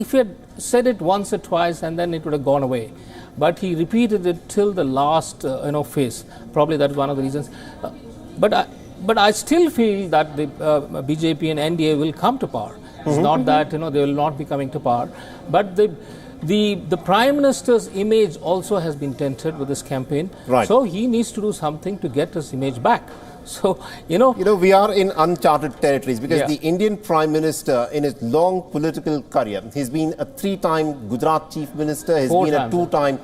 if he had said it once or twice and then it would have gone away. But he repeated it till the last phase. Probably that's one of the reasons. But I still feel that the BJP and NDA will come to power. It's not that they will not be coming to power, but the Prime Minister's image also has been tainted with this campaign. Right. So he needs to do something to get his image back. So we are in uncharted territories because the Indian Prime Minister, in his long political career, he's been a 3-time Gujarat Chief Minister, he's been a 2-time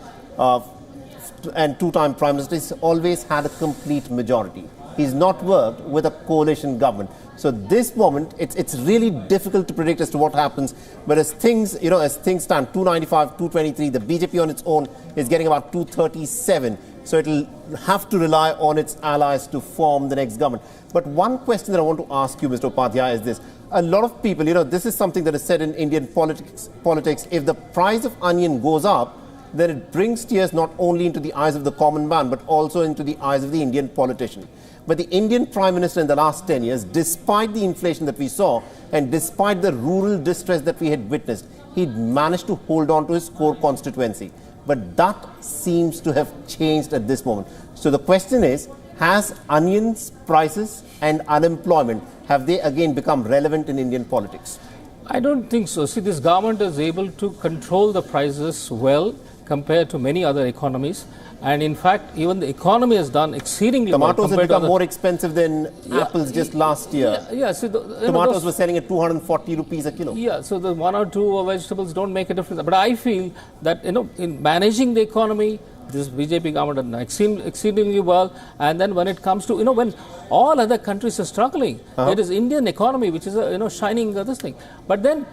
and 2-time Prime Minister. He's always had a complete majority. He's not worked with a coalition government. So this moment, it's really difficult to predict as to what happens. But as things stand, 295, 223, the BJP on its own is getting about 237. So it'll have to rely on its allies to form the next government. But one question that I want to ask you, Mr. Upadhyay, is this. A lot of people, this is something that is said in Indian politics. If the price of onion goes up, then it brings tears not only into the eyes of the common man, but also into the eyes of the Indian politician. But the Indian Prime Minister in the last 10 years, despite the inflation that we saw and despite the rural distress that we had witnessed, he managed to hold on to his core constituency. But that seems to have changed at this moment. So the question is, has onions prices and unemployment, have they again become relevant in Indian politics? I don't think so. See, this government is able to control the prices well compared to many other economies. And in fact, even the economy has done exceedingly well. Tomatoes have become more expensive than apples just last year. See, tomatoes were selling at 240 rupees a kilo. Yeah, so the 1 or 2 vegetables don't make a difference. But I feel that, in managing the economy, this BJP government has done exceedingly well. And then when it comes to, when all other countries are struggling, it is Indian economy which is, shining this thing. But then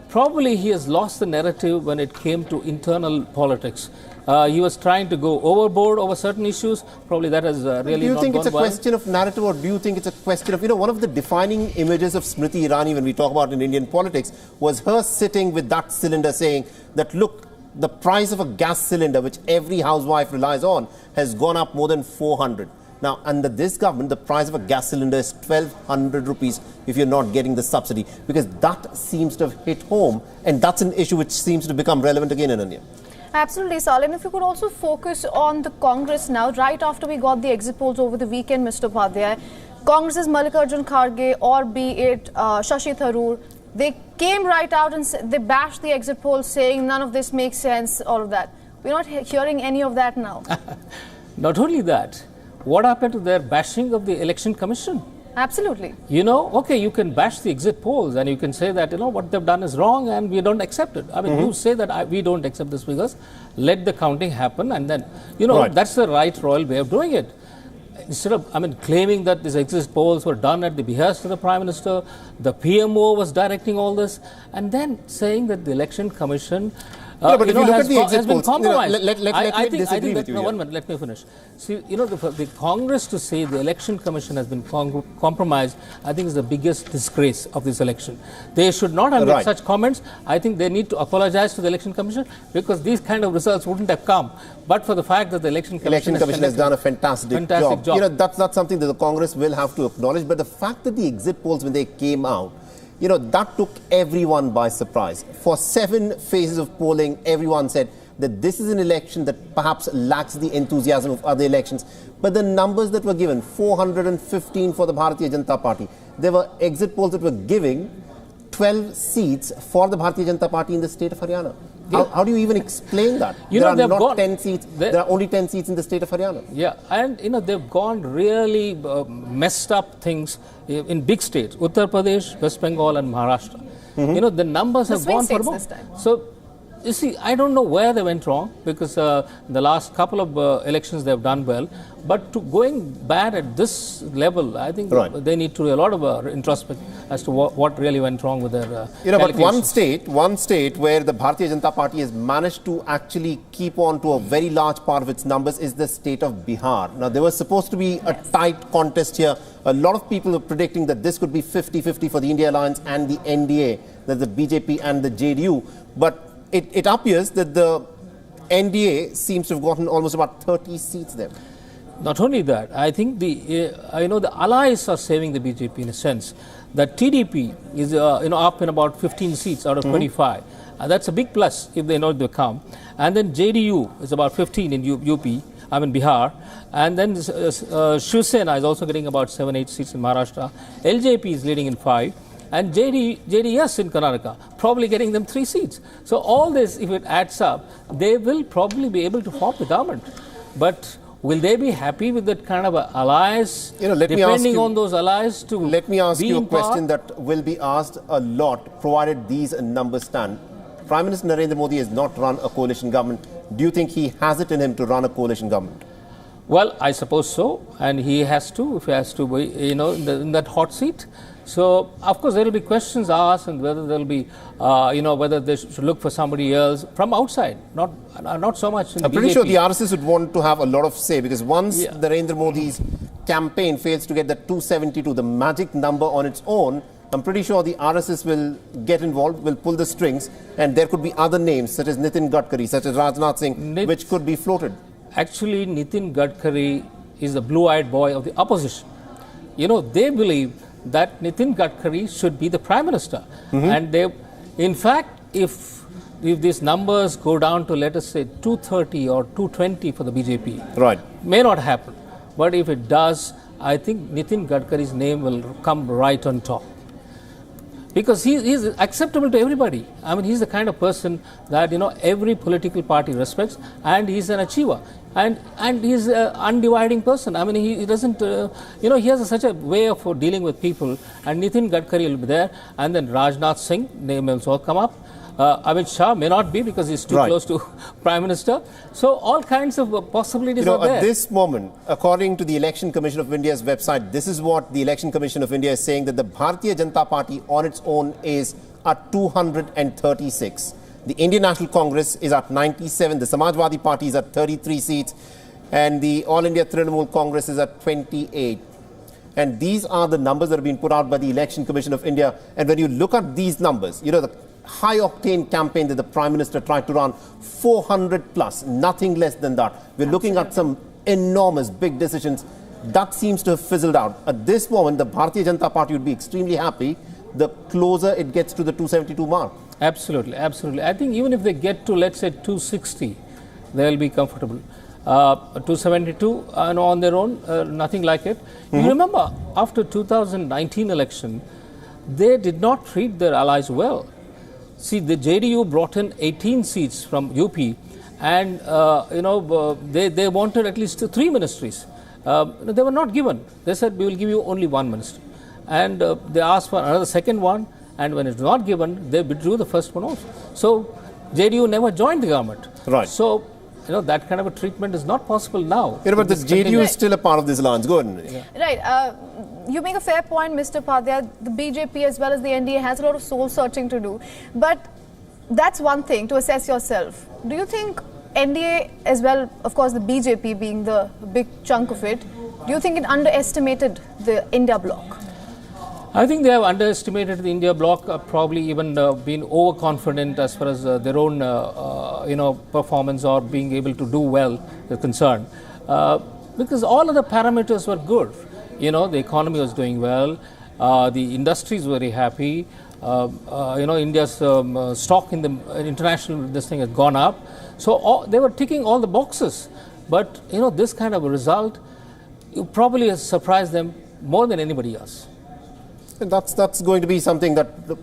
probably he has lost the narrative when it came to internal politics. He was trying to go overboard over certain issues. Probably that has really not gone well. Do you think it's a question of narrative, or do you think it's a question of, one of the defining images of Smriti Irani when we talk about in Indian politics was her sitting with that cylinder saying that, look, the price of a gas cylinder, which every housewife relies on, has gone up more than 400. Now, under this government, the price of a gas cylinder is 1,200 rupees if you're not getting the subsidy, because that seems to have hit home, and that's an issue which seems to become relevant again in India. Absolutely, Salim. If you could also focus on the Congress now, right after we got the exit polls over the weekend, Mr. Upadhyay, Congress's Mallikarjun Kharge or be it Shashi Tharoor, they came right out and they bashed the exit polls saying none of this makes sense, all of that. We're not hearing any of that now. Not only that, what happened to their bashing of the Election Commission? Absolutely. Okay, you can bash the exit polls and you can say that, what they've done is wrong and we don't accept it. I mean, you say that we don't accept this figures, let the counting happen, and then, that's the right royal way of doing it. Instead of, claiming that these exit polls were done at the behest of the Prime Minister, the PMO was directing all this, and then saying that the Election Commission but if you look at the exit polls, let me disagree with you. One minute, let me finish. See, the Congress to say the Election Commission has been compromised, I think is the biggest disgrace of this election. They should not have made such comments. I think they need to apologize to the Election Commission, because these kind of results wouldn't have come but for the fact that the Election Commission has done a fantastic job. That's something that the Congress will have to acknowledge. But the fact that the exit polls, when they came out, that took everyone by surprise. For 7 phases of polling, everyone said that this is an election that perhaps lacks the enthusiasm of other elections. But the numbers that were given, 415 for the Bharatiya Janata Party, there were exit polls that were giving 12 seats for the Bharatiya Janata Party in the state of Haryana. How do you even explain that? There are not 10 seats. There are only 10 seats in the state of Haryana. Yeah, and they've gone really messed up things in big states: Uttar Pradesh, West Bengal, and Maharashtra. The numbers have gone for both. So, you see, I don't know where they went wrong, because the last couple of elections they've done well. But to going bad at this level, I think they need to do a lot of introspection as to what really went wrong with their but one state where the Bharatiya Janata Party has managed to actually keep on to a very large part of its numbers is the state of Bihar. Now, there was supposed to be a tight contest here. A lot of people were predicting that this could be 50-50 for the India Alliance and the NDA, that the BJP and the JDU. But it appears that the NDA seems to have gotten almost about 30 seats there. Not only that, I think the allies are saving the BJP in a sense. That TDP is up in about 15 seats out of 25, That's a big plus if they know they come. And then JDU is about 15 in Bihar. And then Shiv Sena is also getting about 7-8 seats in Maharashtra. LJP is leading in 5. And JDS in Karnataka, probably getting them 3 seats. So all this, if it adds up, they will probably be able to form the government. But will they be happy with that kind of alliance, depending on those allies to Let me ask you a question power? that will be asked a lot, provided these numbers stand. Prime Minister Narendra Modi has not run a coalition government. Do you think he has it in him to run a coalition government? Well, I suppose so. And he has to, if he has to be, in that hot seat. So, of course, there will be questions asked, and whether there will be, whether they should look for somebody else from outside, not so much in the I'm pretty BJP. sure the RSS would want to have a lot of say, because once Narendra Modi's campaign fails to get that 272, the magic number on its own, I'm pretty sure the RSS will get involved, will pull the strings, and there could be other names such as Nitin Gadkari, such as Rajnath Singh, which could be floated. Actually, Nitin Gadkari is the blue-eyed boy of the opposition. They believe that Nitin Gadkari should be the Prime Minister. And they, in fact, if these numbers go down to, let us say, 230 or 220 for the BJP, right, may not happen. But if it does, I think Nitin Gadkari's name will come right on top. Because he is acceptable to everybody. I mean, he's the kind of person that, every political party respects, and he's an achiever. And he's an undividing person. I mean, he doesn't, he has such a way of dealing with people. And Nitin Gadkari will be there. And then Rajnath Singh, name will also come up. Amit Shah may not be, because he's too close to Prime Minister. So all kinds of possibilities are there. At this moment, according to the Election Commission of India's website, this is what the Election Commission of India is saying, that the Bharatiya Janata Party on its own is at 236. The Indian National Congress is at 97. The Samajwadi Party is at 33 seats. And the All India Trinamool Congress is at 28. And these are the numbers that have been put out by the Election Commission of India. And when you look at these numbers, the high-octane campaign that the Prime Minister tried to run, 400 plus, nothing less than that. We're looking at some enormous, big decisions. That seems to have fizzled out. At this moment, the Bharatiya Janata Party would be extremely happy the closer it gets to the 272 mark. Absolutely, absolutely. I think even if they get to, let's say, 260, they'll be comfortable. 272 on their own, nothing like it. You remember, after 2019 election, they did not treat their allies well. See, the JDU brought in 18 seats from UP, and they wanted at least 3 ministries. They were not given. They said, we will give you only 1 ministry. And they asked for another second one, and when it was not given, they withdrew the first one also. So JDU never joined the government. Right. So, that kind of a treatment is not possible now. But the JDU is still a part of this alliance. Go ahead. Yeah. Right. You make a fair point, Mr. Padhya. The BJP as well as the NDA has a lot of soul searching to do. But that's one thing, to assess yourself. Do you think NDA as well, of course the BJP being the big chunk of it, do you think it underestimated the India bloc? I think they have underestimated the India bloc, probably even been overconfident as far as their own, performance or being able to do well is concerned. Because all of the parameters were good. The economy was doing well. The industry is very happy. India's stock in the international this thing has gone up. So they were ticking all the boxes. But, this kind of a result probably has surprised them more than anybody else. And that's going to be something that the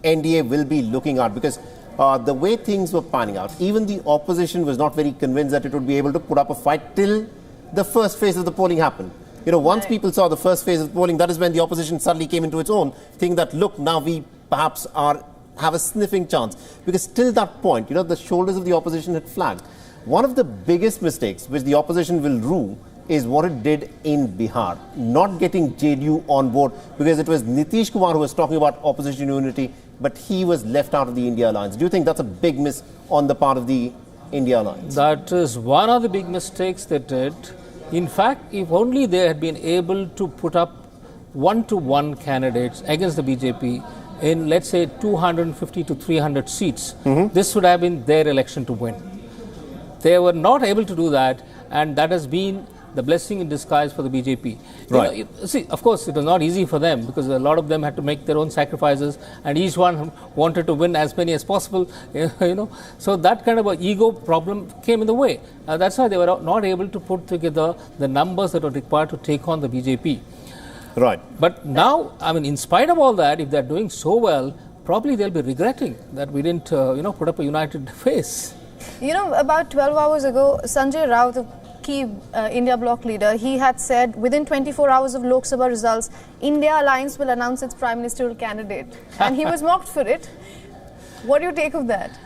NDA will be looking at, because the way things were panning out, even the opposition was not very convinced that it would be able to put up a fight till the first phase of the polling happened. Once people saw the first phase of the polling, that is when the opposition suddenly came into its own, thinking that, look, now we perhaps have a sniffing chance. Because till that point, the shoulders of the opposition had flagged. One of the biggest mistakes which the opposition will rue is what it did in Bihar, not getting JDU on board, because it was Nitish Kumar who was talking about opposition unity, but he was left out of the India alliance. Do you think that's a big miss on the part of the India alliance? That is one of the big mistakes they did. In fact, if only they had been able to put up one-to-one candidates against the BJP in, let's say, 250 to 300 seats, this would have been their election to win. They were not able to do that, and that has been the blessing in disguise for the BJP. Right. See, of course, it was not easy for them because a lot of them had to make their own sacrifices, and each one wanted to win as many as possible. So that kind of an ego problem came in the way. That's why they were not able to put together the numbers that were required to take on the BJP. Right. But now, I mean, in spite of all that, if they're doing so well, probably they'll be regretting that we didn't, put up a united face. About 12 hours ago, Sanjay Rao, the key India bloc leader, he had said within 24 hours of Lok Sabha results, India Alliance will announce its prime ministerial candidate. And he was mocked for it. What do you take of that?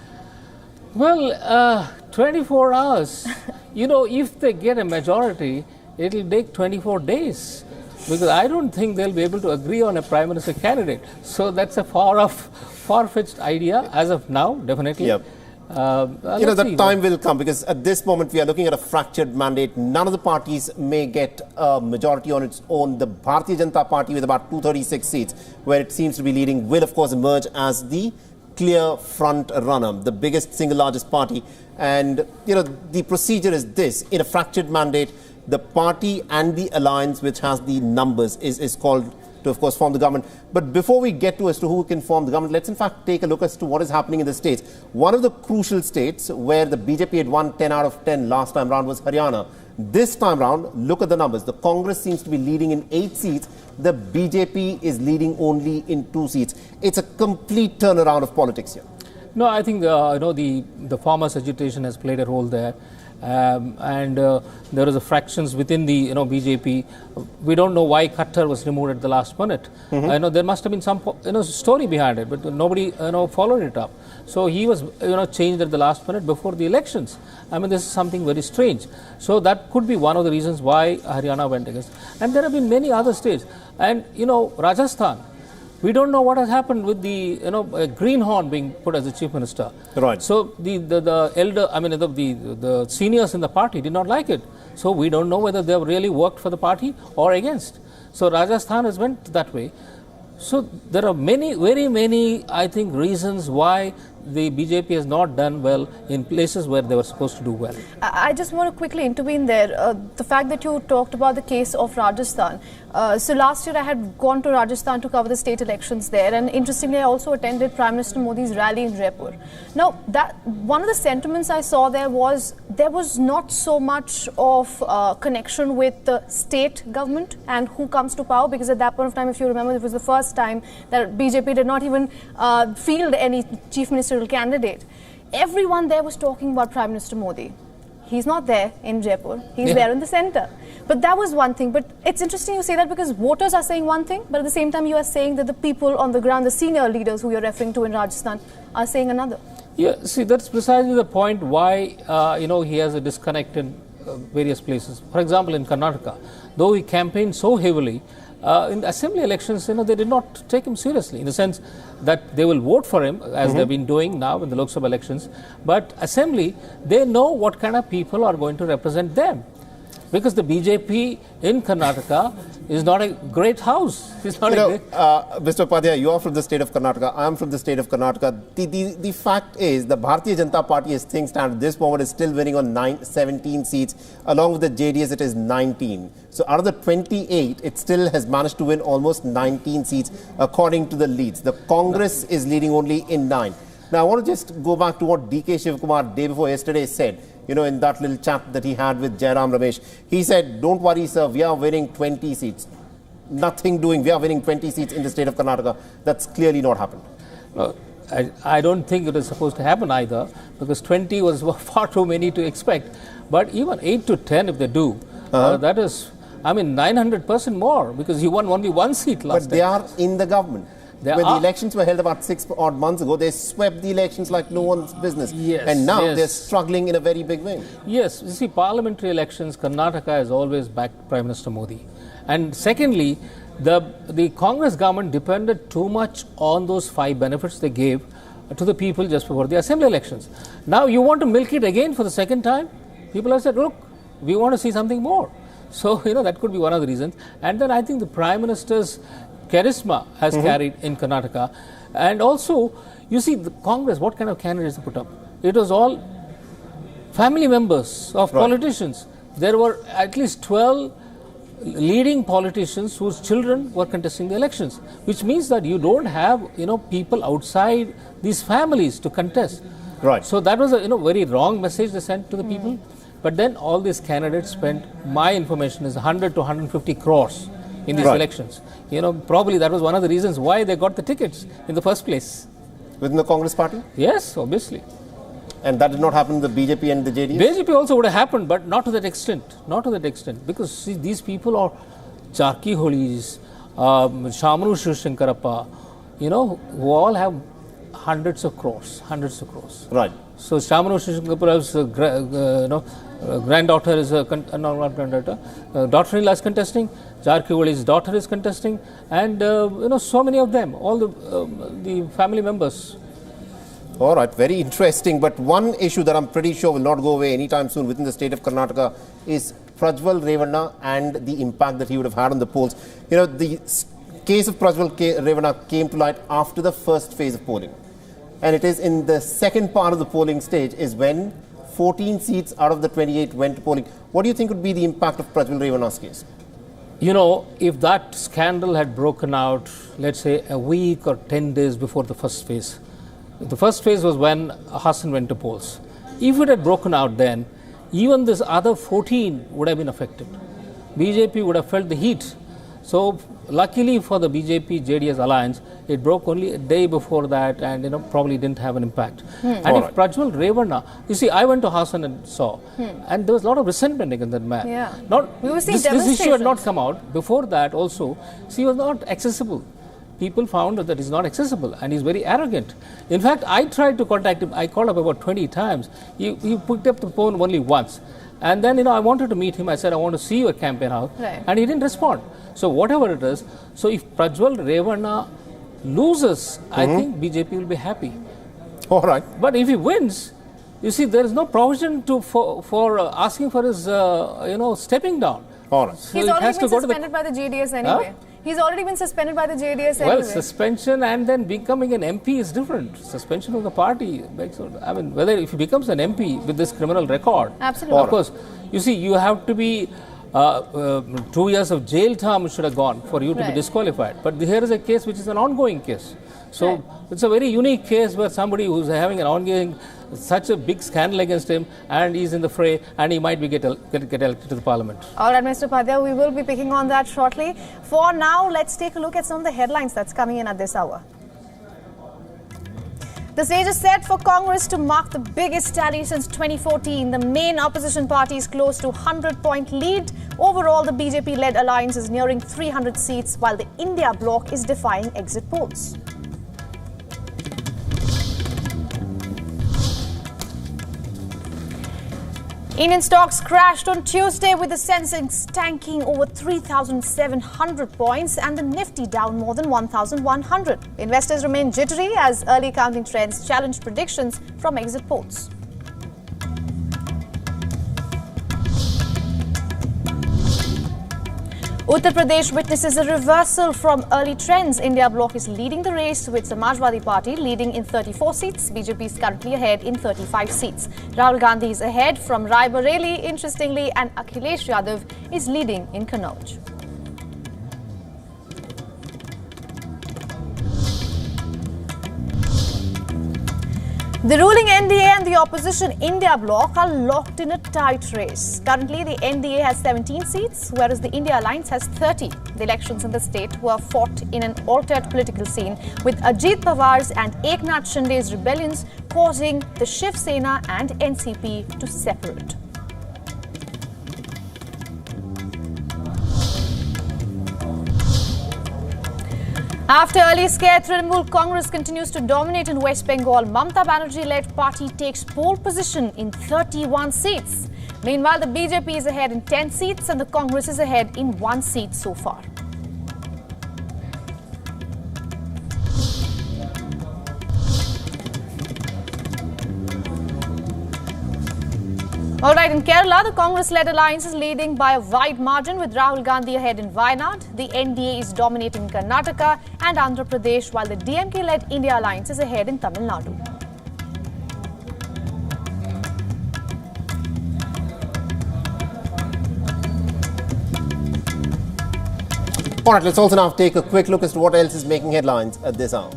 Well, 24 hours. If they get a majority, it'll take 24 days. Because I don't think they'll be able to agree on a prime minister candidate. So that's a far-fetched idea as of now, definitely. Yep. The time will come, because at this moment we are looking at a fractured mandate. None of the parties may get a majority on its own. The Bharatiya Janata Party, with about 236 seats, where it seems to be leading, will of course emerge as the clear front runner, the biggest single largest party. And the procedure is this: in a fractured mandate, the party and the alliance which has the numbers is called to, of course, form the government. But before we get to as to who can form the government, let's in fact take a look as to what is happening in the states. One of the crucial states where the BJP had won 10 out of 10 last time round was Haryana. This time round, look at the numbers. The Congress seems to be leading in 8 seats. The BJP is leading only in 2 seats. It's a complete turnaround of politics here. No, I think the farmers' agitation has played a role there. There is a fractions within the BJP. We don't know why Khattar was removed at the last minute. There must have been some story behind it, but nobody followed it up. So he was changed at the last minute before the elections. I mean, this is something very strange. So that could be one of the reasons why Haryana went against. And there have been many other states. And Rajasthan. We don't know what has happened with the Greenhorn being put as the chief minister. Right. So the seniors in the party did not like it. So we don't know whether they have really worked for the party or against. So Rajasthan has went that way. So there are very many, I think, reasons why the BJP has not done well in places where they were supposed to do well. I just want to quickly intervene there. The fact that you talked about the case of Rajasthan. So last year I had gone to Rajasthan to cover the state elections there, and interestingly I also attended Prime Minister Modi's rally in Jaipur. Now, one of the sentiments I saw there was not so much of connection with the state government and who comes to power, because at that point of time, if you remember, it was the first time that BJP did not even field any chief ministerial candidate. Everyone there was talking about Prime Minister Modi. He's not there in Jaipur. He's there in the centre. But that was one thing. But it's interesting you say that, because voters are saying one thing, but at the same time you are saying that the people on the ground, the senior leaders who you're referring to in Rajasthan, are saying another. Yeah, see, that's precisely the point why, he has a disconnect in various places. For example, in Karnataka, though he campaigned so heavily, in the assembly elections, they did not take him seriously, in the sense that they will vote for him, as they've been doing now in the Lok Sabha elections. But assembly, they know what kind of people are going to represent them. Because the BJP in Karnataka is not a great house. It's not Mr. Upadhyay, you are from the state of Karnataka. I am from the state of Karnataka. The fact is, the Bharatiya Janata Party, as things stand at this moment, is still winning on 17 seats. Along with the JDS, it is 19. So out of the 28, it still has managed to win almost 19 seats, according to the leads. The Congress is leading only in 9. Now, I want to just go back to what DK Shivakumar, day before yesterday, said. In that little chat that he had with Jairam Ramesh. He said, don't worry, sir, we are winning 20 seats. Nothing doing. We are winning 20 seats in the state of Karnataka. That's clearly not happened. No, I don't think it is supposed to happen either, because 20 was far too many to expect. But even 8 to 10, if they do, that is, 900% more, because you won only 1 seat last time. But they are in the government. When the elections were held about 6 odd months ago, they swept the elections like no one's business. Yes, and now they're struggling in a very big way. Yes, you see, parliamentary elections, Karnataka has always backed Prime Minister Modi. And secondly, the Congress government depended too much on those 5 benefits they gave to the people just before the assembly elections. Now you want to milk it again for the second time? People have said, look, we want to see something more. So, that could be one of the reasons. And then I think the Prime Minister's charisma has carried in Karnataka. And also, you see, the Congress, what kind of candidates they put up? It was all family members of politicians. there were at least 12 leading politicians whose children were contesting the elections, which means that you don't have, people outside these families to contest. Right. So that was a, very wrong message they sent to the people. But then all these candidates spent, my information is 100 to 150 crores in these elections. Probably that was one of the reasons why they got the tickets in the first place. Within the Congress party? Yes, obviously. And that did not happen to the BJP and the JDS? BJP also would have happened, but not to that extent. Not to that extent. Because see, these people are Charki Holis, Shamanu Shivshankarappa, who all have hundreds of crores. Right. So Shamanu Shivshankarapa's granddaughter is daughter-in-law is contesting, Charki Holi's daughter is contesting, and so many of them, all the family members. All right, very interesting. But one issue that I'm pretty sure will not go away anytime soon within the state of Karnataka is Prajwal Revanna and the impact that he would have had on the polls. The case of Prajwal Revanna came to light after the first phase of polling. And it is in the second part of the polling stage is when 14 seats out of the 28 went to polling. What do you think would be the impact of Prajwal Revanna's case? If that scandal had broken out, let's say a week or 10 days before the first phase. The first phase was when Hassan went to polls. If it had broken out then, even this other 14 would have been affected. BJP would have felt the heat. So luckily for the BJP-JDS alliance, it broke only a day before that and probably didn't have an impact. And if Prajwal Revanna, you see, I went to Hassan and saw, and there was a lot of resentment against that man. Yeah. This issue had not come out. Before that also, he was not accessible. People found that he's not accessible and he's very arrogant. In fact, I tried to contact him. I called up about 20 times. He picked up the phone only once. And then, I wanted to meet him. I said, I want to see you at Campaign House. Right. And he didn't respond. So whatever it is, so if Prajwal Revanna loses, I think BJP will be happy. All right. But if he wins, you see, there is no provision for asking for his, stepping down. All right. So he's already been suspended by the JDS anyway. He's already been suspended by the JDS anyway. Well, suspension and then becoming an MP is different. Suspension of the party. Whether if he becomes an MP with this criminal record. Absolutely. Of course, you see, you have to be 2 years of jail term should have gone for you to be disqualified. But here is a case which is an ongoing case. So it's a very unique case where somebody who's having an ongoing, such a big scandal against him, and he's in the fray, and he might get elected to the parliament. All right, Mr. Upadhyay, we will be picking on that shortly. For now, let's take a look at some of the headlines that's coming in at this hour. The stage is set for Congress to mark the biggest tally since 2014. The main opposition party is close to 100-point lead. Overall, the BJP-led alliance is nearing 300 seats, while the India bloc is defying exit polls. Indian stocks crashed on Tuesday with the Sensex tanking over 3,700 points and the Nifty down more than 1,100. Investors remain jittery as early counting trends challenge predictions from exit polls. Uttar Pradesh witnesses a reversal from early trends. India bloc is leading the race with Samajwadi party leading in 34 seats. BJP is currently ahead in 35 seats. Rahul Gandhi is ahead from Rai Bareli, interestingly, and Akhilesh Yadav is leading in Kannauj. The ruling NDA and the opposition India bloc are locked in a tight race. Currently, the NDA has 17 seats, whereas the India Alliance has 30. The elections in the state were fought in an altered political scene, with Ajit Pawar's and Eknath Shinde's rebellions causing the Shiv Sena and NCP to separate. After early scare, Trinamool Congress continues to dominate in West Bengal. Mamata Banerjee-led party takes pole position in 31 seats. Meanwhile, the BJP is ahead in 10 seats and the Congress is ahead in 1 seat so far. All right, in Kerala, the Congress-led alliance is leading by a wide margin with Rahul Gandhi ahead in Wayanad. The NDA is dominating Karnataka and Andhra Pradesh, while the DMK-led India Alliance is ahead in Tamil Nadu. All right, let's also now take a quick look as to what else is making headlines at this hour.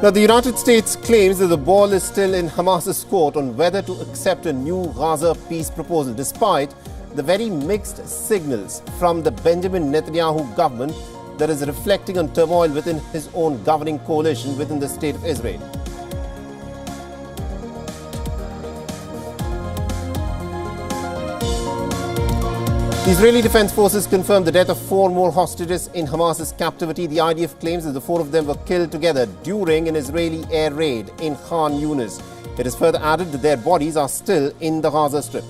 Now, the United States claims that the ball is still in Hamas's court on whether to accept a new Gaza peace proposal, despite the very mixed signals from the Benjamin Netanyahu government that is reflecting on turmoil within his own governing coalition within the state of Israel. The Israeli Defense Forces confirmed the death of 4 more hostages in Hamas's captivity. The IDF claims that the 4 of them were killed together during an Israeli air raid in Khan Yunis. It is further added that their bodies are still in the Gaza Strip.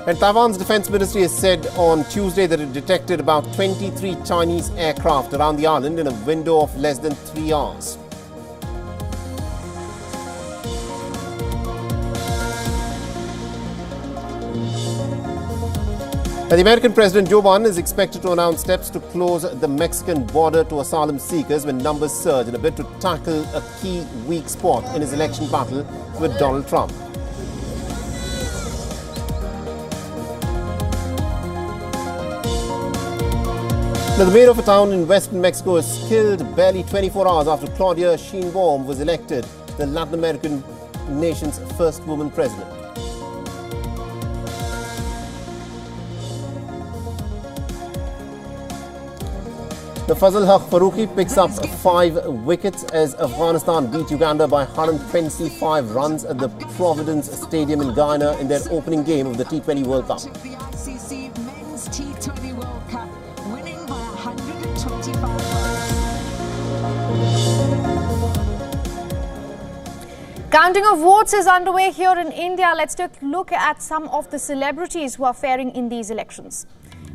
And Taiwan's defense ministry has said on Tuesday that it detected about 23 Chinese aircraft around the island in a window of less than 3 hours. And the American President Joe Biden is expected to announce steps to close the Mexican border to asylum seekers when numbers surge in a bid to tackle a key weak spot in his election battle with Donald Trump. Now, the mayor of a town in western Mexico is killed barely 24 hours after Claudia Sheinbaum was elected the Latin American nation's first woman president. The Fazal Haq Farooqi picks up 5 wickets as Afghanistan beat Uganda by 125 runs at the Providence Stadium in Guyana in their opening game of the T20 World Cup. The ICC Men's T20 World Cup, winning by 125 runs. Counting of votes is underway here in India. Let's take a look at some of the celebrities who are faring in these elections.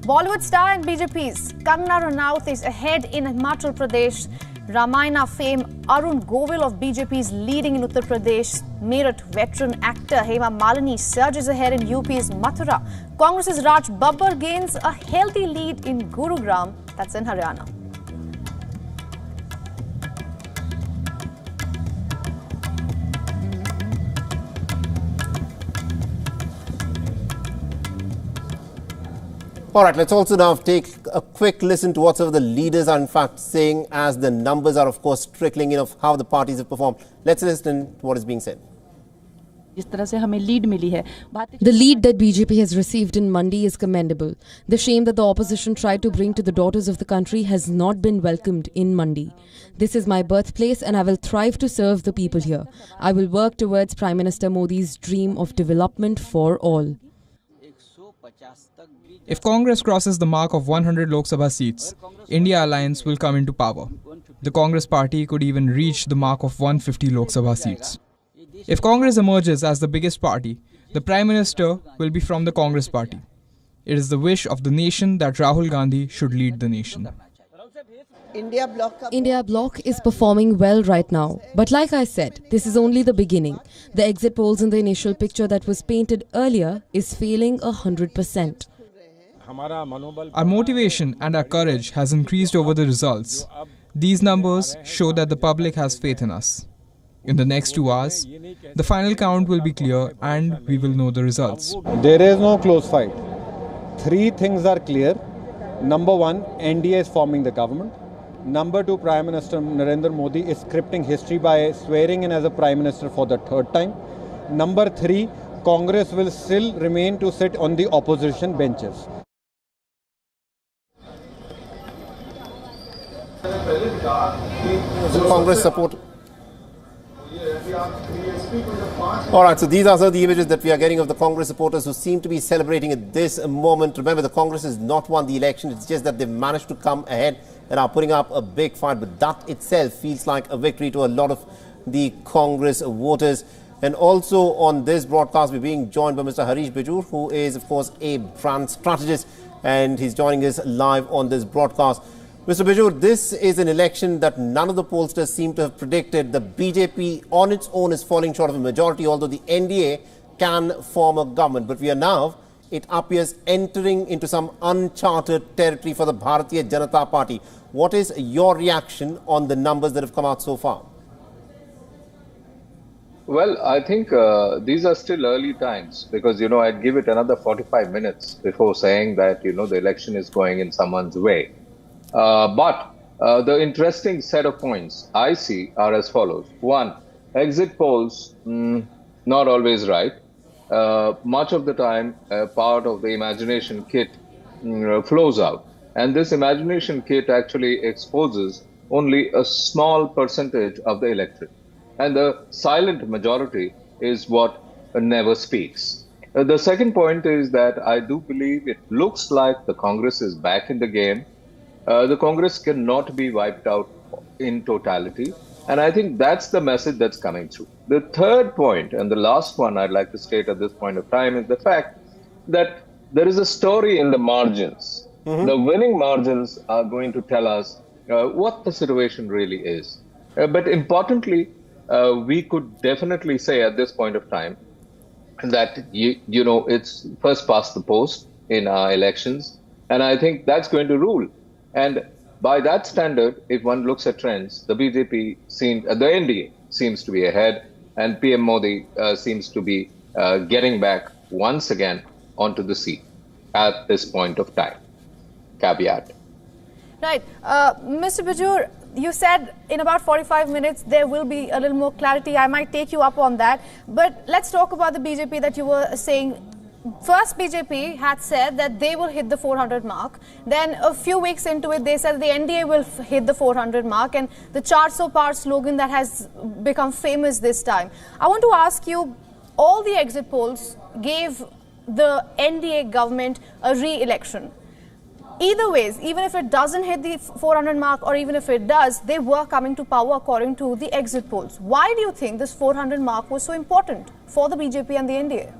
Bollywood star and BJP's Kangana Ranaut is ahead in Himachal Pradesh. Ramayana fame Arun Govil of BJP is leading in Uttar Pradesh. Meerut veteran actor Hema Malini surges ahead in UP's Mathura. Congress's Raj Babbar gains a healthy lead in Gurugram, that's in Haryana. All right, let's also now take a quick listen to what some of the leaders are in fact saying, as the numbers are of course trickling in of how the parties have performed. Let's listen to what is being said. The lead that BJP has received in Mandi is commendable. The shame that the opposition tried to bring to the daughters of the country has not been welcomed in Mandi. This is my birthplace and I will thrive to serve the people here. I will work towards Prime Minister Modi's dream of development for all. If Congress crosses the mark of 100 Lok Sabha seats, India Alliance will come into power. The Congress party could even reach the mark of 150 Lok Sabha seats. If Congress emerges as the biggest party, the Prime Minister will be from the Congress party. It is the wish of the nation that Rahul Gandhi should lead the nation. India Bloc is performing well right now. But like I said, this is only the beginning. The exit polls in the initial picture that was painted earlier is failing 100%. Our motivation and our courage has increased over the results. These numbers show that the public has faith in us. In the next 2 hours, the final count will be clear and we will know the results. There is no close fight. 3 things are clear. Number 1, NDA is forming the government. Number 2, Prime Minister Narendra Modi is scripting history by swearing in as a Prime Minister for the 3rd time. Number 3, Congress will still remain to sit on the opposition benches. Congress support. All right, so these are some of the images that we are getting of the Congress supporters who seem to be celebrating at this moment. Remember, the Congress has not won the election. It's just that they've managed to come ahead and are putting up a big fight. But that itself feels like a victory to a lot of the Congress voters. And also on this broadcast, we're being joined by Mr. Harish Bijur, who is, of course, a brand strategist. And he's joining us live on this broadcast. Mr. Bijur, this is an election that none of the pollsters seem to have predicted. The BJP on its own is falling short of a majority, although the NDA can form a government. But we are now, it appears, entering into some uncharted territory for the Bharatiya Janata Party. What is your reaction on the numbers that have come out so far? Well, I think these are still early times because, I'd give it another 45 minutes before saying that, the election is going in someone's way. But the interesting set of points I see are as follows. One, exit polls, not always right. Much of the time, part of the imagination kit flows out. And this imagination kit actually exposes only a small percentage of the electorate. And the silent majority is what never speaks. The second point is that I do believe it looks like the Congress is back in the game. The Congress cannot be wiped out in totality. And I think that's the message that's coming through. The third point, and the last one I'd like to state at this point of time, is the fact that there is a story in the margins. The winning margins are going to tell us what the situation really is. But importantly, we could definitely say at this point of time that, it's first past the post in our elections. And I think that's going to rule. And by that standard, if one looks at trends, the BJP the NDA seems to be ahead, and PM Modi seems to be getting back once again onto the seat at this point of time. Caveat. Right. Mr. Bijur, you said in about 45 minutes there will be a little more clarity. I might take you up on that. But let's talk about the BJP that you were saying. First, BJP had said that they will hit the 400 mark. Then a few weeks into it, they said the NDA will hit the 400 mark, and the Paar slogan that has become famous this time. I want to ask you, all the exit polls gave the NDA government a re-election. Either ways, even if it doesn't hit the 400 mark or even if it does, they were coming to power according to the exit polls. Why do you think this 400 mark was so important for the BJP and the NDA?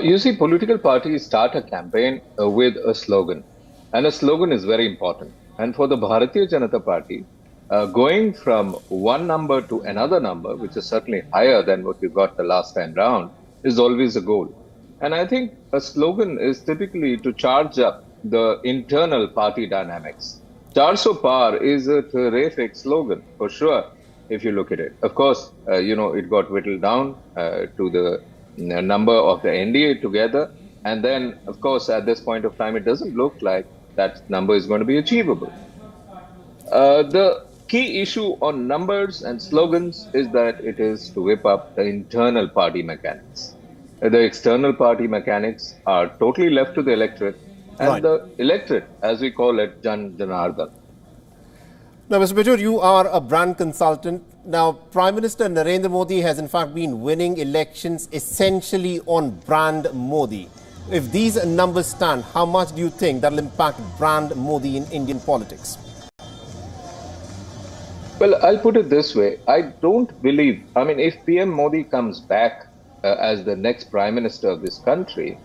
You see, political parties start a campaign with a slogan, and a slogan is very important. And for the Bharatiya Janata Party, going from one number to another number, which is certainly higher than what you got the last time round, is always a goal. And I think a slogan is typically to charge up the internal party dynamics. Paar is a terrific slogan, for sure, if you look at it. Of course, it got whittled down to the number of the NDA together. And then, of course, at this point of time, it doesn't look like that number is going to be achievable. The key issue on numbers and slogans is that it is to whip up the internal party mechanics. The external party mechanics are totally left to the electorate, and the electorate, as we call it, Janardhan. Now, Mr. Bijur, you are a brand consultant. Now, Prime Minister Narendra Modi has in fact been winning elections essentially on brand Modi. If these numbers stand, how much do you think that will impact brand Modi in Indian politics? Well, I'll put it this way. I don't believe, if PM Modi comes back as the next Prime Minister of this country,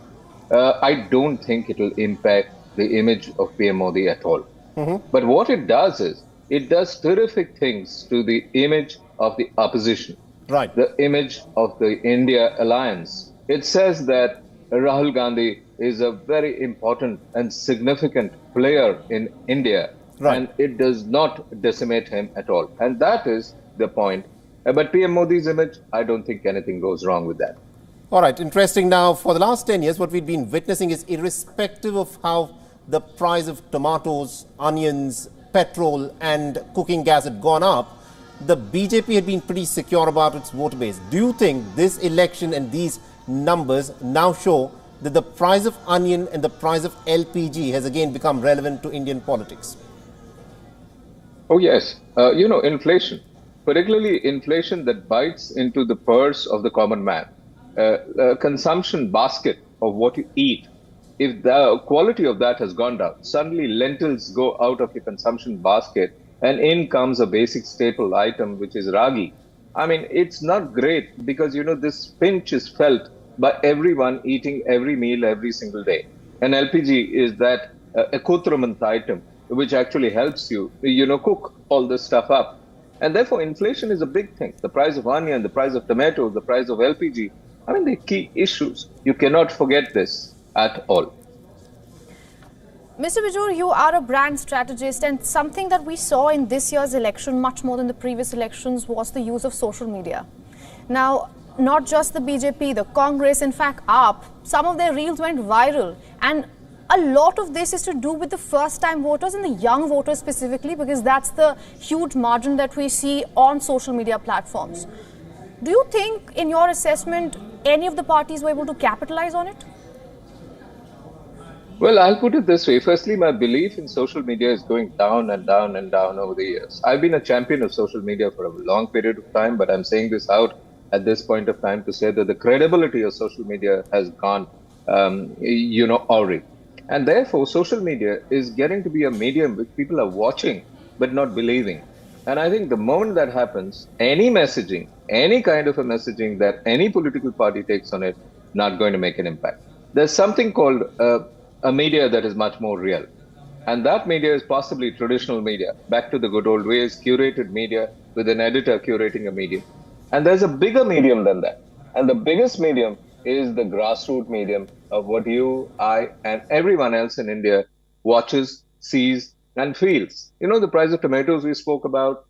I don't think it will impact the image of PM Modi at all. But what it does is, it does terrific things to the image of the opposition, the image of the India alliance. It says that Rahul Gandhi is a very important and significant player in India, and it does not decimate him at all. And that is the point. But PM Modi's image, I don't think anything goes wrong with that. All right, interesting. Now, for the last 10 years, what we've been witnessing is, irrespective of how the price of tomatoes, onions, petrol and cooking gas had gone up, the BJP had been pretty secure about its vote base. Do you think this election and these numbers now show that the price of onion and the price of LPG has again become relevant to Indian politics? Oh, yes. Inflation, particularly inflation that bites into the purse of the common man, consumption basket of what you eat. If the quality of that has gone down, suddenly lentils go out of your consumption basket and in comes a basic staple item, which is ragi. It's not great because, this pinch is felt by everyone eating every meal every single day. And LPG is that accoutrement item, which actually helps you, cook all this stuff up. And therefore, inflation is a big thing. The price of onion, the price of tomato, the price of LPG. They're key issues. You cannot forget this at all. Mr. Bijur, you are a brand strategist, and something that we saw in this year's election, much more than the previous elections, was the use of social media. Now, not just the BJP, the Congress, in fact, AAP, some of their reels went viral. And a lot of this is to do with the first-time voters and the young voters specifically, because that's the huge margin that we see on social media platforms. Do you think, in your assessment, any of the parties were able to capitalize on it? Well, I'll put it this way. Firstly, my belief in social media is going down and down and down over the years. I've been a champion of social media for a long period of time, but I'm saying this out at this point of time to say that the credibility of social media has gone, awry. And therefore, social media is getting to be a medium which people are watching, but not believing. And I think the moment that happens, any messaging, any kind of a messaging that any political party takes on it, not going to make an impact. There's something called a media that is much more real. And that media is possibly traditional media, back to the good old ways, curated media with an editor curating a medium. And there's a bigger medium than that. And the biggest medium is the grassroots medium of what you, I, and everyone else in India watches, sees, and feels. You know, the price of tomatoes we spoke about,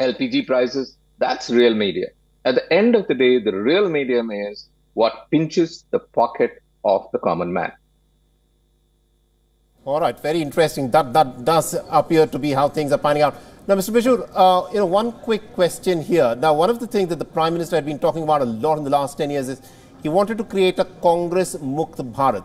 LPG prices, that's real media. At the end of the day, the real medium is what pinches the pocket of the common man. All right, very interesting. That does appear to be how things are panning out. Now, Mr. Bijur, one quick question here. Now, one of the things that the Prime Minister had been talking about a lot in the last 10 years is he wanted to create a Congress Mukt Bharat.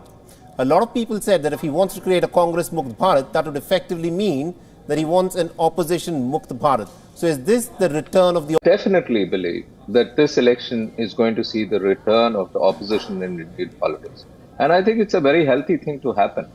A lot of people said that if he wants to create a Congress Mukt Bharat, that would effectively mean that he wants an opposition Mukt Bharat. So is this the return of the... Definitely believe that this election is going to see the return of the opposition in Indian politics. And I think it's a very healthy thing to happen.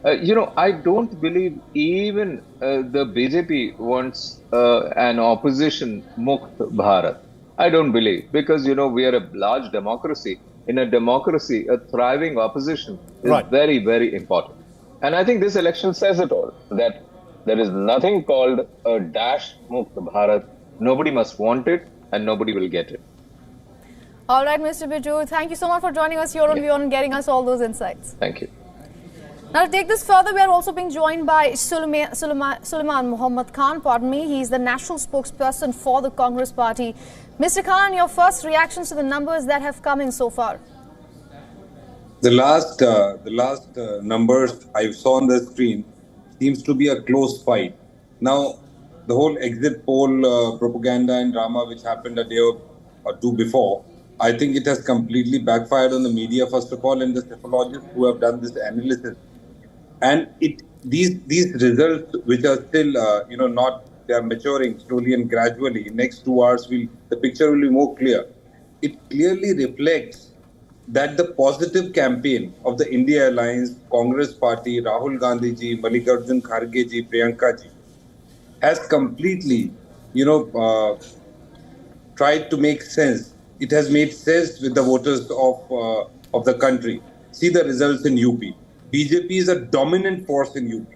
I don't believe even the BJP wants an opposition Mukt Bharat. I don't believe, because, we are a large democracy. In a democracy, a thriving opposition is very, very important. And I think this election says it all, that there is nothing called a dash Mukt Bharat. Nobody must want it and nobody will get it. All right, Mr. Bijur, thank you so much for joining us here on WION and getting us all those insights. Thank you. Now, to take this further, we are also being joined by Suleiman Muhammad Khan. Pardon me, he is the national spokesperson for the Congress party. Mr. Khan, your first reactions to the numbers that have come in so far? The last numbers I saw on the screen seems to be a close fight. Now, the whole exit poll propaganda and drama which happened a day or two before, I think it has completely backfired on the media, first of all, and the psephologists who have done this analysis. And these results, which are still, they are maturing slowly and gradually. In next 2 hours, the picture will be more clear. It clearly reflects that the positive campaign of the India Alliance, Congress Party, Rahul Gandhi ji, Mallikarjun Kharge ji, Priyanka ji, has completely, tried to make sense. It has made sense with the voters of the country. See the results in UP. BJP is a dominant force in UP.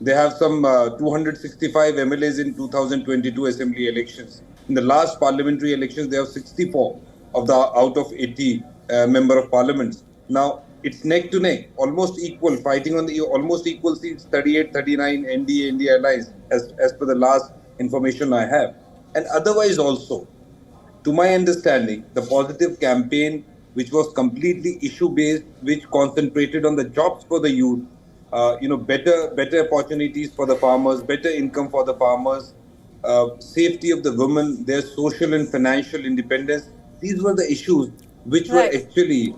They have some 265 MLAs in 2022 assembly elections. In the last parliamentary elections, they have 64 out of 80 member of parliaments. Now, it's neck to neck, almost equal, fighting on the almost equal seats, 38, 39, NDA, India Alliance, as per the last information I have. And otherwise also, to my understanding, the positive campaign, which was completely issue-based, which concentrated on the jobs for the youth, better opportunities for the farmers, better income for the farmers, safety of the women, their social and financial independence. These were the issues which were actually,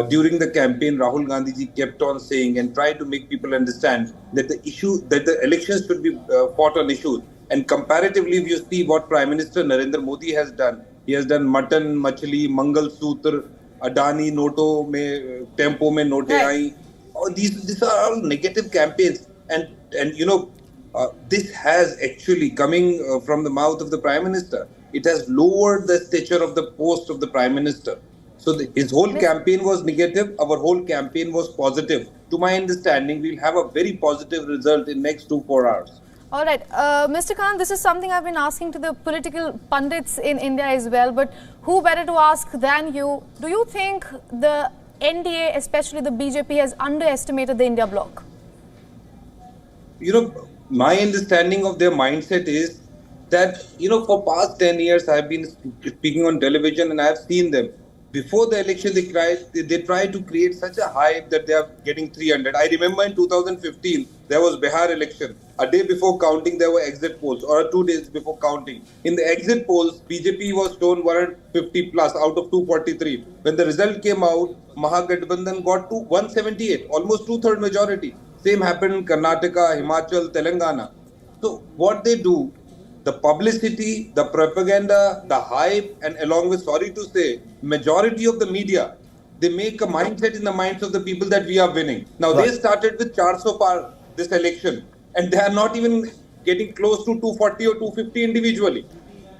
during the campaign, Rahul Gandhi ji kept on saying and tried to make people understand that the elections should be fought on issues. And comparatively, if you see what Prime Minister Narendra Modi has done, he has done mutton, machli, Mangal Sutra, Adani, Noto, Tempo, mein Note Aayi. Oh, these are all negative campaigns. And this has actually, coming from the mouth of the Prime Minister, it has lowered the stature of the post of the Prime Minister. So his whole campaign was negative. Our whole campaign was positive. To my understanding, we'll have a very positive result in next 2-4 hours. All right. Mr. Khan, this is something I've been asking to the political pundits in India as well, but who better to ask than you? Do you think the NDA, especially the BJP, has underestimated the India bloc? my understanding of their mindset is that, for past 10 years, I've been speaking on television and I've seen them. Before the election, they try to create such a hype that they are getting 300. I remember in 2015, there was Bihar election. A day before counting, there were exit polls, or 2 days before counting. In the exit polls, BJP was shown 150 plus out of 243. When the result came out, Mahagathbandhan got to 178, almost two-thirds majority. Same happened in Karnataka, Himachal, Telangana. So what they do, the publicity, the propaganda, the hype, and along with, sorry to say, majority of the media, they make a mindset in the minds of the people that we are winning. Now, They started with 400 Paar this election, and they are not even getting close to 240 or 250 individually.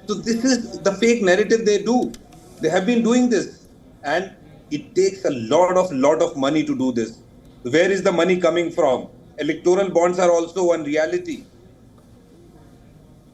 So this is the fake narrative they do. They have been doing this, and it takes a lot of money to do this. Where is the money coming from? Electoral bonds are also one reality.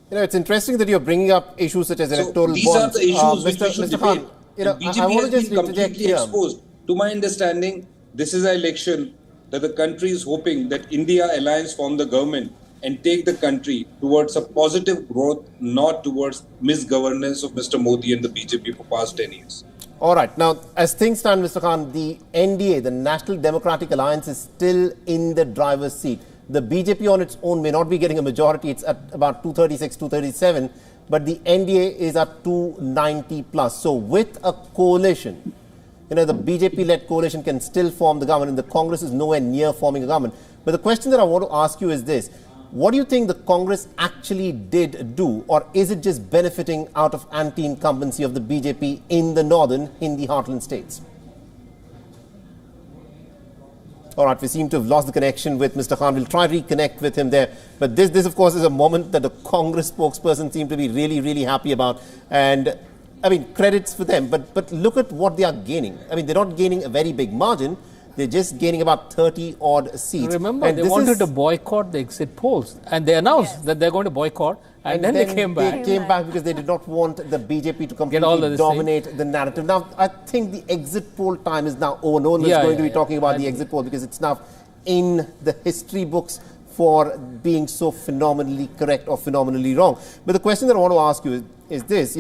It's interesting that you're bringing up issues such as electoral these bonds. These are the issues which we should Khan, debate. I want to just interject here. Exposed. To my understanding, this is an election that the country is hoping that India Alliance form the government and take the country towards a positive growth, not towards misgovernance of Mr. Modi and the BJP for past 10 years. All right. Now, as things stand, Mr. Khan, the NDA, the National Democratic Alliance, is still in the driver's seat. The BJP on its own may not be getting a majority. It's at about 236, 237. But the NDA is at 290 plus. So with a coalition, the BJP-led coalition can still form the government, and the Congress is nowhere near forming a government. But the question that I want to ask you is this. What do you think the Congress actually did do, or is it just benefiting out of anti-incumbency of the BJP in the northern Hindi heartland states? All right, we seem to have lost the connection with Mr. Khan. We'll try to reconnect with him there. But this, of course, is a moment that the Congress spokesperson seemed to be really, really happy about. And, I mean, credits for them. But look at what they are gaining. I mean, they're not gaining a very big margin. They're just gaining about 30-odd seats. Remember, they wanted to boycott the exit polls. And they announced that they're going to boycott. And then they came back. They came back because they did not want the BJP to completely dominate the narrative. Now, I think the exit poll time is now over. No one is going to be talking about the exit poll because it's now in the history books for being so phenomenally correct or phenomenally wrong. But the question that I want to ask you is this.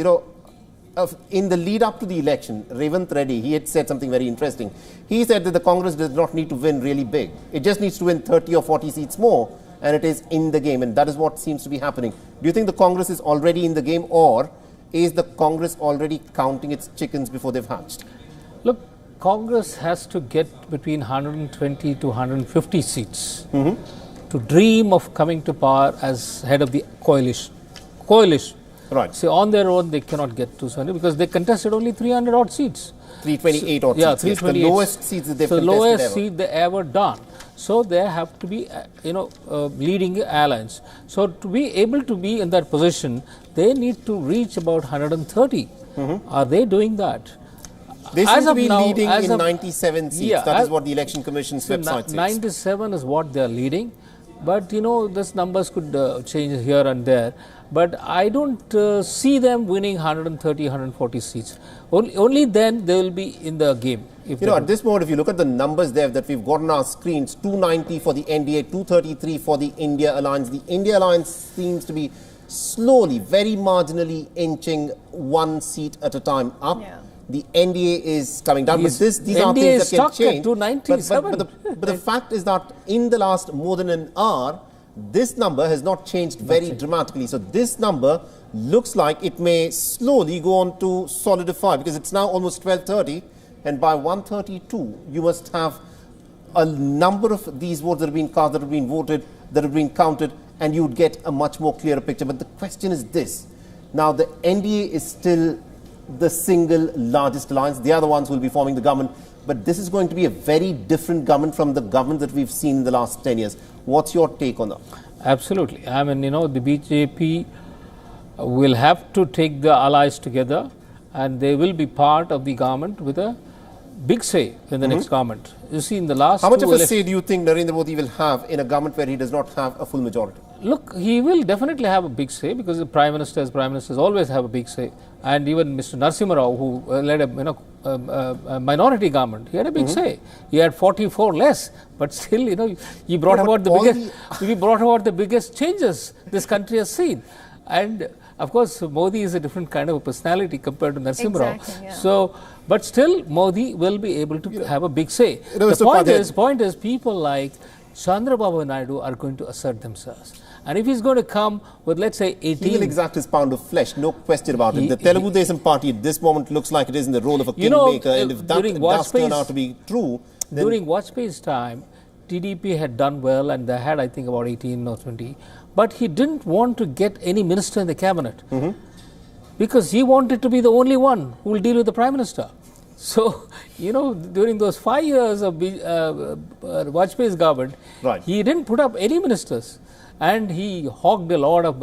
In the lead up to the election, Revant Reddy, he had said something very interesting. He said that the Congress does not need to win really big. It just needs to win 30 or 40 seats more, and it is in the game. And that is what seems to be happening. Do you think the Congress is already in the game, or is the Congress already counting its chickens before they've hatched? Look, Congress has to get between 120 to 150 seats to dream of coming to power as head of the coalition. Right. See, on their own, they cannot get to 270 because they contested only 300 odd seats. 328 odd seats. Yeah, 328. The lowest seats that they've contested ever. The lowest ever. seat they ever done. So they have to be, leading alliance. So to be able to be in that position, they need to reach about 130. Are they doing that? They seem to be leading in 97 seats. Yeah, that is what the Election Commission's website says. 97 is what they are leading. But, these numbers could change here and there. But I don't see them winning 130, 140 seats. Only then they will be in the game. At this moment, if you look at the numbers there that we've got on our screens, 290 for the NDA, 233 for the India Alliance. The India Alliance seems to be slowly, very marginally inching one seat at a time up. Yeah. The NDA is coming down, but these are things that can change. But the fact is that in the last more than an hour, this number has not changed very dramatically. So this number looks like it may slowly go on to solidify because it's now almost 12:30, and by 1:32 you must have a number of these votes that have been cast, that have been voted, that have been counted, and you would get a much more clearer picture. But the question is this: now the NDA is still the single largest alliance. The other ones will be forming the government. But this is going to be a very different government from the government that we've seen in the last 10 years. What's your take on that? Absolutely. I mean, the BJP will have to take the allies together and they will be part of the government with a big say in the next government. You see, in the last How much of a say do you think Narendra Modi will have in a government where he does not have a full majority? Look, he will definitely have a big say because the prime ministers always have a big say, and even Mr. Narasimha Rao, who led a minority government, he had a big say. He had 44 less, but still, he brought about the biggest changes this country has seen, and of course Modi is a different kind of a personality compared to Narasimha Rao. Exactly, yeah. So, but still Modi will be able to have a big say. The point is, people like Chandrababu Naidu are going to assert themselves. And if he's going to come with, let's say, 18... He will exact his pound of flesh, no question about it. The Telugu Desam party at this moment looks like it is in the role of a kingmaker. And if that does turn out to be true... Then during Vajpayee's time, TDP had done well and they had, I think, about 18 or 20. But he didn't want to get any minister in the cabinet. Because he wanted to be the only one who will deal with the prime minister. So, during those 5 years of Vajpayee's government, he didn't put up any ministers. And he hogged a lot of,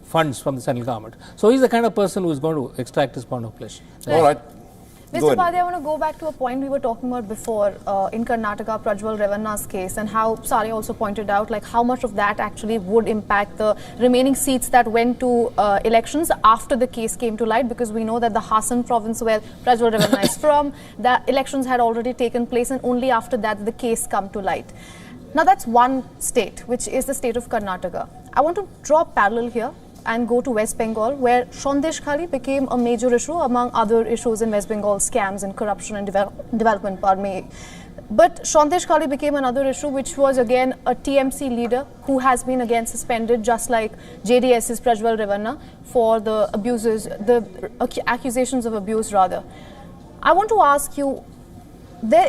funds from the central government. So he's the kind of person who is going to extract his pound of flesh. All right. Mr. Upadhyay, I want to go back to a point we were talking about before in Karnataka, Prajwal Revanna's case, and how Sari also pointed out, like how much of that actually would impact the remaining seats that went to elections after the case came to light, because we know that the Hassan province where Prajwal Revanna is from, the elections had already taken place, and only after that the case come to light. Now that's one state, which is the state of Karnataka. I want to draw a parallel here and go to West Bengal, where Sandesh Khali became a major issue among other issues in West Bengal, scams and corruption and development. But Sandesh Khali became another issue, which was again a TMC leader who has been again suspended, just like JDS's Prajwal Revanna, for the abuses, the accusations of abuse rather. I want to ask you,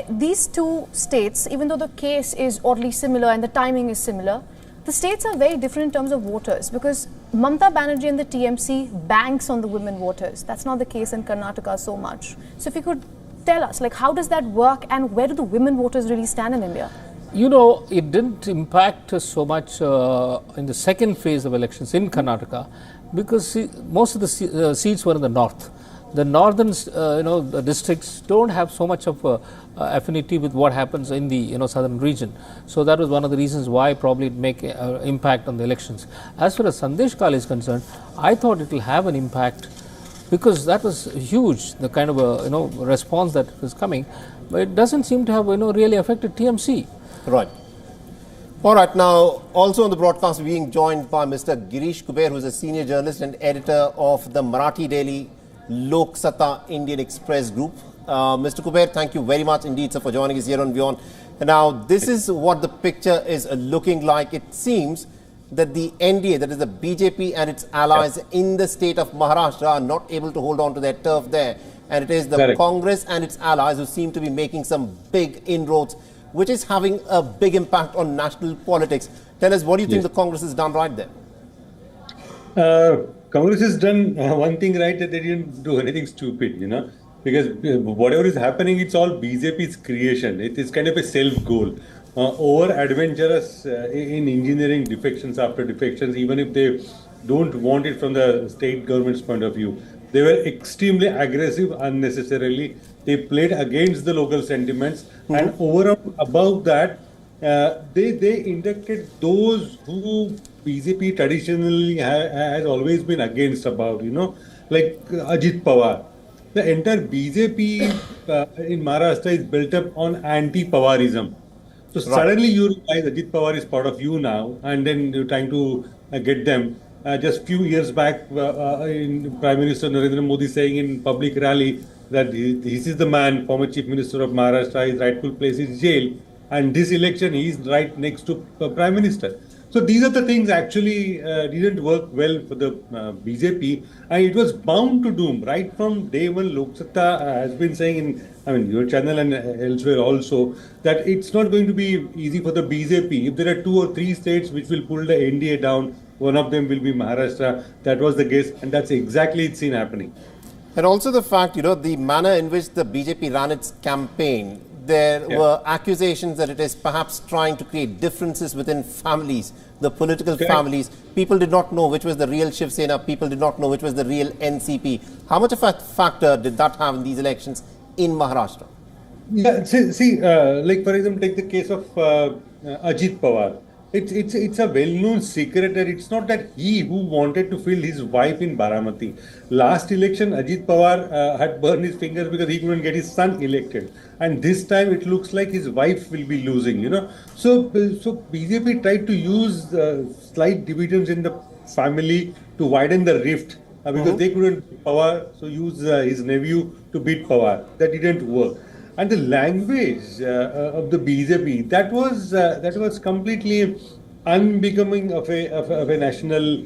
these two states, even though the case is oddly similar and the timing is similar, the states are very different in terms of voters, because Mamata Banerjee and the TMC banks on the women voters. That's not the case in Karnataka so much. So if you could tell us, like, how does that work and where do the women voters really stand in India? It didn't impact so much in the second phase of elections in Karnataka, because most of the seats were in the north. The northern, the districts don't have so much of affinity with what happens in the southern region. So that was one of the reasons why probably it make impact on the elections. As far as Sandesh Khali is concerned, I thought it will have an impact because that was huge, the kind of response that was coming. But it doesn't seem to have really affected TMC. Right. All right. Now, also on the broadcast, being joined by Mr. Girish Kuber, who is a senior journalist and editor of the Marathi daily Lok Sabha Indian Express group. Mr. Kuber, thank you very much indeed, sir, for joining us here on WION. Now, this is what the picture is looking like. It seems that the NDA, that is the BJP and its allies in the state of Maharashtra, are not able to hold on to their turf there. And it is the Congress and its allies who seem to be making some big inroads, which is having a big impact on national politics. Tell us, what do you think the Congress has done right there? Congress has done one thing right, that they didn't do anything stupid, because whatever is happening, it's all BJP's creation. It is kind of a self-goal. Over adventurous in engineering defections after defections, even if they don't want it from the state government's point of view. They were extremely aggressive unnecessarily. They played against the local sentiments, and over and above that, they inducted those who BJP traditionally has always been against about, like Ajit Pawar. The entire BJP in Maharashtra is built up on anti-Pawarism. So suddenly you realize Ajit Pawar is part of you now, and then you're trying to get them. Just few years back, in Prime Minister Narendra Modi saying in public rally that this is the man, former Chief Minister of Maharashtra, his rightful place is jail. And this election, he is right next to Prime Minister. So these are the things actually didn't work well for the BJP, and it was bound to doom right from day one. Lok Sabha has been saying in your channel and elsewhere also that it's not going to be easy for the BJP. If there are 2 or 3 states which will pull the NDA down, one of them will be Maharashtra. That was the case, and that's exactly it's seen happening. And also the fact, the manner in which the BJP ran its campaign. There were accusations that it is perhaps trying to create differences within families, the political families. People did not know which was the real Shiv Sena. People did not know which was the real NCP. How much of a factor did that have in these elections in Maharashtra? Yeah, see, like for example, take the case of Ajit Pawar. It's a well-known secret that it's not that he who wanted to fill his wife in Baramati. Last election, Ajit Pawar had burned his fingers because he couldn't get his son elected, and this time it looks like his wife will be losing. So BJP tried to use slight divisions in the family to widen the rift because they couldn't beat Pawar, so use his nephew to beat Pawar. That didn't work. And the language of the BJP that was completely unbecoming of a national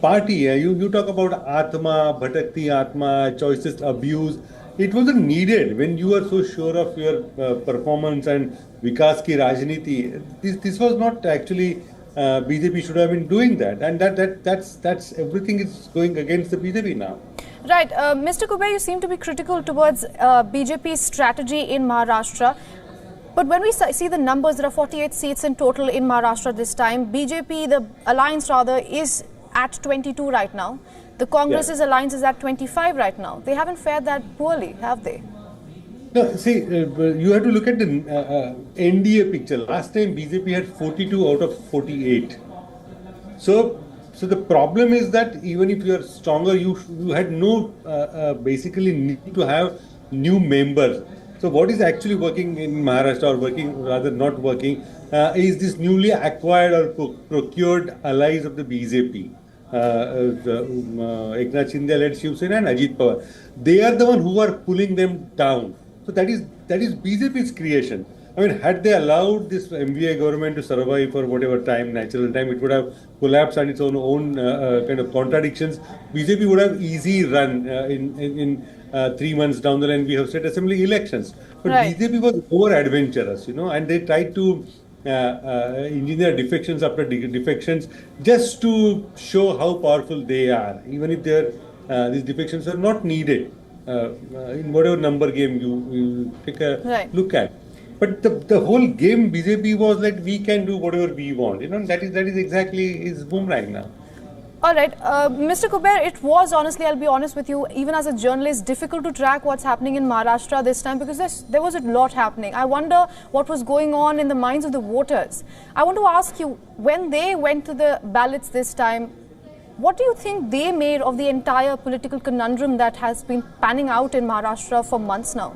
party. You talk about Atma, Bhatakti Atma, choices abuse. It wasn't needed when you are so sure of your performance and Vikas ki Rajniti. This was not actually BJP should have been doing that, and that's everything is going against the BJP now. Right. Mr. Kuber, you seem to be critical towards BJP's strategy in Maharashtra. But when we see the numbers, there are 48 seats in total in Maharashtra this time. BJP, the alliance rather, is at 22 right now. The Congress's alliance is at 25 right now. They haven't fared that poorly, have they? No, see, you have to look at the NDA picture. Last time BJP had 42 out of 48. So the problem is that even if you are stronger, you had no basically need to have new members. So what is actually working in Maharashtra, or working rather not working, is this newly acquired or procured allies of the BJP. Eknath Shinde-led Shiv Sena and Ajit Pawar. They are the one who are pulling them down. So that is BJP's creation. I mean, had they allowed this MVA government to survive for whatever time, natural time, it would have collapsed on its own kind of contradictions. BJP would have easy run in 3 months down the line. We have state assembly elections, but right. BJP was over adventurous, and they tried to engineer defections after defections just to show how powerful they are, even if these defections are not needed in whatever number game you take a look at. But the whole game BJP was like, we can do whatever we want. That is exactly his boomerang now. All right, Mr. Kuber, it was honestly, I'll be honest with you, even as a journalist, difficult to track what's happening in Maharashtra this time because there was a lot happening. I wonder what was going on in the minds of the voters. I want to ask you, when they went to the ballots this time, what do you think they made of the entire political conundrum that has been panning out in Maharashtra for months now?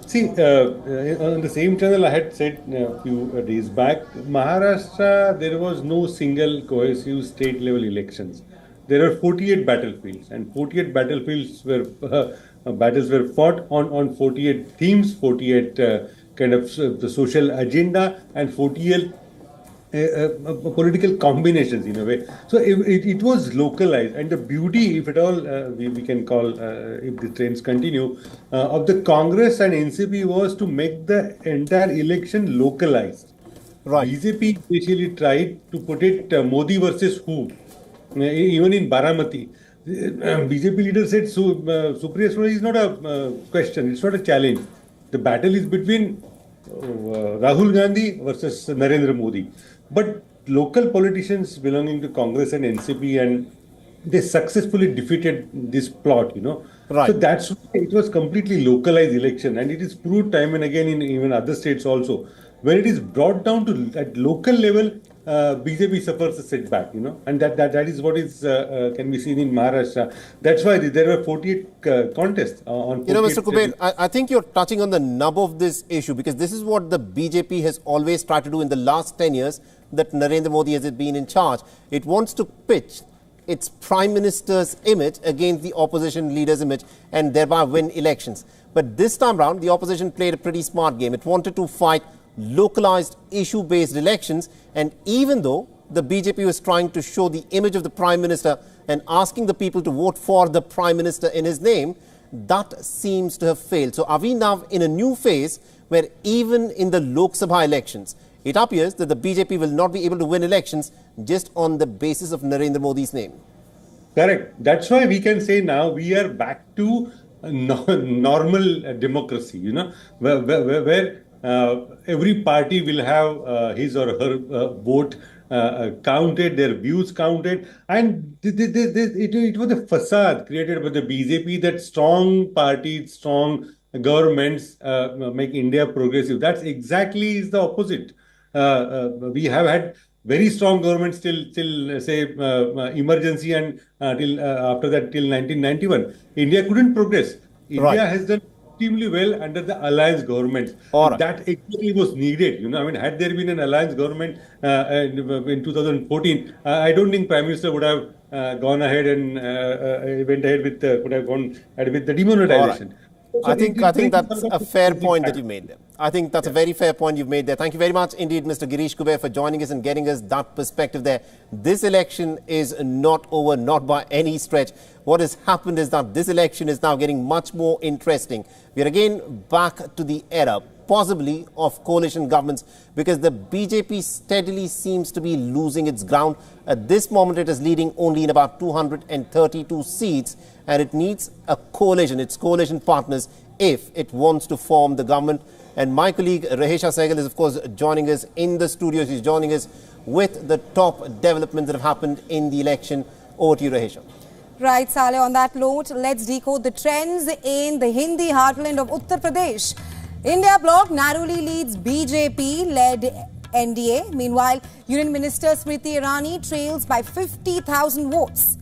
See, on the same channel I had said a few days back, Maharashtra, there was no single cohesive state level elections. There are 48 battlefields, and 48 battlefields where battles were fought on 48 themes, 48 kind of the social agenda, and 48 political combinations in a way. So it was localized, and the beauty, if at all we can call, if the trends continue, of the Congress and NCP was to make the entire election localized. Right. BJP especially tried to put it Modi versus who, even in Baramati. BJP leader said Supriya Sule is not a question, it's not a challenge. The battle is between Rahul Gandhi versus Narendra Modi. But local politicians belonging to Congress and NCP, and they successfully defeated this plot, Right. So that's why it was completely localized election, and it is proved time and again in even other states also. When it is brought down to at local level, BJP suffers a setback, and that is what is can be seen in Maharashtra. That's why there were 48 contests on. Mr. Kuber, I think you're touching on the nub of this issue, because this is what the BJP has always tried to do in the last 10 years that Narendra Modi has been in charge. It wants to pitch its prime minister's image against the opposition leader's image and thereby win elections. But this time round, the opposition played a pretty smart game. It wanted to fight localized issue-based elections, and even though the BJP was trying to show the image of the Prime Minister and asking the people to vote for the Prime Minister in his name, that seems to have failed. So are we now in a new phase where even in the Lok Sabha elections, it appears that the BJP will not be able to win elections just on the basis of Narendra Modi's name? Correct. That's why we can say now we are back to normal democracy, where every party will have his or her vote counted, their views counted, and it was a facade created by the BJP that strong parties, strong governments make India progressive. That's exactly is the opposite. we have had very strong governments till say emergency and till after that till 1991. India couldn't progress. India has done extremely well under the alliance governments. That exactly was needed. I mean, had there been an alliance government in 2014, I don't think Prime Minister would have gone ahead and went ahead with would have gone ahead with the demonetization. So I think that's a fair point that you made there. I think that's a very fair point you've made there. Thank you very much indeed, Mr. Girish Kuber, for joining us and getting us that perspective there. This election is not over, not by any stretch. What has happened is that this election is now getting much more interesting. We are again back to the era, possibly, of coalition governments, because the BJP steadily seems to be losing its ground. At this moment, it is leading only in about 232 seats, and it needs a coalition, its coalition partners, if it wants to form the government. And my colleague Rahesha Sehgal is, of course, joining us in the studio. She's joining us with the top developments that have happened in the election. Over to you, Rahesha. Right, Saleh. On that note, let's decode the trends in the Hindi heartland of Uttar Pradesh. India bloc narrowly leads BJP-led NDA. Meanwhile, Union Minister Smriti Irani trails by 50,000 votes.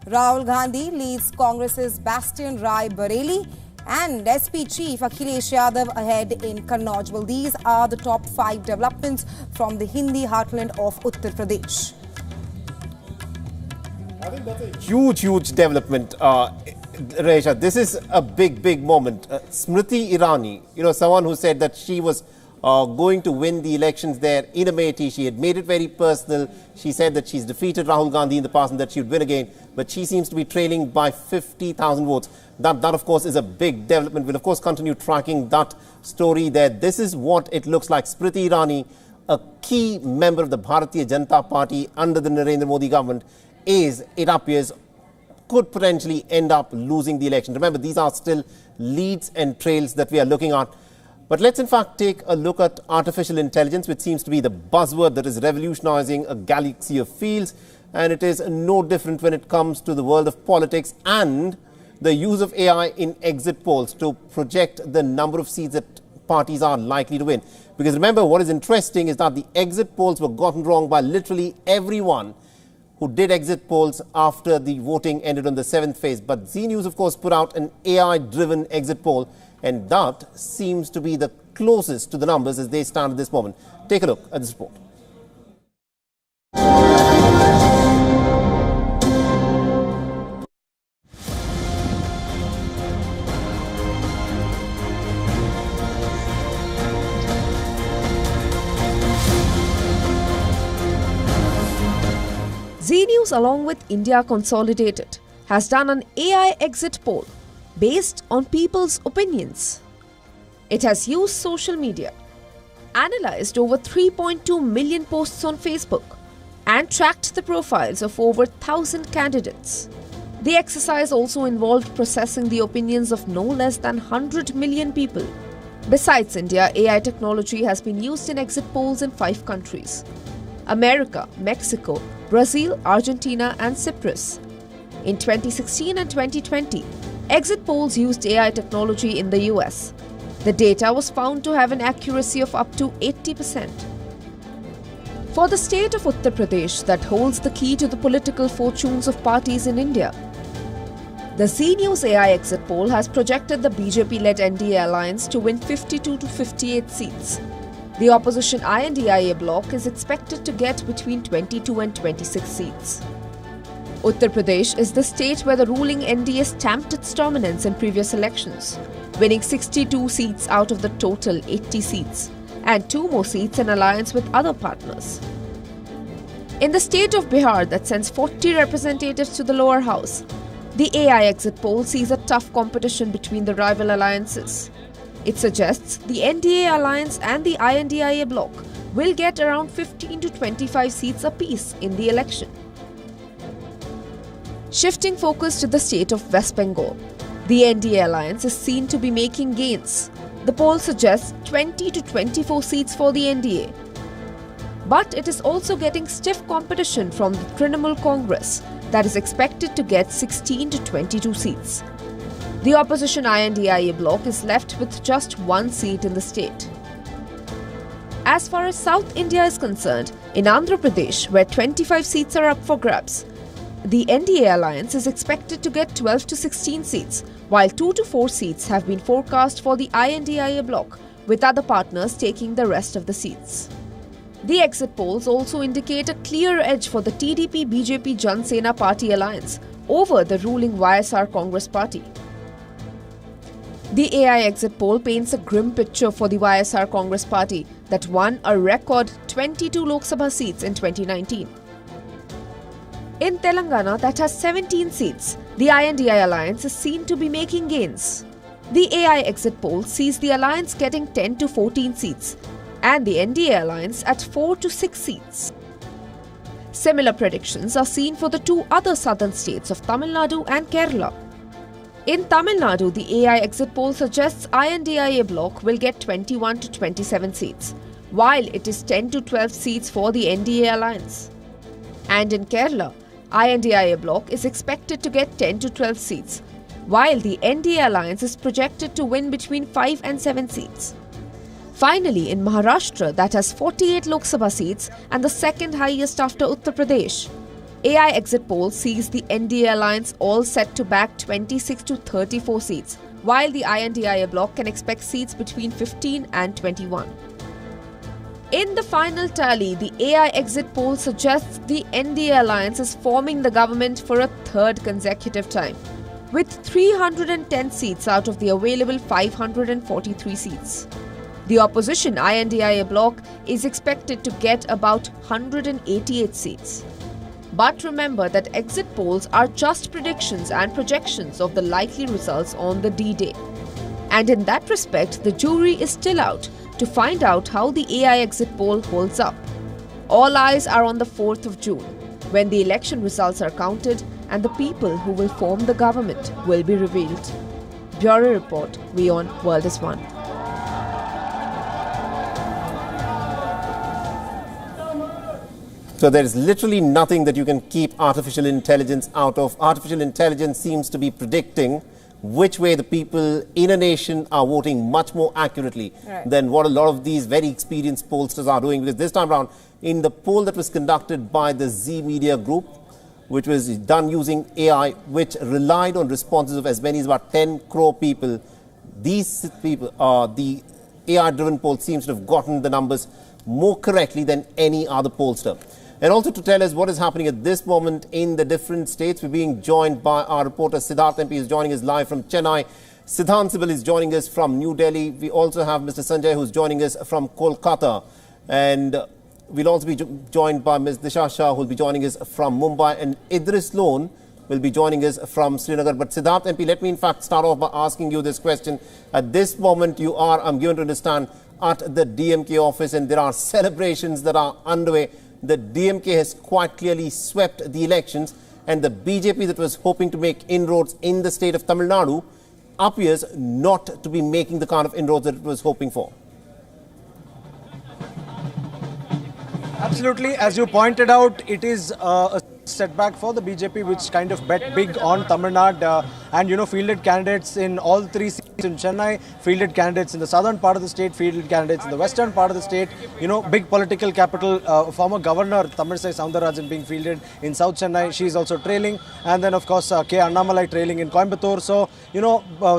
Rahul Gandhi leads Congress's Bastion Rai Bareli, and SP Chief Akhilesh Yadav ahead in Kannauj. Well, these are the top 5 developments from the Hindi heartland of Uttar Pradesh. I think that's a huge development, Rahesha. This is a big moment. Smriti Irani, someone who said that she was going to win the elections there in Amethi. She had made it very personal. She said that she's defeated Rahul Gandhi in the past and that she would win again. But she seems to be trailing by 50,000 votes. That, of course, is a big development. We'll, of course, continue tracking that story there. This is what it looks like. Smriti Irani, a key member of the Bharatiya Janata Party under the Narendra Modi government, it appears, could potentially end up losing the election. Remember, these are still leads and trails that we are looking at. But let's in fact take a look at artificial intelligence, which seems to be the buzzword that is revolutionizing a galaxy of fields. And it is no different when it comes to the world of politics and the use of AI in exit polls to project the number of seats that parties are likely to win. Because remember, what is interesting is that the exit polls were gotten wrong by literally everyone who did exit polls after the voting ended on the 7th phase. But Zee News, of course, put out an AI-driven exit poll, and that seems to be the closest to the numbers as they stand at this moment. Take a look at this report. Zee News, along with India Consolidated, has done an AI exit poll based on people's opinions. It has used social media, analyzed over 3.2 million posts on Facebook, and tracked the profiles of over 1,000 candidates. The exercise also involved processing the opinions of no less than 100 million people. Besides India, AI technology has been used in exit polls in 5 countries: America, Mexico, Brazil, Argentina, and Cyprus. In 2016 and 2020, exit polls used AI technology in the US. The data was found to have an accuracy of up to 80%. For the state of Uttar Pradesh that holds the key to the political fortunes of parties in India, the Zee News AI exit poll has projected the BJP-led NDA alliance to win 52 to 58 seats. The opposition INDIA bloc is expected to get between 22 and 26 seats. Uttar Pradesh is the state where the ruling NDA stamped its dominance in previous elections, winning 62 seats out of the total 80 seats, and 2 more seats in alliance with other partners. In the state of Bihar that sends 40 representatives to the lower house, the AI exit poll sees a tough competition between the rival alliances. It suggests the NDA alliance and the INDIA bloc will get around 15 to 25 seats apiece in the election. Shifting focus to the state of West Bengal, the NDA alliance is seen to be making gains. The poll suggests 20 to 24 seats for the NDA. But it is also getting stiff competition from the Trinamool Congress that is expected to get 16 to 22 seats. The opposition INDIA bloc is left with just 1 seat in the state. As far as South India is concerned, in Andhra Pradesh, where 25 seats are up for grabs, the NDA alliance is expected to get 12 to 16 seats, while 2 to 4 seats have been forecast for the INDIA bloc, with other partners taking the rest of the seats. The exit polls also indicate a clear edge for the TDP-BJP Jan Sena Party alliance over the ruling YSR Congress Party. The AI exit poll paints a grim picture for the YSR Congress Party that won a record 22 Lok Sabha seats in 2019. In Telangana, that has 17 seats, the INDI alliance is seen to be making gains. The AI exit poll sees the alliance getting 10 to 14 seats and the NDA alliance at 4 to 6 seats. Similar predictions are seen for the two other southern states of Tamil Nadu and Kerala. In Tamil Nadu, the AI exit poll suggests INDIA bloc will get 21 to 27 seats, while it is 10 to 12 seats for the NDA alliance. And in Kerala, INDIA bloc is expected to get 10 to 12 seats, while the NDA alliance is projected to win between 5 and 7 seats. Finally, in Maharashtra, that has 48 Lok Sabha seats and the second highest after Uttar Pradesh, AI exit poll sees the NDA alliance all set to back 26 to 34 seats, while the INDIA bloc can expect seats between 15 and 21. In the final tally, the AI exit poll suggests the NDA alliance is forming the government for a third consecutive time, with 310 seats out of the available 543 seats. The opposition INDIA bloc is expected to get about 188 seats. But remember that exit polls are just predictions and projections of the likely results on the D-Day. And in that respect, the jury is still out to find out how the AI exit poll holds up. All eyes are on the 4th of June, when the election results are counted and the people who will form the government will be revealed. Bureau Report, WION World is One. So there is literally nothing that you can keep artificial intelligence out of. Artificial intelligence seems to be predicting which way the people in a nation are voting much more accurately than what a lot of these very experienced pollsters are doing. Because this time around, in the poll that was conducted by the Z Media Group, which was done using AI, which relied on responses of as many as about 10 crore people, these people, the AI-driven poll seems to have gotten the numbers more correctly than any other pollster. And also to tell us what is happening at this moment in the different states, we're being joined by our reporter Siddharth MP, who's joining us live from Chennai. Siddhant Sibil is joining us from New Delhi. We also have Mr. Sanjay, who's joining us from Kolkata. And we'll also be joined by Ms. Disha Shah, who will be joining us from Mumbai. And Idris Lone will be joining us from Srinagar. But Siddharth MP, let me in fact start off by asking you this question. At this moment, you are, I'm given to understand, at the DMK office, and there are celebrations that are underway. The DMK has quite clearly swept the elections, and the BJP that was hoping to make inroads in the state of Tamil Nadu appears not to be making the kind of inroads that it was hoping for. Absolutely. As you pointed out, it is a setback for the BJP, which kind of bet big on Tamil Nadu and, fielded candidates in all three seats in Chennai, fielded candidates in the southern part of the state, fielded candidates in the western part of the state. Big political capital, former governor Tamilisai Soundararajan being fielded in South Chennai. She is also trailing. And then, of course, K. Annamalai trailing in Coimbatore. So,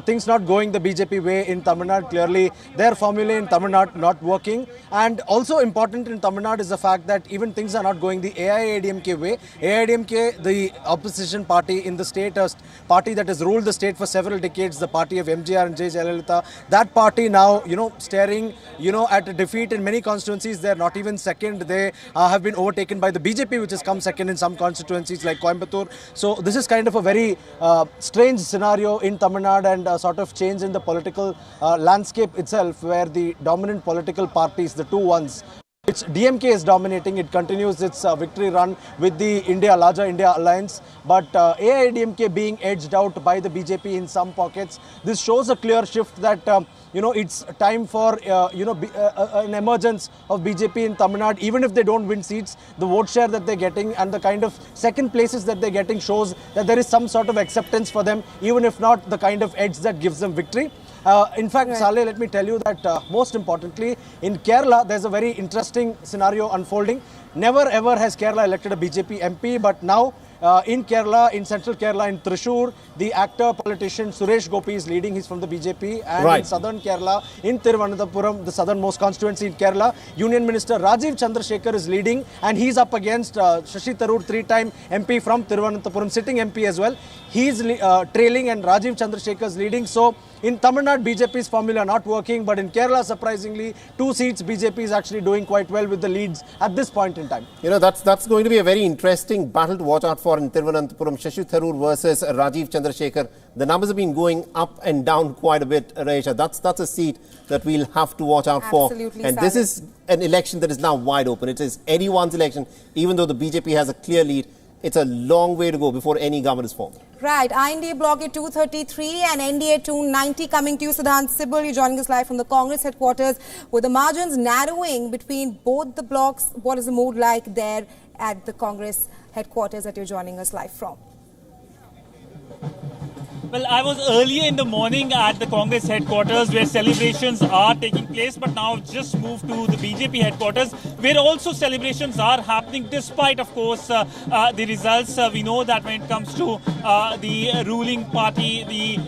things not going the BJP way in Tamil Nadu. Clearly, their formula in Tamil Nadu not working. And also important in Tamil Nadu is the fact that even things are not going the AIADMK way. AIADMK, the opposition party in the state, a party that has ruled the state for several decades, the party of MGR and J. Jayalalitha, that party now, staring, at a defeat in many constituencies. They're not even second. They have been overtaken by the BJP, which has come second in some constituencies like Coimbatore. So this is kind of a very strange scenario in Tamil Nadu, and a sort of change in the political landscape itself, where the dominant political parties, the two ones, which DMK is dominating, it continues its victory run with the larger India alliance, but AIADMK being edged out by the BJP in some pockets. This shows a clear shift that it's time for an emergence of BJP in Tamil Nadu. Even if they don't win seats, the vote share that they're getting and the kind of second places that they're getting shows that there is some sort of acceptance for them, even if not the kind of edge that gives them victory. In fact, Saleh, let me tell you that most importantly, in Kerala, there's a very interesting scenario unfolding. Never ever has Kerala elected a BJP MP, but now in Kerala, in central Kerala, in Thrissur, the actor politician Suresh Gopi is leading. He's from the BJP. And in southern Kerala, in Thiruvananthapuram, the southernmost constituency in Kerala, Union Minister Rajiv Chandrasekhar is leading, and he's up against Shashi Tharoor, three-time MP from Thiruvananthapuram, sitting MP as well. He's trailing, and Rajiv Chandrasekhar is leading. So in Tamil Nadu, BJP's formula not working, but in Kerala, surprisingly, 2 seats, BJP is actually doing quite well with the leads at this point in time. You know, that's going to be a very interesting battle to watch out for in Thiruvananthapuram. Shashi Tharoor versus Rajiv Chandrasekhar. The numbers have been going up and down quite a bit, Raisha. That's a seat that we'll have to watch out for. And this is an election that is now wide open. It is anyone's election, even though the BJP has a clear lead. It's a long way to go before any government is formed. Right. INDA block at 233 and NDA 290 coming to you. Siddhant Sibal, you're joining us live from the Congress headquarters. With the margins narrowing between both the blocks, what is the mood like there at the Congress headquarters that you're joining us live from? Well, I was earlier in the morning at the Congress headquarters where celebrations are taking place, but now I've just moved to the BJP headquarters where also celebrations are happening despite, of course, the results. We know that when it comes to the ruling party, the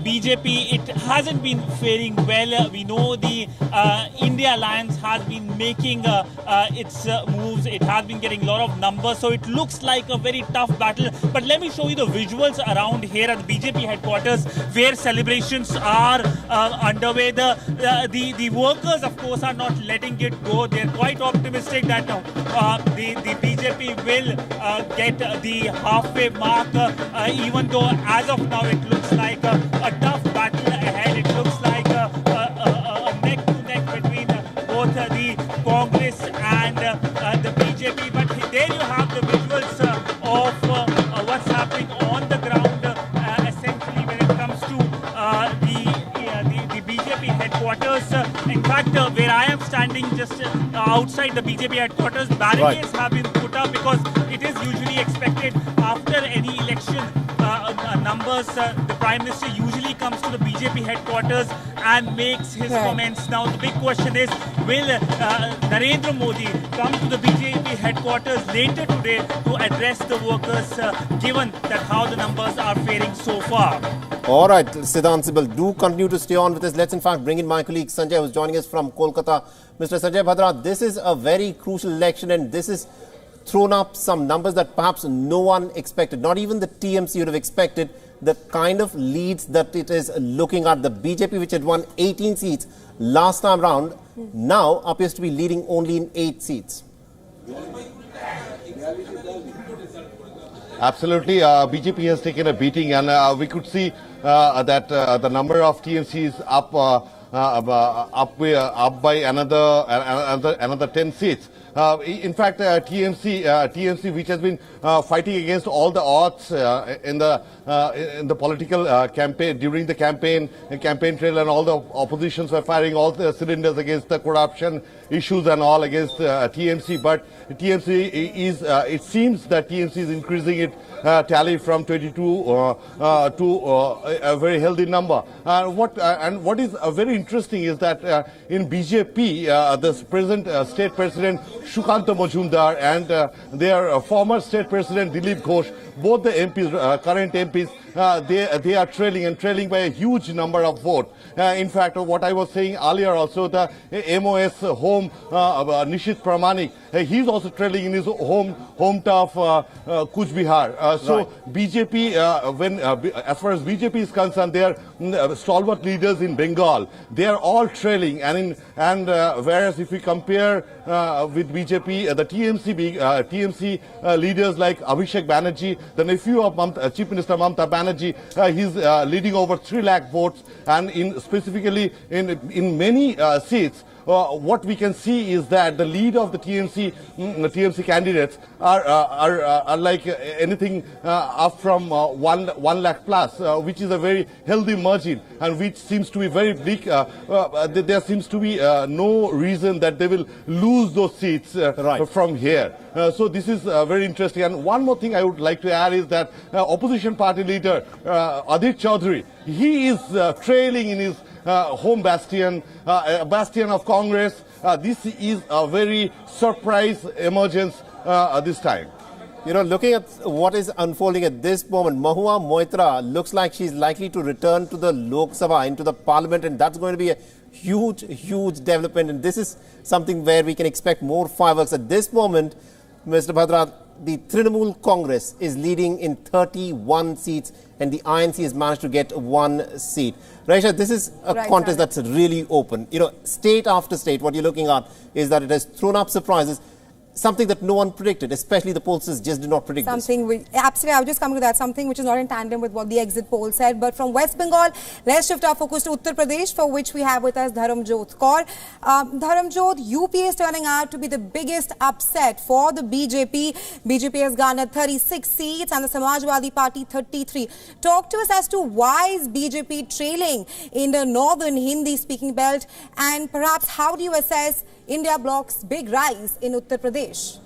BJP, it hasn't been faring well. We know the India Alliance has been making its moves. It has been getting a lot of numbers, so it looks like a very tough battle. But let me show you the visuals around here at the BJP headquarters where celebrations are underway. The workers, of course, are not letting it go. They're quite optimistic that the BJP will get the halfway mark, even though as of now it looks like a tough battle ahead. It looks like a neck-to-neck between both the Congress and the BJP. But there you have the visuals of what's happening on the ground. The BJP headquarters. In fact, where I am standing just outside the BJP headquarters, barricades have been put up because it is usually expected after any election numbers, the Prime Minister usually comes to the BJP headquarters and makes his comments. Now, the big question is, will Narendra Modi come to the BJP headquarters later today to address the workers, given that how the numbers are faring so far? All right, Siddhant Sibal, do continue to stay on with us. Let's in fact bring in my colleague Sanjay, who's joining us from Kolkata. Mr. Sanjay Bhadra, this is a very crucial election and this is thrown up some numbers that perhaps no one expected, not even the TMC would have expected, the kind of leads that it is looking at. The BJP, which had won 18 seats last time round, now appears to be leading only in 8 seats. Absolutely, BJP has taken a beating, and we could see that the number of TMCs up by another 10 seats. In fact, TMC, which has been fighting against all the odds in the political campaign, during the campaign trail, and all the oppositions were firing all the cylinders against the corruption issues and all against TMC. But TMC is, it seems that TMC is increasing its tally from 22 to a very healthy number. What is very interesting is that in BJP, the present state president Shukanta Majumdar and their former state president Dilip Ghosh, both the MPs, current MPs, they are trailing by a huge number of votes. In fact, what I was saying earlier also, the MOS home Nishit Pramanik, he's also trailing in his home turf Kuch Bihar. So BJP, as far as BJP is concerned, they are stalwart leaders in Bengal. They are all trailing, and whereas if we compare with BJP, the TMC leaders like Abhishek Banerjee, the nephew of Chief Minister Mamata Banerjee, he's leading over 3 lakh votes, and specifically in many seats. What we can see is that the lead of the TMC candidates are like anything up from 1 lakh plus, which is a very healthy margin, and which seems to be very bleak. There seems to be no reason that they will lose those seats from here. So this is very interesting. And one more thing I would like to add is that opposition party leader Adit Chaudhary, he is trailing in his home bastion, a bastion of Congress. This is a very surprise emergence this time. You know, looking at what is unfolding at this moment, Mahua Moitra looks like she's likely to return to the Lok Sabha, into the parliament, and that's going to be a huge, huge development. And this is something where we can expect more fireworks. At this moment, Mr. Bhadra, the Trinamool Congress is leading in 31 seats, and the INC has managed to get 1 seat. Raisha, this is a contest that's really open. You know, state after state, what you're looking at is that it has thrown up surprises. Something that no one predicted, especially the pollsters just did not predict absolutely, I was just coming to that, something which is not in tandem with what the exit poll said. But from West Bengal, let's shift our focus to Uttar Pradesh, for which we have with us Dharamjot Kaur. Dharamjot, UP is turning out to be the biggest upset for the BJP. BJP has garnered 36 seats and the Samajwadi Party 33. Talk to us as to why is BJP trailing in the northern Hindi-speaking belt, and perhaps how do you assess India Bloc's big rise in Uttar Pradesh?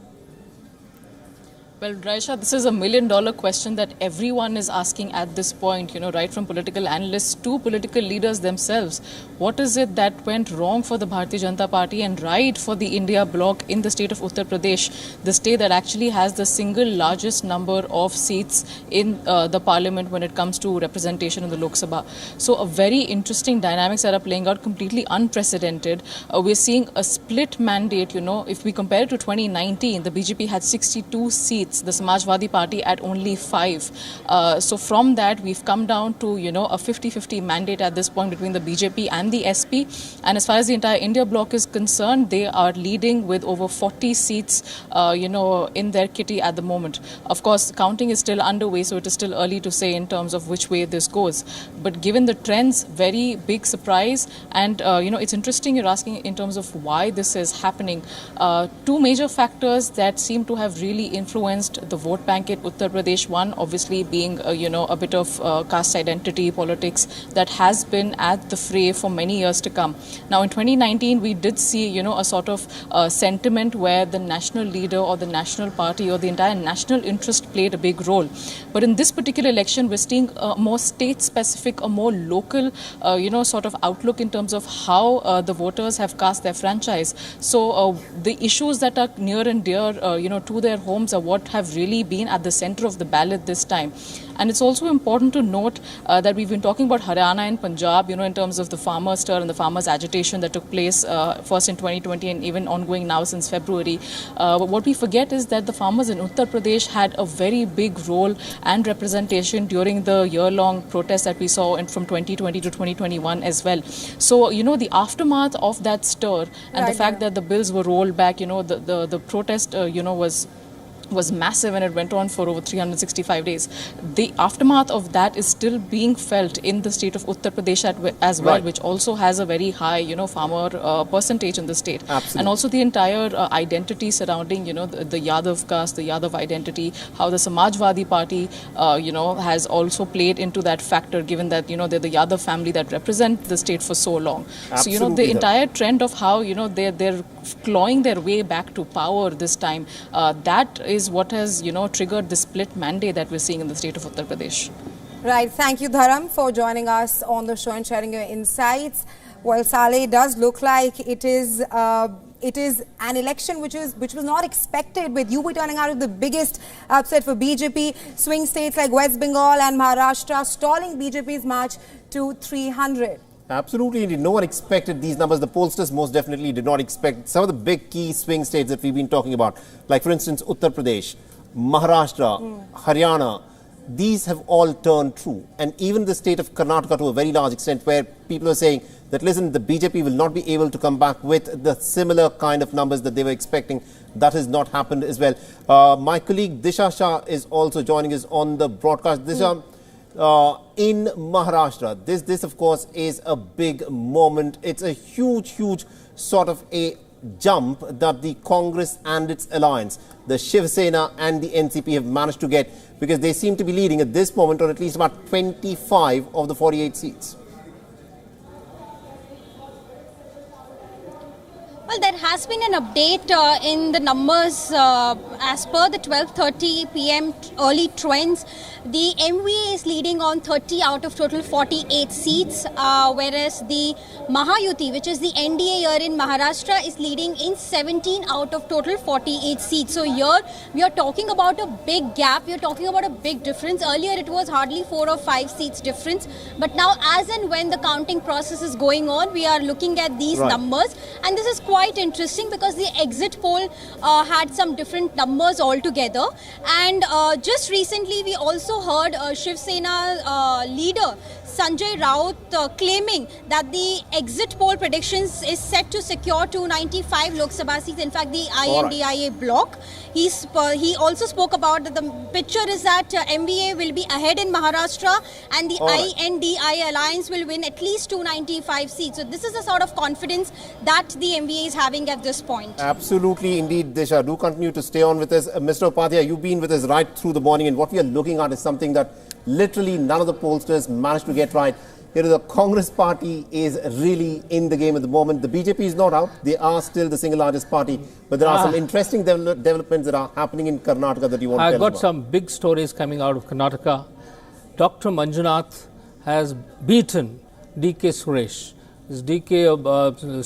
Well, Raisha, this is $1 million question that everyone is asking at this point, you know, right from political analysts to political leaders themselves. What is it that went wrong for the Bharatiya Janata Party and right for the India bloc in the state of Uttar Pradesh, the state that actually has the single largest number of seats in the parliament when it comes to representation in the Lok Sabha. So a very interesting dynamics that are playing out, completely unprecedented. We're seeing a split mandate, you know, if we compare it to 2019, the BJP had 62 seats. The Samajwadi Party at only 5. So from that, we've come down to, you know, a 50-50 mandate at this point between the BJP and the SP. And as far as the entire India bloc is concerned, they are leading with over 40 seats, you know, in their kitty at the moment. Of course, counting is still underway, so it is still early to say in terms of which way this goes. But given the trends, very big surprise. And, you know, it's interesting you're asking in terms of why this is happening. 2 major factors that seem to have really influenced the vote bank in Uttar Pradesh. One, obviously, being you know, a bit of caste identity politics that has been at the fray for many years to come. Now, in 2019, we did see, you know, a sort of sentiment where the national leader or the national party or the entire national interest played a big role. But in this particular election, we're seeing a more state-specific, a more local, you know, sort of outlook in terms of how the voters have cast their franchise. So the issues that are near and dear, you know, to their homes are what have really been at the center of the ballot this time. And it's also important to note that we've been talking about Haryana and Punjab, you know, in terms of the farmer stir and the farmers' agitation that took place first in 2020 and even ongoing now since February. But what we forget is that the farmers in Uttar Pradesh had a very big role and representation during the year-long protests that we saw from 2020 to 2021 as well. So, you know, the aftermath of that stir and the fact that the bills were rolled back, you know, the protest, you know, was massive and it went on for over 365 days. The aftermath of that is still being felt in the state of Uttar Pradesh as well, which also has a very high, you know, farmer percentage in the state. Absolutely. And also the entire identity surrounding, you know, the Yadav caste, the Yadav identity, how the Samajwadi Party, you know, has also played into that factor, given that, you know, they're the Yadav family that represent the state for so long. Absolutely. So, you know, the entire trend of how, you know, they're clawing their way back to power this time, that is what has, you know, triggered the split mandate that we're seeing in the state of Uttar Pradesh. Right. Thank you, Dharam, for joining us on the show and sharing your insights. Well, Saleh, it does look like it is an election which was not expected, with UP turning out of the biggest upset for BJP. Swing states like West Bengal and Maharashtra stalling BJP's march to 300. Absolutely, indeed. No one expected these numbers. The pollsters most definitely did not expect some of the big key swing states that we've been talking about. Like, for instance, Uttar Pradesh, Maharashtra, Haryana. These have all turned true. And even the state of Karnataka to a very large extent, where people are saying that, listen, the BJP will not be able to come back with the similar kind of numbers that they were expecting. That has not happened as well. My colleague Disha Shah is also joining us on the broadcast. Disha, in Maharashtra, this of course is a big moment. It's a huge sort of a jump that the Congress and its alliance, the Shiv Sena and the NCP, have managed to get, because they seem to be leading at this moment on at least about 25 of the 48 seats. Well, there has been an update in the numbers as per the 12:30 p.m. early trends. The MVA is leading on 30 out of total 48 seats, whereas the Mahayuti, which is the NDA here in Maharashtra, is leading in 17 out of total 48 seats. So here we are talking about a big gap. We are talking about a big difference. Earlier it was hardly 4 or 5 seats difference, but now as and when the counting process is going on, we are looking at these numbers, and this is quite interesting because the exit poll had some different numbers altogether. And just recently we also heard Shiv Sena leader Sanjay Raut claiming that the exit poll predictions is set to secure 295 Lok Sabha seats. In fact, the INDIA bloc. He also spoke about that the picture is that MVA will be ahead in Maharashtra and the INDIA alliance will win at least 295 seats. So this is the sort of confidence that the MVA is having at this point. Absolutely, indeed, Disha. Do continue to stay on with us. Mr. Upadhyay, you've been with us right through the morning, and what we are looking at is something that literally none of the pollsters managed to get right. You know, the Congress party is really in the game at the moment. The BJP is not out. They are still the single largest party. But there are some interesting developments that are happening in Karnataka that you want to tell us about. I've got some big stories coming out of Karnataka. Dr. Manjunath has beaten DK Suresh. This DK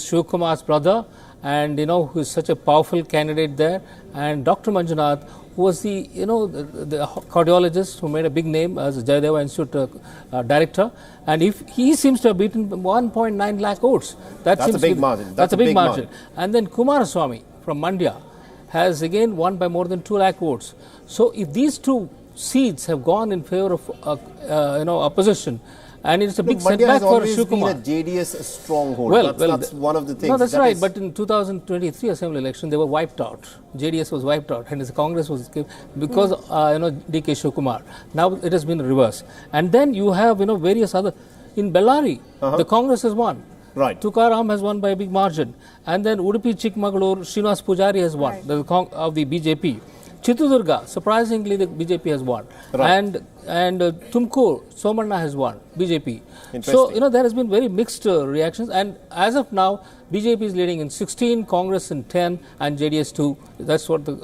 Shivkumar's brother, and you know, who is such a powerful candidate there. And Dr. Manjunath, who was the cardiologist who made a big name as a Jayadeva Institute director, and if he seems to have beaten 1.9 lakh votes. That's a big margin. That's a big margin. And then Kumaraswamy from Mandya has again won by more than 2 lakh votes. So if these two seats have gone in favor of opposition, and it's a big setback for Shivkumar. Been a JDS stronghold. That's one of the things. No, that's right. But in 2023 Assembly election, they were wiped out. JDS was wiped out, and the Congress was because DK Shivkumar. Now it has been reversed. And then you have various other in Bellary. The Congress has won. Right. Tukaram has won by a big margin, and then Udupi Chikmagalur, Srinivas Pujari has won of the BJP. Chitradurga, surprisingly, the BJP has won, and Tumkur, Somanna has won, BJP. So there has been very mixed reactions, and as of now, BJP is leading in 16, Congress in 10, and JDS 2. That's what the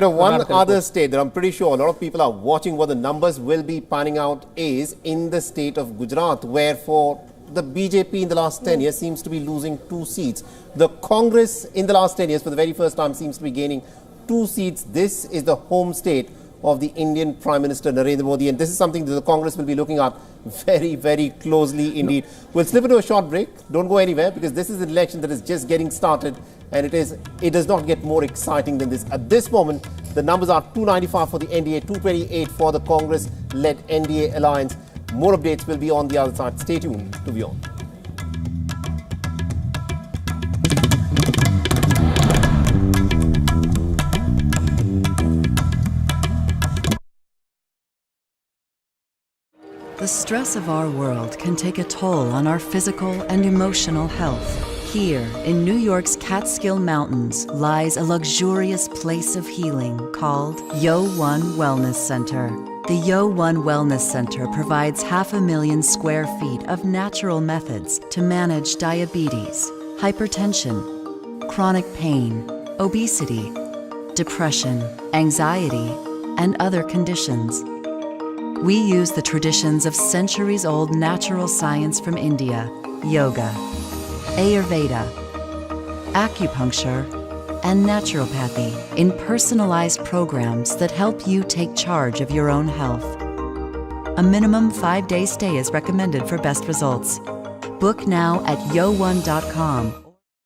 one other state that I'm pretty sure a lot of people are watching what the numbers will be panning out is in the state of Gujarat, where for the BJP in the last 10 years seems to be losing 2 seats. The Congress in the last 10 years for the very first time seems to be gaining 2 seats. This is the home state of the Indian Prime Minister Narendra Modi, and this is something that the Congress will be looking at very, very closely indeed. We'll slip into a short break. Don't go anywhere, because this is an election that is just getting started, and it does not get more exciting than this. At this moment, the numbers are 295 for the NDA, 228 for the Congress-led NDA alliance. More updates will be on the other side. Stay tuned to WION. The stress of our world can take a toll on our physical and emotional health. Here, in New York's Catskill Mountains, lies a luxurious place of healing called WION Wellness Center. The WION Wellness Center provides 500,000 square feet of natural methods to manage diabetes, hypertension, chronic pain, obesity, depression, anxiety, and other conditions. We use the traditions of centuries-old natural science from India, yoga, Ayurveda, acupuncture, and naturopathy in personalized programs that help you take charge of your own health. A minimum 5-day stay is recommended for best results. Book now at yo1.com.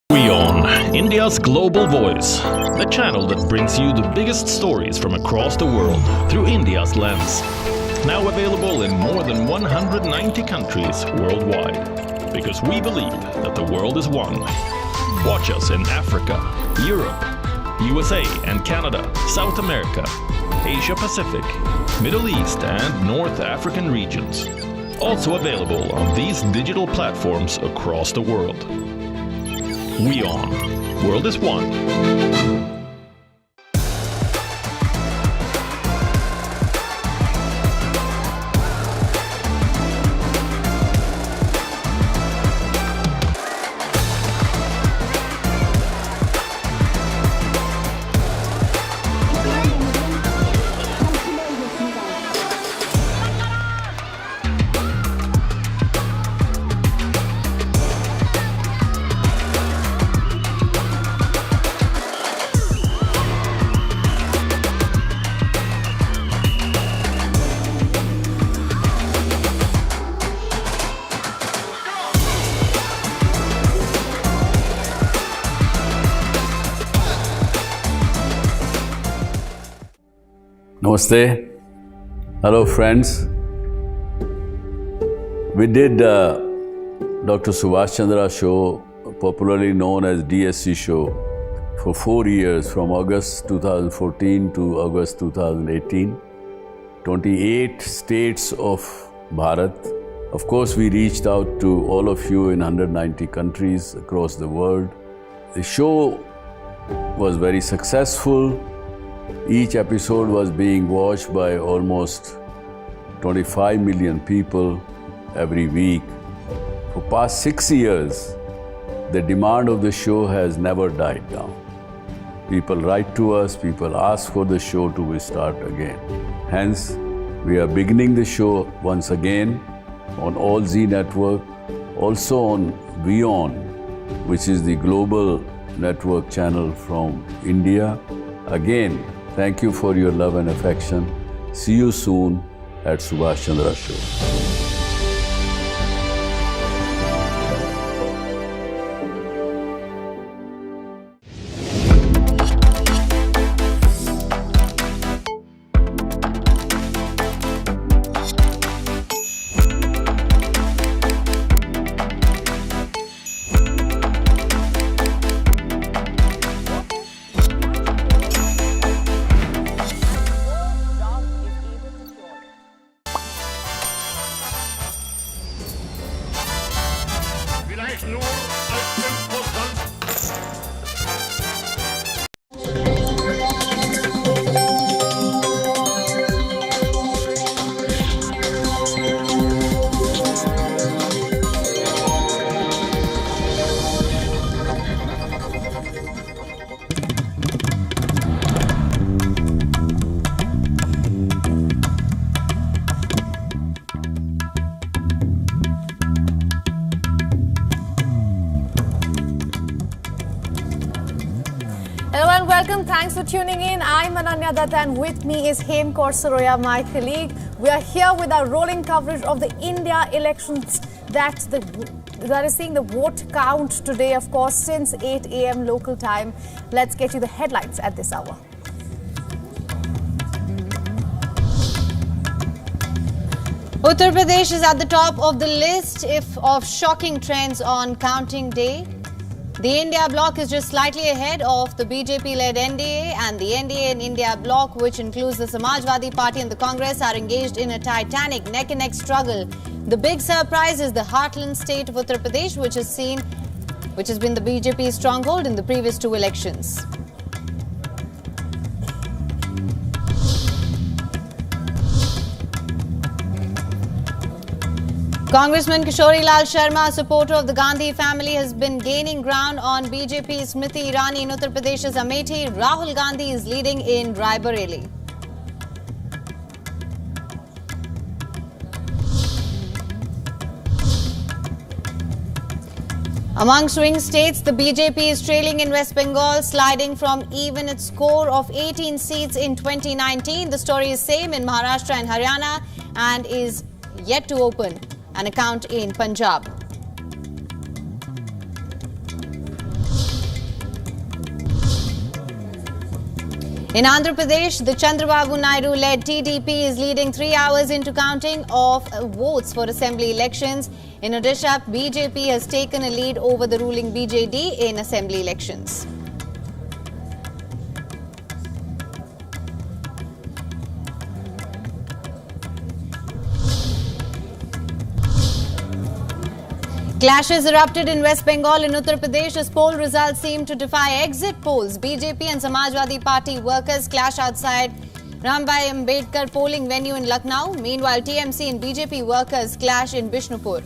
WION, India's global voice, the channel that brings you the biggest stories from across the world through India's lens. Now available in more than 190 countries worldwide, because we believe that the world is one. Watch us in Africa, Europe, USA and Canada, South America, Asia Pacific, Middle East and North African regions. Also available on these digital platforms across the world. WION, world is one. Namaste. Hello, friends. We did Dr. Subash Chandra show, popularly known as DSC show, for 4 years, from August 2014 to August 2018. 28 states of Bharat. Of course, we reached out to all of you in 190 countries across the world. The show was very successful. Each episode was being watched by almost 25 million people every week. For past 6 years, the demand of the show has never died down. People write to us, people ask for the show to restart again. Hence, we are beginning the show once again on All Z Network, also on WION, which is the global network channel from India. Again, thank you for your love and affection. See you soon at Subash Chandra Show. Welcome. Thanks for tuning in. I'm Ananya Datta and with me is Hem Kaur Saroya, my colleague. We are here with our rolling coverage of the India elections that is seeing the vote count today, of course, since 8 a.m. local time. Let's get you the headlines at this hour. Uttar Pradesh is at the top of the list of shocking trends on counting day. The India bloc is just slightly ahead of the BJP-led NDA, and the NDA and India bloc, which includes the Samajwadi Party and the Congress, are engaged in a titanic neck-and-neck struggle. The big surprise is the heartland state of Uttar Pradesh, which has been the BJP's stronghold in the previous 2 elections. Congressman Kishori Lal Sharma, a supporter of the Gandhi family, has been gaining ground on BJP's Smriti Irani in Uttar Pradesh's Amethi. Rahul Gandhi is leading in Raebareli. Among swing states, the BJP is trailing in West Bengal, sliding from even its score of 18 seats in 2019. The story is same in Maharashtra and Haryana and is yet to open an account in Punjab. In Andhra Pradesh, the Chandrababu Naidu-led TDP is leading 3 hours into counting of votes for assembly elections. In Odisha, BJP has taken a lead over the ruling BJD in assembly elections. Clashes erupted in West Bengal and Uttar Pradesh as poll results seem to defy exit polls. BJP and Samajwadi Party workers clash outside Rambhai Ambedkar polling venue in Lucknow. Meanwhile, TMC and BJP workers clash in Bishnupur.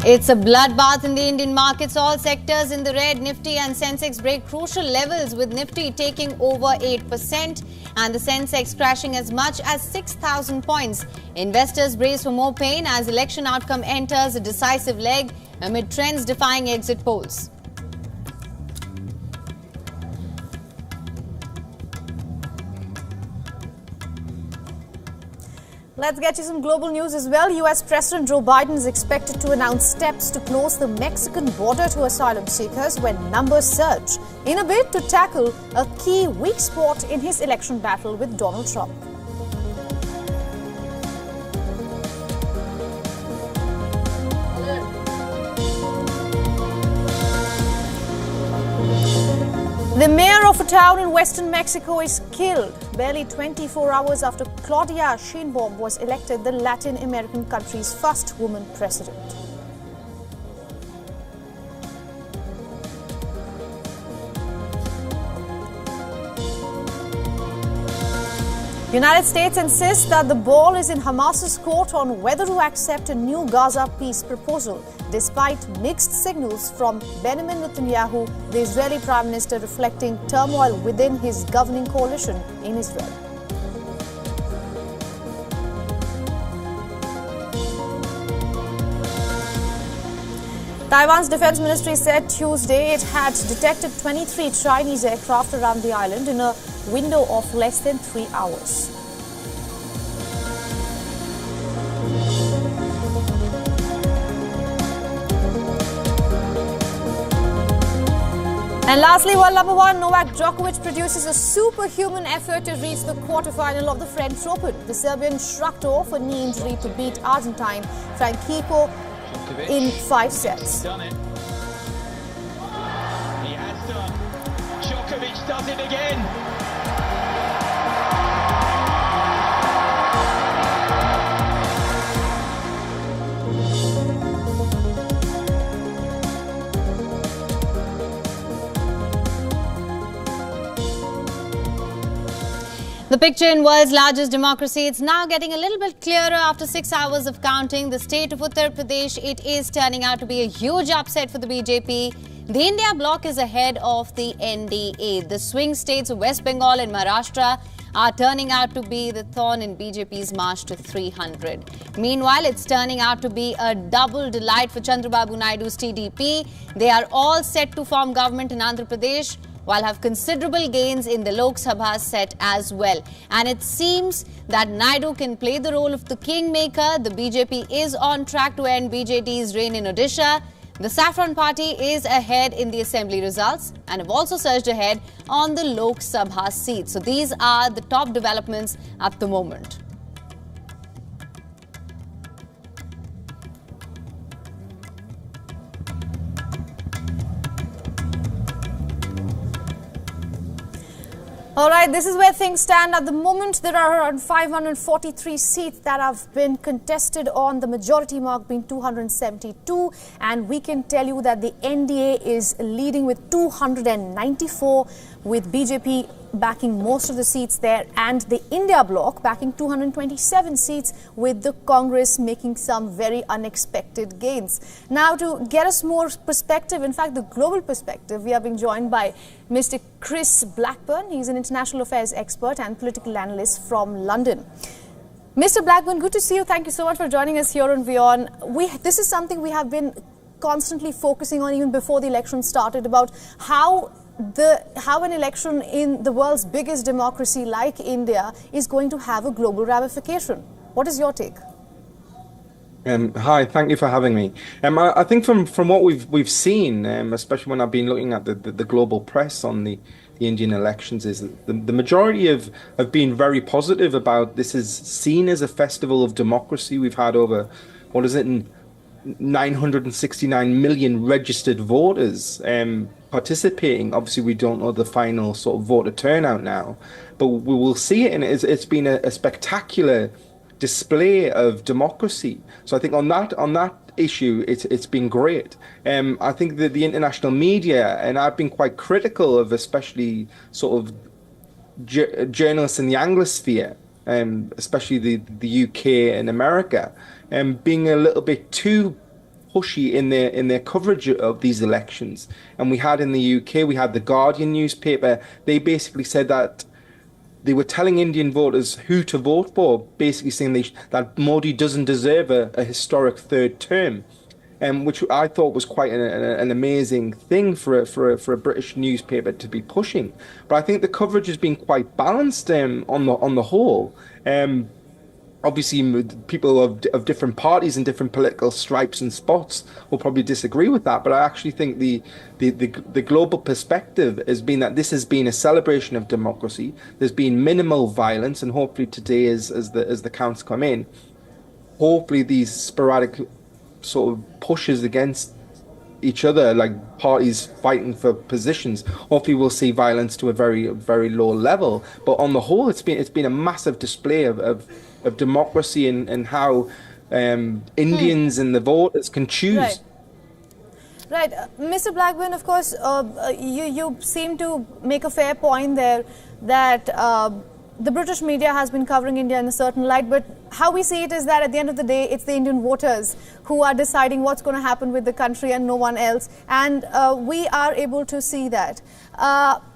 It's a bloodbath in the Indian markets. All sectors in the red. Nifty and Sensex break crucial levels, with Nifty taking over 8% and the Sensex crashing as much as 6,000 points. Investors brace for more pain as election outcome enters a decisive leg amid trends defying exit polls. Let's get you some global news as well. US President Joe Biden is expected to announce steps to close the Mexican border to asylum seekers when numbers surge, in a bid to tackle a key weak spot in his election battle with Donald Trump. The mayor of a town in western Mexico is killed barely 24 hours after Claudia Sheinbaum was elected the Latin American country's first woman president. United States insists that the ball is in Hamas's court on whether to accept a new Gaza peace proposal, despite mixed signals from Benjamin Netanyahu, the Israeli Prime Minister, reflecting turmoil within his governing coalition in Israel. Taiwan's defense ministry said Tuesday it had detected 23 Chinese aircraft around the island in a window of less than 3 hours. And lastly, world number one, Novak Djokovic produces a superhuman effort to reach the quarterfinal of the French Open. The Serbian shrugged off a knee injury to beat Argentine Francisco in 5 sets. Done it. He has done. Djokovic does it again. The picture in world's largest democracy, it's now getting a little bit clearer after 6 hours of counting. The state of Uttar Pradesh, it is turning out to be a huge upset for the BJP. The India bloc is ahead of the NDA. The swing states of West Bengal and Maharashtra are turning out to be the thorn in BJP's march to 300. Meanwhile, it's turning out to be a double delight for Chandrababu Naidu's TDP. They are all set to form government in Andhra Pradesh, while have considerable gains in the Lok Sabha set as well. And it seems that Naidu can play the role of the kingmaker. The BJP is on track to end BJD's reign in Odisha. The Saffron Party is ahead in the assembly results and have also surged ahead on the Lok Sabha seat. So these are the top developments at the moment. All right, this is where things stand at the moment. There are around 543 seats that have been contested on the majority mark being 272. And we can tell you that the NDA is leading with 294, with BJP backing most of the seats there, and the India bloc backing 227 seats, with the Congress making some very unexpected gains. Now, to get us more perspective, in fact, the global perspective, we are being joined by Mr. Chris Blackburn. He's an international affairs expert and political analyst from London. Mr. Blackburn, good to see you. Thank you so much for joining us here on WION. This is something we have been constantly focusing on even before the election started, about how an election in the world's biggest democracy like India is going to have a global ramification. What is your take? Hi, thank you for having me. I think from what we've seen, especially when I've been looking at the global press on the Indian elections, is that the majority have been very positive about this. Is seen as a festival of democracy. We've had over, 969 million registered voters participating. Obviously, we don't know the final sort of voter turnout now, but we will see it, and it's been a spectacular display of democracy. So I think on that issue, it's been great. I think that the international media, and I've been quite critical of especially sort of journalists in the Anglosphere, especially the UK and America, being a little bit too pushy in their coverage of these elections. And we had in the UK, we had the Guardian newspaper. They basically said that they were telling Indian voters who to vote for, basically saying that Modi doesn't deserve a historic third term, which I thought was quite an amazing thing for a British newspaper to be pushing. But I think the coverage has been quite balanced on the whole. obviously people of different parties and different political stripes and spots will probably disagree with that, but I actually think the global perspective has been that this has been a celebration of democracy. There's been minimal violence, and hopefully today, as the counts come in, hopefully these sporadic sort of pushes against each other, like parties fighting for positions, hopefully we'll see violence to a very, very low level. But on the whole, it's been a massive display of democracy and how Indians and the voters can choose. Right. Mr. Blackburn, of course, you seem to make a fair point there that the British media has been covering India in a certain light, but how we see it is that at the end of the day, it's the Indian voters who are deciding what's going to happen with the country and no one else. And we are able to see that.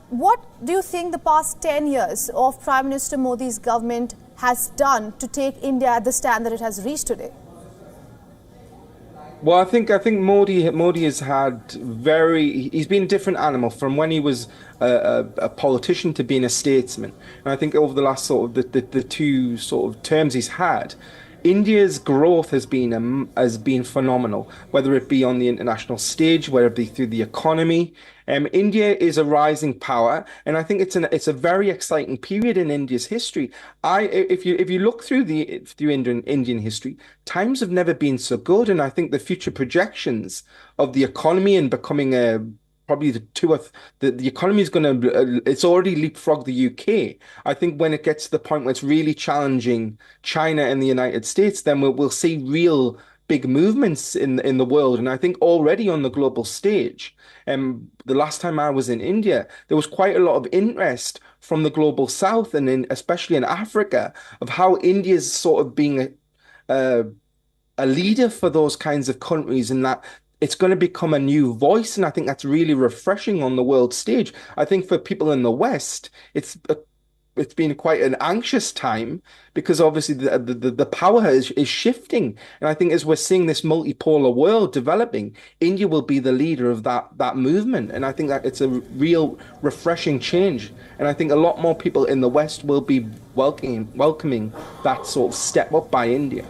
What do you think the past 10 years of Prime Minister Modi's government has done to take India at the stand that it has reached today? Well, I think Modi has had he's been a different animal from when he was a politician to being a statesman. And I think over the last sort of the two sort of terms he's had, India's growth has been phenomenal, whether it be on the international stage, whether it be through the economy. India is a rising power, and I think it's a very exciting period in India's history. If you look through Indian history, times have never been so good, and I think the future projections of the economy and becoming probably the economy is going to, it's already leapfrogged the UK. I think when it gets to the point where it's really challenging China and the United States, then we'll see real big movements in the world. And I think already on the global stage, the last time I was in India, there was quite a lot of interest from the global south and especially in Africa of how India's sort of being a leader for those kinds of countries, and that it's going to become a new voice. And I think that's really refreshing on the world stage. I think for people in the West, it's been quite an anxious time because obviously the power is shifting. And I think as we're seeing this multipolar world developing, India will be the leader of that movement. And I think that it's a real refreshing change. And I think a lot more people in the West will be welcoming that sort of step up by India.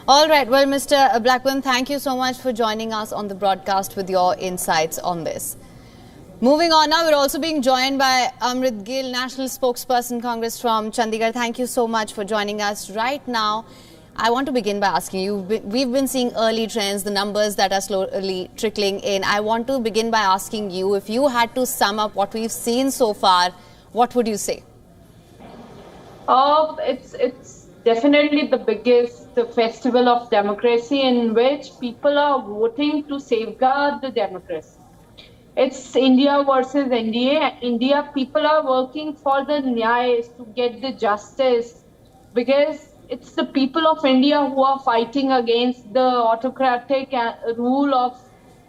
All right. Well, Mr. Blackburn, thank you so much for joining us on the broadcast with your insights on this. Moving on now, we're also being joined by Amrit Gill, National Spokesperson, Congress from Chandigarh. Thank you so much for joining us. Right now, I want to begin by asking you, we've been seeing early trends, the numbers that are slowly trickling in. I want to begin by asking you, if you had to sum up what we've seen so far, what would you say? It's definitely the biggest festival of democracy in which people are voting to safeguard the democracy. It's India versus NDA. India, people are working for the nyay, to get the justice, because it's the people of India who are fighting against the autocratic rule of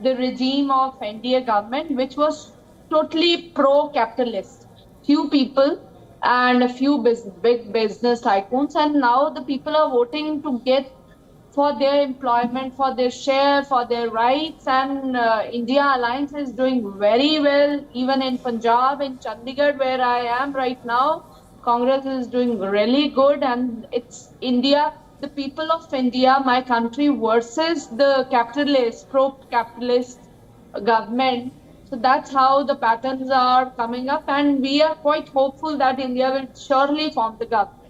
the regime of NDA government, which was totally pro-capitalist. Few people and a few big business tycoons, and now the people are voting to get for their employment, for their share, for their rights, and India Alliance is doing very well, even in Punjab, in Chandigarh, where I am right now. Congress is doing really good, and it's India, the people of India, my country, versus the capitalist, pro-capitalist government. So that's how the patterns are coming up, and we are quite hopeful that India will surely form the government.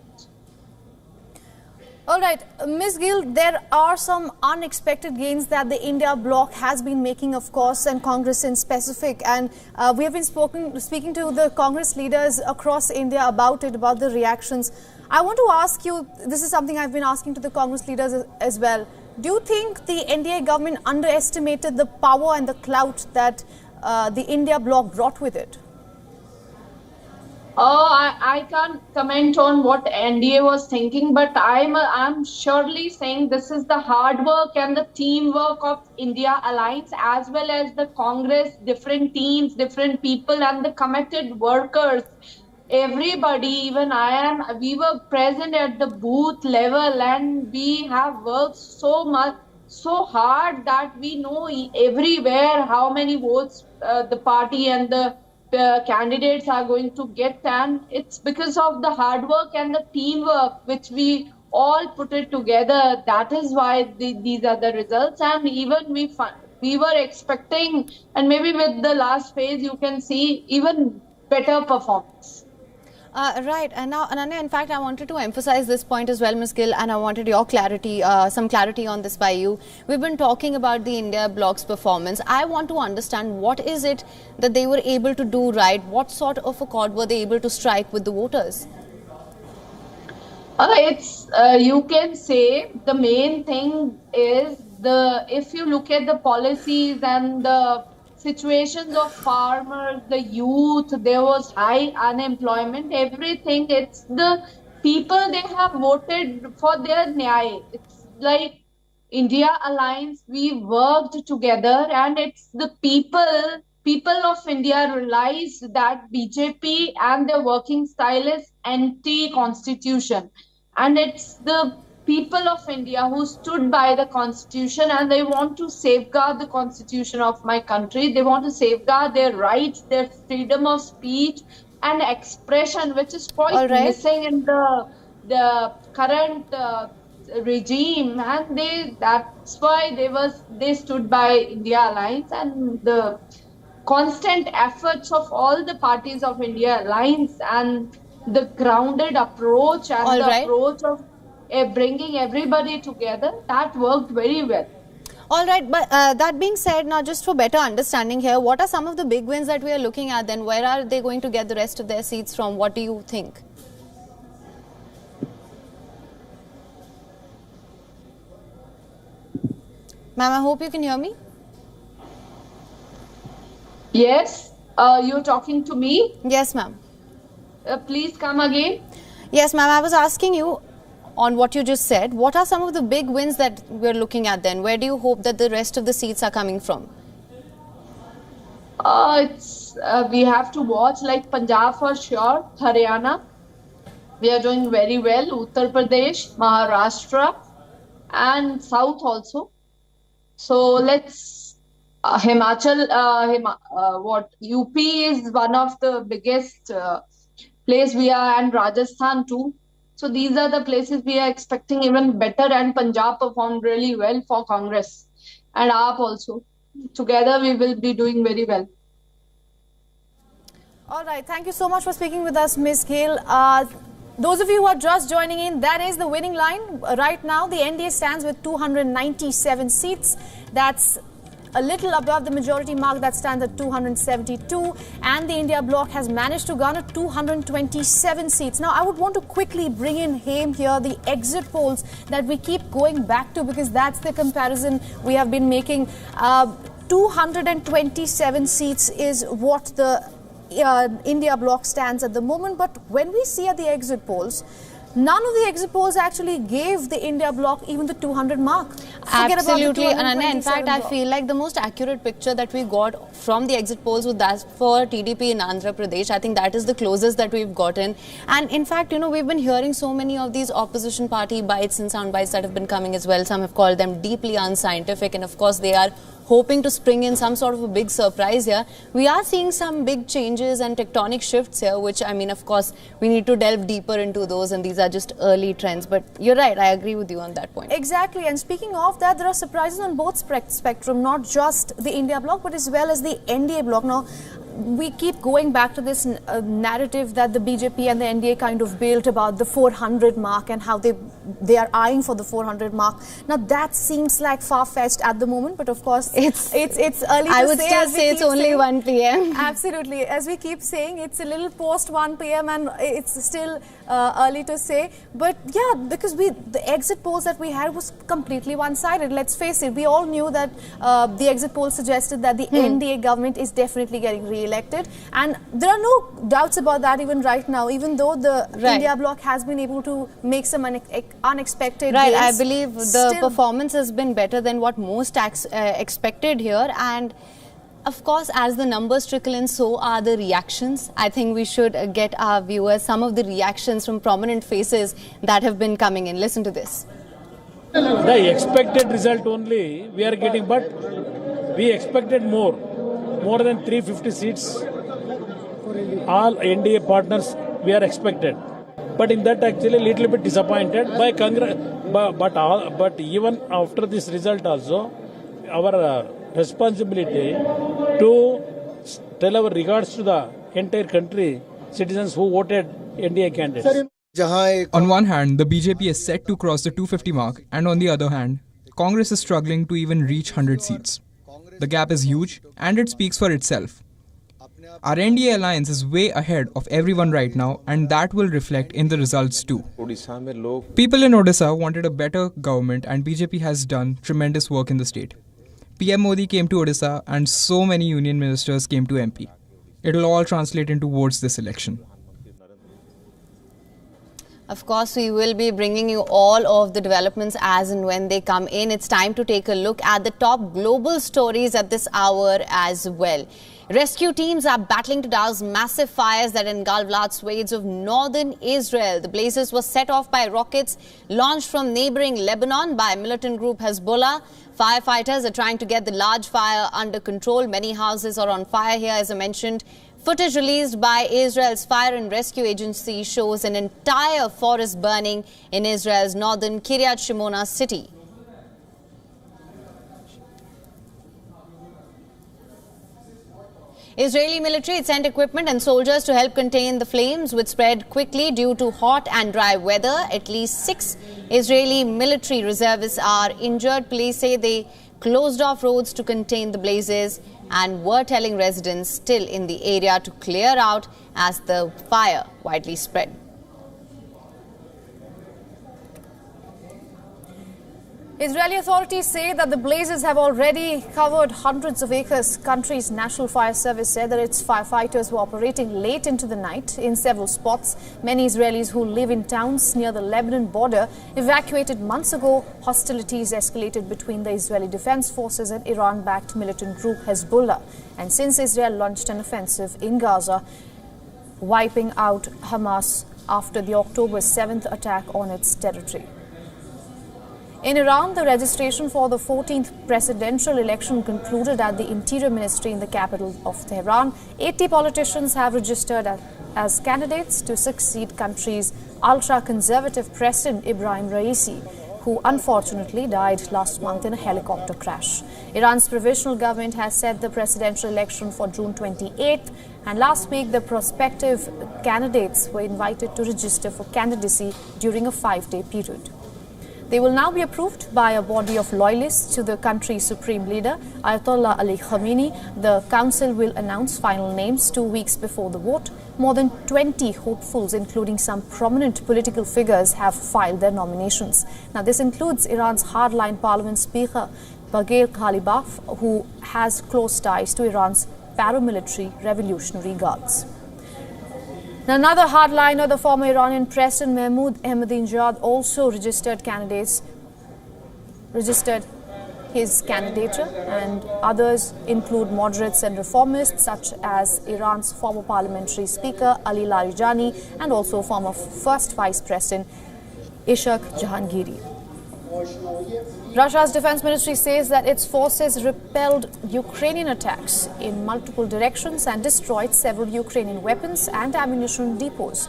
All right, Ms. Gill, there are some unexpected gains that the India bloc has been making, of course, and Congress in specific. And we have been speaking to the Congress leaders across India about it, about the reactions. I want to ask you, this is something I've been asking to the Congress leaders as well. Do you think the NDA government underestimated the power and the clout that the India bloc brought with it? I can't comment on what NDA was thinking, but I'm surely saying this is the hard work and the teamwork of India Alliance, as well as the Congress, different teams, different people, and the committed workers. Everybody, even we were present at the booth level, and we have worked so hard that we know everywhere how many votes the party and the candidates are going to get, and it's because of the hard work and the teamwork which we all put it together, that is why these are the results. And even we were expecting, and maybe with the last phase, you can see even better performance. Right, and now Ananya, in fact, I wanted to emphasize this point as well, Ms. Gill, and I wanted your clarity, some clarity on this by you. We've been talking about the India bloc's performance. I want to understand what is it that they were able to do right? What sort of a chord were they able to strike with the voters? You can say the main thing is if you look at the policies and the situations of farmers, the youth, there was high unemployment, everything. It's the people, they have voted for their nyay. It's like India Alliance, we worked together, and it's the people of India realized that BJP and their working style is anti-constitution. And it's the people of India who stood by the constitution, and they want to safeguard the constitution of my country. They want to safeguard their rights, their freedom of speech and expression, which is quite missing in the current regime. And that's why they stood by India Alliance, and the constant efforts of all the parties of India Alliance and the grounded approach and approach of bringing everybody together, that worked very well. All right, but that being said, now just for better understanding here, what are some of the big wins that we are looking at then? Where are they going to get the rest of their seats from? What do you think? Ma'am, I hope you can hear me. Yes, you're talking to me? Yes, ma'am. Please come again. Yes, ma'am, I was asking you on what you just said. What are some of the big wins that we're looking at then? Where do you hope that the rest of the seats are coming from? We have to watch, like Punjab for sure, Haryana. We are doing very well. Uttar Pradesh, Maharashtra, and South also. So let's Himachal, UP is one of the biggest place we are, and Rajasthan too. So these are the places we are expecting even better, and Punjab performed really well for Congress, and AAP also. Together we will be doing very well. All right, thank you so much for speaking with us, Ms. Gill. Those of you who are just joining in, that is the winning line. Right now, the NDA stands with 297 seats. That's a little above the majority mark that stands at 272, and the India bloc has managed to garner 227 seats. Now, I would want to quickly bring in Haim here, the exit polls that we keep going back to, because that's the comparison we have been making. 227 seats is what the India bloc stands at the moment, but when we see at the exit polls, none of the exit polls actually gave the India bloc even the 200 mark. Absolutely, Ananya. In fact, I feel like the most accurate picture that we got from the exit polls was that for TDP in Andhra Pradesh. I think that is the closest that we've gotten. And in fact, you know, we've been hearing so many of these opposition party bites and sound bites that have been coming as well. Some have called them deeply unscientific, and of course they are hoping to spring in some sort of a big surprise here. We are seeing some big changes and tectonic shifts here, which, I mean, of course, we need to delve deeper into those, and these are just early trends. But you're right, I agree with you on that point. Exactly, and speaking of that, there are surprises on both spectrum, not just the India bloc, but as well as the NDA bloc. Now, we keep going back to this narrative that the BJP and the NDA kind of built about the 400 mark and how they are eyeing for the 400 mark. Now that seems like far-fetched at the moment, but of course it's early to say. I would still say it's only 1 p.m. Absolutely, as we keep saying, it's a little post 1 p.m. and it's still early to say. But yeah, because the exit polls that we had was completely one-sided. Let's face it, we all knew that the exit polls suggested that the NDA government is definitely getting re-elected, and there are no doubts about that even right now, even though the India bloc has been able to make some unexpected gains. I believe the performance has been better than what most expected here, and of course, as the numbers trickle in, so are the reactions. I think we should get our viewers some of the reactions from prominent faces that have been coming in. Listen to this. The expected result only we are getting, but we expected more than 350 seats. All NDA partners we are expected. But in that actually little bit disappointed by Congress. But even after this result also, our responsibility to tell our regards to the entire country, citizens who voted NDA candidates. On one hand, the BJP is set to cross the 250 mark, and on the other hand, Congress is struggling to even reach 100 seats. The gap is huge, and it speaks for itself. Our NDA alliance is way ahead of everyone right now, and that will reflect in the results too. People in Odisha wanted a better government, and BJP has done tremendous work in the state. PM Modi came to Odisha, and so many union ministers came to MP. It will all translate into votes this election. Of course, we will be bringing you all of the developments as and when they come in. It's time to take a look at the top global stories at this hour as well. Rescue teams are battling to douse massive fires that engulfed large swathes of northern Israel. The blazes were set off by rockets launched from neighboring Lebanon by militant group Hezbollah. Firefighters are trying to get the large fire under control. Many houses are on fire here, as I mentioned. Footage released by Israel's Fire and Rescue Agency shows an entire forest burning in Israel's northern Kiryat Shimona city. Israeli military sent equipment and soldiers to help contain the flames, which spread quickly due to hot and dry weather. At least 6 Israeli military reservists are injured. Police say they closed off roads to contain the blazes and were telling residents still in the area to clear out as the fire widely spread. Israeli authorities say that the blazes have already covered hundreds of acres. Country's National Fire Service said that its firefighters were operating late into the night in several spots. Many Israelis who live in towns near the Lebanon border evacuated months ago. Hostilities escalated between the Israeli Defense Forces and Iran-backed militant group Hezbollah. And since Israel launched an offensive in Gaza, wiping out Hamas after the October 7th attack on its territory. In Iran, the registration for the 14th presidential election concluded at the Interior Ministry in the capital of Tehran. 80 politicians have registered as candidates to succeed country's ultra-conservative President Ibrahim Raisi, who unfortunately died last month in a helicopter crash. Iran's provisional government has set the presidential election for June 28th, and last week the prospective candidates were invited to register for candidacy during a 5-day period. They will now be approved by a body of loyalists to the country's supreme leader, Ayatollah Ali Khamenei. The council will announce final names 2 weeks before the vote. More than 20 hopefuls, including some prominent political figures, have filed their nominations. Now, this includes Iran's hardline parliament speaker, Bagher Ghalibaf, who has close ties to Iran's paramilitary Revolutionary Guards. Now, another hardliner, the former Iranian President Mahmoud Ahmadinejad, also registered his candidature, and others include moderates and reformists such as Iran's former parliamentary speaker Ali Larijani and also former first vice president Ishaq Jahangiri. Russia's defense ministry says that its forces repelled Ukrainian attacks in multiple directions and destroyed several Ukrainian weapons and ammunition depots,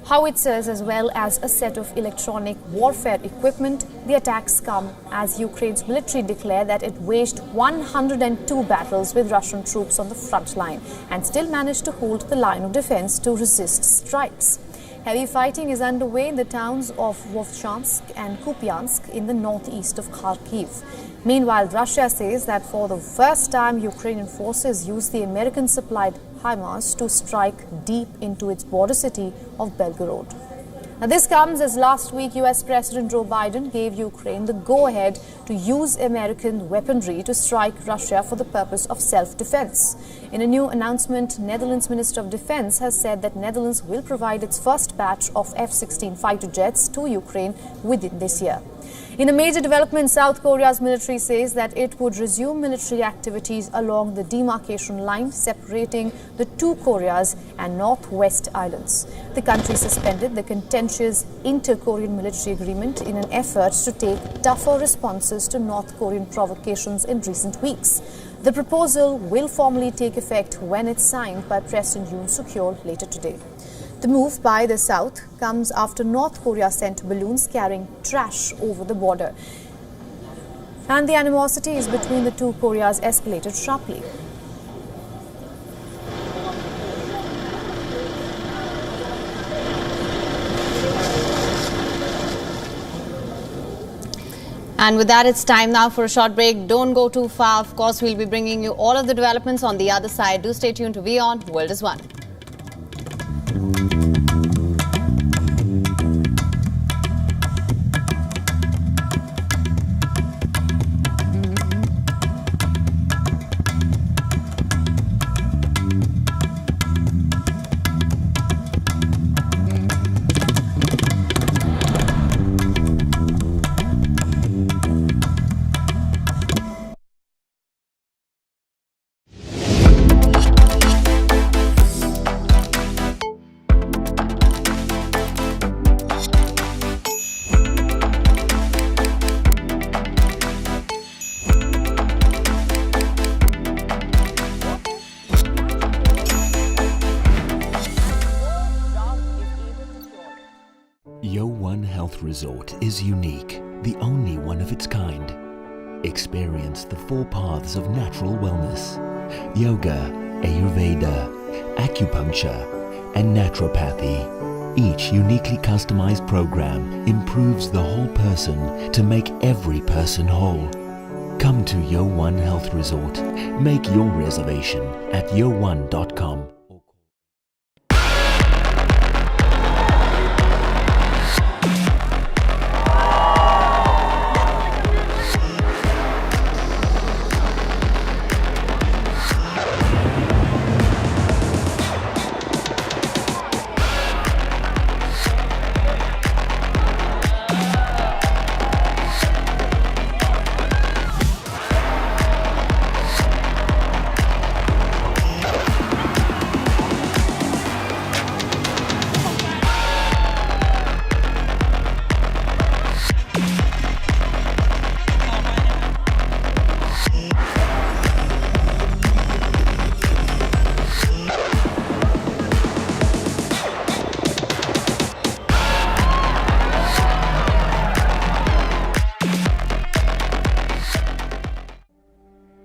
howitzers, as well as a set of electronic warfare equipment. The attacks come as Ukraine's military declared that it waged 102 battles with Russian troops on the front line and still managed to hold the line of defense to resist strikes. Heavy fighting is underway in the towns of Vovchansk and Kupiansk in the northeast of Kharkiv. Meanwhile, Russia says that for the first time, Ukrainian forces used the American-supplied HIMARS to strike deep into its border city of Belgorod. Now, this comes as last week US President Joe Biden gave Ukraine the go-ahead to use American weaponry to strike Russia for the purpose of self-defense. In a new announcement, Netherlands Minister of Defense has said that Netherlands will provide its first batch of F-16 fighter jets to Ukraine within this year. In a major development, South Korea's military says that it would resume military activities along the demarcation line separating the two Koreas and Northwest Islands. The country suspended the contentious inter-Korean military agreement in an effort to take tougher responses to North Korean provocations in recent weeks. The proposal will formally take effect when it's signed by President Yoon Suk-yeol later today. The move by the South comes after North Korea sent balloons carrying trash over the border. And the animosities between the two Koreas escalated sharply. And with that, it's time now for a short break. Don't go too far. Of course, we'll be bringing you all of the developments on the other side. Do stay tuned to WION The World is One. Resort is unique, the only one of its kind. Experience the 4 paths of natural wellness: yoga, Ayurveda, acupuncture, and naturopathy. Each uniquely customized program improves the whole person to make every person whole. Come to Yo1 Health Resort. Make your reservation at yo1.com.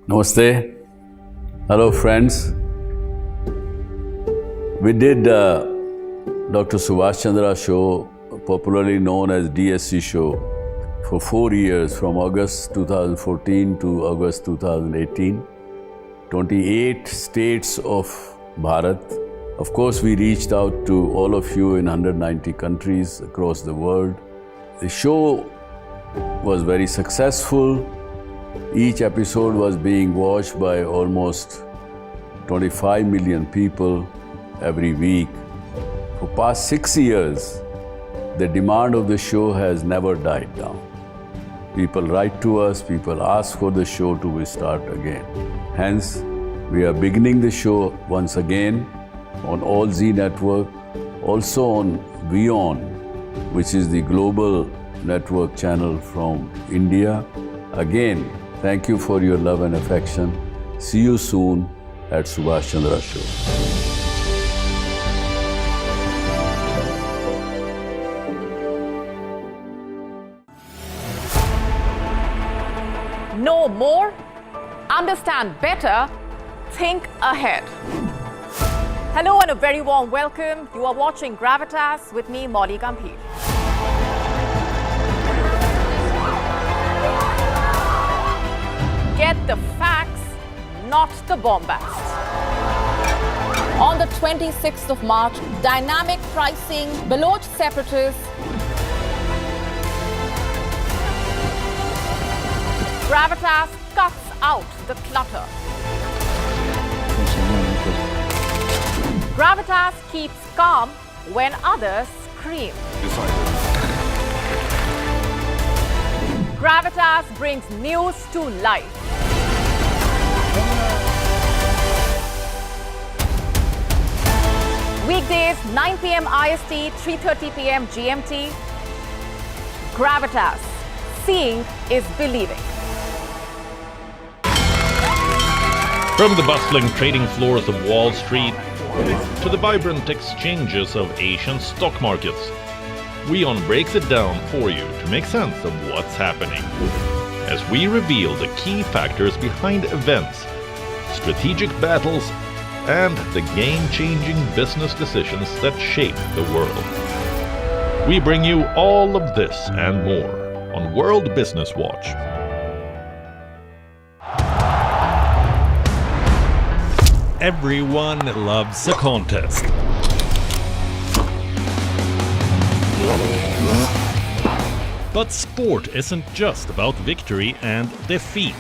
Namaste. Hello friends. We did Dr. Subash Chandra show, popularly known as DSC show, for 4 years, from August 2014 to August 2018. 28 states of Bharat. Of course, we reached out to all of you in 190 countries across the world. The show was very successful. Each episode was being watched by almost 25 million people every week. For past 6 years, the demand of the show has never died down. People write to us, people ask for the show to restart again. Hence, we are beginning the show once again on All Z Network, also on WION, which is the global network channel from India. Again, thank you for your love and affection. See you soon at Subash Chandra Show. Know more, understand better, think ahead. Hello and a very warm welcome. You are watching Gravitas with me, Molly Gambhir. Get the facts, not the bombast. On the 26th of March, dynamic pricing, Baloch separatists, Gravitas cuts out the clutter. Gravitas keeps calm when others scream. Gravitas brings news to life. Weekdays, 9 p.m. IST, 3:30 p.m. GMT. Gravitas. Seeing is believing. From the bustling trading floors of Wall Street to the vibrant exchanges of Asian stock markets. WION breaks it down for you to make sense of what's happening, as we reveal the key factors behind events, strategic battles, and the game-changing business decisions that shape the world. We bring you all of this and more on World Business Watch. Everyone loves a contest. But sport isn't just about victory and defeat.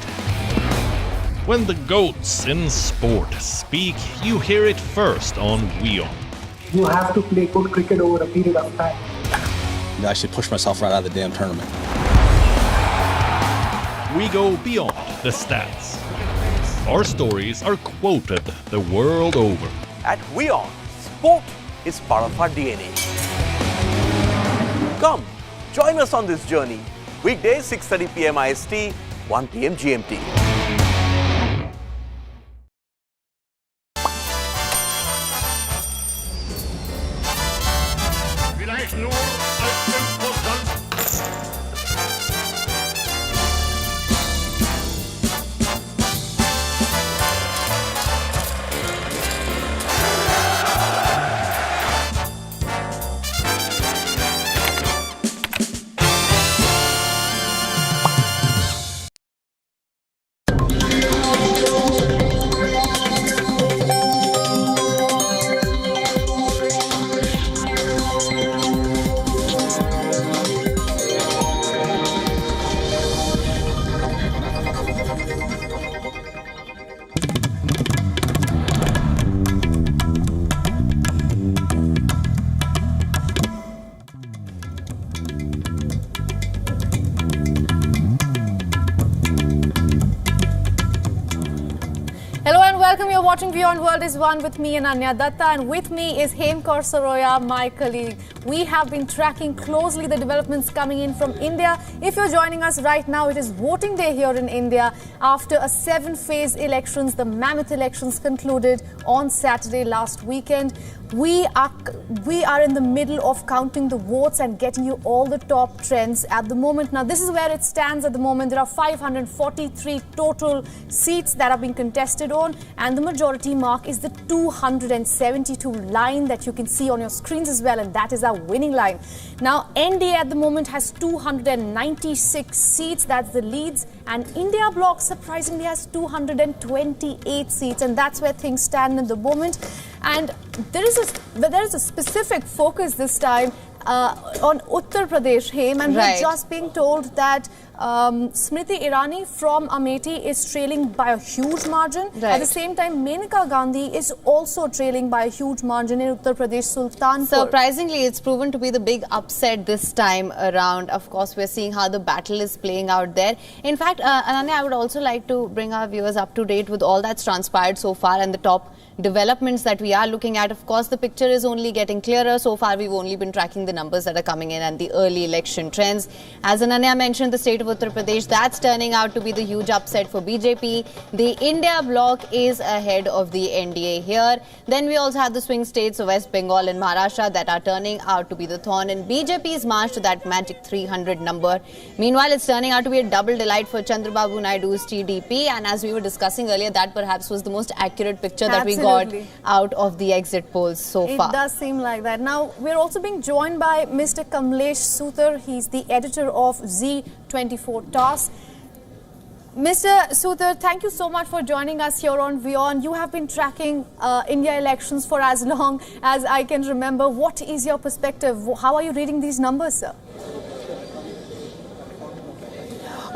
When the GOATs in sport speak, you hear it first on WION. You have to play good cricket over a period of time. I should push myself right out of the damn tournament. We go beyond the stats. Our stories are quoted the world over. At WION, sport is part of our DNA. Come, join us on this journey. Weekdays 6:30 p.m. IST, 1 p.m. GMT. Welcome, you're watching WION World is One with me, Ananya Datta, and with me is Hemkar Saroya, my colleague. We have been tracking closely the developments coming in from India. If you're joining us right now, it is voting day here in India. After a 7-phase elections, the mammoth elections concluded on Saturday last weekend. We are in the middle of counting the votes and getting you all the top trends at the moment. Now, this is where it stands at the moment. There are 543 total seats that are being contested on, and the majority mark is the 272 line that you can see on your screens as well, and that is our winning line. Now, NDA at the moment has 296 seats, that's the leads, and India Bloc surprisingly has 228 seats, and that's where things stand at the moment. And there is a specific focus this time on Uttar Pradesh, Hem, and we're just being told that Smriti Irani from Amethi is trailing by a huge margin. At the same time, Menaka Gandhi is also trailing by a huge margin in Uttar Pradesh, Sultanpur. Surprisingly, it's proven to be the big upset this time around. Of course, we're seeing how the battle is playing out there. In fact, Ananya, I would also like to bring our viewers up to date with all that's transpired so far and the top developments that we are looking at. Of course, the picture is only getting clearer. So far, we've only been tracking the numbers that are coming in and the early election trends. As Ananya mentioned, the state of Uttar Pradesh, that's turning out to be the huge upset for BJP. The India Bloc is ahead of the NDA here. Then we also have the swing states of West Bengal and Maharashtra that are turning out to be the thorn in BJP's march to that magic 300 number. Meanwhile, it's turning out to be a double delight for Chandrababu Naidu's TDP. And as we were discussing earlier, that perhaps was the most accurate picture that we got out of the exit polls so far. It does seem like that. Now, we're also being joined by Mr. Kamlesh Sutar. He's the editor of Z24 TOS. Mr. Sutar, thank you so much for joining us here on WION. You have been tracking India elections for as long as I can remember. What is your perspective? How are you reading these numbers, sir?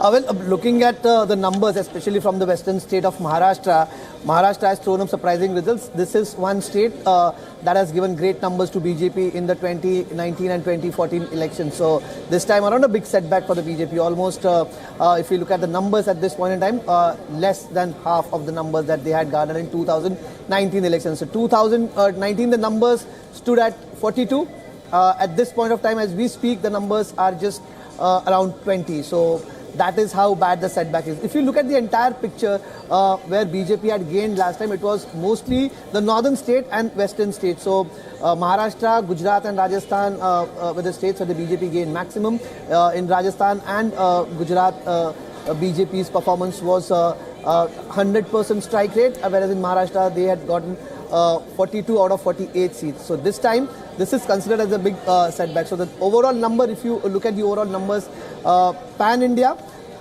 Well, looking at the numbers, especially from the western state of Maharashtra, Maharashtra has thrown up surprising results. This is one state that has given great numbers to BJP in the 2019 and 2014 elections. So this time around, a big setback for the BJP. Almost, if you look at the numbers at this point in time, less than half of the numbers that they had garnered in 2019 elections. So 2019, the numbers stood at 42. At this point of time, as we speak, the numbers are just around 20. So that is how bad the setback is. If you look at the entire picture where BJP had gained last time, it was mostly the northern state and western states. So Maharashtra, Gujarat and Rajasthan were the states where the BJP gained maximum. In Rajasthan and Gujarat, BJP's performance was 100% strike rate, whereas in Maharashtra they had gotten 42 out of 48 seats. So this time, this is considered as a big setback. So the overall number, if you look at the overall numbers, pan-India,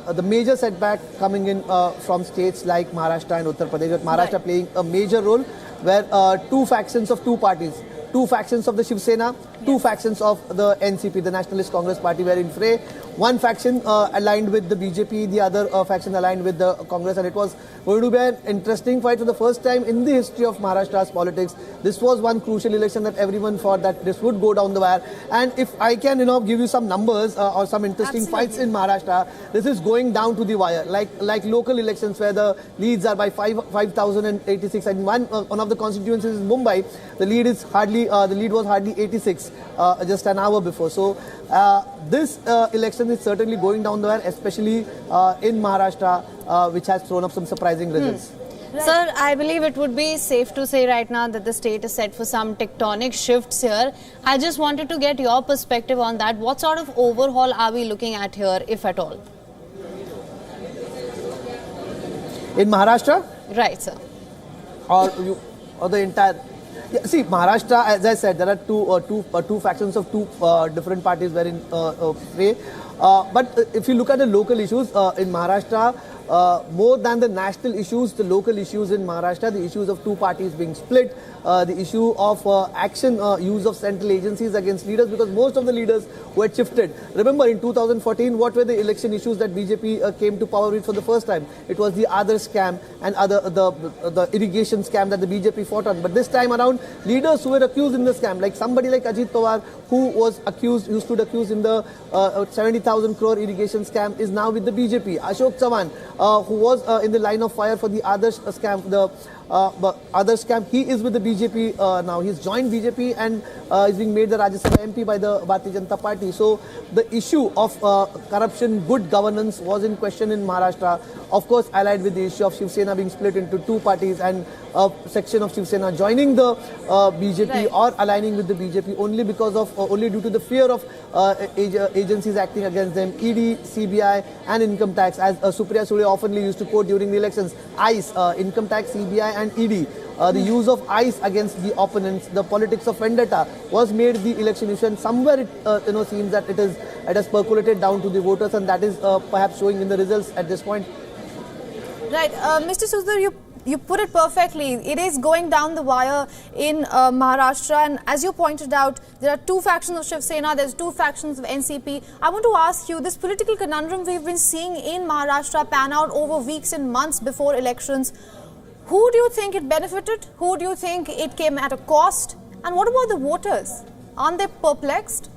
the major setback coming in from states like Maharashtra and Uttar Pradesh, with Maharashtra playing a major role, where two factions of two parties, two factions of the Shiv Sena, two factions of the NCP, the Nationalist Congress Party, were in fray. One faction aligned with the BJP, the other faction aligned with the Congress, and it was going to be an interesting fight for the first time in the history of Maharashtra's politics. This was one crucial election that everyone thought that this would go down the wire. And if I can, give you some numbers or some interesting fights in Maharashtra, this is going down to the wire, like local elections where the leads are by 5,086, and one of the constituencies is Mumbai. The lead is the lead was hardly 86 just an hour before. So this election is certainly going down the wire, especially in Maharashtra, which has thrown up some surprising results. Right. Sir, I believe it would be safe to say right now that the state is set for some tectonic shifts here. I just wanted to get your perspective on that. What sort of overhaul are we looking at here, if at all? In Maharashtra? Right, sir. Or the entire... Yeah, see, Maharashtra, as I said, there are two factions of two different parties were in fray. But if you look at the local issues in Maharashtra, more than the national issues, the local issues in Maharashtra, the issues of two parties being split, the issue of use of central agencies against leaders, because most of the leaders were shifted. Remember, in 2014, what were the election issues that BJP came to power with for the first time? It was the Aadhar scam and the irrigation scam that the BJP fought on. But this time around, leaders who were accused in the scam, like somebody like Ajit Pawar, who stood accused in the 70,000 crore irrigation scam, is now with the BJP. Ashok Chavan, who was in the line of fire for the Aadhar scam, he is with the BJP now. He's joined BJP and is being made the Rajya Sabha MP by the Bharatiya Janata Party. So the issue of corruption, good governance was in question in Maharashtra. Of course, allied with the issue of Shiv Sena being split into two parties and a section of Shiv Sena joining the BJP or aligning with the BJP only due to the fear of agencies acting against them, ED, CBI and income tax, as Supriya Sule oftenly used to quote during the elections. ICE, income tax, CBI and ED. The use of ICE against the opponents, the politics of vendetta was made the election issue, and somewhere it seems that it has percolated down to the voters, and that is perhaps showing in the results at this point. Right, Mr. Sudhir, you put it perfectly. It is going down the wire in Maharashtra, and as you pointed out, there are two factions of Shiv Sena, there's two factions of NCP. I want to ask you, this political conundrum we've been seeing in Maharashtra pan out over weeks and months before elections. Who do you think it benefited? Who do you think it came at a cost? And what about the voters? Aren't they perplexed?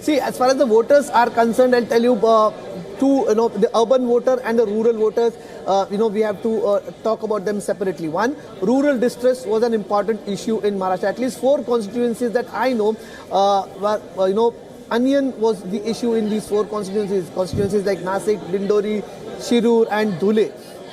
See, as far as the voters are concerned, I'll tell you, the urban voter and the rural voters, we have to talk about them separately. One, rural distress was an important issue in Maharashtra. At least 4 constituencies that I know, onion was the issue in these 4 constituencies. Constituencies like Nasik, Dindori, Shirur and Dhule.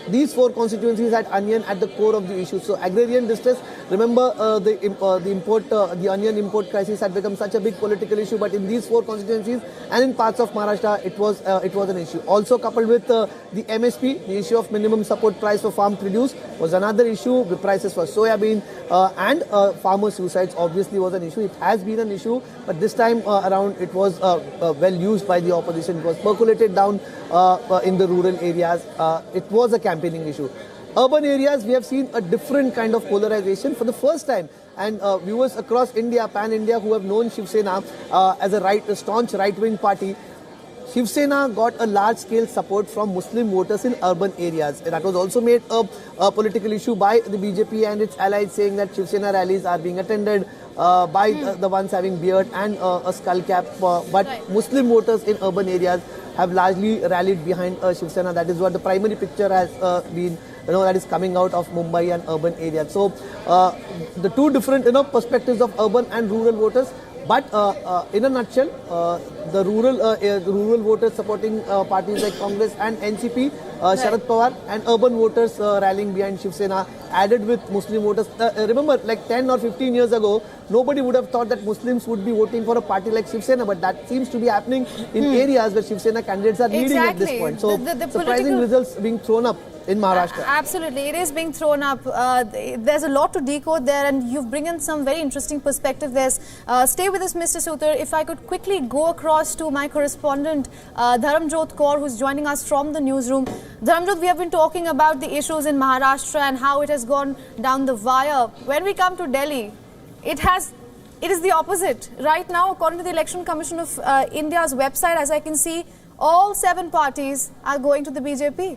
These 4 constituencies had onion at the core of the issue. So agrarian distress, remember the onion import crisis had become such a big political issue, but in these 4 constituencies and in parts of Maharashtra, it was an issue. Also coupled with the MSP, the issue of minimum support price for farm produce was another issue. The prices for soybean and farmer suicides obviously was an issue. It has been an issue, but this time around it was well used by the opposition. It was percolated down in the rural areas. It was a campaigning issue. Urban areas, we have seen a different kind of polarization for the first time. And viewers across India, pan-India, who have known Shiv Sena as a staunch right-wing party, Shiv Sena got a large-scale support from Muslim voters in urban areas. And that was also made a political issue by the BJP and its allies, saying that Shiv Sena rallies are being attended by the ones having beard and a skull cap. But Muslim voters in urban areas have largely rallied behind Shiv Sena. That is what the primary picture has been, that is coming out of Mumbai and urban areas. So the two different perspectives of urban and rural voters. But in a nutshell, the rural voters supporting parties like Congress and NCP, Sharad Pawar, and urban voters rallying behind Shiv Sena, added with Muslim voters. Remember, like 10 or 15 years ago, nobody would have thought that Muslims would be voting for a party like Shiv Sena, but that seems to be happening in areas where Shiv Sena candidates are leading at this point. So, the surprising results being thrown up in Maharashtra. Absolutely, it is being thrown up. There's a lot to decode there, and you've brought in some very interesting perspective there. Stay with us, Mr. Sutar. If I could quickly go across to my correspondent, Dharamjot Kaur, who's joining us from the newsroom. Dharamjot, we have been talking about the issues in Maharashtra and how it has gone down the wire. When we come to Delhi, it is the opposite. Right now, according to the Election Commission of India's website, as I can see, all 7 parties are going to the BJP.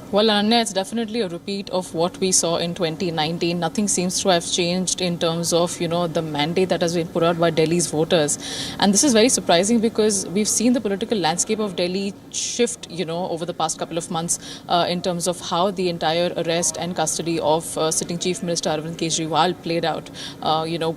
Well, Ananya, it's definitely a repeat of what we saw in 2019. Nothing seems to have changed in terms of, the mandate that has been put out by Delhi's voters. And this is very surprising because we've seen the political landscape of Delhi shift, over the past couple of months in terms of how the entire arrest and custody of sitting Chief Minister Arvind Kejriwal played out.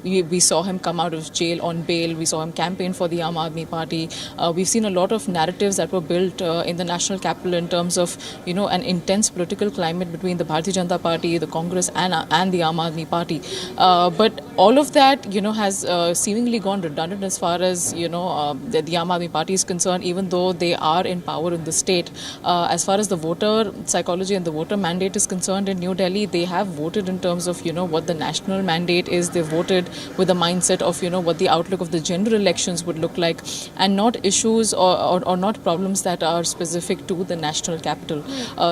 We saw him come out of jail on bail. We saw him campaign for the Aam Aadmi Party. We've seen a lot of narratives that were built in the national capital in terms of, an intense political climate between the Bharatiya Janata Party, the Congress and the Aam Aadmi Party. But all of that, has seemingly gone redundant as far as, the Aam Aadmi Party is concerned, even though they are in power in the state. As far as the voter psychology and the voter mandate is concerned in New Delhi, they have voted in terms of, what the national mandate is. They voted with a mindset of, what the outlook of the general elections would look like, and not issues or not problems that are specific to the national capital.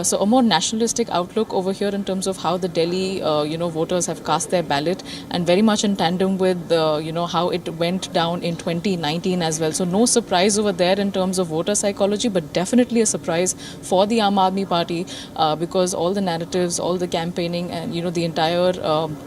So a more nationalistic outlook over here in terms of how the Delhi, voters have cast their ballot, and very much in tandem with, how it went down in 2019 as well. So no surprise over there in terms of voter psychology, but definitely a surprise for the Aam Aadmi Party because all the narratives, all the campaigning, and, the entire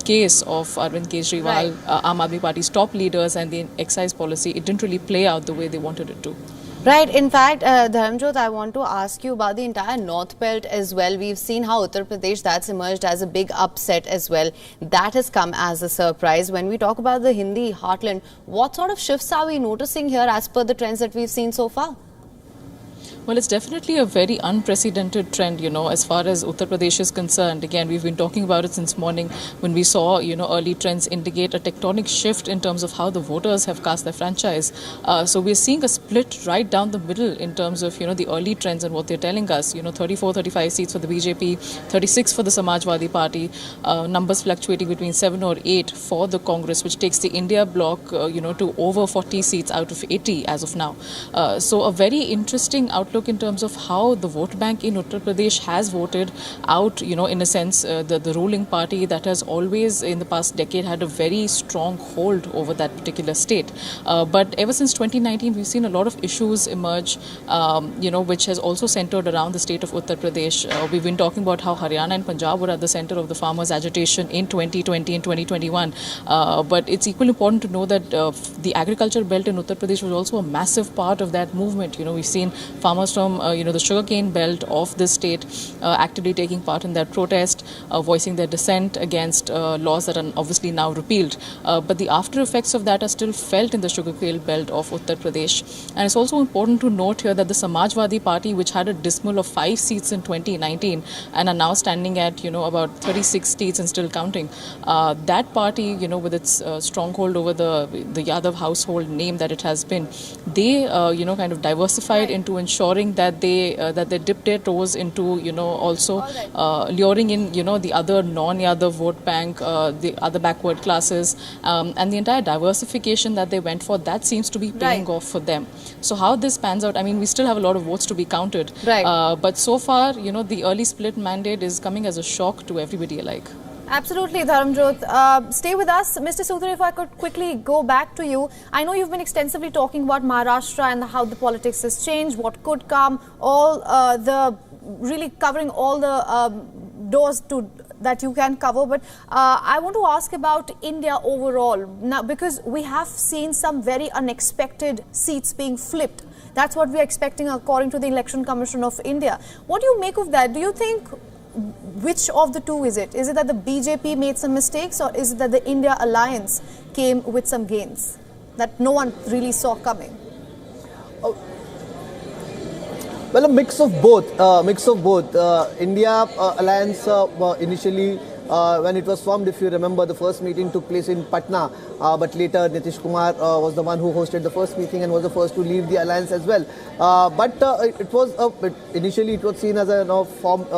case of Arvind Kejriwal, Aam Aadmi Party's top leaders, and the excise policy, it didn't really play out the way they wanted it to. Right. In fact, Dharamjot, I want to ask you about the entire North Belt as well. We've seen how Uttar Pradesh, that's emerged as a big upset as well. That has come as a surprise. When we talk about the Hindi heartland, what sort of shifts are we noticing here as per the trends that we've seen so far? Well, it's definitely a very unprecedented trend, as far as Uttar Pradesh is concerned. Again, we've been talking about it since morning when we saw, early trends indicate a tectonic shift in terms of how the voters have cast their franchise. So we're seeing a split right down the middle in terms of, the early trends and what they're telling us. 34, 35 seats for the BJP, 36 for the Samajwadi Party, numbers fluctuating between 7 or 8 for the Congress, which takes the India bloc, to over 40 seats out of 80 as of now. So a very interesting outlook in terms of how the vote bank in Uttar Pradesh has voted out, in a sense, the ruling party that has always in the past decade had a very strong hold over that particular state. But ever since 2019, we've seen a lot of issues emerge, which has also centered around the state of Uttar Pradesh. We've been talking about how Haryana and Punjab were at the center of the farmers' agitation in 2020 and 2021. But it's equally important to know that the agriculture belt in Uttar Pradesh was also a massive part of that movement. We've seen farmers from the sugarcane belt of this state actively taking part in that protest, voicing their dissent against laws that are obviously now repealed. But the after effects of that are still felt in the sugarcane belt of Uttar Pradesh. And it's also important to note here that the Samajwadi Party, which had a dismal of 5 seats in 2019 and are now standing at about 36 seats and still counting, that party, with its stronghold over the Yadav household name that it has been, they kind of diversified into ensuring that they dip their toes into also luring in the other non-Yadav vote bank, the other backward classes, and the entire diversification that they went for, that seems to be paying off for them. So how this pans out, I mean, we still have a lot of votes to be counted, but so far the early split mandate is coming as a shock to everybody alike. Absolutely, Dharamjot. Stay with us. Mr. Sutar, if I could quickly go back to you. I know you've been extensively talking about Maharashtra and how the politics has changed, what could come, really covering all the doors that you can cover. But I want to ask about India overall, now, because we have seen some very unexpected seats being flipped. That's what we're expecting according to the Election Commission of India. What do you make of that? Do you think, which of the two is it? Is it that the BJP made some mistakes, or is it that the India alliance came with some gains? that no one really saw coming? Well, a mix of both. India alliance initially, when it was formed, if you remember, the first meeting took place in Patna, but later Nitish Kumar was the one who hosted the first meeting and was the first to leave the alliance as well. Initially it was seen as a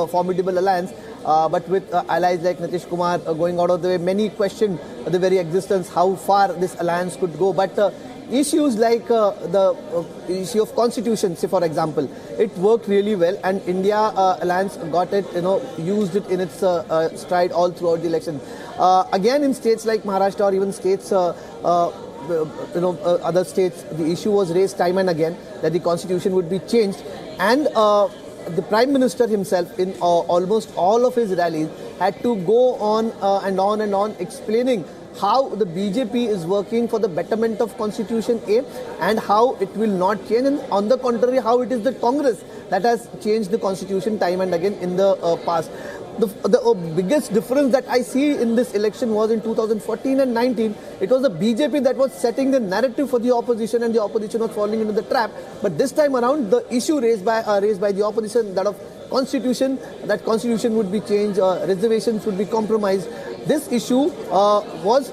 formidable alliance. But with allies like Nitish Kumar going out of the way, many questioned the very existence, how far this alliance could go. But issues like the issue of constitution, say for example, it worked really well, and India alliance got it, used it in its stride all throughout the election. Again, in states like Maharashtra or even states, other states, the issue was raised time and again that the constitution would be changed, and the Prime Minister himself in almost all of his rallies had to go on and on explaining how the BJP is working for the betterment of Constitution A and how it will not change, and on the contrary how it is the Congress that has changed the Constitution time and again in the past. The biggest difference that I see in this election was in 2014 and 19. It was the BJP that was setting the narrative for the opposition, and the opposition was falling into the trap. But this time around, the issue raised by the opposition, that of constitution, that constitution would be changed, reservations would be compromised. This issue was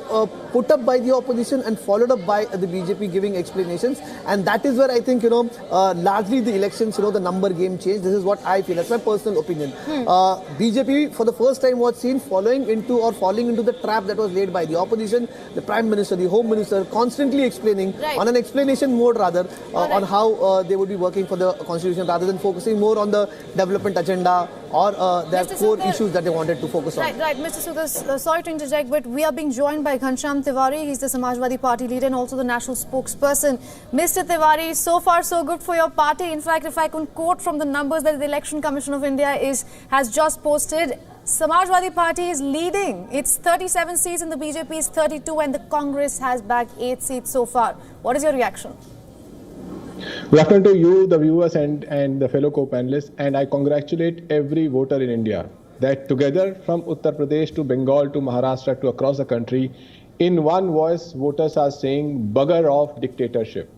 put up by the opposition and followed up by the BJP giving explanations, and that is where I think largely the elections, the number game changed. This is what I feel. That's my personal opinion. BJP for the first time was seen falling into the trap that was laid by the opposition. The Prime Minister, the Home Minister, constantly explaining on an explanation mode rather on how they would be working for the constitution rather than focusing more on the development agenda or their core issues that they wanted to focus on. Right, Mr. Sudhir, sorry to interject, but we are being joined by Ghanshyam Tiwari. He's the Samajwadi Party leader and also the national spokesperson. Mr. Tiwari, so far so good for your party. In fact, if I can quote from the numbers that the Election Commission of India has just posted, Samajwadi Party is leading. It's 37 seats and the BJP is 32, and the Congress has bagged 8 seats so far. What is your reaction? Good afternoon to you, the viewers and the fellow co-panelists, and I congratulate every voter in India that together from Uttar Pradesh to Bengal to Maharashtra to across the country, in one voice voters are saying bugger off dictatorship.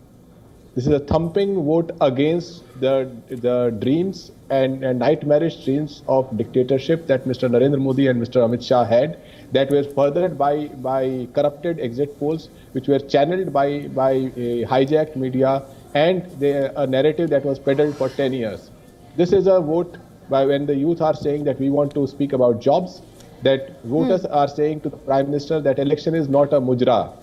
This is a thumping vote against the dreams and nightmarish dreams of dictatorship that Mr. Narendra Modi and Mr. Amit Shah had, that were furthered by corrupted exit polls, which were channeled by hijacked media, and a narrative that was peddled for 10 years. This is a vote by when the youth are saying that we want to speak about jobs, that voters are saying to the Prime Minister that election is not a mujra.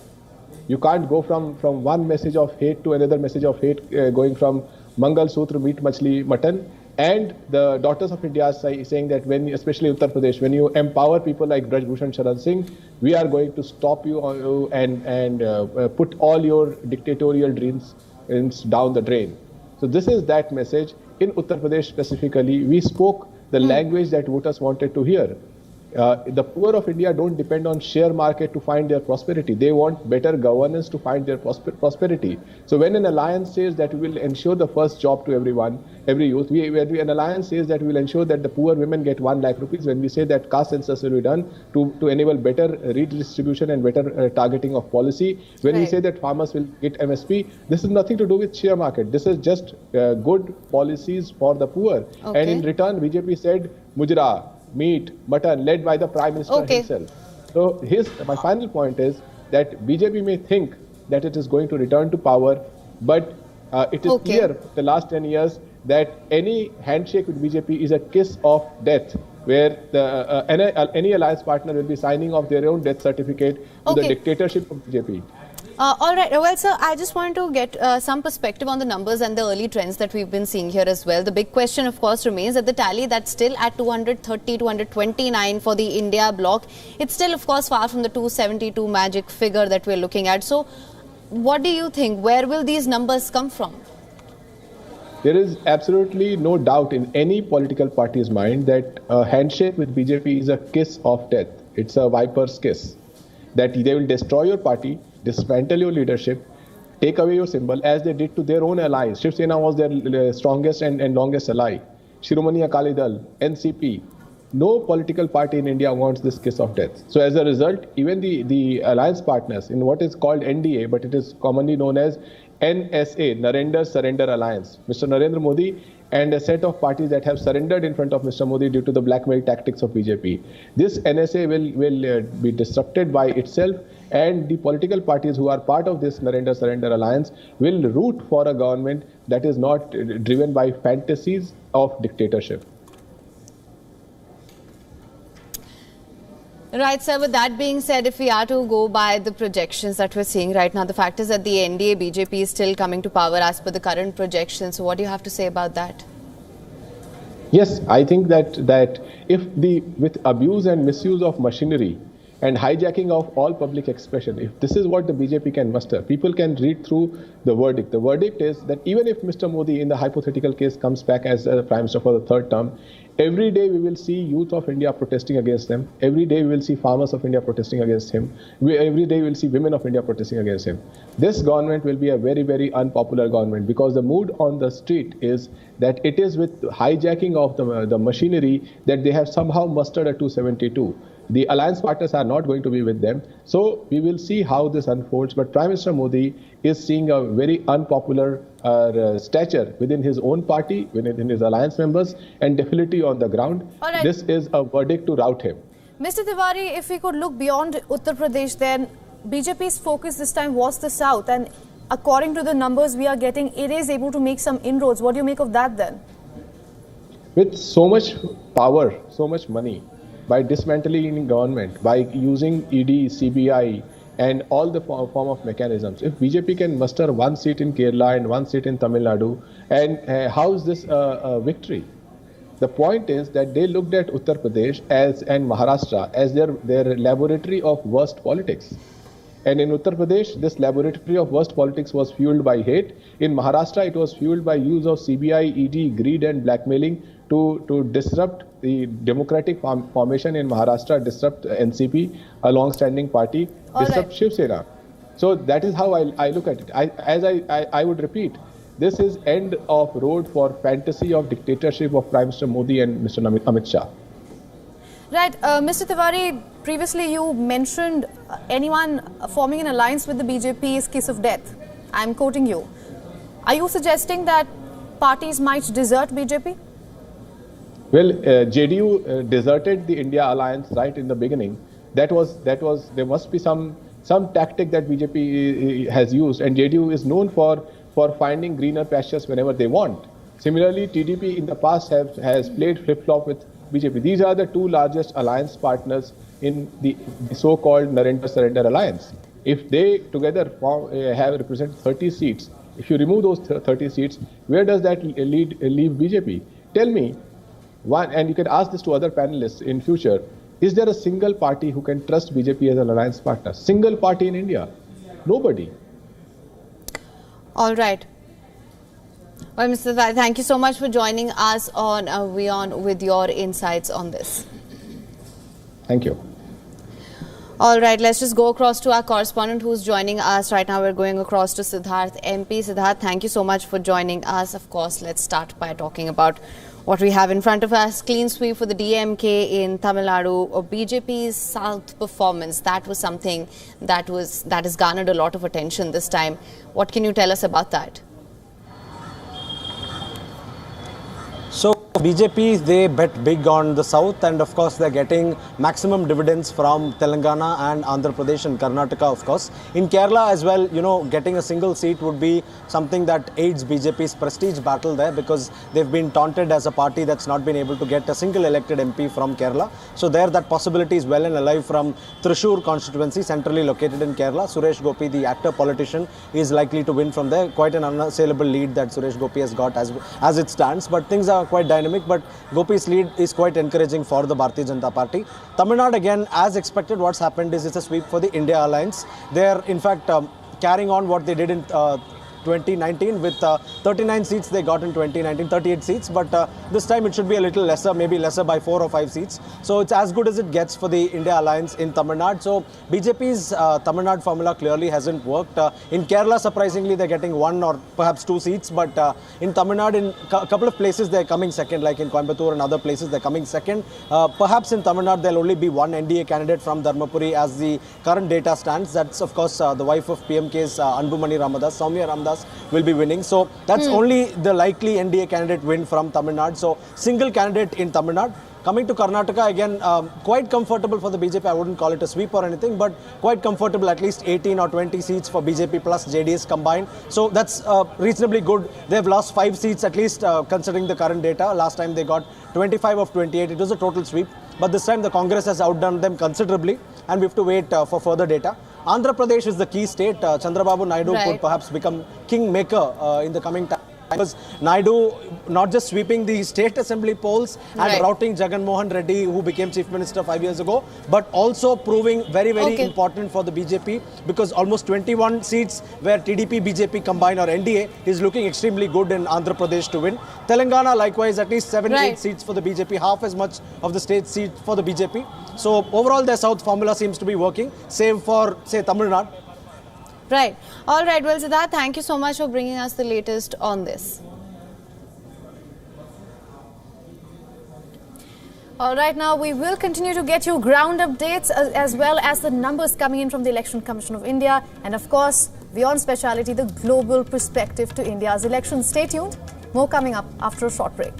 You can't go from one message of hate to another message of hate, going from Mangal Sutra, meat, machli, mutton. And the daughters of India are saying that especially Uttar Pradesh, when you empower people like Braj Bhushan Sharan Singh, we are going to stop you and put all your dictatorial dreams down the drain. So this is that message. In Uttar Pradesh specifically, we spoke the language that voters wanted to hear. The poor of India don't depend on share market to find their prosperity. They want better governance to find their prosperity. So when an alliance says that we will ensure the first job to everyone, every youth, an alliance says that we will ensure that the poor women get 1 lakh rupees, when we say that caste census will be done to enable better redistribution and better targeting of policy, when we say that farmers will get MSP, this is nothing to do with share market. This is just good policies for the poor. Okay. And in return, BJP said, mujra, meat, mutton, led by the Prime Minister himself. So my final point is that BJP may think that it is going to return to power, but it is clear the last 10 years that any handshake with BJP is a kiss of death, where any alliance partner will be signing off their own death certificate to the dictatorship of BJP. All right. Well, sir, I just want to get some perspective on the numbers and the early trends that we've been seeing here as well. The big question, of course, remains that the tally that's still at 230, 229 for the India bloc. It's still, of course, far from the 272 magic figure that we're looking at. So what do you think? Where will these numbers come from? There is absolutely no doubt in any political party's mind that a handshake with BJP is a kiss of death. It's a viper's kiss. That they will destroy your party, dismantle your leadership, take away your symbol, as they did to their own allies. Shiv Sena was their strongest and longest ally. Shiromani Akali Dal, NCP, No political party in India wants this kiss of death. So as a result, even the alliance partners in what is called NDA, but it is commonly known as NSA, Narendra Surrender Alliance, Mr. Narendra Modi and a set of parties that have surrendered in front of Mr. Modi due to the blackmail tactics of BJP. This NSA will be disrupted by itself, and the political parties who are part of this Narendra Surrender Alliance will root for a government that is not driven by fantasies of dictatorship. Right, sir. With that being said, if we are to go by the projections that we're seeing right now, the fact is that the NDA BJP is still coming to power as per the current projections. So what do you have to say about that? Yes, I think that if with abuse and misuse of machinery and hijacking of all public expression, if this is what the BJP can muster, people can read through the verdict. The verdict is that even if Mr. Modi in the hypothetical case comes back as Prime Minister for the third term, every day we will see youth of India protesting against them. Every day we will see farmers of India protesting against him. Every day we will see women of India protesting against him. This government will be a very, very unpopular government because the mood on the street is that it is with hijacking of the machinery that they have somehow mustered a 272. The alliance partners are not going to be with them. So we will see how this unfolds. But Prime Minister Modi is seeing a very unpopular stature within his own party, within his alliance members, and definitely on the ground. Right. This is a verdict to rout him. Mr. Tiwari, if we could look beyond Uttar Pradesh, then BJP's focus this time was the south, and according to the numbers we are getting, it is able to make some inroads. What do you make of that then? With so much power, so much money, by dismantling government, by using ED, CBI, and all the form of mechanisms. If BJP can muster one seat in Kerala and one seat in Tamil Nadu, and how is this a victory? The point is that they looked at Uttar Pradesh and Maharashtra as their laboratory of worst politics. And in Uttar Pradesh, this laboratory of worst politics was fueled by hate. In Maharashtra, it was fueled by use of CBI, ED, greed and blackmailing to disrupt the democratic formation in Maharashtra, disrupt NCP, a long-standing party, disrupt Shiv Sena. So that is how I look at it. I would repeat, this is end of road for fantasy of dictatorship of Prime Minister Modi and Mr. Amit Shah. Right, Mr. Tiwari, previously you mentioned anyone forming an alliance with the BJP is kiss of death. I'm quoting you. Are you suggesting that parties might desert BJP? Well, JDU deserted the India alliance right in the beginning. There must be some tactic that BJP has used, and JDU is known for finding greener pastures whenever they want. Similarly, TDP in the past has played flip-flop with BJP. These are the two largest alliance partners in the so-called Narendra Surrender Alliance. If they together represent 30 seats, if you remove those 30 seats, where does that leave BJP? Tell me, and you can ask this to other panelists in future, is there a single party who can trust BJP as an alliance partner? Single party in India? Nobody. All right. Well, Mr. Tiwari, thank you so much for joining us on WION with your insights on this. Thank you. All right, let's just go across to our correspondent who's joining us right now. We're going across to Siddharth MP. Siddharth, thank you so much for joining us. Of course, let's start by talking about what we have in front of us. Clean sweep for the DMK in Tamil Nadu. BJP's South performance, that was something that has garnered a lot of attention this time. What can you tell us about that? So BJP, they bet big on the south, and of course they're getting maximum dividends from Telangana and Andhra Pradesh and Karnataka, of course. In Kerala as well, getting a single seat would be something that aids BJP's prestige battle there, because they've been taunted as a party that's not been able to get a single elected MP from Kerala. So there, that possibility is well and alive from Thrissur constituency, centrally located in Kerala. Suresh Gopi, the actor politician, is likely to win from there. Quite an unassailable lead that Suresh Gopi has got as it stands, but things are quite dynamic. But Gopi's lead is quite encouraging for the Bharatiya Janata Party. Tamil Nadu, again, as expected, what's happened is it's a sweep for the India Alliance. They are, in fact, carrying on what they did in 2019 with 39 seats they got in 2019, 38 seats. But this time it should be a little lesser, maybe lesser by 4 or 5 seats. So it's as good as it gets for the India alliance in Tamil Nadu. So BJP's Tamil Nadu formula clearly hasn't worked. In Kerala, surprisingly, they're getting 1 or perhaps 2 seats. But in Tamil Nadu, in a couple of places, they're coming second, like in Coimbatore and other places, they're coming second. Perhaps in Tamil Nadu, there'll only be one NDA candidate from Dharmapuri as the current data stands. That's, of course, the wife of PMK's Anbumani Ramadas, Soumya Ramadas, will be winning. So that's only the likely NDA candidate win from Tamil Nadu. So single candidate in Tamil Nadu. Coming to Karnataka, again, quite comfortable for the BJP. I wouldn't call it a sweep or anything, but quite comfortable, at least 18 or 20 seats for BJP plus JDS combined. So that's reasonably good. They've lost 5 seats, at least considering the current data. Last time they got 25 of 28. It was a total sweep. But this time the Congress has outdone them considerably, and we have to wait for further data. Andhra Pradesh is the key state. Chandrababu Naidu could perhaps become kingmaker in the coming time. Because Naidu not just sweeping the state assembly polls and routing Jagan Mohan Reddy, who became chief minister 5 years ago, but also proving very important for the BJP, because almost 21 seats where TDP, BJP combined or NDA is looking extremely good in Andhra Pradesh to win. Telangana likewise at least 7-8 seats for the BJP, half as much of the state seat for the BJP. So overall their south formula seems to be working, save for say Tamil Nadu. Right. All right. Well, Siddharth, thank you so much for bringing us the latest on this. All right, now we will continue to get you ground updates as well as the numbers coming in from the Election Commission of India. And of course, beyond speciality, the global perspective to India's elections. Stay tuned. More coming up after a short break.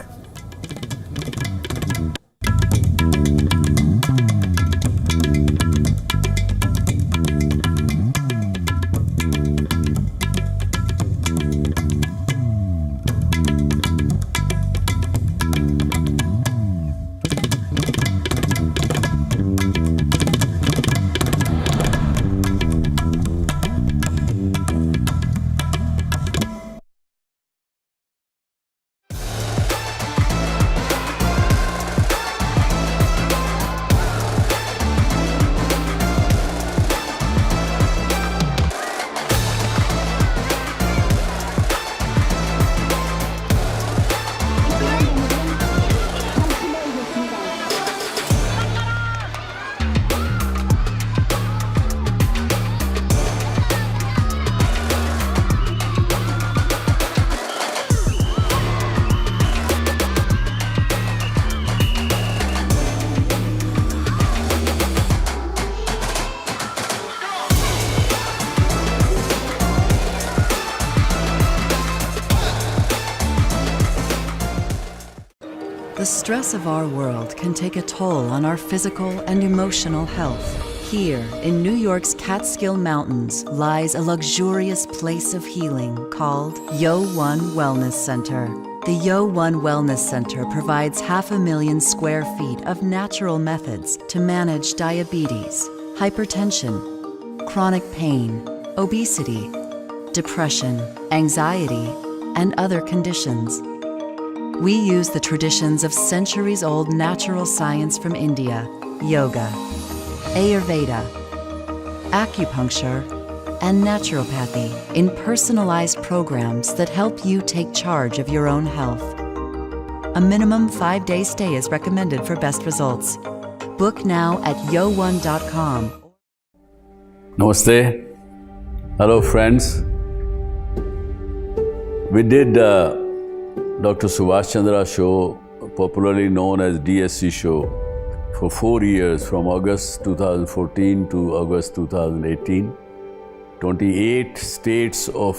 The stress of our world can take a toll on our physical and emotional health. Here, in New York's Catskill Mountains, lies a luxurious place of healing called WION Wellness Center. The WION Wellness Center provides 500,000 square feet of natural methods to manage diabetes, hypertension, chronic pain, obesity, depression, anxiety, and other conditions. We use the traditions of centuries-old natural science from India, yoga, Ayurveda, acupuncture, and naturopathy in personalized programs that help you take charge of your own health. A minimum 5-day stay is recommended for best results. Book now at yo1.com. Namaste. Hello, friends. We did Dr. Subash Chandra show, popularly known as DSC show, for 4 years, from August 2014 to August 2018. 28 states of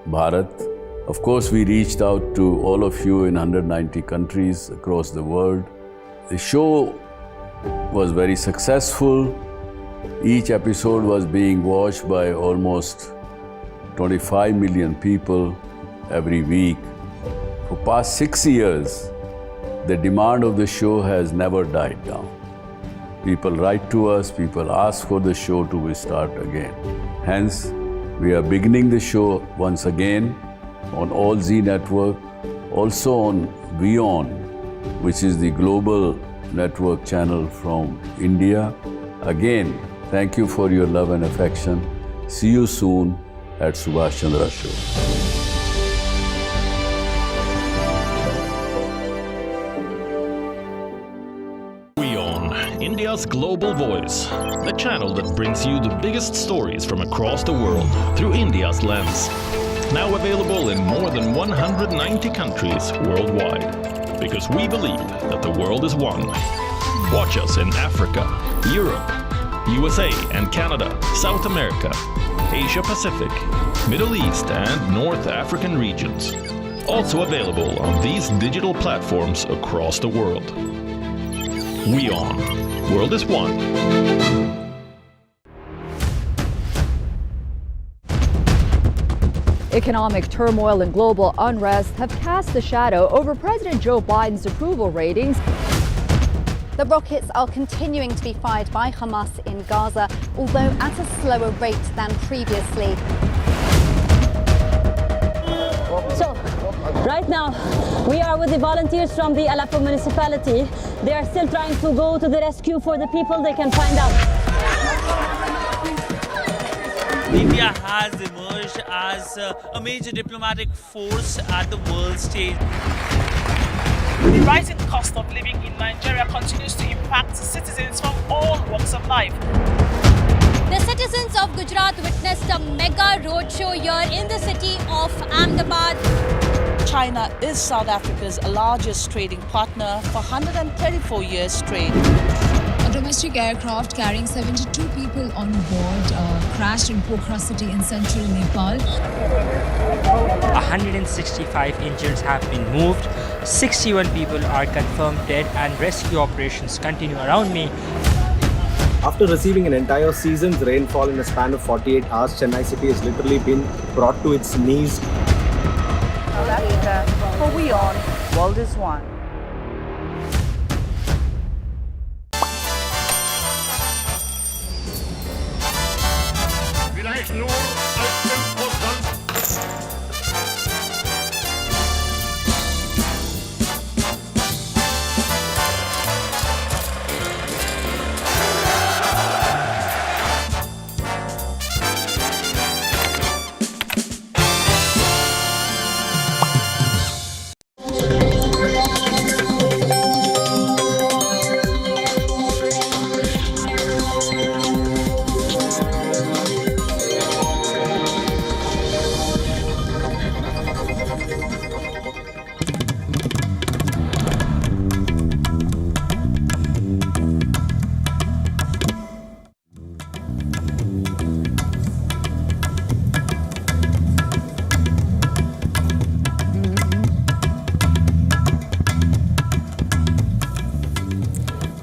Bharat. Of course, we reached out to all of you in 190 countries across the world. The show was very successful. Each episode was being watched by almost 25 million people every week. For past 6 years, the demand of the show has never died down. People write to us, people ask for the show to restart again. Hence, we are beginning the show once again on All Z Network, also on WION, which is the global network channel from India. Again, thank you for your love and affection. See you soon at Subash Chandra Show. India's global voice, the channel that brings you the biggest stories from across the world through India's lens. Now available in more than 190 countries worldwide. Because we believe that the world is one. Watch us in Africa, Europe, USA and Canada, South America, Asia Pacific, Middle East and North African regions. Also available on these digital platforms across the world. WION. World is one. Economic turmoil and global unrest have cast a shadow over President Joe Biden's approval ratings. The rockets are continuing to be fired by Hamas in Gaza, although at a slower rate than previously. So, right now, we are with the volunteers from the Aleppo municipality. They are still trying to go to the rescue for the people they can find out. India has emerged as a major diplomatic force at the world stage. The rising cost of living in Nigeria continues to impact citizens from all walks of life. The citizens of Gujarat witnessed a mega roadshow here in the city of Ahmedabad. China is South Africa's largest trading partner for 134 years straight. A domestic aircraft carrying 72 people on board crashed in Pokhara city in central Nepal. 165 injuries have been moved. 61 people are confirmed dead and rescue operations continue around me. After receiving an entire season's rainfall in a span of 48 hours, Chennai city has literally been brought to its knees. For WION, World is One.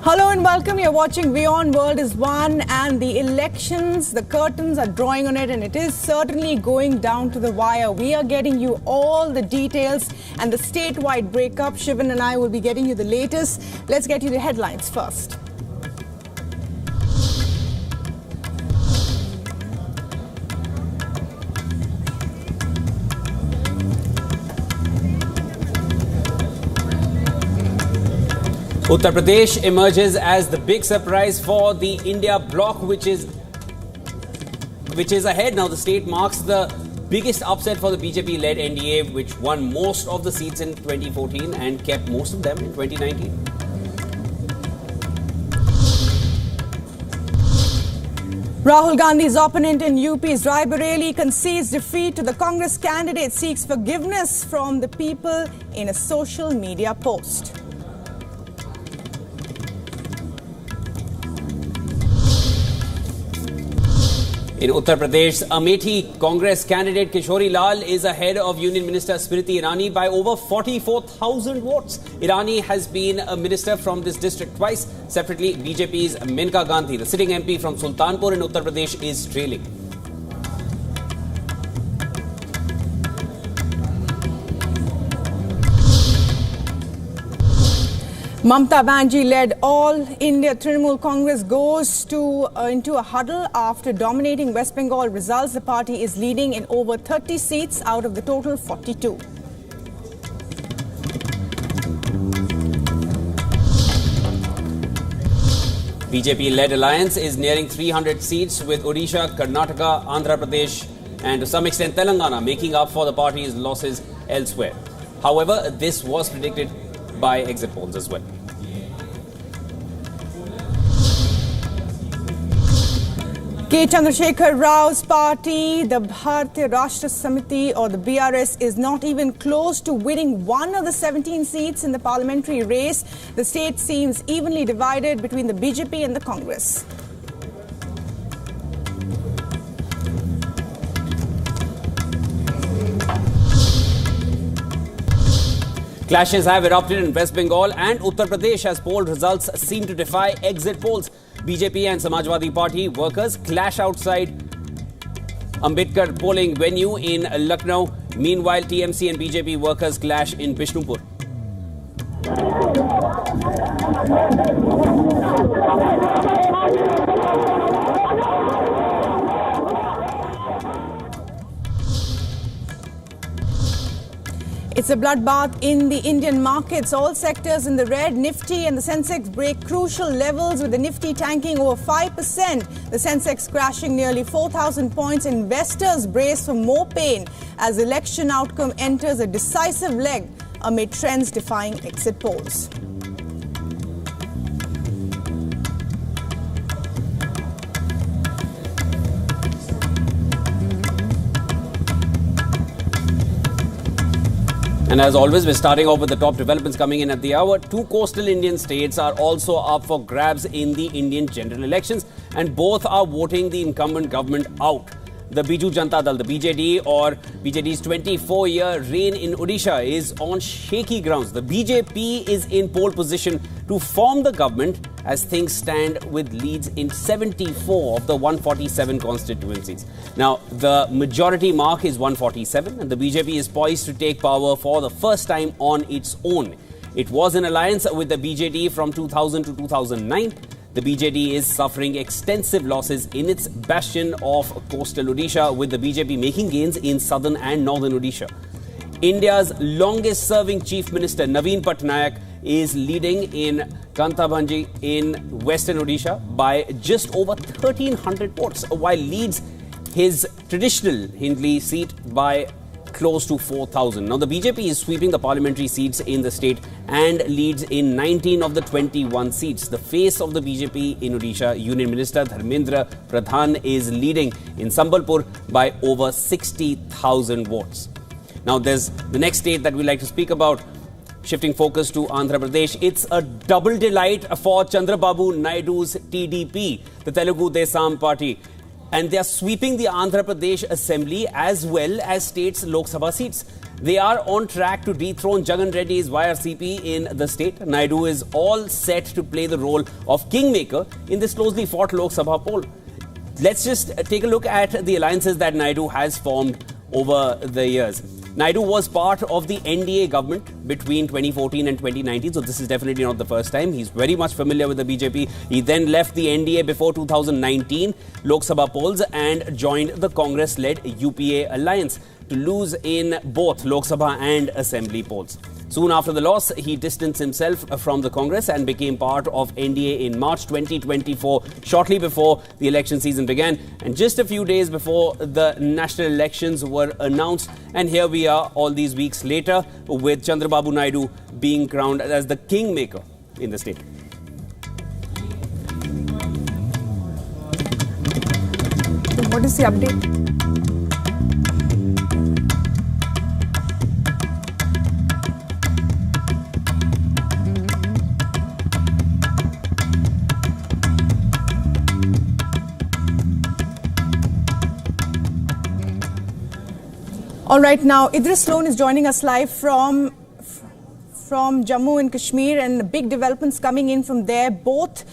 Hello and welcome. You're watching WION World is One, and the elections, the curtains are drawing on it, and it is certainly going down to the wire. We are getting you all the details and the statewide breakup. Shivan and I will be getting you the latest. Let's get you the headlines first. Uttar Pradesh emerges as the big surprise for the India bloc, which is ahead now. The state marks the biggest upset for the BJP-led NDA, which won most of the seats in 2014 and kept most of them in 2019. Rahul Gandhi's opponent in UP's Raebareli concedes defeat to the Congress candidate, seeks forgiveness from the people in a social media post. In Uttar Pradesh, Amethi Congress candidate Kishori Lal is ahead of Union Minister Smriti Irani by over 44,000 votes. Irani has been a minister from this district twice. Separately, BJP's Menka Gandhi, the sitting MP from Sultanpur in Uttar Pradesh, is trailing. Mamata Banerjee-led All India Trinamool Congress goes into a huddle after dominating West Bengal results. The party is leading in over 30 seats out of the total 42. BJP-led alliance is nearing 300 seats with Odisha, Karnataka, Andhra Pradesh and to some extent Telangana making up for the party's losses elsewhere. However, this was predicted by exit polls as well. K. Chandrasekhar Rao's party, the Bharatiya Rashtra Samiti or the BRS, is not even close to winning one of the 17 seats in the parliamentary race. The state seems evenly divided between the BJP and the Congress. Clashes have erupted in West Bengal and Uttar Pradesh as poll results seem to defy exit polls. BJP and Samajwadi party workers clash outside Ambedkar polling venue in Lucknow. Meanwhile, TMC and BJP workers clash in Bishnupur. It's a bloodbath in the Indian markets. All sectors in the red. Nifty and the Sensex break crucial levels, with the Nifty tanking over 5%. The Sensex crashing nearly 4,000 points. Investors brace for more pain as election outcome enters a decisive leg amid trends defying exit polls. And as always, we're starting off with the top developments coming in at the hour. Two coastal Indian states are also up for grabs in the Indian general elections, and both are voting the incumbent government out. The Biju Janata Dal, the BJD, or BJD's 24-year reign in Odisha is on shaky grounds. The BJP is in pole position to form the government as things stand, with leads in 74 of the 147 constituencies. Now, the majority mark is 147, and the BJP is poised to take power for the first time on its own. It was in alliance with the BJD from 2000 to 2009. The BJD is suffering extensive losses in its bastion of coastal Odisha, with the BJP making gains in southern and northern Odisha. India's longest-serving Chief Minister Naveen Patnaik is leading in Kantabhanji in western Odisha by just over 1,300 votes, while leads his traditional Hindley seat by close to 4,000. Now, the BJP is sweeping the parliamentary seats in the state and leads in 19 of the 21 seats. The face of the BJP in Odisha, Union Minister Dharmendra Pradhan, is leading in Sambalpur by over 60,000 votes. Now, there's the next state that we like to speak about. Shifting focus to Andhra Pradesh, it's a double delight for Chandrababu Naidu's TDP, the Telugu Desam party. And they are sweeping the Andhra Pradesh Assembly as well as state's Lok Sabha seats. They are on track to dethrone Jagan Reddy's YRCP in the state. Naidu is all set to play the role of kingmaker in this closely fought Lok Sabha poll. Let's just take a look at the alliances that Naidu has formed over the years. Naidu was part of the NDA government between 2014 and 2019, so this is definitely not the first time. He's very much familiar with the BJP. He then left the NDA before 2019 Lok Sabha polls and joined the Congress-led UPA alliance to lose in both Lok Sabha and Assembly polls. Soon after the loss, he distanced himself from the Congress and became part of NDA in March 2024, shortly before the election season began and just a few days before the national elections were announced. And here we are all these weeks later, with Chandrababu Naidu being crowned as the kingmaker in the state. What is the update? All right, now Idris Sloan is joining us live from Jammu and Kashmir, and big developments coming in from there. Both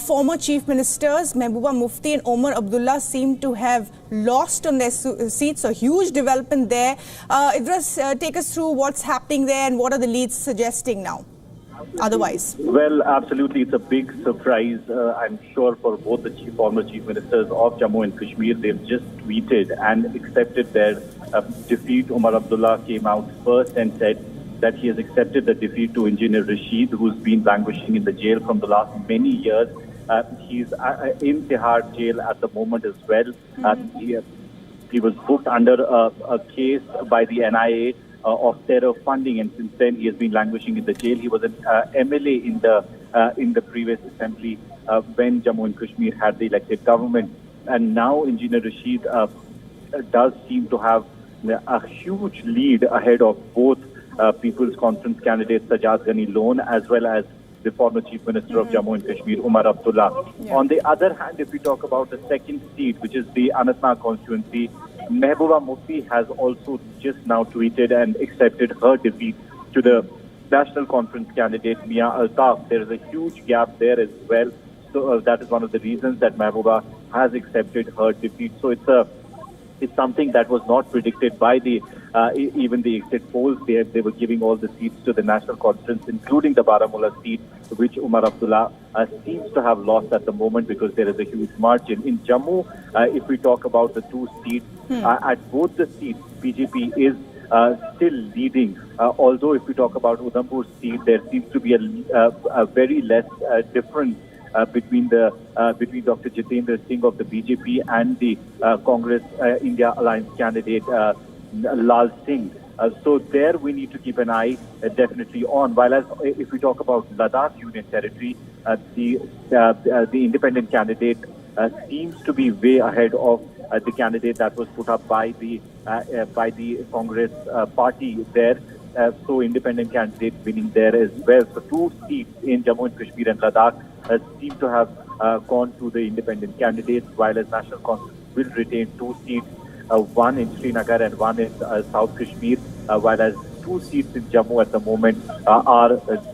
former chief ministers, Mehbooba Mufti and Omar Abdullah, seem to have lost on their seats. So huge development there. Idris, take us through what's happening there and what are the leads suggesting now? Otherwise, well, absolutely, it's a big surprise. I'm sure for both the former chief ministers of Jammu and Kashmir. They've just tweeted and accepted their defeat. Omar Abdullah came out first and said that he has accepted the defeat to Engineer Rashid, who's been languishing in the jail from the last many years. He's in Tihar jail at the moment as well. He was booked under a case by the NIA of terror funding, and since then he has been languishing in the jail. He was an MLA in the previous assembly when Jammu and Kashmir had the elected government. and now Engineer Rashid does seem to have a huge lead ahead of both People's Conference candidate Sajjad Ghani Lone as well as the former Chief Minister of Jammu and Kashmir, Umar Abdullah. On the other hand, if we talk about the second seat, which is the Anantnag constituency, Mehbooba Mufti has also just now tweeted and accepted her defeat to the National Conference candidate Mia Altaf. There is a huge gap there as well. So that is one of the reasons that Mehbooba has accepted her defeat. So it's something that was not predicted by the even the exit polls. They were giving all the seats to the National Conference, including the Baramulla seat, which Umar Abdullah seems to have lost at the moment because there is a huge margin. In Jammu, if we talk about the two seats, at both the seats, BJP is still leading. Although if we talk about Udhampur seat, there seems to be a very less difference between Dr. Jitendra Singh of the BJP and the Congress India Alliance candidate Lal Singh. So there we need to keep an eye definitely on. While as if we talk about Ladakh Union Territory, the independent candidate seems to be way ahead of the candidate that was put up by the Congress party there. So independent candidate winning there as well. So two seats in Jammu and Kashmir and Ladakh seem to have gone to the independent candidates, while as National Congress will retain two seats, one in Srinagar and one in South Kashmir, while as two seats in Jammu at the moment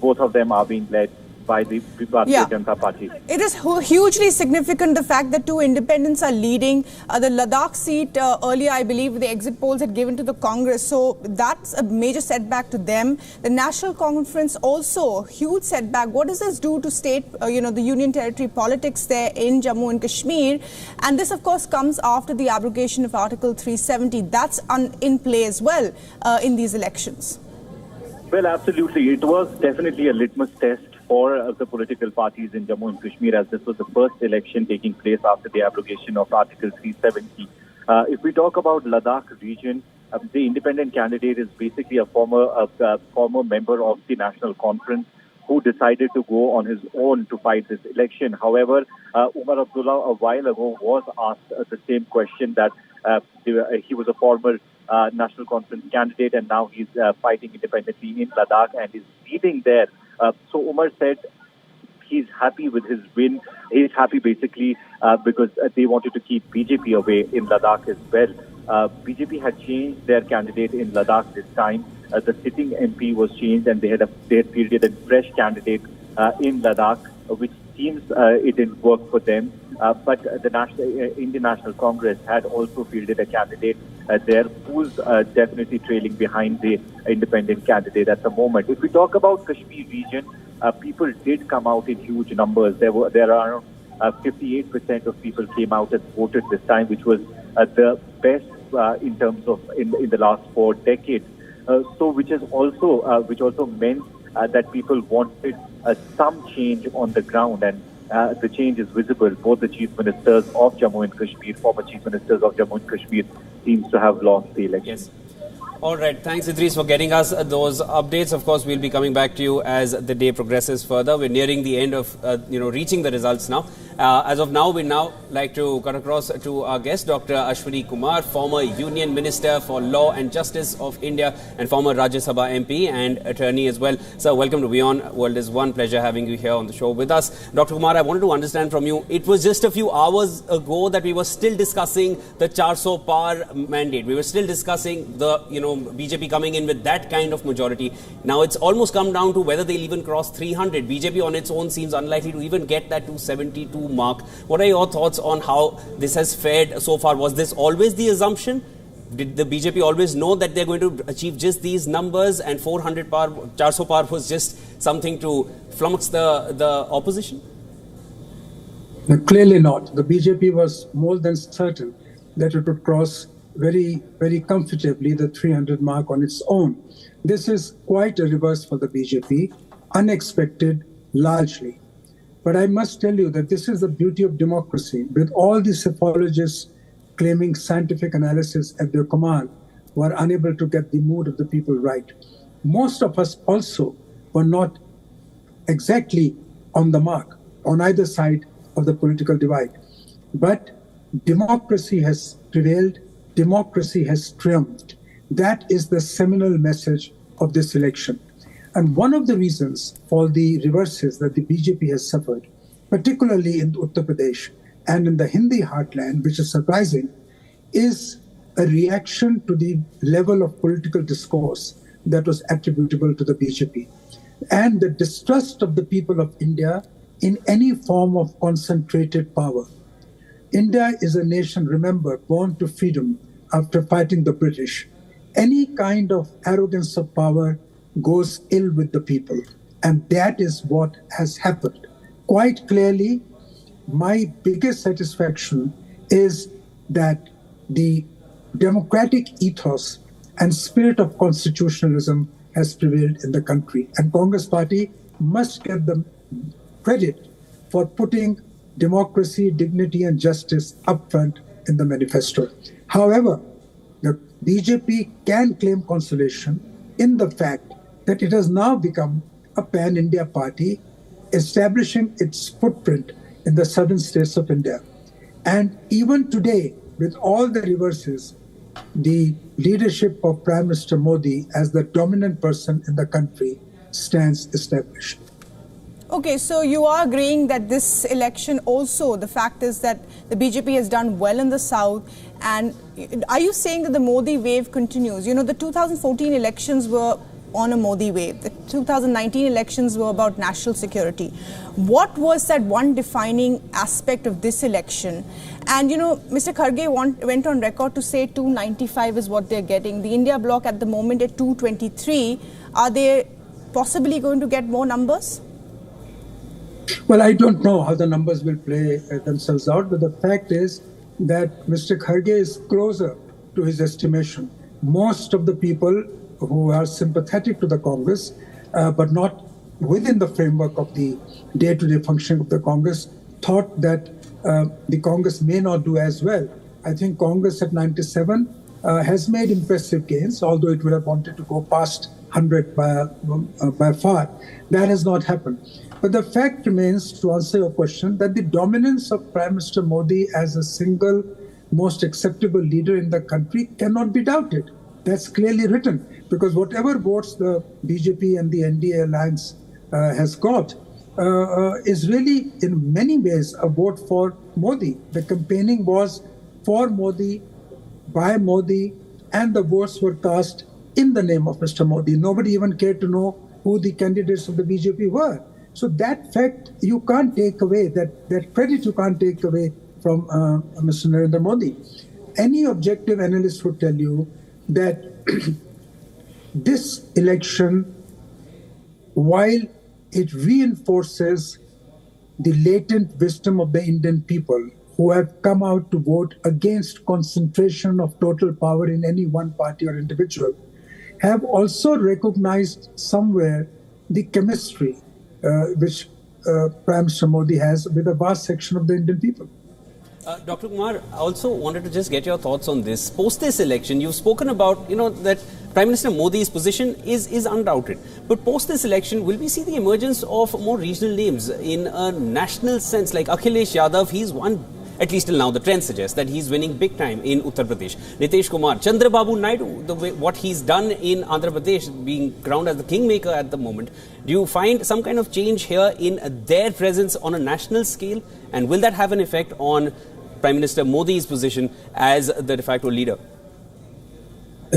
both of them are being led by the Bharatiya Janata Party. It is hugely significant, the fact that two independents are leading. The Ladakh seat, earlier I believe the exit polls had given to the Congress, so that's a major setback to them. The National Conference also, huge setback. What does this do to state, the Union Territory politics there in Jammu and Kashmir? And this of course comes after the abrogation of Article 370. That's in play as well in these elections. Well, absolutely. It was definitely a litmus test for the political parties in Jammu and Kashmir, as this was the first election taking place after the abrogation of Article 370. If we talk about Ladakh region, the independent candidate is basically a former member of the National Conference who decided to go on his own to fight this election. However, Umar Abdullah a while ago was asked the same question, that he was a former National Conference candidate and now he's fighting independently in Ladakh and is leading there. So Umar said he's happy with his win. He's happy basically because they wanted to keep BJP away in Ladakh as well. BJP had changed their candidate in Ladakh this time. The sitting MP was changed and they had fielded a fresh candidate in Ladakh, which seems it didn't work for them. But the Indian National Congress had also fielded a candidate there who's definitely trailing behind the independent candidate at the moment. If we talk about Kashmir region, people did come out in huge numbers. There are 58% of people came out and voted this time, which was the best in terms of in the last 4 decades. So which also meant that people wanted some change on the ground, and the change is visible. Both the chief ministers of Jammu and Kashmir, former chief ministers of Jammu and Kashmir, seems to have lost the election. Yes. All right. Thanks, Idris, for getting us those updates. Of course, we'll be coming back to you as the day progresses further. We're nearing the end of, reaching the results now. As of now, we'd now like to cut across to our guest, Dr. Ashwini Kumar, former Union Minister for Law and Justice of India and former Rajya Sabha MP and attorney as well. Sir, welcome to WION World is One. Pleasure having you here on the show with us. Dr. Kumar, I wanted to understand from you, it was just a few hours ago that we were still discussing the 400 Paar mandate. We were still discussing the, BJP coming in with that kind of majority. Now it's almost come down to whether they'll even cross 300. BJP on its own seems unlikely to even get that 272 mark. What are your thoughts on how this has fared so far? Was this always the assumption? Did the BJP always know that they're going to achieve just these numbers, and 400 Paar, 400 Paar was just something to flummox the opposition? No, clearly not. The BJP was more than certain that it would cross very, very comfortably the 300 mark on its own. This is quite a reverse for the BJP, unexpected largely. But I must tell you that this is the beauty of democracy. With all the psephologists claiming scientific analysis at their command, were unable to get the mood of the people right. Most of us also were not exactly on the mark on either side of the political divide. But democracy has prevailed, democracy has triumphed. That is the seminal message of this election. And one of the reasons for the reverses that the BJP has suffered, particularly in Uttar Pradesh and in the Hindi heartland, which is surprising, is a reaction to the level of political discourse that was attributable to the BJP and the distrust of the people of India in any form of concentrated power. India is a nation, remember, born to freedom after fighting the British. Any kind of arrogance of power goes ill with the people. And that is what has happened. Quite clearly, my biggest satisfaction is that the democratic ethos and spirit of constitutionalism has prevailed in the country. And Congress Party must get the credit for putting democracy, dignity, and justice up front in the manifesto. However, the BJP can claim consolation in the fact that it has now become a pan-India party, establishing its footprint in the southern states of India. And even today, with all the reverses, the leadership of Prime Minister Modi as the dominant person in the country stands established. Okay, so you are agreeing that this election also, the fact is that the BJP has done well in the south, and are you saying that the Modi wave continues? You know, the 2014 elections were on a Modi wave. The 2019 elections were about national security. What was that one defining aspect of this election? And, you know, Mr. Kharge went on record to say 295 is what they're getting. The India bloc at the moment at 223. Are they possibly going to get more numbers? Well, I don't know how the numbers will play themselves out, but the fact is that Mr. Kharge is closer to his estimation. Most of the people who are sympathetic to the Congress, but not within the framework of the day-to-day functioning of the Congress, thought that the Congress may not do as well. I think Congress at 97 has made impressive gains, although it would have wanted to go past 100 by far. That has not happened. But the fact remains, to answer your question, that the dominance of Prime Minister Modi as a single most acceptable leader in the country cannot be doubted. That's clearly written, because whatever votes the BJP and the NDA alliance has got is really in many ways a vote for Modi. The campaigning was for Modi, by Modi, and the votes were cast in the name of Mr. Modi. Nobody even cared to know who the candidates of the BJP were. So that fact you can't take away, that credit you can't take away from Mr. Narendra Modi. Any objective analyst would tell you that this election, while it reinforces the latent wisdom of the Indian people who have come out to vote against concentration of total power in any one party or individual, have also recognized somewhere the chemistry which Prime Minister Modi has with a vast section of the Indian people. Dr. Kumar, I also wanted to just get your thoughts on this. Post this election, you've spoken about, that Prime Minister Modi's position is undoubted. But post this election, will we see the emergence of more regional names in a national sense? Like Akhilesh Yadav, he's won, at least till now, the trend suggests that he's winning big time in Uttar Pradesh. Nitish Kumar, Chandrababu Naidu, what he's done in Andhra Pradesh, being crowned as the kingmaker at the moment. Do you find some kind of change here in their presence on a national scale? And will that have an effect on Prime Minister Modi's position as the de facto leader?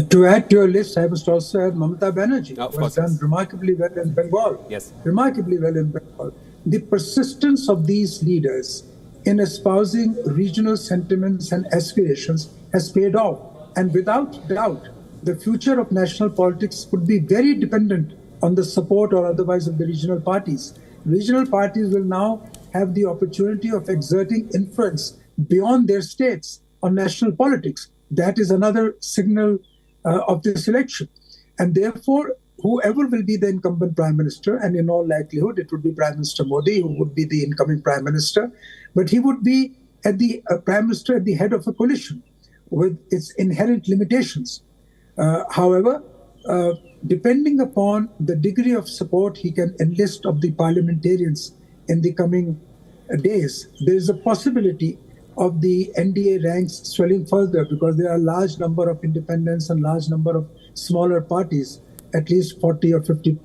To add to your list, I must also add Mamata Banerjee, who has done remarkably well in Bengal. Yes. Remarkably well in Bengal. The persistence of these leaders in espousing regional sentiments and aspirations has paid off. And without doubt, the future of national politics would be very dependent on the support or otherwise of the regional parties. Regional parties will now have the opportunity of exerting influence beyond their states on national politics. That is another signal of this election. And therefore, whoever will be the incumbent Prime Minister, and in all likelihood, it would be Prime Minister Modi who would be the incoming Prime Minister, but he would be at the Prime Minister at the head of a coalition with its inherent limitations. However, depending upon the degree of support he can enlist of the parliamentarians in the coming days, there is a possibility of the NDA ranks swelling further because there are a large number of independents and large number of smaller parties, at least 40 or 50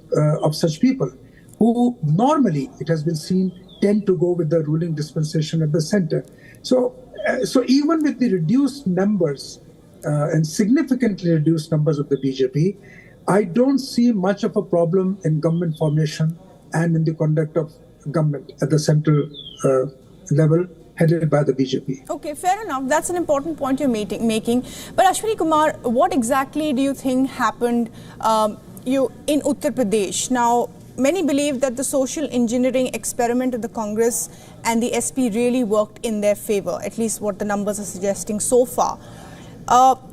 of such people, who normally, it has been seen, tend to go with the ruling dispensation at the center. So even with the reduced numbers and significantly reduced numbers of the BJP, I don't see much of a problem in government formation and in the conduct of government at the central level headed by the BJP. Okay, fair enough. That's an important point you're making. But Ashwini Kumar, what exactly do you think happened in Uttar Pradesh? Now, many believe that the social engineering experiment of the Congress and the SP really worked in their favor, at least what the numbers are suggesting so far.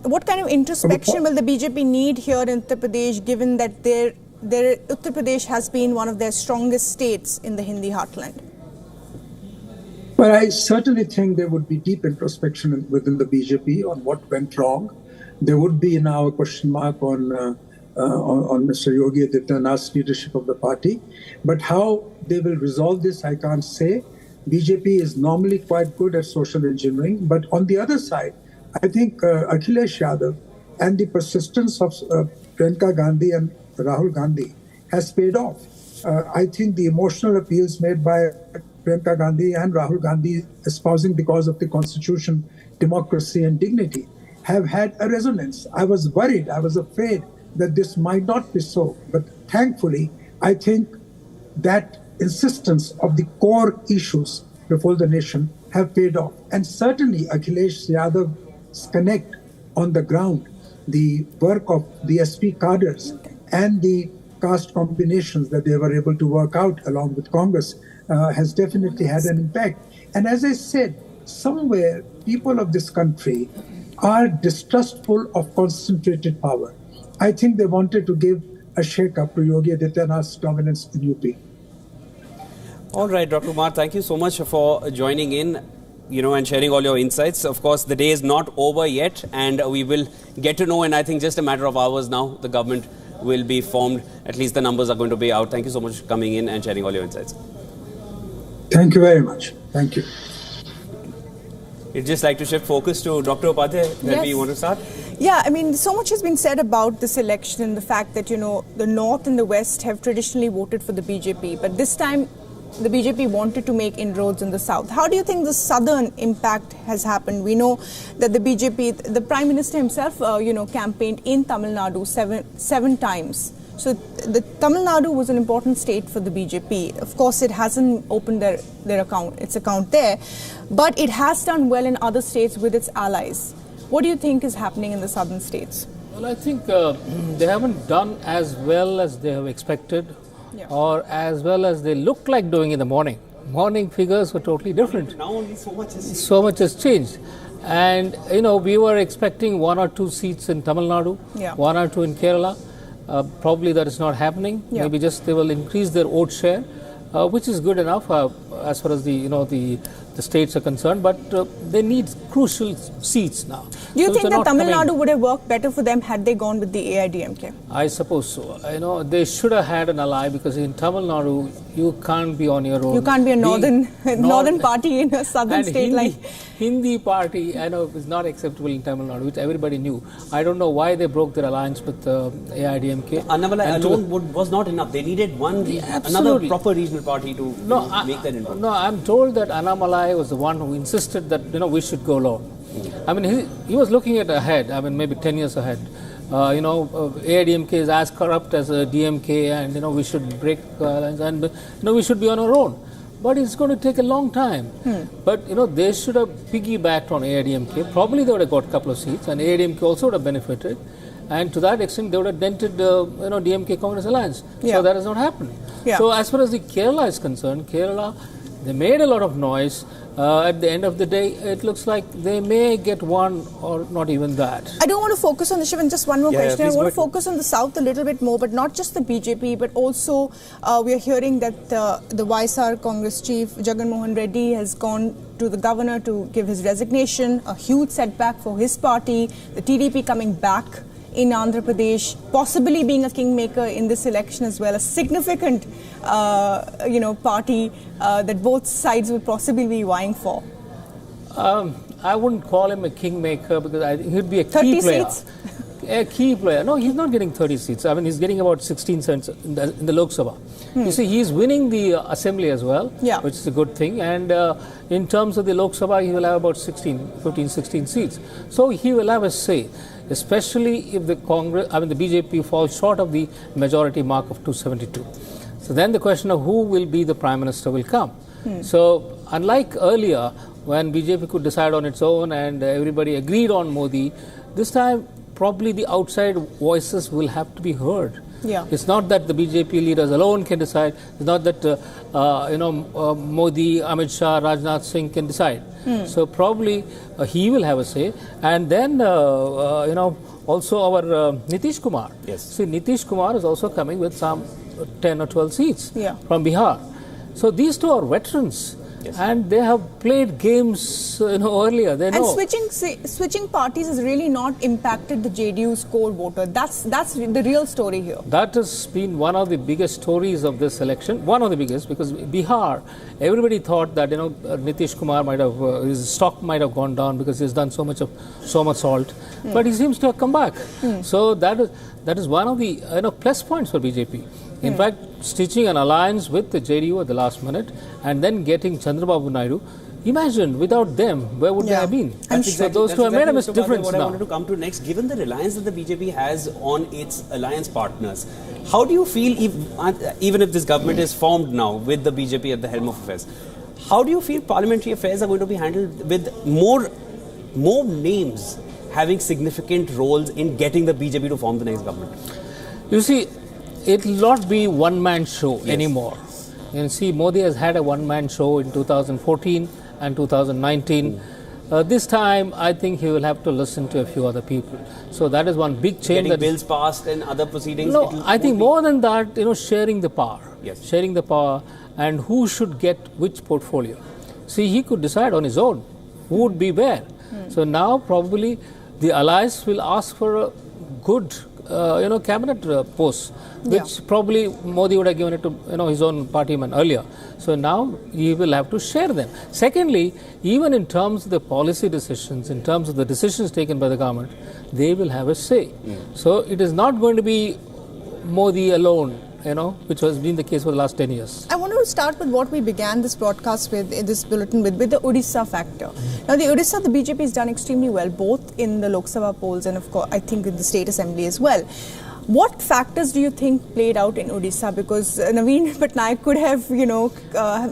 What kind of introspection will the BJP need here in Uttar Pradesh, given that Uttar Pradesh has been one of their strongest states in the Hindi heartland? Well, I certainly think there would be deep introspection within the BJP on what went wrong. There would be now a question mark on Mr. Yogi Adityanath's leadership of the party. But how they will resolve this, I can't say. BJP is normally quite good at social engineering. But on the other side, I think Akhilesh Yadav and the persistence of Priyanka Gandhi and Rahul Gandhi has paid off. I think the emotional appeals made by Priyanka Gandhi and Rahul Gandhi espousing the cause of the constitution, democracy and dignity have had a resonance. I was worried, I was afraid that this might not be so. But thankfully, I think that insistence of the core issues before the nation have paid off. And certainly Akhilesh Yadav's connect on the ground, the work of the SP cadres and the caste combinations that they were able to work out along with Congress has definitely had an impact. And as I said, somewhere people of this country are distrustful of concentrated power. I think they wanted to give a shake-up to Yogi Adityanath's dominance in UP. All right, Dr. Kumar, thank you so much for joining in, and sharing all your insights. Of course, the day is not over yet, and we will get to know in, I think, just a matter of hours now, the government will be formed. At least the numbers are going to be out. Thank you so much for coming in and sharing all your insights. Thank you very much. Thank you. I'd just like to shift focus to Dr. Upadhyay. Yes. You want to start? Yeah, I mean, so much has been said about this election and the fact that, the North and the West have traditionally voted for the BJP. But this time, the BJP wanted to make inroads in the South. How do you think the Southern impact has happened? We know that the BJP, the Prime Minister himself, campaigned in Tamil Nadu seven times. So the Tamil Nadu was an important state for the BJP. Of course, it hasn't opened its account there, but it has done well in other states with its allies. What do you think is happening in the southern states? Well, I think they haven't done as well as they have expected, or as well as they look like doing in the morning. Morning figures were totally different. Now only so much has changed. And, we were expecting 1 or 2 seats in Tamil Nadu, 1 or 2 in Kerala. Probably that is not happening. Maybe just they will increase their vote share, which is good enough as far as the states are concerned. But they need crucial seats now. Do you think that Tamil Nadu would have worked better for them had they gone with the AIDMK? I suppose so. They should have had an ally, because in Tamil Nadu you can't be on your own. You can't be a northern party in a southern state Hindi party, is not acceptable in Tamil Nadu, which everybody knew. I don't know why they broke their alliance with AIDMK. Annamalai alone was not enough. They needed another proper regional party to make that inroad. No, I'm told that Annamalai was the one who insisted that we should go alone. I mean, he was looking ahead. I mean, maybe 10 years ahead. AIDMK is as corrupt as DMK, and we should break alliance, and we should be on our own. But it's going to take a long time. But they should have piggybacked on AIDMK. Probably they would have got a couple of seats, and AIDMK also would have benefited. And to that extent, they would have dented DMK Congress alliance. So that has not happened. So as far as the Kerala is concerned, they made a lot of noise. At the end of the day, it looks like they may get one or not even that. I don't want to focus on the Shivan. Just one more question. I want to focus on the South a little bit more, but not just the BJP, but also we are hearing that the YSR Congress chief, Jagan Mohan Reddy, has gone to the governor to give his resignation, a huge setback for his party, the TDP coming back in Andhra Pradesh, possibly being a kingmaker in this election as well, a significant, party that both sides would possibly be vying for. I wouldn't call him a kingmaker because I think he'd be a key 30 player. seats? A key player. No, he's not getting 30 seats. I mean, he's getting about 16 seats in the Lok Sabha. You see, he's winning the assembly as well, which is a good thing. And in terms of the Lok Sabha, he will have about 16 seats. So he will have a say, especially if the BJP falls short of the majority mark of 272. So then the question of who will be the Prime Minister will come. So unlike earlier, when BJP could decide on its own and everybody agreed on Modi, this time probably the outside voices will have to be heard. Yeah. It's not that the BJP leaders alone can decide. It's not that Modi, Amit Shah, Rajnath Singh can decide. So probably he will have a say. And then also our Nitish Kumar. Yes. See, Nitish Kumar is also coming with some 10 or 12 seats from Bihar. So these two are veterans. Yes. And they have played games earlier. They know. And switching parties has really not impacted the JDU's core voter. That's the real story here. That has been one of the biggest stories of this election. One of the biggest, because Bihar, everybody thought that Nitish Kumar might have his stock might have gone down because he's done so much salt, but he seems to have come back. So that is one of the plus points for BJP. In fact, stitching an alliance with the JDU at the last minute and then getting Chandrababu Naidu, imagine without them, where would they have been? So those two have made a difference what now. I wanted to come to next, given the reliance that the BJP has on its alliance partners, how do you feel, even if this government is formed now with the BJP at the helm of affairs, how do you feel parliamentary affairs are going to be handled with more names having significant roles in getting the BJP to form the next government? You see, it will not be one-man show anymore. You see, Modi has had a one-man show in 2014 and 2019. This time, I think he will have to listen to a few other people. So that is one big change. Getting bills passed and other proceedings? No, I think more than that, sharing the power. Yes. Sharing the power and who should get which portfolio. See, he could decide on his own who would be where. So now probably the allies will ask for a good cabinet posts, which probably Modi would have given it to his own partyman earlier. So now he will have to share them. Secondly, even in terms of the policy decisions, in terms of the decisions taken by the government, they will have a say. So it is not going to be Modi alone, which has been the case for the last 10 years. I want to start with what we began this broadcast with, this bulletin with the Odisha factor. Now, the BJP has done extremely well, both in the Lok Sabha polls and, of course, I think in the state assembly as well. What factors do you think played out in Odisha? Because Naveen Patnaik could have,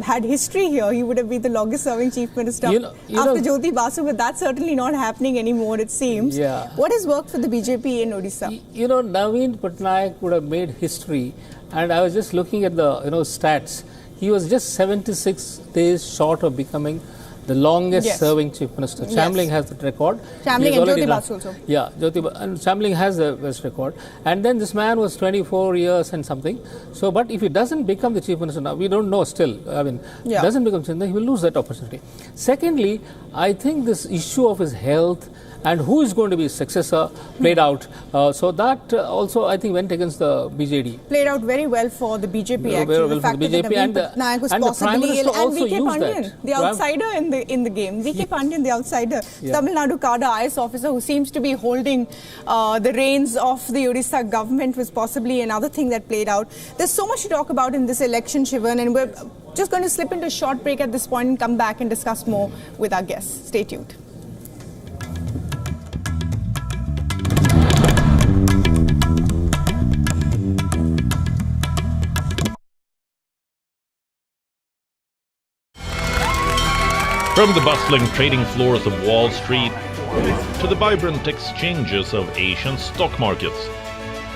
had history here. He would have been the longest serving chief minister after Jyoti Basu, but that's certainly not happening anymore, it seems. Yeah. What has worked for the BJP in Odisha? Naveen Patnaik would have made history. And I was just looking at the stats. He was just 76 days short of becoming the longest serving chief minister. Chamling has that record. Chamling and Jyoti Basu also. Yeah, and Chamling has the best record. And then this man was 24 years and something. So, but if he doesn't become the chief minister now, we don't know still. I mean, doesn't become chief minister, he will lose that opportunity. Secondly, I think this issue of his health and who is going to be his successor played out. So that also, I think, went against the BJD. Played out very well for the BJP, actually. Very well the fact for the BJP that Nayak was possibly ill. And VK Pandian, the outsider in the game. VK Pandian, the outsider. Tamil Nadu cadre IS officer who seems to be holding the reins of the Odisha government was possibly another thing that played out. There's so much to talk about in this election, Shivan, and we're just going to slip into a short break at this point and come back and discuss more with our guests. Stay tuned. From the bustling trading floors of Wall Street to the vibrant exchanges of Asian stock markets,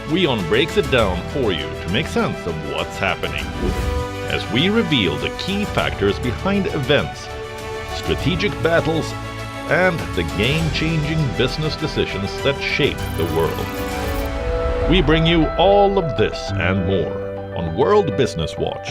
WION breaks it down for you to make sense of what's happening. As we reveal the key factors behind events, strategic battles, and the game-changing business decisions that shape the world. We bring you all of this and more on World Business Watch.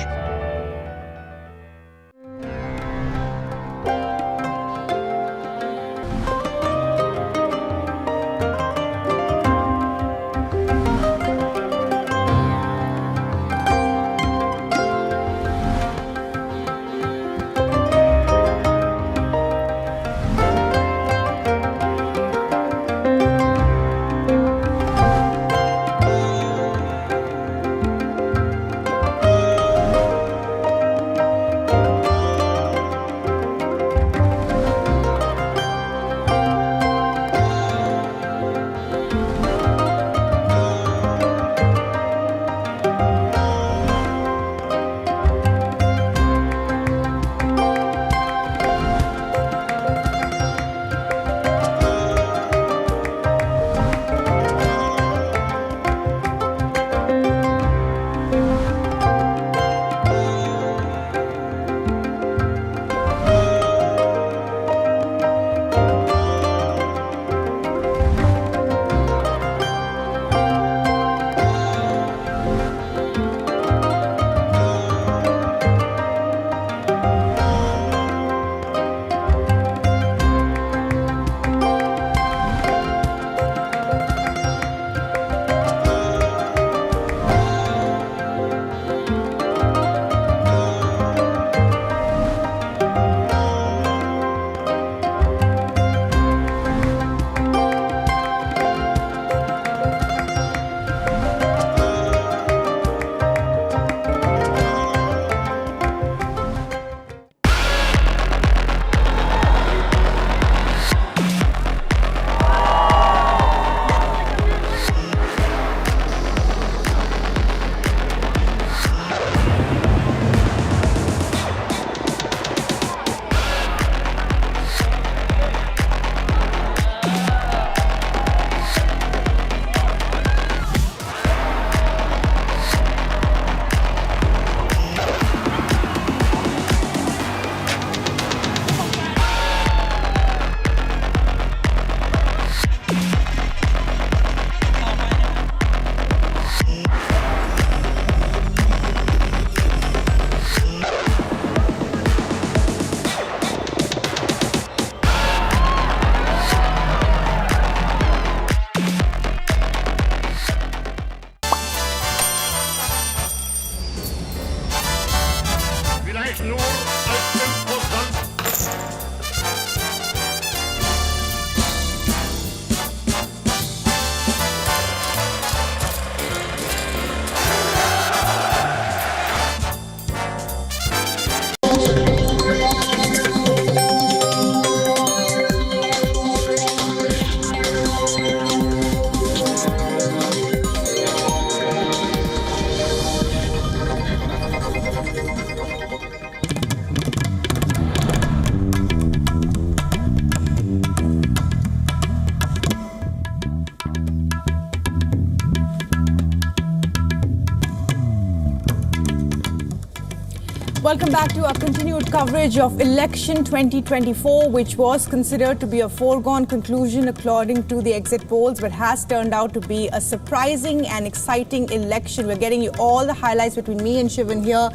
Welcome back to our continued coverage of election 2024, which was considered to be a foregone conclusion according to the exit polls, but has turned out to be a surprising and exciting election. We're getting you all the highlights between me and Shivan here.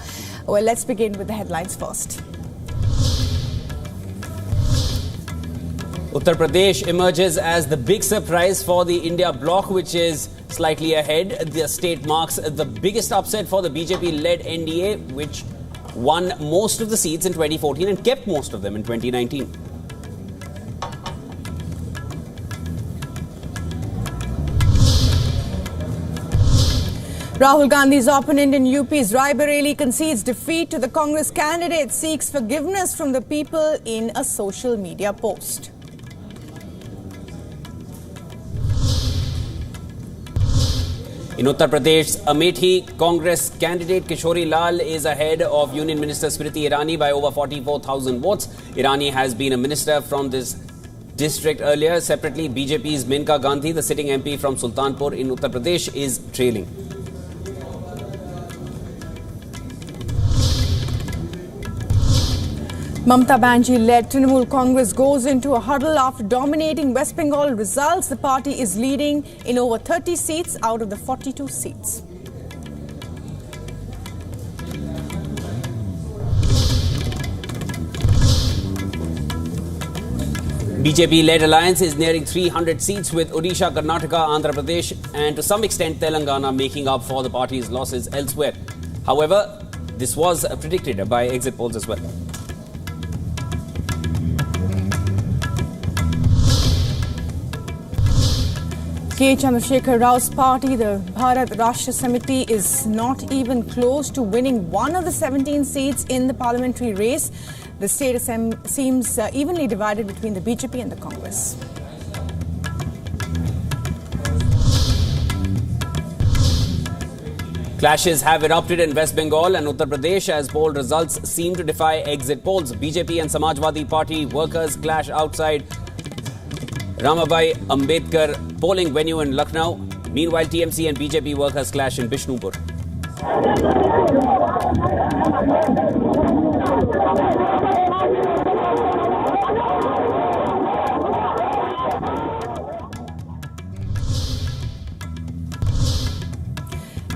Well, let's begin with the headlines first. Uttar Pradesh emerges as the big surprise for the India bloc, which is slightly ahead. The state marks the biggest upset for the BJP-led NDA, which won most of the seats in 2014 and kept most of them in 2019. Rahul Gandhi's opponent in UP's Raebareli concedes defeat to the Congress candidate, seeks forgiveness from the people in a social media post. In Uttar Pradesh, Amethi Congress candidate Kishori Lal is ahead of Union Minister Smriti Irani by over 44,000 votes. Irani has been a minister from this district earlier. Separately, BJP's Menka Gandhi, the sitting MP from Sultanpur in Uttar Pradesh, is trailing. Mamata Banerjee-led Trinamool Congress goes into a huddle after dominating West Bengal results. The party is leading in over 30 seats out of the 42 seats. BJP-led alliance is nearing 300 seats with Odisha, Karnataka, Andhra Pradesh and to some extent Telangana making up for the party's losses elsewhere. However, this was predicted by exit polls as well. K. Chandrasekhar Rao's party, the Bharat Rashtra Samiti, is not even close to winning one of the 17 seats in the parliamentary race. The state seems evenly divided between the BJP and the Congress. Clashes have erupted in West Bengal and Uttar Pradesh as poll results seem to defy exit polls. BJP and Samajwadi Party workers clash outside Ramabai Ambedkar polling venue in Lucknow. Meanwhile, TMC and BJP workers clash in Bishnupur.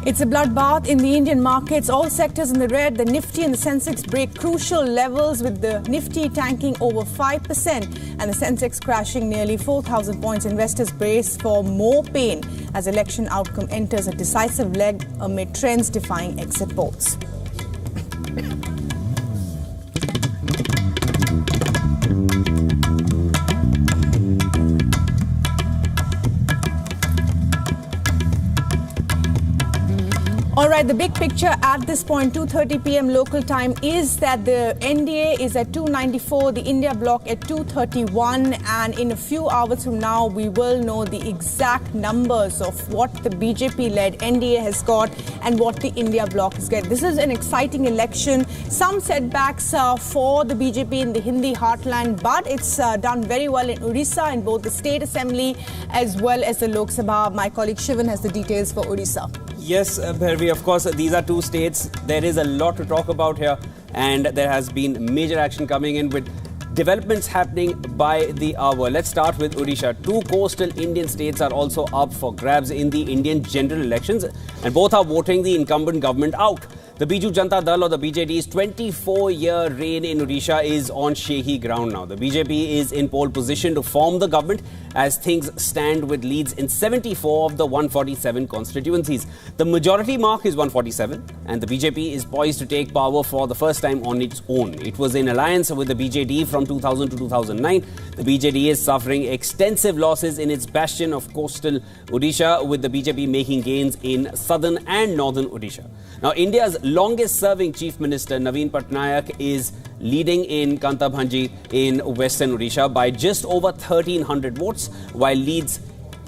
It's a bloodbath in the Indian markets. All sectors in the red. The Nifty and the Sensex break crucial levels, with the Nifty tanking over 5% and the Sensex crashing nearly 4,000 points. Investors brace for more pain as election outcome enters a decisive leg amid trends defying exit polls. All right, the big picture at this point, 2:30 p.m. local time, is that the NDA is at 294, the India bloc at 231, and in a few hours from now, we will know the exact numbers of what the BJP-led NDA has got and what the India bloc has got. This is an exciting election. Some setbacks for the BJP in the Hindi heartland, but it's done very well in Odisha, in both the state assembly as well as the Lok Sabha. My colleague Shivan has the details for Odisha. Yes, Bharvi, of course, these are two states. There is a lot to talk about here, and there has been major action coming in with developments happening by the hour. Let's start with Odisha. Two coastal Indian states are also up for grabs in the Indian general elections, and both are voting the incumbent government out. The Biju Janata Dal, or the BJD's 24-year reign in Odisha is on shaky ground now. The BJP is in pole position to form the government as things stand, with leads in 74 of the 147 constituencies. The majority mark is 147, and the BJP is poised to take power for the first time on its own. It was in alliance with the BJD from 2000 to 2009. The BJD is suffering extensive losses in its bastion of coastal Odisha, with the BJP making gains in southern and northern Odisha. Now, India's longest-serving Chief Minister Naveen Patnaik is leading in Kantabhanji in western Odisha by just over 1,300 votes, while leads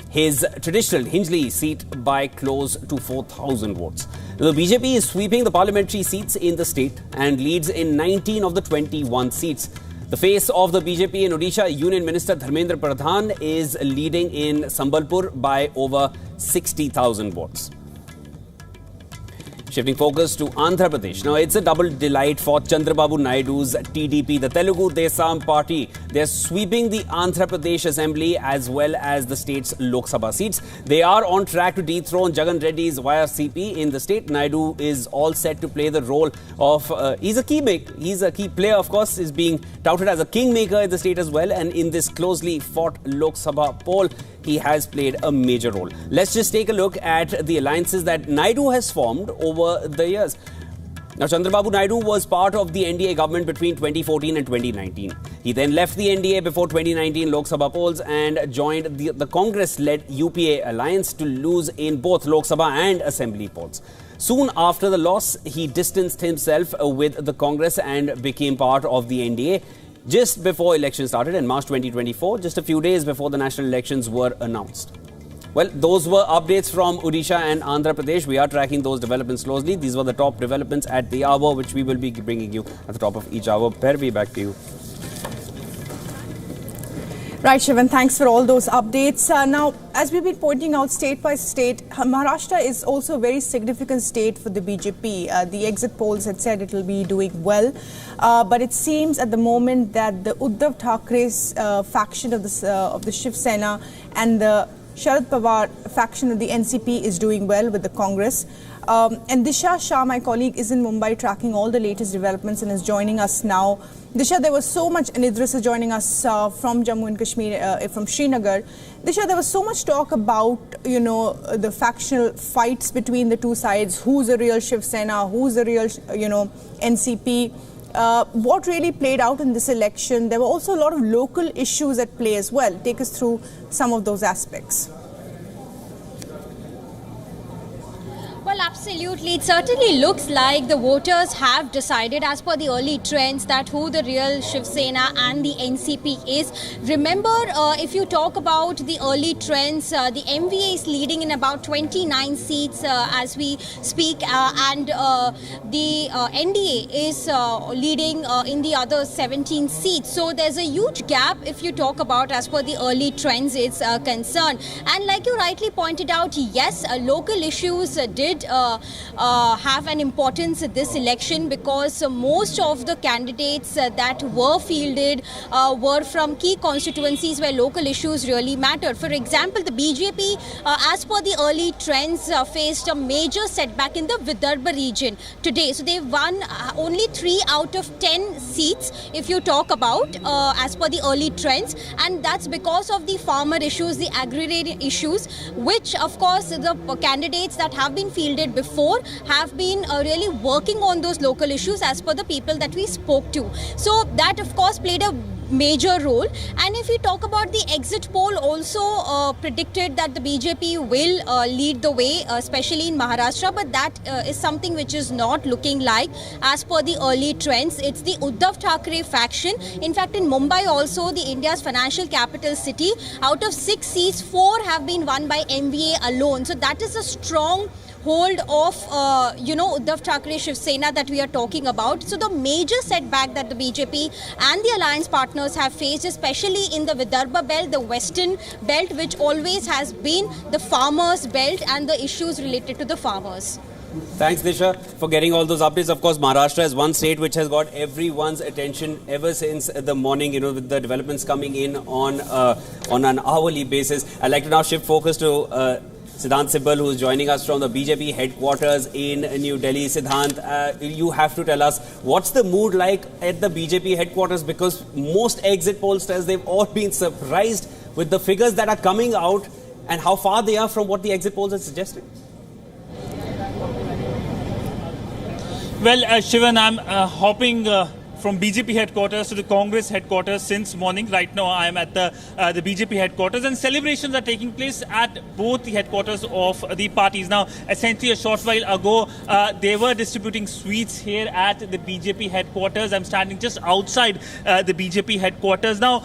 his traditional Hinjli seat by close to 4,000 votes. The BJP is sweeping the parliamentary seats in the state and leads in 19 of the 21 seats. The face of the BJP in Odisha, Union Minister Dharmendra Pradhan, is leading in Sambalpur by over 60,000 votes. Shifting focus to Andhra Pradesh. Now, it's a double delight for Chandrababu Naidu's TDP, the Telugu Desam party. They're sweeping the Andhra Pradesh Assembly as well as the state's Lok Sabha seats. They are on track to dethrone Jagan Reddy's YRCP in the state. Naidu is all set to play the role of, he's a key player, of course, is being touted as a kingmaker in the state as well. And in this closely fought Lok Sabha poll, he has played a major role. Let's just take a look at the alliances that Naidu has formed over the years. Now, Chandrababu Naidu was part of the NDA government between 2014 and 2019. He then left the NDA before 2019 Lok Sabha polls and joined the Congress-led UPA alliance to lose in both Lok Sabha and Assembly polls. Soon after the loss, he distanced himself with the Congress and became part of the NDA. Just before elections started in March 2024, just a few days before the national elections were announced. Well, those were updates from Odisha and Andhra Pradesh. We are tracking those developments closely. These were the top developments at the hour, which we will be bringing you at the top of each hour. Pervi, back to you. Right, Shivan, thanks for all those updates. Now, as we've been pointing out state by state, Maharashtra is also a very significant state for the BJP. The exit polls had said it will be doing well, but it seems at the moment that the Uddhav Thackeray's faction of the Shiv Sena and the Sharad Pawar faction of the NCP is doing well with the Congress. And Disha Shah, my colleague, is in Mumbai tracking all the latest developments and is joining us now. Disha, there was so much, and Idris is joining us from Jammu and Kashmir, from Srinagar. Disha, there was so much talk about, the factional fights between the two sides. Who's the real Shiv Sena? Who's the real, NCP? What really played out in this election? There were also a lot of local issues at play as well. Take us through some of those aspects. Well, absolutely. It certainly looks like the voters have decided, as per the early trends, that who the real Shiv Sena and the NCP is. Remember, if you talk about the early trends, the MVA is leading in about 29 seats as we speak, and the NDA is leading in the other 17 seats. So there's a huge gap if you talk about as per the early trends is concerned. And like you rightly pointed out, yes, local issues did have an importance in this election, because most of the candidates that were fielded were from key constituencies where local issues really mattered. For example, the BJP, as per the early trends, faced a major setback in the Vidarbha region today. So they won only 3 out of 10 seats, if you talk about, as per the early trends. And that's because of the farmer issues, the agrarian issues, which, of course, the candidates that have been fielded before have been really working on those local issues as per the people that we spoke to. So that, of course, played a major role. And if we talk about the exit poll, also predicted that the BJP will lead the way, especially in Maharashtra, but that is something which is not looking like as per the early trends. It's the Uddhav Thackeray faction. In fact, in Mumbai also, the India's financial capital city, out of 6 seats, 4 have been won by MVA alone. So that is a strong hold of, Uddhav Thackeray Shiv Sena that we are talking about. So the major setback that the BJP and the alliance partners have faced, especially in the Vidarbha belt, the western belt, which always has been the farmers' belt and the issues related to the farmers. Thanks, Disha, for getting all those updates. Of course, Maharashtra is one state which has got everyone's attention ever since the morning, with the developments coming in on an hourly basis. I'd like to now shift focus to Siddhant Sibal, who is joining us from the BJP headquarters in New Delhi. Siddhant, you have to tell us, what's the mood like at the BJP headquarters? Because most exit pollsters, they've all been surprised with the figures that are coming out and how far they are from what the exit polls are suggesting. Well, Shivan, I'm hopping from BJP headquarters to the Congress headquarters since morning. Right now, I am at the BJP headquarters, and celebrations are taking place at both the headquarters of the parties. Now, essentially, a short while ago, they were distributing sweets here at the BJP headquarters. I'm standing just outside the BJP headquarters. Now,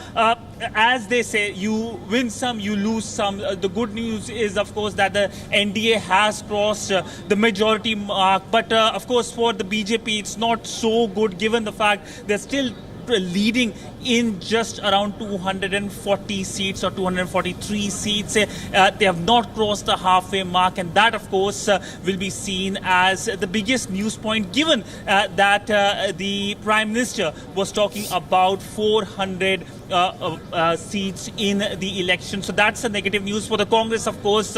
as they say, you win some, you lose some. The good news is, of course, that the NDA has crossed the majority mark. But, of course, for the BJP, it's not so good, given the fact they're still leading in just around 240 seats or 243 seats. They have not crossed the halfway mark, and that, of course, will be seen as the biggest news point, given that the Prime Minister was talking about 400 seats in the election. So that's a negative news for the Congress. Of course,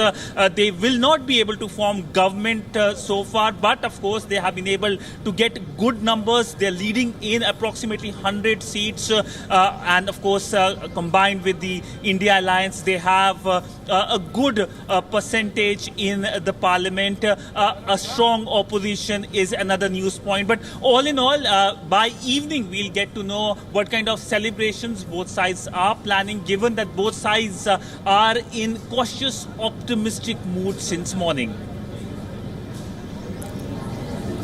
they will not be able to form government so far, but of course they have been able to get good numbers. They're leading in approximately 100 seats, and of course combined with the India Alliance, they have a good percentage in the parliament. A strong opposition is another news point. But all in all, by evening we'll get to know what kind of celebrations both sides are planning, given that both sides are in cautious optimistic mood since morning.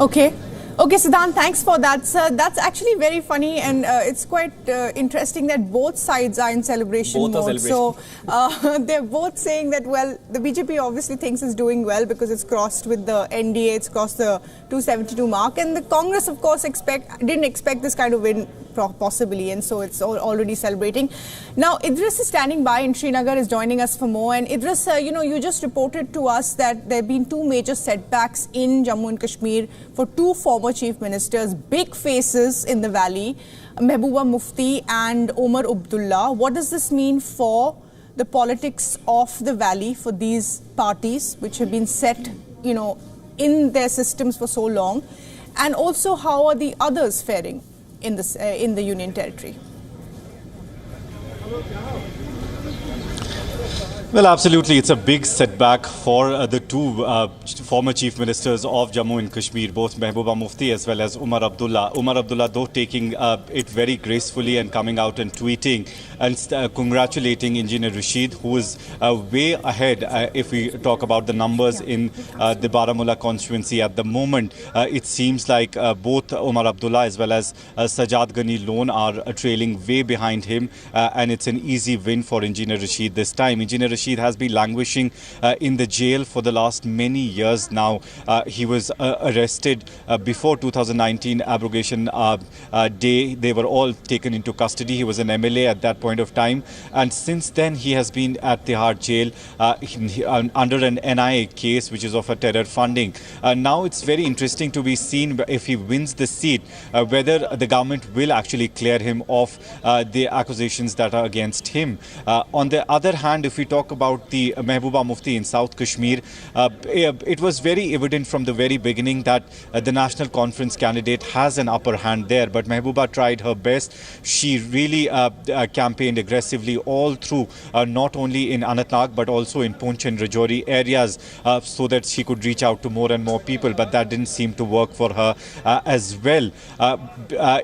Okay, Siddhant, thanks for that. So that's actually very funny, and it's quite interesting that both sides are in celebration mode. So they're both saying that, well, the BJP obviously thinks it's doing well because it's crossed with the NDA, it's crossed the 272 mark, and the Congress, of course, didn't expect this kind of win possibly, and so it's already celebrating. Now, Idris is standing by in Srinagar, is joining us for more. And Idris, you just reported to us that there have been two major setbacks in Jammu and Kashmir for two former chief ministers, big faces in the valley, Mehbooba Mufti and Omar Abdullah. What does this mean for the politics of the valley for these parties, which have been set, in their systems for so long? And also, how are the others faring in the Union Territory? Well, absolutely. It's a big setback for the two former chief ministers of Jammu and Kashmir, both Mehbooba Mufti as well as Omar Abdullah. Omar Abdullah, though, taking it very gracefully and coming out and tweeting and congratulating Engineer Rashid, who is way ahead if we talk about the numbers in the Baramulla constituency at the moment. It seems like both Omar Abdullah as well as Sajjad Ghani Lone are trailing way behind him, and it's an easy win for Engineer Rashid this time. Engineer Rashid has been languishing in the jail for the last many years now. He was arrested before 2019 abrogation day. They were all taken into custody. He was an MLA at that point of time, and since then he has been at Tihar jail under an NIA case, which is of a terror funding. Now it's very interesting to be seen if he wins the seat, whether the government will actually clear him of the accusations that are against him. On the other hand, if we talk about the Mehbooba Mufti in South Kashmir, it was very evident from the very beginning that the National Conference candidate has an upper hand there. But Mehbooba tried her best. She really campaigned aggressively all through, not only in Anantnag but also in Poonch and Rajouri areas, so that she could reach out to more and more people. But that didn't seem to work for her as well.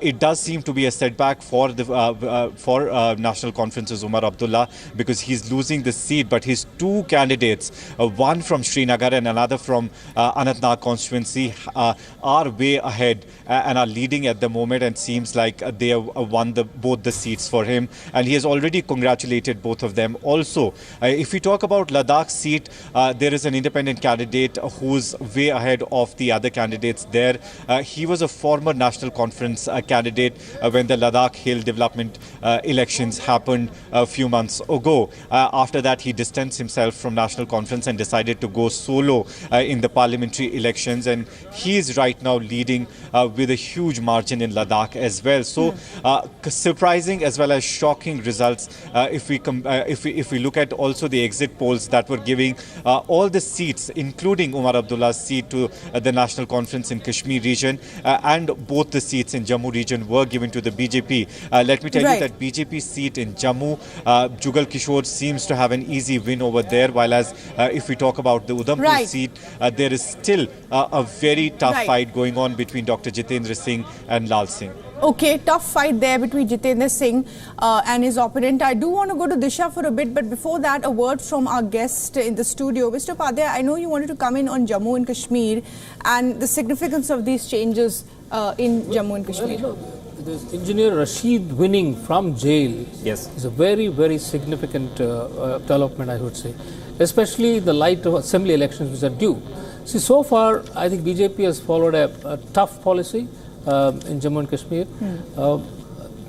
It does seem to be a setback for the National Conference's Omar Abdullah, because he's losing the seat. But his two candidates, one from Srinagar and another from Anantnag constituency, are way ahead and are leading at the moment, and seems like they have won both the seats for him, and he has already congratulated both of them. Also, if we talk about Ladakh seat, there is an independent candidate who's way ahead of the other candidates there. He was a former National Conference candidate when the Ladakh Hill Development elections happened a few months ago. After that, he distanced himself from National Conference and decided to go solo in the parliamentary elections, and he is right now leading with a huge margin in Ladakh as well. So surprising as well as shocking results if we look at also the exit polls that were giving all the seats, including Omar Abdullah's seat, to the National Conference in Kashmir region, and both the seats in Jammu region were given to the BJP. Let me tell you that BJP seat in Jammu, Jugal Kishore seems to have an easy win over there, while as if we talk about the Udhampur seat, there is still a very tough fight going on between Dr. Jitendra Singh and Lal Singh. Okay, tough fight there between Jitendra Singh and his opponent. I do want to go to Disha for a bit, but before that, a word from our guest in the studio. Mr. Padhyay, I know you wanted to come in on Jammu and Kashmir and the significance of these changes in Jammu and Kashmir. Well, this Engineer Rashid winning from jail is a very, very significant development, I would say, especially in the light of assembly elections which are due. See, so far, I think BJP has followed a tough policy in Jammu and Kashmir.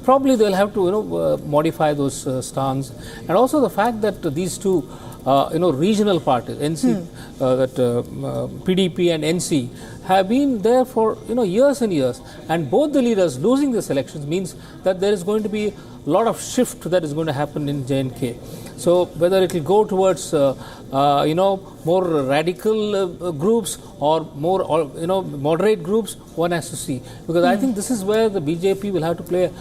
probably they'll have to modify those stance, and also the fact that these two regional parties, NC, PDP and NC, have been there for years and years, and both the leaders losing these elections means that there is going to be a lot of shift that is going to happen in J&K. So whether it will go towards more radical groups or more moderate groups, one has to see, because I think this is where the BJP will have to play a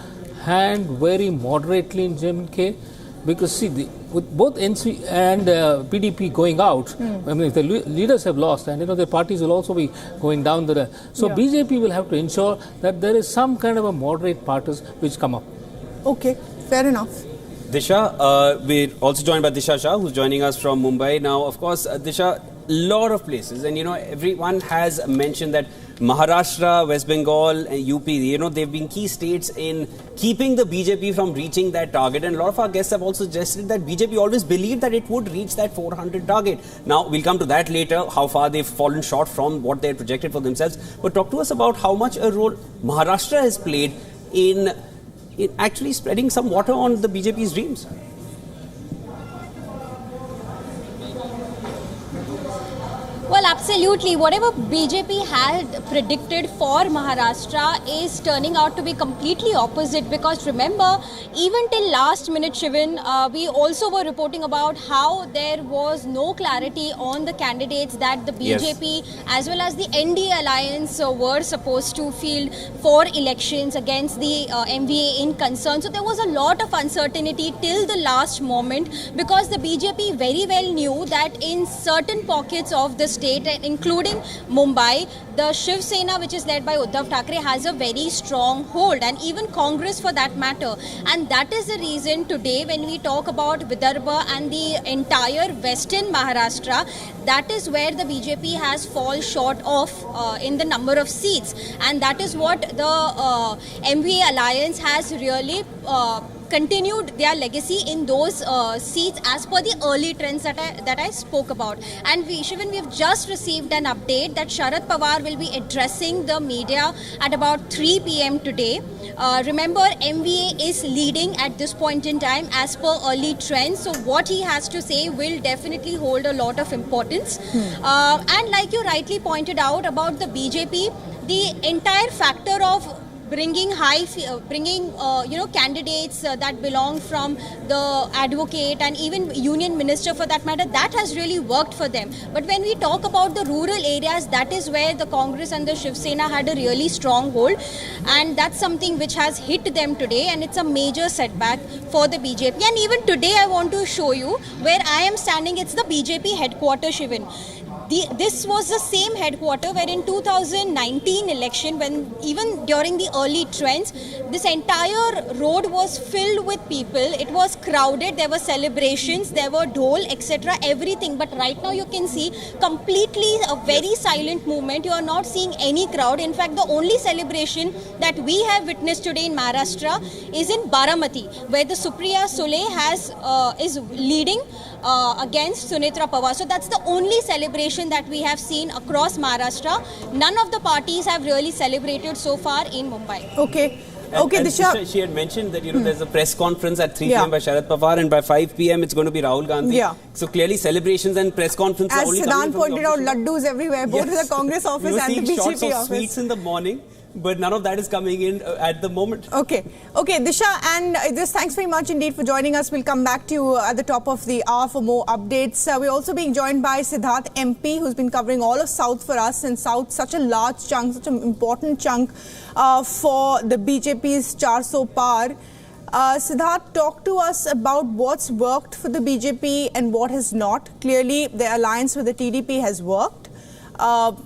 hand very moderately in J&K. Because see, with both NC and PDP going out, I mean, if the leaders have lost, and the parties will also be going down the. So BJP will have to ensure that there is some kind of a moderate parties which come up. Okay, fair enough. Disha, we're also joined by Disha Shah, who's joining us from Mumbai. Now, of course, Disha, lot of places, and everyone has mentioned that Maharashtra, West Bengal, and UP, they've been key states in keeping the BJP from reaching that target. And a lot of our guests have also suggested that BJP always believed that it would reach that 400 target. Now, we'll come to that later, how far they've fallen short from what they had projected for themselves. But talk to us about how much a role Maharashtra has played in actually spreading some water on the BJP's dreams. Well, absolutely. Whatever BJP had predicted for Maharashtra is turning out to be completely opposite, because remember, even till last minute, Shivan, we also were reporting about how there was no clarity on the candidates that the BJP as well as the NDA alliance were supposed to field for elections against the MVA in concern. So there was a lot of uncertainty till the last moment, because the BJP very well knew that in certain pockets of the state, including Mumbai, the Shiv Sena, which is led by Uddhav Thackeray, has a very strong hold, and even Congress for that matter. And that is the reason today when we talk about Vidarbha and the entire western Maharashtra, that is where the BJP has fallen short of in the number of seats. And that is what the MVA alliance has really continued their legacy in those seats as per the early trends that I spoke about. And Shivan, we've just received an update that Sharad Pawar will be addressing the media at about 3 p.m. today. Remember, MVA is leading at this point in time as per early trends. So what he has to say will definitely hold a lot of importance. And like you rightly pointed out about the BJP, the entire factor of bringing candidates that belong from the advocate and even union minister for that matter, that has really worked for them. But when we talk about the rural areas, that is where the Congress and the Shiv Sena had a really strong hold, and that's something which has hit them today, and it's a major setback for the BJP. And even today I want to show you where I am standing. It's the BJP headquarters, Shivan. This was the same headquarter where in 2019 election, when even during the early trends, this entire road was filled with people. It was crowded. There were celebrations, there were dhol, etc. Everything. But right now you can see completely a very silent movement. You are not seeing any crowd. In fact, the only celebration that we have witnessed today in Maharashtra is in Baramati, where the Supriya Sule is leading against Sunetra Pawar. So that's the only celebration that we have seen across Maharashtra. None of the parties have really celebrated so far in Mumbai. Okay. And Disha, she had mentioned that there's a press conference at 3 p.m. by Sharad Pawar, and by 5 p.m. it's going to be Rahul Gandhi. Yeah. So clearly celebrations and press conferences are only coming from the opposition. As Siddhant pointed out, laddus everywhere, both in the Congress office and the BJP shots of office. Sweets in the morning. But none of that is coming in at the moment. Okay, Disha, and just thanks very much indeed for joining us. We'll come back to you at the top of the hour for more updates. We're also being joined by Siddharth MP, who's been covering all of South for us, and South, such a large chunk, such an important chunk for the BJP's 400 Paar. Siddharth, talk to us about what's worked for the BJP and what has not. Clearly, the alliance with the TDP has worked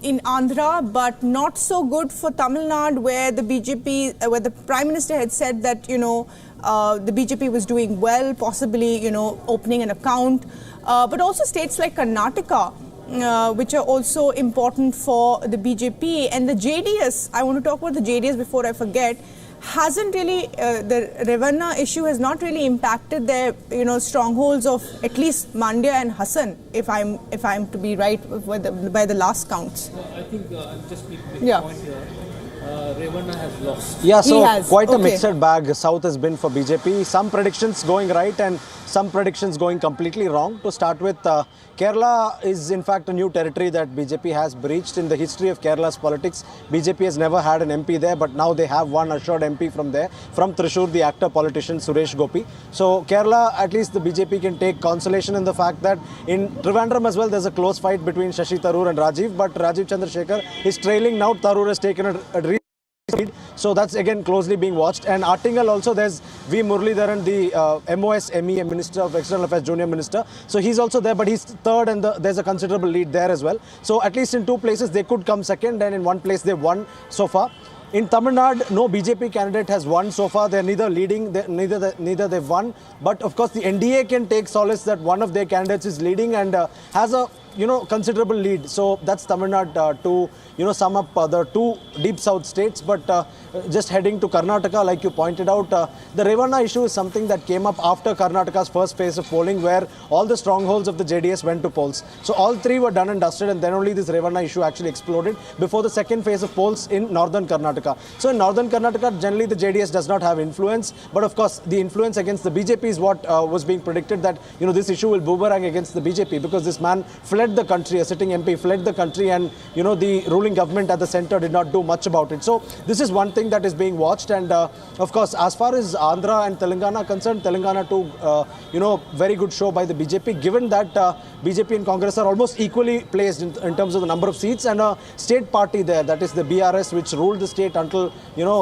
in Andhra, but not so good for Tamil Nadu, where the BJP, where the Prime Minister had said that, the BJP was doing well, possibly, opening an account. But also states like Karnataka, which are also important for the BJP. And the JDS, I want to talk about the JDS before I forget, hasn't really, the Ravanna issue has not really impacted their, strongholds of at least Mandya and Hassan, if I'm to be right by the last counts. I think just make a point here. Revanna has lost. Yeah, so quite a mixed bag South has been for BJP. Some predictions going right and some predictions going completely wrong. To start with, Kerala is in fact a new territory that BJP has breached in the history of Kerala's politics. BJP has never had an MP there, but now they have one assured MP from there, from Thrissur, the actor politician Suresh Gopi. So Kerala, at least the BJP can take consolation in the fact that in Trivandrum as well, there's a close fight between Shashi Tharoor and Rajiv, but Rajiv Chandrasekhar is trailing now. Tharoor has taken a lead. So that's again closely being watched. And Artingal also, there's V. Muralidharan, the MOS MEA Minister of External Affairs, Junior Minister. So he's also there, but he's third and there's a considerable lead there as well. So at least in two places they could come second, and in one place they've won so far. In Tamil Nadu, no BJP candidate has won so far. They're neither leading, neither they've won. But of course the NDA can take solace that one of their candidates is leading and has a considerable lead. So that's Tamil Nadu to sum up the two deep south states. But just heading to Karnataka, like you pointed out, the Revanna issue is something that came up after Karnataka's first phase of polling, where all the strongholds of the JDS went to polls. So all three were done and dusted, and then only this Revanna issue actually exploded before the second phase of polls in northern Karnataka. So in northern Karnataka, generally the JDS does not have influence, but of course the influence against the BJP is what was being predicted, that this issue will boomerang against the BJP, because this man fled the country, a sitting MP fled the country, and the ruling government at the center did not do much about it. So this is one thing that is being watched, and of course as far as Andhra and Telangana are concerned, Telangana too, very good show by the BJP, given that BJP and Congress are almost equally placed in terms of the number of seats, and a state party there, that is the BRS, which ruled the state until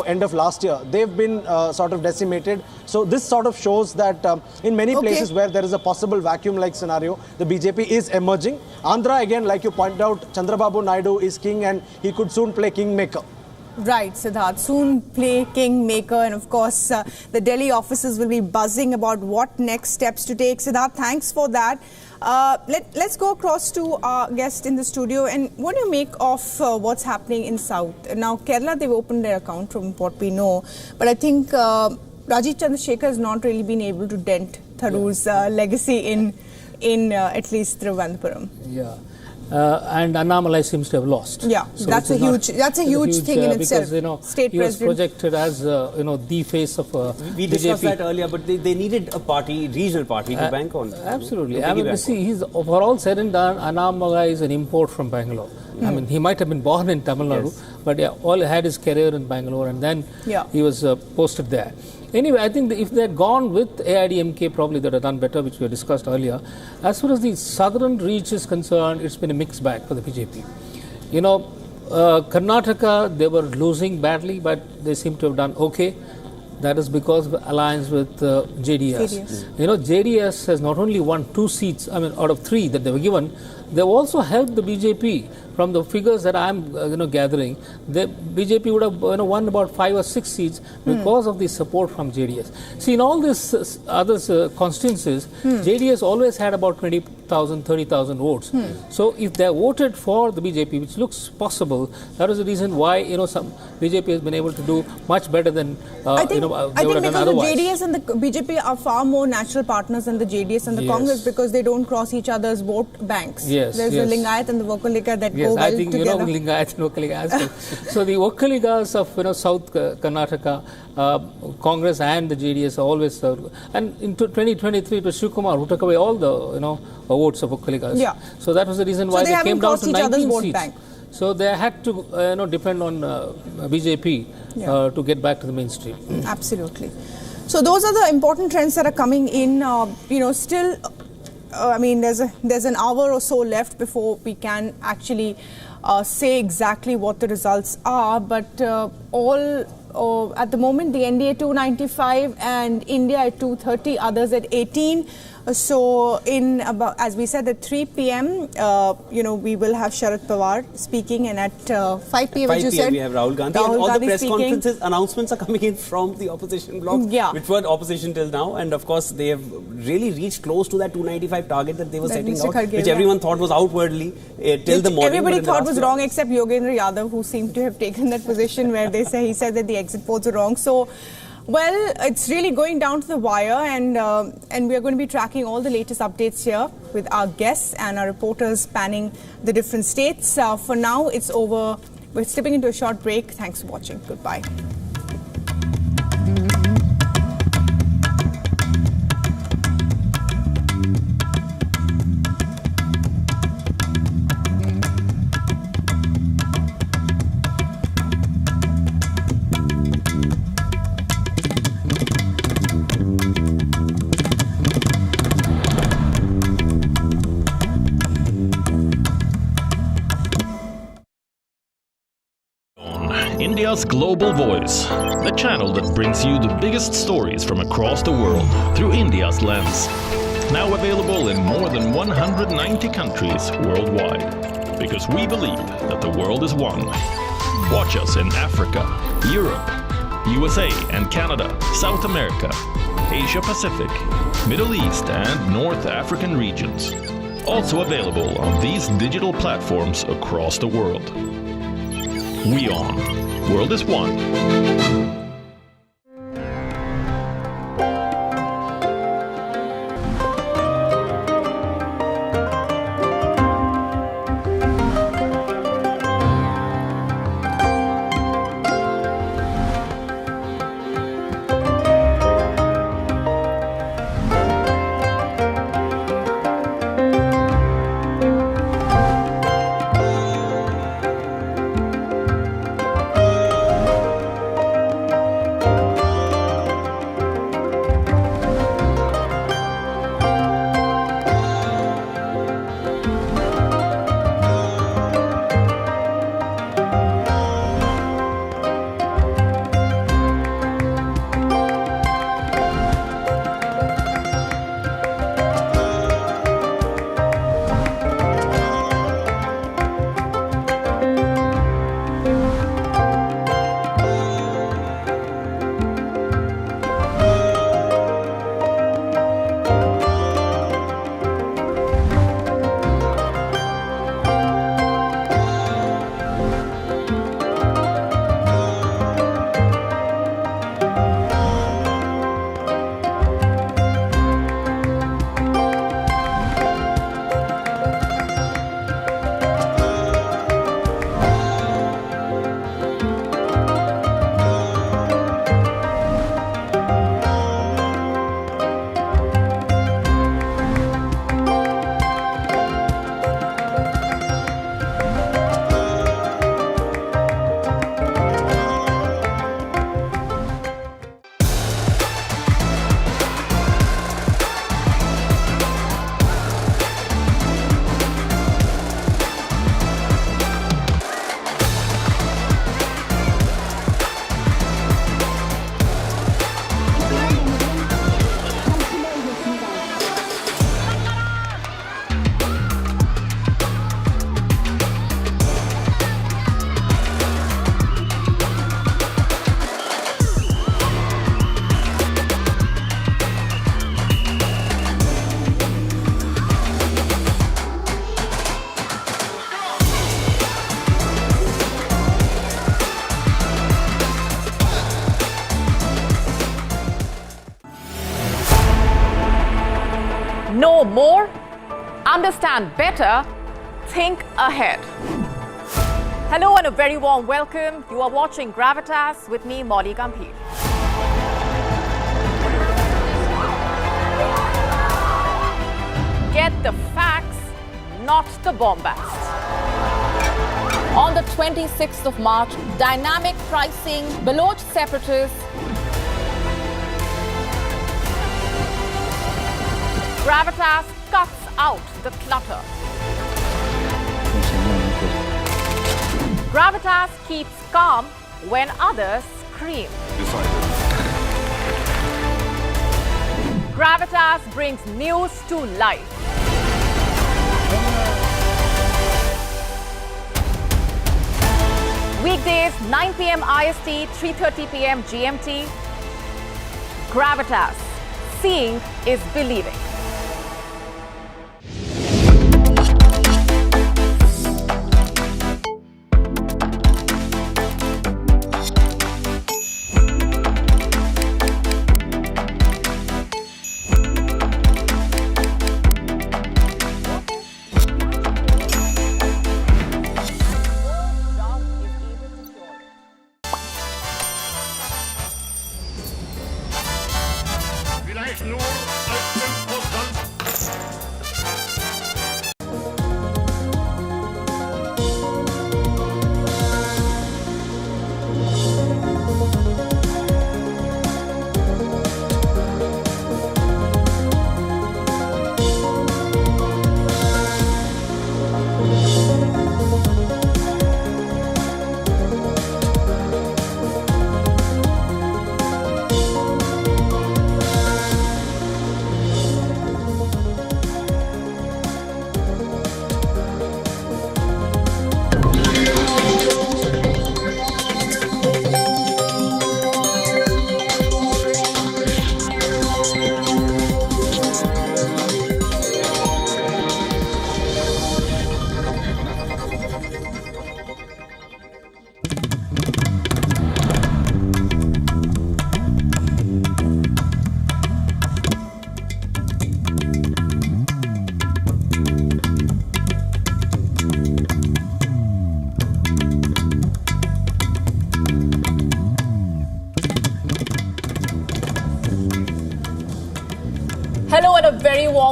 end of last year, they've been sort of decimated. So this sort of shows that in many places where there is a possible vacuum-like scenario, the BJP is emerging. Andhra, again, like you pointed out, Chandrababu Naidu is king, and he could soon play kingmaker. Right, Siddharth, soon play kingmaker, and of course the Delhi offices will be buzzing about what next steps to take. Siddharth, thanks for that. Let's go across to our guest in the studio. And what do you make of what's happening in South? Now, Kerala, they've opened their account from what we know, but I think Rajiv Chandrasekhar has not really been able to dent Tharoor's legacy in at least Trivandrum. Yeah. And Annamalai seems to have lost. Yeah, so that's a huge thing in itself. Because, State he was projected as the face of we discussed that earlier, but they needed a regional party to bank on. Absolutely. I mean, see, for all said and done, Annamalai is an import from Bangalore. I mean, he might have been born in Tamil Nadu, but all he had his career in Bangalore, and then he was posted there. Anyway, I think if they had gone with AIDMK, probably they would have done better, which we discussed earlier. As far as the southern reach is concerned, it's been a mixed bag for the BJP. Karnataka, they were losing badly, but they seem to have done okay. That is because of alliance with JDS. JDS has not only won 2 seats, I mean, out of 3 that they were given, they've also helped the BJP. From the figures that I'm gathering, the BJP would have won about 5 or 6 seats because of the support from JDS. See, in all these other constituencies, JDS always had about 20,000, 30,000 votes. So if they voted for the BJP, which looks possible, that is the reason why some BJP has been able to do much better than I think they would have done otherwise. The JDS and the BJP are far more natural partners than the JDS and the Congress, because they don't cross each other's vote banks. There's the Lingayat and the Vokalika that go well I think together. Lingayat and Vokalika as well. So the Vokaligas of South Karnataka, Congress and the JDS are always and in 2023 it was Shivakumar who took away all the votes of Vokaligas. So that was the reason why they came down to 19 seats. Bank. So they had to depend on BJP to get back to the mainstream. Absolutely. So those are the important trends that are coming in. Still, I mean, there's an hour or so left before we can actually say exactly what the results are. But at the moment, the NDA 295 and India at 230, others at 18. So in about, as we said, at 3 p.m, we will have Sharad Pawar speaking, and at 5 p.m, as you said, we have Rahul Gandhi, and all the press conferences, announcements are coming in from the opposition bloc, which were opposition till now, and of course they have really reached close to that 295 target that they were setting out, which everyone thought was outwardly till the morning. Everybody thought was wrong except Yogendra Yadav, who seemed to have taken that position where he said that the exit polls are wrong. So, well, it's really going down to the wire, and we are going to be tracking all the latest updates here with our guests and our reporters spanning the different states. For now, it's over We're slipping into a short break. Thanks for watching. Goodbye. India's Global Voice, the channel that brings you the biggest stories from across the world through India's lens. Now available in more than 190 countries worldwide. Because we believe that the world is one. Watch us in Africa, Europe, USA and Canada, South America, Asia Pacific, Middle East and North African regions. Also available on these digital platforms across the world. WION. World is one. Know more, understand better, think ahead. Hello and a very warm welcome. You are watching Gravitas with me, Molly Gambhir. Get the facts, not the bombast. On the 26th of March, dynamic pricing, Baloch separatists, Gravitas cuts out the clutter. Gravitas keeps calm when others scream. Gravitas brings news to life. Weekdays 9 p.m. IST, 3:30 p.m. GMT. Gravitas. Seeing is believing.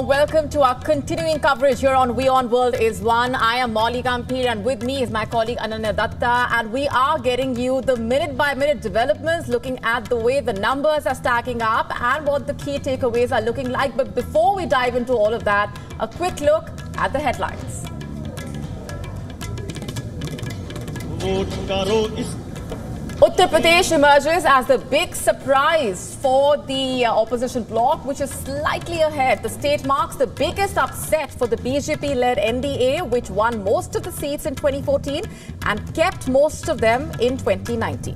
warm welcome to our continuing coverage here on WION World is One. I am Molly Gampir and with me is my colleague Ananya Datta, and we are getting you the minute-by-minute developments, looking at the way the numbers are stacking up and what the key takeaways are looking like. But before we dive into all of that, a quick look at the headlines. Uttar Pradesh emerges as the big surprise for the opposition bloc, which is slightly ahead. The state marks the biggest upset for the BJP-led NDA, which won most of the seats in 2014 and kept most of them in 2019.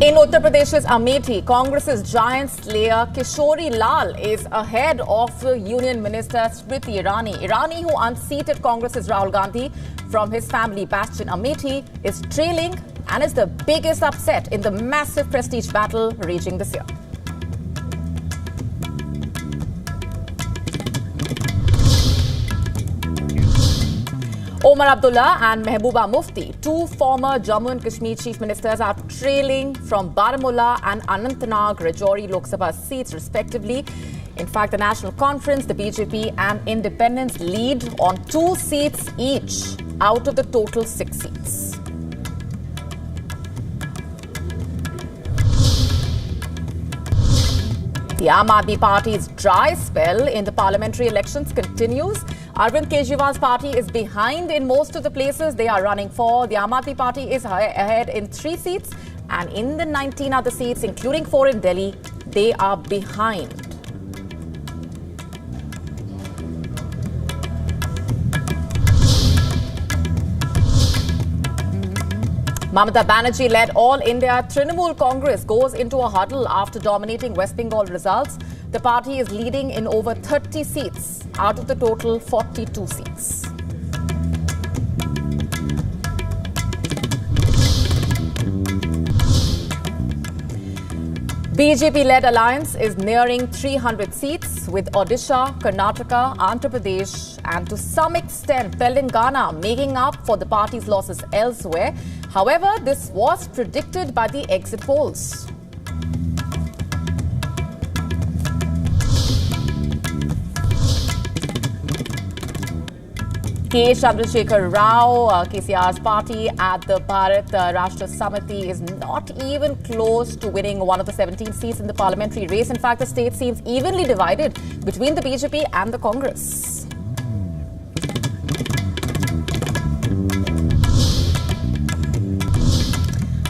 In Uttar Pradesh's Amethi, Congress's giant slayer Kishori Lal is ahead of Union Minister Smriti Irani, who unseated Congress's Rahul Gandhi from his family bastion Amethi, is trailing and is the biggest upset in the massive prestige battle raging this year. Omar Abdullah and Mehbooba Mufti, two former Jammu and Kashmir chief ministers, are trailing from Baramulla and Anantnag Rajouri Lok Sabha seats respectively. In fact, the National Conference, the BJP and Independents lead on 2 seats each out of the total 6 seats. The Aam Aadmi Party's dry spell in the parliamentary elections continues. Arvind Kejriwal's party is behind in most of the places they are running for. The Aam Aadmi Party is ahead in 3 seats, and in the 19 other seats, including 4 in Delhi, they are behind. Mamata Banerjee-led All India Trinamool Congress goes into a huddle after dominating West Bengal results. The party is leading in over 30 seats out of the total 42 seats. BJP-led alliance is nearing 300 seats, with Odisha, Karnataka, Andhra Pradesh and to some extent Telangana making up for the party's losses elsewhere. However, this was predicted by the exit polls. K. Chandrasekhar Rao, KCR's party at the Bharat Rashtra Samiti, is not even close to winning one of the 17 seats in the parliamentary race. In fact, the state seems evenly divided between the BJP and the Congress.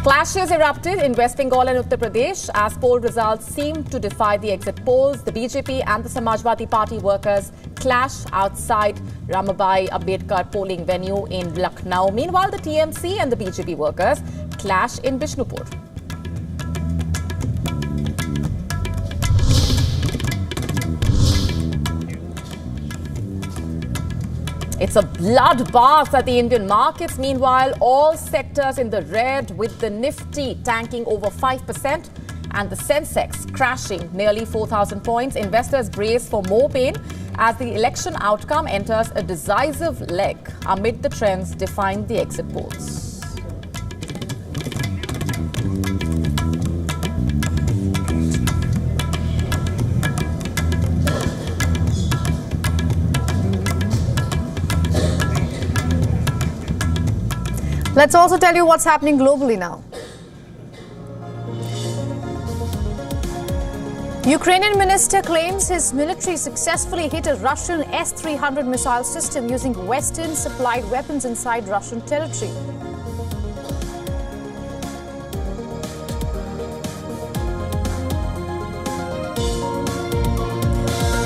Clashes erupted in West Bengal and Uttar Pradesh as poll results seem to defy the exit polls. The BJP and the Samajwadi Party workers clash outside Ramabai Ambedkar polling venue in Lucknow. Meanwhile, the TMC and the BJP workers clash in Bishnupur. It's a bloodbath at the Indian markets. Meanwhile, all sectors in the red, with the Nifty tanking over 5% and the Sensex crashing nearly 4,000 points. Investors brace for more pain as the election outcome enters a decisive leg amid the trends defying the exit polls. Let's also tell you what's happening globally now. Ukrainian minister claims his military successfully hit a Russian S-300 missile system using Western-supplied weapons inside Russian territory.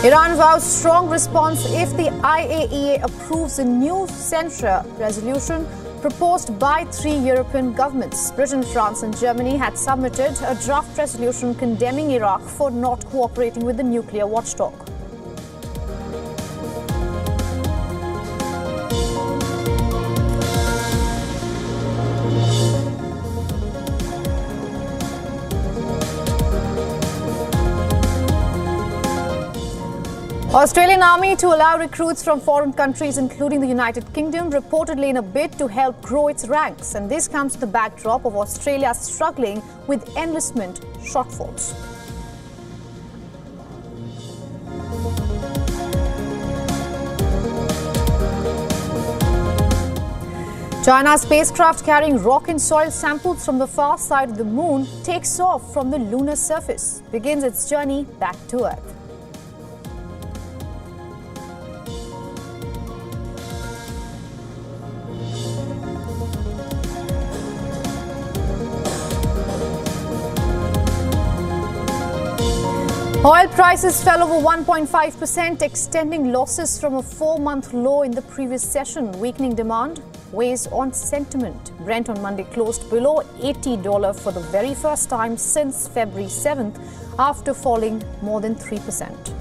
Iran vows strong response if the IAEA approves a new censure resolution proposed by 3 European governments. Britain, France and Germany had submitted a draft resolution condemning Iraq for not cooperating with the nuclear watchdog. Australian Army to allow recruits from foreign countries, including the United Kingdom, reportedly in a bid to help grow its ranks. And this comes to the backdrop of Australia struggling with enlistment shortfalls. China's spacecraft carrying rock and soil samples from the far side of the moon takes off from the lunar surface, begins its journey back to Earth. Oil prices fell over 1.5%, extending losses from a 4-month low in the previous session. Weakening demand weighs on sentiment. Brent on Monday closed below $80 for the very first time since February 7th, after falling more than 3%.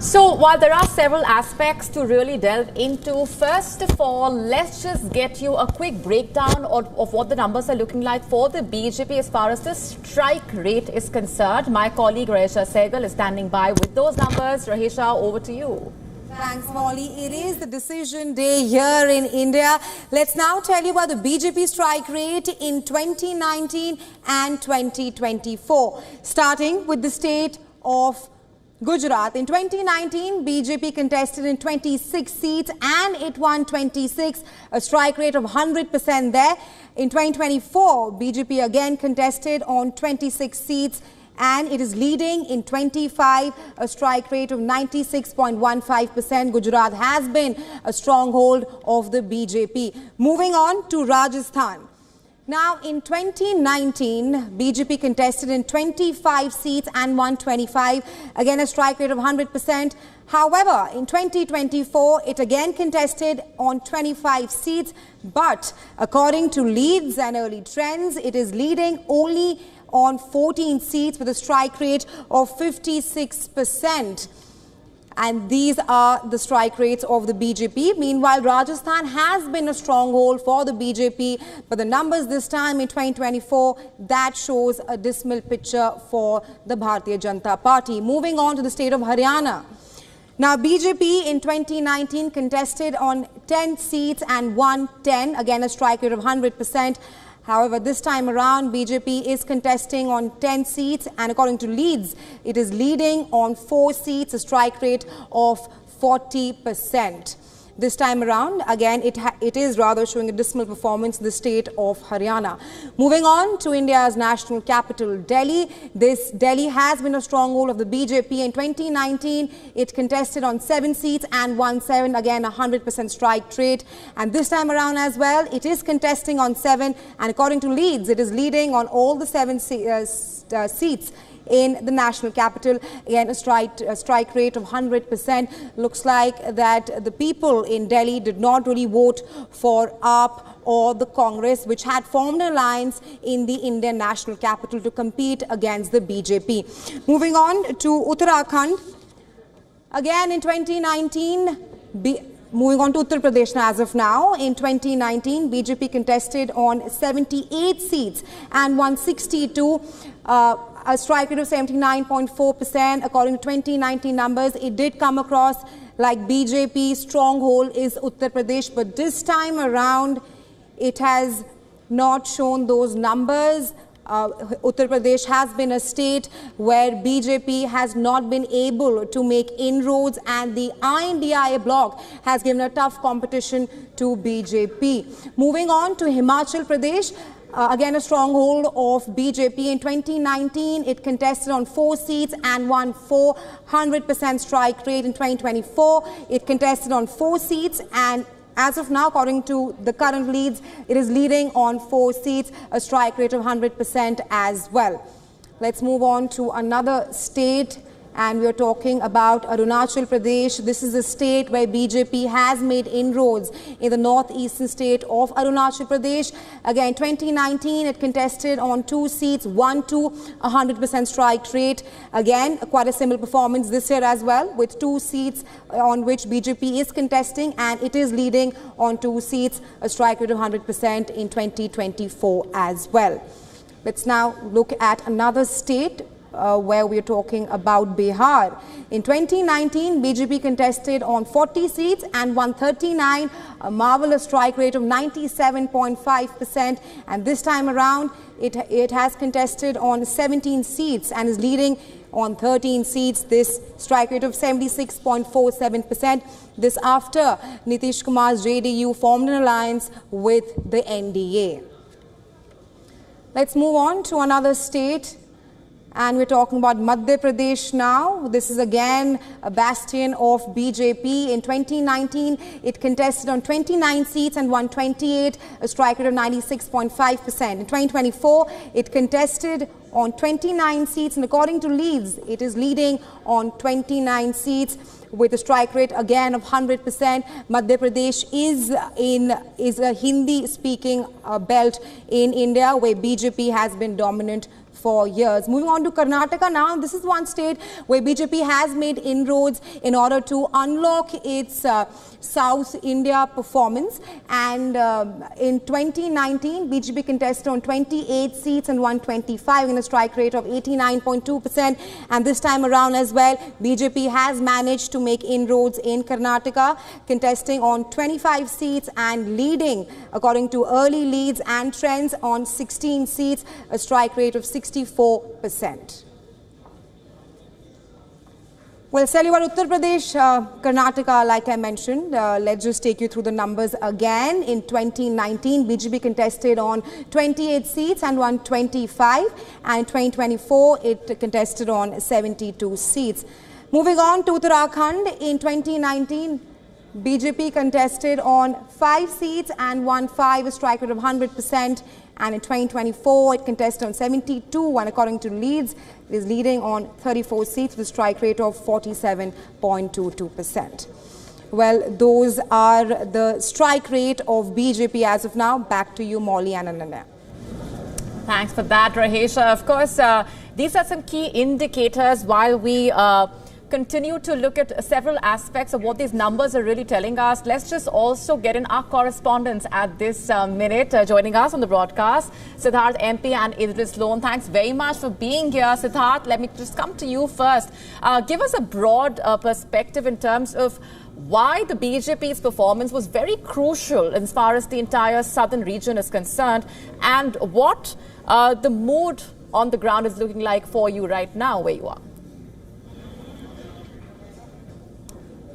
So while there are several aspects to really delve into, first of all, let's just get you a quick breakdown of what the numbers are looking like for the BJP as far as the strike rate is concerned. My colleague Rahisha Sehgal is standing by with those numbers. Rahisha, over to you. Thanks, Molly. It is the decision day here in India. Let's now tell you about the BJP strike rate in 2019 and 2024. Starting with the state of Gujarat. In 2019, BJP contested in 26 seats and it won 26, a strike rate of 100% there. In 2024, BJP again contested on 26 seats and it is leading in 25, a strike rate of 96.15%. Gujarat has been a stronghold of the BJP. Moving on to Rajasthan. Now, in 2019, BJP contested in 25 seats and won 25, again a strike rate of 100%. However, in 2024, it again contested on 25 seats, but according to leads and early trends, it is leading only on 14 seats with a strike rate of 56%. And these are the strike rates of the BJP. Meanwhile, Rajasthan has been a stronghold for the BJP, but the numbers this time in 2024, that shows a dismal picture for the Bharatiya Janata Party. Moving on to the state of Haryana. Now, BJP in 2019 contested on 10 seats and won 10, again a strike rate of 100%. However, this time around, BJP is contesting on 10 seats and according to leads, it is leading on 4 seats, a strike rate of 40%. This time around, again, it is rather showing a dismal performance in the state of Haryana. Moving on to India's national capital, Delhi. Delhi has been a stronghold of the BJP. In 2019, it contested on 7 seats and won 7, again a 100% strike rate. And this time around as well, it is contesting on 7 and according to leads, it is leading on all the 7 seats in the national capital. Again, a strike rate of 100%. Looks like that the people in Delhi did not really vote for AAP or the Congress, which had formed an alliance in the Indian national capital to compete against the BJP. Moving on to Uttarakhand. Again, in 2019, moving on to Uttar Pradesh as of now, in 2019, BJP contested on 78 seats and won 62, a strike rate of 79.4%. According to 2019 numbers, it did come across like BJP stronghold is Uttar Pradesh, but this time around, it has not shown those numbers. Uttar Pradesh has been a state where BJP has not been able to make inroads and the INDIA bloc has given a tough competition to BJP. Moving on to Himachal Pradesh. Again, a stronghold of BJP. In 2019, it contested on 4 seats and won 4, 100% strike rate. In 2024, it contested on 4 seats and as of now, according to the current leads, it is leading on 4 seats, a strike rate of 100% as well. Let's move on to another state And we are talking about Arunachal Pradesh. This is a state where BJP has made inroads in the northeastern state of Arunachal Pradesh. Again, 2019, it contested on 2 seats, won to 100% strike rate. Again, quite a similar performance this year as well, with 2 seats on which BJP is contesting, and it is leading on 2 seats, a strike rate of 100% in 2024 as well. Let's now look at another state where we are talking about Bihar. In 2019, BJP contested on 40 seats and won 39, a marvelous strike rate of 97.5%. And this time around, it has contested on 17 seats and is leading on 13 seats, this strike rate of 76.47%. This after Nitish Kumar's JDU formed an alliance with the NDA. Let's move on to another state. And we're talking about Madhya Pradesh now. This is again a bastion of BJP. In 2019, it contested on 29 seats and won 28, a strike rate of 96.5%. In 2024, it contested on 29 seats, and according to leads, it is leading on 29 seats with a strike rate again of 100%. Madhya Pradesh is a Hindi-speaking belt in India where BJP has been dominant for years. Moving on to Karnataka now, this is one state where BJP has made inroads in order to unlock its South India performance. And in 2019, BJP contested on 28 seats and won 25 in a strike rate of 89.2%. And this time around as well, BJP has managed to make inroads in Karnataka, contesting on 25 seats and leading, according to early leads and trends, on 16 seats, a strike rate of 64%. Well, let's tell you about Uttar Pradesh, Karnataka, like I mentioned. Let's just take you through the numbers again. In 2019, BJP contested on 28 seats and won 25. And in 2024, it contested on 72 seats. Moving on to Uttarakhand, in 2019, BJP contested on 5 seats and won 5, a strike rate of 100%. And in 2024, it contested on 72, and according to leads, it is leading on 34 seats with a strike rate of 47.22%. Well, those are the strike rate of BJP as of now. Back to you, Molly and Ananya. Thanks for that, Rahesha. Of course, these are some key indicators while we continue to look at several aspects of what these numbers are really telling us. Let's just also get in our correspondents at this minute. Joining us on the broadcast, Siddharth MP and Idris Lone. Thanks very much for being here. Siddharth, let me just come to you first. Give us a broad perspective in terms of why the BJP's performance was very crucial as far as the entire southern region is concerned, and what the mood on the ground is looking like for you right now where you are.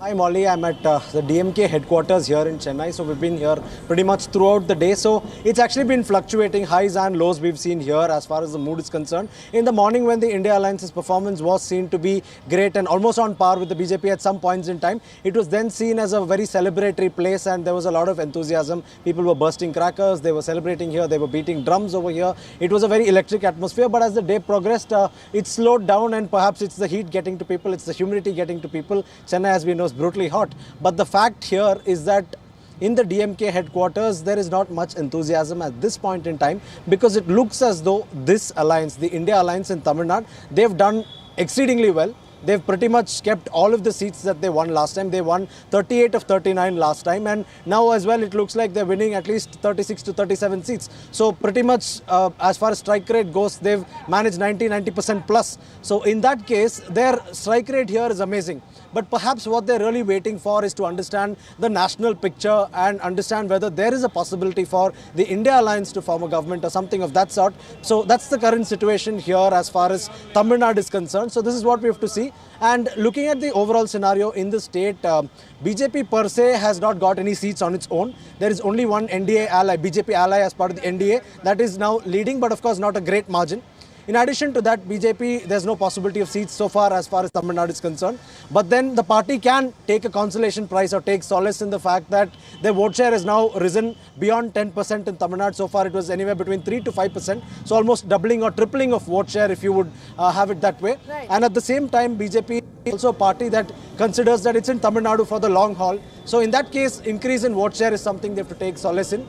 Hi Molly, I'm at the DMK headquarters here in Chennai. So we've been here pretty much throughout the day. So it's actually been fluctuating, highs and lows we've seen here as far as the mood is concerned. In the morning when the India Alliance's performance was seen to be great and almost on par with the BJP at some points in time, it was then seen as a very celebratory place and there was a lot of enthusiasm. People were bursting crackers, they were celebrating here, they were beating drums over here. It was a very electric atmosphere, but as the day progressed, it slowed down, and perhaps it's the heat getting to people, it's the humidity getting to people. Chennai, as we know, brutally hot. But the fact here is that in the DMK headquarters, there is not much enthusiasm at this point in time, because it looks as though this alliance, the India Alliance in Tamil Nadu, they've done exceedingly well. They've pretty much kept all of the seats that they won last time. They won 38 of 39 last time, and now as well it looks like they're winning at least 36 to 37 seats. So pretty much as far as strike rate goes, they've managed 90% plus. So in that case, their strike rate here is amazing. But perhaps what they're really waiting for is to understand the national picture and understand whether there is a possibility for the India Alliance to form a government or something of that sort. So that's the current situation here as far as Tamil Nadu is concerned. So this is what we have to see. And looking at the overall scenario in the state, BJP per se has not got any seats on its own. There is only one NDA ally, BJP ally as part of the NDA, that is now leading, but of course not a great margin. In addition to that, BJP, there's no possibility of seats so far as Tamil Nadu is concerned. But then the party can take a consolation prize or take solace in the fact that their vote share has now risen beyond 10% in Tamil Nadu. So far it was anywhere between 3 to 5%. So almost doubling or tripling of vote share if you would have it that way. Right. And at the same time, BJP is also a party that considers that it's in Tamil Nadu for the long haul. So in that case, increase in vote share is something they have to take solace in.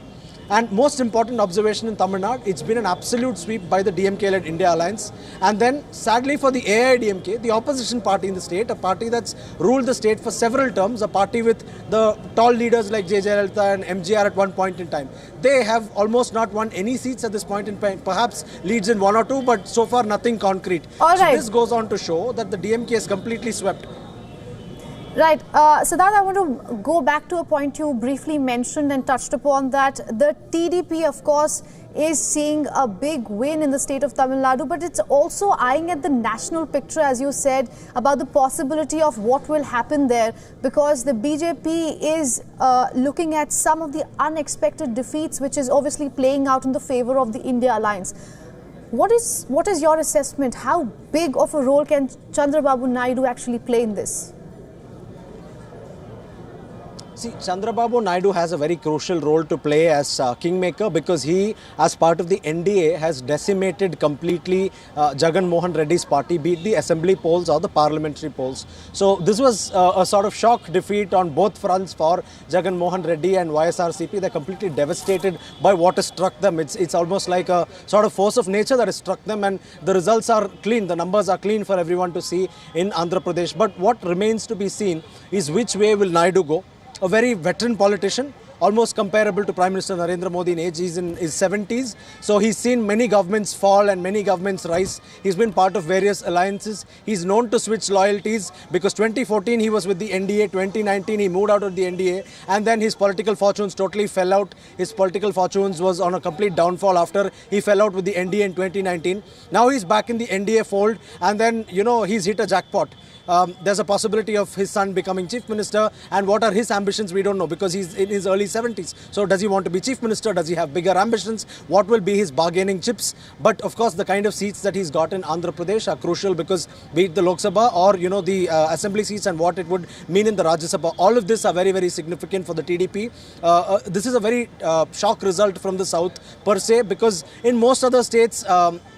And most important observation in Tamil Nadu, it's been an absolute sweep by the DMK-led India Alliance. And then, sadly for the AIDMK, the opposition party in the state, a party that's ruled the state for several terms, a party with the tall leaders like J. Jayalalitha and MGR at one point in time. They have almost not won any seats at this point in time, perhaps leads in 1 or 2, but so far nothing concrete. All right. So this goes on to show that the DMK is completely swept. Right. Siddharth, I want to go back to a point you briefly mentioned and touched upon, that the TDP, of course, is seeing a big win in the state of Tamil Nadu, but it's also eyeing at the national picture, as you said, about the possibility of what will happen there, because the BJP is looking at some of the unexpected defeats, which is obviously playing out in the favor of the India Alliance. What is your assessment? How big of a role can Chandrababu Naidu actually play in this? See, Chandrababu Naidu has a very crucial role to play as kingmaker, because he, as part of the NDA, has decimated completely Jagan Mohan Reddy's party, be it the assembly polls or the parliamentary polls. So this was a sort of shock defeat on both fronts for Jagan Mohan Reddy and YSRCP. They're completely devastated by what has struck them. It's almost like a sort of force of nature that has struck them, and the results are clean. The numbers are clean for everyone to see in Andhra Pradesh. But what remains to be seen is which way will Naidu go. A very veteran politician, almost comparable to Prime Minister Narendra Modi in age. He's in his 70s. So he's seen many governments fall and many governments rise. He's been part of various alliances. He's known to switch loyalties, because 2014 he was with the NDA, 2019 he moved out of the NDA, and then his political fortunes totally fell out. His political fortunes was on a complete downfall after he fell out with the NDA in 2019. Now he's back in the NDA fold, and then, you know, he's hit a jackpot. There's a possibility of his son becoming chief minister, and what are his ambitions we don't know, because he's in his early 70s. So does he want to be chief minister? Does he have bigger ambitions? What will be his bargaining chips? But of course the kind of seats that he's got in Andhra Pradesh are crucial, because be it the Lok Sabha or, you know, the assembly seats and what it would mean in the Rajya Sabha, all of this are very, very significant for the TDP. This is a very shock result from the south per se, because in most other states,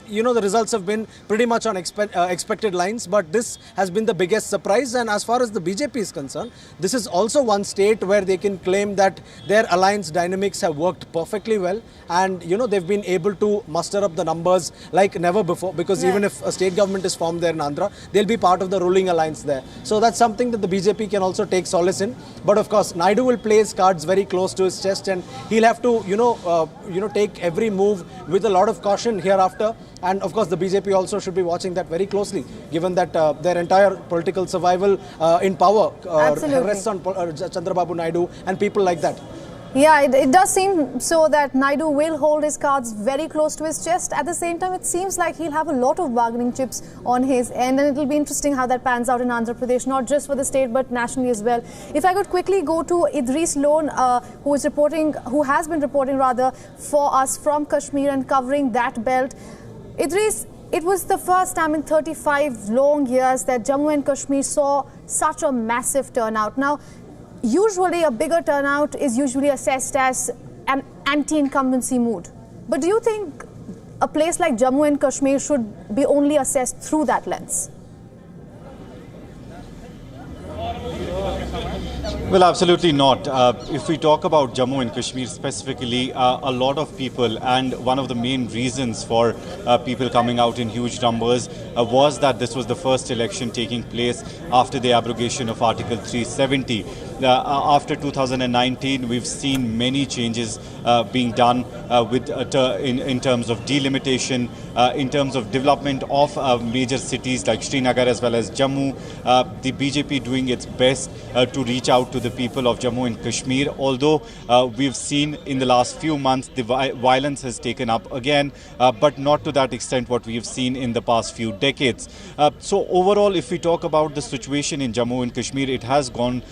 you know, the results have been pretty much on expected lines, but this has been the biggest surprise. And as far as the BJP is concerned, this is also one state where they can claim that their alliance dynamics have worked perfectly well, and, you know, they've been able to muster up the numbers like never before, because even if a state government is formed there in Andhra, they'll be part of the ruling alliance there. So that's something that the BJP can also take solace in. But of course, Naidu will play his cards very close to his chest, and he'll have to, take every move with a lot of caution hereafter. And of course, the BJP also should be watching that very closely, given that their entire political survival in power rests on Chandrababu Naidu and people like that. Yeah, it does seem so that Naidu will hold his cards very close to his chest. At the same time, it seems like he'll have a lot of bargaining chips on his end, and it'll be interesting how that pans out in Andhra Pradesh, not just for the state but nationally as well. If I could quickly go to Idris Lone, who has been reporting for us from Kashmir and covering that belt. Idris, it was the first time in 35 long years that Jammu and Kashmir saw such a massive turnout. Now, usually a bigger turnout is usually assessed as an anti-incumbency mood. But do you think a place like Jammu and Kashmir should be only assessed through that lens? Well, absolutely not. If we talk about Jammu and Kashmir specifically, a lot of people, and one of the main reasons for people coming out in huge numbers was that this was the first election taking place after the abrogation of Article 370. After 2019, we've seen many changes being done in terms of delimitation, in terms of development of major cities like Srinagar as well as Jammu. The BJP doing its best to reach out to the people of Jammu and Kashmir, although we've seen in the last few months the violence has taken up again, but not to that extent what we've seen in the past few decades. So overall, if we talk about the situation in Jammu and Kashmir, it has gone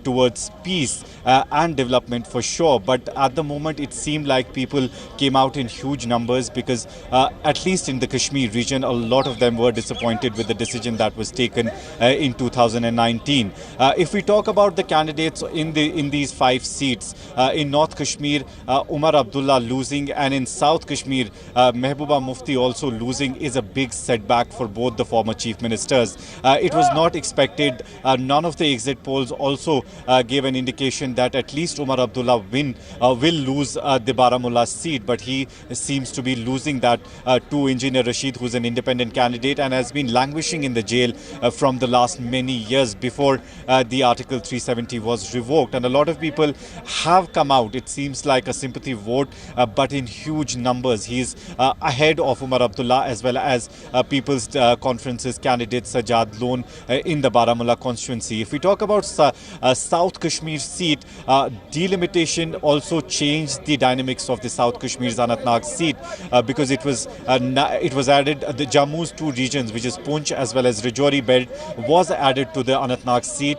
towards towards peace and development for sure. But at the moment, it seemed like people came out in huge numbers because at least in the Kashmir region, a lot of them were disappointed with the decision that was taken in 2019. If we talk about the candidates in these 5 seats, in North Kashmir, Umar Abdullah losing, and in South Kashmir, Mehbooba Mufti also losing is a big setback for both the former chief ministers. It was not expected. None of the exit polls also gave an indication that at least Umar Abdullah will lose the Baramulla seat, but he seems to be losing that to Engineer Rashid, who's an independent candidate and has been languishing in the jail from the last many years before the Article 370 was revoked. And a lot of people have come out. It seems like a sympathy vote, but in huge numbers. He's ahead of Umar Abdullah as well as People's Conference's candidate Sajjad Lone in the Baramulla constituency. If we talk about South Kashmir seat, delimitation also changed the dynamics of the South Kashmir's Anantnag seat because it was added, the Jammu's 2 regions, which is Poonch as well as Rajouri belt, was added to the Anantnag seat,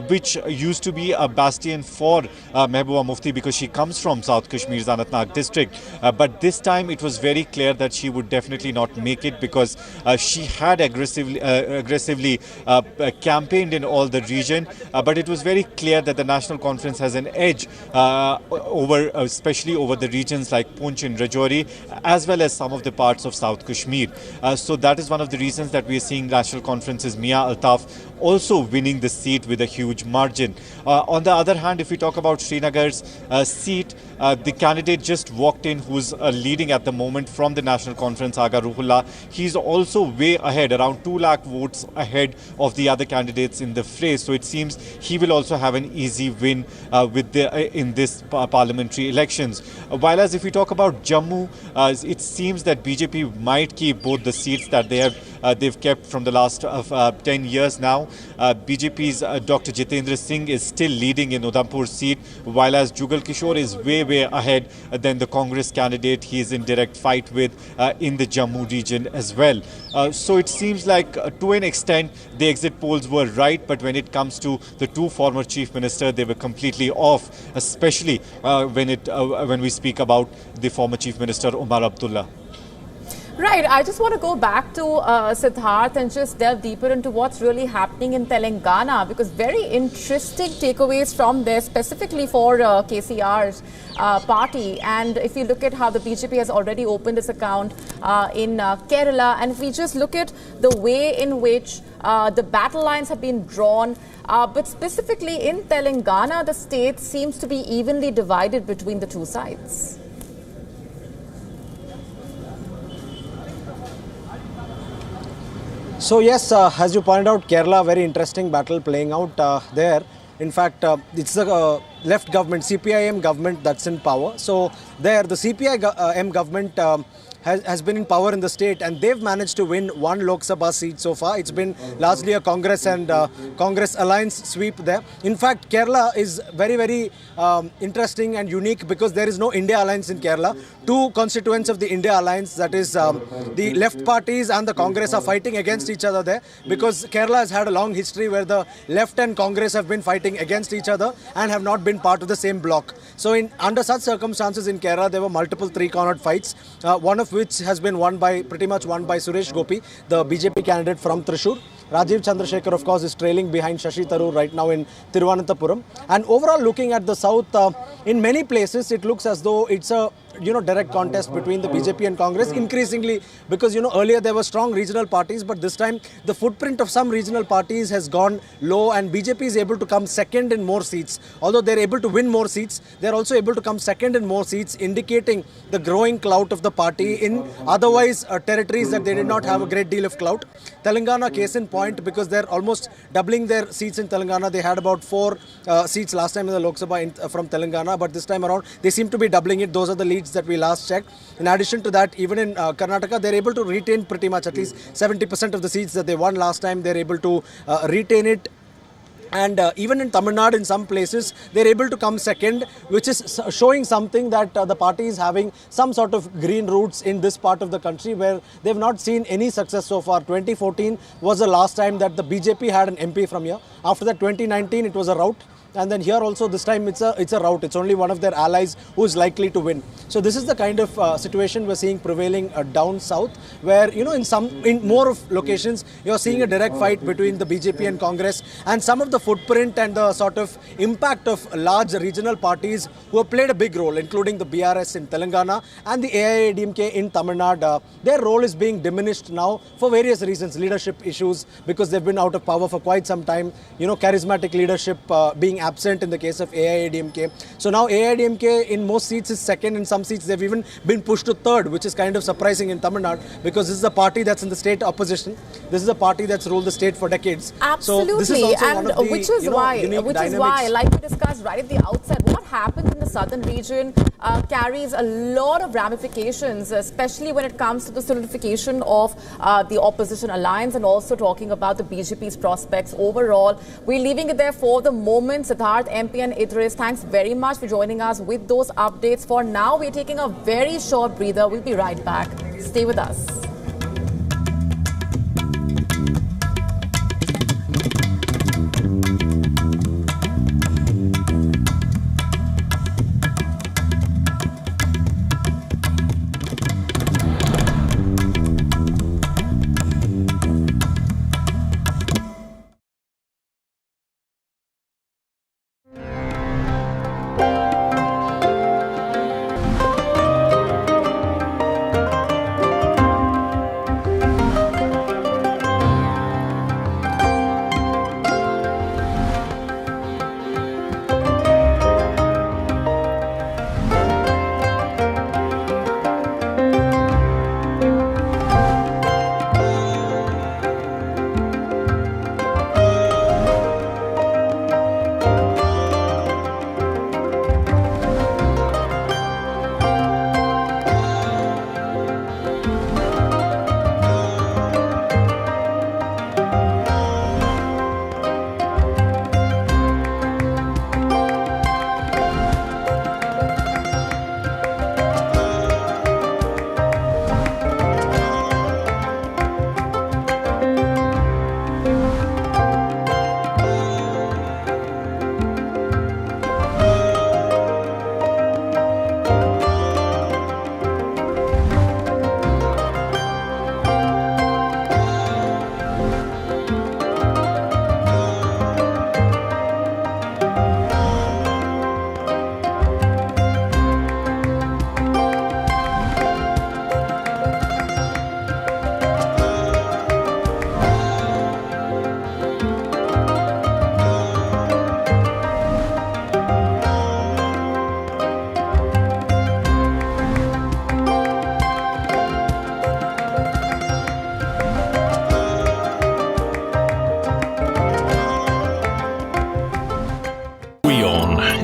which used to be a bastion for Mehbooba Mufti because she comes from South Kashmir's Anantnag district. But this time it was very clear that she would definitely not make it because she had aggressively campaigned in all the region. But it was very clear that the National Conference has an edge especially over the regions like Poonch and Rajouri, as well as some of the parts of South Kashmir. So that is one of the reasons that we are seeing National Conference's Mia Altaf also winning the seat with a huge margin. On the other hand, if we talk about Srinagar's seat, the candidate just walked in who's leading at the moment from the National Conference, Aga Ruhullah. He's also way ahead, around 2 lakh votes ahead of the other candidates in the fray. So it seems he will also have an easy win in this parliamentary elections. While as if we talk about Jammu, it seems that BJP might keep both the seats that they've kept from the last 10 years now. BJP's Dr. Jitendra Singh is still leading in Udhampur seat, while as Jugal Kishore is way ahead than the Congress candidate he is in direct fight with in the Jammu region as well. So it seems like to an extent the exit polls were right, but when it comes to the 2 former chief ministers, they were completely off, especially when we speak about the former chief minister Umar Abdullah. Right. I just want to go back to Siddharth and just delve deeper into what's really happening in Telangana, because very interesting takeaways from there, specifically for KCR's party. And if you look at how the BJP has already opened its account in Kerala, and if we just look at the way in which the battle lines have been drawn, but specifically in Telangana, the state seems to be evenly divided between the 2 sides. So yes, as you pointed out, Kerala, very interesting battle playing out there. In fact, it's the left government, CPIM government that's in power. So there, the CPIM government has been in power in the state, and they've managed to win 1 Lok Sabha seat so far. It's been largely a Congress and Congress alliance sweep there. In fact, Kerala is very interesting and unique because there is no India alliance in Kerala. 2 constituents of the India alliance, that is the left parties and the Congress, are fighting against each other there, because Kerala has had a long history where the left and Congress have been fighting against each other and have not been part of the same bloc. So under such circumstances in Kerala, there were multiple 3-cornered fights, one of which has been pretty much won by Suresh Gopi, the BJP candidate from Thrissur. Rajiv Chandrasekhar, of course, is trailing behind Shashi Tharoor right now in Thiruvananthapuram. And overall, looking at the south, in many places, it looks as though it's a direct contest between the BJP and Congress increasingly, because earlier there were strong regional parties, but this time the footprint of some regional parties has gone low, and BJP is able to come second in more seats. Although they're able to win more seats, they're also able to come second in more seats, indicating the growing clout of the party in otherwise territories that they did not have a great deal of clout. Telangana, case in point, because they're almost doubling their seats in Telangana. They had about 4 seats last time in the Lok Sabha from Telangana, but this time around they seem to be doubling it. Those are the leads that we last checked. In addition to that, even in Karnataka, they're able to retain pretty much at least 70% of the seats that they won last time. They're able to retain it. And even in Tamil Nadu, in some places, they're able to come second, which is showing something that the party is having some sort of green roots in this part of the country where they've not seen any success so far. 2014 was the last time that the BJP had an MP from here. After that, 2019, it was a rout. And then here also this time it's a rout. It's only one of their allies who is likely to win. So this is the kind of situation we're seeing prevailing down south, where in more of locations you're seeing a direct fight between the BJP and Congress, and some of the footprint and the sort of impact of large regional parties who have played a big role, including the BRS in Telangana and the AIADMK in Tamil Nadu. Their role is being diminished now for various reasons, leadership issues, because they've been out of power for quite some time, charismatic leadership being absent in the case of AIADMK. So now AIADMK in most seats is second, in some seats they've even been pushed to third, which is kind of surprising in Tamil Nadu, because this is a party that's in the state opposition. This is a party that's ruled the state for decades. Absolutely, so this is also and one of the, which is why, like we discussed right at the outset, what happens in the southern region carries a lot of ramifications, especially when it comes to the solidification of the opposition alliance, and also talking about the BJP's prospects overall. We're leaving it there for the moment. Siddharth, MP and Idris, thanks very much for joining us with those updates. For now, we're taking a very short breather. We'll be right back. Stay with us.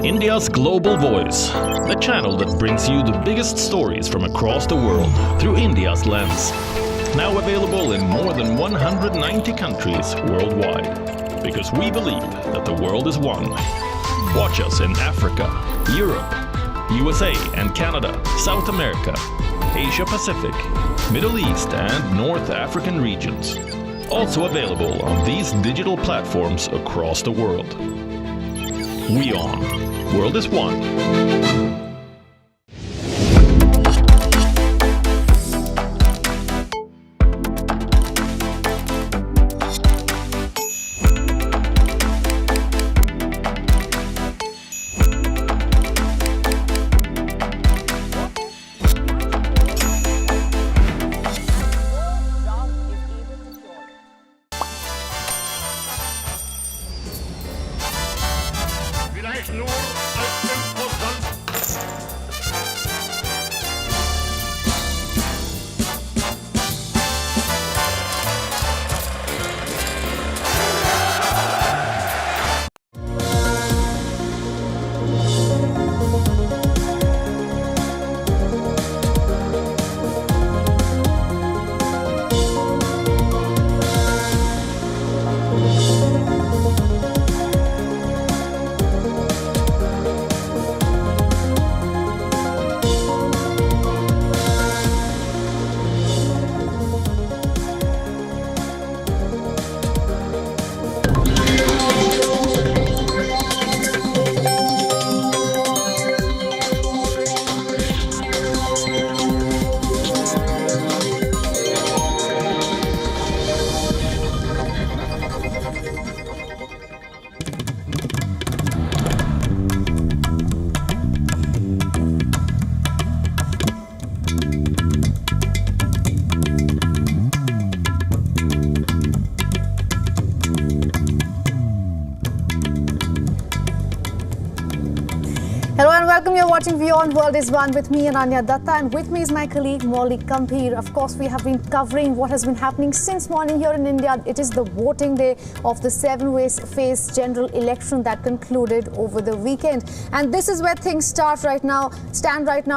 India's global voice, the channel that brings you the biggest stories from across the world through India's lens. Now available in more than 190 countries worldwide. Because we believe that the world is one. Watch us in Africa, Europe, USA and Canada, South America, Asia Pacific, Middle East and North African regions. Also available on these digital platforms across the world. WION. World is one. welcome. You're watching WION World is One with me, Ananya Datta, and with me is my colleague Molly Gambhir. Of course, we have been covering what has been happening since morning here in India. It is the voting day of the 7-phase general election that concluded over the weekend. And this is where things stand right now.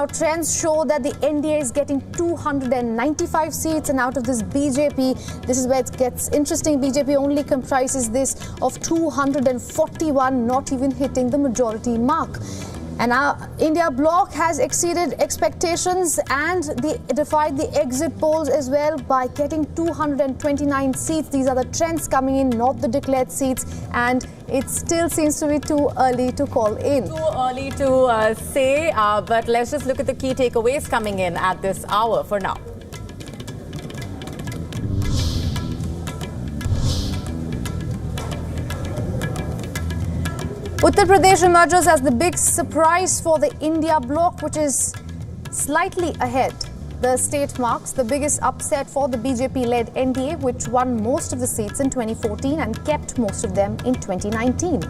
Trends show that the NDA is getting 295 seats, and out of this BJP, this is where it gets interesting. BJP only comprises this of 241, not even hitting the majority mark. And our India bloc has exceeded expectations and defied the exit polls as well by getting 229 seats. These are the trends coming in, not the declared seats. And it still seems to be too early to call in. Too early to say, but let's just look at the key takeaways coming in at this hour for now. Uttar Pradesh emerges as the big surprise for the India bloc, which is slightly ahead. The state marks the biggest upset for the BJP-led NDA, which won most of the seats in 2014 and kept most of them in 2019.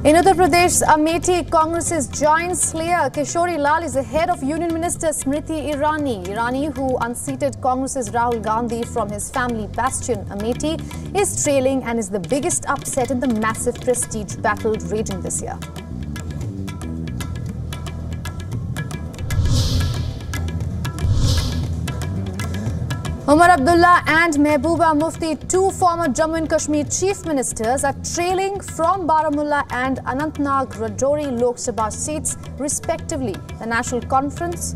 In Uttar Pradesh, Amethi, Congress's giant slayer Kishori Lal is ahead of Union Minister Smriti Irani, who unseated Congress's Rahul Gandhi from his family bastion. Amethi is trailing and is the biggest upset in the massive prestige battle raging this year. Umar Abdullah and Mehbooba Mufti, two former Jammu and Kashmir chief ministers, are trailing from Baramulla and Anantnag Rajouri Lok Sabha seats respectively. The National Conference,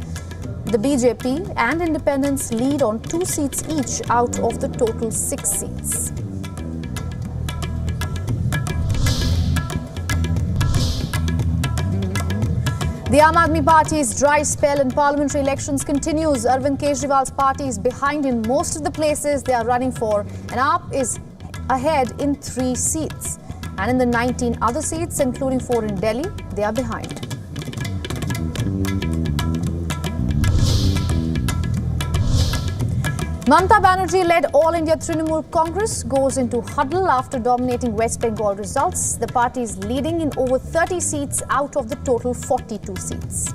the BJP and Independents lead on 2 seats each out of the total 6 seats. The Aam Aadmi Party's dry spell in parliamentary elections continues. Arvind Kejriwal's party is behind in most of the places they are running for, and AAP is ahead in 3 seats. And in the 19 other seats, including 4 in Delhi, they are behind. Mamata Banerjee-led All India Trinamool Congress goes into huddle after dominating West Bengal results. The party is leading in over 30 seats out of the total 42 seats.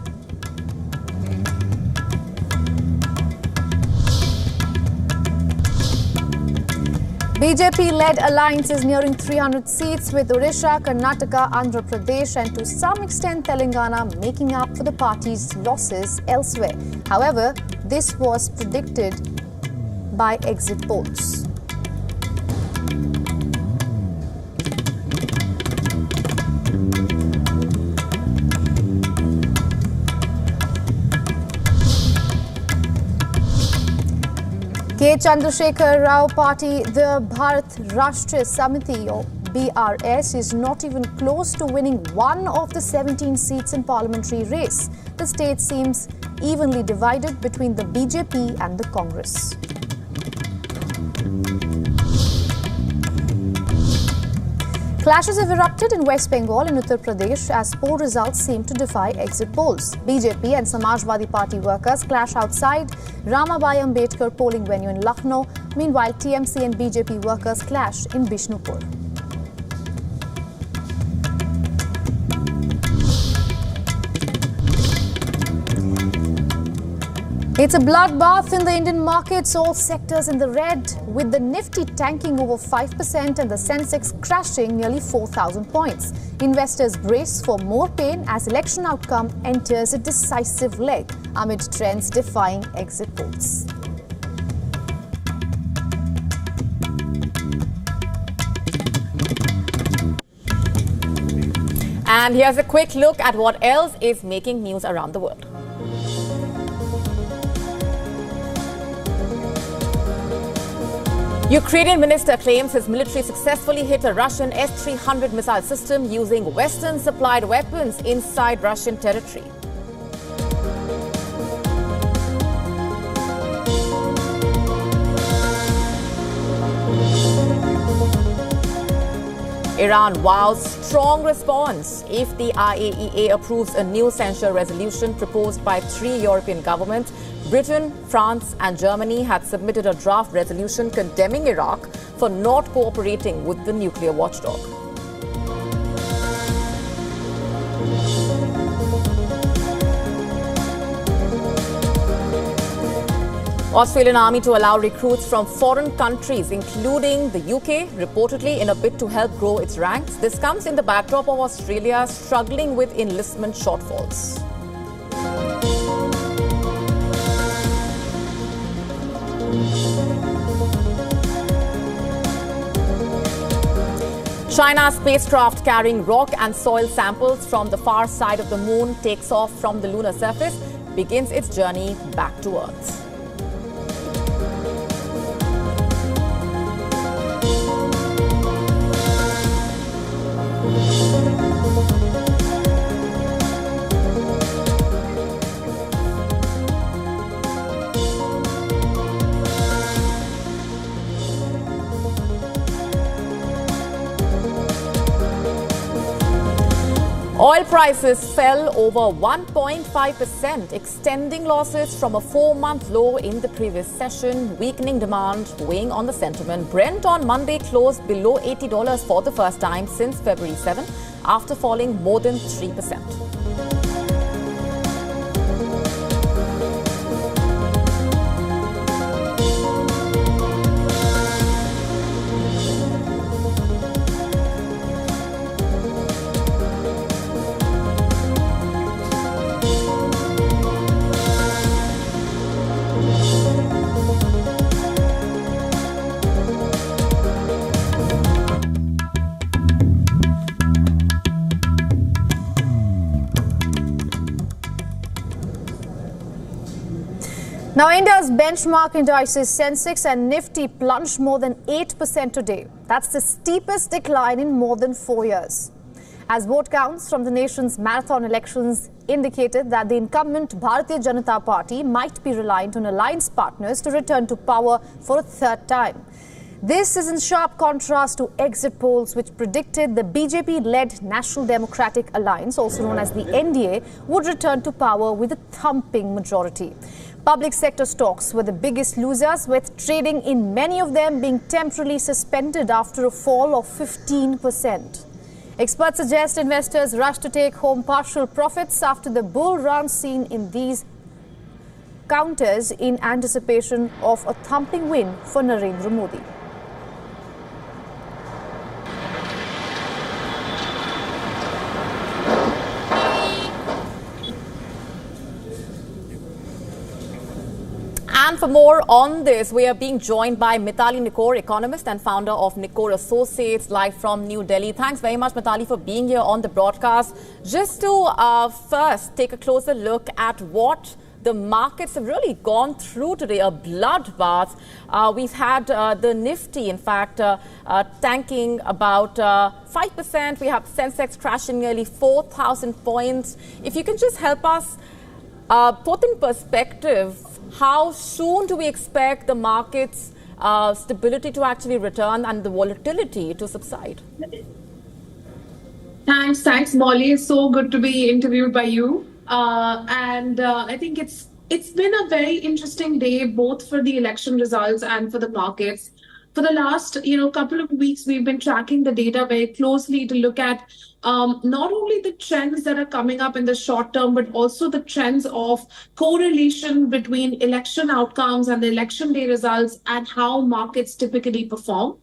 BJP-led alliance is nearing 300 seats, with Odisha, Karnataka, Andhra Pradesh and to some extent Telangana making up for the party's losses elsewhere. However, this was predicted by exit polls. K. Chandrasekhar Rao party, the Bharat Rashtriya Samiti or BRS, is not even close to winning one of the 17 seats in parliamentary race. The state seems evenly divided between the BJP and the Congress. Clashes have erupted in West Bengal and Uttar Pradesh as poll results seem to defy exit polls. BJP and Samajwadi party workers clash outside Ramabai Ambedkar polling venue in Lucknow. Meanwhile, TMC and BJP workers clash in Bishnupur. It's a bloodbath in the Indian markets, all sectors in the red, with the Nifty tanking over 5% and the Sensex crashing nearly 4,000 points. Investors brace for more pain as election outcome enters a decisive leg amid trends defying exit polls. And here's a quick look at what else is making news around the world. Ukrainian minister claims his military successfully hit a Russian S-300 missile system using Western-supplied weapons inside Russian territory. Iran vows strong response if the IAEA approves a new censure resolution proposed by 3 European governments. Britain, France and Germany had submitted a draft resolution condemning Iraq for not cooperating with the nuclear watchdog. Australian Army to allow recruits from foreign countries, including the UK, reportedly in a bid to help grow its ranks. This comes in the backdrop of Australia struggling with enlistment shortfalls. China's spacecraft carrying rock and soil samples from the far side of the moon takes off from the lunar surface, begins its journey back to Earth. Oil prices fell over 1.5%, extending losses from a 4-month low in the previous session, weakening demand, weighing on the sentiment. Brent on Monday closed below $80 for the first time since February 7, after falling more than 3%. Now, India's benchmark indices Sensex and Nifty plunged more than 8% today. That's the steepest decline in more than 4 years. As vote counts from the nation's marathon elections indicated that the incumbent Bharatiya Janata Party might be reliant on alliance partners to return to power for a third time. This is in sharp contrast to exit polls which predicted the BJP-led National Democratic Alliance, also known as the NDA, would return to power with a thumping majority. Public sector stocks were the biggest losers, with trading in many of them being temporarily suspended after a fall of 15%. Experts suggest investors rush to take home partial profits after the bull run seen in these counters in anticipation of a thumping win for Narendra Modi. And for more on this, we are being joined by Mitali Nikor, economist and founder of Nikor Associates, live from New Delhi. Thanks very much, Mitali, for being here on the broadcast. Just to first take a closer look at what the markets have really gone through today, a bloodbath. We've had the Nifty, in fact, tanking about 5%. We have Sensex crashing nearly 4,000 points. If you can just help us put in perspective, how soon do we expect the market's stability to actually return and the volatility to subside? Thanks, Molly. It's so good to be interviewed by you. I think it's been a very interesting day, both for the election results and for the markets. For the last couple of weeks, we've been tracking the data very closely to look at not only the trends that are coming up in the short term, but also the trends of correlation between election outcomes and the election day results and how markets typically perform.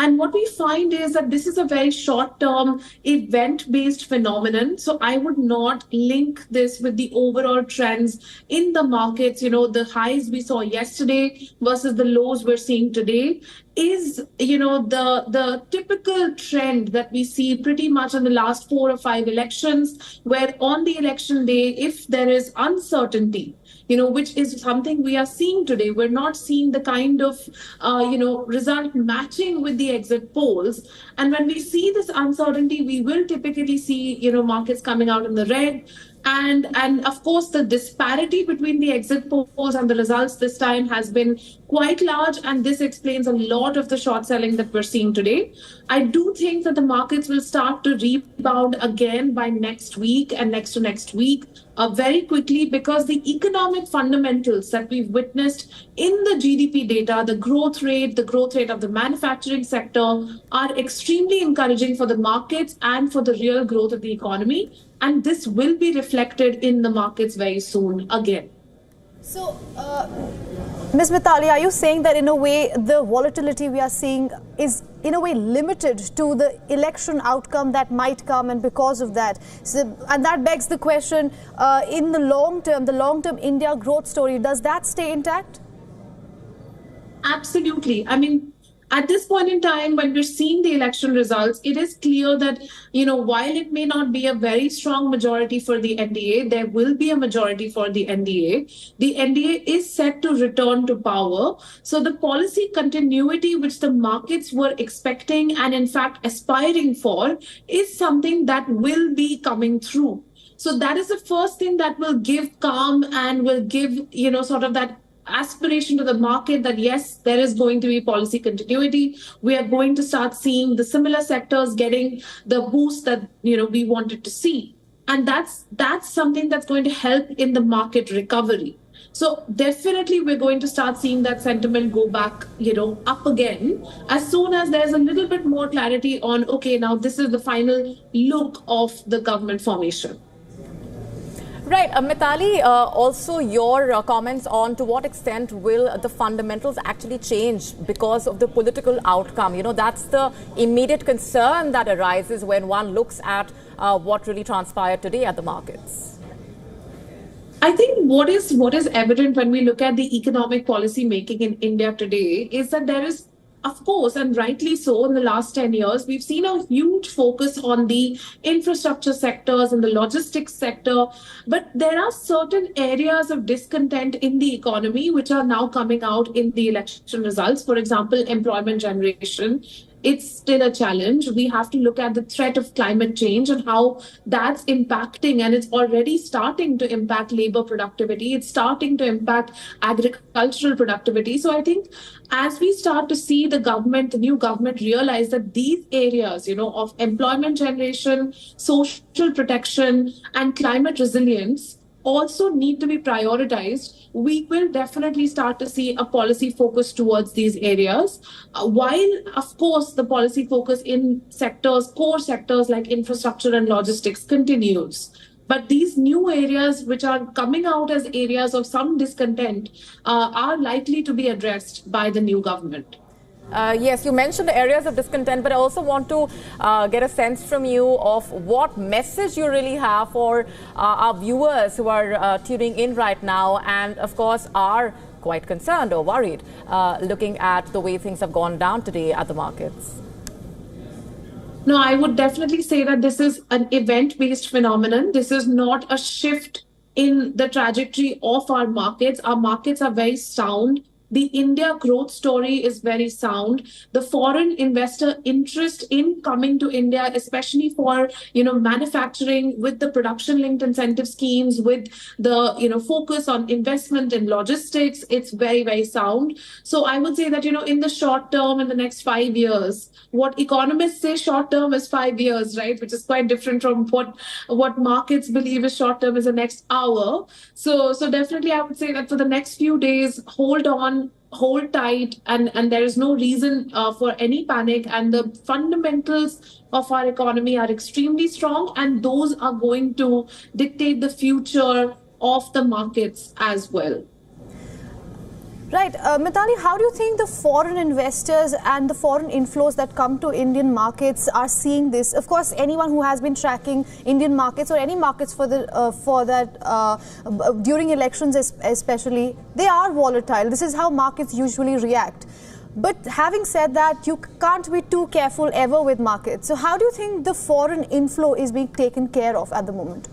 And what we find is that this is a very short-term, event-based phenomenon. So I would not link this with the overall trends in the markets. The highs we saw yesterday versus the lows we're seeing today is, the typical trend that we see pretty much in the last 4 or 5 elections, where on the election day, if there is uncertainty, which is something we are seeing today. We're not seeing the kind of, result matching with the exit polls. And when we see this uncertainty, we will typically see, markets coming out in the red. And of course, the disparity between the exit polls and the results this time has been quite large, and this explains a lot of the short selling that we're seeing today. I do think that the markets will start to rebound again by next week and next to next week very quickly, because the economic fundamentals that we've witnessed in the GDP data, the growth rate of the manufacturing sector are extremely encouraging for the markets and for the real growth of the economy. And this will be reflected in the markets very soon again. So, Ms. Mithali, are you saying that in a way the volatility we are seeing is in a way limited to the election outcome that might come, and because of that, and that begs the question, in the long term India growth story, does that stay intact? Absolutely. I mean, at this point in time, when we're seeing the election results, it is clear that, while it may not be a very strong majority for the NDA, there will be a majority for the NDA. The NDA is set to return to power. So the policy continuity which the markets were expecting and in fact aspiring for is something that will be coming through. So that is the first thing that will give calm and will give, sort of that aspiration to the market that yes, there is going to be policy continuity. We are going to start seeing the similar sectors getting the boost that we wanted to see, and that's something that's going to help in the market recovery. So definitely we're going to start seeing that sentiment go back, up again, as soon as there's a little bit more clarity on, okay, now this is the final look of the government formation. Right. Mithali, also your comments on to what extent will the fundamentals actually change because of the political outcome? That's the immediate concern that arises when one looks at what really transpired today at the markets. I think what is evident when we look at the economic policy making in India today is that there is, of course, and rightly so, in the last 10 years, we've seen a huge focus on the infrastructure sectors and the logistics sector. But there are certain areas of discontent in the economy which are now coming out in the election results. For example, employment generation. It's still a challenge. We have to look at the threat of climate change and how that's impacting, and it's already starting to impact labor productivity. It's starting to impact agricultural productivity. So I think as we start to see the new government realize that these areas, of employment generation, social protection, and climate resilience also need to be prioritized, we will definitely start to see a policy focus towards these areas. While, of course, the policy focus in core sectors like infrastructure and logistics continues. But these new areas which are coming out as areas of some discontent are likely to be addressed by the new government. Yes, you mentioned the areas of discontent, but I also want to get a sense from you of what message you really have for our viewers who are tuning in right now and, of course, are quite concerned or worried looking at the way things have gone down today at the markets. No, I would definitely say that this is an event-based phenomenon. This is not a shift in the trajectory of our markets. Our markets are very sound. The India growth story is very sound. The foreign investor interest in coming to India, especially for, manufacturing, with the production-linked incentive schemes, with the, focus on investment in logistics, it's very, very sound. So I would say that, in the short term, in the next 5 years, what economists say short term is 5 years, right? Which is quite different from what markets believe is short term is the next hour. So definitely I would say that for the next few days, hold on, hold tight, and there is no reason for any panic, and the fundamentals of our economy are extremely strong, and those are going to dictate the future of the markets as well. Right. Mithali, how do you think the foreign investors and the foreign inflows that come to Indian markets are seeing this? Of course, anyone who has been tracking Indian markets or any markets for that during elections especially, they are volatile. This is how markets usually react. But having said that, you can't be too careful ever with markets. So how do you think the foreign inflow is being taken care of at the moment?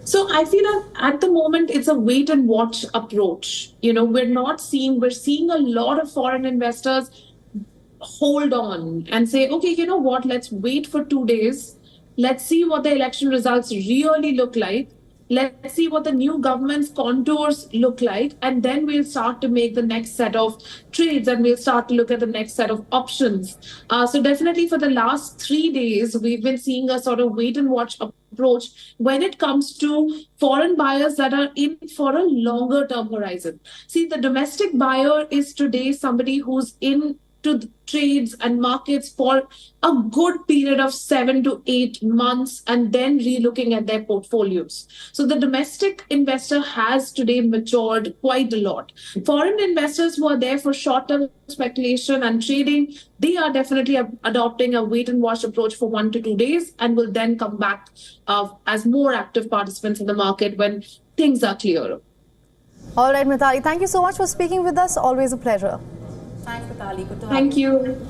So I feel like at the moment, it's a wait and watch approach. We're seeing a lot of foreign investors hold on and say, okay, let's wait for 2 days. Let's see what the election results really look like. Let's see what the new government's contours look like, and then we'll start to make the next set of trades, and we'll start to look at the next set of options. So definitely for the last 3 days, we've been seeing a sort of wait and watch approach when it comes to foreign buyers that are in for a longer term horizon. See, the domestic buyer is today somebody who's in to trades and markets for a good period of 7 to 8 months and then relooking at their portfolios. So the domestic investor has today matured quite a lot. Foreign investors who are there for short-term speculation and trading, they are definitely adopting a wait-and-watch approach for 1 to 2 days and will then come back as more active participants in the market when things are clearer. All right, Mithali, thank you so much for speaking with us. Always a pleasure. Thanks, Mithali. Good to have you. Thank you.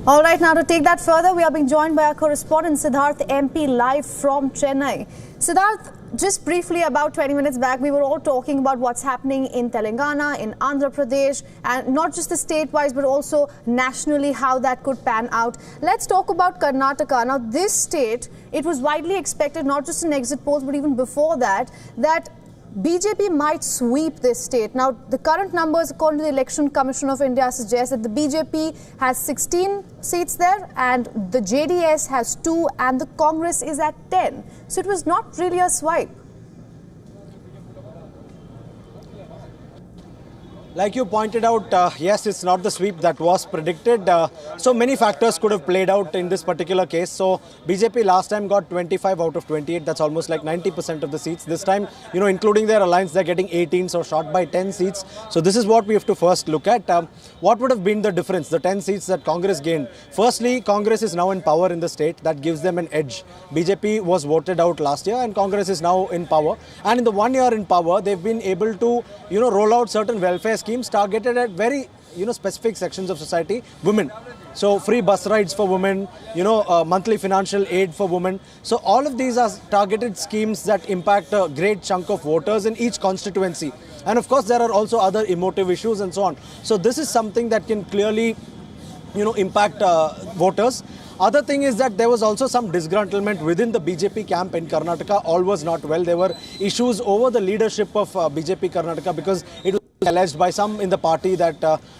All right, now to take that further, we are being joined by our correspondent Siddharth MP live from Chennai. Siddharth, just briefly, about 20 minutes back, we were all talking about what's happening in Telangana, in Andhra Pradesh, and not just the state-wise, but also nationally, how that could pan out. Let's talk about Karnataka. Now, this state, it was widely expected, not just in exit polls, but even before that, that BJP might sweep this state. Now, the current numbers, according to the Election Commission of India, suggest that the BJP has 16 seats there and the JDS has 2 and the Congress is at 10. So it was not really a swipe. Like you pointed out, yes, it's not the sweep that was predicted. So many factors could have played out in this particular case. So BJP last time got 25 out of 28. That's almost like 90% of the seats. This time, including their alliance, they're getting 18, so short by 10 seats. So this is what we have to first look at. What would have been the difference, the 10 seats that Congress gained? Firstly, Congress is now in power in the state. That gives them an edge. BJP was voted out last year and Congress is now in power. And in the 1 year in power, they've been able to, roll out certain welfare schemes targeted at very, specific sections of society, women. So free bus rides for women, monthly financial aid for women. So all of these are targeted schemes that impact a great chunk of voters in each constituency. And of course, there are also other emotive issues and so on. So this is something that can clearly, impact voters. Other thing is that there was also some disgruntlement within the BJP camp in Karnataka. All was not well. There were issues over the leadership of BJP Karnataka because it was alleged by some in the party that,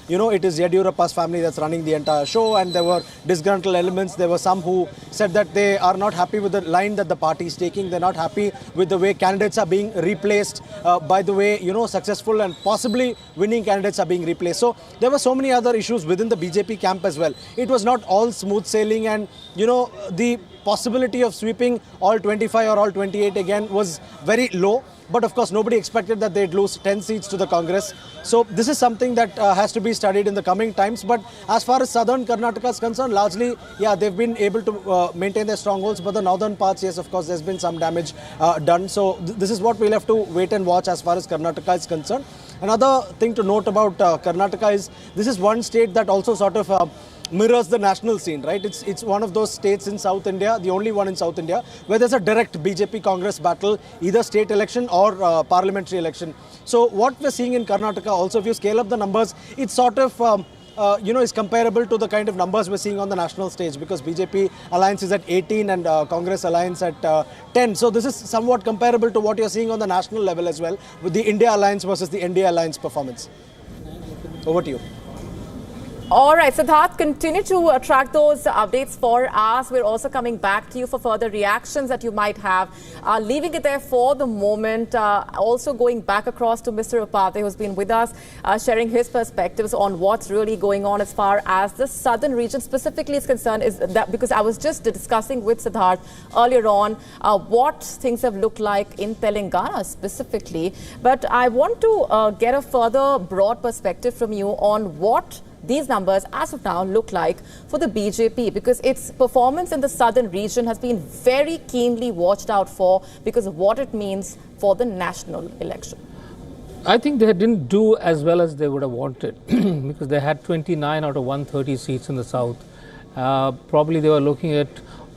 it is Yediyurappa's family that's running the entire show, and there were disgruntled elements. There were some who said that they are not happy with the line that the party is taking. They're not happy with the way candidates are being replaced, by the way, successful and possibly winning candidates are being replaced. So there were so many other issues within the BJP camp as well. It was not all smooth sailing, and, the possibility of sweeping all 25 or all 28 again was very low. But of course, nobody expected that they'd lose 10 seats to the Congress. So this is something that has to be studied in the coming times. But as far as southern Karnataka is concerned, largely, they've been able to maintain their strongholds. But the northern parts, yes, of course, there's been some damage done. So this is what we'll have to wait and watch as far as Karnataka is concerned. Another thing to note about Karnataka is this is one state that also sort of mirrors the national scene, right? It's one of those states in South India, the only one in South India, where there's a direct BJP-Congress battle, either state election or parliamentary election. So what we're seeing in Karnataka also, if you scale up the numbers, it's sort of, is comparable to the kind of numbers we're seeing on the national stage, because BJP alliance is at 18 and Congress alliance at 10. So this is somewhat comparable to what you're seeing on the national level as well, with the India alliance versus the NDA alliance performance. Over to you. All right, Siddharth, continue to track those updates for us. We're also coming back to you for further reactions that you might have. Leaving it there for the moment, also going back across to Mr. Upadhyay, who's been with us, sharing his perspectives on what's really going on as far as the southern region specifically is concerned. Is that because I was just discussing with Siddharth earlier on what things have looked like in Telangana specifically. But I want to get a further broad perspective from you on what these numbers as of now look like for the BJP, because its performance in the southern region has been very keenly watched out for because of what it means for the national election. I think they didn't do as well as they would have wanted because they had 29 out of 130 seats in the south. Probably they were looking at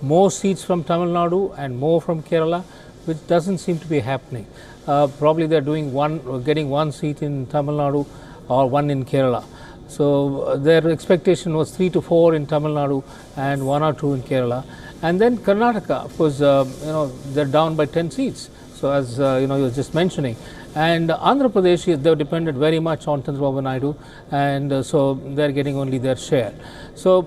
more seats from Tamil Nadu and more from Kerala, which doesn't seem to be happening. Probably they're getting one seat in Tamil Nadu or one in Kerala. So their expectation was 3 to 4 in Tamil Nadu and 1 or 2 in Kerala. And then Karnataka, of course, they're down by 10 seats. So as you were just mentioning. And Andhra Pradesh, they've depended very much on Chandrababu Naidu, and so they're getting only their share. So,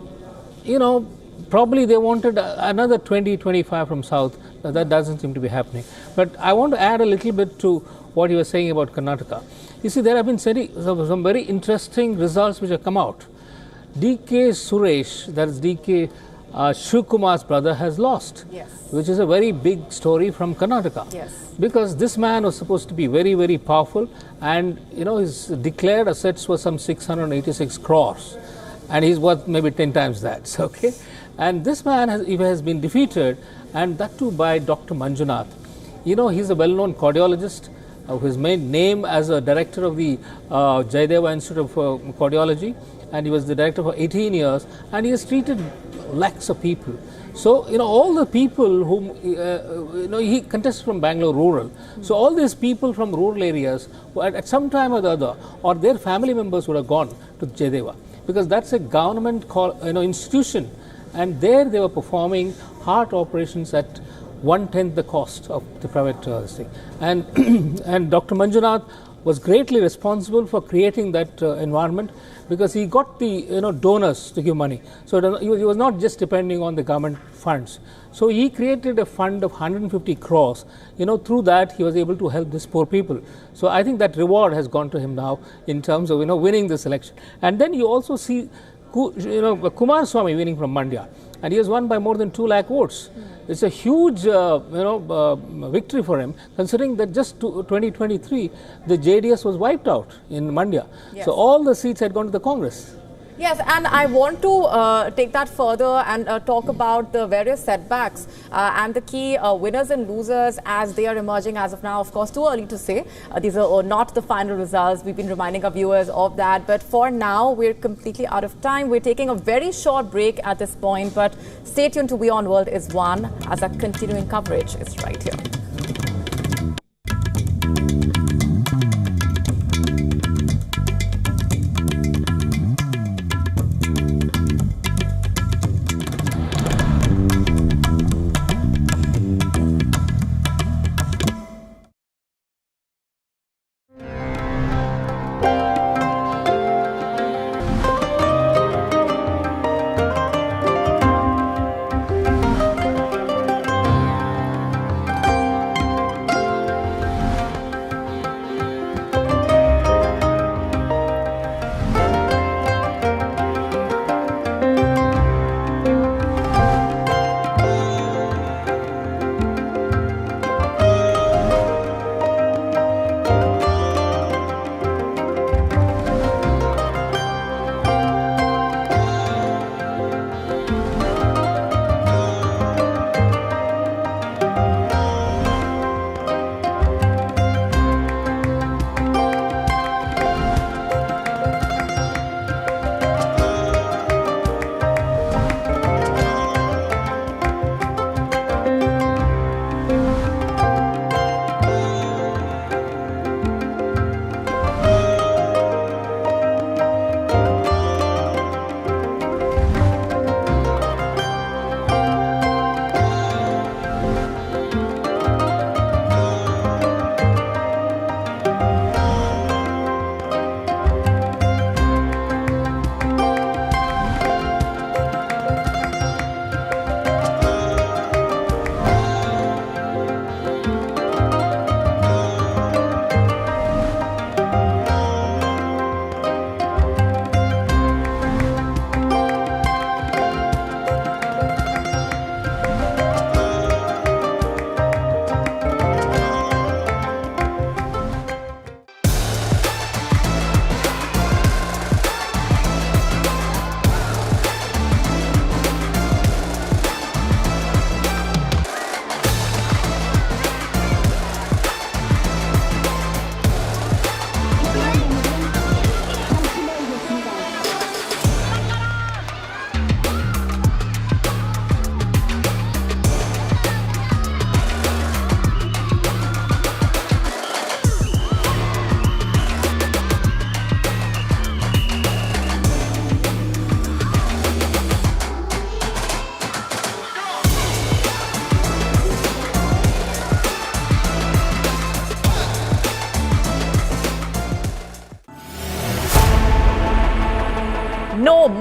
probably they wanted another 20-25 from South. That doesn't seem to be happening. But I want to add a little bit to what you were saying about Karnataka. You see, there have been some very interesting results which have come out. DK Suresh, that is DK Shivkumar's brother, has lost, which is a very big story from Karnataka. Because this man was supposed to be very, very powerful, and his declared assets were some 686 crores, and he's worth maybe 10 times that. Okay, and this man has been defeated, and that too by Dr. Manjunath. He's a well-known cardiologist who's made name as a director of the Jayadeva Institute of Cardiology, and he was the director for 18 years, and he has treated lakhs of people. So, all the people whom, he contested from Bangalore rural. So, all these people from rural areas, at some time or the other, or their family members would have gone to Jayadeva, because that's a government institution, and there they were performing heart operations at 1/10 the cost of the private thing. And and Dr. Manjunath was greatly responsible for creating that environment, because he got the donors to give money. So he was not just depending on the government funds. So he created a fund of 150 crores. Through that he was able to help these poor people. So I think that reward has gone to him now in terms of winning this election. And then you also see Kumar Swamy winning from Mandya, and he has won by more than 2 lakh votes. It's a huge victory for him, considering that just 2023 the JDS was wiped out in Mandya. So all the seats had gone to the Congress. Yes, and I want to take that further and talk about the various setbacks and the key winners and losers as they are emerging as of now. Of course, too early to say. These are not the final results. We've been reminding our viewers of that. But for now, we're completely out of time. We're taking a very short break at this point. But stay tuned to WION World is One, as our continuing coverage is right here.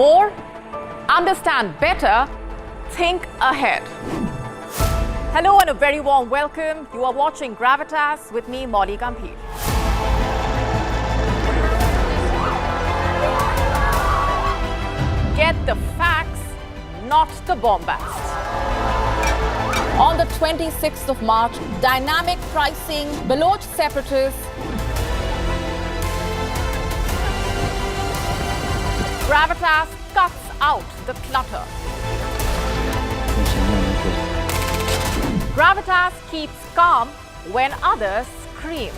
more, understand better, think ahead. Hello and a very warm welcome. You are watching Gravitas with me, Molly Gambhir. Get the facts, not the bombast. On the 26th of March, dynamic pricing, Baloch separatists, Gravitas cuts out the clutter. Gravitas keeps calm when others scream.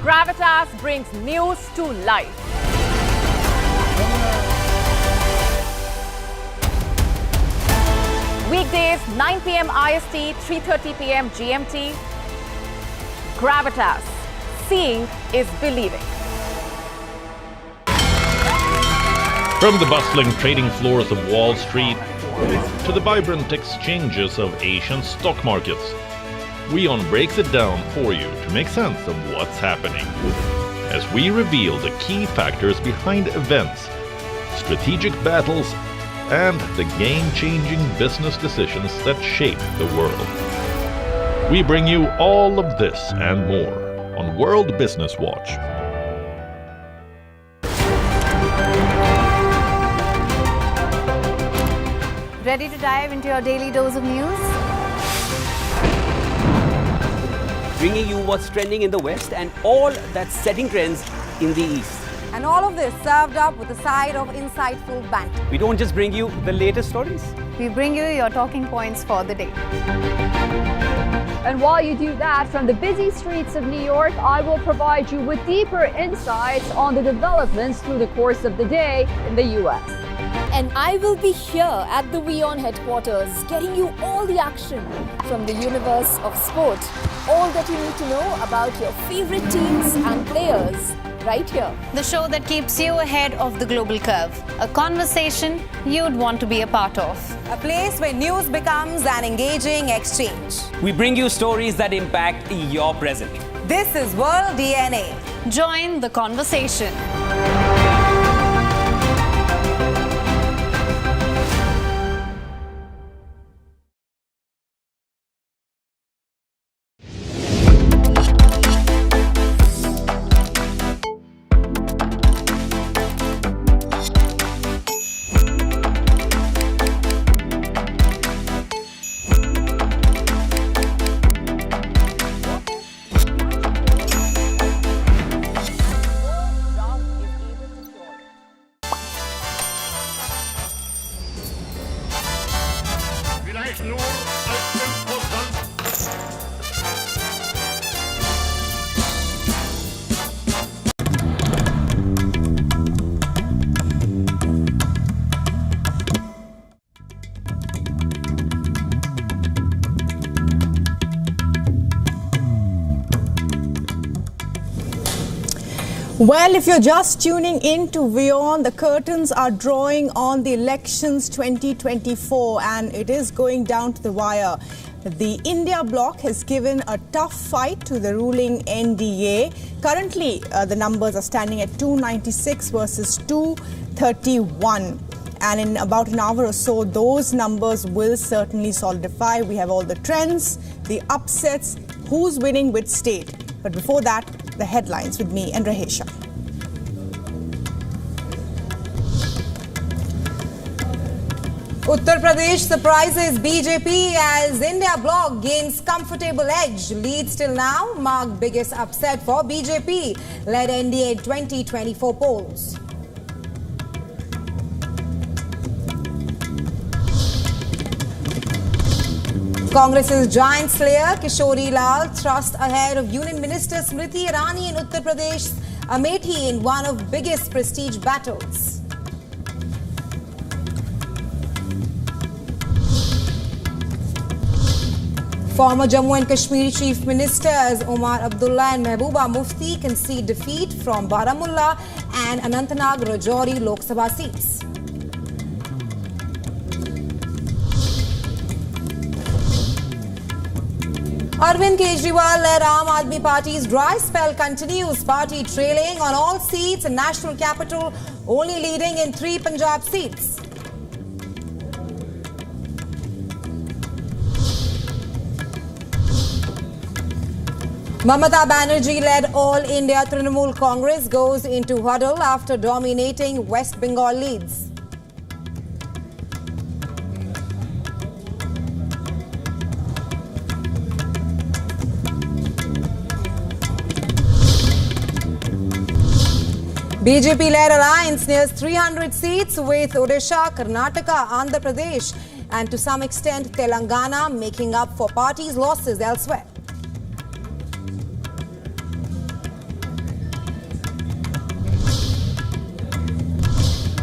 Gravitas brings news to life. Weekdays, 9 p.m. IST, 3:30 p.m. GMT. Gravitas. Seeing is believing. From the bustling trading floors of Wall Street to the vibrant exchanges of Asian stock markets, WION breaks it down for you to make sense of what's happening. As we reveal the key factors behind events, strategic battles, and the game-changing business decisions that shape the world. We bring you all of this and more on World Business Watch. Ready to dive into your daily dose of news? Bringing you what's trending in the West and all that's setting trends in the East. And all of this served up with a side of insightful banter. We don't just bring you the latest stories. We bring you your talking points for the day. And while you do that, from the busy streets of New York, I will provide you with deeper insights on the developments through the course of the day in the U.S. And I will be here at the WION headquarters, getting you all the action from the universe of sport. All that you need to know about your favorite teams and players. Right here. The show that keeps you ahead of the global curve. A conversation you'd want to be a part of. A place where news becomes an engaging exchange. We bring you stories that impact your present. This is World DNA. Join the conversation. Well, if you're just tuning in to WION, the curtains are drawing on the elections 2024 and it is going down to the wire. The India bloc has given a tough fight to the ruling NDA. Currently, the numbers are standing at 296 versus 231. And in about an hour or so, those numbers will certainly solidify. We have all the trends, the upsets, who's winning which state. But before that, the headlines with me and Rahesha. Uttar Pradesh surprises BJP as India bloc gains comfortable edge. Leads till now mark biggest upset for BJP, led NDA 2024 polls. Congress's giant slayer Kishori Lal thrust ahead of Union Minister Smriti Irani in Uttar Pradesh's Amethi in one of biggest prestige battles. Former Jammu and Kashmir Chief Ministers Omar Abdullah and Mehbooba Mufti concede defeat from Baramulla and Anantnag Rajouri Lok Sabha seats. Arvind Kejriwal-led Aam Aadmi Party's dry spell continues. Party trailing on all seats in national capital, only leading in 3 Punjab seats. Mamata Banerjee-led All India Trinamool Congress goes into huddle after dominating West Bengal leads. BJP-led alliance nears 300 seats with Odisha, Karnataka, Andhra Pradesh and to some extent Telangana making up for party's losses elsewhere.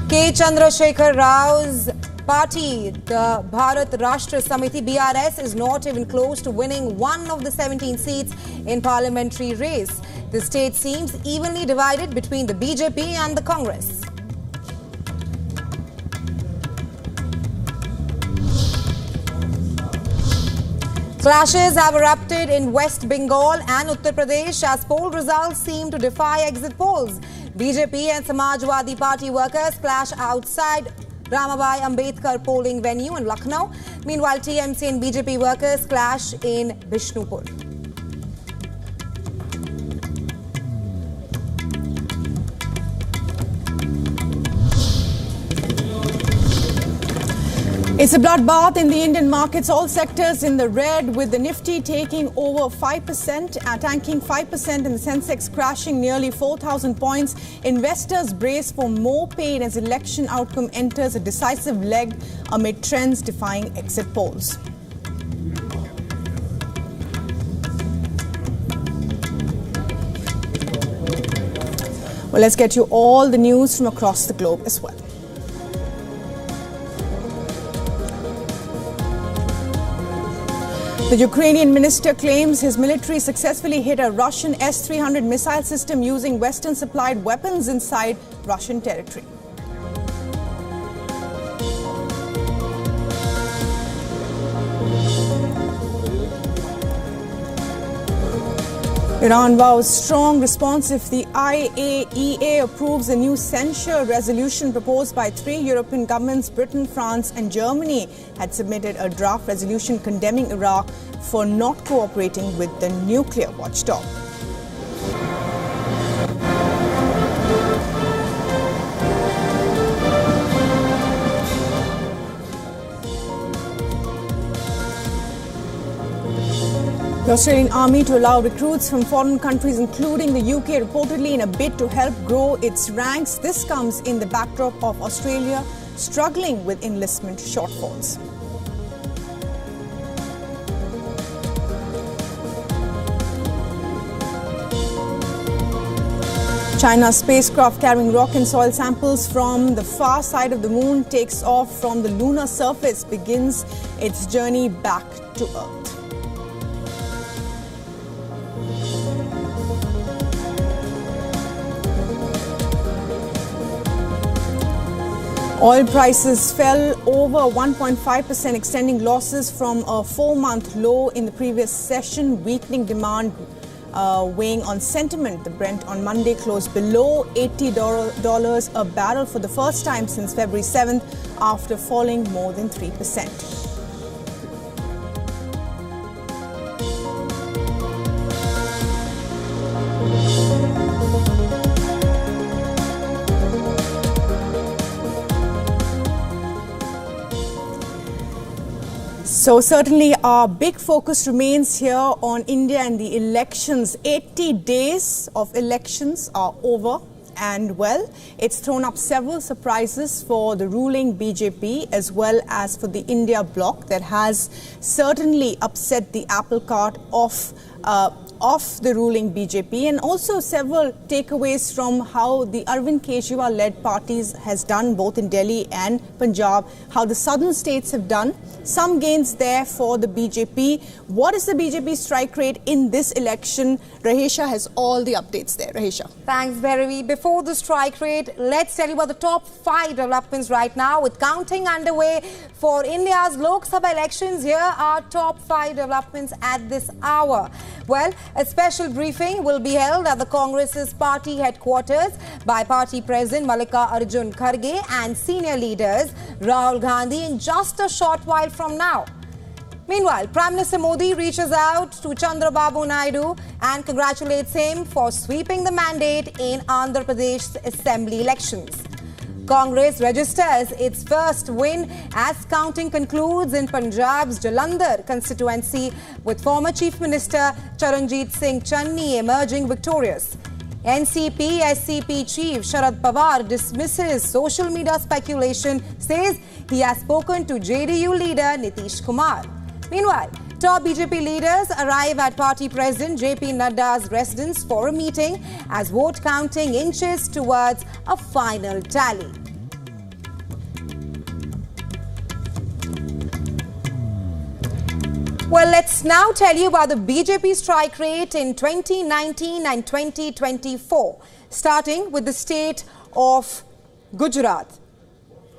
K. Chandrasekhar Rao's party, the Bharat Rashtra Samiti BRS, is not even close to winning one of the 17 seats in parliamentary race. The state seems evenly divided between the BJP and the Congress. Clashes have erupted in West Bengal and Uttar Pradesh as poll results seem to defy exit polls. BJP and Samajwadi Party workers clash outside Ramabai Ambedkar polling venue in Lucknow. Meanwhile, TMC and BJP workers clash in Bishnupur. It's a bloodbath in the Indian markets, all sectors in the red, with the Nifty taking over 5%, tanking 5% and the Sensex crashing nearly 4,000 points. Investors brace for more pain as election outcome enters a decisive leg amid trends defying exit polls. Well, let's get you all the news from across the globe as well. The Ukrainian minister claims his military successfully hit a Russian S-300 missile system using Western-supplied weapons inside Russian territory. Iran vows strong response if the IAEA approves a new censure resolution proposed by 3 European governments. Britain, France and Germany had submitted a draft resolution condemning Iraq for not cooperating with the nuclear watchdog. The Australian Army to allow recruits from foreign countries, including the UK, reportedly in a bid to help grow its ranks. This comes in the backdrop of Australia struggling with enlistment shortfalls. China's spacecraft carrying rock and soil samples from the far side of the moon takes off from the lunar surface, begins its journey back to Earth. Oil prices fell over 1.5%, extending losses from a 4-month low in the previous session, weakening demand weighing on sentiment. The Brent on Monday closed below $80 a barrel for the first time since February 7th, after falling more than 3%. So certainly our big focus remains here on India and the elections. 80 days of elections are over, and well, it's thrown up several surprises for the ruling BJP as well as for the India bloc that has certainly upset the apple cart of of the ruling BJP, and also several takeaways from how the Arvind Kejriwal-led parties has done both in Delhi and Punjab, how the southern states have done. Some gains there for the BJP. What is the BJP strike rate in this election? Rahesha has all the updates there. Rahesha. Thanks, Bhairavi. Before the strike rate, let's tell you about the top 5 developments right now. With counting underway for India's Lok Sabha elections, here are top 5 developments at this hour. Well, a special briefing will be held at the Congress's party headquarters by Party President Mallikarjun Kharge and senior leaders Rahul Gandhi in just a short while from now. Meanwhile, Prime Minister Modi reaches out to Chandrababu Naidu and congratulates him for sweeping the mandate in Andhra Pradesh Assembly elections. Congress registers its first win as counting concludes in Punjab's Jalandhar constituency, with former Chief Minister Charanjit Singh Channi emerging victorious. NCP-SCP Chief Sharad Pawar dismisses social media speculation, says he has spoken to JDU leader Nitish Kumar. Meanwhile, top BJP leaders arrive at Party President JP Nadda's residence for a meeting as vote counting inches towards a final tally. Well, let's now tell you about the BJP strike rate in 2019 and 2024, starting with the state of Gujarat.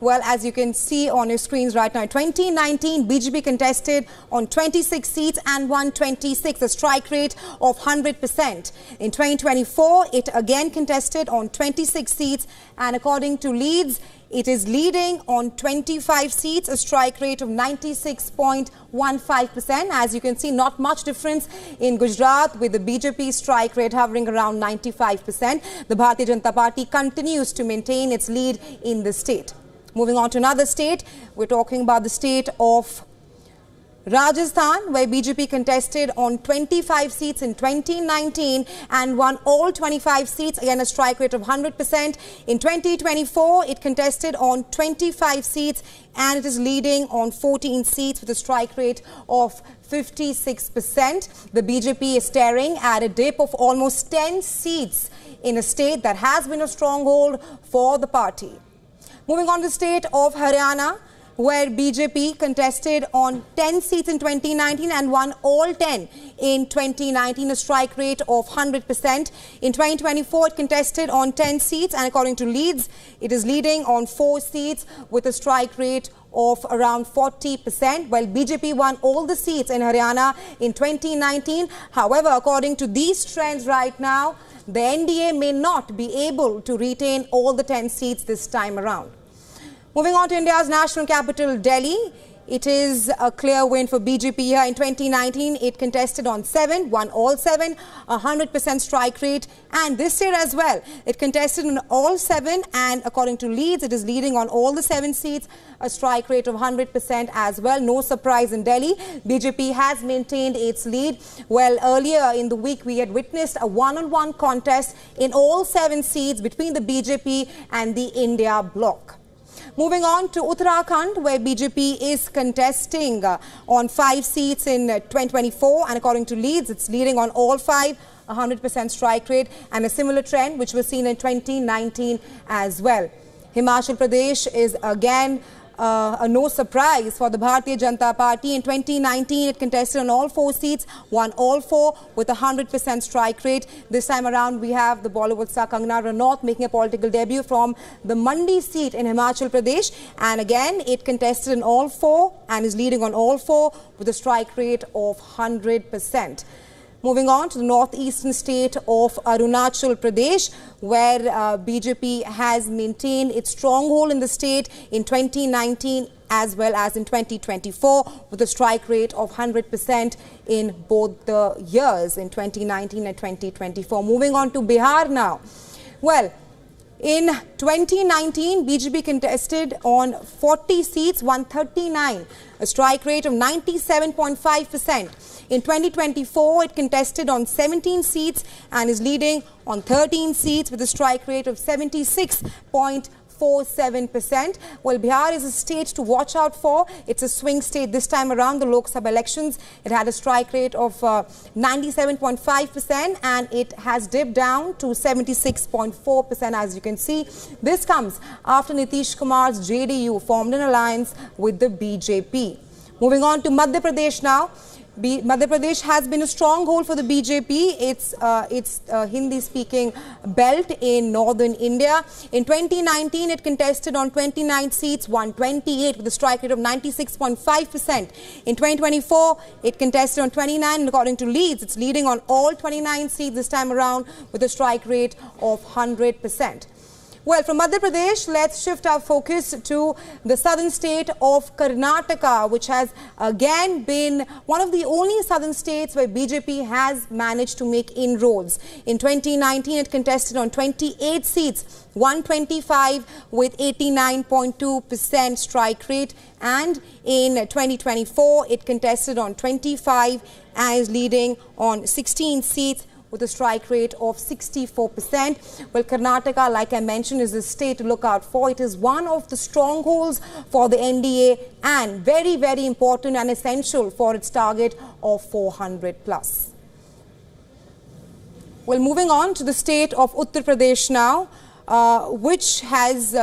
Well, as you can see on your screens right now, 2019, BJP contested on 26 seats and won 26, a strike rate of 100%. In 2024, it again contested on 26 seats, and according to leads, it is leading on 25 seats, a strike rate of 96.15%. As you can see, not much difference in Gujarat, with the BJP strike rate hovering around 95%. The Bharatiya Janata Party continues to maintain its lead in the state. Moving on to another state, we're talking about the state of Rajasthan, where BJP contested on 25 seats in 2019 and won all 25 seats, again a strike rate of 100%. In 2024, it contested on 25 seats and it is leading on 14 seats with a strike rate of 56%. The BJP is staring at a dip of almost 10 seats in a state that has been a stronghold for the party. Moving on to the state of Haryana, where BJP contested on 10 seats in 2019 and won all 10 in 2019, a strike rate of 100%. In 2024, it contested on 10 seats and according to leads, it is leading on 4 seats with a strike rate of around 40%, while BJP won all the seats in Haryana in 2019. However, according to these trends right now, the NDA may not be able to retain all the 10 seats this time around. Moving on to India's national capital, Delhi. It is a clear win for BJP here. In 2019, it contested on 7, won all 7, 100% strike rate. And this year as well, it contested on all 7 and according to leads, it is leading on all the 7 seats, a strike rate of 100% as well. No surprise in Delhi. BJP has maintained its lead. Well, earlier in the week, we had witnessed a one-on-one contest in all 7 seats between the BJP and the India bloc. Moving on to Uttarakhand, where BJP is contesting on 5 seats in 2024 and according to leads, it's leading on all 5, 100% strike rate, and a similar trend which was seen in 2019 as well. Himachal Pradesh is again a no surprise for the Bharatiya Janata Party. In 2019, it contested on all 4 seats, won all 4 with a 100% strike rate. This time around, we have the Bollywood star Kangana Ranaut making a political debut from the Mandi seat in Himachal Pradesh. And again, it contested in all 4 and is leading on all 4 with a strike rate of 100%. Moving on to the northeastern state of Arunachal Pradesh, where BJP has maintained its stronghold in the state in 2019 as well as in 2024 with a strike rate of 100% in both the years in 2019 and 2024. Moving on to Bihar now. Well, in 2019, BJP contested on 40 seats, 139, a strike rate of 97.5%. In 2024, it contested on 17 seats and is leading on 13 seats with a strike rate of 76.4%. 0.47%. Well, Bihar is a state to watch out for. It's a swing state this time around, the Lok Sabha elections. It had a strike rate of 97.5% and it has dipped down to 76.4%, as you can see. This comes after Nitish Kumar's JDU formed an alliance with the BJP. Moving on to Madhya Pradesh now. Madhya Pradesh has been a stronghold for the BJP. It's Hindi-speaking belt in northern India. In 2019, it contested on 29 seats, won 28 with a strike rate of 96.5%. In 2024, it contested on 29, and according to leads, it's leading on all 29 seats this time around with a strike rate of 100%. Well, from Madhya Pradesh, let's shift our focus to the southern state of Karnataka, which has again been one of the only southern states where BJP has managed to make inroads. In 2019, it contested on 28 seats, 125 with 89.2% strike rate. And in 2024, it contested on 25 and is leading on 16 seats with a strike rate of 64%. Well, Karnataka, like I mentioned, is a state to look out for. It is one of the strongholds for the NDA and very, very important and essential for its target of 400 plus. Well, moving on to the state of Uttar Pradesh now, which has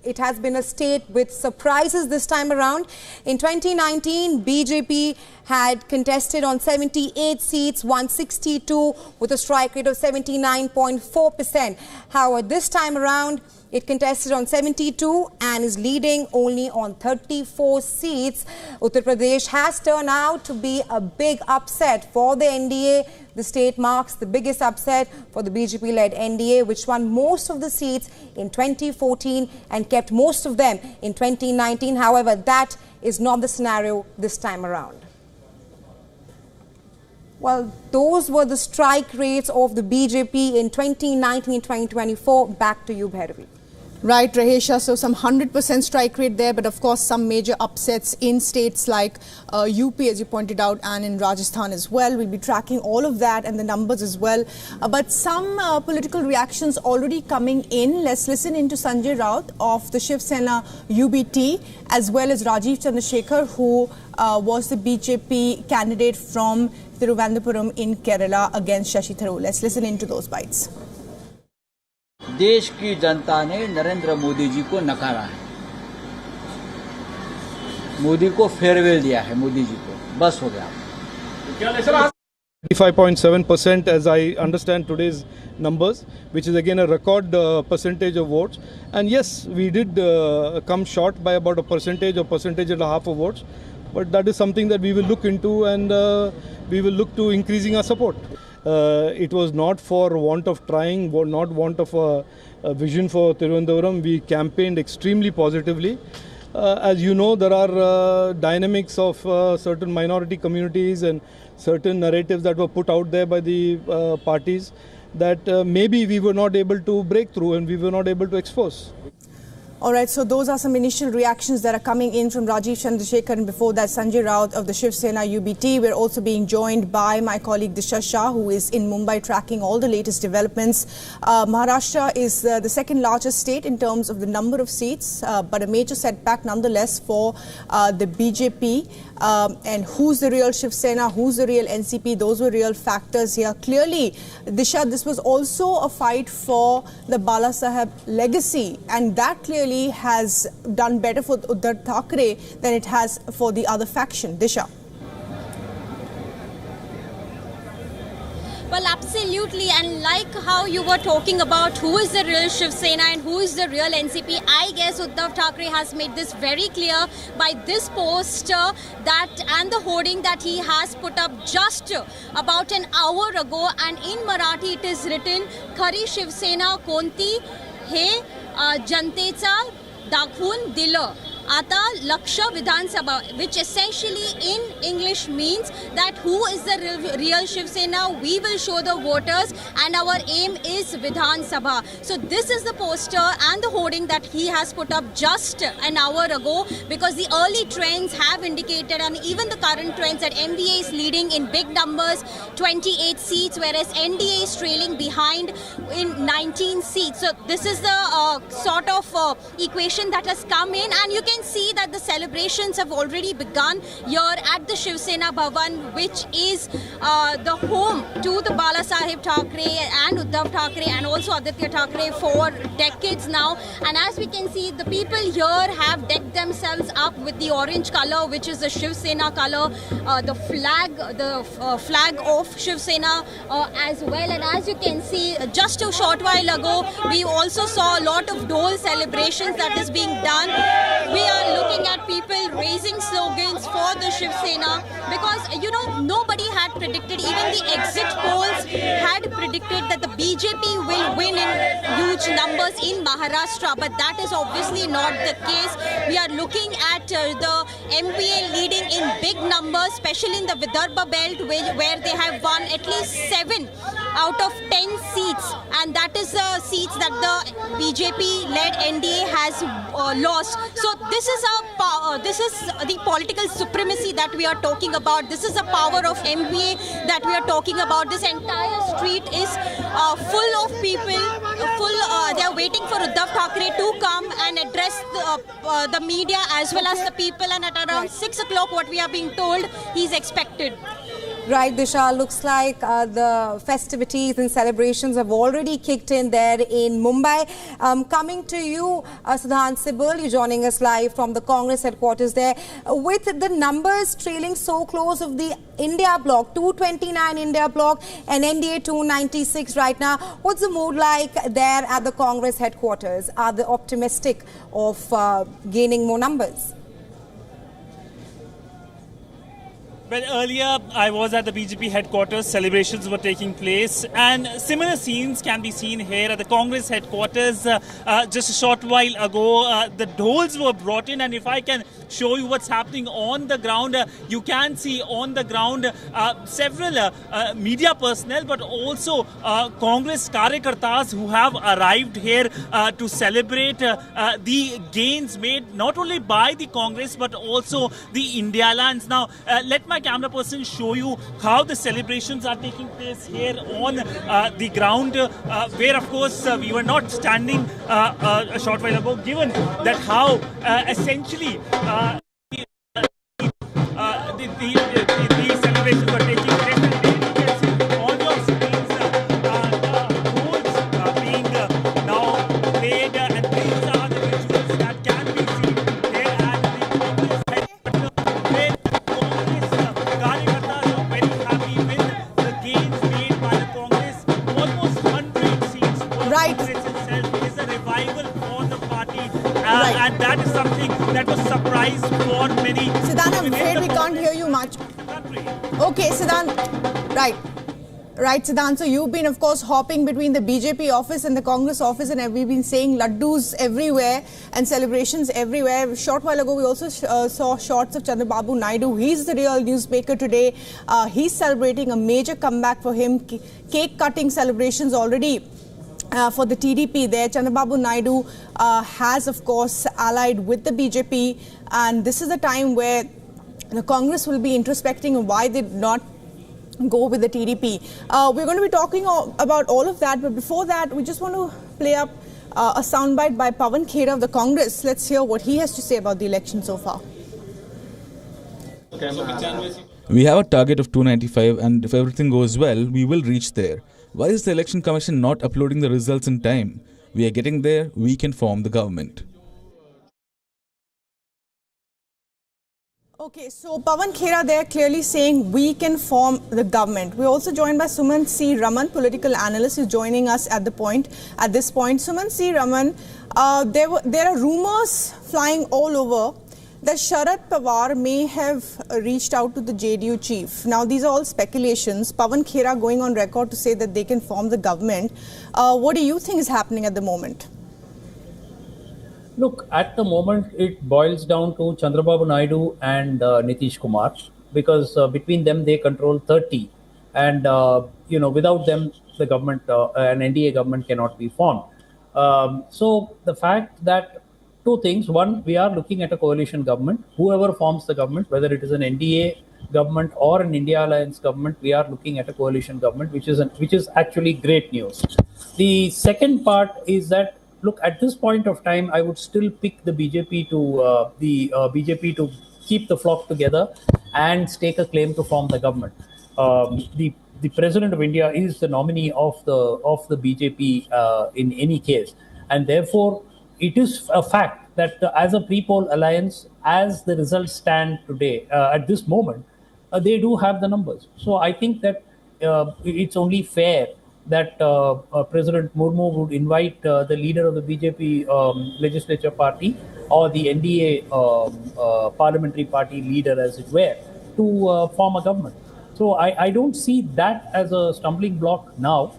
it has been a state with surprises this time around. In 2019, BJP had contested on 78 seats, 162 with a strike rate of 79.4%. However, this time around, it contested on 72 and is leading only on 34 seats. Uttar Pradesh has turned out to be a big upset for the NDA. The state marks the biggest upset for the BJP-led NDA, which won most of the seats in 2014 and kept most of them in 2019. However, that is not the scenario this time around. Well, those were the strike rates of the BJP in 2019-2024. Back to you, Bhairavi. Right, Rahesha. So some 100% strike rate there, but of course some major upsets in states like UP, as you pointed out, and in Rajasthan as well. We'll be tracking all of that and the numbers as well. But some political reactions already coming in. Let's listen into Sanjay Raut of the Shiv Sena UBT, as well as Rajiv Chandrasekhar, who was the BJP candidate from Thiruvananthapuram in Kerala against Shashi Tharoor. Let's listen into those bites. देश की जनता ने नरेंद्र मोदी जी को नकारा है, मोदी को farewell दिया है, मोदी जी को बस हो गया। 35.7% as I understand today's numbers, which is again a record percentage of votes. And yes, we did come short by about a percentage or percentage and a half of votes, but that is something that we will look into, and we will look to increasing our support. It was not for want of trying, not want of a vision for Thiruvananthapuram. We campaigned extremely positively. As you know, there are dynamics of certain minority communities and certain narratives that were put out there by the parties that maybe we were not able to break through and we were not able to expose. All right, so those are some initial reactions that are coming in from Rajiv Chandrasekhar, and before that Sanjay Raut of the Shiv Sena UBT. We're also being joined by my colleague Disha Shah, who is in Mumbai tracking all the latest developments. Maharashtra is the second largest state in terms of the number of seats, but a major setback nonetheless for the BJP. And who's the real Shiv Sena, who's the real NCP, those were real factors here. Clearly, Disha, this was also a fight for the Bala Saheb legacy, and that clearly has done better for Uddhav Thackeray than it has for the other faction. Disha. Well, absolutely. And like how you were talking about who is the real Shiv Sena and who is the real NCP, I guess Uddhav Thackeray has made this very clear by this post and the hoarding that he has put up just about an hour ago. And in Marathi it is written, Khari Shiv Sena Konti He Jantecha दाखवून दिलं. Ata Laksha Vidhan Sabha, which essentially in English means that who is the real Shiv Sena, we will show the voters, and our aim is Vidhan Sabha. So this is the poster and the hoarding that he has put up just an hour ago, because the early trends have indicated, and even the current trends, that MVA is leading in big numbers, 28 seats, whereas NDA is trailing behind in 19 seats. So this is the sort of equation that has come in, and you can see that the celebrations have already begun here at the Shiv Sena Bhavan, which is the home to the Bala Sahib Thackeray and Uddhav Thackeray and also Aditya Thackeray for decades now. And as we can see, the people here have decked themselves up with the orange color, which is the Shiv Sena color, the flag of Shiv Sena as well. And as you can see, just a short while ago, we also saw a lot of Dole celebrations that is being done. We are looking at people raising slogans for the Shiv Sena, because, you know, nobody had predicted, even the exit polls had predicted that the BJP will win in huge numbers in Maharashtra, but that is obviously not the case. We are looking at the MPA leading in big numbers, especially in the Vidarbha belt, where they have won at least 7 out of 10 seats, and that is the seats that the BJP-led NDA has lost. So this is the political supremacy that we are talking about. This is the power of MPA that we are talking about. This entire street is full of people. They are waiting for Uddhav Thackeray to come and address the media as well as the people. And at around 6 o'clock, what we are being told, he's expected. Right, Disha, looks like the festivities and celebrations have already kicked in there in Mumbai. Coming to you, Sudhan Sibal, you're joining us live from the Congress headquarters there. With the numbers trailing so close of the India bloc, 229 India bloc and NDA 296 right now, what's the mood like there at the Congress headquarters? Are they optimistic of gaining more numbers? Well, earlier I was at the BJP headquarters, celebrations were taking place, and similar scenes can be seen here at the Congress headquarters. Just a short while ago, the dholes were brought in, and if I can show you what's happening on the ground, you can see on the ground several media personnel, but also Congress Karyakartas who have arrived here to celebrate the gains made not only by the Congress but also the India lands. Now, let my camera person show you how the celebrations are taking place here on the ground, where of course we were not standing a short while ago, given that how essentially the celebrations were taking place. On your screens, the rules being now played, and these are the visuals that can be seen here at the Congress headquarters, where Congress Karyakartas are very happy with the gains made by the Congress. Almost 100 seats for the Congress itself is a revival for the party, and that is something that was surprise for many. Siddhan, I'm afraid we can't hear you much. Okay, Siddhan. Right, Siddhan. So you've been, of course, hopping between the BJP office and the Congress office, and we've been seeing laddus everywhere and celebrations everywhere. A short while ago, we also saw shots of Chandrababu Naidu. He's the real newsmaker today. He's celebrating a major comeback for him. Cake-cutting celebrations already for the TDP there. Chandrababu Naidu has, of course, allied with the BJP, and this is a time where the Congress will be introspecting on why they did not go with the TDP. We're going to be talking about all of that, but before that, we just want to play up a soundbite by Pawan Khera of the Congress. Let's hear what he has to say about the election so far. We have a target of 295, and if everything goes well, we will reach there. Why is the Election Commission not uploading the results in time? We are getting there, we can form the government. Okay, so Pawan Khera there clearly saying we can form the government. We're also joined by Suman C. Raman, political analyst, who's joining us at this point. Suman C. Raman, there are rumors flying all over that Sharad Pawar may have reached out to the JDU chief. Now, these are all speculations. Pawan Khera going on record to say that they can form the government. What do you think is happening at the moment? Look, at the moment, it boils down to Chandrababu Naidu and Nitish Kumar, because between them they control 30, and without them the government, an NDA government, cannot be formed. So the fact that two things: one, we are looking at a coalition government. Whoever forms the government, whether it is an NDA government or an India Alliance government, we are looking at a coalition government, which is actually great news. The second part is that, look, at this point of time, I would still pick the BJP to keep the flock together and stake a claim to form the government. The President of India is the nominee of the BJP in any case, and therefore it is a fact that as a pre-poll alliance, as the results stand today at this moment, they do have the numbers. So I think that it's only fair that President Murmu would invite the leader of the BJP legislature party, or the NDA parliamentary party leader, as it were, to form a government. So I don't see that as a stumbling block now.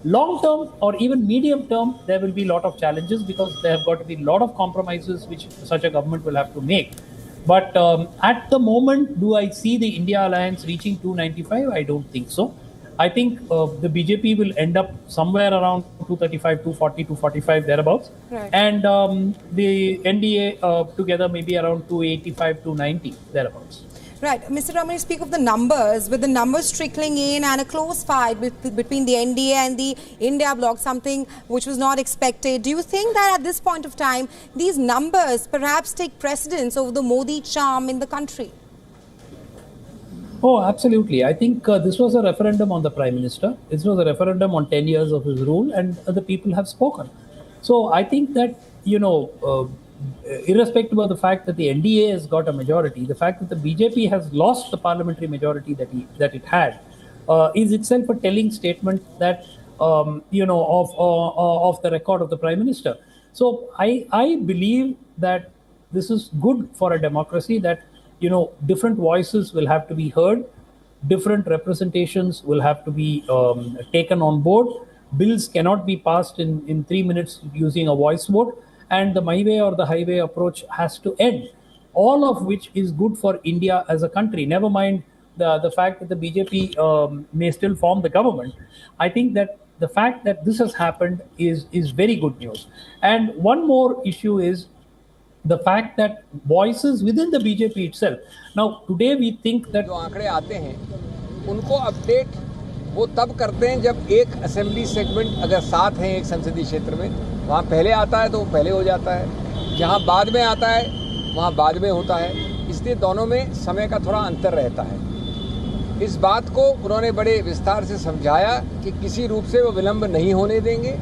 Long term or even medium term, there will be a lot of challenges, because there have got to be a lot of compromises which such a government will have to make. But at the moment, do I see the India Alliance reaching 295? I don't think so. I think the BJP will end up somewhere around 235, 240, 245, thereabouts. Right. And the NDA together maybe around 285, 290, thereabouts. Right. Mr. Raman, you speak of the numbers, with the numbers trickling in and a close fight between the NDA and the India bloc, something which was not expected. Do you think that at this point of time, these numbers perhaps take precedence over the Modi charm in the country? Oh, absolutely. I think this was a referendum on the Prime Minister. This was a referendum on 10 years of his rule, and the people have spoken. So I think that, irrespective of the fact that the NDA has got a majority, the fact that the BJP has lost the parliamentary majority that it had is itself a telling statement that of the record of the Prime Minister. So I believe that this is good for a democracy, that different voices will have to be heard, different representations will have to be taken on board. Bills cannot be passed in 3 minutes using a voice vote. And the my way or the highway approach has to end, all of which is good for India as a country. Never mind the fact that the BJP may still form the government. I think that the fact that this has happened is very good news. And one more issue is the fact that voices within the BJP itself. Now, today we think that जो आंकड़े आते हैं, उनको update वो तब करते हैं जब एक असेंबली सेगमेंट अगर साथ हैं एक संसदीय क्षेत्र में, वहाँ पहले आता है तो वो पहले हो जाता है, जहाँ बाद में आता है वहाँ बाद में होता है, इसलिए दोनों में समय का थोड़ा अंतर रहता है। इस बात को उन्होंने बड़े विस्तार से समझाया कि किसी रूप से वो विलंब नहीं होने देंगे,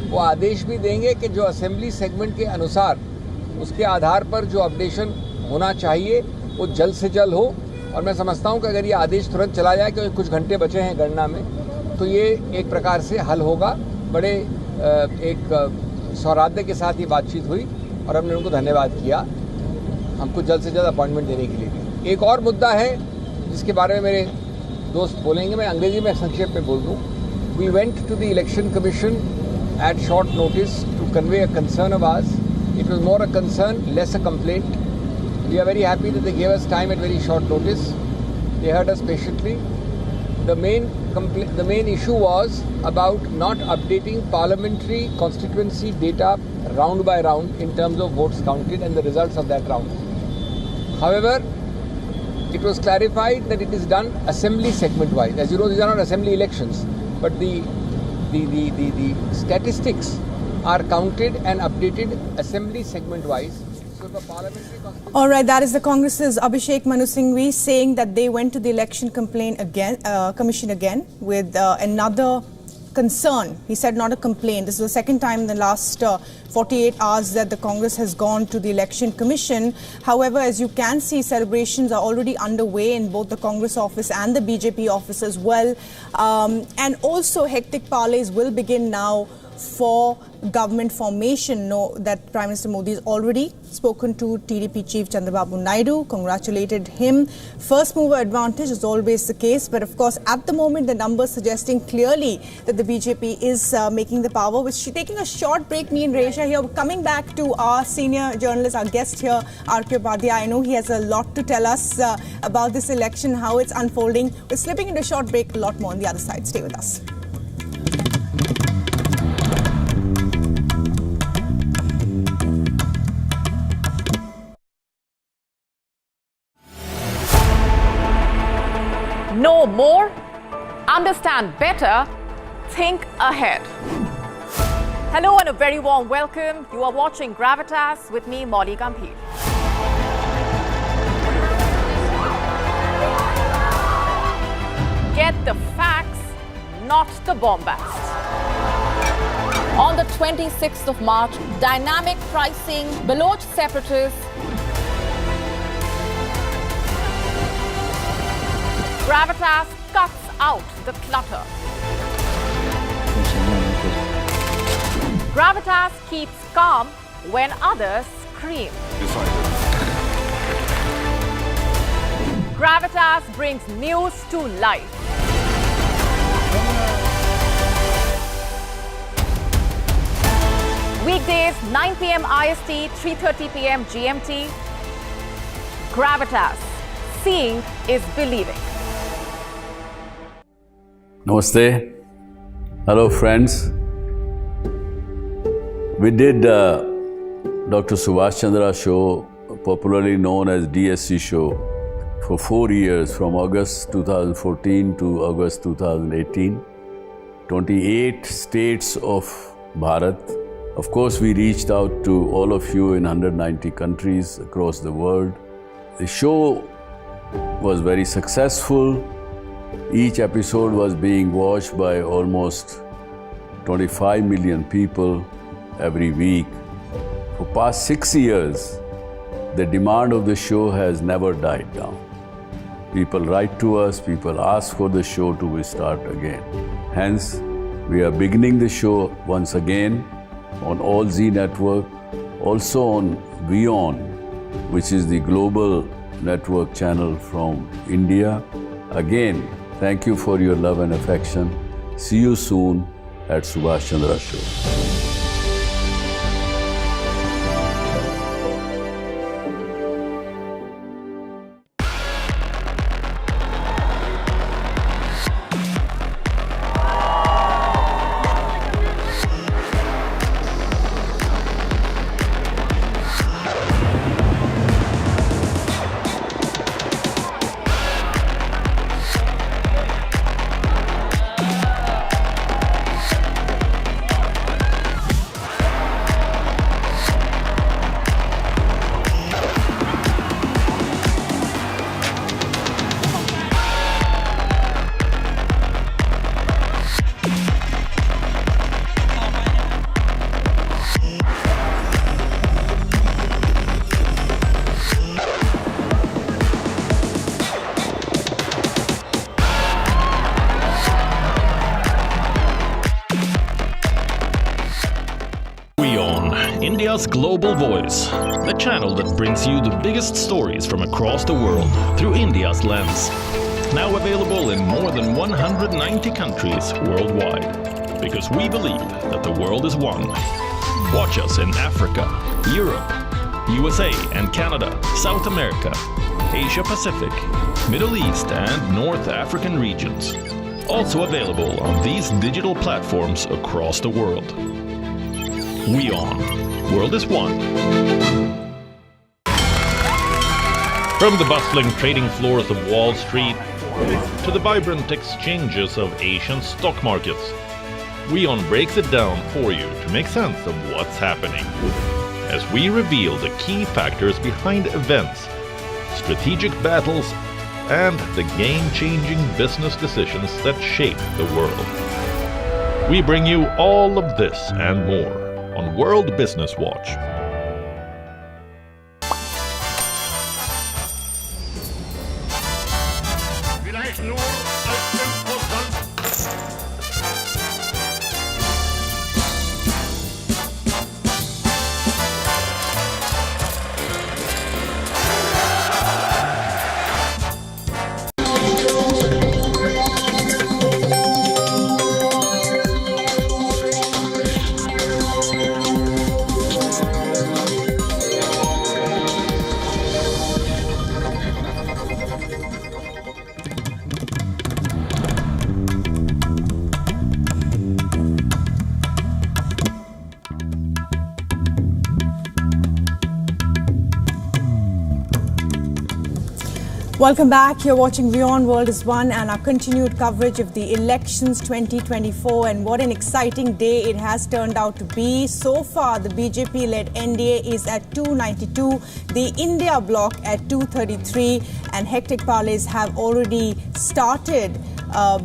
वो आदेश भी देंगे कि जो असेंबली सेगमेंट के अनुसार उसके आधार पर जो अपडेशन होना चाहिए वो जल्द से जल्द हो। और मैं समझता हूँ कि अगर ये आदेश तुरंत चला जाए, क्योंकि कुछ घंटे बचे हैं गणना में, तो ये एक प्रकार से हल होगा। बड़े एक सौहार्द के साथ ये बातचीत हुई और हमने उनको धन्यवाद किया हमको जल्द से जल्द अपॉइंटमेंट देने के लिए। एक और मुद्दा है जिसके बारे में मेरे दोस्त बोलेंगे, मैं अंग्रेजी में संक्षेप में बोल दूँ। We went to the election commission at short notice to convey a concern of ours. It was more a concern, less a complaint. We are very happy that they gave us time at very short notice. They heard us patiently. The main issue was about not updating parliamentary constituency data round by round in terms of votes counted and the results of that round. However, it was clarified that it is done assembly segment wise. As you know, these are not assembly elections, but the statistics are counted and updated assembly segment wise. So the parliamentary all right, that is the Congress's Abhishek Manu Singhvi saying that they went to the election commission again with another concern. He said not a complaint. This is the second time in the last 48 hours that the Congress has gone to the election commission. However, as you can see, celebrations are already underway in both the Congress office and the BJP office as well. And also hectic parleys will begin now for government formation. Know that Prime Minister Modi has already spoken to TDP Chief Chandrababu Naidu, congratulated him. First mover advantage is always the case, but of course at the moment the numbers suggesting clearly that the BJP is making the power. We're taking a short break, me and Resha here. Coming back to our senior journalist, our guest here, R.K. Upadhyay. I know he has a lot to tell us about this election, how it's unfolding. We're slipping into a short break, a lot more on the other side. Stay with us. Know more, understand better, think ahead. Hello and a very warm welcome. You are watching Gravitas with me, Molly Gambhir. Get the facts, not the bombast. On the 26th of March, dynamic pricing, Baloch separatists, Gravitas cuts out the clutter. Gravitas keeps calm when others scream. Gravitas brings news to life. Weekdays 9 p.m. IST, 3:30 p.m. GMT. Gravitas. Seeing is believing. Namaste. Hello, friends. We did Dr. Subash Chandra show, popularly known as DSC show, for 4 years, from August 2014 to August 2018. 28 states of Bharat. Of course, we reached out to all of you in 190 countries across the world. The show was very successful. Each episode was being watched by almost 25 million people every week. For past 6 years, the demand of the show has never died down. People write to us, people ask for the show to restart again. Hence, we are beginning the show once again on All Z Network, also on WION, which is the global network channel from India. Again, thank you for your love and affection. See you soon at Subash Chandra Show. India's global voice, the channel that brings you the biggest stories from across the world through India's lens. Now available in more than 190 countries worldwide. Because we believe that the world is one. Watch us in Africa, Europe, USA and Canada, South America, Asia Pacific, Middle East and North African regions. Also available on these digital platforms across the world. WION. World is one. From the bustling trading floors of Wall Street to the vibrant exchanges of Asian stock markets, WION breaks it down for you to make sense of what's happening. As we reveal the key factors behind events, strategic battles, and the game-changing business decisions that shape the world. We bring you all of this and more on World Business Watch. Welcome back. You're watching WION World is One and our continued coverage of the elections 2024, and what an exciting day it has turned out to be. So far, the BJP-led NDA is at 292, the India bloc at 233, and hectic parleys have already started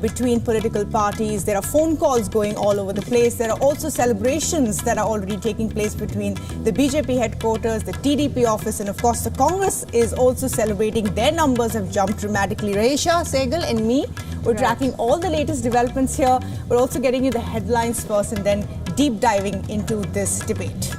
between political parties. There are phone calls going all over the place. There are also celebrations that are already taking place between the BJP headquarters, the TDP office, and of course the Congress is also celebrating. Their numbers have jumped dramatically. Raisha, Segal and me, we're tracking all the latest developments here. We're also getting you the headlines first and then deep diving into this debate.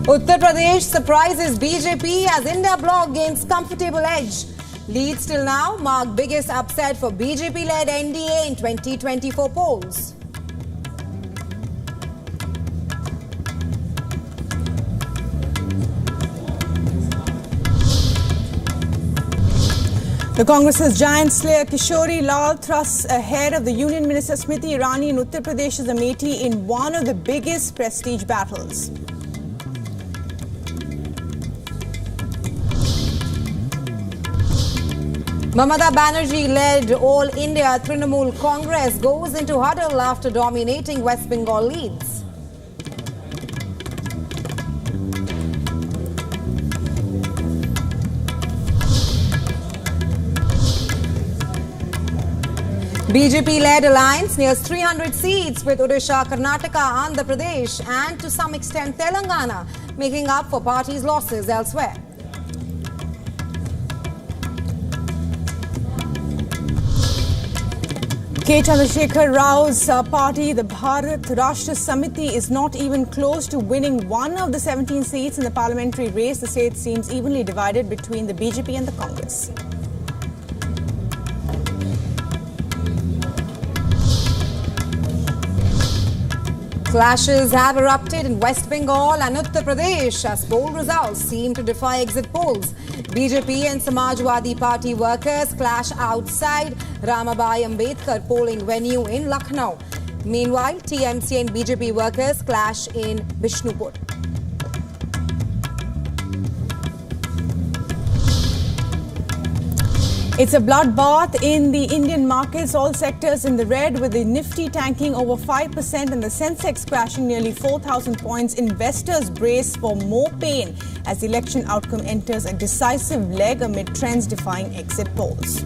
Uttar Pradesh surprises BJP as India bloc gains comfortable edge. Leads till now mark biggest upset for BJP-led NDA in 2024 polls. The Congress's giant slayer Kishori Lal thrusts ahead of the Union Minister Smriti Irani in Uttar Pradesh's Amethi in one of the biggest prestige battles. Mamata Banerjee-led All India Trinamool Congress goes into huddle after dominating West Bengal leads. BJP-led alliance nears 300 seats with Odisha, Karnataka, Andhra Pradesh and to some extent Telangana, making up for party's losses elsewhere. K. Chandrasekhar Rao's party, the Bharat Rashtra Samiti, is not even close to winning one of the 17 seats in the parliamentary race. The state seems evenly divided between the BJP and the Congress. Clashes have erupted in West Bengal and Uttar Pradesh as poll results seem to defy exit polls. BJP and Samajwadi party workers clash outside Ramabai Ambedkar polling venue in Lucknow. Meanwhile, TMC and BJP workers clash in Bishnupur. It's a bloodbath in the Indian markets, all sectors in the red, with the Nifty tanking over 5% and the Sensex crashing nearly 4,000 points. Investors brace for more pain as the election outcome enters a decisive leg amid trends defying exit polls.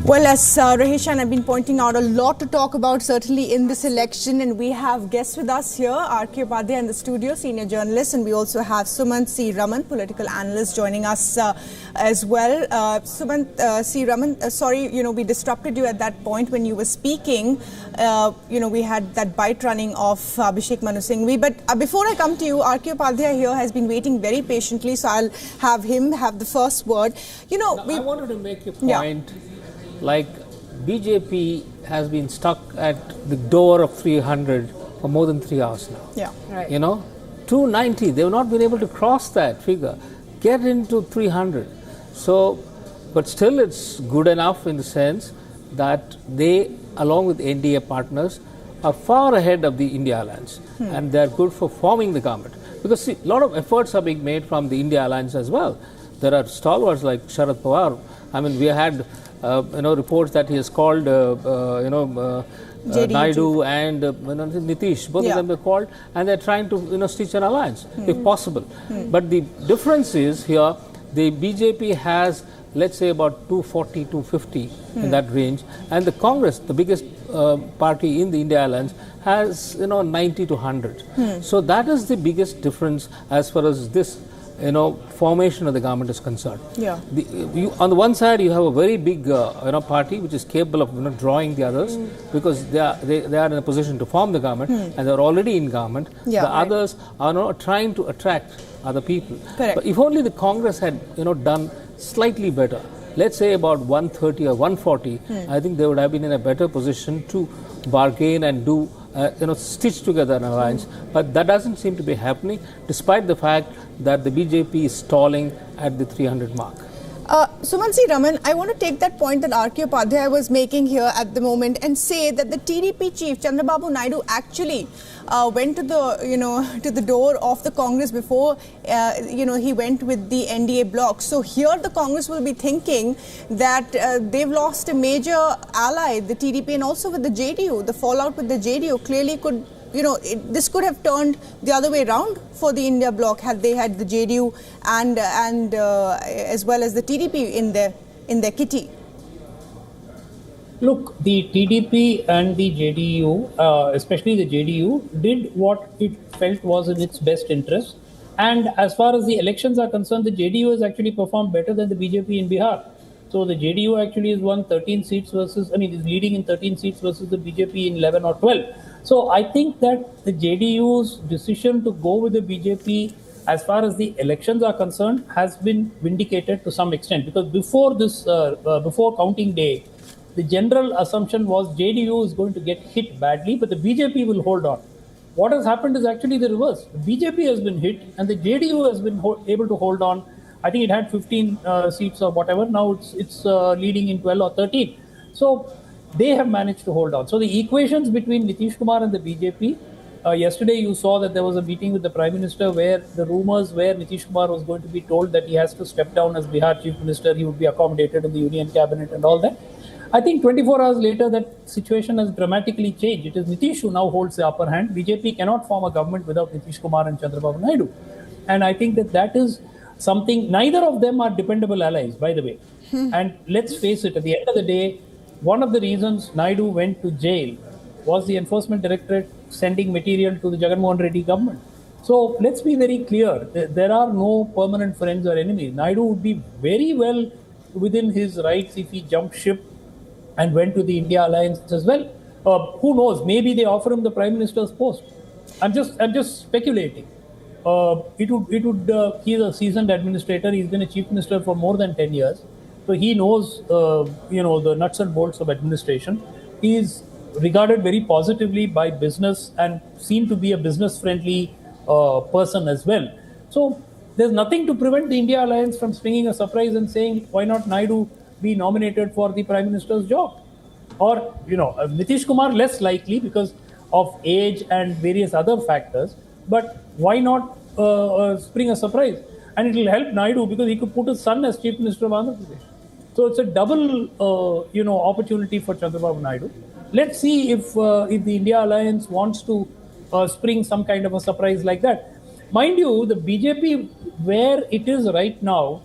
Well, as Rahesh and I have been pointing out, a lot to talk about certainly in this election, and we have guests with us here, R.K. Upadhyay in the studio, senior journalist, and we also have Sumant C. Raman, political analyst, joining us as well. Sumant C. Raman, sorry, we disrupted you at that point when you were speaking. We had that bite running of Abhishek Manu Singhvi. But before I come to you, R.K. Upadhyay here has been waiting very patiently, so I'll have him have the first word. I wanted to make a point. Like BJP has been stuck at the door of 300 for more than 3 hours now. Yeah, right. 290, they have not been able to cross that figure, get into 300. So, but still it's good enough in the sense that they, along with NDA partners, are far ahead of the India Alliance, and they're good for forming the government. Because see, a lot of efforts are being made from the India Alliance as well. There are stalwarts like Sharad Pawar. I mean, we had reports that he has called Naidu and Nitish, both of them were called, and they're trying to stitch an alliance if possible. But the difference is here, the BJP has, let's say, about 240, 250 in that range, and the Congress, the biggest party in the India Alliance, has 90 to 100. So that is the biggest difference as far as this formation of the government is concerned. Yeah. On the one side, you have a very big party which is capable of drawing the others because they are in a position to form the government and they are already in government. Yeah, the others are not trying to attract other people. Correct. But if only the Congress had done slightly better, let's say about 130 or 140, I think they would have been in a better position to bargain and do stitch together an alliance, but that doesn't seem to be happening, despite the fact that the BJP is stalling at the 300 mark. Sumansi Raman, I want to take that point that R.K. Upadhyay was making here at the moment and say that the TDP chief Chandrababu Naidu actually went to the to the door of the Congress before he went with the NDA bloc. So here the Congress will be thinking that they've lost a major ally, the TDP, and also with the JDU. The fallout with the JDU clearly could. This could have turned the other way around for the India bloc had they had the JDU and as well as the TDP in their kitty. Look, the TDP and the JDU, especially the JDU, did what it felt was in its best interest. And as far as the elections are concerned, the JDU has actually performed better than the BJP in Bihar. So the JDU actually has won 13 seats is leading in 13 seats versus the BJP in 11 or 12. So I think that the JDU's decision to go with the BJP as far as the elections are concerned has been vindicated to some extent, because before counting day, the general assumption was JDU is going to get hit badly, but the BJP will hold on. What has happened is actually the reverse. The BJP has been hit and the JDU has been able to hold on. I think it had 15 seats or whatever. Now it's leading in 12 or 13. So they have managed to hold on. So the equations between Nitish Kumar and the BJP, yesterday you saw that there was a meeting with the Prime Minister where the rumors where Nitish Kumar was going to be told that he has to step down as Bihar Chief Minister, he would be accommodated in the Union Cabinet and all that. I think 24 hours later that situation has dramatically changed. It is Nitish who now holds the upper hand. BJP cannot form a government without Nitish Kumar and Chandrababu Naidu. And I think that is something, neither of them are dependable allies, by the way. And let's face it, at the end of the day, one of the reasons Naidu went to jail was the Enforcement Directorate sending material to the Jagan Mohan Reddy government. So let's be very clear, there are no permanent friends or enemies. Naidu would be very well within his rights if he jumped ship and went to the India alliance as well. Who knows, maybe they offer him the Prime Minister's post. I'm just speculating. He's a seasoned administrator. He's been a chief minister for more than 10 years. So he knows, the nuts and bolts of administration. He is regarded very positively by business and seen to be a business-friendly person as well. So there's nothing to prevent the India alliance from swinging a surprise and saying, why not Naidu be nominated for the Prime Minister's job? Or, Nitish Kumar less likely because of age and various other factors. But why not spring a surprise? And it will help Naidu because he could put his son as Chief Minister of Andhra Pradesh. So it's a double, opportunity for Chandrababu Naidu. Let's see if the India alliance wants to spring some kind of a surprise like that. Mind you, the BJP, where it is right now,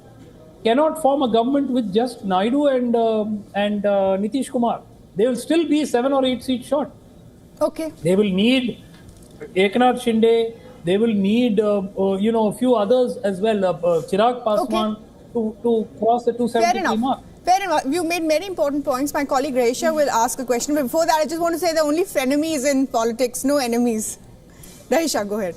cannot form a government with just Naidu and Nitish Kumar. They will still be 7 or 8 seats short. Okay. They will need Eknath Shinde. They will need, a few others as well, Chirag Paswan, to cross the 273 mark. Fair enough. You made many important points. My colleague Raisha will ask a question. But before that, I just want to say the only frenemies in politics, no enemies. Raisha, go ahead.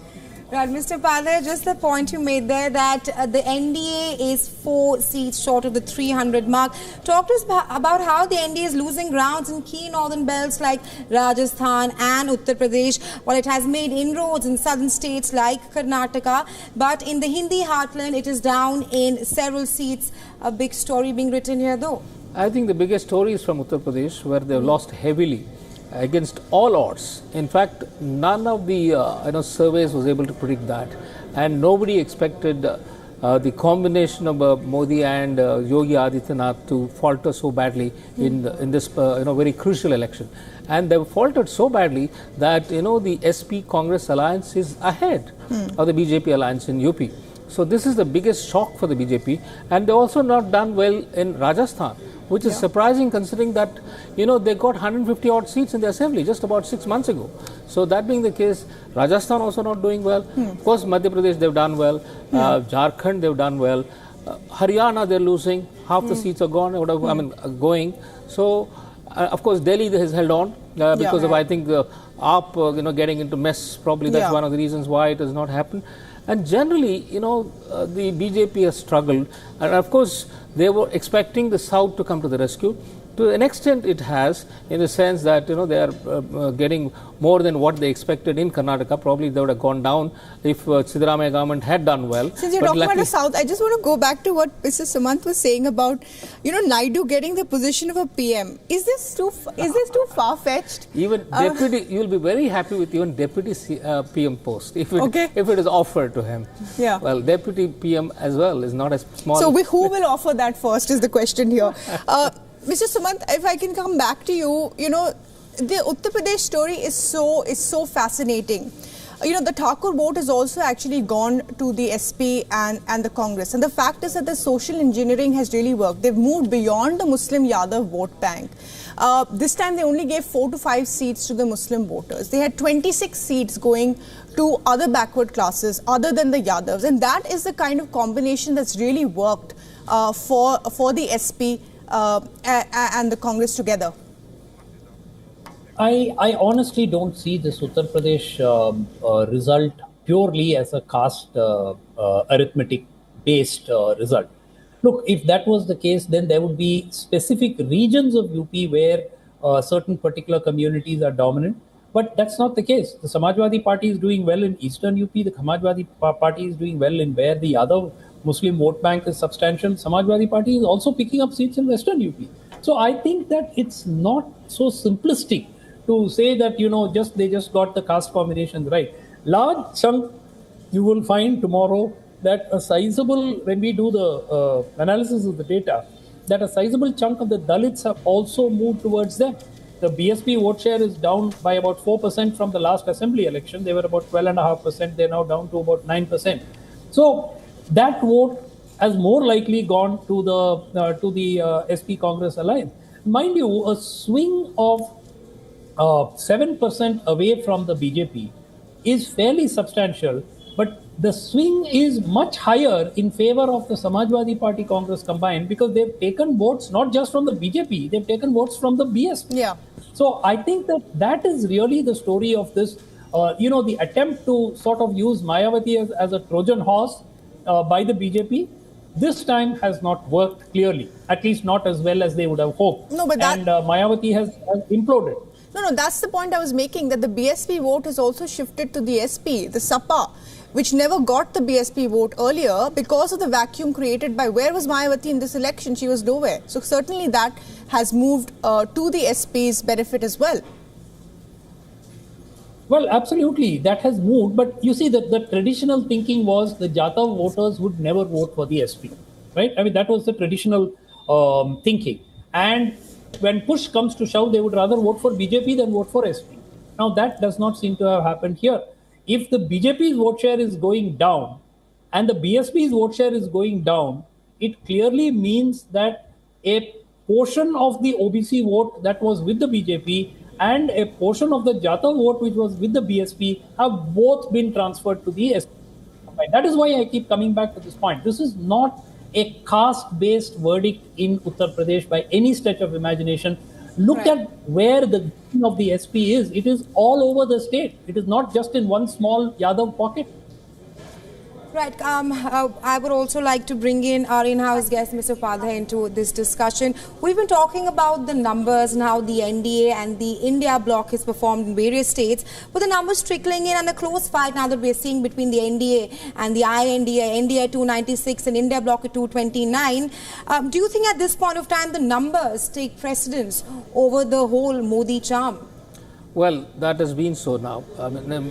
Right, Mr. Padre, just the point you made there that the NDA is 4 seats short of the 300 mark. Talk to us about how the NDA is losing grounds in key northern belts like Rajasthan and Uttar Pradesh, while it has made inroads in southern states like Karnataka. But in the Hindi heartland, it is down in several seats. A big story being written here, though. I think the biggest story is from Uttar Pradesh, where they've lost heavily against all odds. In fact, none of the surveys was able to predict that, and nobody expected the combination of Modi and Yogi Adityanath to falter so badly in this very crucial election. And they faltered so badly that the SP Congress alliance is ahead of the BJP alliance in UP. So this is the biggest shock for the BJP, and they also not done well in Rajasthan, which is surprising considering that they got 150 odd seats in the assembly just about 6 months ago. So that being the case, Rajasthan also not doing well. Of course, Madhya Pradesh they've done well, Jharkhand they've done well, Haryana they're losing, half the seats are gone. Going. So of course Delhi has held on because of I think AAP getting into mess. Probably that's one of the reasons why it has not happened. And generally, the BJP has struggled, and of course, they were expecting the South to come to the rescue. To an extent, it has, in the sense that they are getting more than what they expected in Karnataka. Probably they would have gone down if Siddaramaiah government had done well. Since you're talking about the South, I just want to go back to what Mr. Sumant was saying about, Naidu getting the position of a PM. Is this too far-fetched? Even deputy, you'll be very happy with even deputy PM post if it is offered to him. Yeah. Well, deputy PM as well is not as small. So who will offer that first is the question here. Mr. Sumant, if I can come back to you, the Uttar Pradesh story is so fascinating. The Thakur vote has also actually gone to the SP and the Congress. And the fact is that the social engineering has really worked. They've moved beyond the Muslim Yadav vote bank. This time they only gave 4 to 5 seats to the Muslim voters. They had 26 seats going to other backward classes other than the Yadavs. And that is the kind of combination that's really worked for the SP and the Congress together. I honestly don't see this Uttar Pradesh result purely as a caste arithmetic based result. Look, if that was the case, then there would be specific regions of UP where certain particular communities are dominant. But that's not the case. The Samajwadi party is doing well in eastern UP. The Samajwadi party is doing well in where the other Muslim vote bank is substantial. Samajwadi party is also picking up seats in western UP. So I think that it's not so simplistic to say that, they just got the caste combinations right. Large chunk, you will find tomorrow that a sizable, when we do the analysis of the data, that a sizable chunk of the Dalits have also moved towards them. The BSP vote share is down by about 4% from the last assembly election. They were about 12.5%. They're now down to about 9%. So that vote has more likely gone to the SP Congress alliance. Mind you, a swing of 7% away from the BJP is fairly substantial, but the swing is much higher in favor of the Samajwadi Party Congress combined, because they've taken votes not just from the BJP, they've taken votes from the BSP. Yeah. So I think that is really the story of this, the attempt to sort of use Mayawati as a Trojan horse by the BJP. This time has not worked clearly, at least not as well as they would have hoped. No, but and Mayawati has imploded. No, that's the point I was making, that the BSP vote has also shifted to the SP, the SAPA, which never got the BSP vote earlier because of the vacuum created by where was Mayawati in this election? She was nowhere. So certainly that has moved to the SP's benefit as well. Well, absolutely, that has moved. But you see that the traditional thinking was the Jatav voters would never vote for the SP, right? I mean, that was the traditional thinking. And when push comes to shove, they would rather vote for BJP than vote for SP. Now, that does not seem to have happened here. If the BJP's vote share is going down and the BSP's vote share is going down, it clearly means that a portion of the OBC vote that was with the BJP and a portion of the Jata vote which was with the BSP have both been transferred to the SP. That is why I keep coming back to this point. This is not a caste-based verdict in Uttar Pradesh by any stretch of imagination. Look at where the gain of the SP is. It is all over the state. It is not just in one small Yadav pocket. Right. I would also like to bring in our in-house guest, Mr. Padha, into this discussion. We've been talking about the numbers and how the NDA and the India bloc has performed in various states. But the numbers trickling in and the close fight now that we're seeing between the NDA and the INDA, NDA 296 and India bloc at 229. Do you think at this point of time the numbers take precedence over the whole Modi charm? Well, that has been so now. I mean,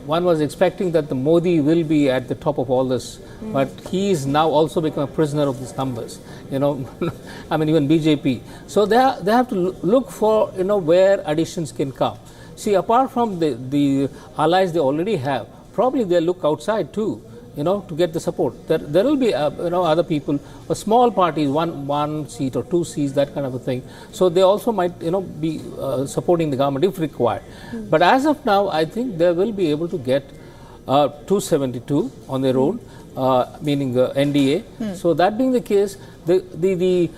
one was expecting that the Modi will be at the top of all this, but he is now also become a prisoner of these numbers. I mean, even BJP. So they have to look for where additions can come. See, apart from the allies they already have, probably they'll look outside too. To get the support. There will be, other people, small parties, one seat or 2 seats, that kind of a thing. So they also might, be supporting the government if required. But as of now, I think they will be able to get 272 on their own, meaning NDA. So that being the case, the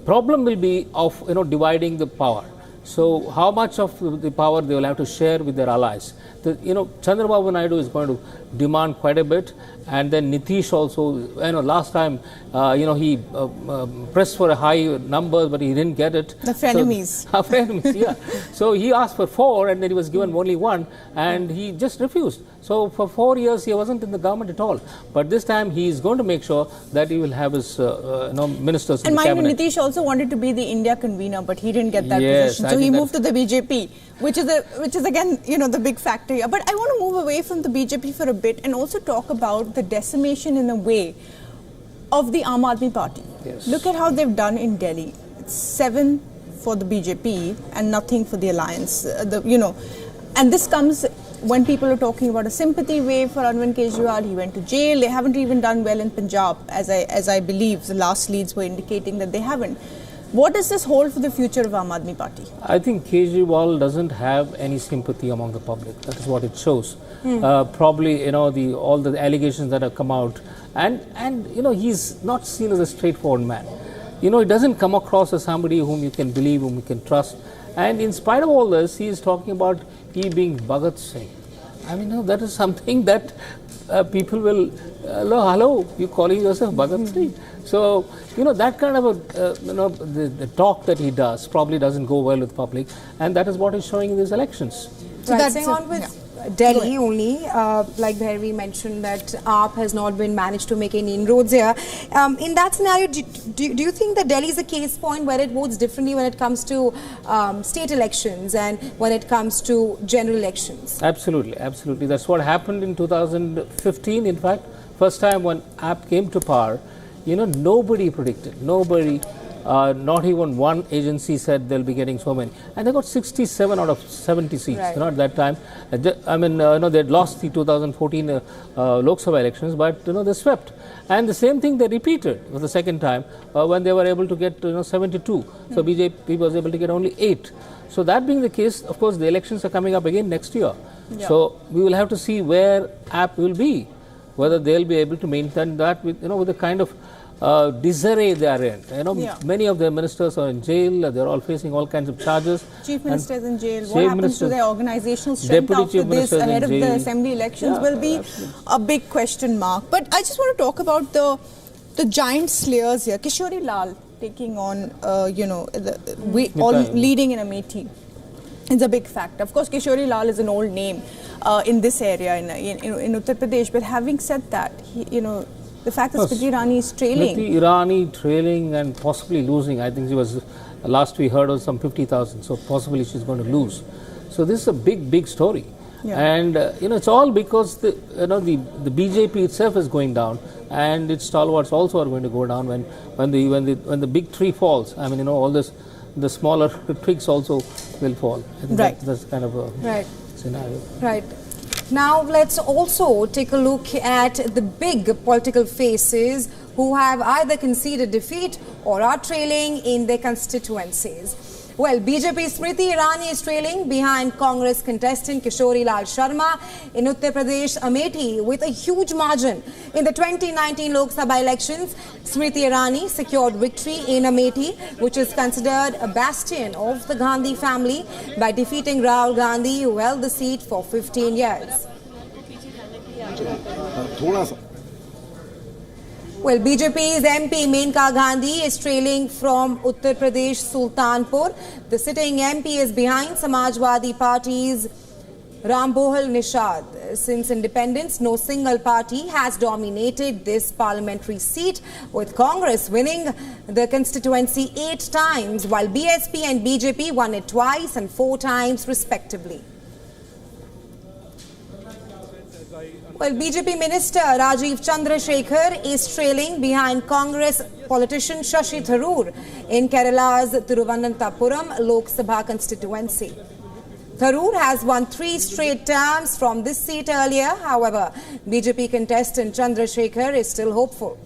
problem will be of, dividing the power. So how much of the power they will have to share with their allies? Chandrababu Naidu is going to demand quite a bit, and then Nitish also. Last time, he pressed for a high number, but he didn't get it. The frenemies. Frenemies, yeah. So he asked for 4, and then he was given only 1, and he just refused. So for 4 years, he wasn't in the government at all. But this time, he is going to make sure that he will have his ministers in the cabinet. And mind you, Nitish also wanted to be the India convener, but he didn't get that position. So he moved to the BJP, which is again, the big factor here. But I want to move away from the BJP for a bit and also talk about the decimation in a way of the Aam Aadmi Party. Yes. Look at how they've done in Delhi. It's 7 for the BJP and nothing for the alliance. And this comes when people are talking about a sympathy wave for Arvind Kejriwal. He went to jail. They haven't even done well in Punjab, as I believe the last leads were indicating that they haven't. What does this hold for the future of Aam Aadmi Party? I think Kejriwal doesn't have any sympathy among the public. That is what it shows. Probably, all the allegations that have come out, and he's not seen as a straightforward man. He doesn't come across as somebody whom you can believe, whom you can trust. And in spite of all this, he is talking about he being Bhagat Singh. I mean, that is something that people will, hello, you calling yourself Bhagat Singh? So, that kind of the talk that he does probably doesn't go well with public, and that is what is showing in these elections. So that's on with Delhi only, like Bhairavi mentioned that AAP has not been managed to make any inroads here. In that scenario, do you think that Delhi is a case point where it votes differently when it comes to state elections and when it comes to general elections? Absolutely, absolutely. That's what happened in 2015. In fact, first time when AAP came to Paar, nobody predicted, not even one agency said they'll be getting so many. And they got 67 out of 70 seats, right. At that time. They'd lost the 2014 Lok Sabha elections, but, they swept. And the same thing they repeated for the second time when they were able to get, 72. So BJP was able to get only 8. So that being the case, of course, the elections are coming up again next year. Yeah. So we will have to see where AAP will be, whether they'll be able to maintain that with, with the kind of disarray they are in. Many of their ministers are in jail. They're all facing all kinds of charges. Chief ministers in jail. What happens to their organizational strength after this ahead of the assembly elections will be a big question mark. But I just want to talk about the giant slayers here. Kishori Lal taking on, leading in Amethi. It's a big factor. Of course, Kishori Lal is an old name in this area in Uttar Pradesh. But having said that, the fact that Smriti Irani is trailing. Smriti Irani trailing and possibly losing. I think she was, last we heard, was some 50,000. So possibly she's going to lose. So this is a big story. Yeah. And, it's all because the BJP itself is going down, and its stalwarts also are going to go down when the big tree falls. I mean, all this, the smaller twigs also will fall. I think that's kind of a scenario. Right. Now let's also take a look at the big political faces who have either conceded defeat or are trailing in their constituencies. Well, BJP's Smriti Irani is trailing behind Congress contestant Kishori Lal Sharma in Uttar Pradesh, Amethi, with a huge margin. In the 2019 Lok Sabha elections, Smriti Irani secured victory in Amethi, which is considered a bastion of the Gandhi family, by defeating Rahul Gandhi, who held the seat for 15 years. Well, BJP's MP Menka Gandhi is trailing from Uttar Pradesh Sultanpur. The sitting MP is behind Samajwadi Party's Rambohal Nishad. Since independence, no single party has dominated this parliamentary seat, with Congress winning the constituency 8 times, while BSP and BJP won it twice and 4 times respectively. Well, BJP Minister Rajiv Chandrasekhar is trailing behind Congress politician Shashi Tharoor in Kerala's Thiruvananthapuram Lok Sabha constituency. Tharoor has won 3 straight terms from this seat earlier. However, BJP contestant Chandrasekhar is still hopeful.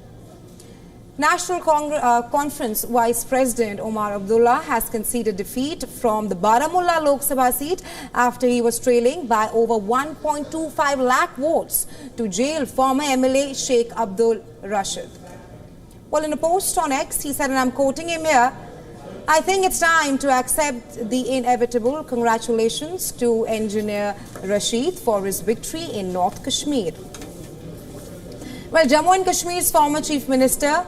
National Conference Vice President Omar Abdullah has conceded defeat from the Baramulla Lok Sabha seat after he was trailing by over 1.25 lakh votes to jail former MLA Sheikh Abdul Rashid. Well, in a post on X, he said, and I'm quoting him here, I think it's time to accept the inevitable. Congratulations to engineer Rashid for his victory in North Kashmir. Well, Jammu and Kashmir's former Chief Minister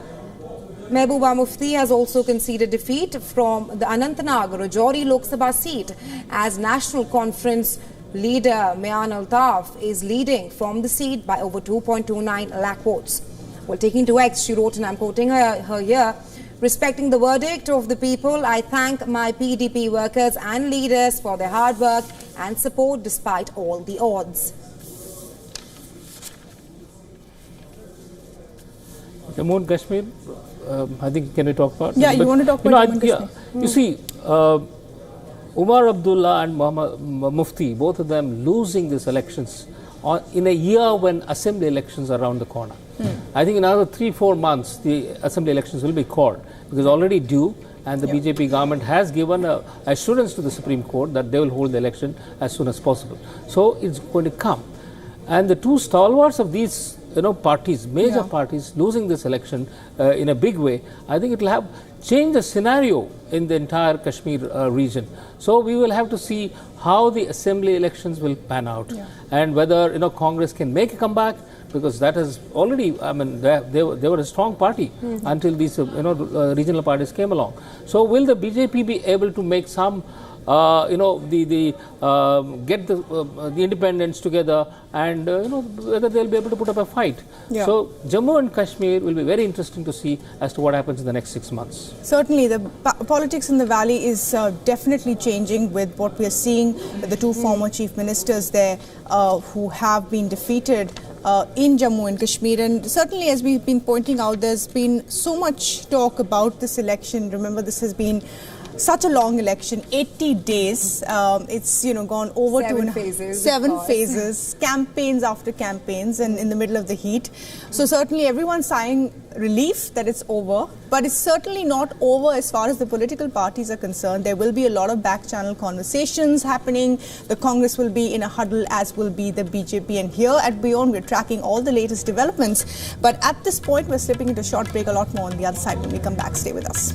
Mehbooba Mufti has also conceded defeat from the Anantnag Rajouri Lok Sabha seat as National Conference leader Mian Altaf is leading from the seat by over 2.29 lakh votes. Well, taking to X, she wrote, and I'm quoting her here, "Respecting the verdict of the people, I thank my PDP workers and leaders for their hard work and support despite all the odds." Jammu and Kashmir, I think, can we talk about? Yeah, you want to talk about Jammu and Kashmir? You see, Umar Abdullah and Muhammad Mufti, both of them losing these elections in a year when assembly elections are around the corner. I think in another 3-4 months, the assembly elections will be called because already due, and the BJP government has given assurance to the Supreme Court that they will hold the election as soon as possible. So it's going to come. And the two stalwarts of these parties, major parties, losing this election in a big way, I think it will have changed the scenario in the entire Kashmir region. So we will have to see how the assembly elections will pan out and whether Congress can make a comeback, because that has already, I mean, they were a strong party until these regional parties came along. So will the BJP be able to make some get the independents together and whether they'll be able to put up a fight. So Jammu and Kashmir will be very interesting to see as to what happens in the next 6 months. Certainly, the politics in the valley is definitely changing with what we are seeing, the two former chief ministers there who have been defeated in Jammu and Kashmir. And certainly, as we've been pointing out, there's been so much talk about this election. Remember, this has been such a long election, 80 days. It's gone over 7 phases, campaigns after campaigns, and in the middle of the heat. So certainly everyone's sighing relief that it's over, but it's certainly not over as far as the political parties are concerned. There will be a lot of back-channel conversations happening. The Congress will be in a huddle, as will be the BJP. And here at WION, we're tracking all the latest developments. But at this point, we're slipping into a short break. A lot more on the other side when we come back. Stay with us.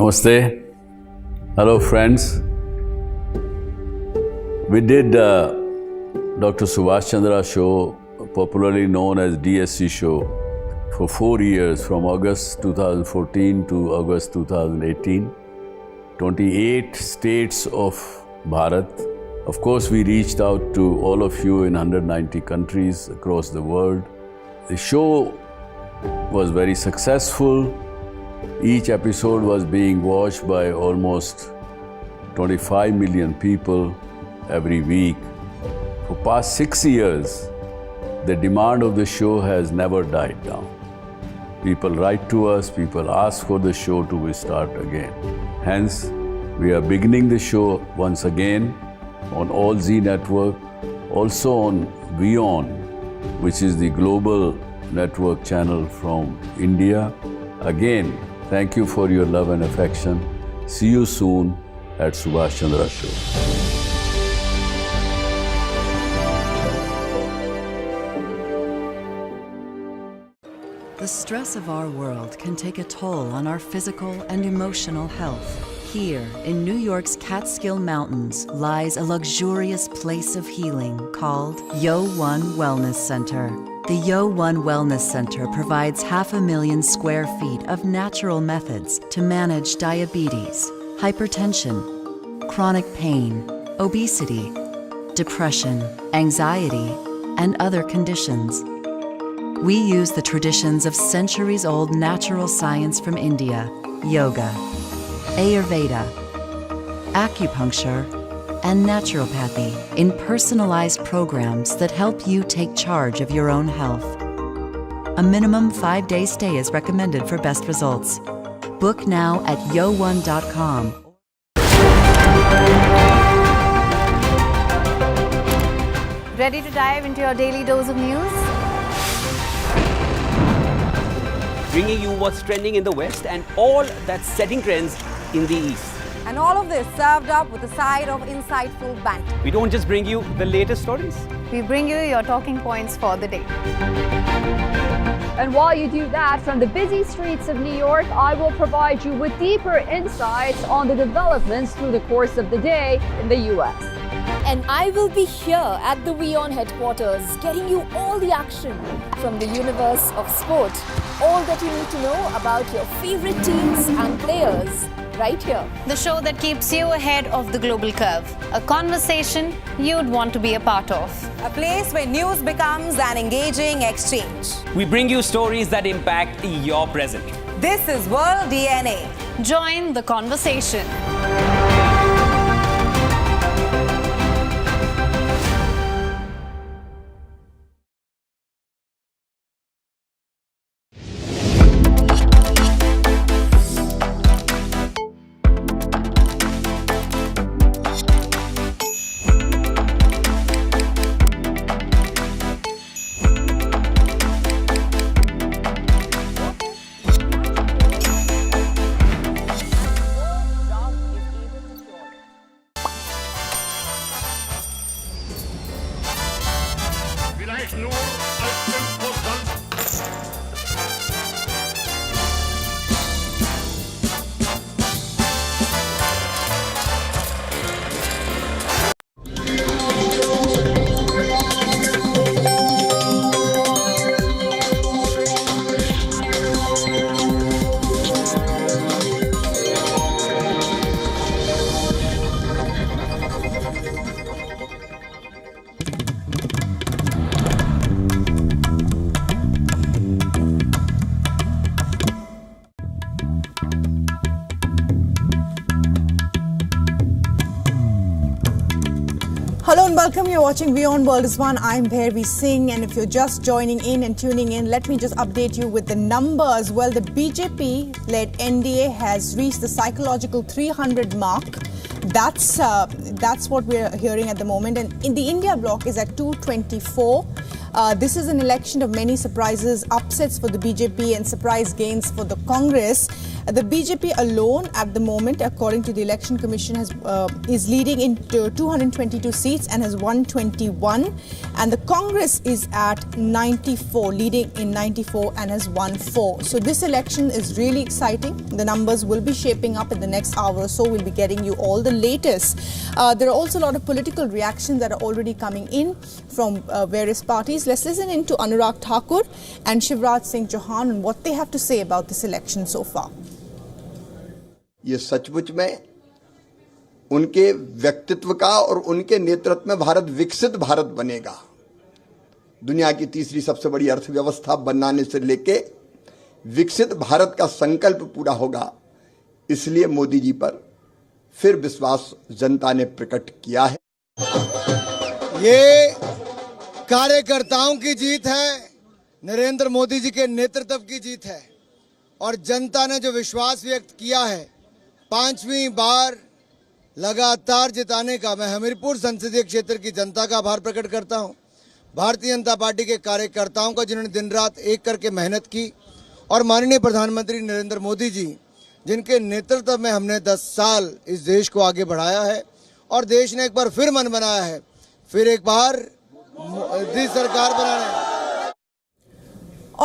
Namaste. Hello, friends. We did Dr. Subash Chandra show, popularly known as DSC show, for 4 years, from August 2014 to August 2018. 28 states of Bharat. Of course, we reached out to all of you in 190 countries across the world. The show was very successful. Each episode was being watched by almost 25 million people every week. For past 6 years, the demand of the show has never died down. People write to us, people ask for the show to start again. Hence, we are beginning the show once again on All Z Network, also on WION, which is the global network channel from India. Again, thank you for your love and affection. See you soon at Subash Chandra Show. The stress of our world can take a toll on our physical and emotional health. Here, in New York's Catskill Mountains, lies a luxurious place of healing called WION Wellness Center. The WION Wellness Center provides 500,000 square feet of natural methods to manage diabetes, hypertension, chronic pain, obesity, depression, anxiety, and other conditions. We use the traditions of centuries-old natural science from India, yoga, Ayurveda, acupuncture, and naturopathy in personalized programs that help you take charge of your own health. A minimum 5-day stay is recommended for best results. Book now at yo1.com. Ready to dive into your daily dose of news? Bringing you what's trending in the West and all that's setting trends in the East. And all of this served up with a side of insightful banter. We don't just bring you the latest stories. We bring you your talking points for the day. And while you do that, from the busy streets of New York, I will provide you with deeper insights on the developments through the course of the day in the U.S. And I will be here at the WION headquarters, getting you all the action from the universe of sport. All that you need to know about your favorite teams and players, right here. The show that keeps you ahead of the global curve. A conversation you'd want to be a part of. A place where news becomes an engaging exchange. We bring you stories that impact your present. This is World DNA. Join the conversation. Hello and welcome. You're watching WION World is One. I'm Bhairavi Singh, and if you're just joining in and tuning in, let me just update you with the numbers. Well, the BJP-led NDA has reached the psychological 300 mark. That's what we're hearing at the moment, and in the India bloc is at 224. This is an election of many surprises, upsets for the BJP and surprise gains for the Congress. The BJP alone at the moment, according to the Election Commission, is leading in 222 seats and has won 21. And the Congress is at 94, leading in 94 and has won 4. So this election is really exciting. The numbers will be shaping up in the next hour or so. We'll be getting you all the latest. There are also a lot of political reactions that are already coming in from various parties. Let's listen in to Anurag Thakur and Shivraj Singh Chauhan and what they have to say about this election so far. ये सचमुच में उनके व्यक्तित्व का और उनके नेतृत्व में भारत विकसित भारत बनेगा। दुनिया की तीसरी सबसे बड़ी अर्थव्यवस्था बनाने से लेके विकसित भारत का संकल्प पूरा होगा। इसलिए मोदी जी पर फिर विश्वास जनता ने प्रकट किया है। ये कार्यकर्ताओं की जीत है, नरेंद्र मोदी जी के नेतृत्व की जीत है और जनता ने जो विश्वास व्यक्त किया है 5वीं बार लगातार जिताने का, मैं हमीरपुर संसदीय क्षेत्र की जनता का आभार प्रकट करता हूं, भारतीय जनता पार्टी के कार्यकर्ताओं का जिन्होंने दिन रात एक करके मेहनत की और माननीय प्रधानमंत्री नरेंद्र मोदी जी जिनके नेतृत्व में हमने 10 साल इस देश को आगे बढ़ाया है और देश ने एक बार फिर मन बनाया है, फिर एक बार मोदी सरकार बनाने।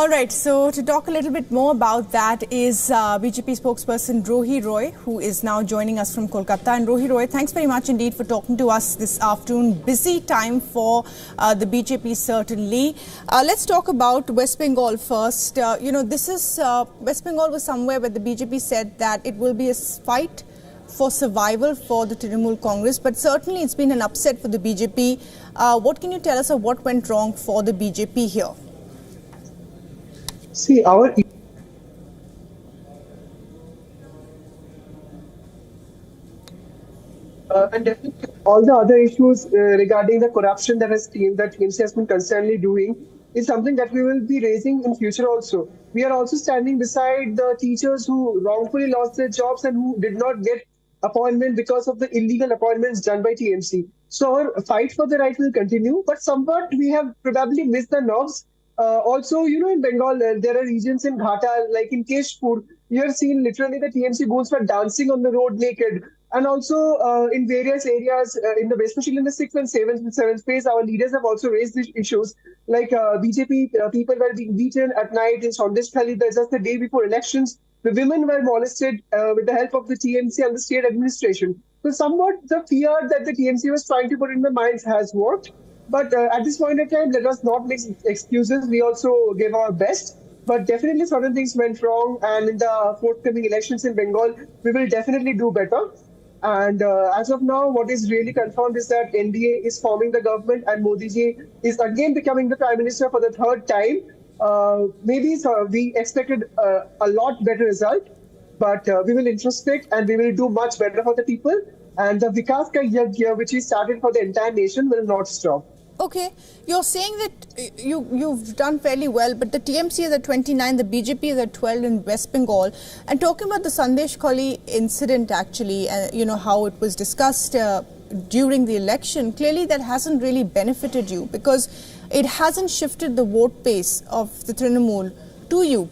All right, so to talk a little bit more about that is BJP spokesperson Rohi Roy, who is now joining us from Kolkata. And Rohi Roy, thanks very much indeed for talking to us this afternoon. Busy time for the BJP, certainly. Let's talk about West Bengal first. This is West Bengal was somewhere where the BJP said that it will be a fight for survival for the Trinamool Congress, but certainly it's been an upset for the BJP. What can you tell us of what went wrong for the BJP here? See, and definitely all the other issues regarding the corruption that TMC has been constantly doing is something that we will be raising in future also. We are also standing beside the teachers who wrongfully lost their jobs and who did not get appointment because of the illegal appointments done by TMC. So our fight for the right will continue, but somewhat we have probably missed the nerves. Also, in Bengal, there are regions in Ghata, like in Keshpur, you have seen literally the TMC goons were dancing on the road naked. And also in various areas, especially in the 6th and 7th phase, our leaders have also raised these issues. Like BJP people were being beaten at night in Sandesh Khali, just the day before elections. The women were molested with the help of the TMC and the state administration. So somewhat the fear that the TMC was trying to put in the minds has worked. But at this point in time, let us not make excuses. We also gave our best. But definitely certain things went wrong. And in the forthcoming elections in Bengal, we will definitely do better. And as of now, what is really confirmed is that NDA is forming the government and Modi ji is again becoming the Prime Minister for the 3rd time. Maybe we expected a lot better result. But we will introspect and we will do much better for the people. And the Vikas Ka Yajna, which we started for the entire nation, will not stop. Okay, you're saying that you've done fairly well, but the TMC is at 29, the BJP is at 12 in West Bengal. And talking about the Sandesh Khali incident, actually, how it was discussed during the election, clearly that hasn't really benefited you because it hasn't shifted the vote pace of the Trinamool to you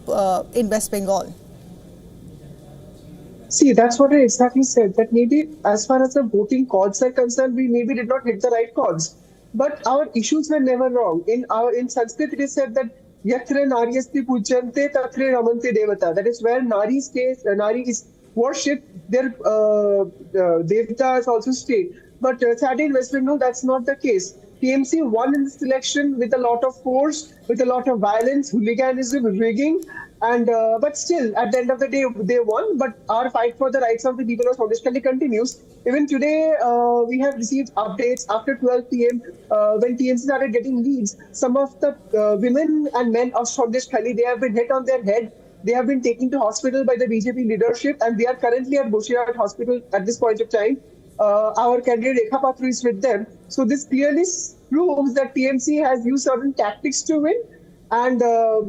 in West Bengal. See, that's what I exactly said, that maybe as far as the voting calls are concerned, we maybe did not hit the right calls. But our issues were never wrong. In Sanskrit, it is said that Yatra Naryasti Pujante Tatre Ramante Devata. That is where Nari is worshipped, their Devatas also stay. But sadly in West Bengal, that's not the case. TMC won in this election with a lot of force, with a lot of violence, hooliganism, rigging. And but still, at the end of the day, they won. But our fight for the rights of the people of Sandesh Khali continues. Even today, we have received updates after 12 p.m. When TMC started getting leads. Some of the women and men of Sandesh Khali, they have been hit on their head. They have been taken to hospital by the BJP leadership, and they are currently at Boshirat Hospital at this point of time. Our candidate Rekha Patru is with them. So this clearly proves that TMC has used certain tactics to win. And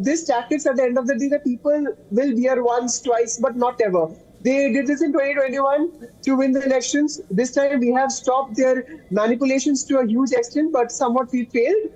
these tactics, at the end of the day, the people will bear once, twice, but not ever. They did this in 2021 to win the elections. This time we have stopped their manipulations to a huge extent, but somewhat we failed.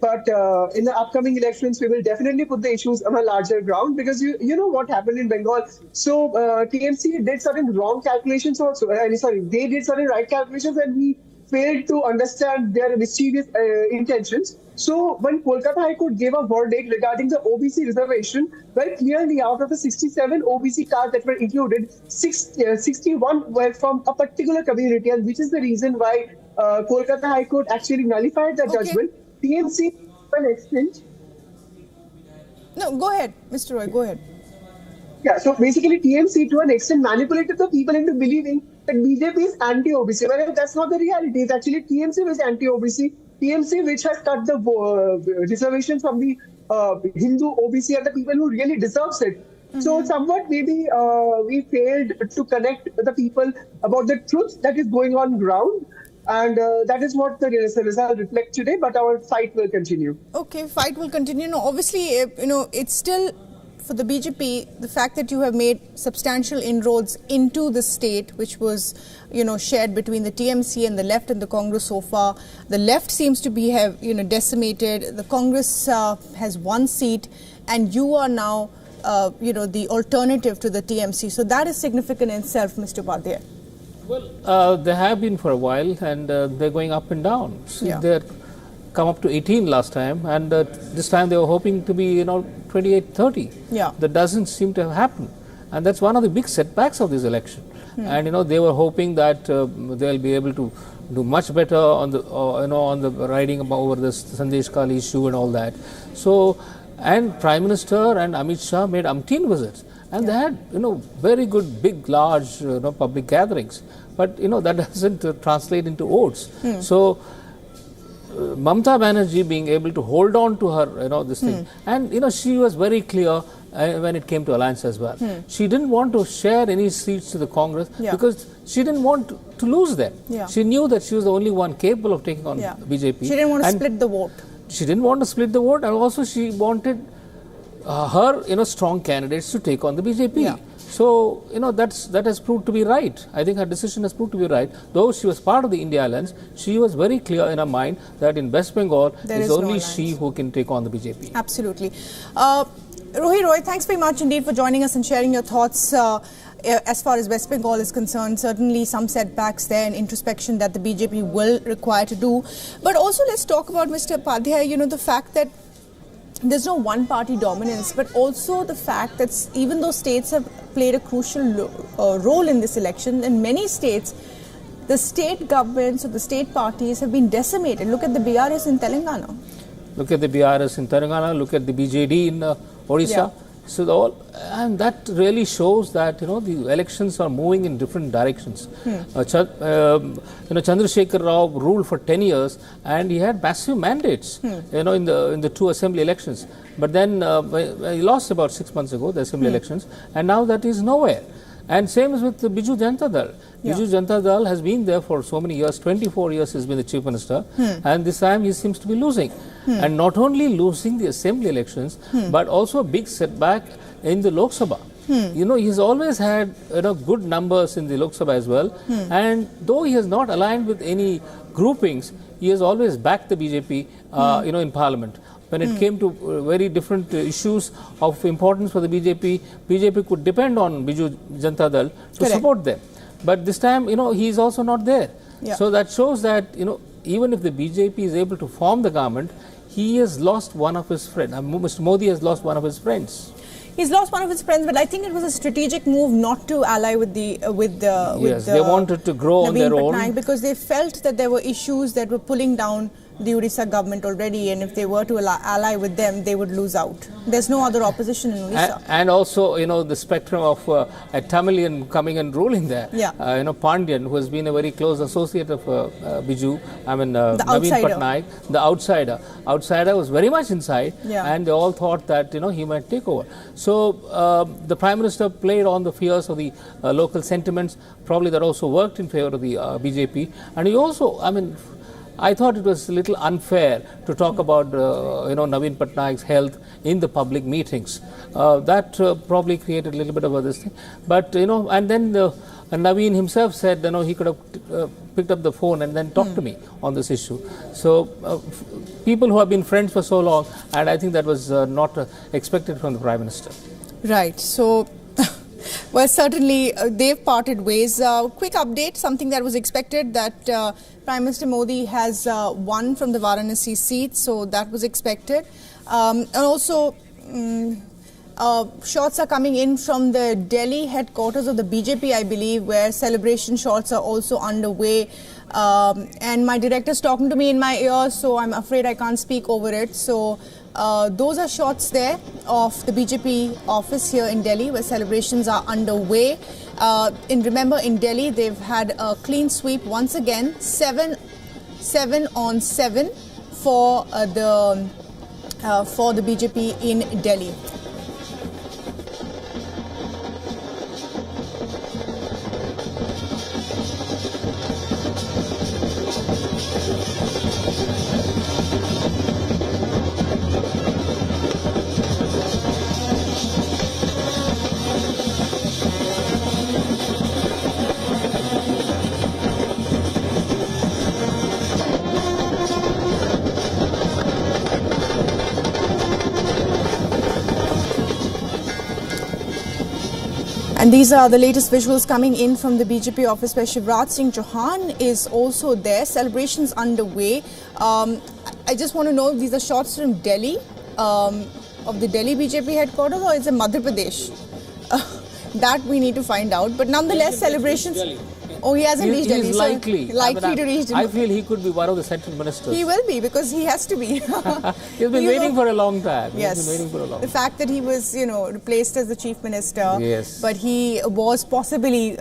But in the upcoming elections, we will definitely put the issues on a larger ground, because you know what happened in Bengal. So TMC did certain wrong calculations also. They did certain right calculations, and we failed to understand their mischievous intentions. So when Kolkata High Court gave a verdict regarding the OBC reservation, very clearly out of the 67 OBC cards that were included, 61 were from a particular community, and which is the reason why Kolkata High Court actually nullified the judgment. TMC, to an extent. No, go ahead, Mr. Roy, go ahead. Yeah, so basically TMC to an extent manipulated the people into believing that BJP is anti-OBC, whereas that's not the reality. It's actually TMC which is anti-OBC, TMC which has cut the reservation from the Hindu OBC and the people who really deserves it. So somewhat maybe we failed to connect the people about the truth that is going on ground. And that is what the result reflects today, but our fight will continue. Okay, fight will continue. No, obviously, it's still, for the BJP, the fact that you have made substantial inroads into the state, which was, shared between the TMC and the left and the Congress so far. The left seems to be decimated. The Congress has one seat, and you are now, the alternative to the TMC. So that is significant in itself, Mr. Upadhyay. Well, they have been for a while, and they're going up and down. See, they come up to 18 last time, and this time they were hoping to be, 28, 30. Yeah. That doesn't seem to have happened, and that's one of the big setbacks of this election. And they were hoping that they'll be able to do much better on the, on the riding over this Sandesh Kali issue and all that. So, and Prime Minister and Amit Shah made umpteen visits. And they had, very good, big, large, public gatherings. But, that doesn't translate into votes. So, Mamata Banerjee being able to hold on to her, this thing. And, she was very clear when it came to alliance as well. She didn't want to share any seats to the Congress because she didn't want to lose them. She knew that she was the only one capable of taking on BJP. She didn't want to split the vote. She didn't want to split the vote, and also she wanted her, strong candidates to take on the BJP. So, that has proved to be right. I think her decision has proved to be right. Though she was part of the India Alliance, she was very clear in her mind that in West Bengal, it's only she who can take on the BJP. Absolutely. Roy, thanks very much indeed for joining us and sharing your thoughts. As far as West Bengal is concerned, certainly some setbacks there and introspection that the BJP will require to do. But also let's talk about, Mr. Upadhyay, the fact that there's no one-party dominance, but also the fact that even though states have played a crucial role in this election, in many states, the state governments or the state parties have been decimated. Look at the BRS in Telangana. Look at the BRS in Telangana, look at the BJD in Odisha. So and that really shows that the elections are moving in different directions. Chandrasekhar Rao ruled for 10 years, and he had massive mandates. In the two assembly elections. But then he lost about 6 months ago the assembly elections, and now that is nowhere. And same as with the Biju Janata Dal. Biju Janata Dal has been there for so many years, 24 years he's been the chief minister, and this time he seems to be losing. And not only losing the assembly elections, but also a big setback in the Lok Sabha. He's always had good numbers in the Lok Sabha as well, and though he has not aligned with any groupings, he has always backed the BJP, in Parliament. When it came to very different issues of importance for the BJP could depend on Biju Janata Dal to support them. But this time, he is also not there. So that shows that, even if the BJP is able to form the government, he has lost one of his friends. Mr. Modi has lost one of his friends. He's lost one of his friends, but I think it was a strategic move not to ally with the they wanted to grow on their own, because they felt that there were issues that were pulling down the Odisha government already, and if they were to ally with them, they would lose out. There's no other opposition in Odisha. And also, the spectrum of a Tamilian coming and ruling there. Pandyan, who has been a very close associate of Biju, Naveen Patnaik, the outsider. Outsider was very much inside, and they all thought that, he might take over. So, the Prime Minister played on the fears of the local sentiments, probably that also worked in favor of the BJP. And he also, I thought it was a little unfair to talk about Naveen Patnaik's health in the public meetings. That probably created a little bit of this thing. But and then Naveen himself said he could have picked up the phone and then talked to me on this issue. So people who have been friends for so long, and I think that was not expected from the Prime Minister. Right. So, well, certainly they've parted ways. Quick update, something that was expected, that Prime Minister Modi has won from the Varanasi seat, so that was expected. And also, shots are coming in from the Delhi headquarters of the BJP, I believe, where celebration shots are also underway. And my director's talking to me in my ear, so I'm afraid I can't speak over it. So those are shots there of the BJP office here in Delhi, where celebrations are underway. Remember, in Delhi, they've had a clean sweep once again, 7 on 7 for the BJP in Delhi. And these are the latest visuals coming in from the BJP office, where Shivraj Singh Chauhan is also there. Celebrations underway. I just want to know if these are shots from Delhi, of the Delhi BJP headquarters, or is it Madhya Pradesh? That we need to find out. But nonetheless, celebrations. Oh, he hasn't reached Delhi. He's likely to reach Delhi. I feel he could be one of the central ministers. He will be, because he has to be. He's been waiting for a long time. Yes. He's been waiting for a long time. The fact that he was, replaced as the chief minister. Yes. But he was possibly,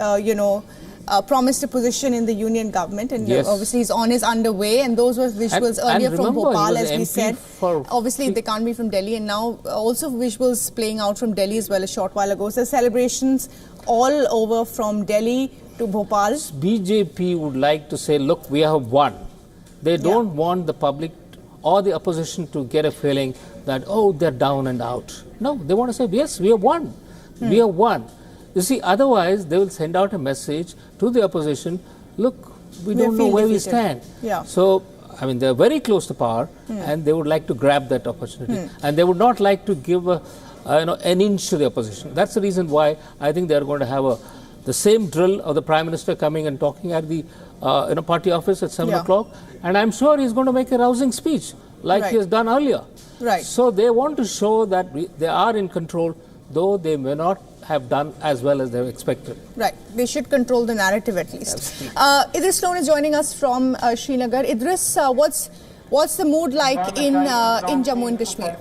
promised a position in the union government, and yes. Obviously he's on his underway. And those were visuals earlier from Bhopal, as we said. Obviously they can't be from Delhi, and now also visuals playing out from Delhi as well a short while ago. So celebrations all over from Delhi to Bhopal. BJP would like to say, look, we have won. They don't want the public or the opposition to get a feeling that, oh, they're down and out. No, they want to say, yes, we have won. We have won. You see, otherwise they will send out a message to the opposition, look, we don't know where we stand. Yeah. So, I mean, they're very close to power, and they would like to grab that opportunity. And they would not like to give an inch to the opposition. That's the reason why I think they're going to have the same drill of the Prime Minister coming and talking at the party office at 7 o'clock. And I'm sure he's going to make a rousing speech like he has done earlier. Right. So they want to show that they are in control, though they may not have done as well as they expected. Right. They should control the narrative at least. Idris Sloan is joining us from Srinagar. Idris, what's the mood like in Jammu and Kashmir?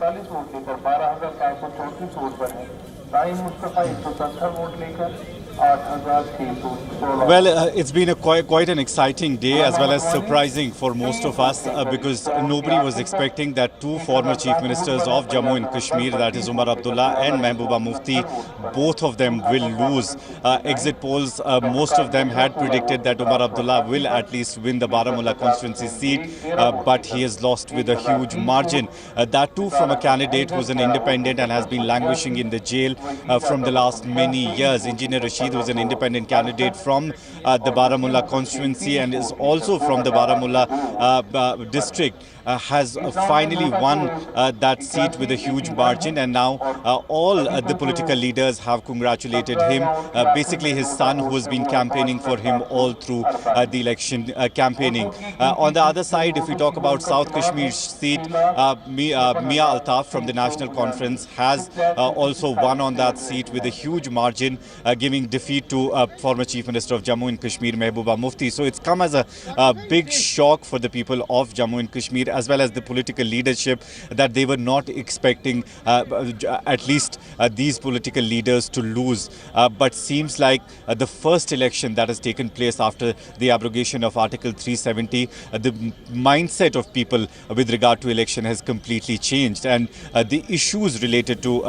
Well, it's been quite an exciting day, as well as surprising for most of us, because nobody was expecting that two former chief ministers of Jammu and Kashmir, that is Umar Abdullah and Mehbooba Mufti, both of them will lose. Exit polls, most of them had predicted that Umar Abdullah will at least win the Baramulla constituency seat, but he has lost with a huge margin. That too from a candidate who's an independent and has been languishing in the jail from the last many years. Engineer Rashid was an independent candidate from the Baramulla constituency and is also from the Baramulla district. Has finally won that seat with a huge margin, and now all the political leaders have congratulated him. Basically his son, who has been campaigning for him all through the election campaigning. On the other side, if we talk about South Kashmir's seat, Mia Altaf from the National Conference has also won on that seat with a huge margin, giving defeat to former Chief Minister of Jammu and Kashmir, Mehbooba Mufti. So it's come as a big shock for the people of Jammu and Kashmir, as well as the political leadership, that they were not expecting at least these political leaders to lose. But seems like the first election that has taken place after the abrogation of Article 370, the mindset of people with regard to election has completely changed, and the issues related to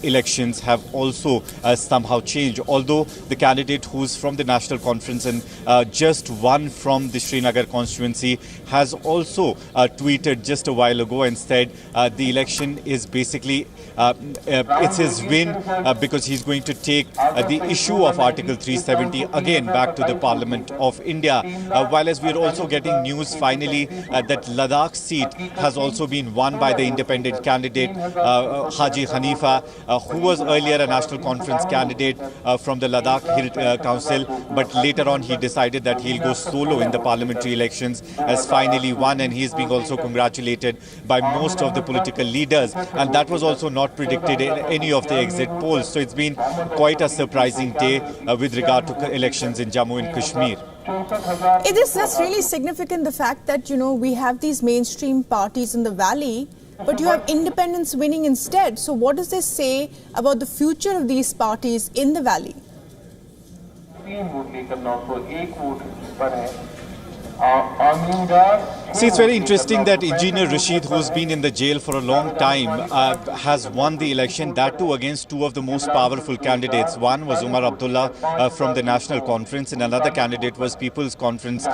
elections have also somehow changed. Although the candidate who's from the National Conference and just won from the Srinagar constituency has also tweeted just a while ago and said the election is basically it's his win because he's going to take the issue of Article 370 again back to the Parliament of India. While as we're also getting news finally that Ladakh seat has also been won by the independent candidate Haji Hanifa, who was earlier a National Conference candidate from the Ladakh Hill Council, but later on he decided that he'll go solo in the parliamentary elections, has finally won, and he's being also congratulated by most of the political leaders, and that was also not predicted in any of the exit polls. So it's been quite a surprising day with regard to elections in Jammu and Kashmir. It is just really significant, the fact that, you know, we have these mainstream parties in the valley, but you have independents winning instead. So what does this say about the future of these parties in the valley? See, it's very interesting that Engineer Rashid, who's been in the jail for a long time, has won the election, that too against two of the most powerful candidates. One was Umar Abdullah from the National Conference, and another candidate was People's Conference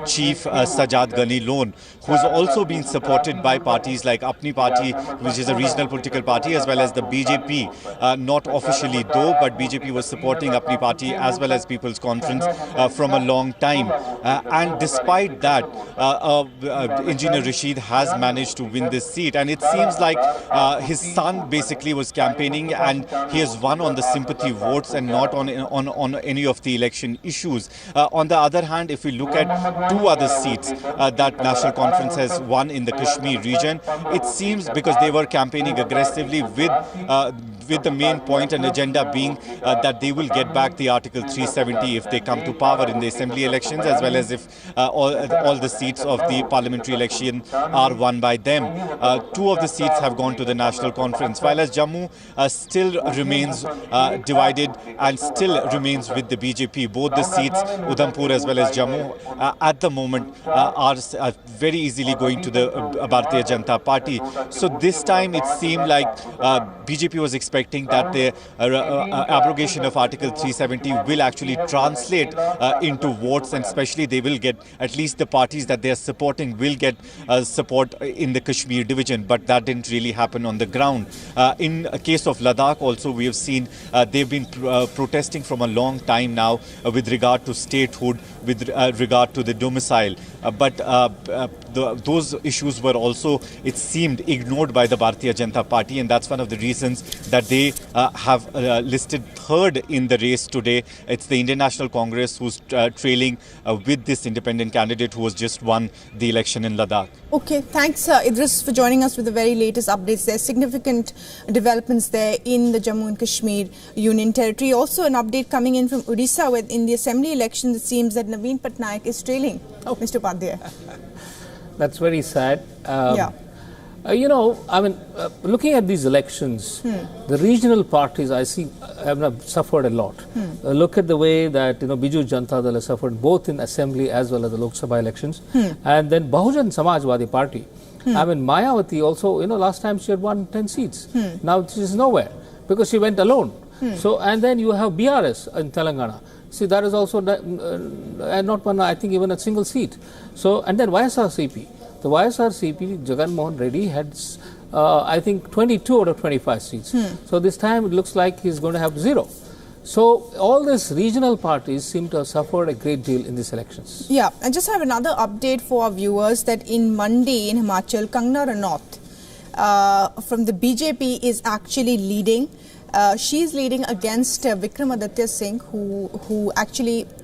Chief Sajjad Ghani Lone, who's also been supported by parties like Apni Party, which is a regional political party, as well as the BJP, not officially though, but BJP was supporting Apni Party as well as People's Conference from a long time. And despite that, Engineer Rashid has managed to win this seat, and it seems like his son basically was campaigning and he has won on the sympathy votes and not on any of the election issues. On the other hand, if we look at two other seats that National Conference has won in the Kashmir region, it seems because they were campaigning aggressively with the main point and agenda being that they will get back the Article 370 if they come to power in the assembly elections, as well as if all the seats of the parliamentary election are won by them. Two of the seats have gone to the National Conference, while as Jammu still remains divided and still remains with the BJP. Both the seats, Udhampur as well as Jammu, at the moment are very easily going to the Bharatiya Janata Party. So this time it seemed like BJP was expecting that the abrogation of Article 370 will actually translate into votes, and especially they will get, at least the parties that they are supporting will get support in the Kashmir division, but that didn't really happen on the ground. In a case of Ladakh also, we have seen they've been protesting from a long time now with regard to statehood, with regard to the domicile, but those issues were also, it seemed, ignored by the Bharatiya Janata Party, and that's one of the reasons that they have listed third in the race today. It's the Indian National Congress who's trailing with this independent candidate who has just won the election in Ladakh. Okay, thanks Idris for joining us with the very latest updates. There's significant developments there in the Jammu and Kashmir Union Territory. Also an update coming in from Odisha, where in the assembly elections it seems that Naveen Patnaik is trailing. Mr. Upadhyay. That's very sad. You know, I mean, looking at these elections, the regional parties I see have suffered a lot. Look at the way that, you know, Biju Janata Dal has suffered both in assembly as well as the Lok Sabha elections. And then Bahujan Samajwadi Party. I mean, Mayawati also, you know, last time she had won 10 seats. Now she is nowhere because she went alone. So, and then you have BRS in Telangana. See, that is also not one, I think, even a single seat. So, and then YSRCP. The YSRCP, Jagan Mohan Reddy had, I think, 22 out of 25 seats. So this time it looks like he's going to have 0. So all these regional parties seem to have suffered a great deal in these elections. Yeah, I just have another update for our viewers that in Mandi in Himachal, Kangana Ranaut from the BJP is actually leading. She's leading against Vikramaditya Singh,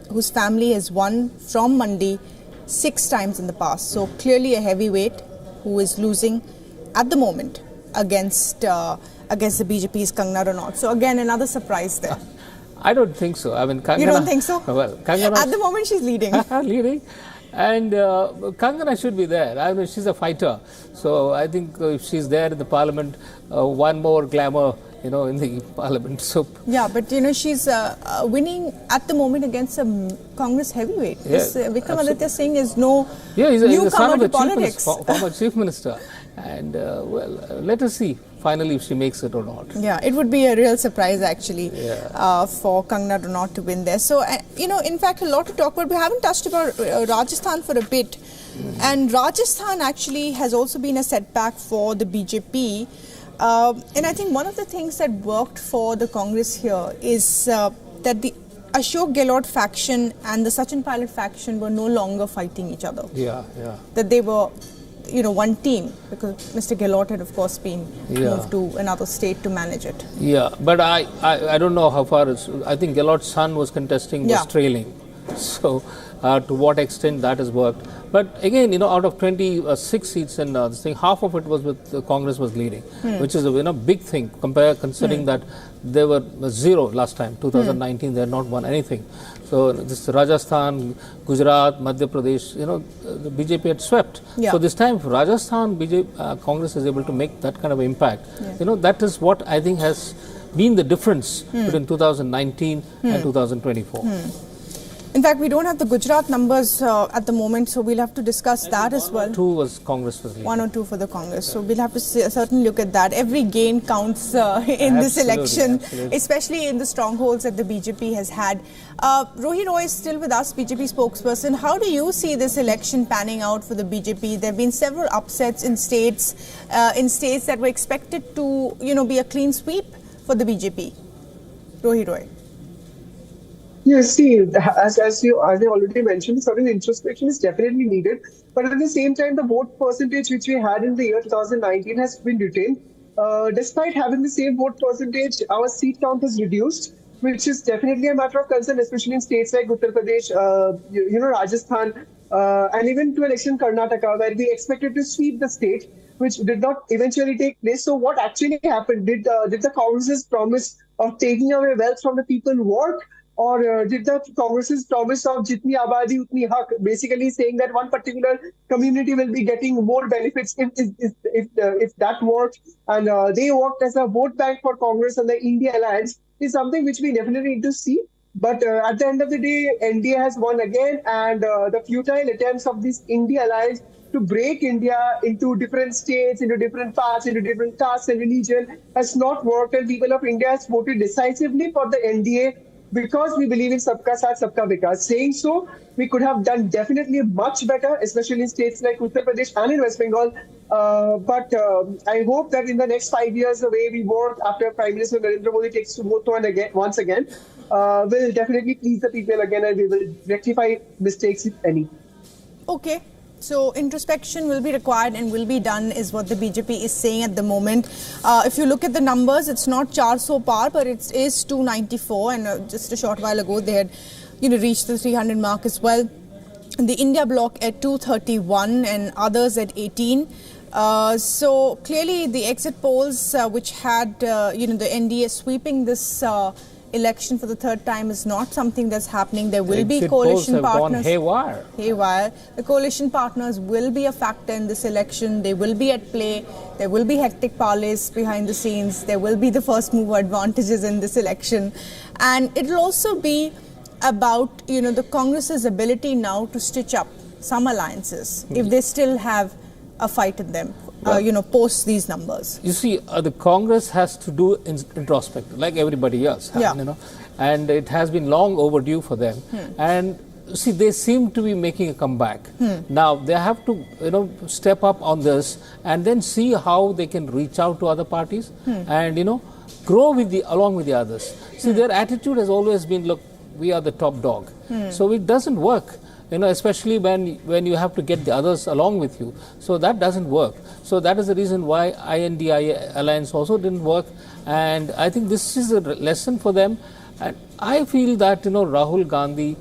whose family has won from Mandi 6 times in the past. So clearly a heavyweight who is losing at the moment against the BJP's Kangana Ranaut. So again, another surprise there. I don't think so. I mean, Kangana, you don't think so? Well, Kangana, at the moment she's leading. Leading. And Kangana should be there. I mean, she's a fighter. So I think if she's there in the parliament, one more glamour, in the parliament. So yeah, but she's winning at the moment against a Congress heavyweight. Yeah, This Vikramaditya Singh is no he's a son of newcomer a to politics. former chief minister. And let us see finally if she makes it or not. Yeah, it would be a real surprise actually Yeah. for Kangana Ranaut to win there. So, in fact, a lot to talk about. We haven't touched about Rajasthan for a bit. And Rajasthan actually has also been a setback for the BJP. And I think one of the things that worked for the Congress here is that the Ashok Gehlot faction and the Sachin Pilot faction were no longer fighting each other. Yeah. That they were one team, because Mr. Gehlot had of course been moved to another state to manage it. Yeah, but I don't know how far I think Gehlot's son was contesting, was trailing. So to what extent that has worked. But again, out of 26 seats in this thing, half of it was with Congress was leading, which is a big thing considering that they were 0 last time, 2019, they had not won anything. So this Rajasthan, Gujarat, Madhya Pradesh, the BJP had swept. Yeah. So this time, Rajasthan, Congress is able to make that kind of impact. That is what I think has been the difference between 2019 and 2024. In fact, we don't have the Gujarat numbers at the moment, so we'll have to discuss that as well. 2 was Congress was leading. 1 or 2 for the Congress. So we'll have to certainly look at that. Every gain counts in this election, especially in the strongholds that the BJP has had. Rohi Roy is still with us, BJP spokesperson. How do you see this election panning out for the BJP? There have been several upsets in states that were expected to, be a clean sweep for the BJP. Rohi Roy. Yes, see, as you already mentioned, certain introspection is definitely needed. But at the same time, the vote percentage which we had in the year 2019 has been retained. Despite having the same vote percentage, our seat count is reduced, which is definitely a matter of concern, especially in states like Uttar Pradesh, Rajasthan, and even to an extent Karnataka, where we expected to sweep the state, which did not eventually take place. So what actually happened? Did the Congress's promise of taking away wealth from the people work? Or did the Congress's promise of Jitni Abadi Utni Haq, basically saying that one particular community will be getting more benefits if that worked, and they worked as a vote bank for Congress and the India Alliance, is something which we definitely need to see. But at the end of the day, NDA has won again, and the futile attempts of this India Alliance to break India into different states, into different parts, into different castes and religion has not worked, and people of India has voted decisively for the NDA because we believe in Sabka Saath, Sabka Vikas. Saying so, we could have done definitely much better, especially in states like Uttar Pradesh and in West Bengal. But I hope that in the next 5 years, the way we work after Prime Minister Narendra Modi takes to vote once again, will definitely please the people again, and we will rectify mistakes, if any. Okay. So introspection will be required and will be done, is what the BJP is saying at the moment. If you look at the numbers, it's not 400 Paar, but it is 294, and just a short while ago they had reached the 300 mark as well. The India bloc at 231 and others at 18. So clearly the exit polls which had the NDA sweeping this election for the third time is not something that's happening. There will be coalition partners. Haywire. The coalition partners will be a factor in this election. They will be at play. There will be hectic parleys behind the scenes. There will be the first mover advantages in this election. And it will also be about, the Congress's ability now to stitch up some alliances if they still have a fight in them. Post these numbers. You see, the Congress has to do introspect, like everybody else. And it has been long overdue for them. And see, they seem to be making a comeback. Now, they have to, step up on this and then see how they can reach out to other parties and, grow along with the others. See, their attitude has always been, look, we are the top dog. So it doesn't work. Especially when you have to get the others along with you. So that doesn't work. So that is the reason why INDI alliance also didn't work. And I think this is a lesson for them. And I feel that, Rahul Gandhi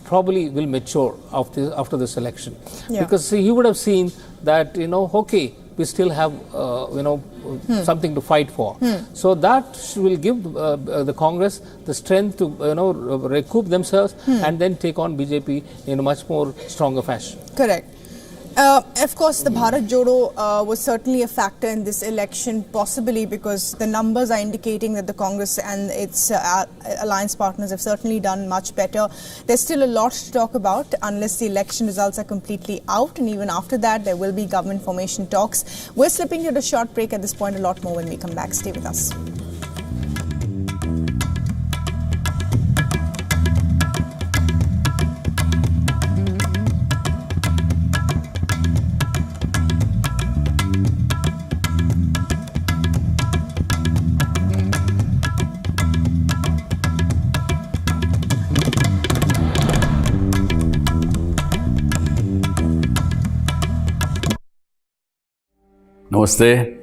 probably will mature after this election. Because he would have seen that, we still have something to fight for. So that will give the Congress the strength to recoup themselves and then take on BJP in a much more stronger fashion. Correct. Of course, the Bharat Jodo was certainly a factor in this election, possibly because the numbers are indicating that the Congress and its alliance partners have certainly done much better. There's still a lot to talk about unless the election results are completely out, and even after that, there will be government formation talks. We're slipping to a short break at this point. A lot more when we come back. Stay with us. Namaste.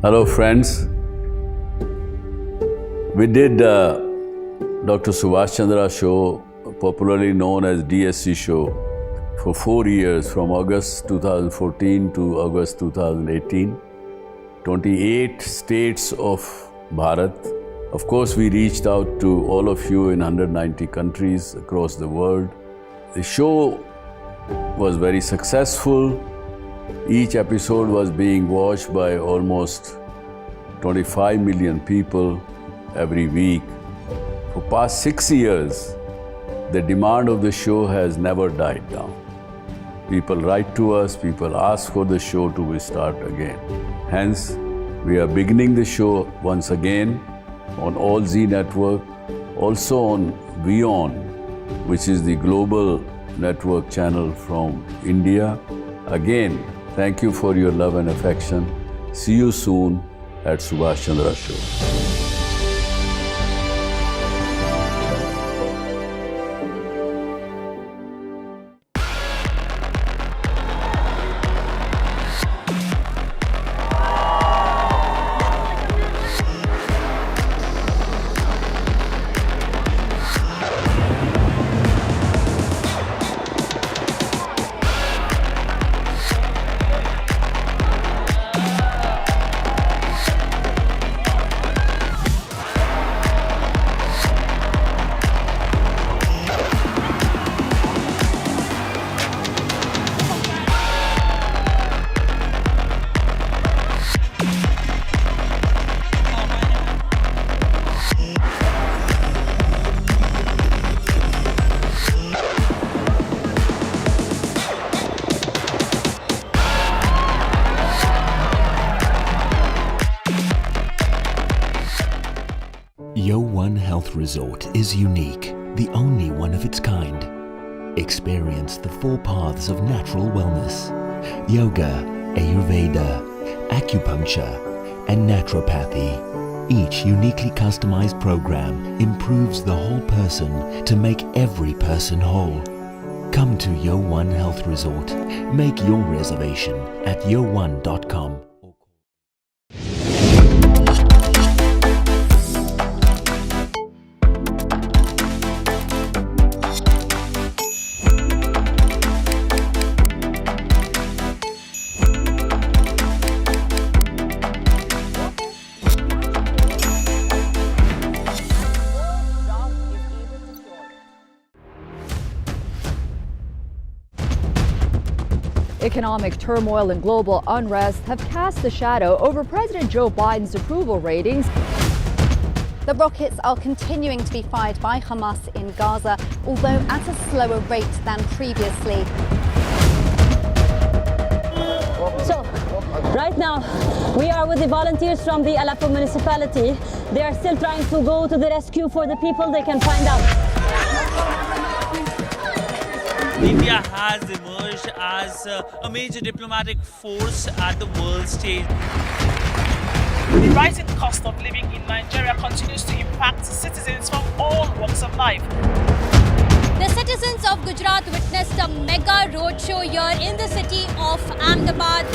Hello friends. We did Dr. Subash Chandra show, popularly known as DSC show, for 4 years, from August 2014 to August 2018. 28 states of Bharat. Of course, we reached out to all of you in 190 countries across the world. The show was very successful. Each episode was being watched by almost 25 million people every week. For past 6 years, the demand of the show has never died down. People write to us, people ask for the show to restart again. Hence, we are beginning the show once again on All Z Network, also on WION, which is the global network channel from India. Again, thank you for your love and affection. See you soon at Subash Chandra Show. YO1 Health Resort is unique, the only one of its kind. Experience the 4 paths of natural wellness: yoga, Ayurveda, acupuncture, and naturopathy. Each uniquely customized program improves the whole person to make every person whole. Come to YO1 Health Resort. Make your reservation at yo1.com. Economic turmoil and global unrest have cast a shadow over President Joe Biden's approval ratings. The rockets are continuing to be fired by Hamas in Gaza, although at a slower rate than previously. So, right now, we are with the volunteers from the Aleppo municipality. They are still trying to go to the rescue for the people they can find out. India has emerged as a major diplomatic force at the world stage. The rising cost of living in Nigeria continues to impact citizens from all walks of life. The citizens of Gujarat witnessed a mega roadshow here in the city of Ahmedabad.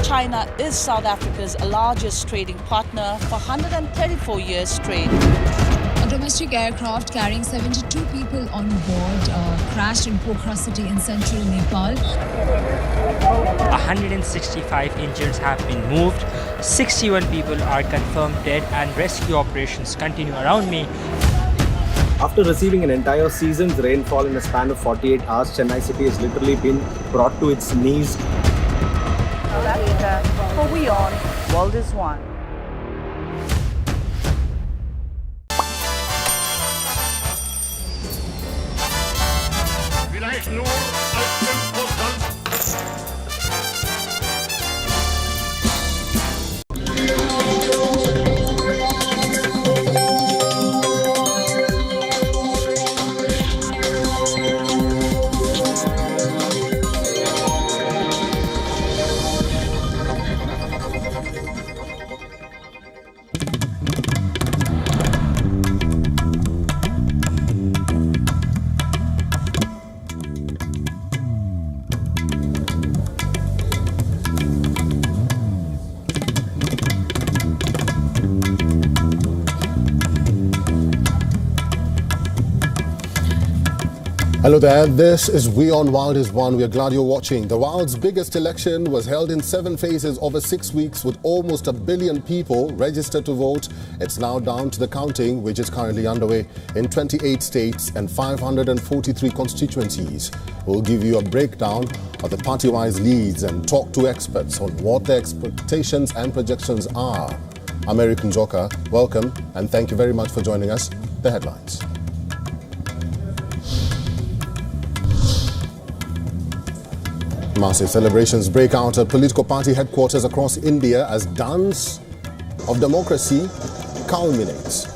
China is South Africa's largest trading partner for 134 years straight. domestic aircraft carrying 72 people on board crashed in Pokhara city in central Nepal. 165 injured have been moved. 61 people are confirmed dead and rescue operations continue around me. After receiving an entire season's rainfall in a span of 48 hours, Chennai city has literally been brought to its knees. For WION, World is One. Hello there, this is WION World is One. We are glad you're watching. The world's biggest election was held in 7 phases over 6 weeks with almost 1 billion people registered to vote. It's now down to the counting, which is currently underway in 28 states and 543 constituencies. We'll give you a breakdown of the party-wise leads and talk to experts on what their expectations and projections are. American Joker, welcome and thank you very much for joining us. The headlines. Massive celebrations break out at political party headquarters across India as dance of democracy culminates.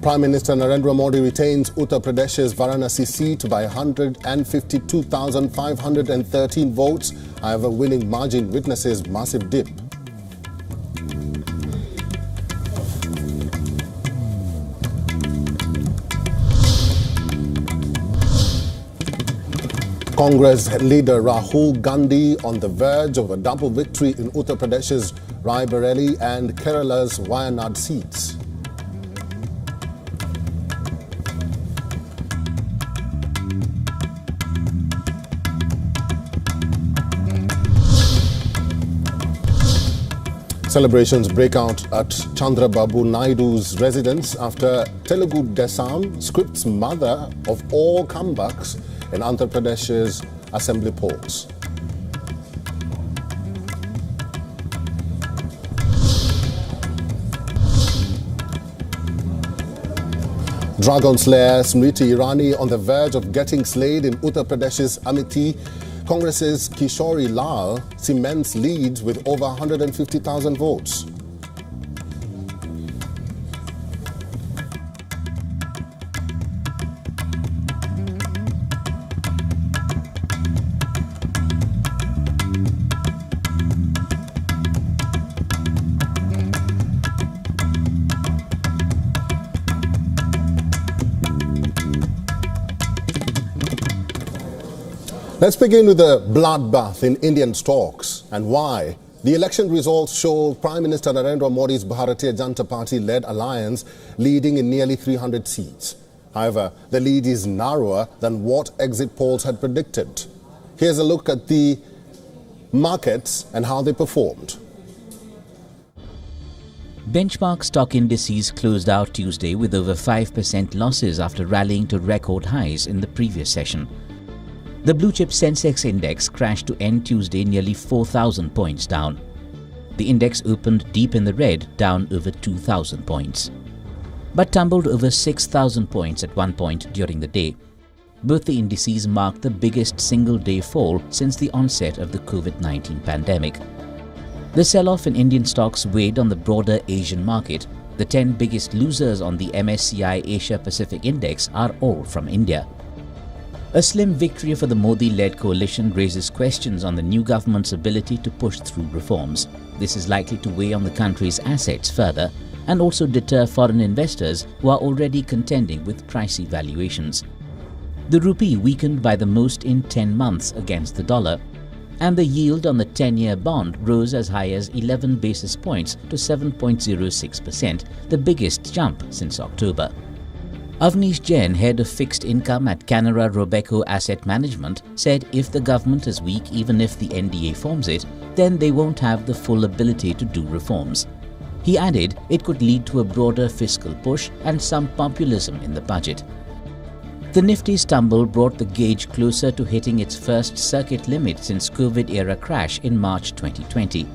Prime Minister Narendra Modi retains Uttar Pradesh's Varanasi seat by 152,513 votes. However, winning margin witnesses massive dip. Congress leader Rahul Gandhi on the verge of a double victory in Uttar Pradesh's Raebareli and Kerala's Wayanad seats. Celebrations break out at Chandrababu Naidu's residence after Telugu Desam, script's mother of all comebacks in Andhra Pradesh's assembly polls. Dragon slayer Smriti Irani on the verge of getting slayed in Uttar Pradesh's Amethi. Congress's Kishori Lal cements leads with over 150,000 votes. Let's begin with the bloodbath in Indian stocks and why. The election results show Prime Minister Narendra Modi's Bharatiya Janata Party-led alliance leading in nearly 300 seats. However, the lead is narrower than what exit polls had predicted. Here's a look at the markets and how they performed. Benchmark stock indices closed out Tuesday with over 5% losses after rallying to record highs in the previous session. The blue-chip Sensex index crashed to end Tuesday nearly 4,000 points down. The index opened deep in the red, down over 2,000 points, but tumbled over 6,000 points at one point during the day. Both the indices marked the biggest single-day fall since the onset of the COVID-19 pandemic. The sell-off in Indian stocks weighed on the broader Asian market. The 10 biggest losers on the MSCI Asia Pacific Index are all from India. A slim victory for the Modi-led coalition raises questions on the new government's ability to push through reforms. This is likely to weigh on the country's assets further and also deter foreign investors who are already contending with pricey valuations. The rupee weakened by the most in 10 months against the dollar, and the yield on the 10-year bond rose as high as 11 basis points to 7.06%, the biggest jump since October. Avnish Jain, head of fixed income at Canara Robeco Asset Management, said if the government is weak even if the NDA forms it, then they won't have the full ability to do reforms. He added it could lead to a broader fiscal push and some populism in the budget. The Nifty stumble brought the gauge closer to hitting its first circuit limit since COVID-era crash in March 2020.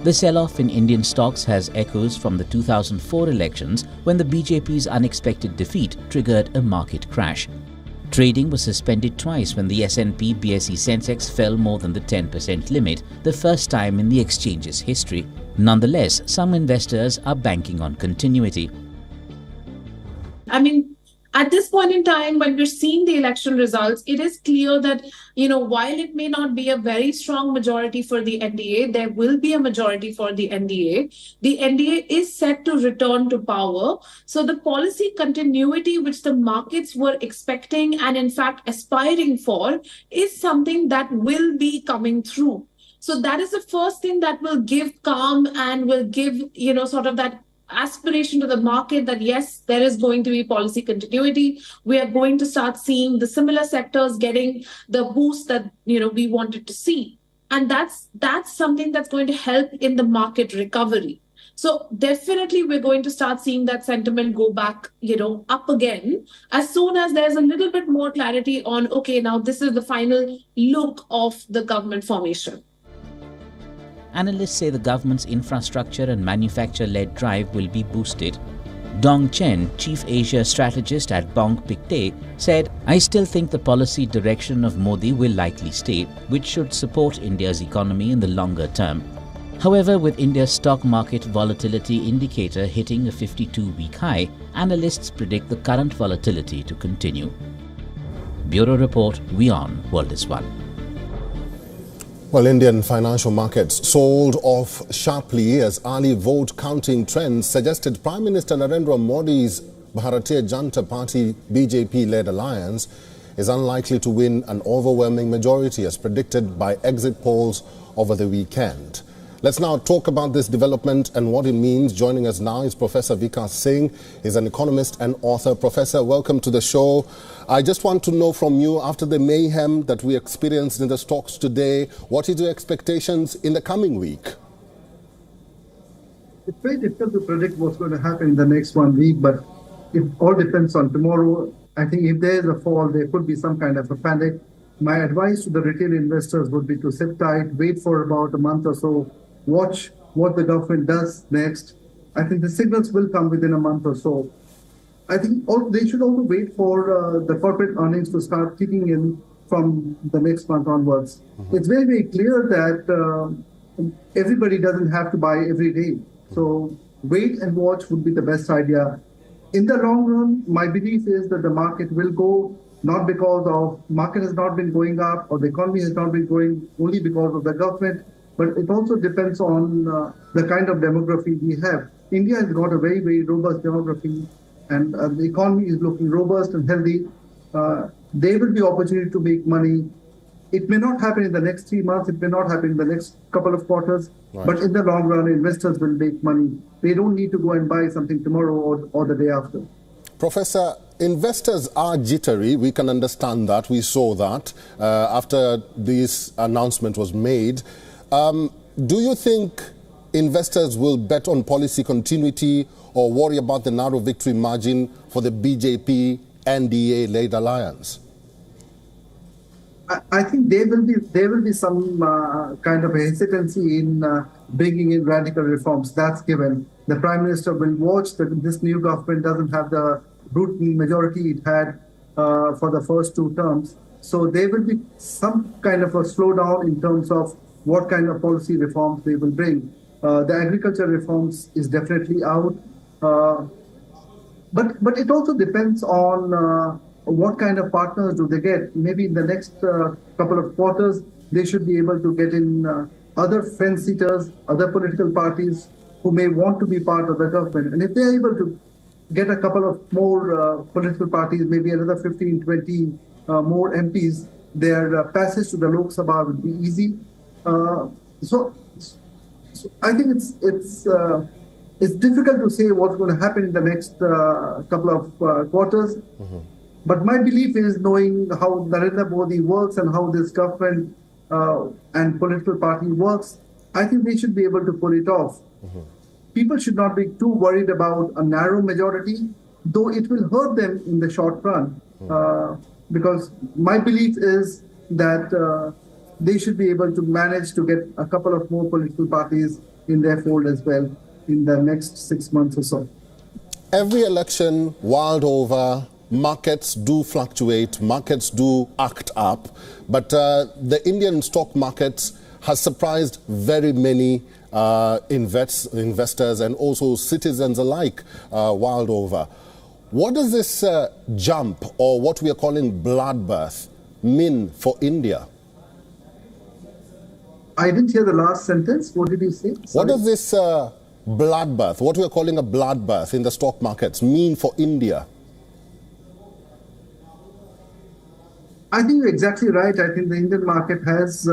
The sell-off in Indian stocks has echoes from the 2004 elections when the BJP's unexpected defeat triggered a market crash. Trading was suspended twice when the S&P BSE Sensex fell more than the 10% limit, the first time in the exchange's history. Nonetheless, some investors are banking on continuity. I mean, at this point in time, when we're seeing the election results, it is clear that, while it may not be a very strong majority for the NDA, there will be a majority for the NDA. The NDA is set to return to power. So the policy continuity which the markets were expecting and in fact aspiring for is something that will be coming through. So that is the first thing that will give calm and will give, sort of that aspiration to the market that yes, there is going to be policy continuity. We are going to start seeing the similar sectors getting the boost that we wanted to see, and that's something that's going to help in the market recovery. So definitely we're going to start seeing that sentiment go back, up again as soon as there's a little bit more clarity on, okay, now this is the final look of the government formation. Analysts say the government's infrastructure and manufacture-led drive will be boosted. Dong Chen, Chief Asia Strategist at Bong Pictet, said, "I still think the policy direction of Modi will likely stay, which should support India's economy in the longer term." However, with India's stock market volatility indicator hitting a 52-week high, analysts predict the current volatility to continue. Bureau Report, WION World is One. Well, Indian financial markets sold off sharply as early vote counting trends suggested Prime Minister Narendra Modi's Bharatiya Janata Party BJP-led alliance is unlikely to win an overwhelming majority as predicted by exit polls over the weekend. Let's now talk about this development and what it means. Joining us now is Professor Vikas Singh. He's an economist and author. Professor, welcome to the show. I just want to know from you, after the mayhem that we experienced in the stocks today, what is your expectations in the coming week? It's very difficult to predict what's going to happen in the next 1 week, but it all depends on tomorrow. I think if there is a fall, there could be some kind of a panic. My advice to the retail investors would be to sit tight, wait for about a month or so, watch what the government does next. I think the signals will come within a month or so. I think they should also wait for the corporate earnings to start kicking in from the next month onwards. It's very, very clear that everybody doesn't have to buy every day. So wait and watch would be the best idea. In the long run, my belief is that the market will go, not because of market has not been going up or the economy has not been going only because of the government, but it also depends on the kind of demography we have. India has got a very, very robust demography, and the economy is looking robust and healthy. There will be opportunity to make money. It may not happen in the next 3 months, it may not happen in the next couple of quarters, but in the long run, investors will make money. They don't need to go and buy something tomorrow or the day after. Professor, investors are jittery. We can understand that. We saw that after this announcement was made. Do you think investors will bet on policy continuity or worry about the narrow victory margin for the BJP NDA-led alliance? I think there will be some kind of a hesitancy in bringing in radical reforms. That's given. The Prime Minister will watch that this new government doesn't have the brute majority it had for the first 2 terms. So there will be some kind of a slowdown in terms of what kind of policy reforms they will bring. The agriculture reforms is definitely out. But it also depends on what kind of partners do they get? Maybe in the next couple of quarters, they should be able to get in other fence-sitters, other political parties who may want to be part of the government. And if they're able to get a couple of more political parties, maybe another 15, 20 more MPs, their passage to the Lok Sabha would be easy. So I think it's difficult to say what's going to happen in the next couple of quarters. But my belief is, knowing how Narendra Modi works and how this government and political party works, I think they should be able to pull it off. People should not be too worried about a narrow majority, though it will hurt them in the short run. Because my belief is that they should be able to manage to get a couple of more political parties in their fold as well in the next 6 months or so. Every election, world over, markets do fluctuate, markets do act up, but the Indian stock markets has surprised very many investors and also citizens alike world over. What does this jump, or what we are calling bloodbath, mean for India? I didn't hear the last sentence. What did you say? Sorry. What does this bloodbath, what we are calling a bloodbath in the stock markets, mean for India? I think you're exactly right. I think the Indian market has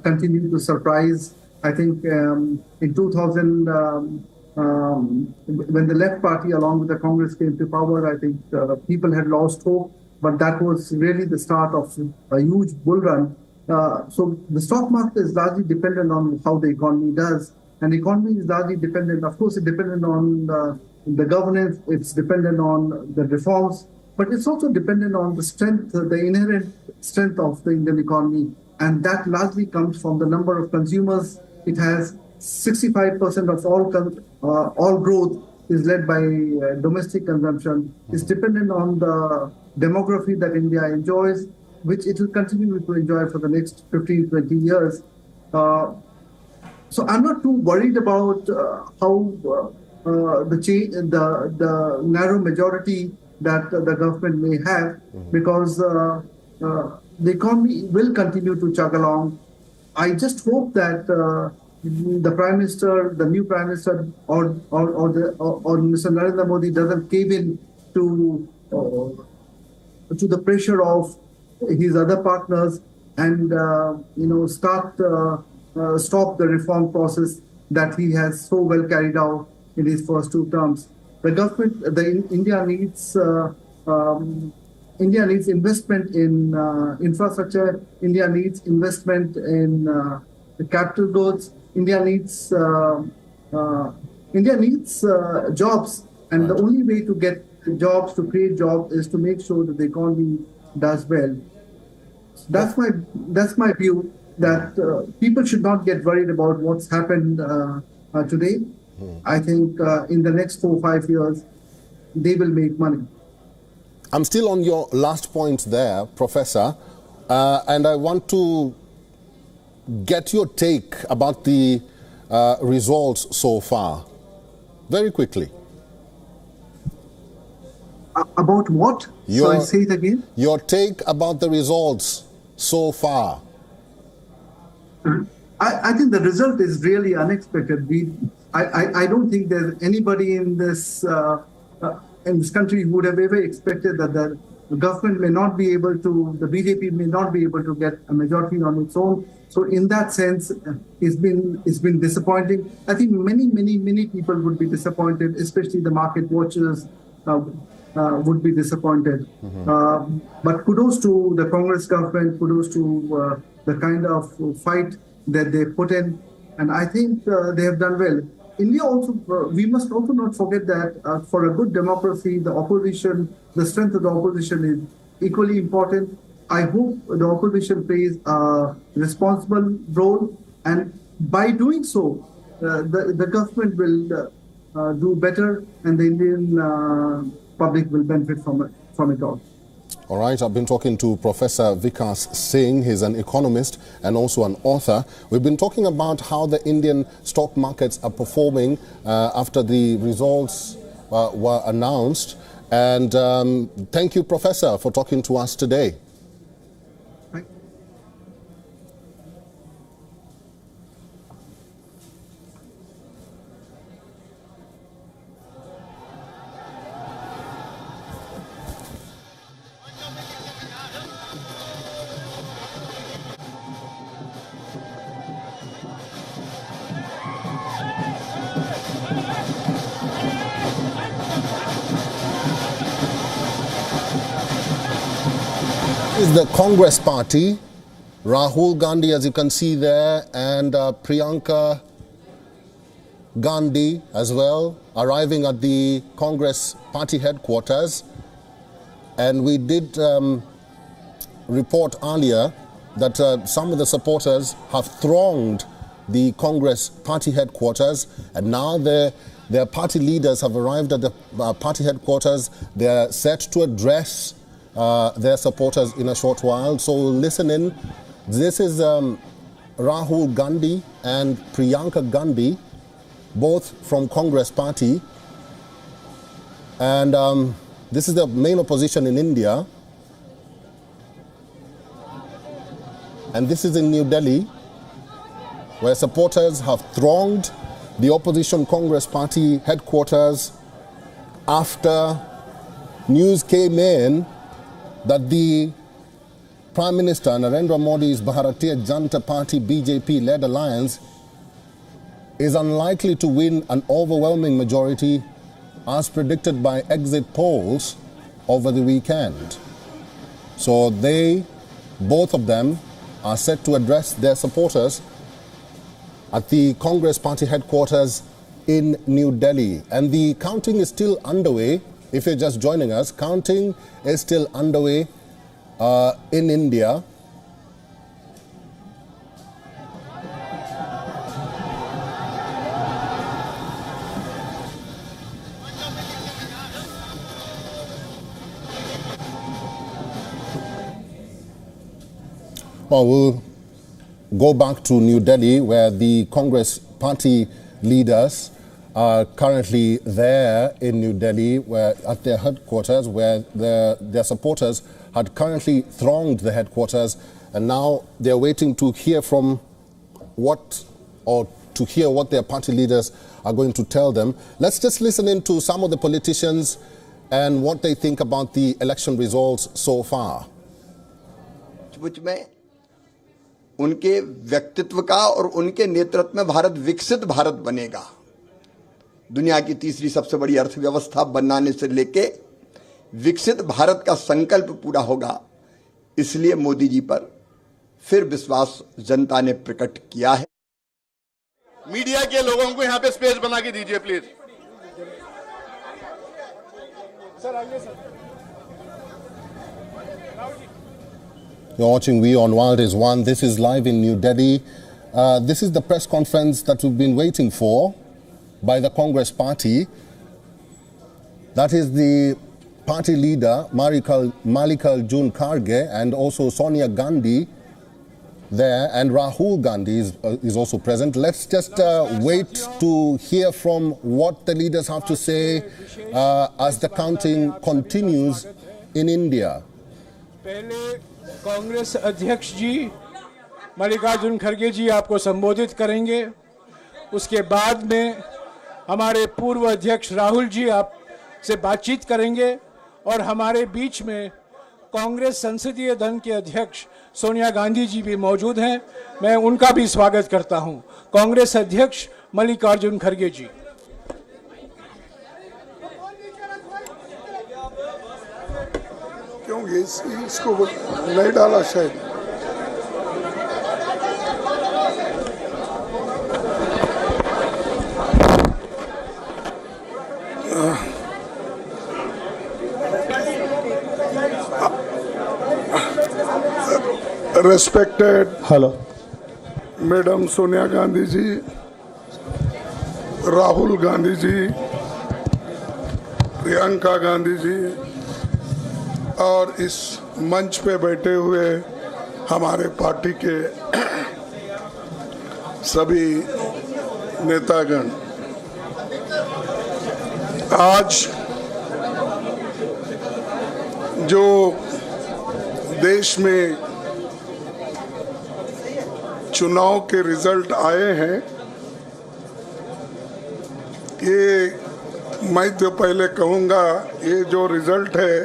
continued to surprise. I think in 2000, when the left party along with the Congress came to power, I think people had lost hope, but that was really the start of a huge bull run. So the stock market is largely dependent on how the economy does. And the economy is largely dependent, of course, it's dependent on the governance, it's dependent on the reforms, but it's also dependent on the strength, the inherent strength of the Indian economy. And that largely comes from the number of consumers. It has 65% of all growth is led by domestic consumption. It's dependent on the demography that India enjoys, which it will continue to enjoy for the next 15, 20 years. So I'm not too worried about how the narrow majority that the government may have, because the economy will continue to chug along. I just hope that the Prime Minister, the new Prime Minister, or Mr. Narendra Modi doesn't cave in to the pressure of his other partners and stop the reform process that he has so well carried out in his first 2 terms. The government, India needs investment in infrastructure. India needs investment in the capital goods. India needs jobs, and the only way to get jobs, to create jobs, is to make sure that the economy does well. That's my view, that people should not get worried about what's happened today. I think in the next 4 or 5 years, they will make money. I'm still on your last point there, Professor, and I want to get your take about the results so far, very quickly. About what? Sorry, say it again. Your take about the results so far. I think the result is really unexpected. I don't think there's anybody in this country who would have ever expected that the government may not be able to, the BJP may not be able to get a majority on its own. So in that sense, it's been disappointing. I think many people would be disappointed, especially the market watchers would be disappointed. But kudos to the Congress government, kudos to the kind of fight that they put in, and I think they have done well. India also, we must also not forget that for a good democracy, the opposition, the strength of the opposition is equally important. I hope the opposition plays a responsible role, and by doing so, the government will do better, and the Indian public will benefit from it all. All right, I've been talking to Professor Vikas Singh. He's an economist and also an author. We've been talking about how the Indian stock markets are performing after the results were announced. And thank you, Professor, for talking to us today. Is the Congress party, Rahul Gandhi, as you can see there, and Priyanka Gandhi as well, arriving at the Congress party headquarters. And we did report earlier that some of the supporters have thronged the Congress party headquarters, and now their party leaders have arrived at the party headquarters. They are set to address their supporters in a short while. So listen in. This is Rahul Gandhi and Priyanka Gandhi, both from Congress party. And this is the main opposition in India. And this is in New Delhi, where supporters have thronged the opposition Congress party headquarters after news came in that the Prime Minister Narendra Modi's Bharatiya Janata Party BJP-led alliance is unlikely to win an overwhelming majority as predicted by exit polls over the weekend. So both of them are set to address their supporters at the Congress party headquarters in New Delhi. And the counting is still underway. If you're just joining us, counting is still underway in India. Well, we'll go back to New Delhi, where the Congress party leaders are currently there in New Delhi, where at their headquarters, where their supporters had currently thronged the headquarters, and now they're waiting to hear what their party leaders are going to tell them. Let's just listen in to some of the politicians and what they think about the election results so far. कुछ में उनके व्यक्तित्व का और उनके नेतृत्व में भारत विकसित भारत बनेगा। दुनिया की तीसरी सबसे बड़ी अर्थव्यवस्था बनाने से लेके विकसित भारत का संकल्प पूरा होगा। इसलिए मोदी जी पर फिर विश्वास जनता ने प्रकट किया है। मीडिया के लोगों को यहां पे स्पेस बना के दीजिए प्लीज। सर आइए sir. You're watching WION World is One. This is live in New Delhi. This is the press conference that we've been waiting for by the Congress party. That is the party leader, Mallikarjun Kharge, and also Sonia Gandhi there, and Rahul Gandhi is also present. Let's just wait to hear from what the leaders have to say as the counting continues in India. Congress अध्यक्ष जी मल्लिकार्जुन खड़गे जी आपको संबोधित करेंगे। उसके बाद में हमारे पूर्व अध्यक्ष राहुल जी आपसे बातचीत करेंगे और हमारे बीच में कांग्रेस संसदीय दल के अध्यक्ष सोनिया गांधी जी भी मौजूद हैं। मैं उनका भी स्वागत करता हूं। कांग्रेस अध्यक्ष मल्लिकार्जुन खड़गे जी। क्योंकि इसको नहीं डाला शायद। Respected Madam Sonia Gandhi ji, Rahul Gandhi ji, Priyanka Gandhi ji, और इस मंच पे बैठे हुए हमारे पार्टी के सभी नेतागण, आज जो देश में चुनाव के रिजल्ट आए हैं, ये मैं तो पहले कहूँगा, ये जो रिजल्ट है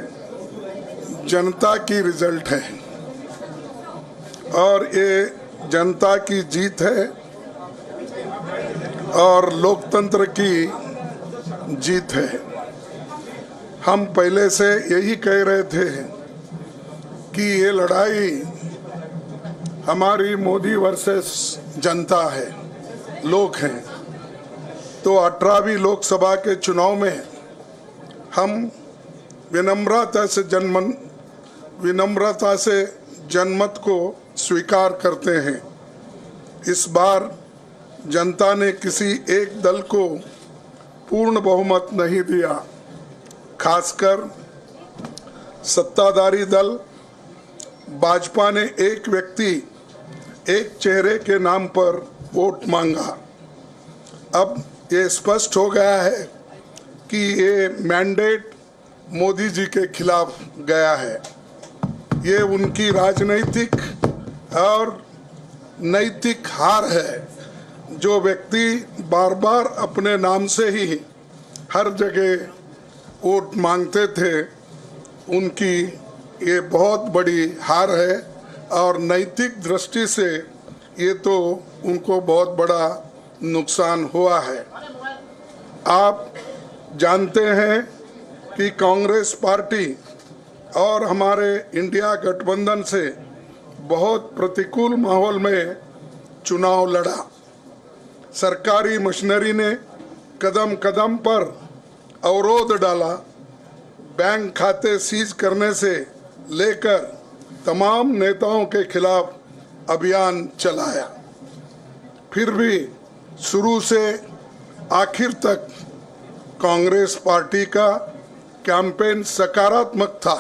जनता की रिजल्ट है और ये जनता की जीत है और लोकतंत्र की जीत है। हम पहले से यही कह रहे थे कि ये लड़ाई हमारी मोदी वर्सेस जनता है, लोग हैं। तो 18वीं लोकसभा के चुनाव में हम विनम्रता से जनमत को स्वीकार करते हैं। इस बार जनता ने किसी एक दल को पूर्ण बहुमत नहीं दिया, खासकर सत्ताधारी दल भाजपा ने एक व्यक्ति एक चेहरे के नाम पर वोट मांगा। अब ये स्पष्ट हो गया है कि ये मैंडेट मोदी जी के खिलाफ गया है। ये उनकी राजनीतिक और नैतिक हार है। जो व्यक्ति बार बार अपने नाम से ही हर जगह वोट मांगते थे, उनकी ये बहुत बड़ी हार है और नैतिक दृष्टि से ये तो उनको बहुत बड़ा नुकसान हुआ है। आप जानते हैं कि कांग्रेस पार्टी और हमारे इंडिया गठबंधन से बहुत प्रतिकूल माहौल में चुनाव लड़ा। सरकारी मशीनरी ने कदम कदम पर अवरोध डाला, बैंक खाते सीज करने से लेकर तमाम नेताओं के खिलाफ अभियान चलाया। फिर भी शुरू से आखिर तक कांग्रेस पार्टी का कैंपेन सकारात्मक था,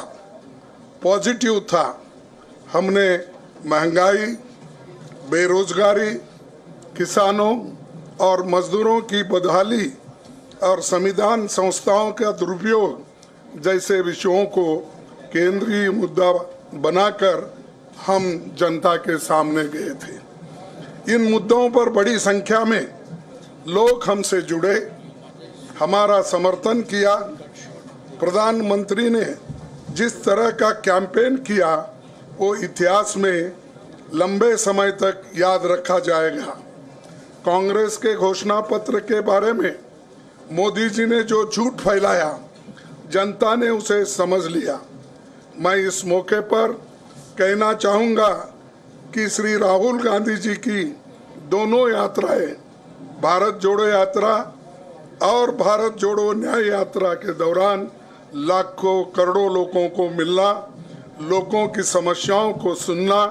पॉजिटिव था। हमने महंगाई, बेरोजगारी, किसानों और मजदूरों की बदहाली और संविधान संस्थाओं का दुरुपयोग जैसे विषयों को केंद्रीय मुद्दा बनाकर हम जनता के सामने गए थे। इन मुद्दों पर बड़ी संख्या में लोग हमसे जुड़े, हमारा समर्थन किया। प्रधानमंत्री ने जिस तरह का कैंपेन किया वो इतिहास में लंबे समय तक याद रखा जाएगा। कांग्रेस के घोषणा पत्र के बारे में मोदी जी ने जो झूठ फैलाया, जनता ने उसे समझ लिया। मैं इस मौके पर कहना चाहूँगा कि श्री राहुल गांधी जी की दोनों यात्राएं, भारत जोड़ो यात्रा और भारत जोड़ो न्याय यात्रा के दौरान लाखों करोड़ों लोगों को मिलना, लोगों की समस्याओं को सुनना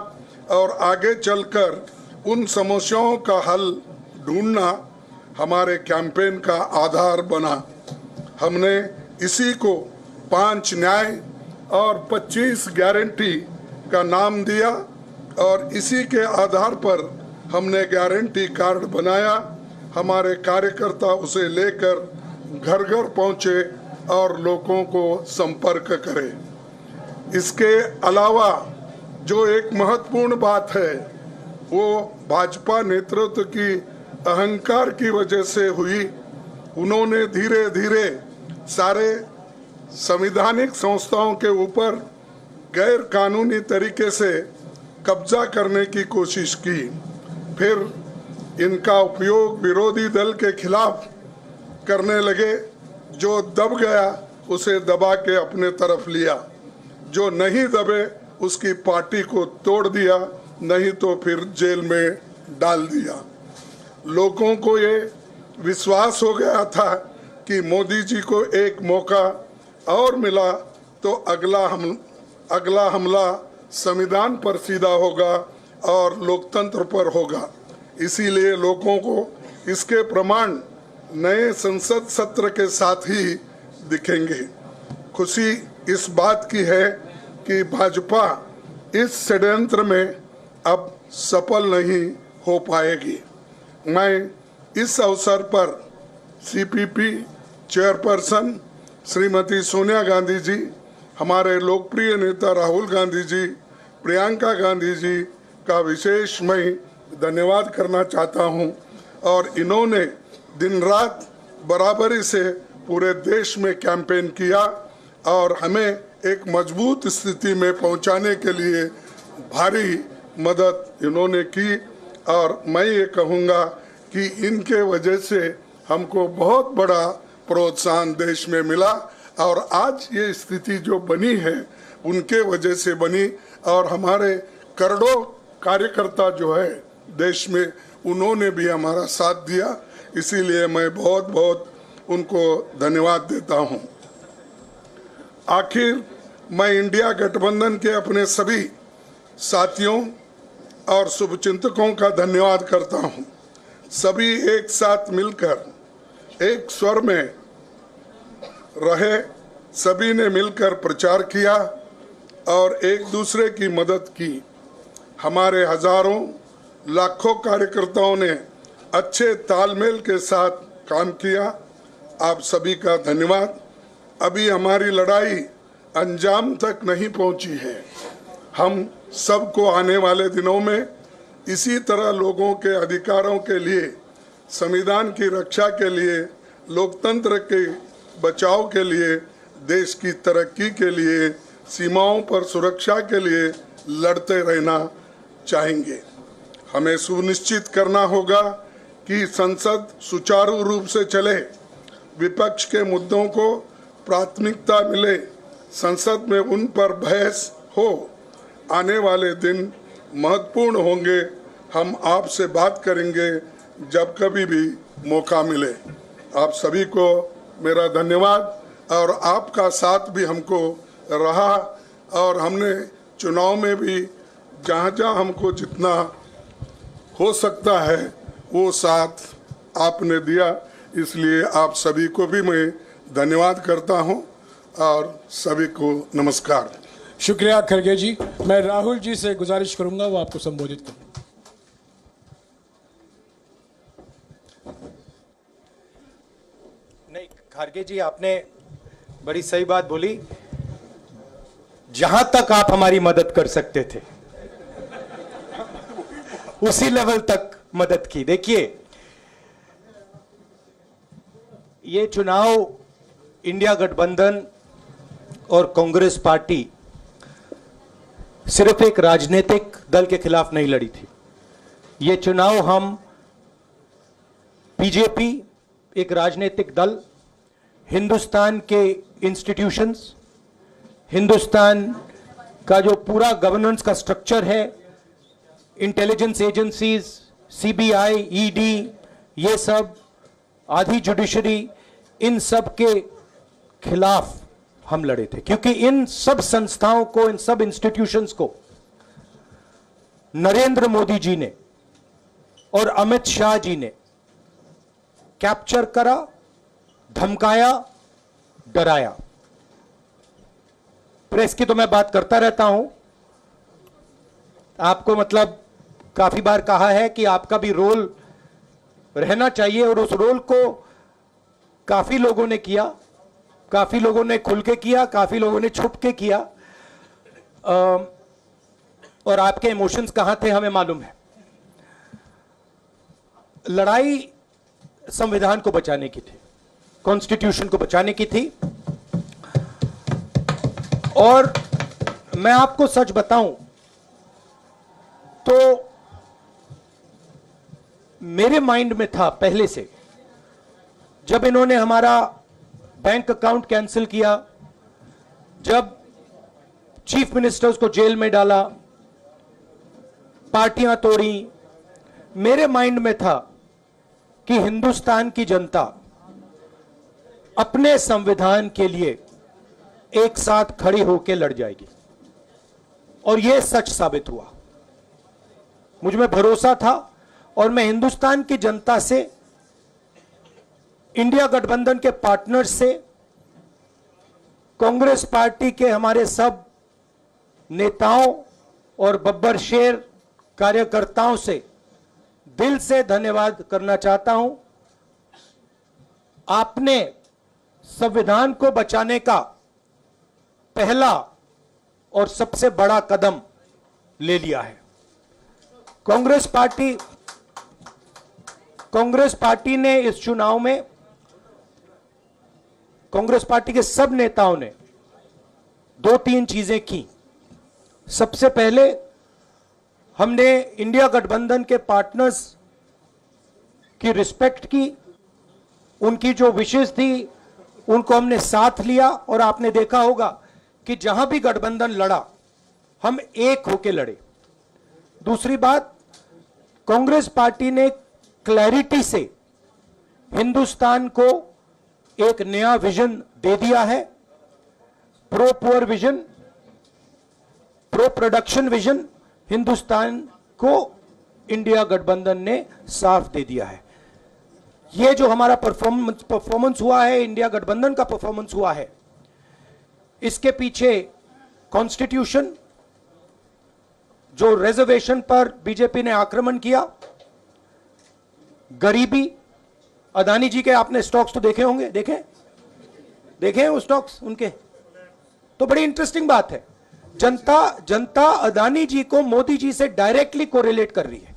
और आगे चलकर उन समस्याओं का हल ढूंढना हमारे कैंपेन का आधार बना। हमने इसी को 5 न्याय और 25 गारंटी का नाम दिया और इसी के आधार पर हमने गारंटी कार्ड बनाया। हमारे कार्यकर्ता उसे लेकर घर घर पहुंचे और लोगों को संपर्क करें। इसके अलावा जो एक महत्वपूर्ण बात है वो भाजपा नेतृत्व की अहंकार की वजह से हुई। उन्होंने धीरे धीरे सारे संवैधानिक संस्थाओं के ऊपर गैर कानूनी तरीके से कब्जा करने की कोशिश की। फिर इनका उपयोग विरोधी दल के खिलाफ करने लगे। जो दब गया उसे दबा के अपने तरफ लिया, जो नहीं दबे उसकी पार्टी को तोड़ दिया, नहीं तो फिर जेल में डाल दिया। लोगों को ये विश्वास हो गया था कि मोदी जी को एक मौका और मिला तो अगला हमला संविधान पर सीधा होगा और लोकतंत्र पर होगा। इसीलिए लोगों को इसके प्रमाण नए संसद सत्र के साथ ही दिखेंगे। खुशी इस बात की है कि भाजपा इस षड्यंत्र में अब सफल नहीं हो पाएगी। मैं इस अवसर पर सीपीपी चेयरपर्सन श्रीमती सोनिया गांधी जी, हमारे लोकप्रिय नेता राहुल गांधी जी, प्रियंका गांधी जी का विशेष मैं धन्यवाद करना चाहता हूं। और इन्होंने दिन रात बराबरी से पूरे देश में कैंपेन किया और हमें एक मजबूत स्थिति में पहुंचाने के लिए भारी मदद इन्होंने की। और मैं ये कहूँगा कि इनके वजह से हमको बहुत बड़ा प्रोत्साहन देश में मिला और आज ये स्थिति जो बनी है उनके वजह से बनी। और हमारे करोड़ों कार्यकर्ता जो है देश में, उन्होंने भी हमारा साथ दिया, इसीलिए मैं बहुत बहुत उनको धन्यवाद देता हूँ। आखिर मैं इंडिया गठबंधन के अपने सभी साथियों और शुभचिंतकों का धन्यवाद करता हूँ। सभी एक साथ मिलकर एक स्वर में रहे, सभी ने मिलकर प्रचार किया और एक दूसरे की मदद की। हमारे हजारों लाखों कार्यकर्ताओं ने अच्छे तालमेल के साथ काम किया। आप सभी का धन्यवाद। अभी हमारी लड़ाई अंजाम तक नहीं पहुंची है। हम सबको आने वाले दिनों में इसी तरह लोगों के अधिकारों के लिए, संविधान की रक्षा के लिए, लोकतंत्र के बचाव के लिए, देश की तरक्की के लिए, सीमाओं पर सुरक्षा के लिए लड़ते रहना चाहेंगे। हमें सुनिश्चित करना होगा कि संसद सुचारू रूप से चले, विपक्ष के मुद्दों को प्राथमिकता मिले, संसद में उन पर बहस हो। आने वाले दिन महत्वपूर्ण होंगे। हम आपसे बात करेंगे जब कभी भी मौका मिले। आप सभी को मेरा धन्यवाद और आपका साथ भी हमको रहा और हमने चुनाव में भी जहाँ जहाँ हमको जितना हो सकता है वो साथ आपने दिया, इसलिए आप सभी को भी मैं धन्यवाद करता हूँ और सभी को नमस्कार। शुक्रिया खड़गे जी। मैं राहुल जी से गुजारिश करूंगा वो आपको संबोधित करें। नहीं, खड़गे जी आपने बड़ी सही बात बोली। जहां तक आप हमारी मदद कर सकते थे उसी लेवल तक मदद की। देखिए, ये चुनाव इंडिया गठबंधन और कांग्रेस पार्टी सिर्फ एक राजनीतिक दल के खिलाफ नहीं लड़ी थी। ये चुनाव हम बीजेपी एक राजनीतिक दल, हिंदुस्तान के इंस्टीट्यूशंस, हिंदुस्तान का जो पूरा गवर्नेंस का स्ट्रक्चर है, इंटेलिजेंस एजेंसीज, सीबीआई, ईडी, ये सब, आधी जुडिशरी, इन सब के खिलाफ हम लड़े थे। क्योंकि इन सब संस्थाओं को, इन सब इंस्टीट्यूशंस को नरेंद्र मोदी जी ने और अमित शाह जी ने कैप्चर करा, धमकाया, डराया। प्रेस की तो मैं बात करता रहता हूं। आपको मतलब काफी बार कहा है कि आपका भी रोल रहना चाहिए और उस रोल को काफी लोगों ने किया, काफी लोगों ने खुल के किया, काफी लोगों ने छुप के किया। और आपके इमोशंस कहां थे हमें मालूम है। लड़ाई संविधान को बचाने की थी, कॉन्स्टिट्यूशन को बचाने की थी। और मैं आपको सच बताऊं तो मेरे माइंड में था पहले से, जब इन्होंने हमारा बैंक अकाउंट कैंसिल किया, जब चीफ मिनिस्टर्स को जेल में डाला, पार्टियां तोड़ी, मेरे माइंड में था कि हिंदुस्तान की जनता अपने संविधान के लिए एक साथ खड़ी होकर लड़ जाएगी। और यह सच साबित हुआ। मुझ में भरोसा था और मैं हिंदुस्तान की जनता से, इंडिया गठबंधन के पार्टनर्स से, कांग्रेस पार्टी के हमारे सब नेताओं और बब्बर शेर कार्यकर्ताओं से दिल से धन्यवाद करना चाहता हूं। आपने संविधान को बचाने का पहला और सबसे बड़ा कदम ले लिया है। कांग्रेस पार्टी ने इस चुनाव में, कांग्रेस पार्टी के सब नेताओं ने 2-3 चीजें की। सबसे पहले हमने इंडिया गठबंधन के पार्टनर्स की रिस्पेक्ट की, उनकी जो विशेष थी उनको हमने साथ लिया, और आपने देखा होगा कि जहां भी गठबंधन लड़ा हम एक होकर लड़े। दूसरी बात, कांग्रेस पार्टी ने क्लैरिटी से हिंदुस्तान को एक नया विजन दे दिया है। Pro poor vision, pro production vision Hindustan को इंडिया गठबंधन ने साफ दे दिया है। ये जो हमारा परफॉर्मेंस हुआ है, इंडिया गठबंधन का परफॉर्मेंस हुआ है, इसके पीछे कॉन्स्टिट्यूशन, जो रिजर्वेशन पर बीजेपी ने आक्रमण किया, गरीबी, अदानी जी के आपने स्टॉक्स तो देखे होंगे, देखे हैं वो स्टॉक्स उनके, तो बड़ी इंटरेस्टिंग बात है। जनता अदानी जी को मोदी जी से डायरेक्टली कोरिलेट कर रही है।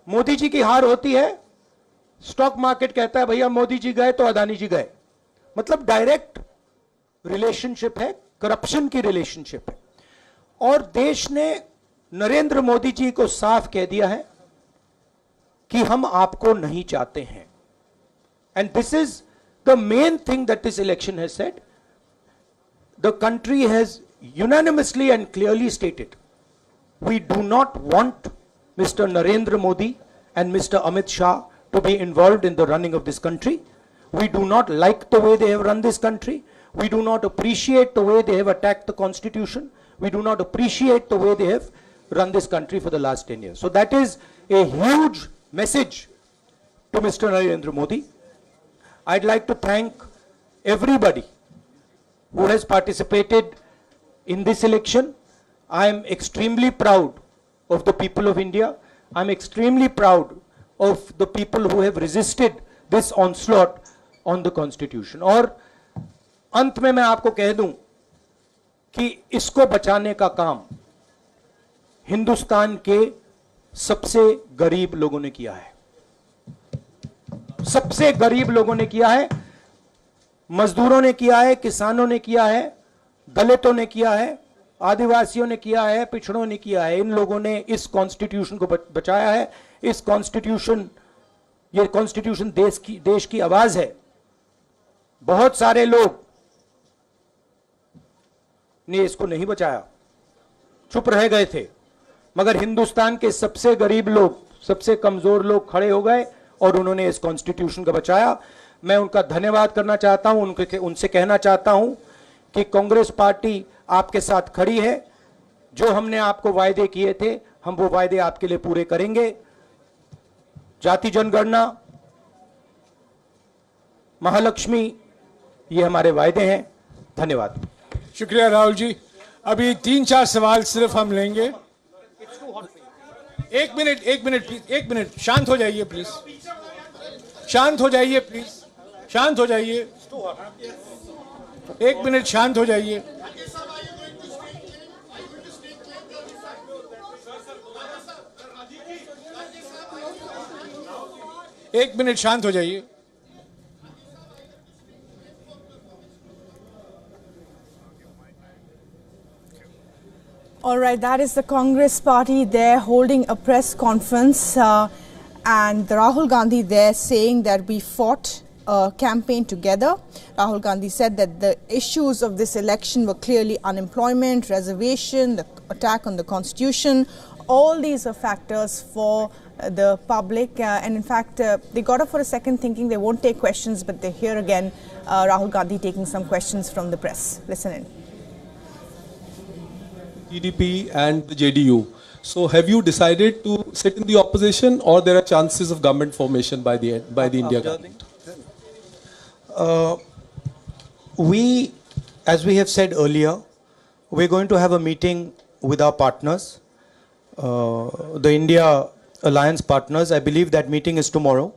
मोदी जी की हार होती है, स्टॉक मार्केट कहता है भैया मोदी जी गए तो अदानी जी गए, मतलब डायरेक्ट रिलेशनशिप है, करप्शन की रिलेशनशिप है। और देश ने नरेंद्र मोदी जी को साफ कह दिया है कि हम आपको नहीं चाहते हैं। And this is the main thing that this election has said. The country has unanimously and clearly stated, we do not want Mr. Narendra Modi and Mr. Amit Shah to be involved in the running of this country. We do not like the way they have run this country. We do not appreciate the way they have attacked the constitution. We do not appreciate the way they have run this country for the last 10 years. So that is a huge message to Mr. Narendra Modi. I'd like to thank everybody who has participated in this election. I am extremely proud of the people of India. I am extremely proud of the people who have resisted this onslaught on the constitution. और अंत में मैं आपको कह दूं कि इसको बचाने का काम हिंदुस्तान के सबसे गरीब लोगों ने किया है। सबसे गरीब लोगों ने किया है, मजदूरों ने किया है, किसानों ने किया है, दलितों ने किया है, आदिवासियों ने किया है, पिछड़ों ने किया है। इन लोगों ने इस कॉन्स्टिट्यूशन को बचाया है। इस कॉन्स्टिट्यूशन, ये कॉन्स्टिट्यूशन देश की आवाज है। बहुत सारे लोग ने इसको नहीं बचाया, चुप रह गए थे, मगर हिंदुस्तान के सबसे गरीब लोग, सबसे कमजोर लोग खड़े हो गए और उन्होंने इस कॉन्स्टिट्यूशन को बचाया। मैं उनका धन्यवाद करना चाहता हूं, उनसे कहना चाहता हूं कि कांग्रेस पार्टी आपके साथ खड़ी है। जो हमने आपको वायदे किए थे, हम वो वायदे आपके लिए पूरे करेंगे। जाति जनगणना, महालक्ष्मी, ये हमारे वायदे हैं। धन्यवाद। शुक्रिया राहुल जी। अभी 3-4 सवाल सिर्फ हम लेंगे। एक मिनट प्लीज, एक मिनट, शांत हो जाइए प्लीज, शांत हो जाइए प्लीज, शांत हो जाइए, एक मिनट शांत हो जाइए। एक मिनट शांत हो जाइए। All right, that is the Congress party there holding a press conference and Rahul Gandhi there saying that we fought a campaign together. Rahul Gandhi said that the issues of this election were clearly unemployment, reservation, the attack on the constitution. All these are factors for the public and in fact they got up for a second thinking they won't take questions, but they hear again Rahul Gandhi taking some questions from the press. Listen in. TDP and the JDU. So have you decided to sit in the opposition or there are chances of government formation by the India government? We, as we have said earlier, we're going to have a meeting with our partners, the India Alliance partners. I believe that meeting is tomorrow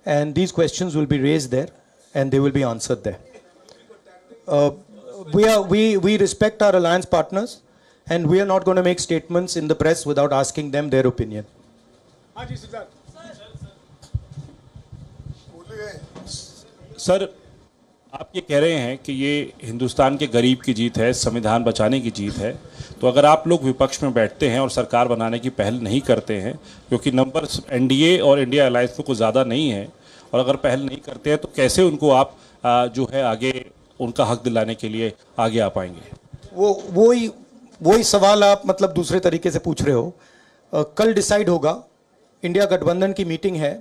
and these questions will be raised there and they will be answered there. we respect our alliance partners, and we are not going to make statements in the press without asking them their opinion. Sir, आप ये कह रहे हैं कि ये हिंदुस्तान के गरीब की जीत है, संविधान बचाने की जीत है, तो अगर आप लोग विपक्ष में बैठते हैं और सरकार बनाने की पहल नहीं करते हैं, क्योंकि नंबर एनडीए और इंडिया अलायंस में कुछ ज़्यादा नहीं है, और अगर पहल नहीं करते हैं तो कैसे उनको आप जो है आगे उनका हक दिलाने के लिए आगे आ पाएंगे? वही सवाल आप मतलब दूसरे तरीके से पूछ रहे हो। कल डिसाइड होगा, इंडिया गठबंधन की मीटिंग है,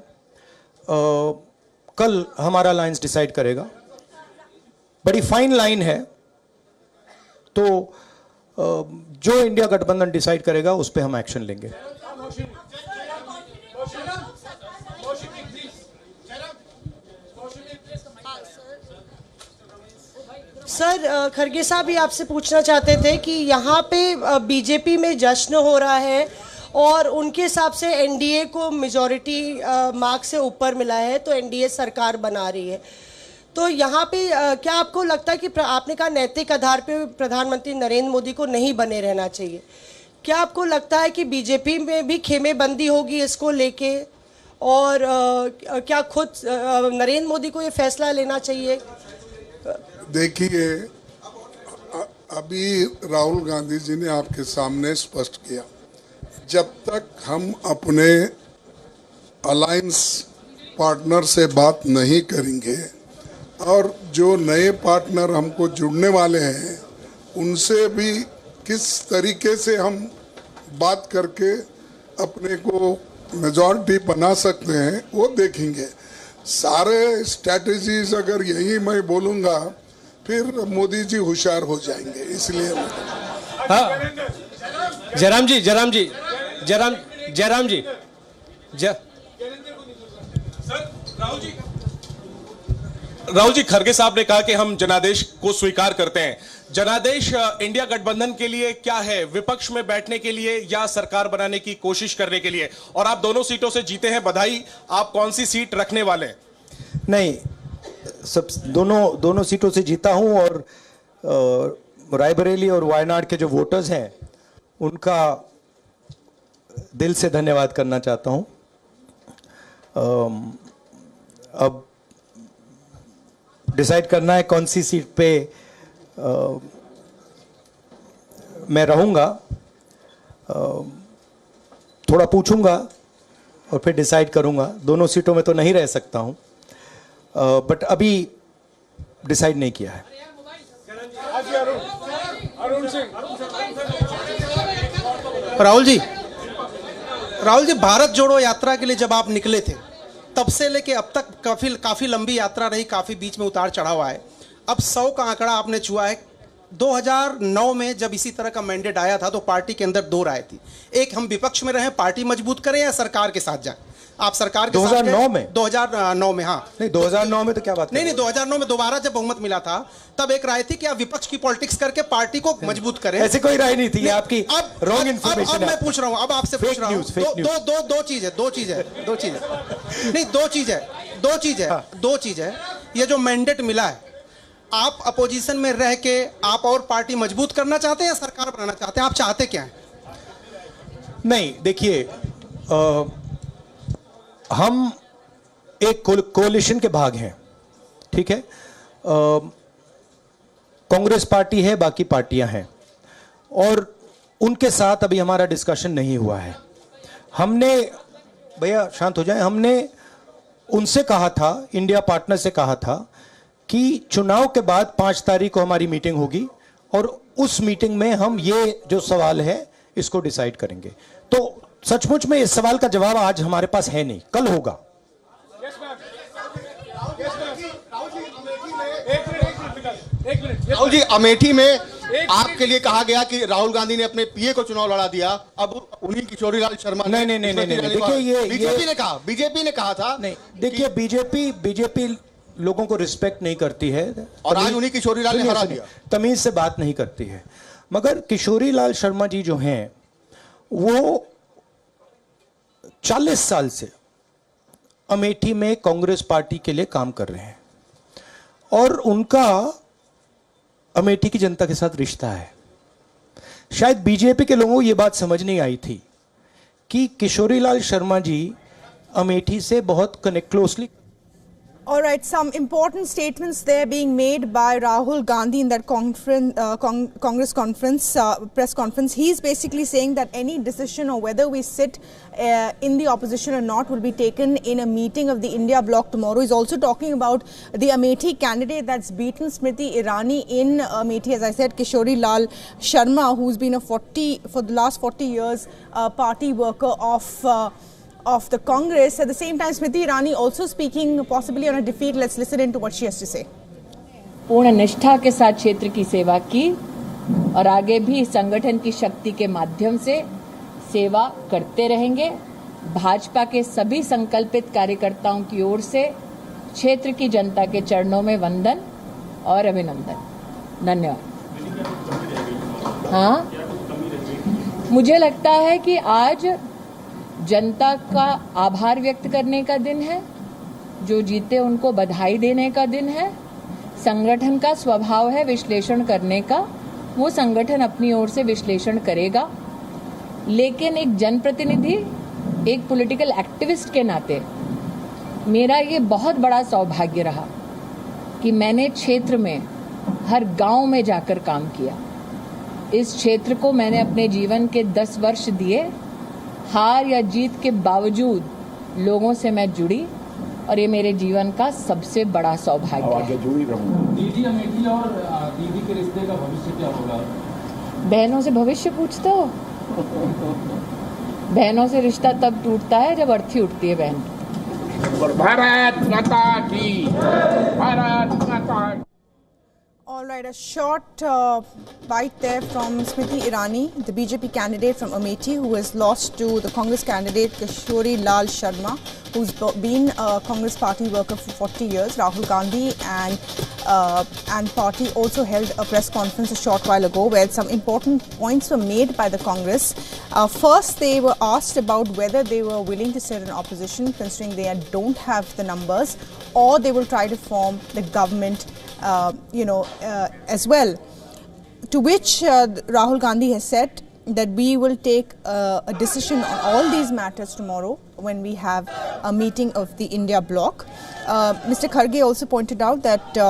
कल हमारा अलायंस डिसाइड करेगा। बड़ी फाइन लाइन है, तो जो इंडिया गठबंधन डिसाइड करेगा उस पर हम एक्शन लेंगे। सर, खरगे साहब ये आपसे पूछना चाहते थे कि यहाँ पे बीजेपी में जश्न हो रहा है और उनके हिसाब से एनडीए को मेजॉरिटी मार्क से ऊपर मिला है, तो एनडीए सरकार बना रही है। तो यहाँ पे क्या आपको लगता है कि आपने कहा नैतिक आधार पे प्रधानमंत्री नरेंद्र मोदी को नहीं बने रहना चाहिए, क्या आपको लगता है कि बीजेपी में भी खेमेबंदी होगी इसको लेके, और क्या खुद नरेंद्र मोदी को ये फैसला लेना चाहिए? देखिए, अभी राहुल गांधी जी ने आपके सामने स्पष्ट किया, जब तक हम अपने अलायंस पार्टनर से बात नहीं करेंगे और जो नए पार्टनर हमको जुड़ने वाले हैं उनसे भी किस तरीके से हम बात करके अपने को मेजॉरिटी बना सकते हैं वो देखेंगे। सारे स्ट्रैटेजीज अगर यही मैं बोलूँगा फिर मोदी जी होशियार हो जाएंगे, इसलिए हाँ, जयराम जी राहुल जी, खरगे साहब ने कहा कि हम जनादेश को स्वीकार करते हैं। जनादेश इंडिया गठबंधन के लिए क्या है? विपक्ष में बैठने के लिए या सरकार बनाने की कोशिश करने के लिए? और आप दोनों सीटों से जीते हैं, बधाई। आप कौन सी सीट रखने वाले हैं? नहीं, सब दोनों सीटों से जीता हूं, और रायबरेली और वायनाड के जो वोटर्स हैं उनका दिल से धन्यवाद करना चाहता हूं। अब डिसाइड करना है कौन सी सीट पे मैं रहूंगा, थोड़ा पूछूंगा और फिर डिसाइड करूंगा। दोनों सीटों में तो नहीं रह सकता हूं, बट अभी डिसाइड नहीं किया है। राहुल जी, भारत जोड़ो यात्रा के लिए जब आप निकले थे तब से लेके अब तक काफी लंबी यात्रा रही, काफी बीच में उतार चढ़ाव आए। अब 100 का आंकड़ा आपने छुआ है। 2009 में जब इसी तरह का मैंडेट आया था तो पार्टी के अंदर दो राय थी, एक हम विपक्ष में रहें, पार्टी मजबूत करें, या सरकार के साथ जाएं। आप सरकार के 2009 में 2009 में हाँ नहीं, 2009 में तो क्या बात नहीं 2009 में दोबारा जब बहुमत मिला था तब एक राय थी कि आप विपक्ष की पॉलिटिक्स करके पार्टी को मजबूत करें। ऐसी कोई राय नहीं थी, ये आपकी रॉन्ग इन्फॉर्मेशन है। अब मैं पूछ रहा हूं, अब आपसे पूछ रहा हूं, दो चीज है। ये जो मैंडेट मिला है, आप अपोजिशन में रह के आप और पार्टी मजबूत करना चाहते हैं या सरकार बनाना चाहते हैं? आप चाहते क्या है? नहीं, देखिए, हम एक कोalition के भाग हैं, ठीक है। कांग्रेस पार्टी है, बाकी पार्टियां हैं, और उनके साथ अभी हमारा डिस्कशन नहीं हुआ है। हमने, भैया शांत हो जाए, हमने उनसे कहा था, इंडिया पार्टनर से कहा था कि चुनाव के बाद 5 तारीख को हमारी मीटिंग होगी और उस मीटिंग में हम ये जो सवाल है इसको डिसाइड करेंगे। तो सचमुच में इस सवाल का जवाब आज हमारे पास है नहीं, कल होगा। राहुल जी, अमेठी में आपके लिए कहा गया कि राहुल गांधी ने अपने पीए को चुनाव लड़ा दिया, अब उन्हीं किशोरीलाल शर्मा नहीं, देखिए, ये बीजेपी ने कहा था। नहीं, देखिए, बीजेपी लोगों को रिस्पेक्ट नहीं करती है, और आज उन्हीं किशोरीलाल ने हरा दिया, तमीज से बात नहीं करती है। मगर किशोरीलाल शर्मा जी जो हैं वो 40 साल से अमेठी में कांग्रेस पार्टी के लिए काम कर रहे हैं, और उनका अमेठी की जनता के साथ रिश्ता है। शायद बीजेपी के लोगों को ये बात समझ नहीं आई थी कि किशोरीलाल शर्मा जी अमेठी से बहुत closely. All right, some important statements there being made by Rahul Gandhi in that Congress conference, press conference. He's basically saying that any decision or whether we sit in the opposition or not will be taken in a meeting of the India bloc tomorrow. He's also talking about the Amethi candidate that's beaten Smriti Irani in Amethi. As I said, Kishori Lal Sharma, who's been for the last 40 years, party worker of the Congress. At the same time, Smriti Irani also speaking possibly on a defeat. Let's listen into what she has to say. पूर्ण निष्ठा के साथ क्षेत्र की सेवा की और आगे भी संगठन की शक्ति के माध्यम से सेवा करते रहेंगे। भाजपा के सभी संकल्पित कार्यकर्ताओं की ओर से क्षेत्र की जनता के चरणों में वंदन और अभिनंदन। धन्यवाद। हाँ, मुझे लगता है कि आज जनता का आभार व्यक्त करने का दिन है, जो जीते उनको बधाई देने का दिन है। संगठन का स्वभाव है विश्लेषण करने का, वो संगठन अपनी ओर से विश्लेषण करेगा, लेकिन एक जनप्रतिनिधि, एक पॉलिटिकल एक्टिविस्ट के नाते मेरा ये बहुत बड़ा सौभाग्य रहा कि मैंने क्षेत्र में हर गांव में जाकर काम किया। इस क्षेत्र को मैंने अपने जीवन के 10 वर्ष दिए। हार या जीत के बावजूद लोगों से मैं जुड़ी और ये मेरे जीवन का सबसे बड़ा सौभाग्य है। दीदी अमेठी और दीदी के रिश्ते का भविष्य क्या होगा? बहनों से भविष्य पूछते हो? बहनों से रिश्ता तब टूटता है जब अर्थी उठती है बहन। भारत माता की, भारत माता की। All right, a short bite there from Smriti Irani, the BJP candidate from Amethi, who has lost to the Congress candidate Kishori Lal Sharma, who's been a Congress party worker for 40 years. Rahul Gandhi and party also held a press conference a short while ago where some important points were made by the Congress. First, they were asked about whether they were willing to sit in opposition, considering they don't have the numbers, or they will try to form the government as well. To which Rahul Gandhi has said that we will take a decision on all these matters tomorrow when we have a meeting of the India bloc. Mr. Kharge also pointed out that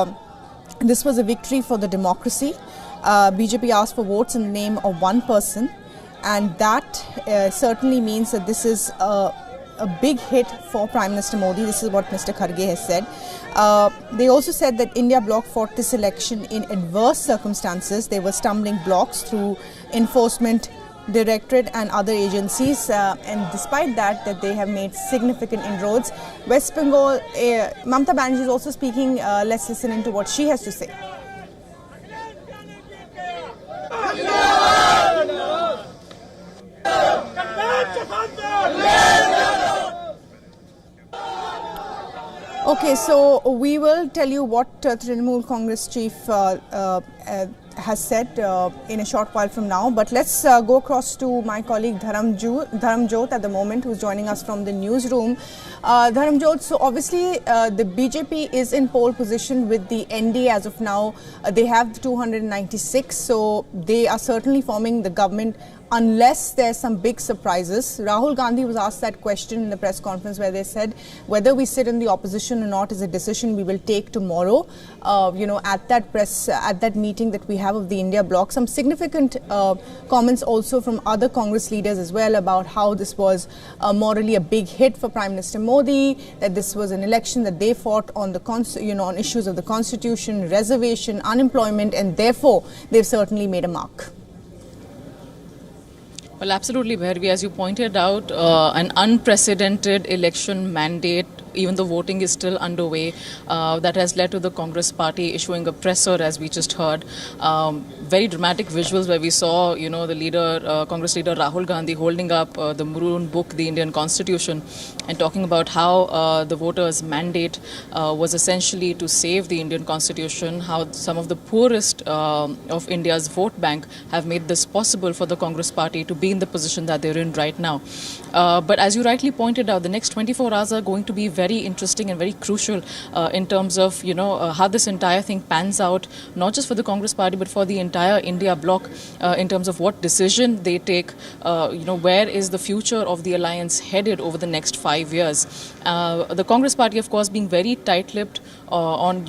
this was a victory for the democracy. BJP asked for votes in the name of one person, and that certainly means that this is a big hit for Prime Minister Modi. This is what Mr. Kharge has said. They also said that India bloc fought this election in adverse circumstances. There were stumbling blocks through enforcement directorate and other agencies, and despite that they have made significant inroads. West Bengal, Mamata Banerjee is also speaking. Let's listen into what she has to say. Okay, so we will tell you what Trinamool Congress chief has said in a short while from now. But let's go across to my colleague Dharamjot at the moment, who's joining us from the newsroom. Dharamjot, so obviously the BJP is in pole position with the NDA as of now. They have 296, so they are certainly forming the government unless there's some big surprises. Rahul Gandhi was asked that question in the press conference where they said whether we sit in the opposition or not is a decision we will take tomorrow. At that meeting that we have of the India bloc. Some significant comments also from other Congress leaders as well about how this was morally a big hit for Prime Minister Modi, that this was an election that they fought on the on issues of the constitution, reservation, unemployment, and therefore they've certainly made a mark. Well, absolutely, Bhairavi. As you pointed out, an unprecedented election mandate, even though voting is still underway, that has led to the Congress party issuing a presser, as we just heard. Very dramatic visuals where we saw, the leader, Congress leader Rahul Gandhi holding up the maroon book, the Indian Constitution, and talking about how the voters' mandate was essentially to save the Indian Constitution, how some of the poorest of India's vote bank have made this possible for the Congress party to be in the position that they're in right now. But as you rightly pointed out, the next 24 hours are going to be very very interesting and very crucial in terms of, how this entire thing pans out, not just for the Congress party, but for the entire India bloc in terms of what decision they take, where is the future of the alliance headed over the next 5 years. The Congress party, of course, being very tight-lipped on,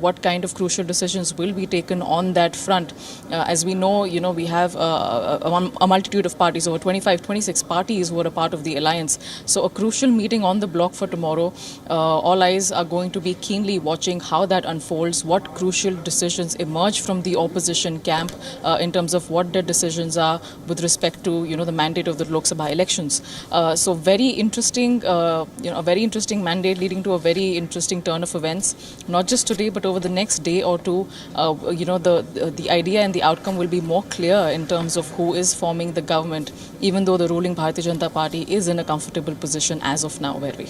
what kind of crucial decisions will be taken on that front. As we know, we have a multitude of parties, over 25, 26 parties who are a part of the alliance. So a crucial meeting on the block for tomorrow. All eyes are going to be keenly watching how that unfolds, what crucial decisions emerge from the opposition camp in terms of what their decisions are with respect to, the mandate of the Lok Sabha elections. So very interesting, a very interesting mandate leading to a very interesting turn of events, not just today, but over the next day or two. The idea and the outcome will be more clear in terms of who is forming the government, even though the ruling Bharatiya Janata Party is in a comfortable position as of now, where we.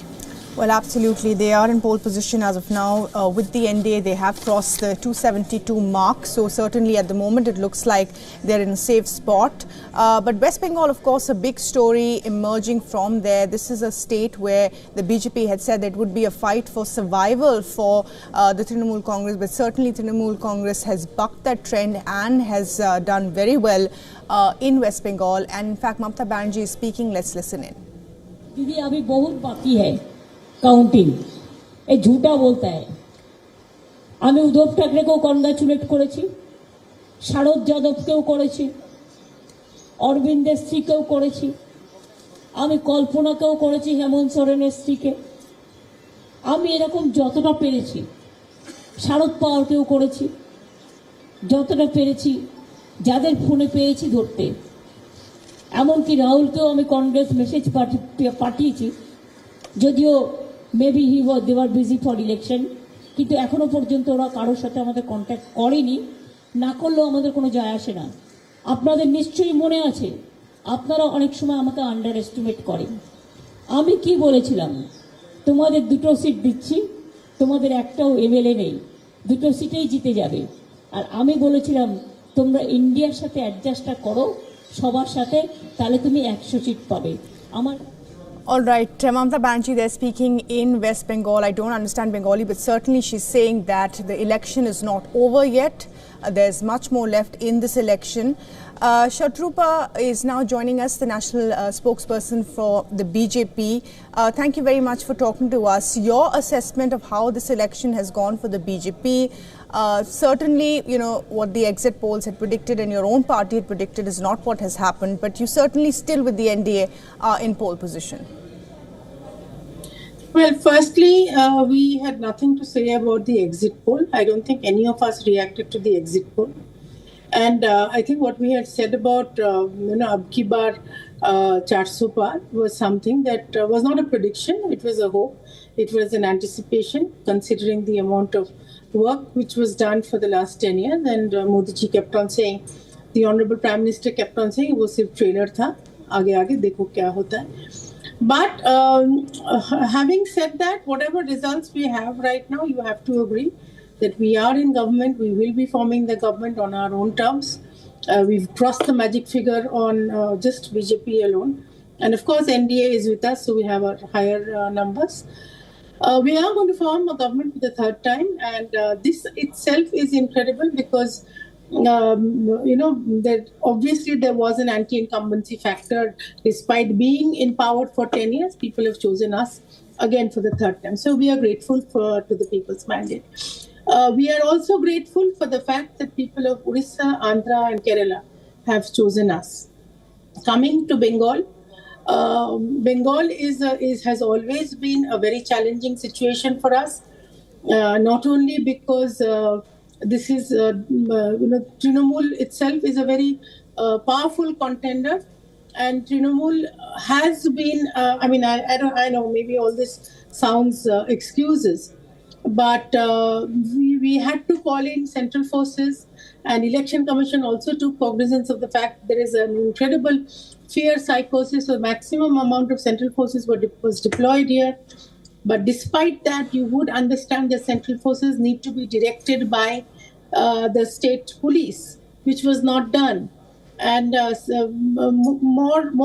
Well, absolutely. They are in pole position as of now. With the NDA, they have crossed the 272 mark. So certainly at the moment, it looks like they're in a safe spot. But West Bengal, of course, a big story emerging from there. This is a state where the BJP had said that it would be a fight for survival for the Trinamool Congress. But certainly Trinamool Congress has bucked that trend and has done very well in West Bengal. And in fact, Mamata Banerjee is speaking. Let's listen in. दीदी अभी बहुत बाकी है counting ए झूठा बोलता है আমি Uddhav ঠাকরেকেও congratulate করেছি শারদ যাদবকেও করেছি অরবিন্দের স্ত্রীকেও করেছি আমি কল্পনাকেও করেছি হেমন্ত সোরেনের স্ত্রীকে আমি এরকম যতটা পেরেছি শারদ পাওয়ারকেও করেছি যতটা পেরেছি যাদের ফোনে পেয়েছি ধরতে এমনকি রাহুলকেও আমি কংগ্রেস মেসেজ পাঠিয়েছি যদিও maybe they were busy for election কিন্তু এখনো পর্যন্ত ওরা কারোর সাথে আমাদের কন্ট্যাক্ট করেনি না করলেও আমাদের কোনো যায় আসে না আপনাদের নিশ্চয়ই মনে আছে আপনারা অনেক সময় আমাকে আন্ডার এস্টিমেট করেন আমি কি বলেছিলাম তোমাদের দুটো সিট দিচ্ছি তোমাদের একটাও এমএলএ নেই দুটো সিটেই জিতে যাবে আর আমি বলেছিলাম তোমরা ইন্ডিয়ার সাথে অ্যাডজাস্টটা করো সবার সাথে তাহলে তুমি 100 সিট পাবে আমার All right, Mamata Banerjee, they're speaking in West Bengal. I don't understand Bengali, but certainly she's saying that the election is not over yet. There's much more left in this election. Shatrupa is now joining us, the national spokesperson for the BJP. Thank you very much for talking to us. Your assessment of how this election has gone for the BJP. Certainly, what the exit polls had predicted and your own party had predicted is not what has happened, but you certainly still with the NDA are in pole position. Well, firstly, we had nothing to say about the exit poll. I don't think any of us reacted to the exit poll. And I think what we had said about, ab ki bar 400 Paar was something that was not a prediction. It was a hope. It was an anticipation, considering the amount of work which was done for the last 10 years. And Modi ji kept on saying, the Honorable Prime Minister kept on saying, wo sirf trailer tha, aage aage dekho kya hota hai. But having said that, whatever results we have right now, you have to agree that we are in government. We will be forming the government on our own terms. We've crossed the magic figure on just BJP alone. And of course, NDA is with us, so we have higher numbers. We are going to form a government for the third time. And this itself is incredible because that obviously there was an anti-incumbency factor. Despite being in power for 10 years, people have chosen us again for the third time. So we are grateful to the people's mandate. We are also grateful for the fact that people of Odisha, Andhra and Kerala have chosen us. Coming to Bengal, Bengal has always been a very challenging situation for us, not only because this is, Trinamool itself is a very powerful contender, and Trinamool has been, I know maybe all this sounds excuses, but we had to call in central forces, and Election Commission also took cognizance of the fact there is an incredible fear psychosis, so maximum amount of central forces was deployed here. But despite that, you would understand that central forces need to be directed by the state police, which was not done. And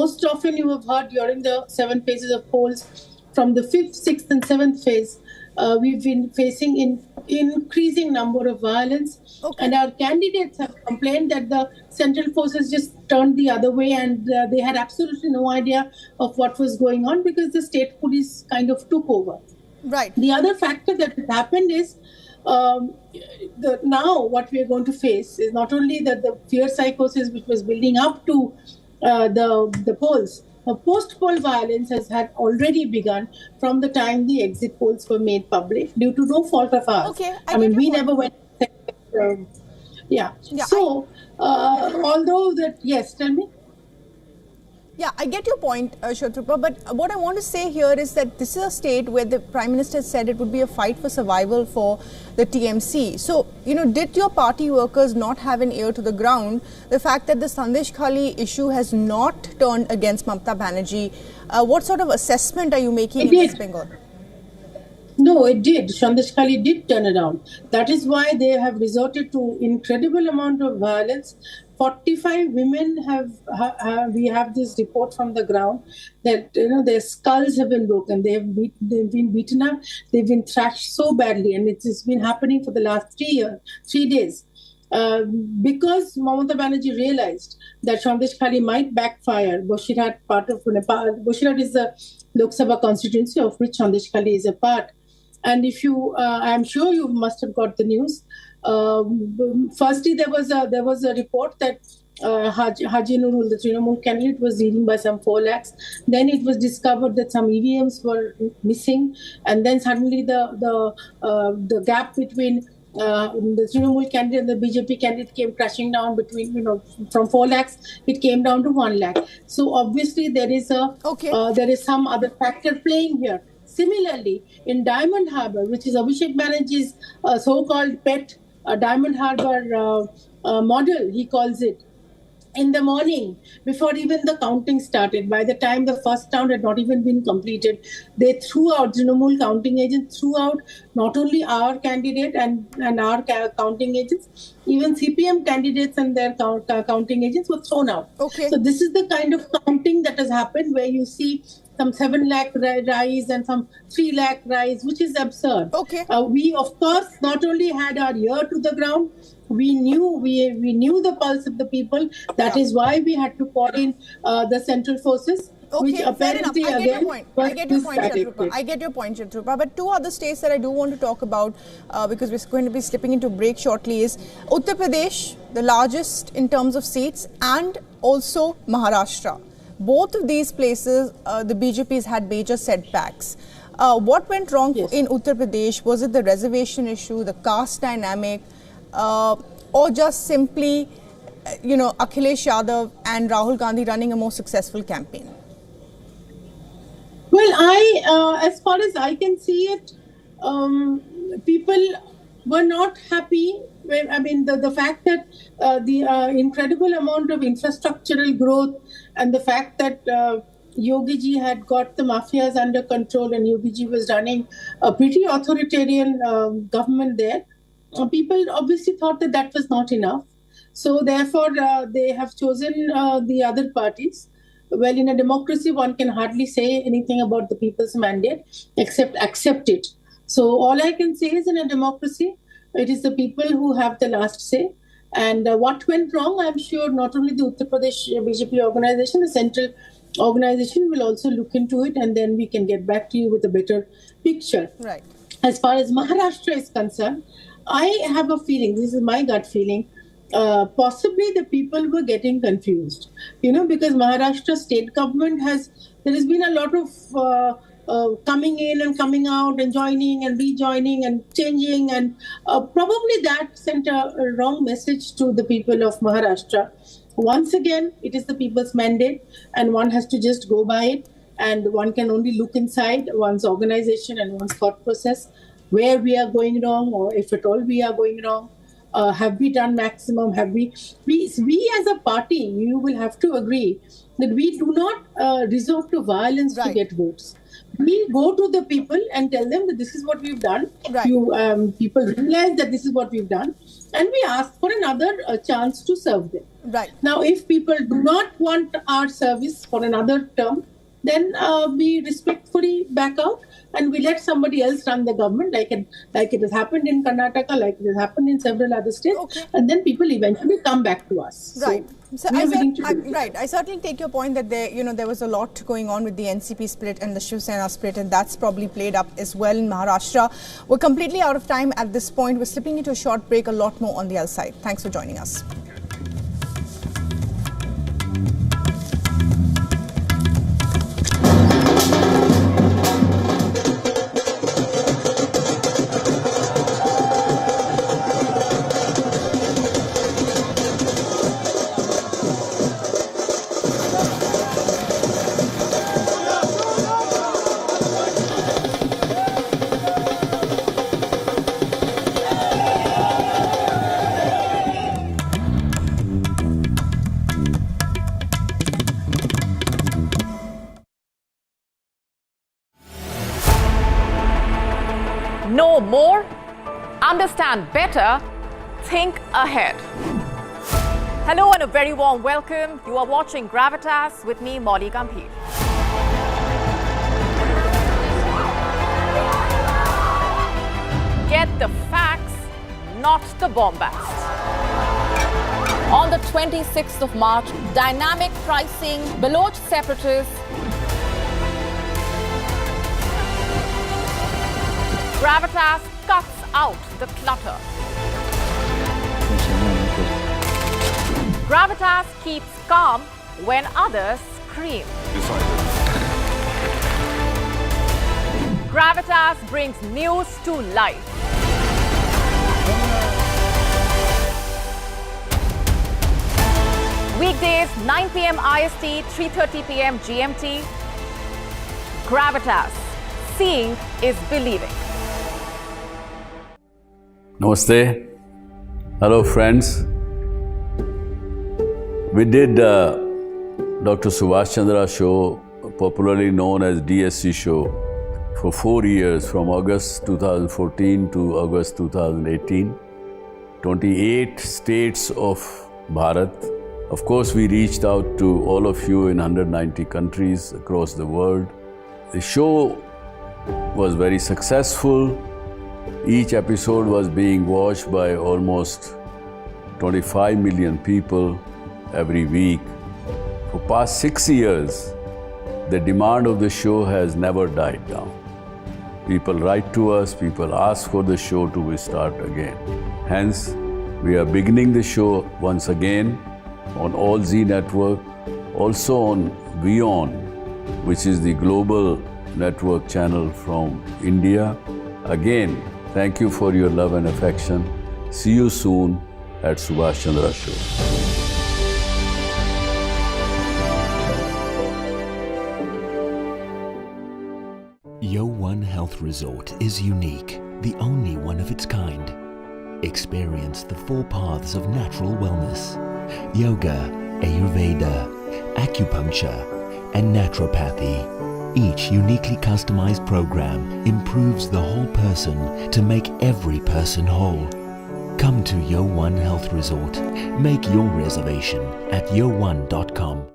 most often you have heard during the 7 phases of polls, from the 5th, 6th and 7th phase, we've been facing increasing number of violence. And our candidates have complained that the central forces just turned the other way, and they had absolutely no idea of what was going on because the state police kind of took over. Right. The other factor that happened is now what we are going to face is not only the fear psychosis which was building up to the polls. Post-poll violence had already begun from the time the exit polls were made public due to no fault of ours. Okay, I mean, we never went. So, although that, yes, tell me. Yeah, I get your point, Shatruppa, but what I want to say here is that this is a state where the Prime Minister said it would be a fight for survival for the TMC. So, did your party workers not have an ear to the ground? The fact that the Sandesh Khali issue has not turned against Mamata Banerjee, what sort of assessment are you making in West Bengal? No, it did. Sandesh Khali did turn around. That is why they have resorted to incredible amount of violence. 45 women we have this report from the ground that their skulls have been broken. They've been beaten up. They've been thrashed so badly, and it's been happening for the last 3 days. Because Mamata Banerjee realized that Sandesh Khali might backfire. Boshirat Boshirat is the Lok Sabha constituency of which Sandesh Khali is a part. And if I'm sure you must have got the news. Firstly, there was a report that Haji Nurul, the Trinamool candidate, was leading by some 4 lakhs. Then it was discovered that some EVMs were missing, and then suddenly the gap between the Trinamool candidate and the BJP candidate came crashing down from 4 lakhs, it came down to 1 lakh. So obviously there is some other factor playing here. Similarly, in Diamond Harbour, which is Abhishek Banerjee's so-called pet Diamond Harbour model, he calls it, in the morning, before even the counting started, by the time the first count had not even been completed, they threw out, Trinamool counting agents threw out not only our candidate and our counting agents, even CPM candidates and their counting agents were thrown out. Okay. So this is the kind of counting that has happened, where you see some 7 lakh rise and some 3 lakh rise, which is absurd. Okay. We, of course, not only had our ear to the ground, we knew the pulse of the people. That is why we had to call in the central forces. Okay, which apparently fair enough. I get your point, Shatruppa. I get your point, Shatruppa. But 2 other states that I do want to talk about, because we're going to be slipping into break shortly, is Uttar Pradesh, the largest in terms of seats, and also Maharashtra. Both of these places, the BJP's had major setbacks. What went wrong in Uttar Pradesh? Was it the reservation issue, the caste dynamic, or just simply, Akhilesh Yadav and Rahul Gandhi running a more successful campaign? Well, as far as I can see it, people were not happy. I mean, the fact that the incredible amount of infrastructural growth and the fact that Yogi ji had got the mafias under control and Yogi ji was running a pretty authoritarian government there, people obviously thought that was not enough. So therefore, they have chosen the other parties. Well, in a democracy, one can hardly say anything about the people's mandate except accept it. So all I can say is, in a democracy, it is the people who have the last say. And what went wrong, I'm sure not only the Uttar Pradesh BJP organization, the central organization will also look into it, and then we can get back to you with a better picture. Right. As far as Maharashtra is concerned, I have a feeling, this is my gut feeling, possibly the people were getting confused, because Maharashtra state government there has been a lot of coming in and coming out and joining and rejoining and changing, and probably that sent a wrong message to the people of Maharashtra. Once again, it is the people's mandate, and one has to just go by it, and one can only look inside one's organization and one's thought process, where we are going wrong, or if at all we are going wrong. Have we done maximum? Have we as a party, you will have to agree that we do not resort to violence to get votes. We go to the people and tell them that this is what we've done. Right. People realize that this is what we've done, and we ask for another chance to serve them. Right. Now, if people do not want our service for another term, then we respectfully back out and we let somebody else run the government, like it has happened in Karnataka, like it has happened in several other states, and then people eventually come back to us. Right. So I certainly take your point that there was a lot going on with the NCP split and the Shiv Sena split, and that's probably played up as well in Maharashtra. We're completely out of time at this point. We're slipping into a short break. A lot more on the other side. Thanks for joining us. Know more, understand better, think ahead. Hello and a very warm welcome. You are watching Gravitas with me, Molly Gambhir. Get the facts, not the bombast. On the 26th of March, dynamic pricing, Baloch separatists, Gravitas cuts out the clutter. Gravitas keeps calm when others scream. Gravitas brings news to life. Weekdays 9 p.m. IST, 3:30 p.m. GMT. Gravitas. Seeing is believing. Namaste. Hello, friends. We did Dr. Subash Chandra show, popularly known as DSC show, for 4 years, from August 2014 to August 2018. 28 states of Bharat. Of course, we reached out to all of you in 190 countries across the world. The show was very successful. Each episode was being watched by almost 25 million people every week. For past 6 years, the demand of the show has never died down. People write to us, people ask for the show to restart again. Hence, we are beginning the show once again on All Z Network, also on WION, which is the global network channel from India. Again, thank you for your love and affection. See you soon at Subash Chandra Show. YO1 Health Resort is unique, the only one of its kind. Experience the 4 paths of natural wellness: yoga, Ayurveda, acupuncture, and naturopathy. Each uniquely customized program improves the whole person to make every person whole. Come to YO1 Health Resort. Make your reservation at yo1.com.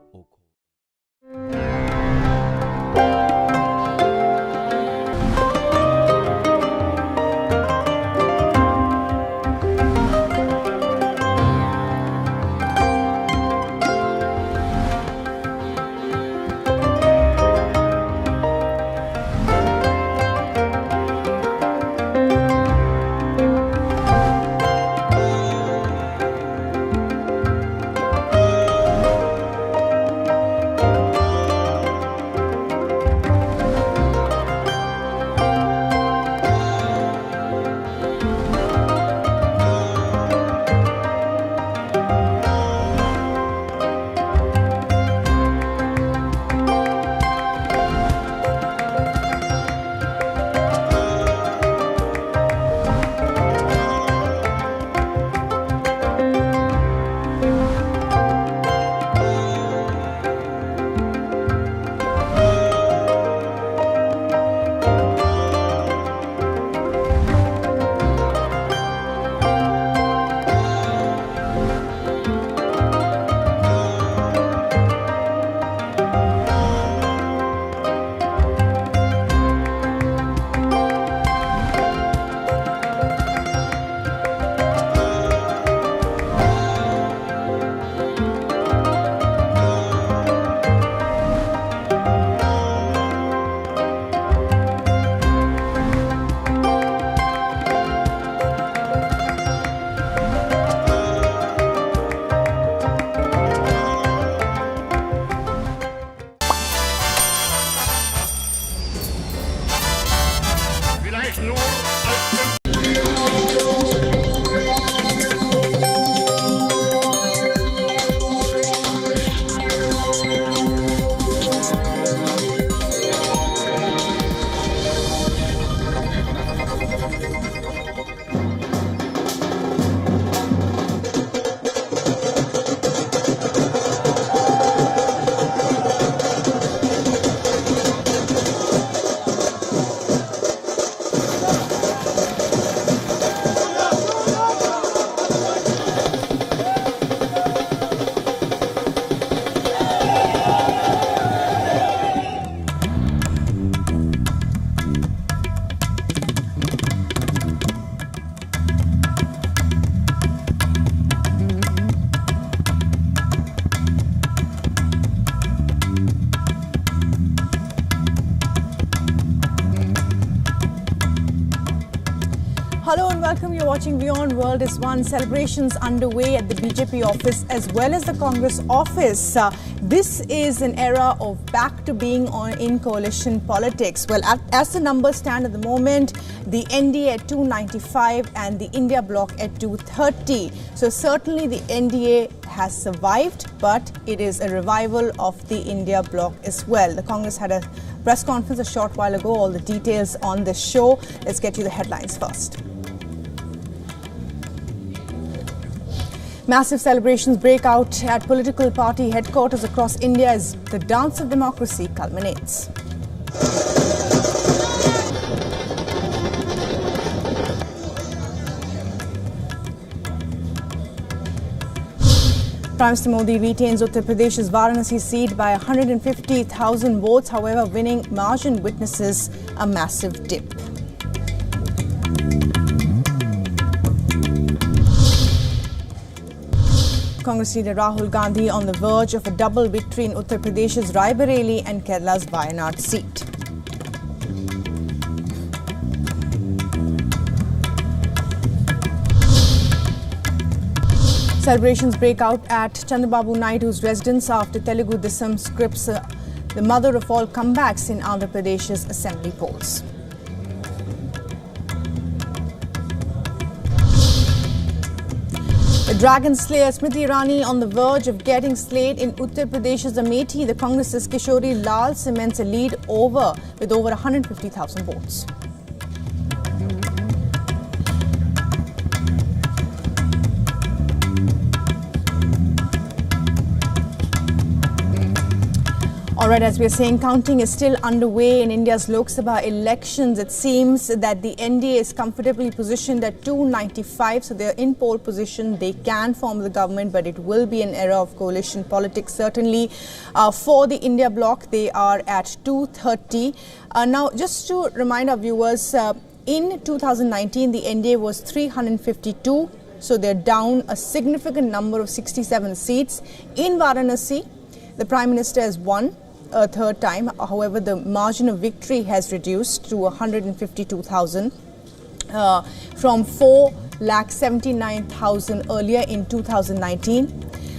Hello and welcome. You're watching WION World is One. Celebrations underway at the BJP office as well as the Congress office. This is an era of back to being in coalition politics. Well, as the numbers stand at the moment, the NDA at 295 and the India bloc at 230. So certainly the NDA has survived, but it is a revival of the India bloc as well. The Congress had a press conference a short while ago. All the details on the show. Let's get you the headlines first. Massive celebrations break out at political party headquarters across India as the dance of democracy culminates. Prime Minister Modi retains Uttar Pradesh's Varanasi seat by 150,000 votes. However, winning margin witnesses a massive dip. Congress leader Rahul Gandhi on the verge of a double victory in Uttar Pradesh's Raebareli and Kerala's Wayanad seat. Celebrations break out at Chandrababu Naidu's residence after Telugu Desam scripts the mother of all comebacks in Andhra Pradesh's assembly polls. The Dragon Slayer Smriti Irani on the verge of getting slayed in Uttar Pradesh's Amethi. The Congress's Kishori Lal cements a lead with over 150,000 votes. All right, as we are saying, counting is still underway in India's Lok Sabha elections. It seems that the NDA is comfortably positioned at 295, so they're in pole position. They can form the government, but it will be an era of coalition politics. Certainly, for the India bloc, they are at 230. Now, just to remind our viewers, in 2019, the NDA was 352, so they're down a significant number of 67 seats. In Varanasi, the Prime Minister has won a third time. However, the margin of victory has reduced to 152,000 from 4,79,000 earlier in 2019.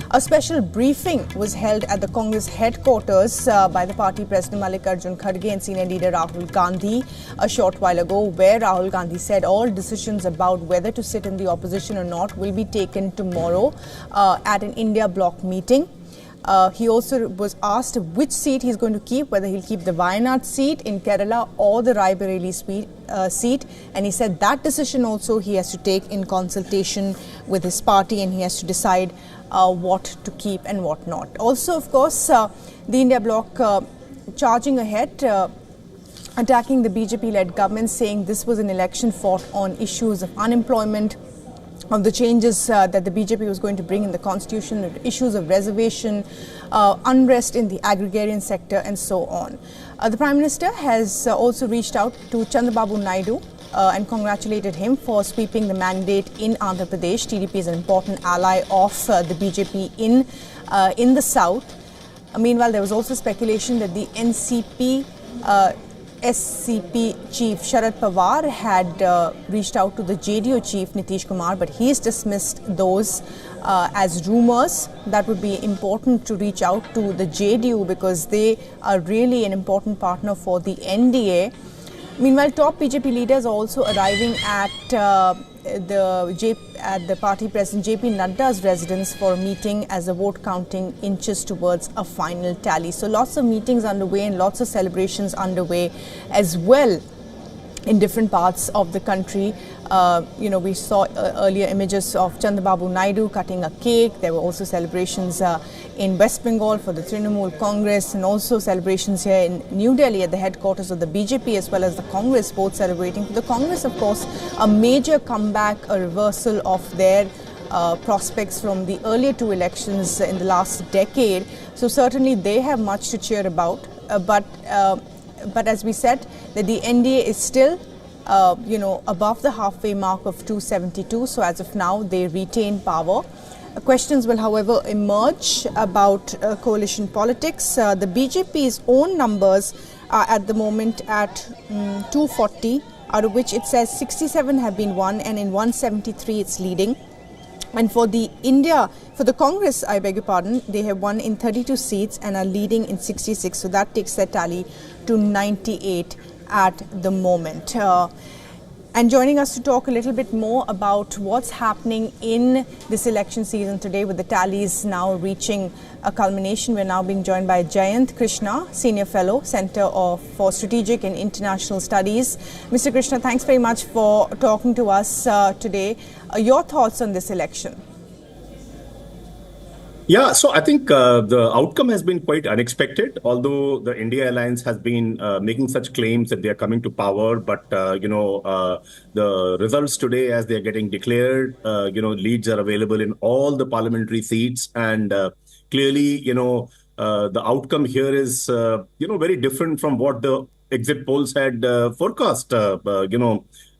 A special briefing was held at the Congress headquarters by the party President Mallikarjun Kharge and senior leader Rahul Gandhi a short while ago, where Rahul Gandhi said all decisions about whether to sit in the opposition or not will be taken tomorrow at an India bloc meeting. He also was asked which seat he's going to keep, whether he'll keep the Wayanad seat in Kerala or the Raebareli seat. And he said that decision also he has to take in consultation with his party, and he has to decide what to keep and what not. Also, of course, the India bloc charging ahead, attacking the BJP-led government, saying this was an election fought on issues of unemployment, of the changes that the BJP was going to bring in the constitution, issues of reservation, unrest in the agrarian sector and so on. The Prime Minister has also reached out to Chandrababu Naidu and congratulated him for sweeping the mandate in Andhra Pradesh. TDP is an important ally of the BJP in the south. Meanwhile, there was also speculation that the NCP SCP chief Sharad Pawar had reached out to the JDU chief Nitish Kumar, but he's dismissed those as rumors. That would be important to reach out to the JDU because they are really an important partner for the NDA. Meanwhile, top BJP leaders are also arriving at the party president JP Nadda's residence for a meeting as the vote counting inches towards a final tally. So lots of meetings underway and lots of celebrations underway as well in different parts of the country. We saw earlier images of Chandrababu Naidu cutting a cake. There were also celebrations in West Bengal for the Trinamool Congress, and also celebrations here in New Delhi at the headquarters of the BJP as well as the Congress, both celebrating. For the Congress, of course, a major comeback, a reversal of their prospects from the earlier two elections in the last decade. So certainly they have much to cheer about. But as we said, that the NDA is still above the halfway mark of 272. So as of now, they retain power. Questions will, however, emerge about coalition politics. The BJP's own numbers are at the moment at 240 out of which it says 67 have been won, and in 173 it's leading. And for the Congress, I beg your pardon, they have won in 32 seats and are leading in 66. So that takes their tally to 98 at the moment. And joining us to talk a little bit more about what's happening in this election season today, with the tallies now reaching a culmination, we're now being joined by Jayant Krishna, Senior Fellow, Center for Strategic and International Studies. Mr. Krishna, thanks very much for talking to us today. Your thoughts on this election? Yeah, so I think the outcome has been quite unexpected, although the India Alliance has been making such claims that they are coming to power. But, the results today, as they are getting declared, leads are available in all the parliamentary seats. And clearly, the outcome here is, very different from what the exit polls had forecast,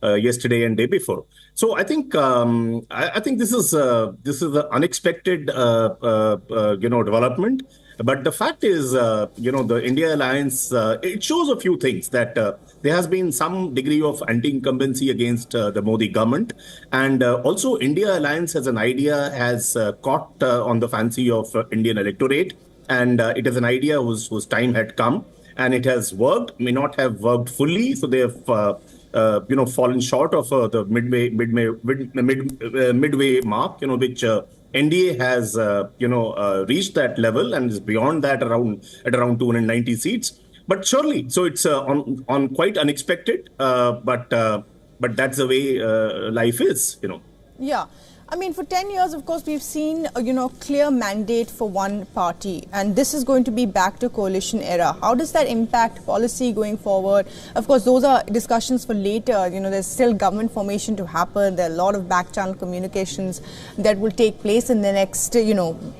yesterday and day before. So I think this is an unexpected development. But the fact is, the India Alliance, it shows a few things, that there has been some degree of anti-incumbency against the Modi government. And also India Alliance as an idea has caught on the fancy of Indian electorate. And it is an idea whose time had come, and it has worked, may not have worked fully. So they have fallen short of the midway mark, which NDA has, reached that level and is beyond that at around 290 seats. But surely, so it's on quite unexpected, but that's the way life is, Yeah. I mean, for 10 years, of course, we've seen, clear mandate for one party, and this is going to be back to coalition era. How does that impact policy going forward? Of course, those are discussions for later. There's still government formation to happen. There are a lot of back-channel communications that will take place in the next,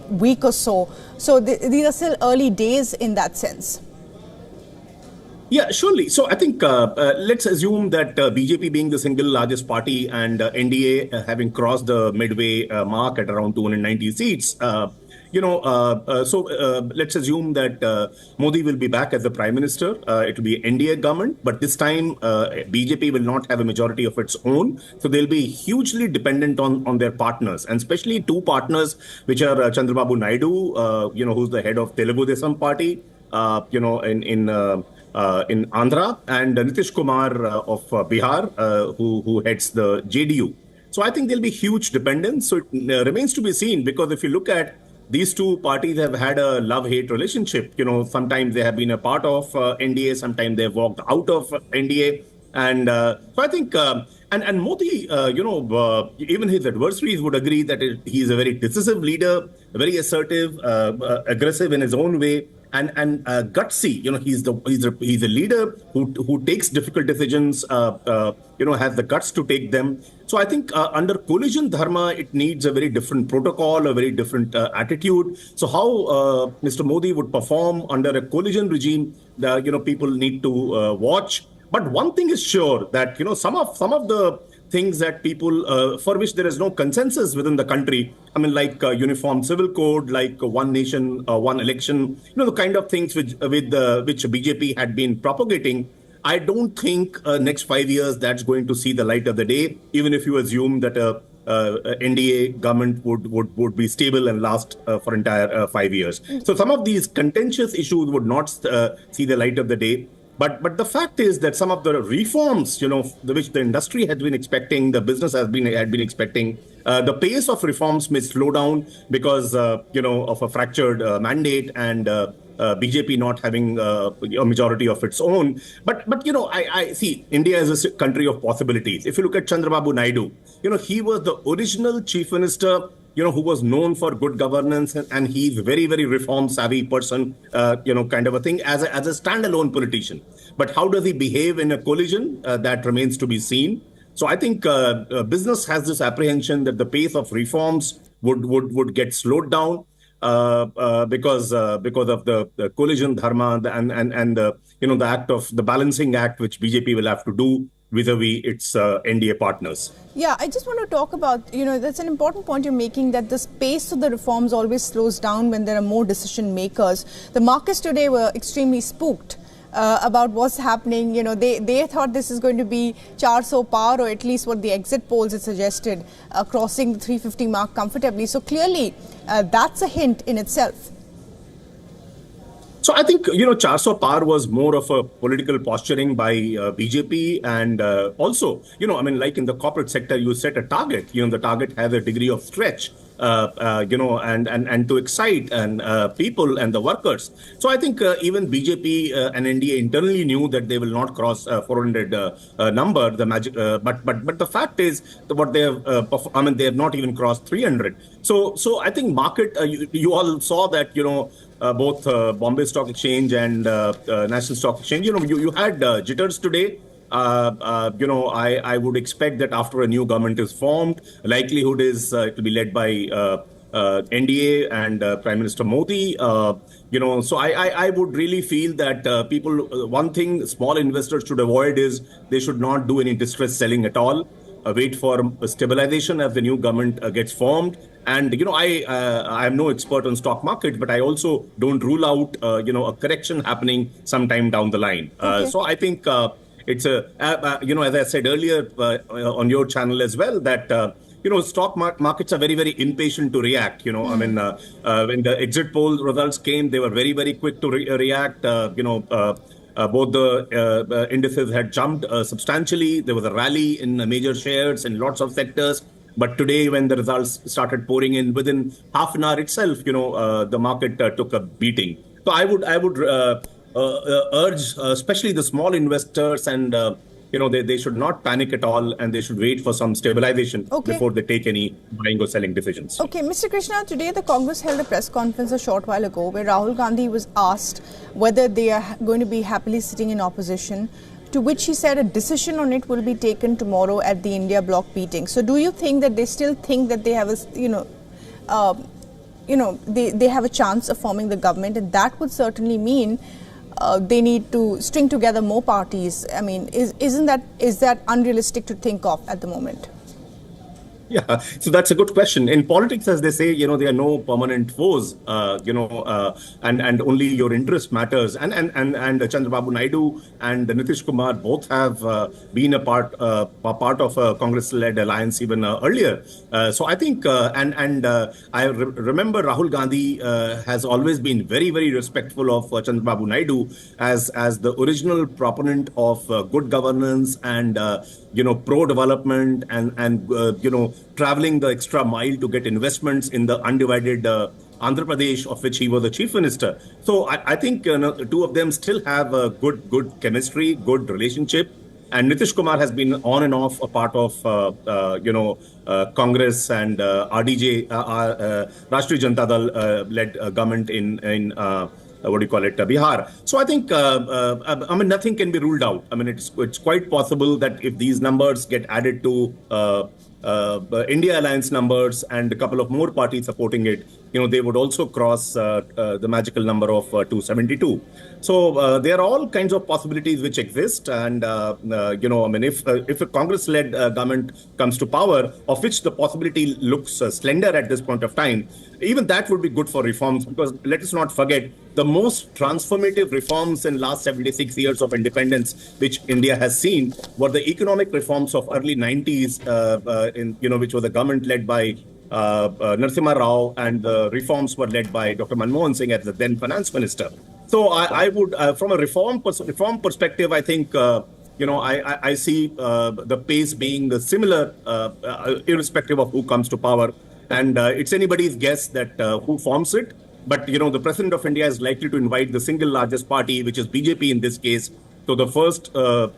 week or so. So these are still early days in that sense. Yeah, surely. So I think let's assume that BJP being the single largest party and NDA having crossed the midway mark at around 290 seats, let's assume that Modi will be back as the prime minister. It will be NDA government, but this time BJP will not have a majority of its own. So they'll be hugely dependent on their partners, and especially two partners, which are Chandrababu Naidu, who's the head of Telugu Desam party, in Andhra, and Nitish Kumar of Bihar, who heads the JDU. So I think there'll be huge dependence. So it remains to be seen, because if you look at these two parties have had a love-hate relationship. Sometimes they have been a part of NDA, sometimes they have walked out of NDA. And so I think, and Modi, even his adversaries would agree that he is a very decisive leader, very assertive, aggressive in his own way, and gutsy. He's a leader who takes difficult decisions, has the guts to take them. So I think under coalition dharma, it needs a very different protocol, a very different attitude. So how Mr. Modi would perform under a coalition regime, people need to watch. But one thing is sure, that some of the things that people for which there is no consensus within the country, I mean, like uniform civil code, like one nation, one election, the kind of things which BJP had been propagating. I don't think next 5 years that's going to see the light of the day, even if you assume that NDA government would be stable and last for entire 5 years. So some of these contentious issues would not see the light of the day. But the fact is that some of the reforms, which the industry had been expecting, the business had been expecting, the pace of reforms may slow down because of a fractured mandate and BJP not having a majority of its own. But I see India as a country of possibilities. If you look at Chandrababu Naidu, he was the original chief minister, who was known for good governance, and he's a very, very reform-savvy person, kind of a thing, as a standalone politician. But how does he behave in a coalition? That remains to be seen. So I think business has this apprehension that the pace of reforms would get slowed down because of the coalition dharma and the act of the balancing act which BJP will have to do vis-a-vis its NDA partners. Yeah, I just want to talk about, that's an important point you're making, that the pace of the reforms always slows down when there are more decision makers. The markets today were extremely spooked about what's happening. You know, they thought this is going to be 400 Paar, or at least what the exit polls had suggested, crossing the 350 mark comfortably. So clearly, that's a hint in itself. So I think, 400 Paar was more of a political posturing by BJP, and also, like in the corporate sector, you set a target. The target has a degree of stretch. And to excite and people and the workers. So I think even BJP and NDA internally knew that they will not cross 400 number, the magic. But the fact is that what they have, they have not even crossed 300. So I think market. You all saw that both Bombay Stock Exchange and National Stock Exchange. You had jitters today. I would expect that after a new government is formed, likelihood is it will be led by NDA and Prime Minister Modi. So I would really feel that people, one thing small investors should avoid is they should not do any distress selling at all. Wait for stabilization as the new government gets formed. And, I am no expert on stock market, but I also don't rule out, a correction happening sometime down the line. Okay. So I think it's as I said earlier on your channel as well, that, stock markets are very, very impatient to react. When the exit poll results came, they were very, very quick to react. Both the indices had jumped substantially. There was a rally in major shares in lots of sectors. But today, when the results started pouring in within half an hour itself, the market took a beating. So I would urge, especially the small investors, and they should not panic at all, and they should wait for some stabilization before they take any buying or selling decisions. Okay, Mr. Krishna, today the Congress held a press conference a short while ago where Rahul Gandhi was asked whether they are going to be happily sitting in opposition, to which he said a decision on it will be taken tomorrow at the India bloc meeting. So do you think that they still think that they have they have a chance of forming the government, and that would certainly mean they need to string together more parties? I mean, is that unrealistic to think of at the moment? Yeah, so that's a good question. In politics, as they say, there are no permanent foes, and only your interest matters. And Chandrababu Naidu and Nitish Kumar both have been a part of a Congress-led alliance even earlier. So I think, I remember Rahul Gandhi has always been very, very respectful of Chandrababu Naidu as the original proponent of good governance and pro-development and traveling the extra mile to get investments in the undivided Andhra Pradesh, of which he was the chief minister. So I think two of them still have a good chemistry, good relationship. And Nitish Kumar has been on and off a part of, Congress and RDJ, Rashtriya Janata Dal led government in Bihar. So I think, nothing can be ruled out. It's quite possible that if these numbers get added to India Alliance numbers and a couple of more parties supporting it, they would also cross the magical number of 272. So there are all kinds of possibilities which exist. And, if a Congress-led government comes to power, of which the possibility looks slender at this point of time, even that would be good for reforms, because let us not forget, the most transformative reforms in last 76 years of independence, which India has seen, were the economic reforms of early 90s, which was a government led by Narasimha Rao, and the reforms were led by Dr. Manmohan Singh as the then finance minister. So I would, from a reform perspective, I think, I see the pace being similar, irrespective of who comes to power. And it's anybody's guess that who forms it. But, the president of India is likely to invite the single largest party, which is BJP in this case. So the first, the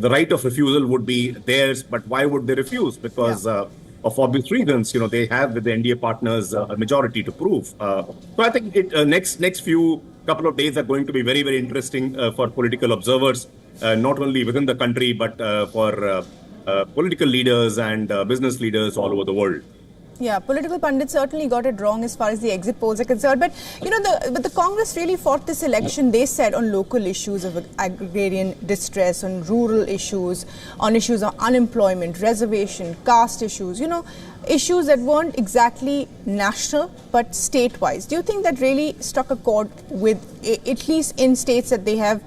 right of refusal would be theirs. But why would they refuse? Because of obvious reasons, they have with the NDA partners a majority to prove. So I think next few couple of days are going to be very, very interesting for political observers, not only within the country, but for political leaders and business leaders all over the world. Yeah, political pundits certainly got it wrong as far as the exit polls are concerned. But, the Congress really fought this election, they said, on local issues of agrarian distress, on rural issues, on issues of unemployment, reservation, caste issues. issues that weren't exactly national but state-wise. Do you think that really struck a chord with, at least in states that they have,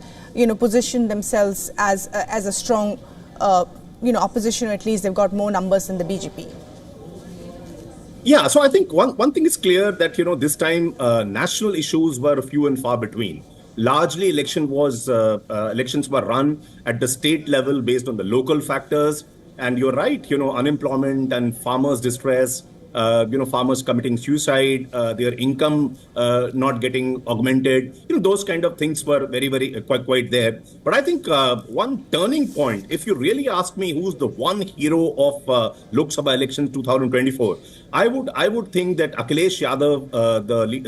positioned themselves as a strong, opposition, or at least they've got more numbers than the BJP? Yeah, so I think one thing is clear that, this time national issues were few and far between. Largely elections were run at the state level based on the local factors. And you're right, unemployment and farmers' distress, farmers committing suicide, their income not getting augmented, those kind of things were very, very quite there. But I think one turning point, if you really ask me who's the one hero of Lok Sabha Election 2024, I would think that Akhilesh Yadav,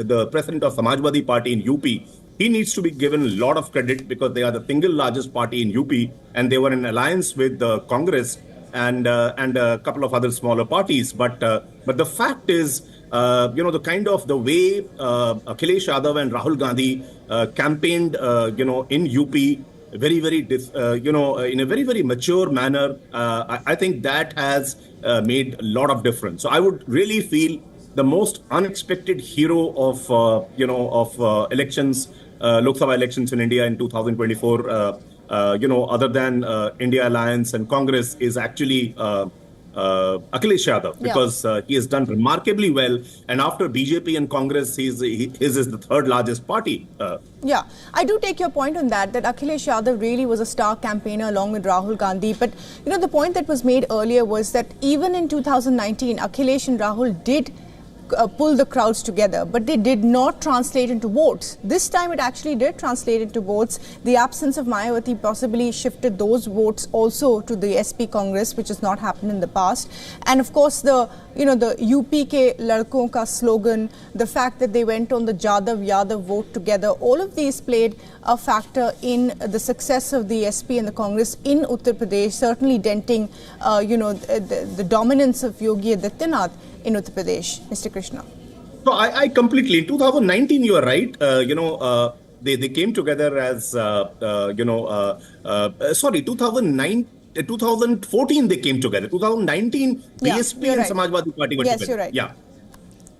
the president of Samajwadi party in UP, he needs to be given a lot of credit because they are the single largest party in UP, and they were in alliance with Congress and a couple of other smaller parties. But the fact is, the kind of the way Akhilesh Yadav and Rahul Gandhi campaigned, in UP, very, very, in a very, very mature manner, I think that has made a lot of difference. So I would really feel the most unexpected hero of elections, Lok Sabha elections in India in 2024, other than India Alliance and Congress, is actually Akhilesh Yadav, because he has done remarkably well. And after BJP and Congress, his is the third largest party. Yeah, I do take your point on that Akhilesh Yadav really was a star campaigner along with Rahul Gandhi. But, the point that was made earlier was that even in 2019, Akhilesh and Rahul did pull the crowds together, but they did not translate into votes. This time it actually did translate into votes. The absence of Mayawati possibly shifted those votes also to the SP Congress, which has not happened in the past. And of course the UP ke ladkon ka slogan, the fact that they went on the Yadav vote together, all of these played a factor in the success of the SP and the Congress in Uttar Pradesh, certainly denting the dominance of Yogi Adityanath in Uttar Pradesh. Mr. Krishna. So I completely, in 2019, you are right, they came together as, 2014 they came together. 2019, BSP and Samajwadi party were together. Yes, you're right.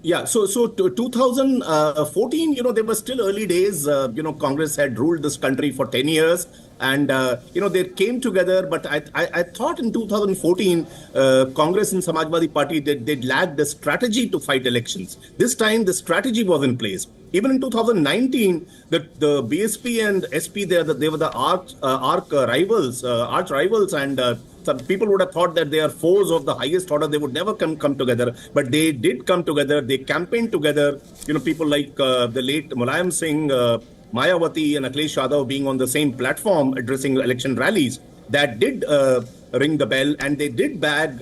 Yeah, so 2014, they were still early days. Congress had ruled this country for 10 years. And, they came together. But I thought in 2014, Congress and Samajwadi party, they lacked the strategy to fight elections. This time, the strategy was in place. Even in 2019, the BSP and SP, they were the arch rivals, and some people would have thought that they are foes of the highest order. They would never come together, but they did come together. They campaigned together. People like the late Mulayam Singh, Mayawati and Akhilesh Yadav being on the same platform addressing election rallies, that did ring the bell, and they did bag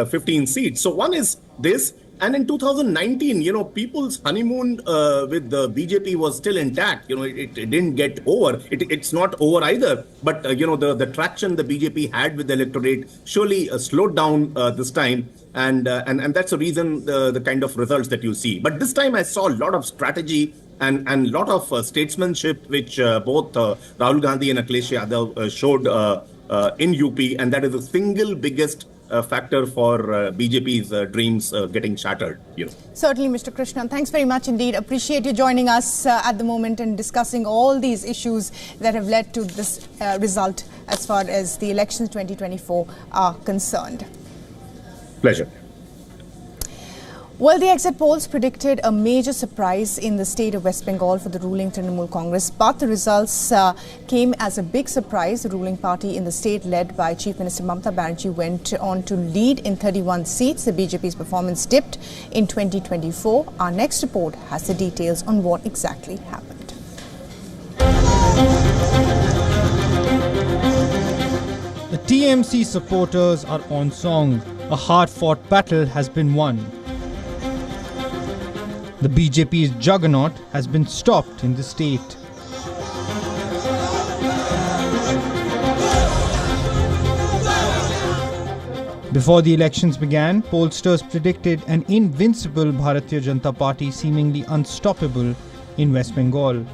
15 seats. So one is this. And in 2019, people's honeymoon with the BJP was still intact. It didn't get over. It's not over either. But, the traction the BJP had with the electorate surely slowed down this time. And that's the reason the kind of results that you see. But this time I saw a lot of strategy and a lot of statesmanship, which both Rahul Gandhi and Akhilesh Yadav showed in UP. And that is the single biggest factor for BJP's dreams getting shattered. Certainly, Mr. Krishnan. Thanks very much indeed. Appreciate you joining us at the moment and discussing all these issues that have led to this result as far as the elections 2024 are concerned. Pleasure. Well, the exit polls predicted a major surprise in the state of West Bengal for the ruling Trinamool Congress, but the results came as a big surprise. The ruling party in the state, led by Chief Minister Mamata Banerjee, went on to lead in 31 seats. The BJP's performance dipped in 2024. Our next report has the details on what exactly happened. The TMC supporters are on song. A hard-fought battle has been won. The BJP's juggernaut has been stopped in the state. Before the elections began, pollsters predicted an invincible Bharatiya Janata Party, seemingly unstoppable in West Bengal.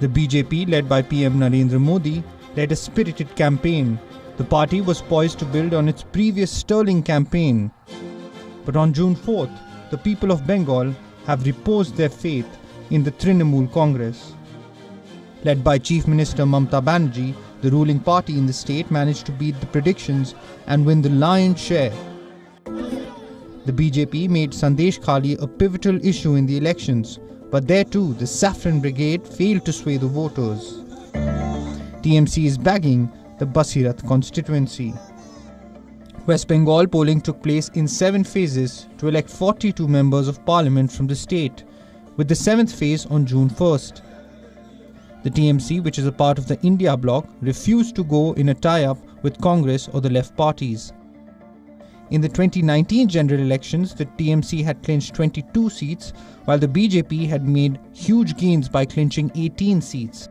The BJP, led by PM Narendra Modi, led a spirited campaign. The party was poised to build on its previous sterling campaign. But on June 4th, the people of Bengal have reposed their faith in the Trinamool Congress. Led by Chief Minister Mamata Banerjee, the ruling party in the state managed to beat the predictions and win the lion's share. The BJP made Sandesh Khali a pivotal issue in the elections, but there too the Saffron Brigade failed to sway the voters. TMC is bagging the Basirath constituency. West Bengal polling took place in 7 phases to elect 42 members of parliament from the state, with the 7th phase on June 1st. The TMC, which is a part of the India bloc, refused to go in a tie-up with Congress or the left parties. In the 2019 general elections, the TMC had clinched 22 seats, while the BJP had made huge gains by clinching 18 seats.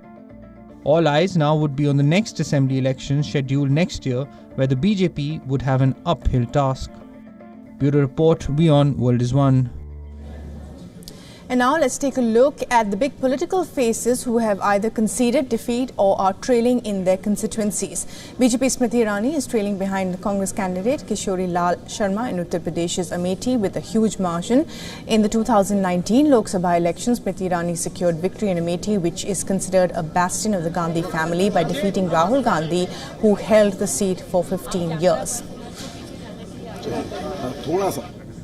All eyes now would be on the next assembly election scheduled next year, where the BJP would have an uphill task. Bureau Report, WION World is One. And now let's take a look at the big political faces who have either conceded defeat or are trailing in their constituencies. BJP Smriti Irani is trailing behind the Congress candidate Kishori Lal Sharma in Uttar Pradesh's Amethi with a huge margin. In the 2019 Lok Sabha Election, Smriti Irani secured victory in Amethi, which is considered a bastion of the Gandhi family, by defeating Rahul Gandhi, who held the seat for 15 years.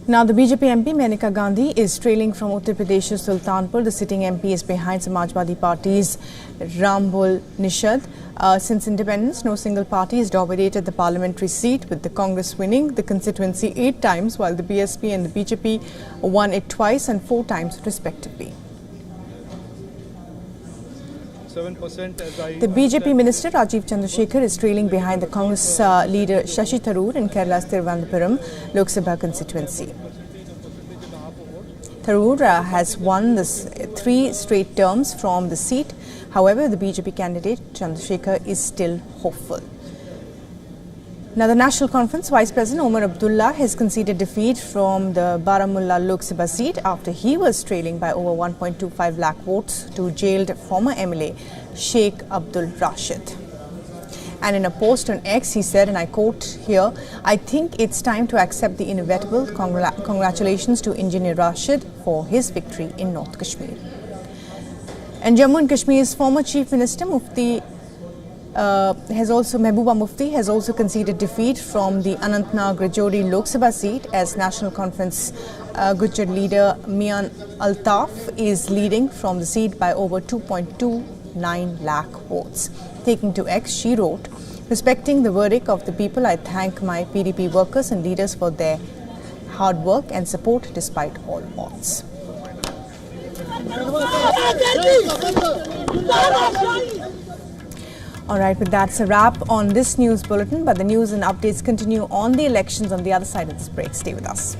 Now, the BJP MP Menaka Gandhi is trailing from Uttar Pradesh's Sultanpur. The sitting MP is behind Samajwadi Party's Rambul Nishad. Since independence, no single party has dominated the parliamentary seat, with the Congress winning the constituency 8 times, while the BSP and the BJP won it twice and 4 times respectively. 7% The BJP minister Rajiv Chandrasekhar is trailing behind the Congress leader Shashi Tharoor in Kerala's Thiruvananthapuram Lok Sabha constituency. Tharoor has won 3 straight terms from the seat. However, the BJP candidate Chandrasekhar is still hopeful. Now, the National Conference Vice President Omar Abdullah has conceded defeat from the Baramulla Lok Sabha seat after he was trailing by over 1.25 lakh votes to jailed former MLA Sheikh Abdul Rashid. And in a post on X, he said, and I quote here, "I think it's time to accept the inevitable. Congratulations to Engineer Rashid for his victory in North Kashmir." And Jammu and Kashmir's former Chief Minister Mehbooba Mufti has also conceded defeat from the Anantnag Rajouri Lok Sabha seat, as National Conference Gujar leader Mian Altaf is leading from the seat by over 2.29 lakh votes. Taking to X, she wrote, "Respecting the verdict of the people, I thank my PDP workers and leaders for their hard work and support despite all odds." All right, but that's a wrap on this news bulletin. But the news and updates continue on the elections on the other side of this break. Stay with us.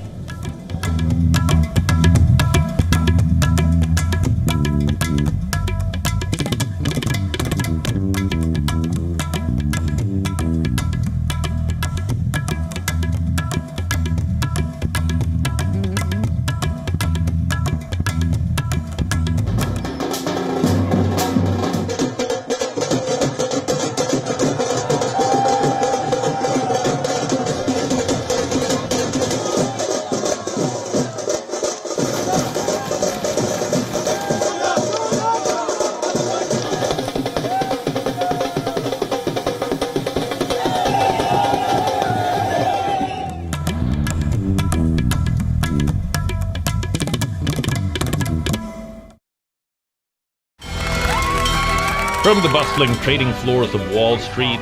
From the bustling trading floors of Wall Street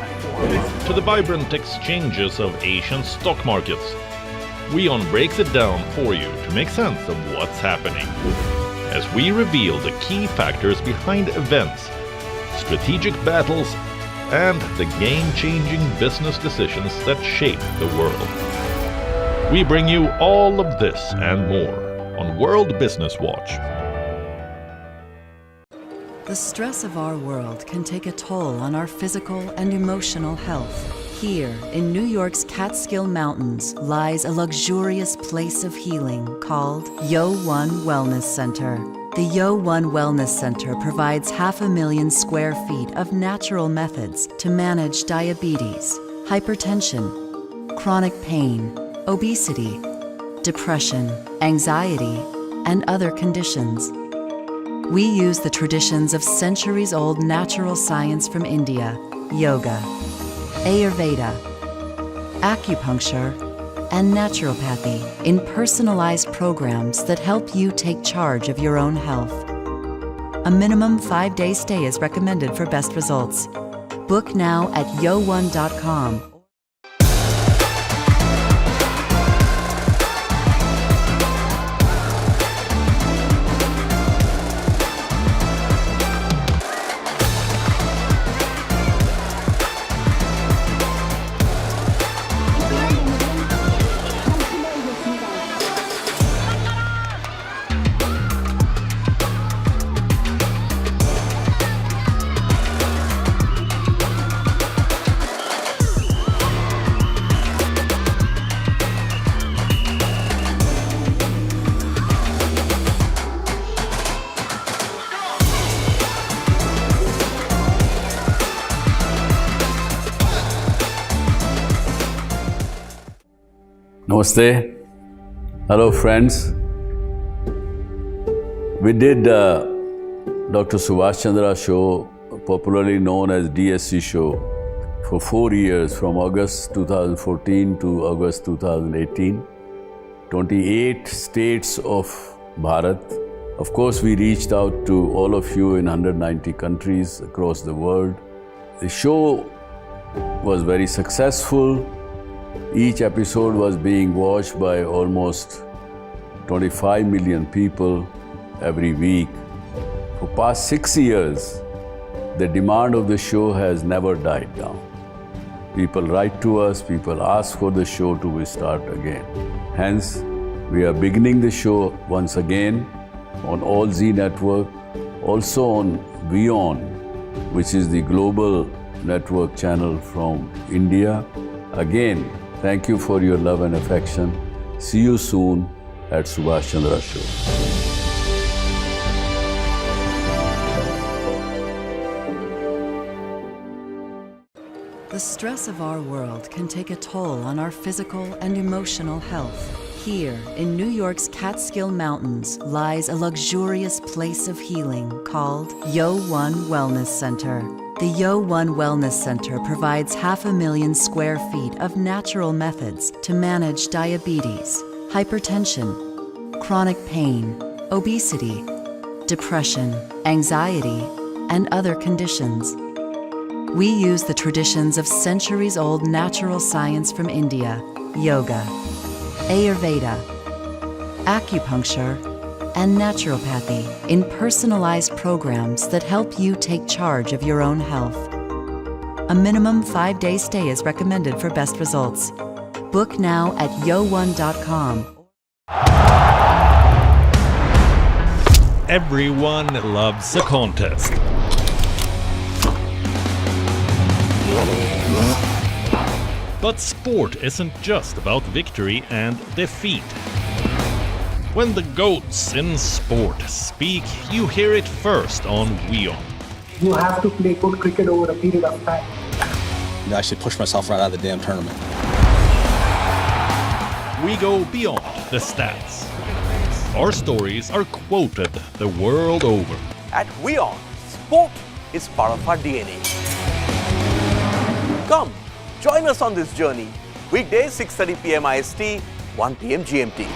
to the vibrant exchanges of Asian stock markets, WION breaks it down for you to make sense of what's happening, as we reveal the key factors behind events, strategic battles, and the game-changing business decisions that shape the world. We bring you all of this and more on World Business Watch. The stress of our world can take a toll on our physical and emotional health. Here, in New York's Catskill Mountains, lies a luxurious place of healing called YO1 Wellness Center. The YO1 Wellness Center provides 500,000 square feet of natural methods to manage diabetes, hypertension, chronic pain, obesity, depression, anxiety, and other conditions. We use the traditions of centuries-old natural science from India, yoga, Ayurveda, acupuncture, and naturopathy in personalized programs that help you take charge of your own health. A minimum 5-day stay is recommended for best results. Book now at yo1.com. Namaste. Hello friends. We did Dr. Subash Chandra show, popularly known as DSC show, for 4 years from August 2014 to August 2018. 28 states of Bharat. Of course, we reached out to all of you in 190 countries across the world. The show was very successful. Each episode was being watched by almost 25 million people every week. For past 6 years, the demand of the show has never died down. People write to us, people ask for the show to start again. Hence, we are beginning the show once again on All Z Network, also on WION, which is the global network channel from India. Again, thank you for your love and affection. See you soon at Subash Chandra Show. The stress of our world can take a toll on our physical and emotional health. Here, in New York's Catskill Mountains, lies a luxurious place of healing called WION Wellness Center. The WION Wellness Center provides 500,000 square feet of natural methods to manage diabetes, hypertension, chronic pain, obesity, depression, anxiety, and other conditions. We use the traditions of centuries-old natural science from India, yoga, Ayurveda, acupuncture, and naturopathy in personalized programs that help you take charge of your own health. A minimum 5-day stay is recommended for best results. Book now at yo1.com. Everyone loves a contest. But sport isn't just about victory and defeat. When the GOATs in sport speak, you hear it first on WION. You have to play good cricket over a period of time. I actually pushed myself right out of the damn tournament. We go beyond the stats. Our stories are quoted the world over. At WION, sport is part of our DNA. Come, join us on this journey. Weekdays 6:30 p.m. IST, 1 p.m. GMT.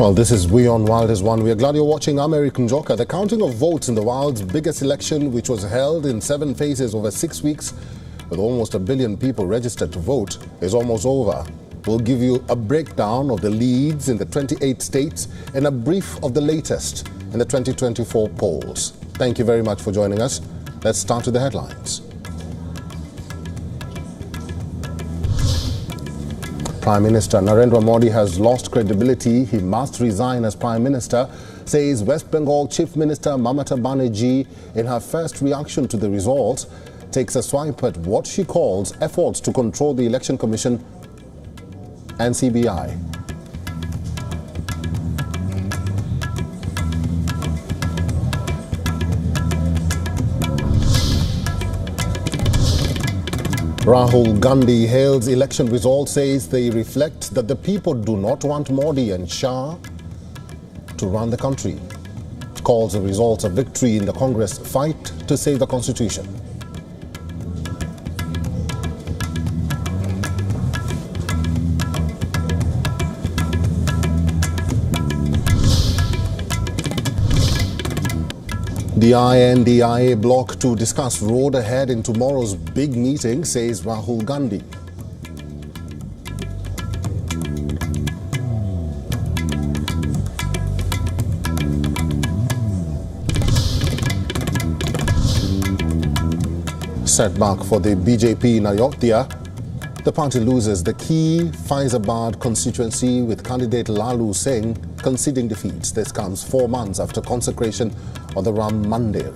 Well, this is WION World is One. We are glad you're watching. I'm American Joker. The counting of votes in the world's biggest election, which was held in 7 phases over 6 weeks, with almost 1 billion people registered to vote, is almost over. We'll give you a breakdown of the leads in the 28 states and a brief of the latest in the 2024 polls. Thank you very much for joining us. Let's start with the headlines. Prime Minister Narendra Modi has lost credibility. He must resign as Prime Minister, says West Bengal Chief Minister Mamata Banerjee in her first reaction to the results, takes a swipe at what she calls efforts to control the Election Commission and CBI. Rahul Gandhi hails election results, says they reflect that the people do not want Modi and Shah to run the country. Calls the results a victory in the Congress fight to save the constitution. DI and DIA block to discuss road ahead in tomorrow's big meeting, says Rahul Gandhi. Setback for the BJP in Ayodhya. The party loses the key Faizabad constituency with candidate Lalu Singh conceding defeats. This comes 4 months after consecration of the Ram Mandir.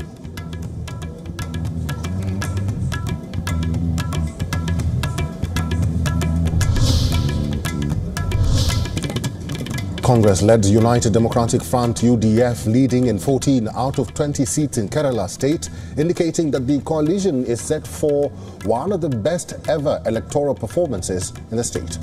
Congress-led United Democratic Front UDF leading in 14 out of 20 seats in Kerala state, indicating that the coalition is set for one of the best ever electoral performances in the state.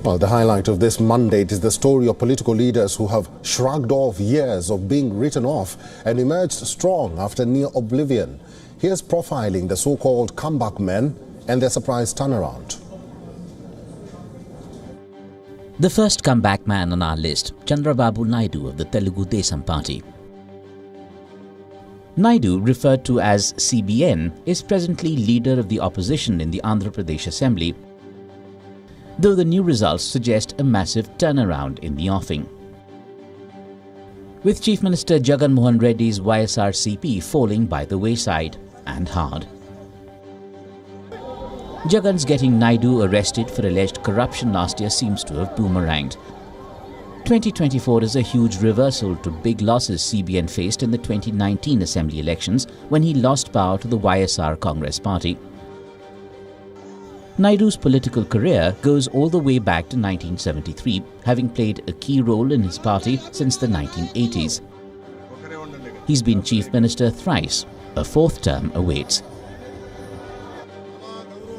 Well, the highlight of this mandate is the story of political leaders who have shrugged off years of being written off and emerged strong after near oblivion. Here's profiling the so-called comeback men and their surprise turnaround. The first comeback man on our list, Chandrababu Naidu of the Telugu Desam Party. Naidu, referred to as CBN, is presently leader of the opposition in the Andhra Pradesh Assembly, though the new results suggest a massive turnaround in the offing. With Chief Minister Jagan Mohan Reddy's YSRCP falling by the wayside, and hard. Jagan's getting Naidu arrested for alleged corruption last year seems to have boomeranged. 2024 is a huge reversal to big losses CBN faced in the 2019 Assembly elections when he lost power to the YSR Congress party. Naidu's political career goes all the way back to 1973, having played a key role in his party since the 1980s. He's been Chief Minister thrice. A 4th term awaits.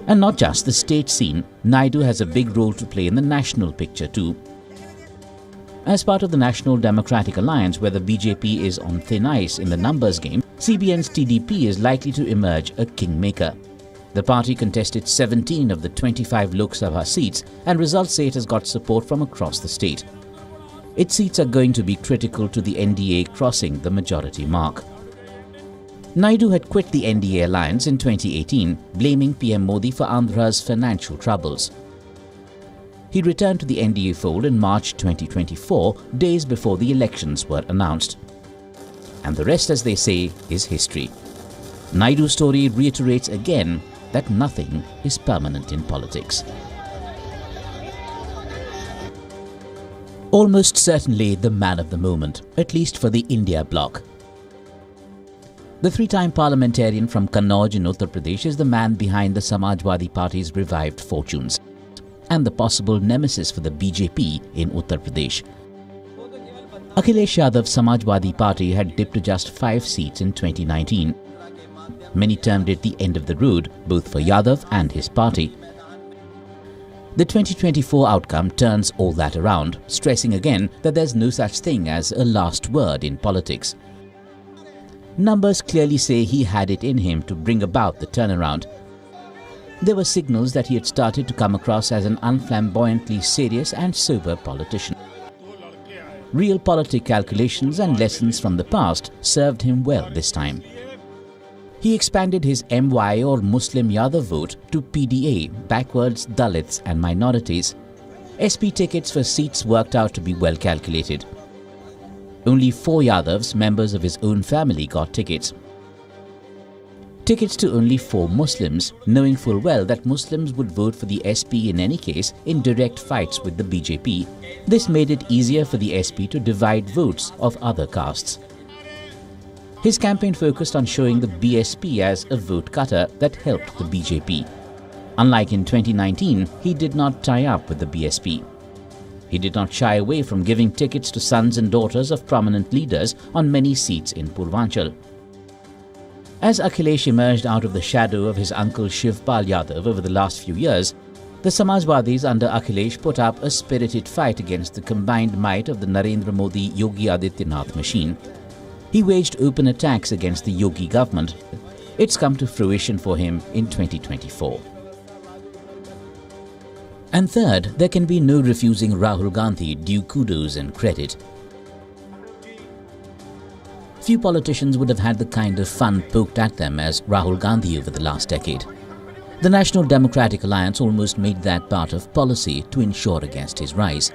And not just the state scene, Naidu has a big role to play in the national picture too. As part of the National Democratic Alliance, where the BJP is on thin ice in the numbers game, CBN's TDP is likely to emerge a kingmaker. The party contested 17 of the 25 Lok Sabha seats, and results say it has got support from across the state. Its seats are going to be critical to the NDA crossing the majority mark. Naidu had quit the NDA alliance in 2018, blaming PM Modi for Andhra's financial troubles. He returned to the NDA fold in March 2024, days before the elections were announced. And the rest, as they say, is history. Naidu's story reiterates again that nothing is permanent in politics. Almost certainly the man of the moment, at least for the India bloc. The 3-time parliamentarian from Kannauj in Uttar Pradesh is the man behind the Samajwadi party's revived fortunes, and the possible nemesis for the BJP in Uttar Pradesh. Akhilesh Yadav's Samajwadi party had dipped to just 5 seats in 2019. Many termed it the end of the road, both for Yadav and his party. The 2024 outcome turns all that around, stressing again that there's no such thing as a last word in politics. Numbers clearly say he had it in him to bring about the turnaround. There were signals that he had started to come across as an unflamboyantly serious and sober politician. Realpolitik calculations and lessons from the past served him well this time. He expanded his MY or Muslim Yadav vote to PDA, backwards, Dalits and minorities. SP tickets for seats worked out to be well calculated. Only 4 Yadavs, members of his own family, got tickets. Tickets to only 4 Muslims, knowing full well that Muslims would vote for the SP in any case in direct fights with the BJP. This made it easier for the SP to divide votes of other castes. His campaign focused on showing the BSP as a vote cutter that helped the BJP. Unlike in 2019, he did not tie up with the BSP. He did not shy away from giving tickets to sons and daughters of prominent leaders on many seats in Purvanchal. As Akhilesh emerged out of the shadow of his uncle Shivpal Yadav over the last few years, the Samajwadis under Akhilesh put up a spirited fight against the combined might of the Narendra Modi-Yogi Adityanath machine. He waged open attacks against the Yogi government. It's come to fruition for him in 2024. And third, there can be no refusing Rahul Gandhi due kudos and credit. Few politicians would have had the kind of fun poked at them as Rahul Gandhi over the last decade. The National Democratic Alliance almost made that part of policy to ensure against his rise.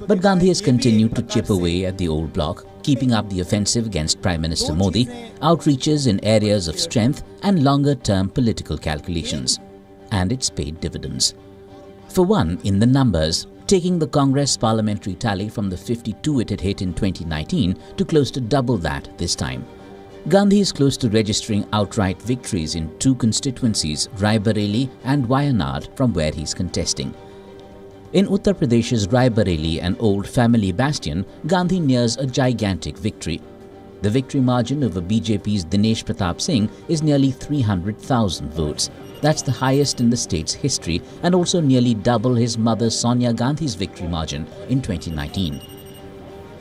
But Gandhi has continued to chip away at the old bloc, keeping up the offensive against Prime Minister Modi, outreaches in areas of strength and longer-term political calculations. And it's paid dividends. For one, in the numbers, taking the Congress parliamentary tally from the 52 it had hit in 2019 to close to double that this time. Gandhi is close to registering outright victories in 2 constituencies, Raebareli and Wayanad, from where he's contesting. In Uttar Pradesh's Raebareli, an old family bastion, Gandhi nears a gigantic victory. The victory margin over BJP's Dinesh Pratap Singh is nearly 300,000 votes. That's the highest in the state's history and also nearly double his mother Sonia Gandhi's victory margin in 2019.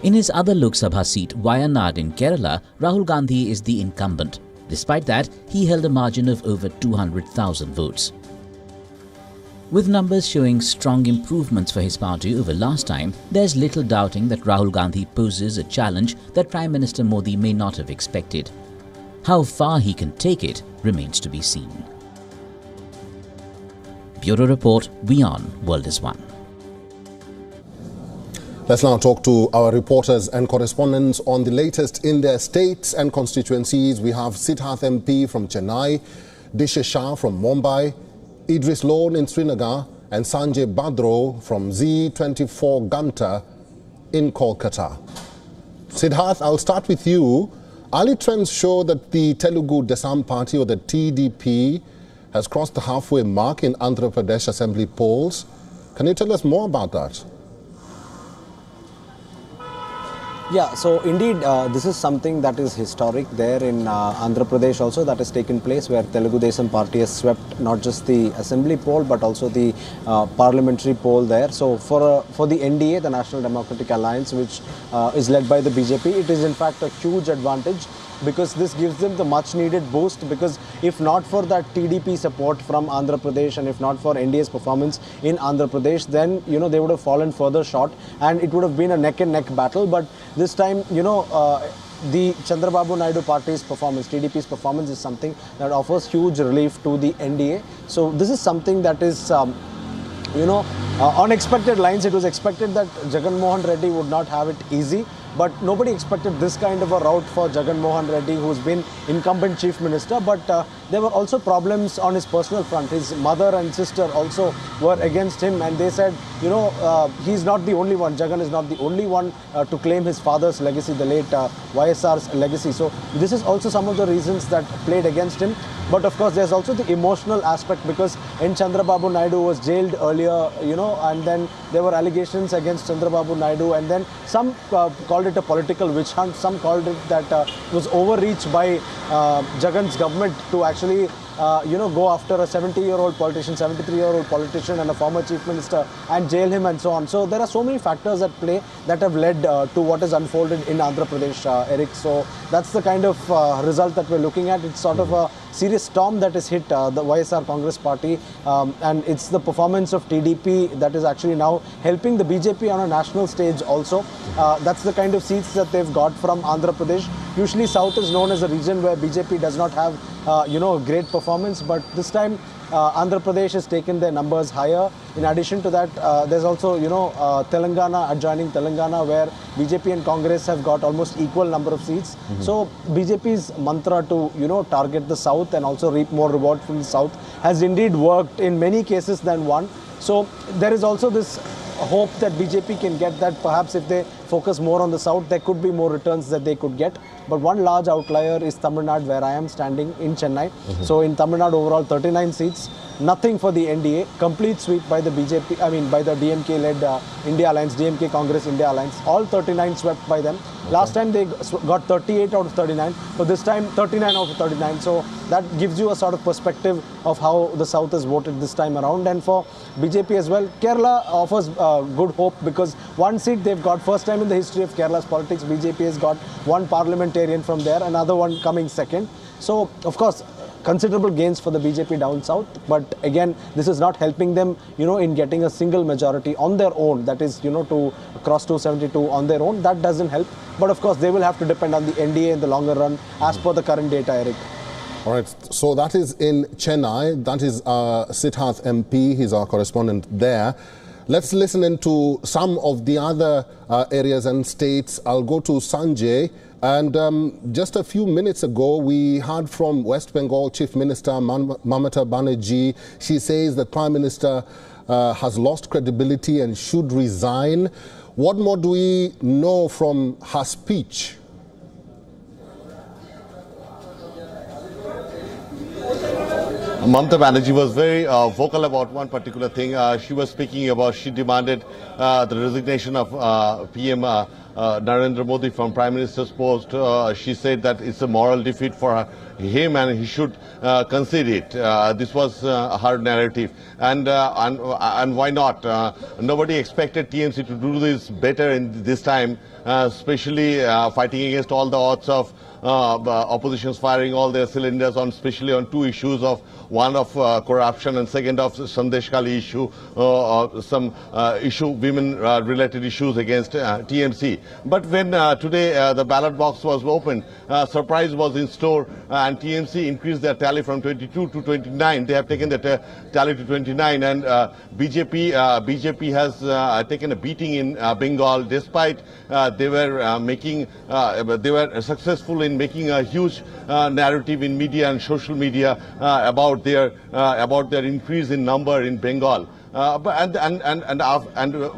In his other Lok Sabha seat, Wayanad in Kerala, Rahul Gandhi is the incumbent. Despite that, he held a margin of over 200,000 votes. With numbers showing strong improvements for his party over last time, there's little doubting that Rahul Gandhi poses a challenge that Prime Minister Modi may not have expected. How far he can take it remains to be seen. Bureau Report, WION World is One. Let's now talk to our reporters and correspondents on the latest in their states and constituencies. We have Siddharth MP from Chennai, Disha Shah from Mumbai, Idris Lone in Srinagar, and Sanjay Badro from Z24 Ganta in Kolkata. Siddharth, I'll start with you. Early trends show that the Telugu Desam Party, or the TDP, has crossed the halfway mark in Andhra Pradesh Assembly polls. Can you tell us more about that? Yeah, so indeed, this is something that is historic there in Andhra Pradesh also, that has taken place, where Telugu Desam Party has swept not just the assembly poll but also the parliamentary poll there. So for the NDA, the National Democratic Alliance, which is led by the BJP, it is in fact a huge advantage, because this gives them the much needed boost, because if not for that TDP support from Andhra Pradesh and if not for NDA's performance in Andhra Pradesh, then they would have fallen further short and it would have been a neck and neck battle. But this time, the Chandrababu Naidu party's performance, TDP's performance, is something that offers huge relief to the NDA. So this is something that is unexpected lines. It was expected that Jagan Mohan Reddy would not have it easy, but nobody expected this kind of a route for Jagan Mohan Reddy, who's been incumbent chief minister. But there were also problems on his personal front. His mother and sister also were against him, and they said, he's not the only one. Jagan is not the only one to claim his father's legacy, the late YSR's legacy. So this is also some of the reasons that played against him. But of course, there's also the emotional aspect, because N. Chandrababu Naidu was jailed earlier, and then there were allegations against Chandrababu Naidu, and then some called it a political witch hunt. Some called it that it was overreach by Jagan's government to actually go after a 70-year-old politician, 73-year-old politician and a former chief minister and jail him and so on. So there are so many factors at play that have led to what is unfolded in Andhra Pradesh, Eric. So that's the kind of result that we're looking at. It's sort of a serious storm that has hit the YSR Congress party, and it's the performance of TDP that is actually now helping the BJP on a national stage also. That's the kind of seats that they've got from Andhra Pradesh. Usually South is known as a region where BJP does not have great performance, but this time Andhra Pradesh has taken their numbers higher. In addition to that, there's also Telangana, adjoining Telangana, where BJP and Congress have got almost equal number of seats. So BJP's mantra to target the South and also reap more reward from the South has indeed worked in many cases than one. So there is also this hope that BJP can get that perhaps if they focus more on the South, there could be more returns that they could get. But one large outlier is Tamil Nadu, where I am standing in Chennai. So in Tamil Nadu, overall 39 seats, nothing for the NDA, complete sweep by the BJP, by the DMK-led India Alliance, DMK Congress India Alliance, all 39 swept by them. Last time they got 38 out of 39, but this time 39 out of 39. So that gives you a sort of perspective of how the South has voted this time around. And for BJP as well, Kerala offers good hope because one seat they've got, first time in the history of Kerala's politics, BJP has got one parliamentarian from there, another one coming second. So, of course, considerable gains for the BJP down south, but again, this is not helping them, in getting a single majority on their own, that is, to cross 272 on their own. That doesn't help, but of course, they will have to depend on the NDA in the longer run, as per the current data, Eric. All right, so that is in Chennai. That is Siddharth MP. He's our correspondent there. Let's listen into some of the other areas and states. I'll go to Sanjay. And just a few minutes ago, we heard from West Bengal Chief Minister Mamata Banerjee. She says the Prime Minister has lost credibility and should resign. What more do we know from her speech? Mamata Banerjee was very vocal about one particular thing. She demanded the resignation of PM Narendra Modi from Prime Minister's post. She said that it's a moral defeat for him and he should concede it. This was her narrative. And why not? Nobody expected TMC to do this better in this time, especially fighting against all the odds of oppositions firing all their cylinders on, especially on two issues of one of corruption and second of Sandesh Kali issue, some women related issues against TMC. But when today the ballot box was opened, surprise was in store and TMC increased their tally from 22 to 29. They have taken the tally to 29 and BJP has taken a beating in Bengal despite they were successful in making a huge narrative in media and social media about their increase in number in Bengal. And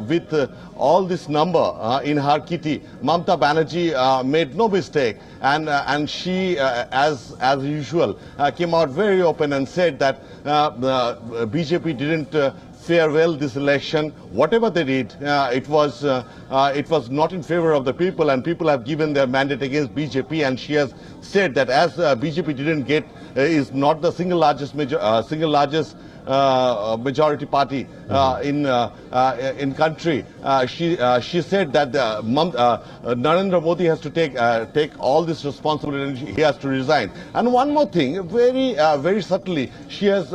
with all this number in her kitty, Mamata Banerjee made no mistake, and she, as usual, came out very open and said that BJP didn't fare well this election. Whatever they did, it was not in favor of the people, and people have given their mandate against BJP. And she has said that as BJP didn't get, is not the single largest majority party in country. She said that Narendra Modi has to take all this responsibility and he has to resign. And one more thing, very subtly, she has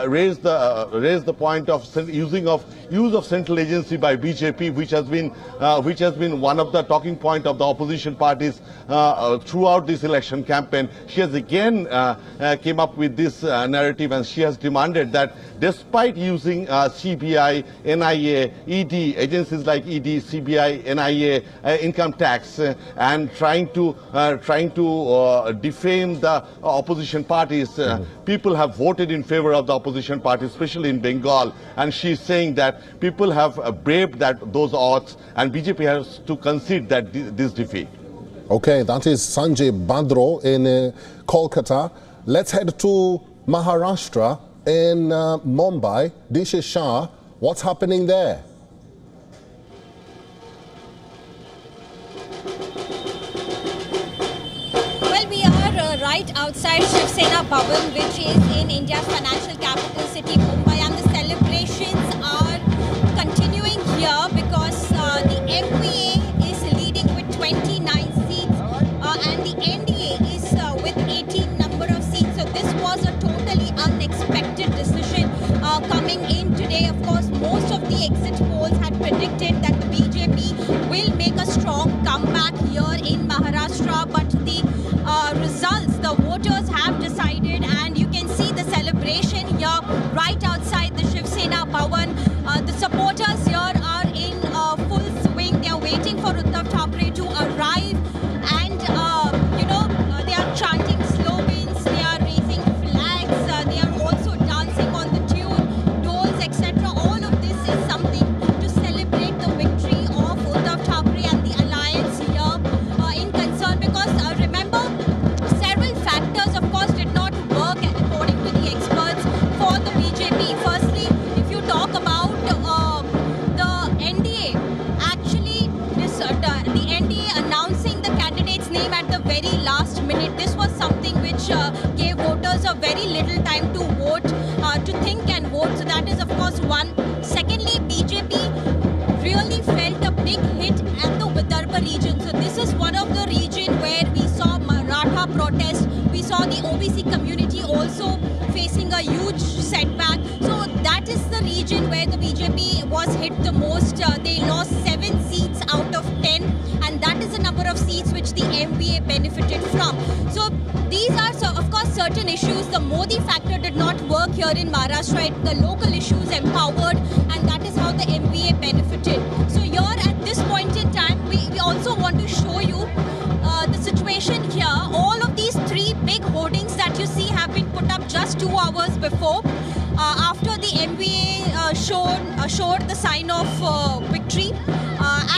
raised the point of use of central agency by BJP, which has been one of the talking point of the opposition parties throughout this election campaign. She has again came up with this narrative, and she has demanded that despite using CBI, NIA, ED, agencies like ED, CBI, NIA, income tax, and trying to defame the opposition parties, people have voted in favor of the opposition parties, especially in Bengal, and she's saying that people have braved those odds, and BJP has to concede this defeat. Okay, that is Sanjay Badro in Kolkata. Let's head to Maharashtra in Mumbai. Disha Shah, what's happening there? Well, we are right right outside Shiv Sena Bhavan, which is in India's financial capital city, Mumbai, and the celebrations are continuing here because the MPA is leading with 29 seats and the NDA is with 18 number of seats. So this was a totally unexpected decision coming in today. Of course, most of the exit polls had predicted that the BJP will make a strong comeback here in Maharashtra, but the results, the voters have decided, and you can see the celebration here right outside the Shiv Sena Bhavan. The supporters here are in full swing. They are waiting for Uddhav Thackeray to arrive, and they are chanting slogans, they are raising flags, they are also dancing on the tune, dolls, etc. All of this is something to celebrate the victory of Uddhav Thackeray and the alliance here in concern, because remember, several factors of course did not work according to the experts for the BJP. Firstly, if you talk about the NDA, actually the NDA announcing the candidate's name at the very last minute, this was something which gave voters a very little time to vote, to think and vote. So that is of course one. Secondly, BJP really felt a big hit at the Vidarbha region. So this is one of the region where we saw Maratha protest. We saw the OBC community also facing a huge setback. So that is the region where the BJP was hit the most. They lost 7 seats out of 10, and that is the number of seats which the MPA benefited from. So these are, of course, certain issues. The Modi factor did not work here in Maharashtra. The local issues empowered, and that is how the MPA benefited. So here at this point in time, we also want to show you the situation here. All of these 3 big hoardings that you see have been put up just 2 hours before, after the MPA showed the sign of victory,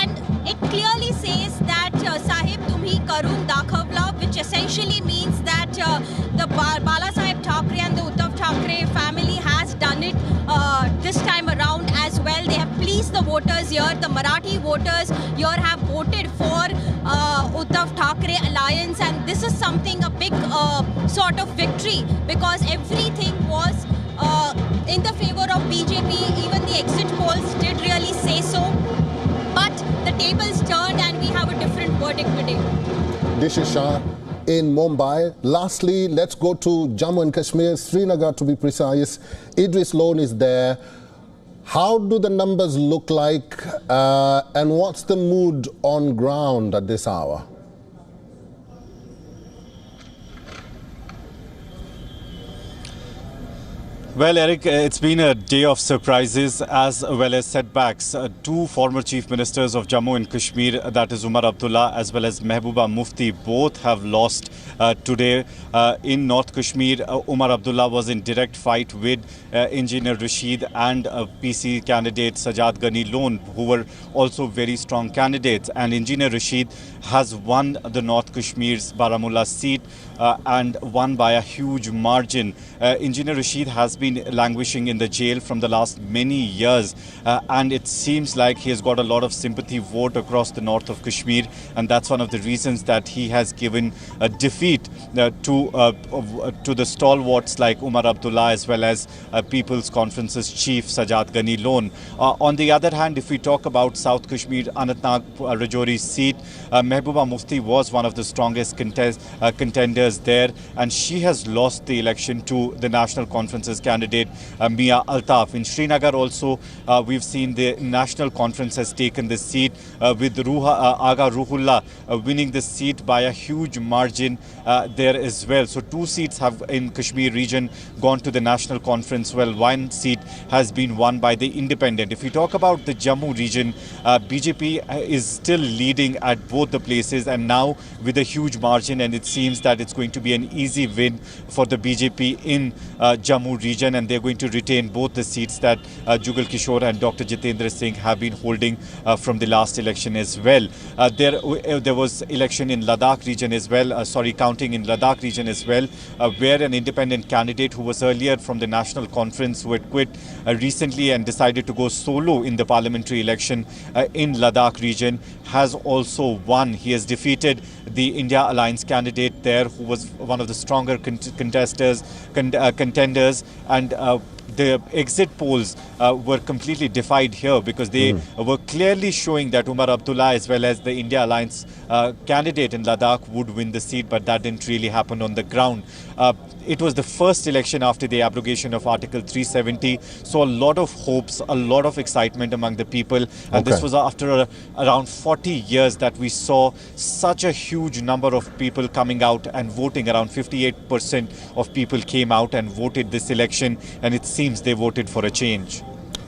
and it clearly says that Sahib Tumhi Karun Dakhavla, which essentially means that the Bala Sahib Thackeray and the Uddhav Thackeray family has done it this time around as well. They have pleased the voters here. The Marathi voters here have voted for Uddhav Thackeray alliance, and this is something, a big sort of victory, because everything was in the favor of BJP. Even the exit polls did really say so. But the tables turned and we have a different verdict today. This is Shah in Mumbai. Lastly, let's go to Jammu and Kashmir, Srinagar to be precise. Idris Lone is there. How do the numbers look like and what's the mood on ground at this hour? Well, Eric, it's been a day of surprises as well as setbacks. 2 former chief ministers of Jammu and Kashmir, that is Umar Abdullah as well as Mehbooba Mufti, both have lost today. In North Kashmir, Umar Abdullah was in direct fight with Engineer Rashid and PC candidate Sajjad Ghani Lone, who were also very strong candidates. And Engineer Rashid has won the North Kashmir's Baramulla seat and won by a huge margin. Engineer Rashid has been languishing in the jail from the last many years, and it seems like he has got a lot of sympathy vote across the north of Kashmir, and that's one of the reasons that he has given a defeat to the stalwarts like Umar Abdullah as well as People's Conference's chief Sajjad Ghani Lone. On the other hand, if we talk about South Kashmir, Anantnag Rajouri's seat, Mehbooba Mufti was one of the strongest contenders there, and she has lost the election to the National Conference's candidate Mia Altaf. In Srinagar also, we've seen the National Conference has taken the seat with Aga Ruhullah winning the seat by a huge margin there as well. So 2 seats have in Kashmir region gone to the National Conference, while 1 seat has been won by the Independent. If we talk about the Jammu region, BJP is still leading at both the places and now with a huge margin, and it seems that it's going to be an easy win for the BJP in Jammu region. region, and they're going to retain both the seats that Jugal Kishore and Dr. Jitendra Singh have been holding from the last election as well. There was election in Ladakh region as well, counting in Ladakh region as well, where an independent candidate who was earlier from the National Conference, who had quit recently and decided to go solo in the parliamentary election in Ladakh region, has also won. He has defeated the India Alliance candidate there, who was one of the stronger contenders, and the exit polls were completely defied here, because they were clearly showing that Umar Abdullah as well as the India Alliance candidate in Ladakh would win the seat, but that didn't really happen on the ground. It was the first election after the abrogation of Article 370, so a lot of hopes, a lot of excitement among the people, and this was after around 40 years that we saw such a huge number of people coming out and voting. Around 58% of people came out and voted this election, and it seems they voted for a change.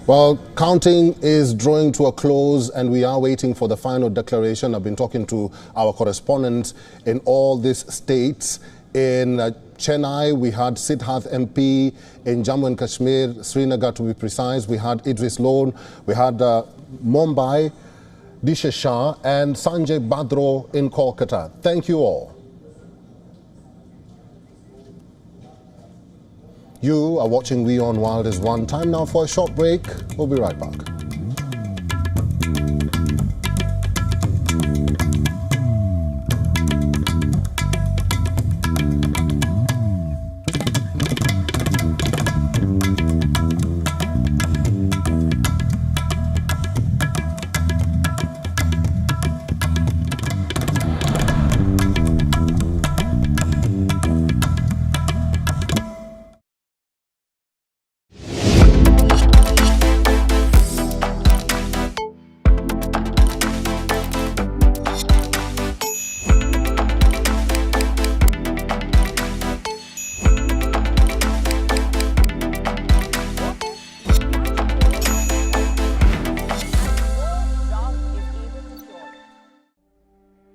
Well, counting is drawing to a close, and we are waiting for the final declaration. I've been talking to our correspondents in all these states. In Chennai, we had Siddharth MP. In Jammu and Kashmir, Srinagar to be precise, we had Idris Lone. We had Mumbai, Disha Shah, and Sanjay Badro in Kolkata. Thank you all. You are watching WION The World is One. Time now for a short break. We'll be right back.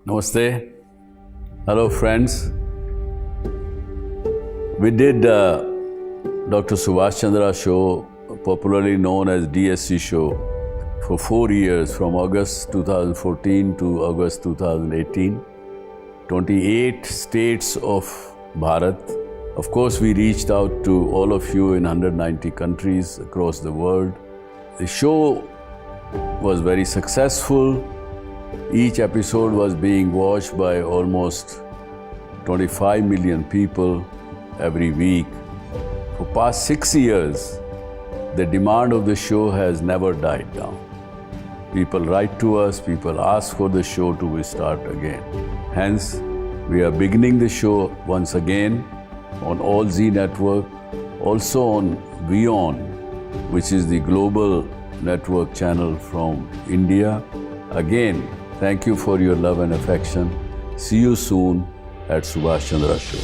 Namaste. Hello friends. We did Dr. Subash Chandra show, popularly known as DSC show, for 4 years, from August 2014 to August 2018. 28 states of Bharat. Of course, we reached out to all of you in 190 countries across the world. The show was very successful. Each episode was being watched by almost 25 million people every week. For past 6 years, the demand of the show has never died down. People write to us, people ask for the show to restart again. Hence, we are beginning the show once again on All Z Network, also on WION, which is the global network channel from India. Again, thank you for your love and affection. See you soon at Subash Chandra Show.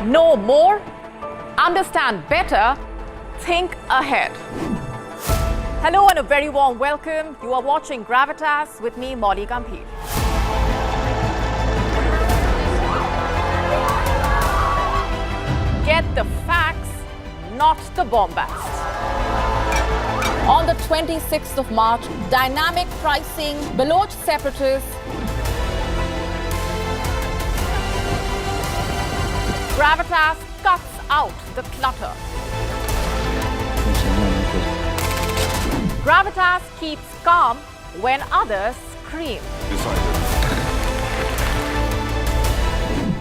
Know more, understand better, think ahead. Hello and a very warm welcome. You are watching Gravitas with me, Molly Gambhir. Get the facts, not the bombast. On the 26th of March, dynamic pricing, Baloch separatists Gravitas cuts out the clutter. Gravitas keeps calm when others scream.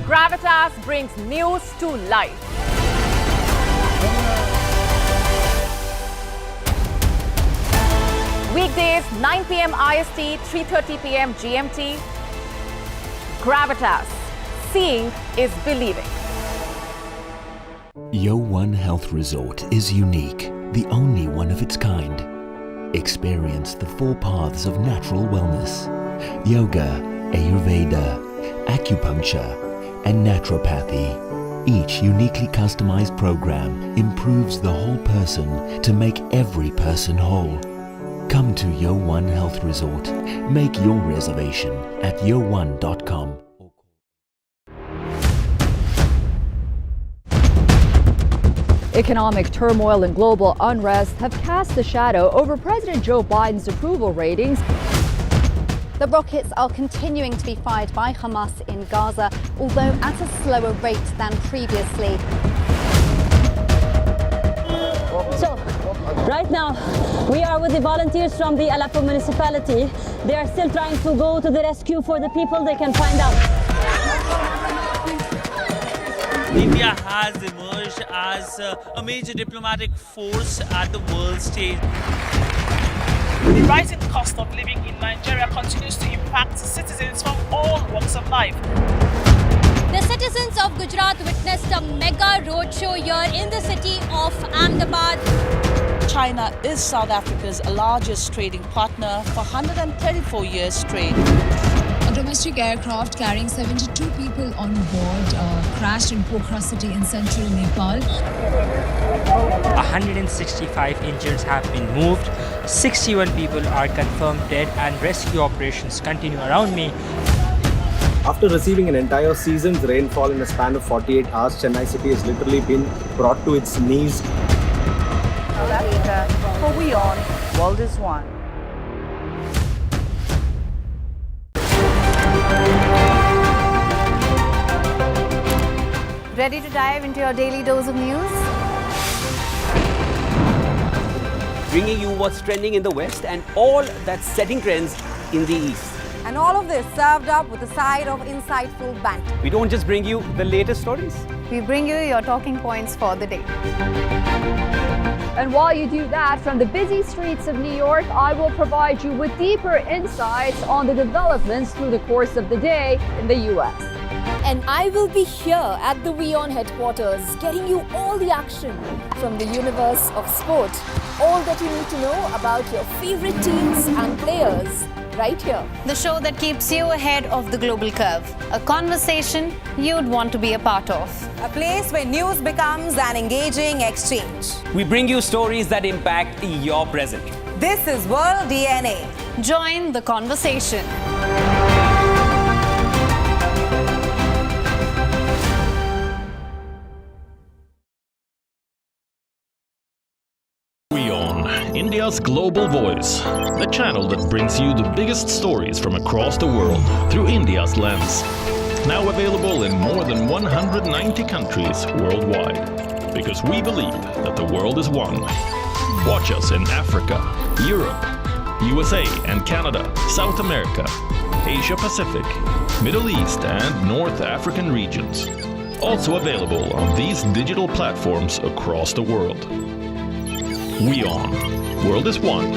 Gravitas brings news to life. Weekdays, 9 p.m. IST, 3:30 p.m. GMT. Gravitas. Seeing is believing. YO1 Health Resort is unique, the only one of its kind. Experience the 4 paths of natural wellness: yoga, Ayurveda, acupuncture, and naturopathy. Each uniquely customized program improves the whole person to make every person whole. Come to YO1 Health Resort. Make your reservation at yo1.com. Economic turmoil and global unrest have cast a shadow over President Joe Biden's approval ratings. The rockets are continuing to be fired by Hamas in Gaza, although at a slower rate than previously. So, right now, we are with the volunteers from the Aleppo municipality. They are still trying to go to the rescue for the people they can find out. India has emerged as a major diplomatic force at the world stage. The rising cost of living in Nigeria continues to impact citizens from all walks of life. The citizens of Gujarat witnessed a mega roadshow here in the city of Ahmedabad. China is South Africa's largest trading partner for 134 years straight. A domestic aircraft carrying 72 people on board crashed in Pokhara city in central Nepal. 165 injuries have been moved. 61 people are confirmed dead and rescue operations continue around me. After receiving an entire season's rainfall in a span of 48 hours, Chennai city has literally been brought to its knees. For WION, World is One. Ready to dive into your daily dose of news? Bringing you what's trending in the West and all that's setting trends in the East. And all of this served up with a side of insightful banter. We don't just bring you the latest stories. We bring you your talking points for the day. And while you do that, from the busy streets of New York, I will provide you with deeper insights on the developments through the course of the day in the U.S. And I will be here at the WION headquarters, getting you all the action from the universe of sport. All that you need to know about your favorite teams and players, right here. The show that keeps you ahead of the global curve. A conversation you'd want to be a part of. A place where news becomes an engaging exchange. We bring you stories that impact your present. This is World DNA. Join the conversation. WION, India's global voice. The channel that brings you the biggest stories from across the world through India's lens. Now available in more than 190 countries worldwide. Because we believe that the world is one. Watch us in Africa, Europe, USA and Canada, South America, Asia Pacific, Middle East and North African regions. Also available on these digital platforms across the world. WION. World is one.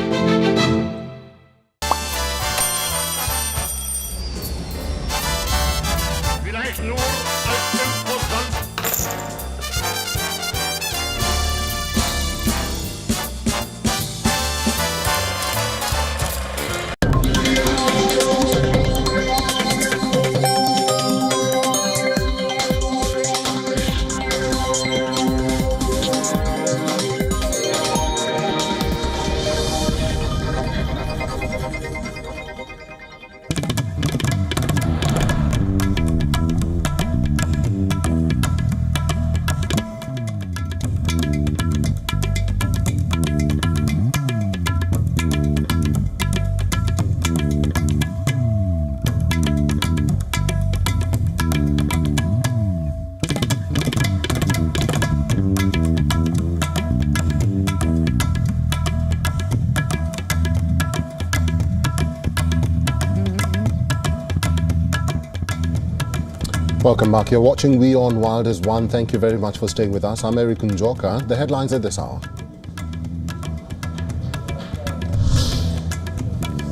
Welcome back. You're watching WION World is One. Thank you very much for staying with us. I'm Eric Njoka. The headlines at this hour.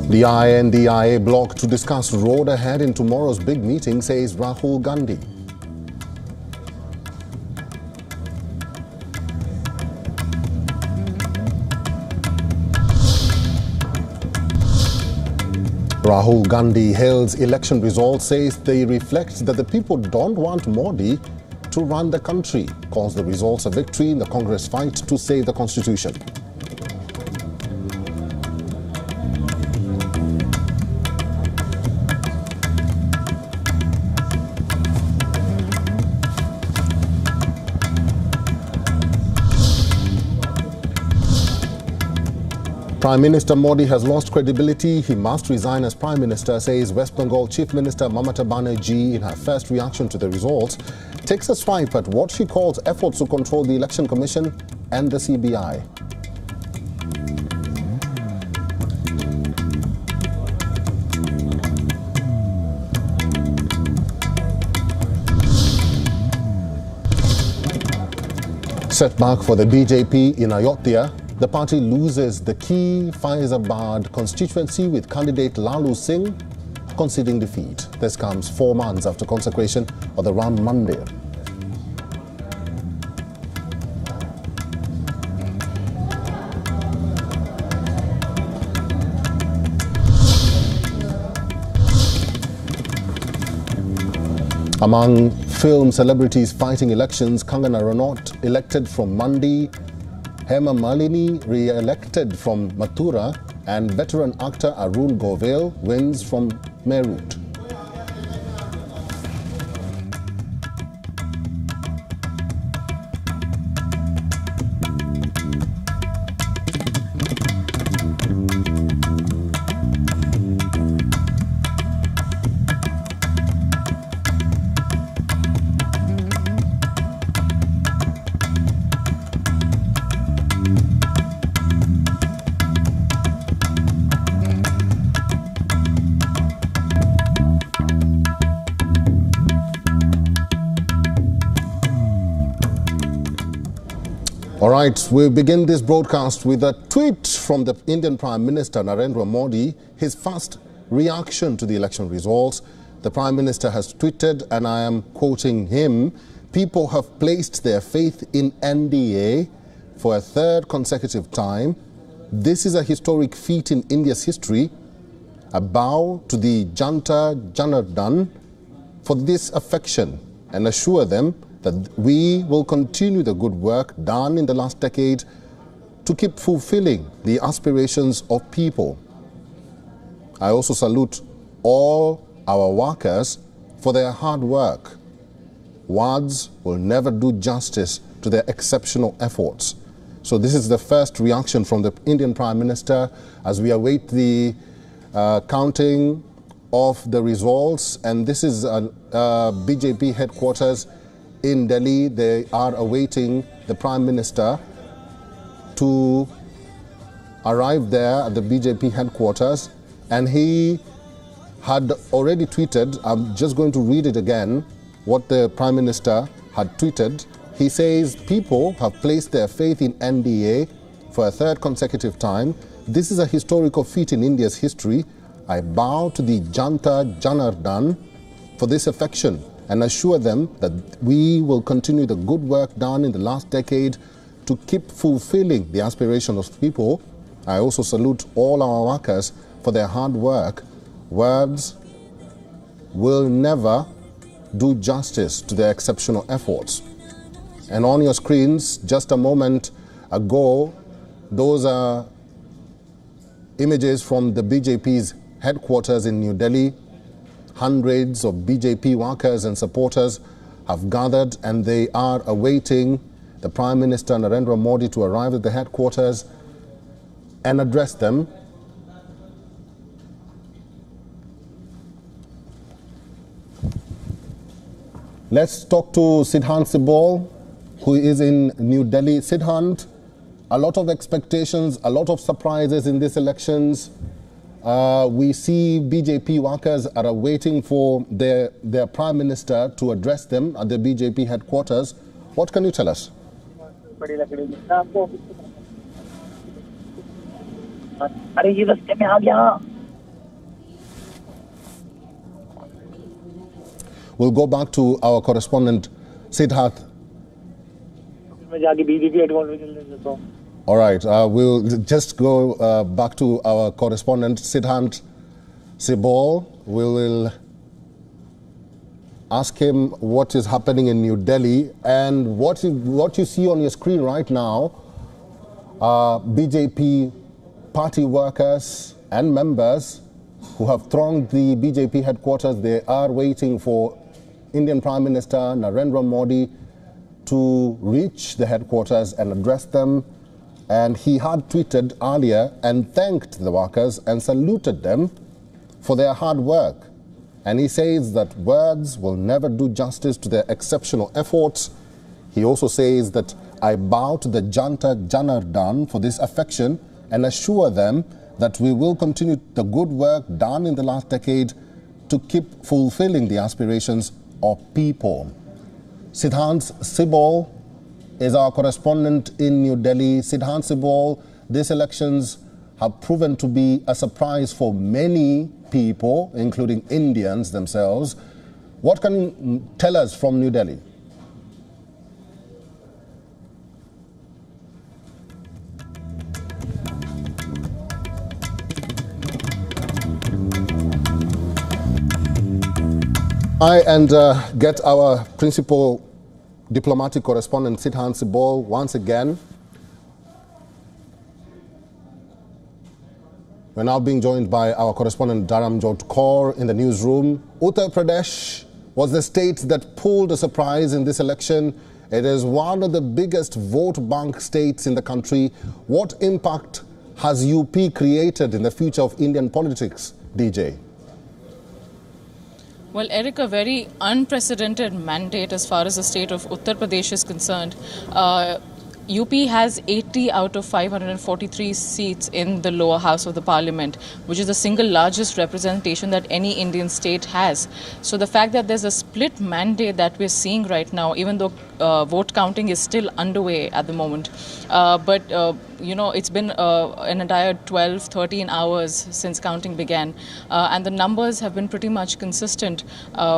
The INDIA bloc to discuss road ahead in tomorrow's big meeting, says Rahul Gandhi. Rahul Gandhi hails election results, says they reflect that the people don't want Modi to run the country, calls the results a victory in the Congress fight to save the constitution. Prime Minister Modi has lost credibility. He must resign as Prime Minister, says West Bengal Chief Minister Mamata Banerjee in her first reaction to the results. Takes a swipe at what she calls efforts to control the Election Commission and the CBI. Setback for the BJP in Ayodhya. The party loses the key Faizabad constituency with candidate Lalu Singh conceding defeat. This comes 4 months after consecration of the Ram Mandir. Among film celebrities fighting elections, Kangana Ranaut elected from Mandi, Hema Malini re-elected from Mathura, and veteran actor Arun Govil wins from Meerut. All right, we begin this broadcast with a tweet from the Indian Prime Minister Narendra Modi, his first reaction to the election results. The Prime Minister has tweeted, and I am quoting him, "People have placed their faith in NDA for a third consecutive time. This is a historic feat in India's history. A bow to the Janta Janardan for this affection and assure them that we will continue the good work done in the last decade to keep fulfilling the aspirations of people. I also salute all our workers for their hard work. Words will never do justice to their exceptional efforts." So this is the first reaction from the Indian Prime Minister as we await the counting of the results. And this is BJP headquarters in Delhi. They are awaiting the Prime Minister to arrive there at the BJP headquarters, and he had already tweeted. I'm just going to read it again, what the Prime Minister had tweeted. He says, "People have placed their faith in NDA for a third consecutive time. This is a historical feat in India's history. I bow to the Janta Janardan for this affection and assure them that we will continue the good work done in the last decade to keep fulfilling the aspirations of people. I also salute all our workers for their hard work. Words will never do justice to their exceptional efforts." And on your screens, just a moment ago, those are images from the BJP's headquarters in New Delhi. Hundreds of BJP workers and supporters have gathered, and they are awaiting the Prime Minister Narendra Modi to arrive at the headquarters and address them. Let's talk to Siddhant Sibol, who is in New Delhi. Siddhant, a lot of expectations, a lot of surprises in these elections. We see BJP workers are waiting for their Prime Minister to address them at the BJP headquarters. What can you tell us? We'll go back to our correspondent, Siddharth. All right, we'll just go back to our correspondent, Siddharth Sibol. We will ask him what is happening in New Delhi, and what you see on your screen right now are BJP party workers and members who have thronged the BJP headquarters. They are waiting for Indian Prime Minister Narendra Modi to reach the headquarters and address them. And he had tweeted earlier and thanked the workers and saluted them for their hard work. And he says that words will never do justice to their exceptional efforts. He also says that I bow to the Janta Janardan for this affection and assure them that we will continue the good work done in the last decade to keep fulfilling the aspirations of people. Siddharth Sibol is our correspondent in New Delhi. Siddharth Sibol, these elections have proven to be a surprise for many people, including Indians themselves. What can you tell us from New Delhi? And get our principal diplomatic correspondent, Siddharth Sibol, once again. We're now being joined by our correspondent, Dharamjot Kaur, in the newsroom. Uttar Pradesh was the state that pulled a surprise in this election. It is one of the biggest vote bank states in the country. What impact has UP created in the future of Indian politics, DJ? Well, Eric, a very unprecedented mandate as far as the state of Uttar Pradesh is concerned. UP has 80 out of 543 seats in the lower house of the parliament, which is the single largest representation that any Indian state has. So the fact that there's a split mandate that we're seeing right now, even though vote counting is still underway at the moment, you know, it's been an entire 12, 13 hours since counting began, and the numbers have been pretty much consistent.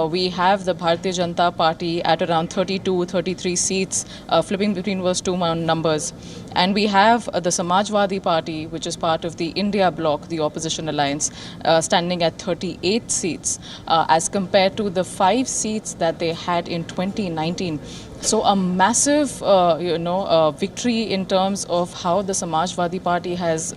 We have the Bharatiya Janata Party at around 32, 33 seats, flipping between those two numbers. And we have the Samajwadi Party, which is part of the India bloc, the opposition alliance, standing at 38 seats, as compared to the 5 seats that they had in 2019. So a massive, victory in terms of how the Samajwadi Party has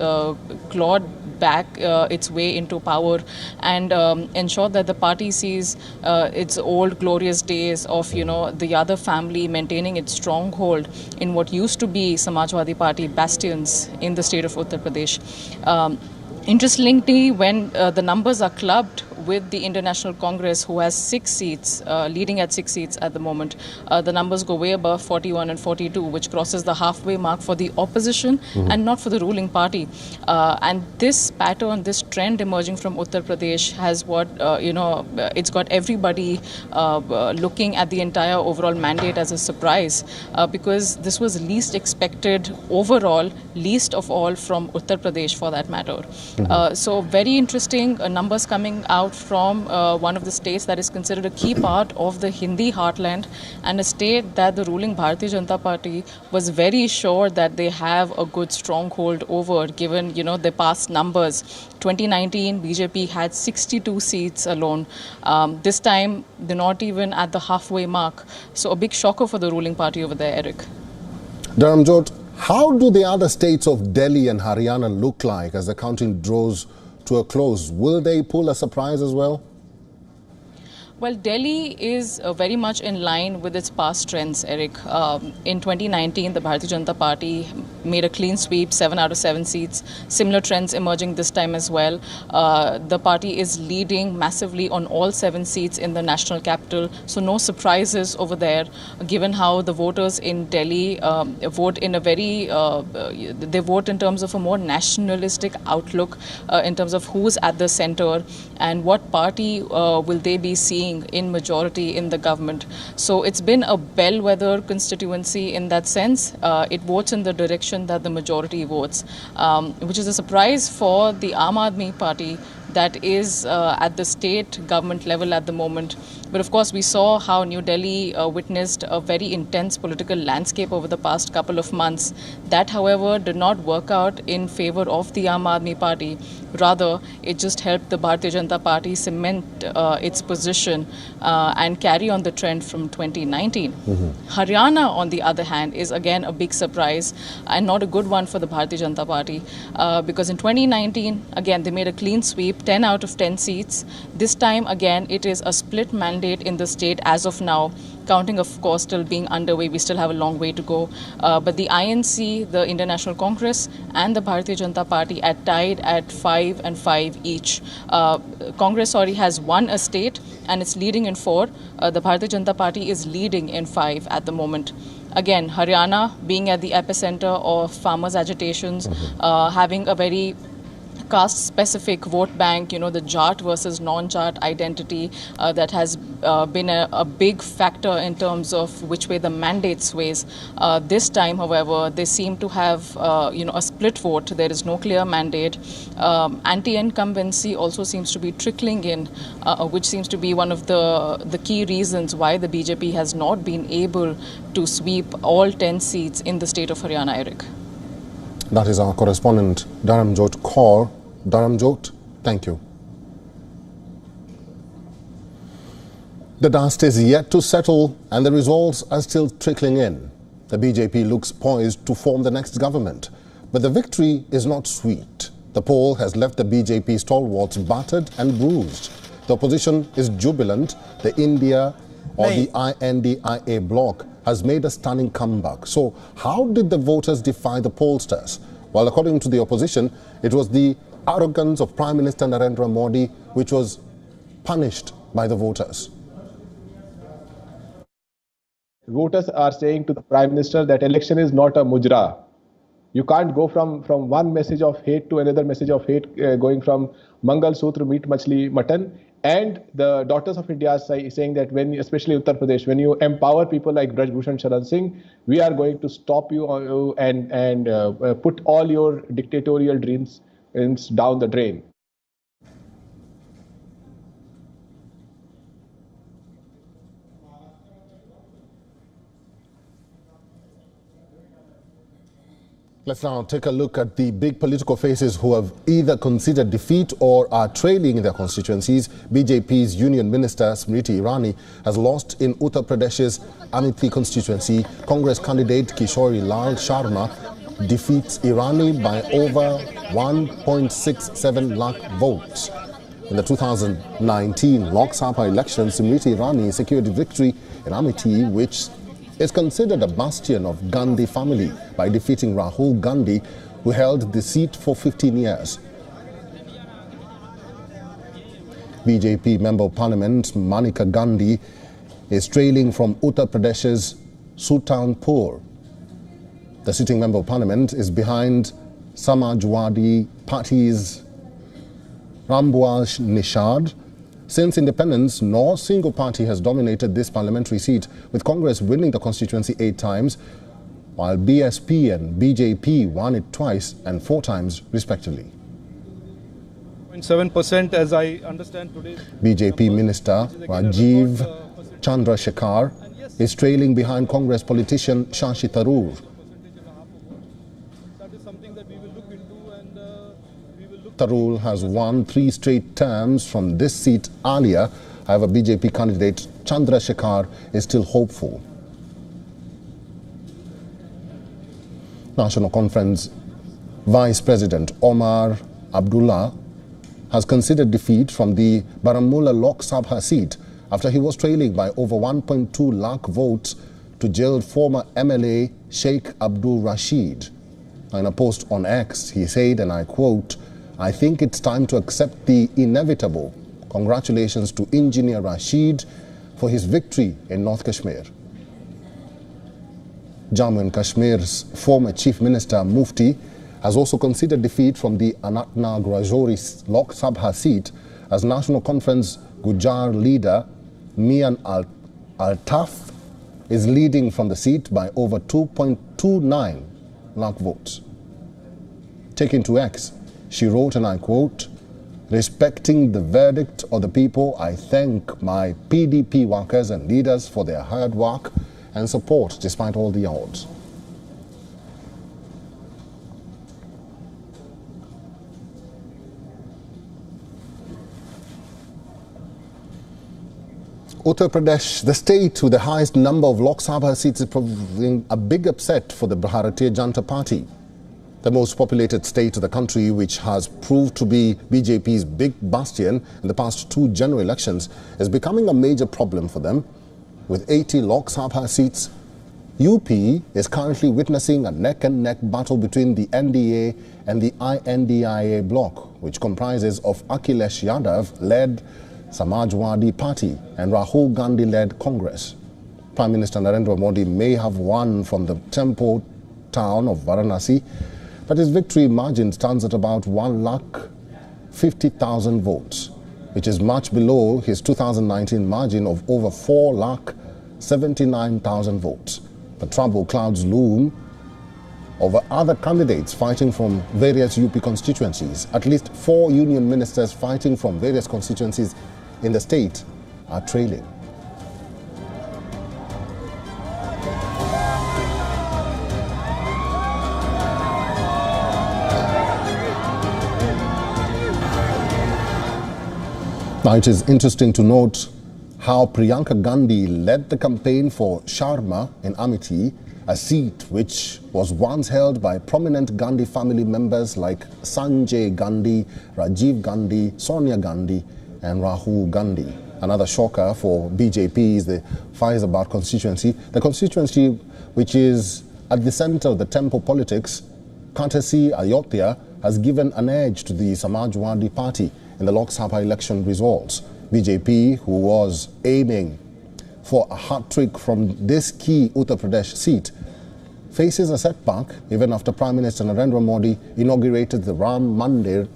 clawed back its way into power and ensured that the party sees its old glorious days of, the other family maintaining its stronghold in what used to be Samajwadi Party bastions in the state of Uttar Pradesh. Interestingly, when the numbers are clubbed with the Indian National Congress, who has 6 seats, leading at 6 seats at the moment, the numbers go way above 41 and 42, which crosses the halfway mark for the opposition and not for the ruling party. And this pattern, this trend emerging from Uttar Pradesh has it's got everybody looking at the entire overall mandate as a surprise, because this was least expected overall, least of all from Uttar Pradesh for that matter. So very interesting numbers coming out from one of the states that is considered a key part of the Hindi heartland, and a state that the ruling Bharatiya Janata Party was very sure that they have a good stronghold over, given the past numbers. 2019 BJP had 62 seats alone. This time they're not even at the halfway mark. So a big shocker for the ruling party over there, Eric. Dharamjot, how do the other states of Delhi and Haryana look like as the counting draws to a close? Will they pull a surprise as well? Well, Delhi is very much in line with its past trends, Eric. In 2019, the Bharatiya Janata Party made a clean sweep, 7 out of 7 seats. Similar trends emerging this time as well. The party is leading massively on all 7 seats in the national capital. So no surprises over there, given how the voters in Delhi vote in a very, they vote in terms of a more nationalistic outlook, in terms of who's at the center and what party will they be seeing in majority in the government. So it's been a bellwether constituency in that sense. It votes in the direction that the majority votes, which is a surprise for the Aam Aadmi Party that is at the state government level at the moment. But of course, we saw how New Delhi witnessed a very intense political landscape over the past couple of months. That, however, did not work out in favor of the Aam Aadmi Party. Rather, it just helped the Bharatiya Janata Party cement its position and carry on the trend from 2019. Haryana, on the other hand, is again a big surprise and not a good one for the Bharatiya Janata Party because in 2019, again, they made a clean sweep, 10 out of 10 seats. This time, again, it is a split mandate in the state as of now. Counting, of course, still being underway. We still have a long way to go. But the INC, the Indian National Congress, and the Bharatiya Janata Party are tied at 5 and 5 each. Congress, has won a state and it's leading in 4. The Bharatiya Janata Party is leading in 5 at the moment. Again, Haryana being at the epicenter of farmers' agitations, having a very caste-specific vote bank, the Jat versus non-Jat identity that has been a big factor in terms of which way the mandate sways. This time, however, they seem to have, a split vote. There is no clear mandate. Anti-incumbency also seems to be trickling in, which seems to be one of the key reasons why the BJP has not been able to sweep all 10 seats in the state of Haryana, Eric. That is our correspondent, Dharamjot Kaur. Dharamjot, thank you. The dust is yet to settle and the results are still trickling in. The BJP looks poised to form the next government. But the victory is not sweet. The poll has left the BJP stalwarts battered and bruised. The opposition is jubilant. The India or the INDIA bloc has made a stunning comeback. So how did the voters defy the pollsters? Well, according to the opposition, it was the arrogance of Prime Minister Narendra Modi which was punished by the voters. Voters are saying to the Prime Minister that election is not a mujra. You can't go from one message of hate to another message of hate, going from Mangal Sutra, meat, machli, mutton. And the Daughters of India are saying that especially Uttar Pradesh, when you empower people like Braj Bhushan Sharan Singh, we are going to stop you and put all your dictatorial dreams down the drain. Let's now take a look at the big political faces who have either considered defeat or are trailing in their constituencies. BJP's Union Minister Smriti Irani has lost in Uttar Pradesh's Amethi constituency. Congress candidate Kishori Lal Sharma defeats Irani by over 1.67 lakh votes. In the 2019 Lok Sabha Election, Smriti Irani secured victory in Amethi, which is considered a bastion of Gandhi family, by defeating Rahul Gandhi, who held the seat for 15 years. BJP Member of Parliament Manika Gandhi is trailing from Uttar Pradesh's Sultanpur. The sitting Member of Parliament is behind Samajwadi Party's Rambual Nishad. Since independence, no single party has dominated this parliamentary seat, with Congress winning the constituency 8 times, while BSP and BJP won it twice and 4 times respectively. 7% as I understand today. BJP Minister Rajiv Chandrasekhar is trailing behind Congress politician Shashi Tharoor. Tharoor has won 3 straight terms from this seat earlier. However, BJP candidate Chandrasekhar is still hopeful. National Conference Vice President Omar Abdullah has considered defeat from the Baramulla Lok Sabha seat after he was trailing by over 1.2 lakh votes to jailed former MLA Sheikh Abdul Rashid. In a post on X, he said, and I quote, "I think it's time to accept the inevitable. Congratulations to Engineer Rashid for his victory in North Kashmir." Jammu and Kashmir's former Chief Minister Mufti has also considered defeat from the Anantnag Rajouri Lok Sabha seat as National Conference Gujar leader Mian Altaf is leading from the seat by over 2.29 lakh votes. Taken to X, she wrote, and I quote, "Respecting the verdict of the people, I thank my PDP workers and leaders for their hard work and support despite all the odds." Uttar Pradesh, the state with the highest number of Lok Sabha seats, is proving a big upset for the Bharatiya Janata Party. The most populated state of the country, which has proved to be BJP's big bastion in the past two general elections, is becoming a major problem for them. With 80 Lok Sabha seats, UP is currently witnessing a neck-and-neck battle between the NDA and the INDIA bloc, which comprises of Akhilesh Yadav-led Samajwadi Party and Rahul Gandhi-led Congress. Prime Minister Narendra Modi may have won from the temple town of Varanasi, but his victory margin stands at about 1,50,000 votes, which is much below his 2019 margin of over 4,79,000 votes. But trouble clouds loom over other candidates fighting from various UP constituencies. At least 4 union ministers fighting from various constituencies in the state are trailing. Now, it is interesting to note how Priyanka Gandhi led the campaign for Sharma in Amity, a seat which was once held by prominent Gandhi family members like Sanjay Gandhi, Rajiv Gandhi, Sonia Gandhi and Rahul Gandhi. Another shocker for BJP is the Faizabad constituency. The constituency which is at the center of the temple politics, courtesy Ayodhya, has given an edge to the Samajwadi Party in the Lok Sabha election results. BJP, who was aiming for a hat-trick from this key Uttar Pradesh seat, faces a setback even after Prime Minister Narendra Modi inaugurated the Ram Mandir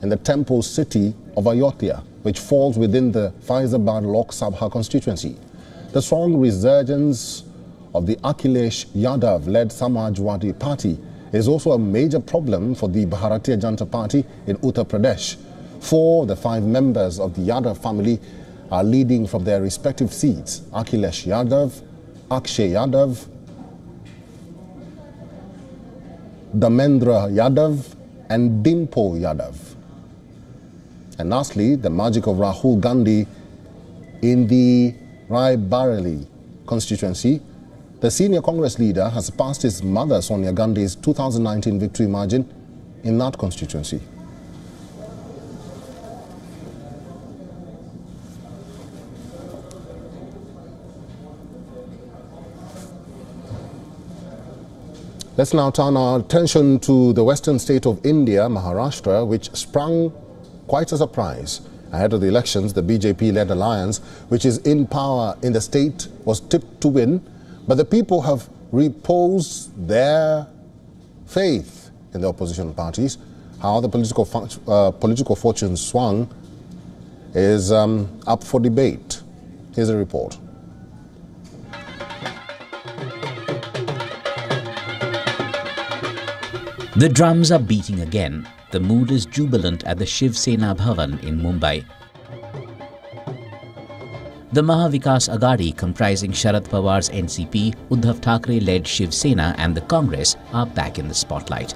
in the temple city of Ayodhya, which falls within the Faizabad Lok Sabha constituency. The strong resurgence of the Akhilesh Yadav-led Samajwadi Party is also a major problem for the Bharatiya Janata Party in Uttar Pradesh. 4 of the 5 members of the Yadav family are leading from their respective seats: Akhilesh Yadav, Akshay Yadav, Damendra Yadav and Dimpo Yadav. And lastly, the magic of Rahul Gandhi in the Rai Bareli constituency. The senior Congress leader has passed his mother Sonia Gandhi's 2019 victory margin in that constituency. Let's now turn our attention to the western state of India, Maharashtra, which sprung quite a surprise. Ahead of the elections, the BJP-led alliance, which is in power in the state, was tipped to win, but the people have reposed their faith in the opposition parties. How the political fortune swung is up for debate. Here's a report. The drums are beating again. The mood is jubilant at the Shiv Sena Bhavan in Mumbai. The Mahavikas Aghadi, comprising Sharad Pawar's NCP, Uddhav Thackeray-led Shiv Sena and the Congress, are back in the spotlight.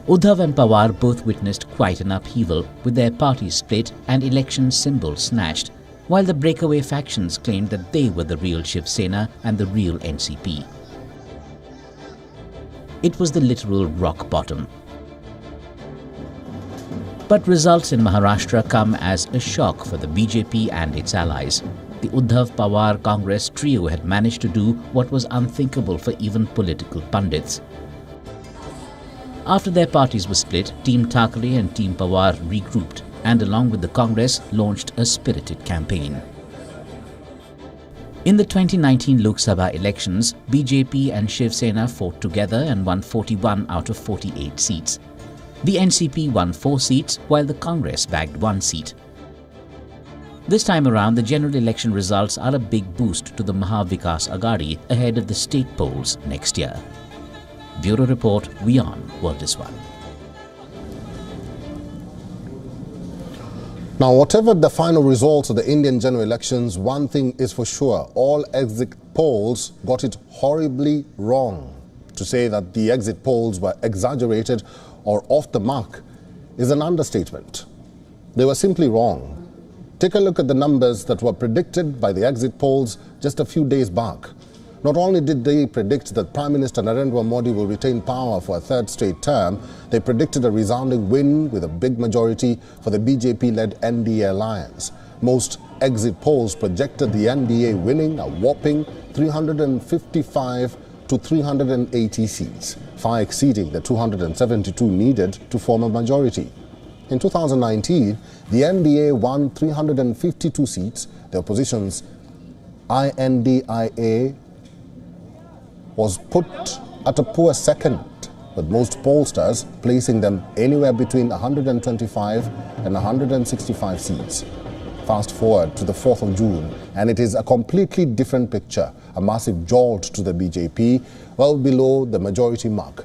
Uddhav and Pawar both witnessed quite an upheaval, with their parties split and election symbols snatched, while the breakaway factions claimed that they were the real Shiv Sena and the real NCP. It was the literal rock bottom. But results in Maharashtra come as a shock for the BJP and its allies. The Uddhav-Pawar Congress trio had managed to do what was unthinkable for even political pundits. After their parties were split, Team Thackeray and Team Pawar regrouped and along with the Congress launched a spirited campaign. In the 2019 Lok Sabha elections, BJP and Shiv Sena fought together and won 41 out of 48 seats. The NCP won 4 seats while the Congress bagged 1 seat. This time around, the general election results are a big boost to the Maha Vikas Aghadi ahead of the state polls next year. Bureau Report, WION World is One. Now, whatever the final results of the Indian general elections, one thing is for sure, all exit polls got it horribly wrong. To say that the exit polls were exaggerated or off the mark is an understatement. They were simply wrong. Take a look at the numbers that were predicted by the exit polls just a few days back. Not only did they predict that Prime Minister Narendra Modi will retain power for a third straight term, they predicted a resounding win with a big majority for the BJP-led NDA alliance. Most exit polls projected the NDA winning a whopping 355 to 380 seats, far exceeding the 272 needed to form a majority. In 2019, the NDA won 352 seats. The opposition's INDIA was put at a poor second, with most pollsters placing them anywhere between 125 and 165 seats. Fast forward to the 4th of June, and it is a completely different picture, a massive jolt to the BJP, well below the majority mark.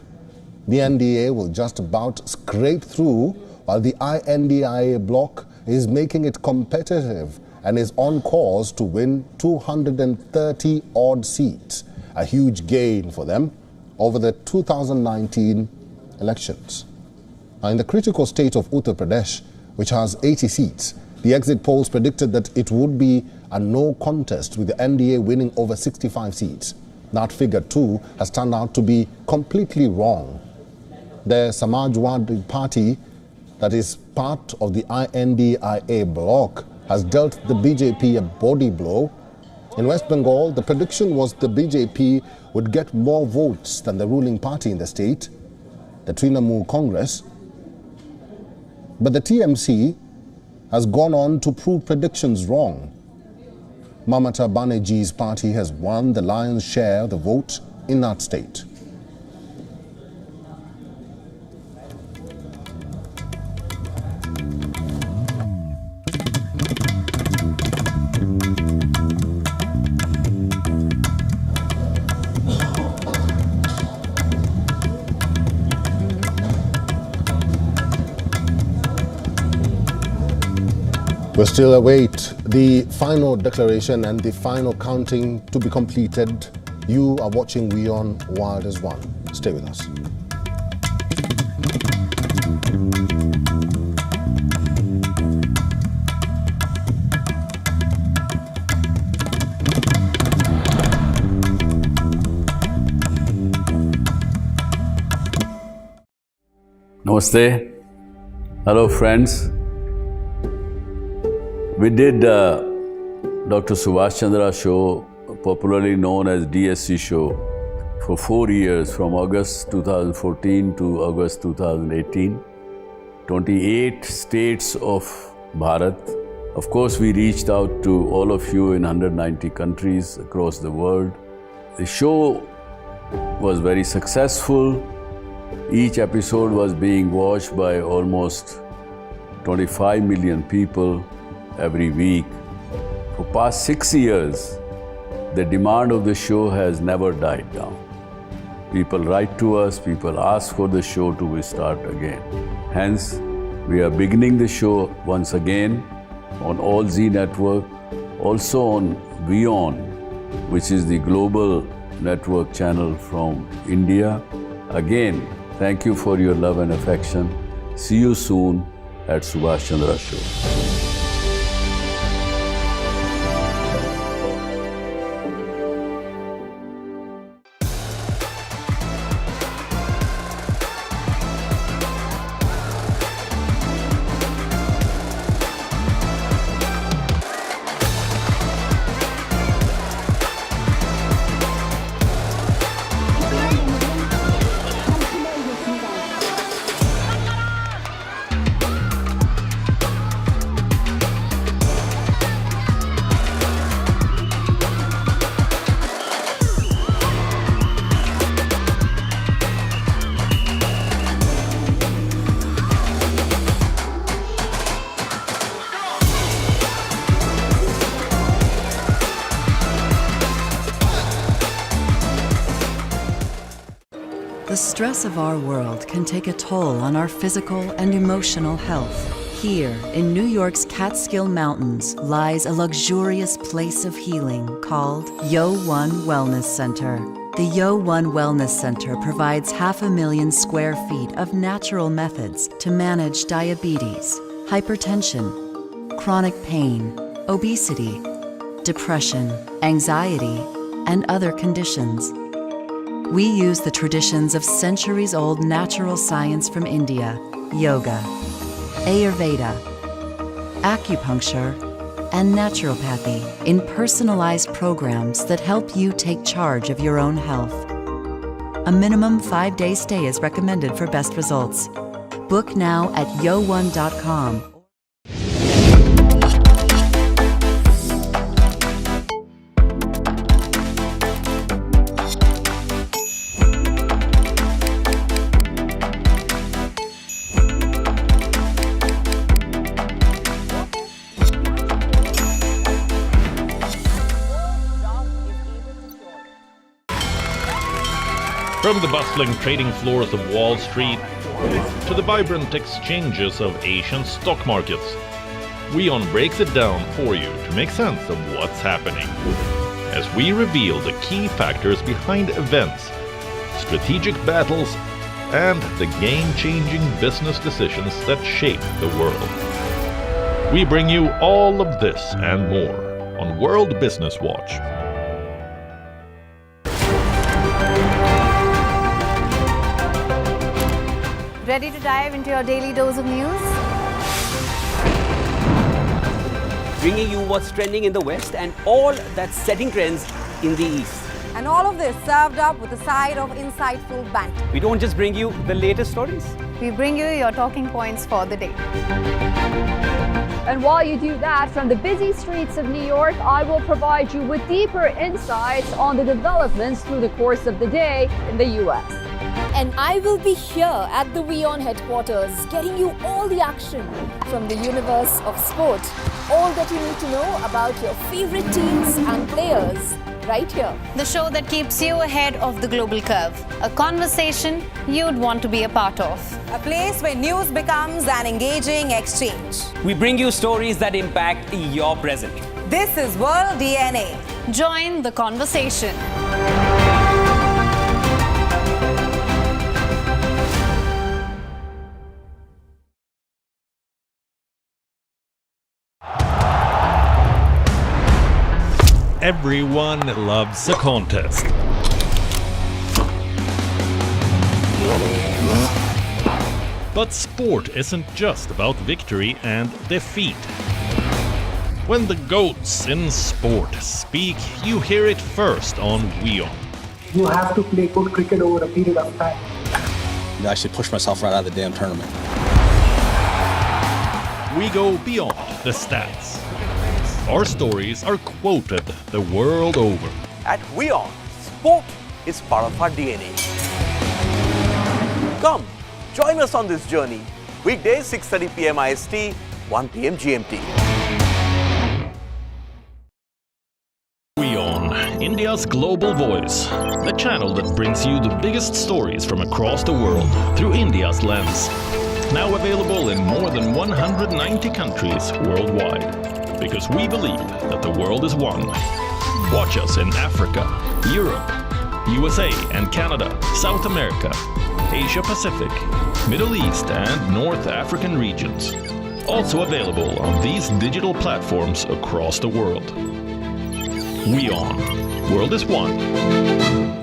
The NDA will just about scrape through, while the INDIA bloc is making it competitive and is on course to win 230 odd seats, a huge gain for them over the 2019 elections. Now, in the critical state of Uttar Pradesh, which has 80 seats, the exit polls predicted that it would be a no contest, with the NDA winning over 65 seats. That figure too has turned out to be completely wrong. The Samajwadi party, that is part of the INDIA bloc, has dealt the BJP a body blow. In West Bengal, the prediction was the BJP would get more votes than the ruling party in the state, the Trinamool Congress. But the TMC has gone on to prove predictions wrong. Mamata Banerjee's party has won the lion's share of the vote in that state. We still await the final declaration and the final counting to be completed. You are watching WION World is One. Stay with us. Namaste. Hello, friends. We did Dr. Subash Chandra show, popularly known as DSC show, for 4 years, from August 2014 to August 2018. 28 states of Bharat. Of course, we reached out to all of you in 190 countries across the world. The show was very successful. Each episode was being watched by almost 25 million people every week. For past 6 years, the demand of the show has never died down. People write to us, people ask for the show to restart again. Hence, we are beginning the show once again on All Z Network, also on WION, which is the global network channel from India. Again, thank you for your love and affection. See you soon at Subash Chandra Show. stress of our world can take a toll on our physical and emotional health. Here, in New York's Catskill Mountains, lies a luxurious place of healing called WION Wellness Center. The WION Wellness Center provides 500,000 square feet of natural methods to manage diabetes, hypertension, chronic pain, obesity, depression, anxiety, and other conditions. We use the traditions of centuries-old natural science from India, yoga, Ayurveda, acupuncture, and naturopathy in personalized programs that help you take charge of your own health. A minimum 5-day stay is recommended for best results. Book now at yo1.com. From the bustling trading floors of Wall Street to the vibrant exchanges of Asian stock markets, WION breaks it down for you to make sense of what's happening. As we reveal the key factors behind events, strategic battles, and the game-changing business decisions that shape the world. We bring you all of this and more on World Business Watch. Ready to dive into your daily dose of news? Bringing you what's trending in the West and all that's setting trends in the East. And all of this served up with a side of insightful banter. We don't just bring you the latest stories. We bring you your talking points for the day. And while you do that, from the busy streets of New York, I will provide you with deeper insights on the developments through the course of the day in the U.S. And I will be here at the WION headquarters, getting you all the action from the universe of sport. All that you need to know about your favorite teams and players, right here. The show that keeps you ahead of the global curve. A conversation you'd want to be a part of. A place where news becomes an engaging exchange. We bring you stories that impact your present. This is World DNA. Join the conversation. Everyone loves a contest. But sport isn't just about victory and defeat. When the GOATs in sport speak, you hear it first on WION. You have to play good cricket over a period of time. I should push myself right out of the damn tournament. We go beyond the stats. Our stories are quoted the world over. At WION, sport is part of our DNA. Come, join us on this journey. Weekdays 6:30 p.m. IST, 1 p.m. GMT. WION, India's global voice. The channel that brings you the biggest stories from across the world through India's lens. Now available in more than 190 countries worldwide. Because we believe that the world is one. Watch us in Africa, Europe, USA and Canada, South America, Asia Pacific, Middle East and North African regions. Also available on these digital platforms across the world. WION. World is one.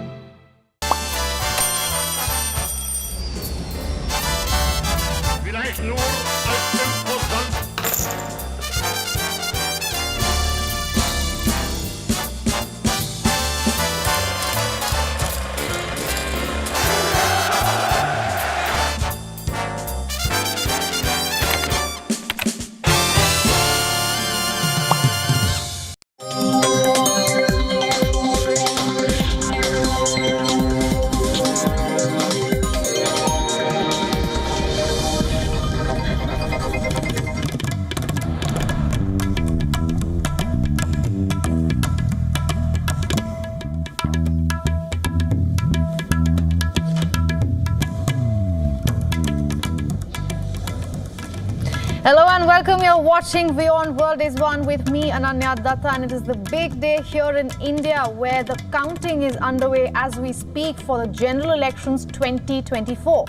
Hello and welcome. You're watching WION World is One with me, Ananya Datta, and it is the big day here in India where the counting is underway as we speak for the general elections 2024.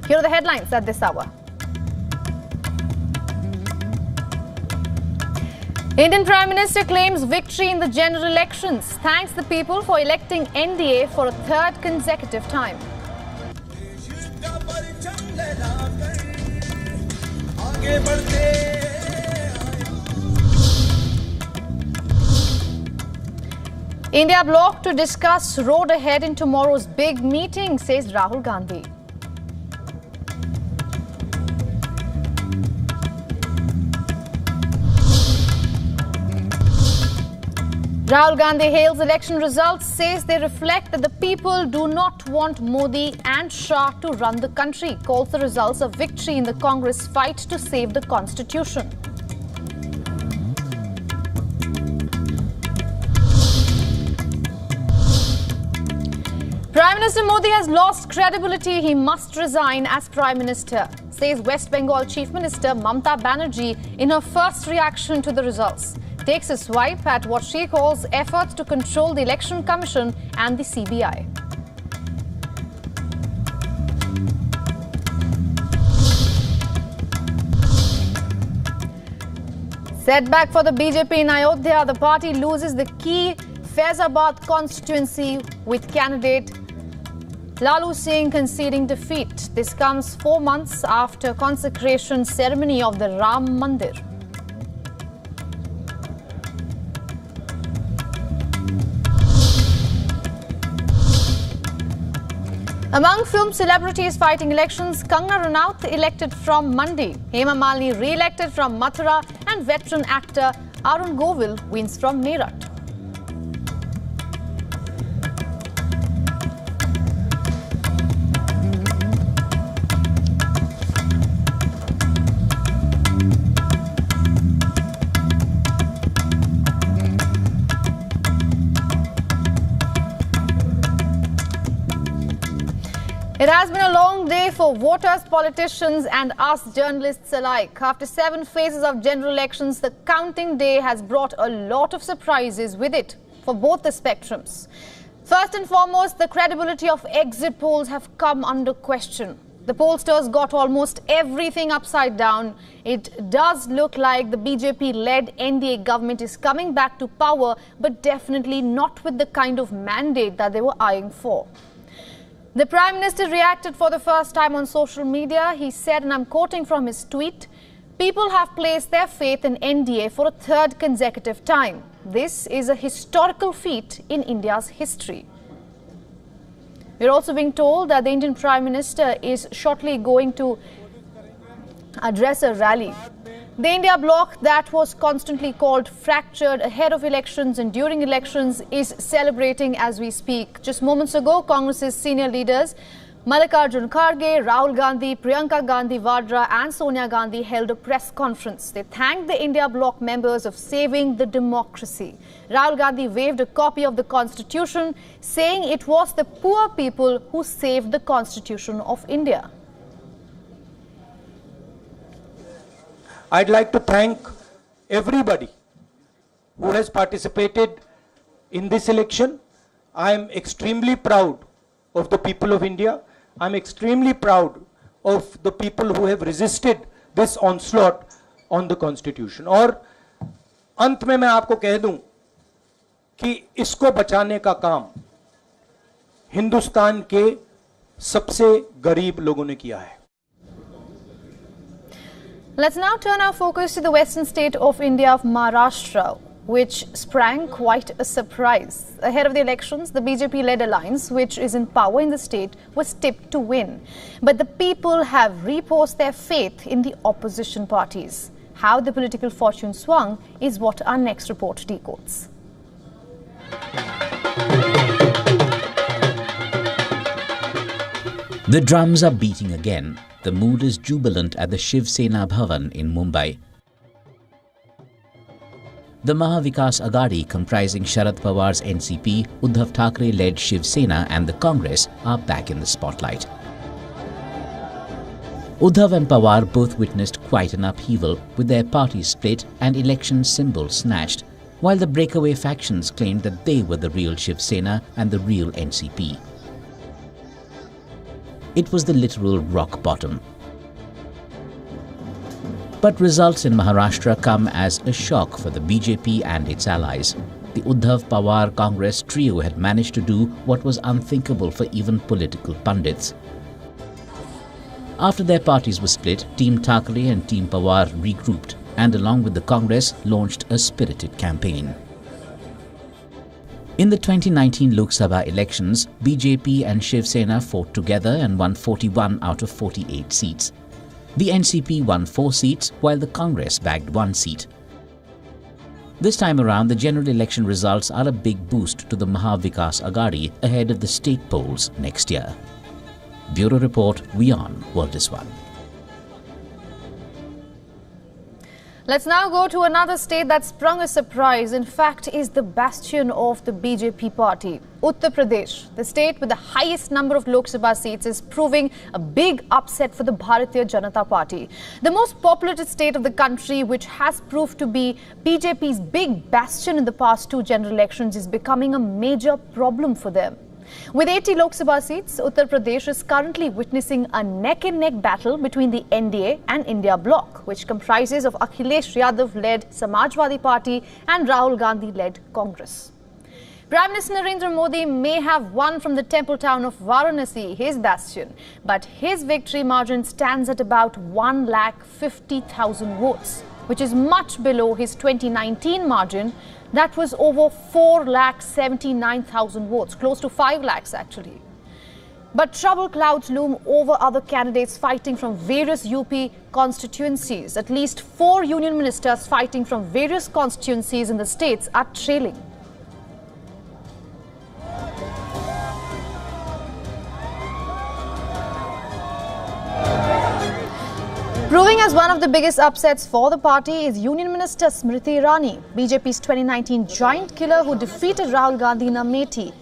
Here are the headlines at this hour. Indian Prime Minister claims victory in the general elections. Thanks the people for electing NDA for a third consecutive time. India bloc to discuss road ahead in tomorrow's big meeting, says Rahul Gandhi. Rahul Gandhi hails election results, says they reflect that the people do not want Modi and Shah to run the country, calls the results a victory in the Congress fight to save the constitution. Prime Minister Modi has lost credibility. He must resign as Prime Minister, says West Bengal Chief Minister Mamata Banerjee in her first reaction to the results. Takes a swipe at what she calls efforts to control the Election Commission and the CBI. Setback for the BJP in Ayodhya. The party loses the key Faizabad constituency with candidate Lalu Singh conceding defeat. This comes 4 months after consecration ceremony of the Ram Mandir. Among film celebrities fighting elections, Kangana Ranaut elected from Mandi, Hema Malini re-elected from Mathura, and veteran actor Arun Govil wins from Meerut. It has been a long day for voters, politicians and us journalists alike. After 7 phases of general elections, the counting day has brought a lot of surprises with it for both the spectrums. First and foremost, the credibility of exit polls have come under question. The pollsters got almost everything upside down. It does look like the BJP-led NDA government is coming back to power, but definitely not with the kind of mandate that they were eyeing for. The Prime Minister reacted for the first time on social media. He said, and I'm quoting from his tweet, "People have placed their faith in NDA for a third consecutive time. This is a historical feat in India's history." We're also being told that the Indian Prime Minister is shortly going to address a rally. The India bloc that was constantly called fractured ahead of elections and during elections is celebrating as we speak. Just moments ago, Congress's senior leaders Mallikarjun Kharge, Rahul Gandhi, Priyanka Gandhi Vadra and Sonia Gandhi held a press conference. They thanked the India bloc members of saving the democracy. Rahul Gandhi waved a copy of the constitution, saying it was the poor people who saved the constitution of India. I'd like to thank everybody who has participated in this election. I am extremely proud of the people of India. I'm extremely proud of the people who have resisted this onslaught on the constitution. और अंत में मैं आपको कह दूं कि इसको बचाने का काम हिंदुस्तान के सबसे गरीब लोगों ने किया है. Let's now turn our focus to the western state of India of Maharashtra, which sprang quite a surprise. Ahead of the elections, the BJP-led alliance, which is in power in the state, was tipped to win. But the people have reposed their faith in the opposition parties. How the political fortune swung is what our next report decodes. The drums are beating again. The mood is jubilant at the Shiv Sena Bhavan in Mumbai. The Mahavikas Aghadi, comprising Sharad Pawar's NCP, Uddhav Thackeray-led Shiv Sena and the Congress, are back in the spotlight. Uddhav and Pawar both witnessed quite an upheaval, with their parties split and election symbols snatched, while the breakaway factions claimed that they were the real Shiv Sena and the real NCP. It was the literal rock bottom. But results in Maharashtra come as a shock for the BJP and its allies. The Uddhav-Pawar Congress trio had managed to do what was unthinkable for even political pundits. After their parties were split, Team Thackeray and Team Pawar regrouped and along with the Congress launched a spirited campaign. In the 2019 Lok Sabha elections, BJP and Shiv Sena fought together and won 41 out of 48 seats. The NCP won 4 seats while the Congress bagged 1 seat. This time around, the general election results are a big boost to the Maha Vikas Aghadi ahead of the state polls next year. Bureau Report, WION World is One. Let's now go to another state that sprung a surprise, in fact is the bastion of the BJP party. Uttar Pradesh, the state with the highest number of Lok Sabha seats, is proving a big upset for the Bharatiya Janata Party. The most populated state of the country, which has proved to be BJP's big bastion in the past 2 general elections, is becoming a major problem for them. With 80 Lok Sabha seats, Uttar Pradesh is currently witnessing a neck-and-neck battle between the NDA and India bloc, which comprises of Akhilesh Yadav-led Samajwadi Party and Rahul Gandhi-led Congress. Prime Minister Narendra Modi may have won from the temple town of Varanasi, his bastion, but his victory margin stands at about 1,50,000 votes, which is much below his 2019 margin. That was over 4,79,000 votes, close to 5 lakhs actually. But trouble clouds loom over other candidates fighting from various UP constituencies. At least 4 union ministers fighting from various constituencies in the states are trailing. Proving as one of the biggest upsets for the party is Union Minister Smriti Irani, BJP's 2019 giant killer who defeated Rahul Gandhi in Amethi.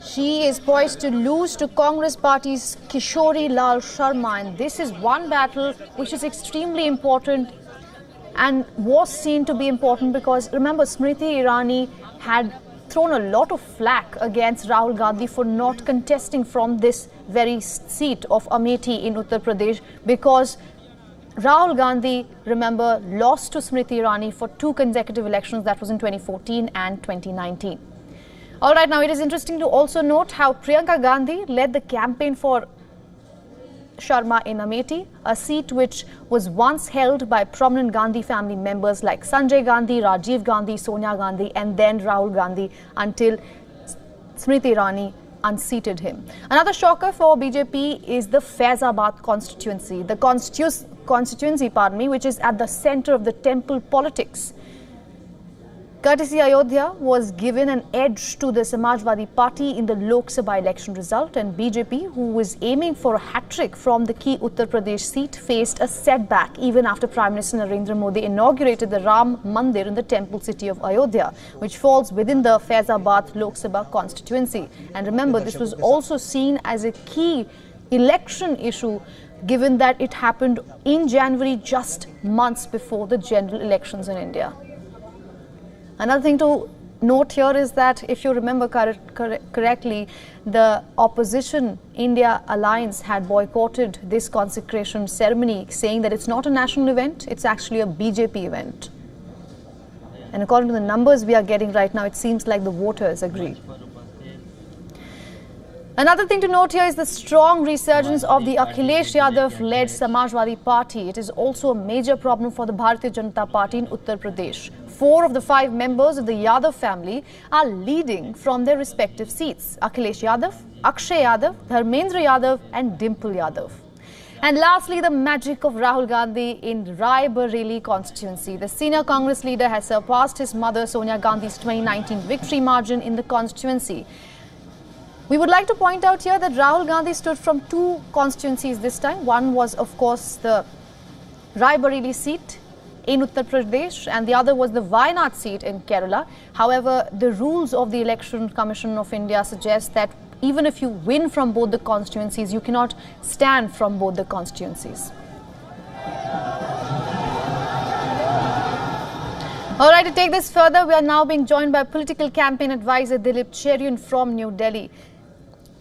She is poised to lose to Congress party's Kishori Lal Sharma, and this is one battle which is extremely important and was seen to be important because, remember, Smriti Irani had thrown a lot of flack against Rahul Gandhi for not contesting from this very seat of Amethi in Uttar Pradesh, because Rahul Gandhi, remember, lost to Smriti Irani for 2 consecutive elections, that was in 2014 and 2019. All right, now it is interesting to also note how Priyanka Gandhi led the campaign for Sharma in Amethi, a seat which was once held by prominent Gandhi family members like Sanjay Gandhi, Rajiv Gandhi, Sonia Gandhi, and then Rahul Gandhi, until Smriti Irani unseated him. Another shocker for BJP is the Faizabad constituency, the constituency, which is at the center of the temple politics. Courtesy Ayodhya was given an edge to the Samajwadi Party in the Lok Sabha election result, and BJP, who was aiming for a hat-trick from the key Uttar Pradesh seat, faced a setback even after Prime Minister Narendra Modi inaugurated the Ram Mandir in the temple city of Ayodhya, which falls within the Faizabad Lok Sabha constituency. And remember, this was also seen as a key election issue, given that it happened in January, just months before the general elections in India. Another thing to note here is that, if you remember correctly, the opposition India alliance had boycotted this consecration ceremony, saying that it's not a national event, it's actually a BJP event. And according to the numbers we are getting right now, it seems like the voters agree. Another thing to note here is the strong resurgence of the Akhilesh Yadav-led Samajwadi Party. It is also a major problem for the Bharatiya Janata Party in Uttar Pradesh. 4 of the 5 members of the Yadav family are leading from their respective seats: Akhilesh Yadav, Akshay Yadav, Dharmendra Yadav and Dimple Yadav. And lastly, the magic of Rahul Gandhi in Rai Bareli constituency. The senior Congress leader has surpassed his mother Sonia Gandhi's 2019 victory margin in the constituency. We would like to point out here that Rahul Gandhi stood from 2 constituencies this time. One was, of course, the Rai Bareli seat in Uttar Pradesh, and the other was the Wayanad seat in Kerala. However, the rules of the Election Commission of India suggest that even if you win from both the constituencies, you cannot stand from both the constituencies. All right, to take this further, we are now being joined by political campaign advisor Dilip Cherian from New Delhi.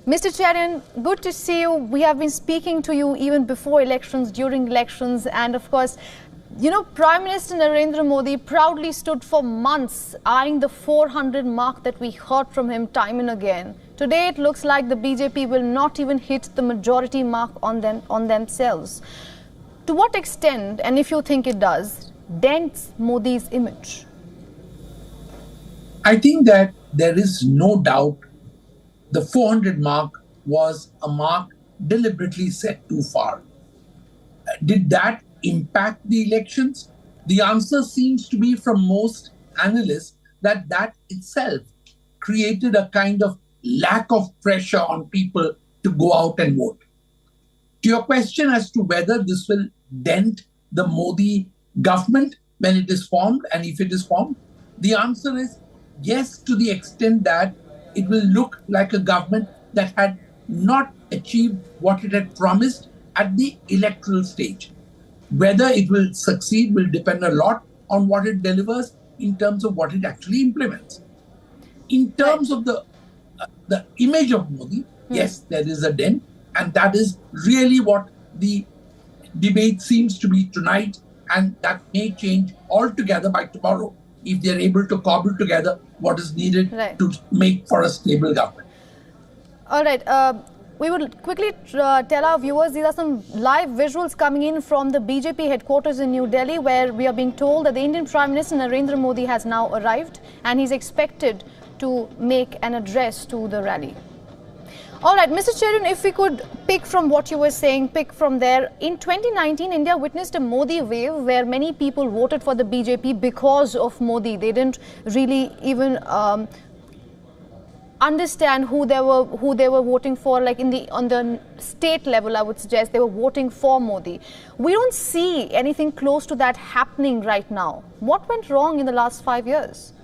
Mr. Cherian, good to see you. We have been speaking to you even before elections, during elections, and of course, you know, Prime Minister Narendra Modi proudly stood for months eyeing the 400 mark that we heard from him time and again. Today, it looks like the BJP will not even hit the majority mark on themselves. To what extent, and if you think it does, dents Modi's image? I think that there is no doubt the 400 mark was a mark deliberately set too far. Did that impact the elections? The answer seems to be from most analysts that that itself created a kind of lack of pressure on people to go out and vote. To your question as to whether this will dent the Modi government when it is formed, and if it is formed, the answer is yes, to the extent that it will look like a government that had not achieved what it had promised at the electoral stage. Whether it will succeed will depend a lot on what it delivers in terms of what it actually implements. In terms of the image of Modi, yes, there is a dent, and that is really what the debate seems to be tonight, and that may change altogether by tomorrow if they are able to cobble together what is needed to make for a stable government. All right. We will quickly tell our viewers, these are some live visuals coming in from the BJP headquarters in New Delhi, where we are being told that the Indian Prime Minister Narendra Modi has now arrived and he's expected to make an address to the rally. All right, Mr. Cherian, if we could pick from what you were saying, pick from there. In 2019, India witnessed a Modi wave where many people voted for the BJP because of Modi. They didn't really even understand who they were voting for. Like on the state level, I would suggest they were voting for Modi. We don't see anything close to that happening right now. What went wrong in the last 5 years?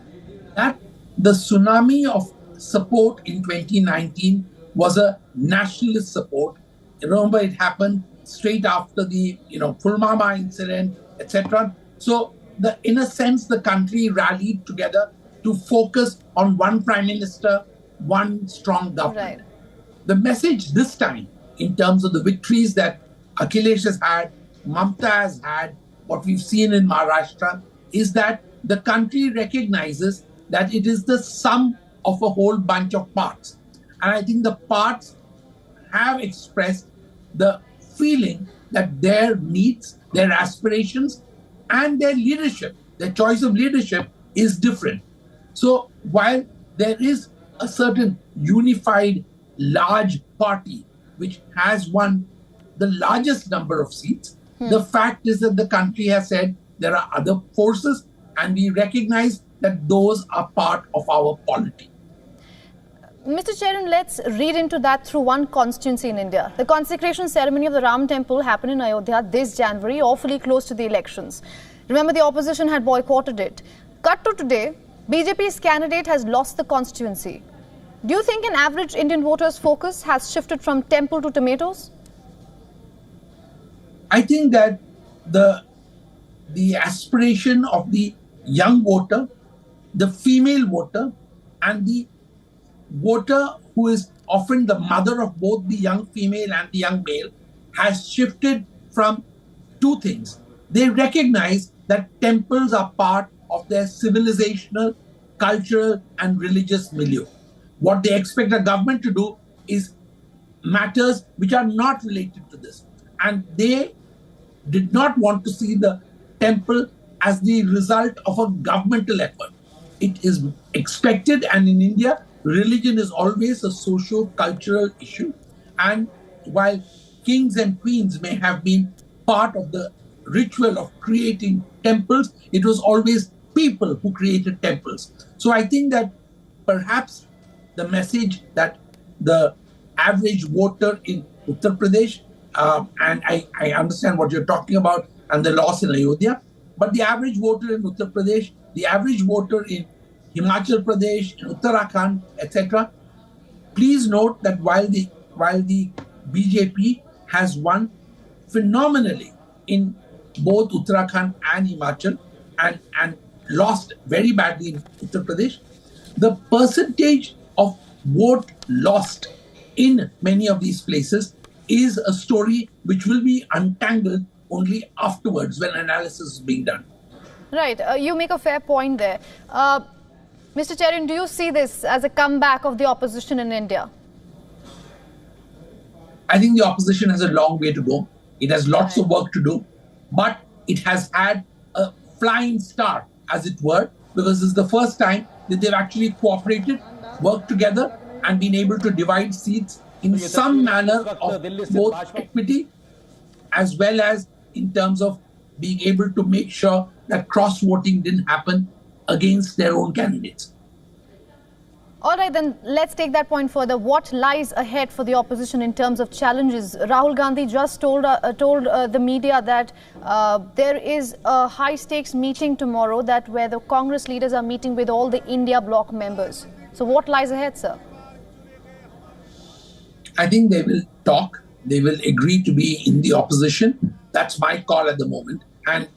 That the tsunami of support in 2019 was a nationalist support. Remember, it happened straight after the Pulwama incident, etc. So, in a sense, the country rallied together to focus on one prime minister, one strong government. Right. The message this time, in terms of the victories that Akhilesh has had, Mamta has had, what we've seen in Maharashtra, is that the country recognizes that it is the sum of a whole bunch of parts. And I think the parts have expressed the feeling that their needs, their aspirations, and their leadership, their choice of leadership is different. So while there is a certain unified large party which has won the largest number of seats, the fact is that the country has said there are other forces, and we recognize that those are part of our polity. Mr. Cherian, let's read into that through one constituency in India. The consecration ceremony of the Ram Temple happened in Ayodhya this January, awfully close to the elections. Remember, the opposition had boycotted it. Cut to today, BJP's candidate has lost the constituency. Do you think an average Indian voter's focus has shifted from temple to tomatoes? I think that the aspiration of the young voter, the female voter, and the voter who is often the mother of both the young female and the young male has shifted from two things. They recognize that temples are part of their civilizational, cultural, and religious milieu. What they expect a government to do is matters which are not related to this. And they did not want to see the temple as the result of a governmental effort. It is expected, and in India, religion is always a socio-cultural issue. And while kings and queens may have been part of the ritual of creating temples, it was always people who created temples. So I think that perhaps the message that the average voter in Uttar Pradesh, and I understand what you're talking about and the loss in Ayodhya, but the average voter in Uttar Pradesh, the average voter in Himachal Pradesh, in Uttarakhand, etc., Please note that while the BJP has won phenomenally in both Uttarakhand and Himachal and lost very badly in Uttar Pradesh, the percentage of vote lost in many of these places is a story which will be untangled only afterwards when analysis is being done. Right, you make a fair point there. Mr. Cherian, do you see this as a comeback of the opposition in India? I think the opposition has a long way to go. It has lots of work to do, but it has had a flying start, as it were, because this is the first time that they've actually cooperated, worked together, and been able to divide seats in some manner of both equity as well as in terms of being able to make sure that cross-voting didn't happen against their own candidates. All right, then let's take that point further. What lies ahead for the opposition in terms of challenges? Rahul Gandhi just told the media that there is a high-stakes meeting tomorrow where the Congress leaders are meeting with all the India bloc members. So what lies ahead, sir? I think they will talk. They will agree to be in the opposition. That's my call at the moment. And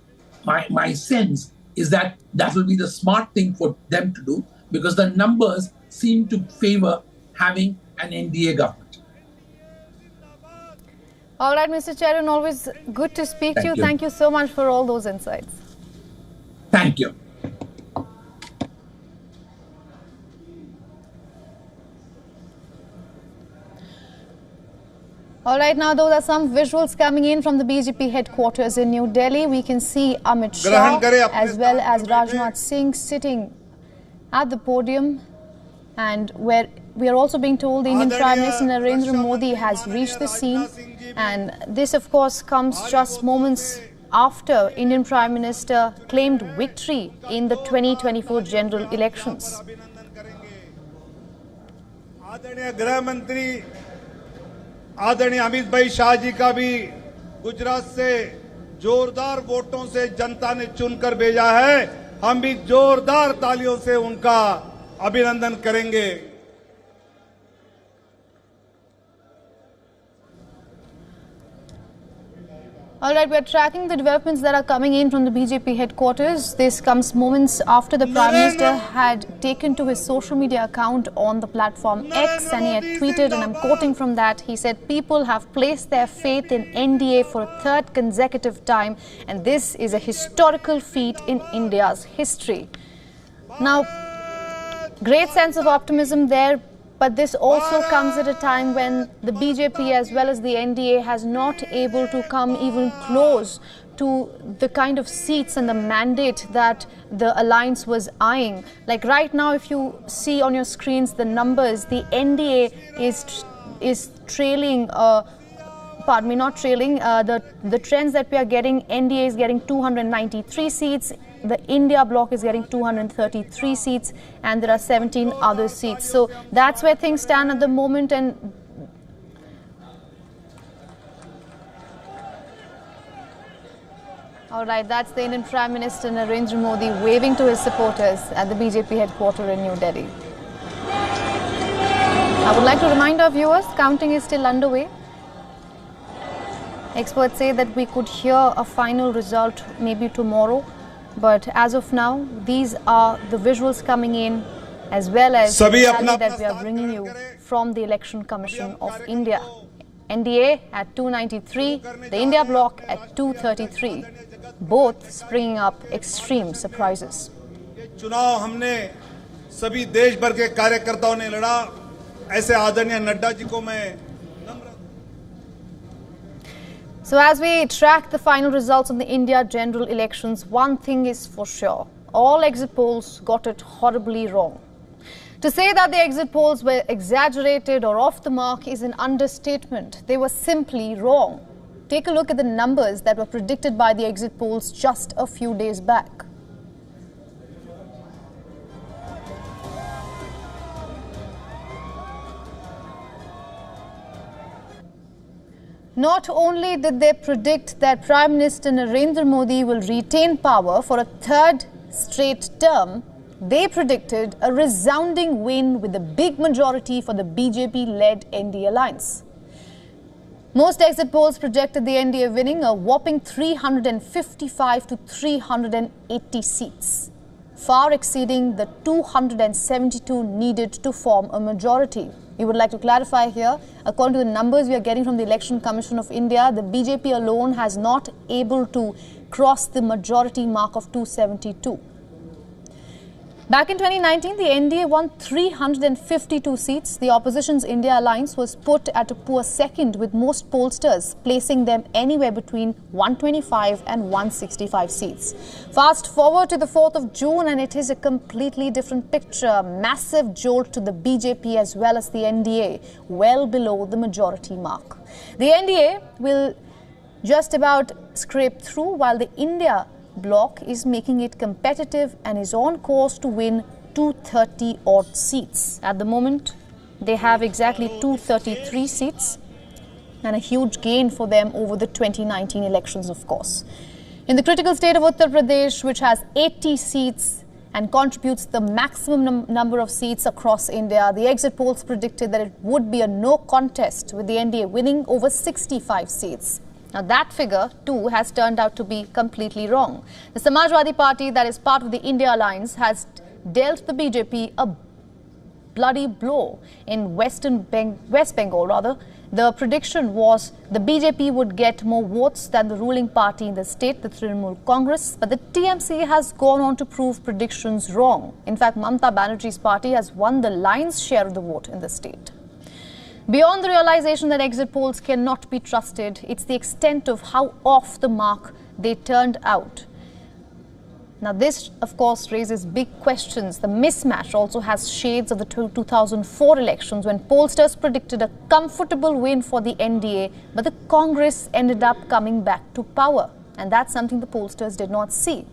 my sense is that will be the smart thing for them to do, because the numbers seem to favor having an NDA government. All right, Mr. Cherian, always good to speak to you. Thank you so much for all those insights. Thank you. All right, now those are some visuals coming in from the BJP headquarters in New Delhi. We can see Amit Shah as well as Rajnath Singh sitting at the podium, and where we are also being told the Indian Prime Minister Narendra Modi has reached the scene, and this of course comes just moments after Indian Prime Minister claimed victory in the 2024 general elections. आदरणीय अमित भाई शाह जी का भी गुजरात से जोरदार वोटों से जनता ने चुनकर भेजा है। हम भी जोरदार तालियों से उनका अभिनंदन करेंगे। All right, we are tracking the developments that are coming in from the BJP headquarters. This comes moments after the Prime Minister had taken to his social media account on the platform X, and he had tweeted, and I'm quoting from that, he said, "People have placed their faith in NDA for a third consecutive time, and this is a historical feat in India's history." Now, great sense of optimism there. But this also comes at a time when the BJP as well as the NDA has not able to come even close to the kind of seats and the mandate that the alliance was eyeing. Like right now, if you see on your screens the numbers, the NDA is trailing, pardon me, not trailing, the trends that we are getting, NDA is getting 293 seats, the India bloc is getting 233 seats, and there are 17 other seats. So that's where things stand at the moment. And all right, that's the Indian Prime Minister Narendra Modi waving to his supporters at the BJP headquarters in New Delhi. I would like to remind our viewers, counting is still underway. Experts say that we could hear a final result maybe tomorrow. But as of now, these are the visuals coming in, as well as the tally that we are bringing you from the Election Commission of India. NDA at 293, the India bloc at 233, both springing up extreme surprises. चुनाव हमने सभी देश भर के कार्यकर्ताओं ने लड़ा। ऐसे आदरणीय नड्डा जी को मैं So as we track the final results of the India general elections, one thing is for sure. All exit polls got it horribly wrong. To say that the exit polls were exaggerated or off the mark is an understatement. They were simply wrong. Take a look at the numbers that were predicted by the exit polls just a few days back. Not only did they predict that Prime Minister Narendra Modi will retain power for a third straight term, they predicted a resounding win with a big majority for the BJP-led NDA alliance. Most exit polls projected the NDA winning a whopping 355 to 380 seats, far exceeding the 272 needed to form a majority. We would like to clarify here, according to the numbers we are getting from the Election Commission of India, the BJP alone has not able to cross the majority mark of 272. Back in 2019, the NDA won 352 seats. The opposition's India alliance was put at a poor second, with most pollsters placing them anywhere between 125 and 165 seats. Fast forward to the 4th of June and it is a completely different picture. Massive jolt to the BJP as well as the NDA, well below the majority mark. The NDA will just about scrape through, while the India bloc is making it competitive and is on course to win 230 odd seats. At the moment, they have exactly 233 seats and a huge gain for them over the 2019 elections, of course. In the critical state of Uttar Pradesh, which has 80 seats and contributes the maximum number of seats across India, the exit polls predicted that it would be a no contest, with the NDA winning over 65 seats. Now that figure too has turned out to be completely wrong. The Samajwadi party, that is part of the India alliance, has dealt the BJP a bloody blow in West Bengal. The prediction was the BJP would get more votes than the ruling party in the state, the Trinamool Congress, but the TMC has gone on to prove predictions wrong. In fact, Mamata Banerjee's party has won the lion's share of the vote in the state. Beyond the realization that exit polls cannot be trusted, it's the extent of how off the mark they turned out. Now this, of course, raises big questions. The mismatch also has shades of the 2004 elections, when pollsters predicted a comfortable win for the NDA, but the Congress ended up coming back to power. And that's something the pollsters did not see.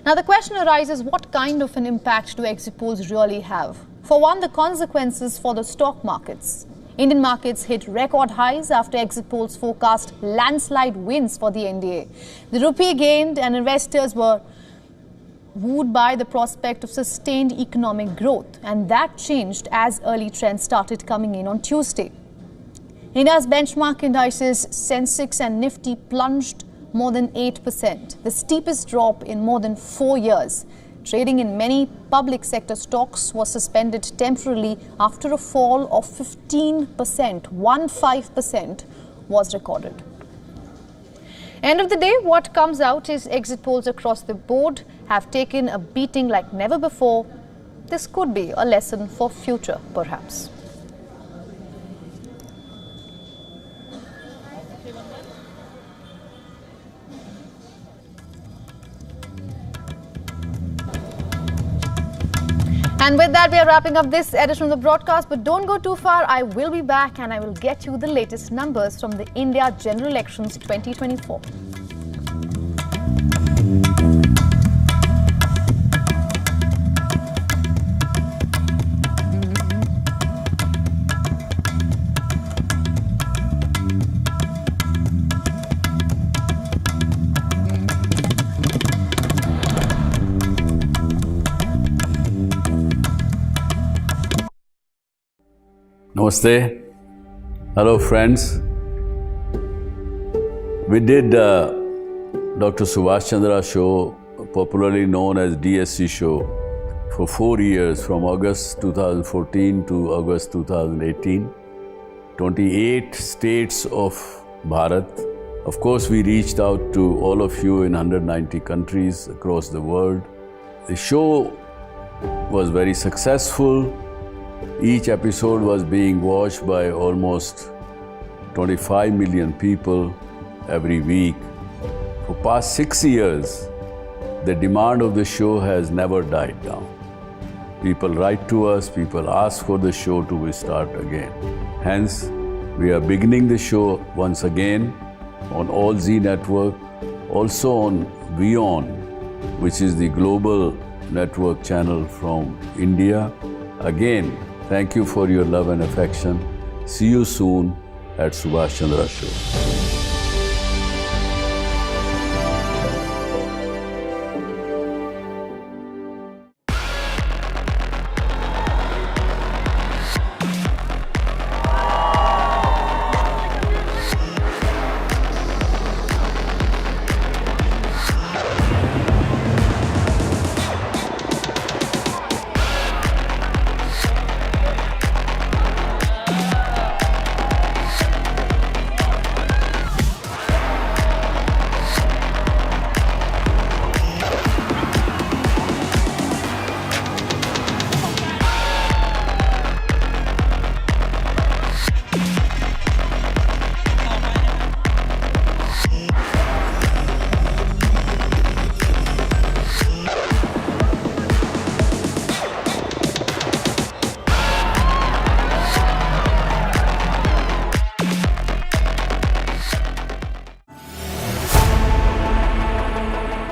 Now the question arises, what kind of an impact do exit polls really have? For one, the consequences for the stock markets. Indian markets hit record highs after exit polls forecast landslide wins for the NDA. The rupee gained and investors were wooed by the prospect of sustained economic growth, and that changed as early trends started coming in on Tuesday. India's benchmark indices Sensex and Nifty plunged more than 8%, the steepest drop in more than 4 years. Trading in many public sector stocks was suspended temporarily after a fall of 15%, 15% was recorded. End of the day, what comes out is exit polls across the board have taken a beating like never before. This could be a lesson for future, perhaps. And with that, we are wrapping up this edition of the broadcast. But don't go too far. I will be back and I will get you the latest numbers from the India General Elections 2024. Namaste. Hello friends. We did Dr. Subash Chandra show, popularly known as DSC show, for 4 years, from August 2014 to August 2018. 28 states of Bharat. Of course, we reached out to all of you in 190 countries across the world. The show was very successful. Each episode was being watched by almost 25 million people every week. For past 6 years, the demand of the show has never died down. People write to us, people ask for the show to restart again. Hence, we are beginning the show once again on All Z Network, also on WION, which is the global network channel from India. Again, thank you for your love and affection. See you soon at Subash Chandra Show.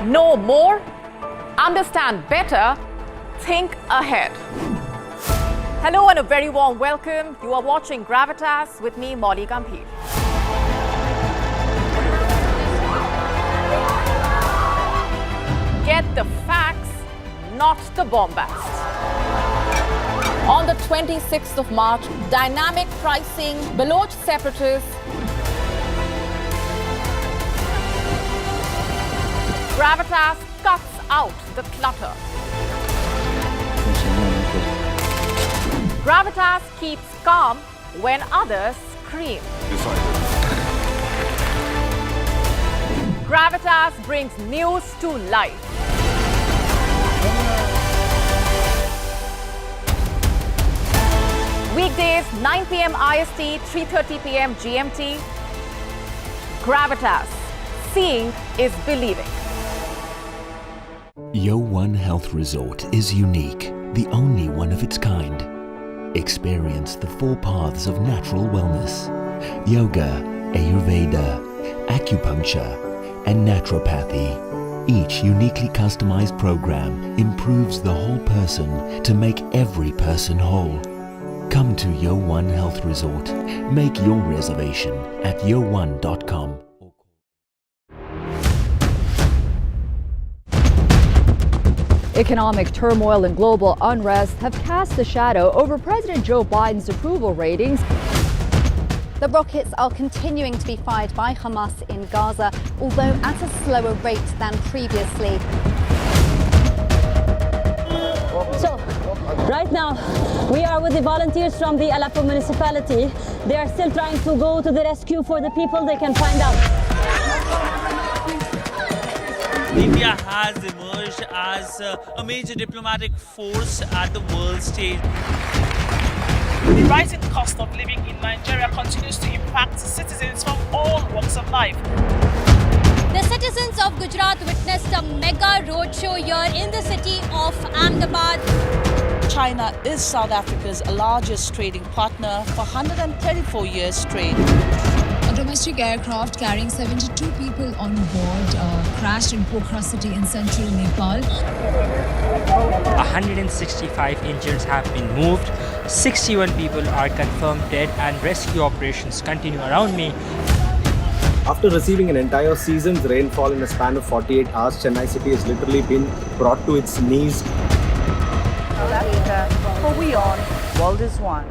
Know more? Understand better? Think ahead. Hello and a very warm welcome. You are watching Gravitas with me, Molly Gambhir. Get the facts, not the bombast. On the 26th of March, dynamic pricing, Baloch separatists, Gravitas cuts out the clutter. Gravitas keeps calm when others scream. Gravitas brings news to life. Weekdays, 9 p.m. IST, 3:30 p.m. GMT. Gravitas. Seeing is believing. YO1 Health Resort is unique, the only one of its kind. Experience the 4 paths of natural wellness: yoga, Ayurveda, acupuncture, and naturopathy. Each uniquely customized program improves the whole person to make every person whole. Come to YO1 Health Resort. Make your reservation at yo1.com. Economic turmoil and global unrest have cast a shadow over President Joe Biden's approval ratings. The rockets are continuing to be fired by Hamas in Gaza, although at a slower rate than previously. So, right now, we are with the volunteers from the Aleppo municipality. They are still trying to go to the rescue for the people they can find out. India has emerged as a major diplomatic force at the world stage. The rising cost of living in Nigeria continues to impact citizens from all walks of life. The citizens of Gujarat witnessed a mega roadshow here in the city of Ahmedabad. China is South Africa's largest trading partner for 134 years straight. A domestic aircraft carrying 72 people on board crashed in Pokhara city in central Nepal. 165 injuries have been moved. 61 people are confirmed dead and rescue operations continue around me. After receiving an entire season's rainfall in a span of 48 hours, Chennai city has literally been brought to its knees. South Africa, for WION, World is One.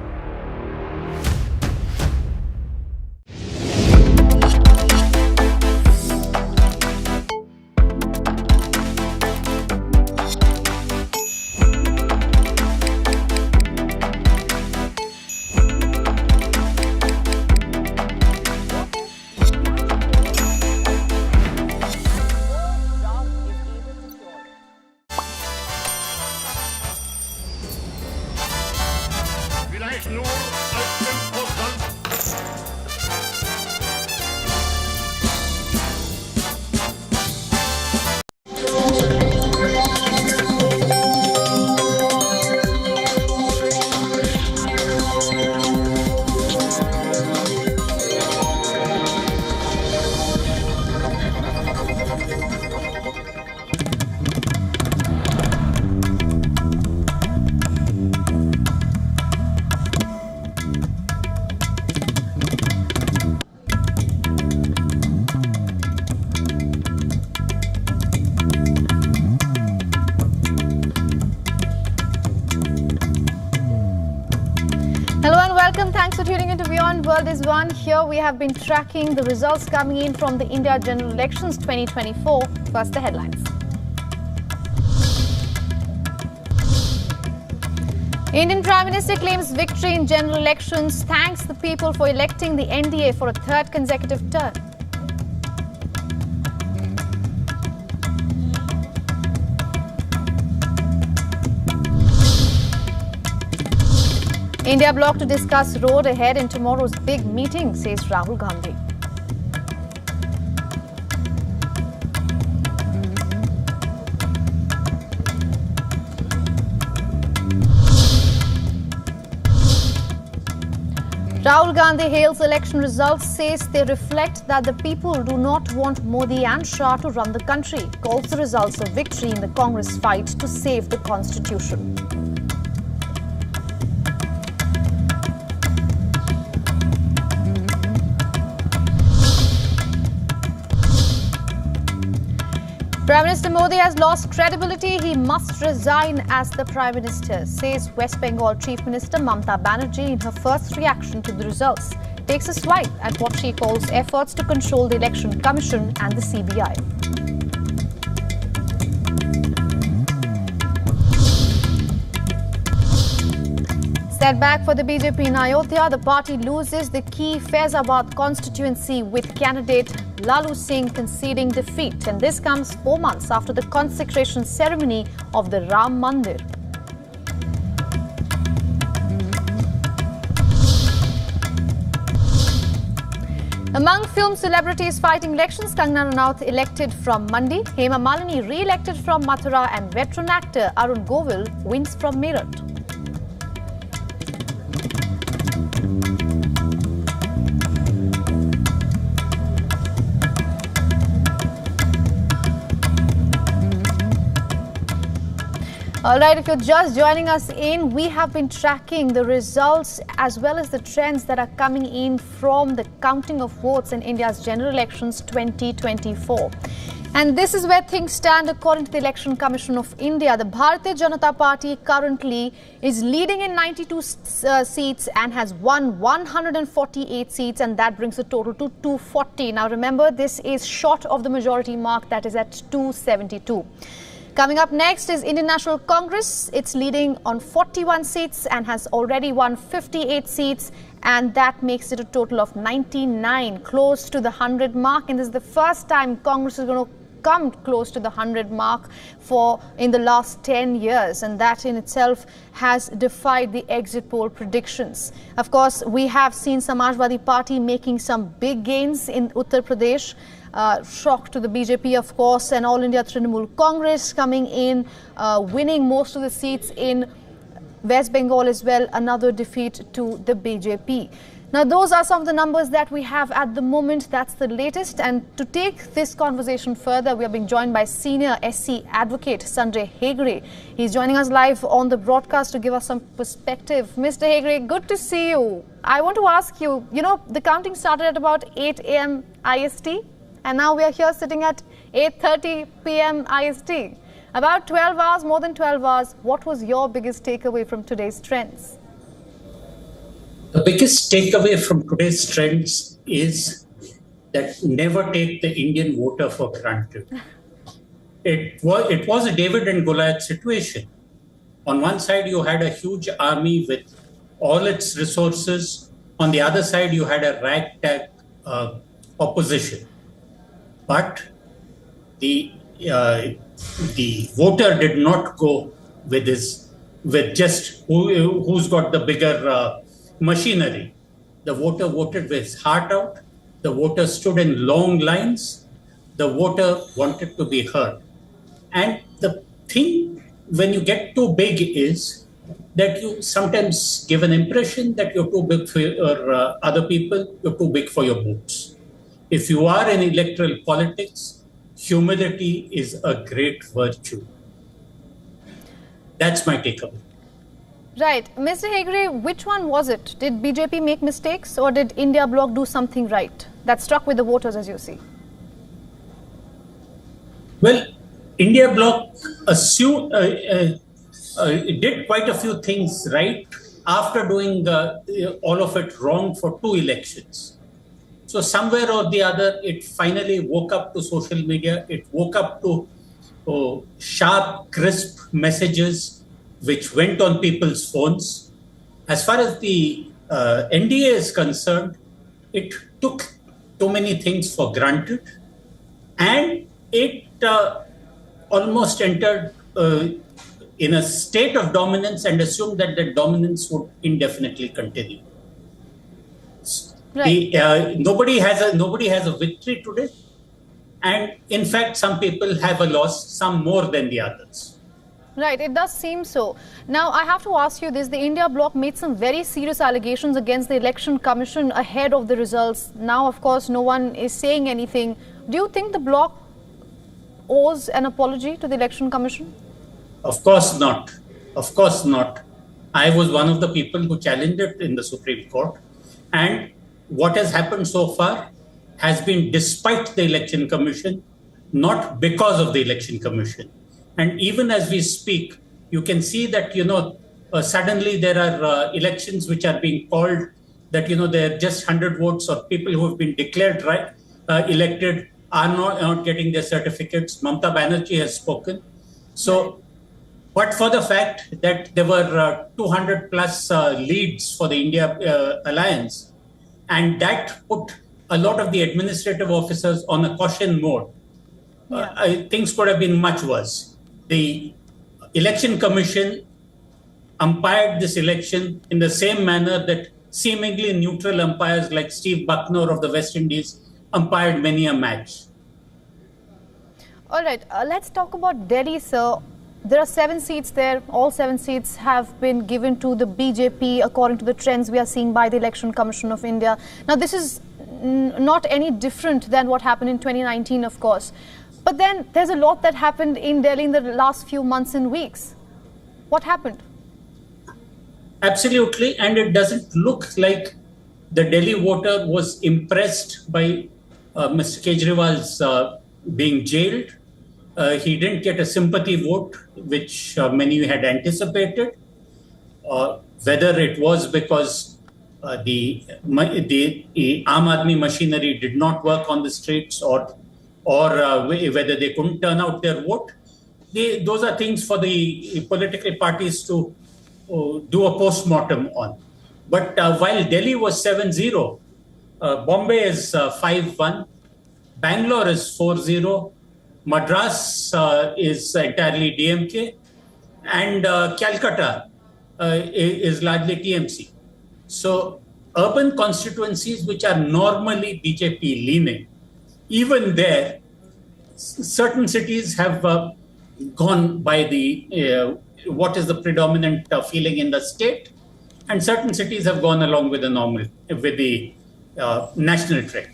Welcome. Thanks for tuning into WION World is One. Here we have been tracking the results coming in from the India General Elections 2024. First, the headlines. Indian Prime Minister claims victory in general elections, thanks the people for electing the NDA for a third consecutive term. India bloc to discuss road ahead in tomorrow's big meeting, says Rahul Gandhi. Rahul Gandhi hails election results, says they reflect that the people do not want Modi and Shah to run the country, calls the results a victory in the Congress fight to save the constitution. Prime Minister Modi has lost credibility. He must resign as the Prime Minister, says West Bengal Chief Minister Mamata Banerjee in her first reaction to the results. Takes a swipe at what she calls efforts to control the Election Commission and the CBI. Setback for the BJP in Ayodhya. The party loses the key Faizabad constituency with candidate Lalu Singh conceding defeat. And this comes 4 months after the consecration ceremony of the Ram Mandir. Among film celebrities fighting elections, Kangana Ranaut elected from Mandi, Hema Malini re-elected from Mathura, and veteran actor Arun Govil wins from Meerut. All right, if you're just joining us in, we have been tracking the results as well as the trends that are coming in from the counting of votes in India's general elections 2024. And this is where things stand according to the Election Commission of India. The Bharatiya Janata Party currently is leading in 92 seats and has won 148 seats, and that brings the total to 240. Now remember, this is short of the majority mark that is at 272. Coming up next is Indian National Congress. It's leading on 41 seats and has already won 58 seats, and that makes it a total of 99, close to the 100 mark. And this is the first time Congress is going to come close to the 100 mark in the last 10 years, and that in itself has defied the exit poll predictions. Of course, we have seen Samajwadi Party making some big gains in Uttar Pradesh. Shock to the BJP, of course, and All India Trinamool Congress coming in, winning most of the seats in West Bengal as well. Another defeat to the BJP. Now, those are some of the numbers that we have at the moment. That's the latest. And to take this conversation further, we are being joined by senior SC advocate Sanjay Hegde. He's joining us live on the broadcast to give us some perspective. Mr. Hegde, good to see you. I want to ask you, the counting started at about 8 a.m. IST. And now we are here sitting at 8:30 p.m. IST. About 12 hours, more than 12 hours. What was your biggest takeaway from today's trends? The biggest takeaway from today's trends is that never take the Indian voter for granted. It was a David and Goliath situation. On one side, you had a huge army with all its resources. On the other side, you had a ragtag opposition. But the voter did not go with just who's got the bigger machinery. The voter voted with his heart out. The voter stood in long lines. The voter wanted to be heard. And the thing when you get too big is that you sometimes give an impression that you're too big for other people, you're too big for your boots. If you are in electoral politics, humility is a great virtue. That's my takeaway. Right. Mr. Hegde, which one was it? Did BJP make mistakes or did India Bloc do something right that struck with the voters, as you see? Well, India Bloc did quite a few things right after doing all of it wrong for 2 elections. So somewhere or the other, it finally woke up to social media. It woke up to sharp, crisp messages which went on people's phones. As far as the NDA is concerned, it took too many things for granted, and it almost entered in a state of dominance and assumed that the dominance would indefinitely continue. Right. Nobody has a victory today, and in fact, some people have a loss, some more than the others. Right, it does seem so. Now, I have to ask you this. The India bloc made some very serious allegations against the Election Commission ahead of the results. Now, of course, no one is saying anything. Do you think the bloc owes an apology to the Election Commission? Of course not. Of course not. I was one of the people who challenged it in the Supreme Court. And what has happened so far has been despite the Election Commission, not because of the Election Commission. And even as we speak, you can see that, suddenly there are elections which are being called that, they're just 100 votes, or people who have been declared elected are not getting their certificates. Mamata Banerjee has spoken. So, but for the fact that there were 200 plus leads for the India Alliance, and that put a lot of the administrative officers on a caution mode, things could have been much worse. The Election Commission umpired this election in the same manner that seemingly neutral umpires like Steve Bucknor of the West Indies umpired many a match. All right, let's talk about Delhi, sir. There are 7 seats there. All 7 seats have been given to the BJP according to the trends we are seeing by the Election Commission of India. Now, this is not any different than what happened in 2019, of course. But then there's a lot that happened in Delhi in the last few months and weeks. What happened? Absolutely. And it doesn't look like the Delhi voter was impressed by Mr. Kejriwal's being jailed. He didn't get a sympathy vote, which many had anticipated. Whether it was because the Aam Aadmi machinery did not work on the streets, or whether they couldn't turn out their vote. Those are things for the political parties to do a post-mortem on. But while Delhi was 7-0, Bombay is 5-1, Bangalore is 4-0, Madras is entirely DMK, and Calcutta is largely TMC. So urban constituencies which are normally BJP leaning, even there, certain cities have gone by the what is the predominant feeling in the state, and certain cities have gone along with the national trend.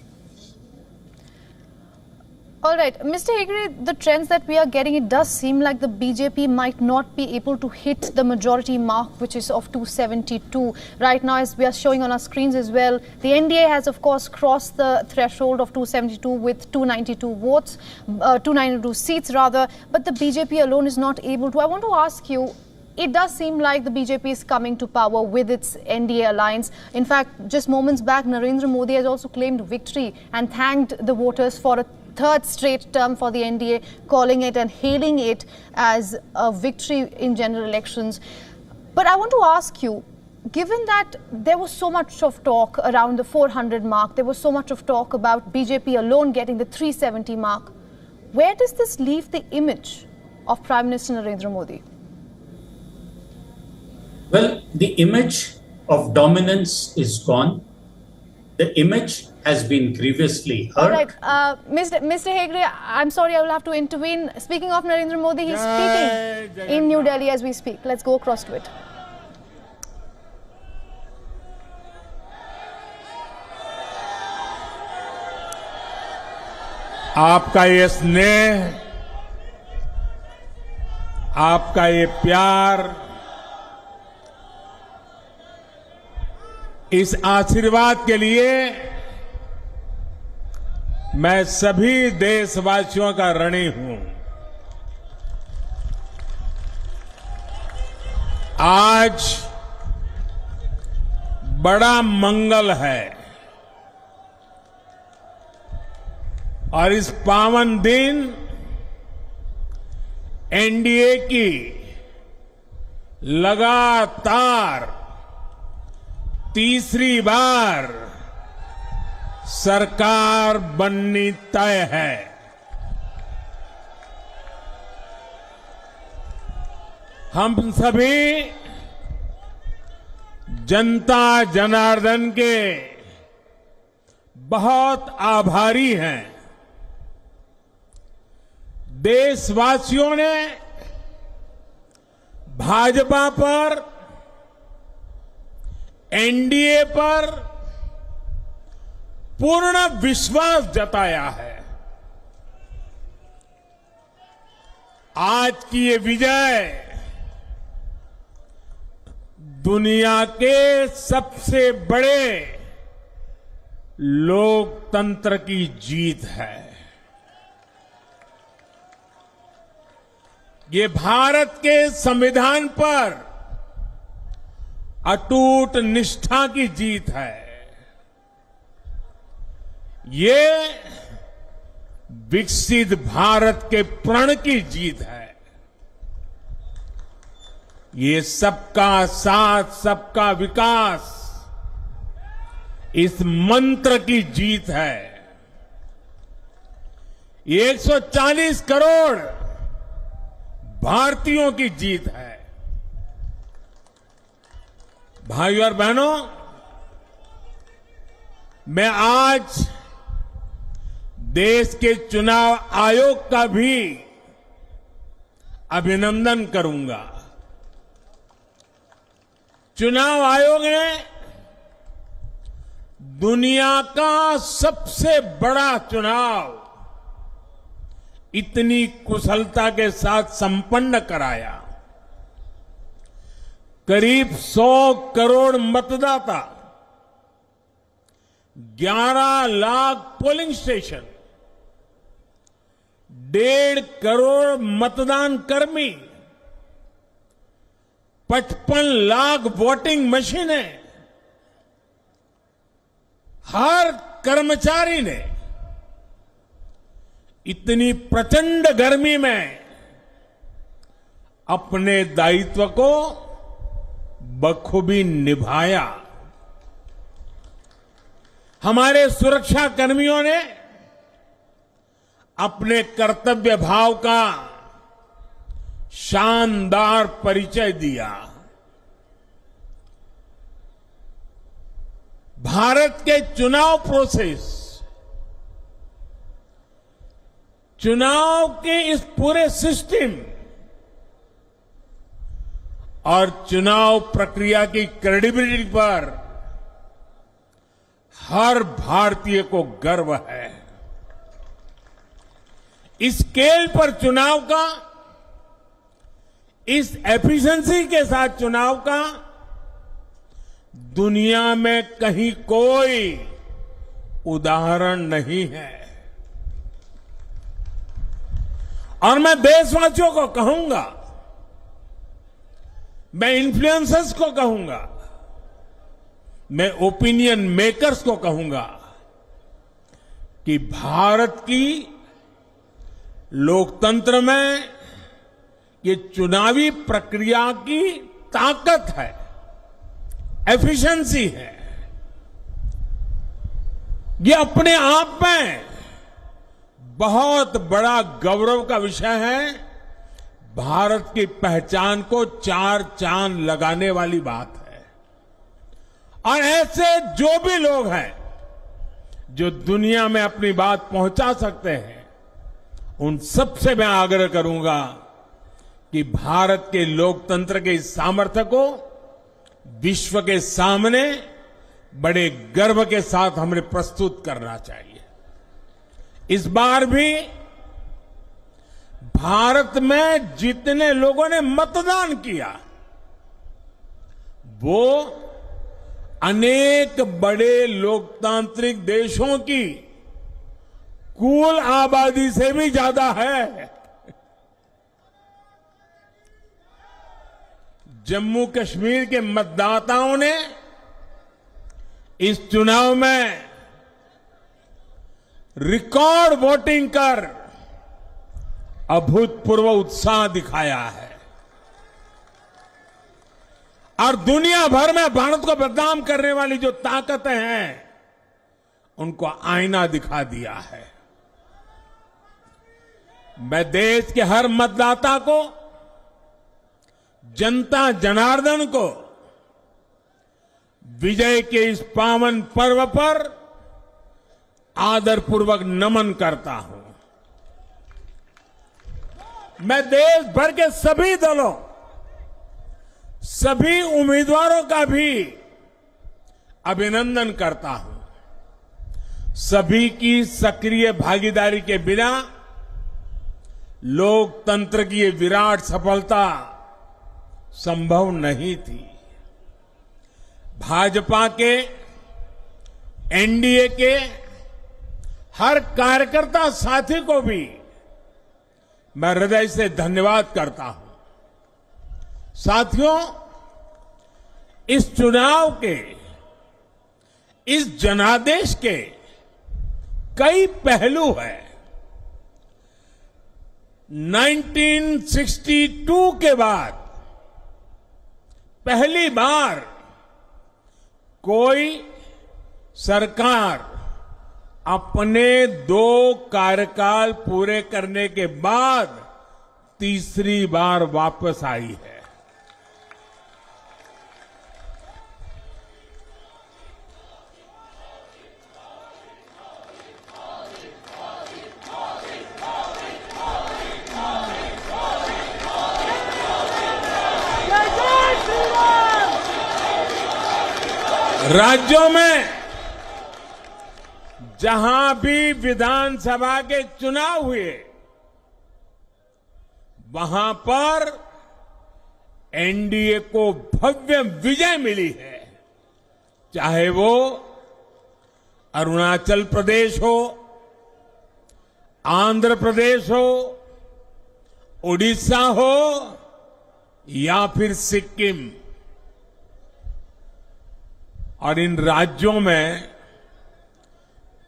All right, Mr. Hegde, the trends that we are getting, it does seem like the BJP might not be able to hit the majority mark, which is of 272. Right now, as we are showing on our screens as well, the NDA has, of course, crossed the threshold of 272 with 292 votes, 292 seats rather, but the BJP alone is not able to. I want to ask you, it does seem like the BJP is coming to power with its NDA alliance. In fact, just moments back, Narendra Modi has also claimed victory and thanked the voters for a 3rd straight term for the NDA, calling it and hailing it as a victory in general elections. But I want to ask you, given that there was so much of talk around the 400 mark, there was so much of talk about BJP alone getting the 370 mark, where does this leave the image of Prime Minister Narendra Modi? Well, the image of dominance is gone. The image has been grievously hurt. All right, Mr. Hegde, I'm sorry, I will have to intervene. Speaking of Narendra Modi, he's speaking in New Delhi as we speak. Let's go across to it. आपका ये स्नेह, आपका ये प्यार, इस आशीर्वाद के लिए मैं सभी देशवासियों का ऋणी हूं। आज बड़ा मंगल है और इस पावन दिन एनडीए की लगातार तीसरी बार सरकार बननी तय है। हम सभी जनता जनार्दन के बहुत आभारी हैं। देशवासियों ने भाजपा पर, एनडीए पर पूर्ण विश्वास जताया है। आज की ये विजय दुनिया के सबसे बड़े लोकतंत्र की जीत है। ये भारत के संविधान पर अटूट निष्ठा की जीत है। ये विकसित भारत के प्रण की जीत है। ये सबका साथ, सबका विकास, इस मंत्र की जीत है। ये 140 करोड़ भारतीयों की जीत है। भाइयों और बहनों, मैं आज देश के चुनाव आयोग का भी अभिनंदन करूंगा। चुनाव आयोग ने दुनिया का सबसे बड़ा चुनाव इतनी कुशलता के साथ संपन्न कराया। करीब 100 करोड़ मतदाता, 11 लाख पोलिंग स्टेशन, 1.5 करोड़ मतदान कर्मी, 55 लाख वोटिंग मशीनें, हर कर्मचारी ने इतनी प्रचंड गर्मी में अपने दायित्व को बखूबी निभाया। हमारे सुरक्षा कर्मियों ने अपने कर्तव्य भाव का शानदार परिचय दिया। भारत के चुनाव प्रोसेस, चुनाव के इस पूरे सिस्टम और चुनाव प्रक्रिया की क्रेडिबिलिटी पर हर भारतीय को गर्व है। इस स्केल पर चुनाव का, इस एफिशिएंसी के साथ चुनाव का दुनिया में कहीं कोई उदाहरण नहीं है। और मैं देशवासियों को कहूंगा, मैं इन्फ्लुएंसर्स को कहूंगा, मैं ओपिनियन मेकर्स को कहूंगा कि भारत की लोकतंत्र में ये चुनावी प्रक्रिया की ताकत है, एफिशिएंसी है। ये अपने आप में बहुत बड़ा गौरव का विषय है। भारत की पहचान को 4 चांद लगाने वाली बात है। और ऐसे जो भी लोग हैं जो दुनिया में अपनी बात पहुंचा सकते हैं, उन सबसे मैं आग्रह करूंगा कि भारत के लोकतंत्र के इस सामर्थ्य को विश्व के सामने बड़े गर्व के साथ हमें प्रस्तुत करना चाहिए। इस बार भी भारत में जितने लोगों ने मतदान किया, वो अनेक बड़े लोकतांत्रिक देशों की कुल आबादी से भी ज्यादा है। जम्मू कश्मीर के मतदाताओं ने इस चुनाव में रिकॉर्ड वोटिंग कर अभूतपूर्व उत्साह दिखाया है और दुनिया भर में भारत को बदनाम करने वाली जो ताकतें हैं, उनको आईना दिखा दिया है। मैं देश के हर मतदाता को, जनता जनार्दन को विजय के इस पावन पर्व पर आदरपूर्वक नमन करता हूं। मैं देश भर के सभी दलों सभी उम्मीदवारों का भी अभिनंदन करता हूं। सभी की सक्रिय भागीदारी के बिना लोकतंत्र की ये विराट सफलता संभव नहीं थी। भाजपा के, एनडीए के हर कार्यकर्ता साथी को भी मैं हृदय से धन्यवाद करता हूं। साथियों, इस चुनाव के, इस जनादेश के कई पहलू हैं। 1962 के बाद पहली बार कोई सरकार अपने 2 कार्यकाल पूरे करने के बाद तीसरी बार वापस आई है। राज्यों में जहां भी विधानसभा के चुनाव हुए, वहां पर एनडीए को भव्य विजय मिली है। चाहे वो अरुणाचल प्रदेश हो, आंध्र प्रदेश हो, ओडिशा हो या फिर सिक्किम। और इन राज्यों में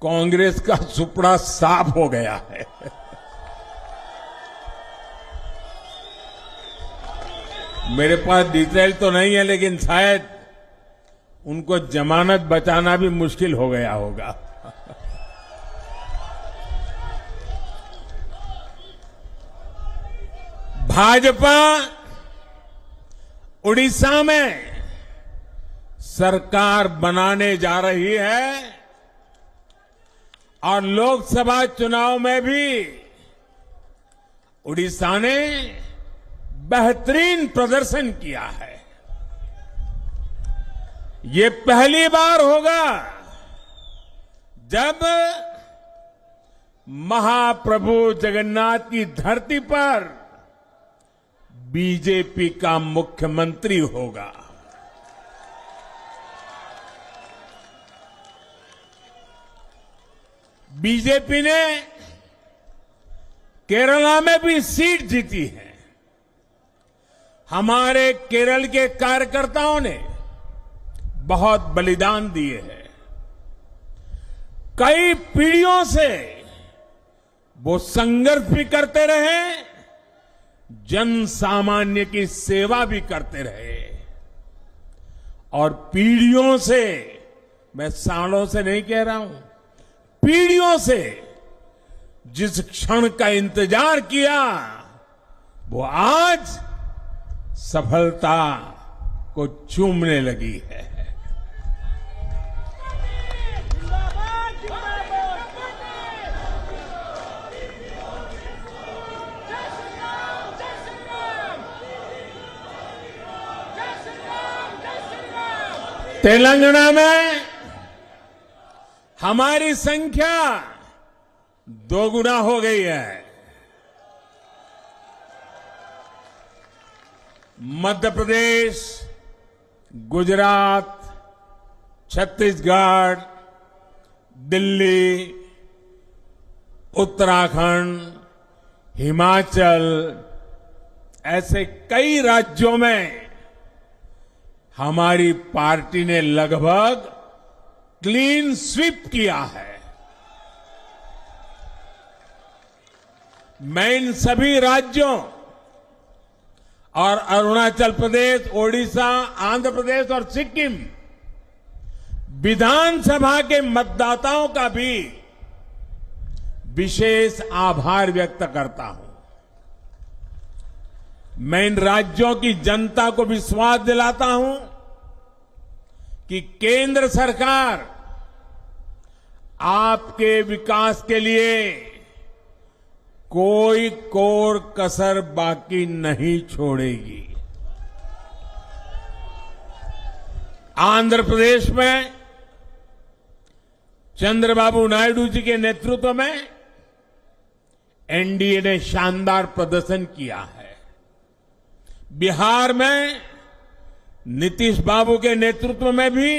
कांग्रेस का सुपड़ा साफ हो गया है। मेरे पास डिटेल तो नहीं है, लेकिन शायद उनको जमानत बचाना भी मुश्किल हो गया होगा। भाजपा उड़ीसा में सरकार बनाने जा रही है और लोकसभा चुनाव में भी उड़ीसा ने बेहतरीन प्रदर्शन किया है। ये पहली बार होगा जब महाप्रभु जगन्नाथ की धरती पर बीजेपी का मुख्यमंत्री होगा। बीजेपी ने केरला में भी सीट जीती है। हमारे केरल के कार्यकर्ताओं ने बहुत बलिदान दिए हैं। कई पीढ़ियों से वो संघर्ष भी करते रहे, जन सामान्य की सेवा भी करते रहे। और पीढ़ियों से, मैं सालों से नहीं कह रहा हूं, पीढ़ियों से जिस क्षण का इंतजार किया, वो आज सफलता को चूमने लगी है। तेलंगाना में हमारी संख्या 2 गुना हो गई है। मध्य प्रदेश, गुजरात, छत्तीसगढ़, दिल्ली, उत्तराखंड, हिमाचल, ऐसे कई राज्यों में हमारी पार्टी ने लगभग क्लीन स्वीप किया है। मैं इन सभी राज्यों और अरुणाचल प्रदेश, ओडिशा, आंध्र प्रदेश और सिक्किम विधानसभा के मतदाताओं का भी विशेष आभार व्यक्त करता हूं। मैं इन राज्यों की जनता को विश्वास दिलाता हूं कि केंद्र सरकार आपके विकास के लिए कोई कोर कसर बाकी नहीं छोड़ेगी। आंध्र प्रदेश में चंद्रबाबू नायडू जी के नेतृत्व में एनडीए ने शानदार प्रदर्शन किया है। बिहार में नीतीश बाबू के नेतृत्व में भी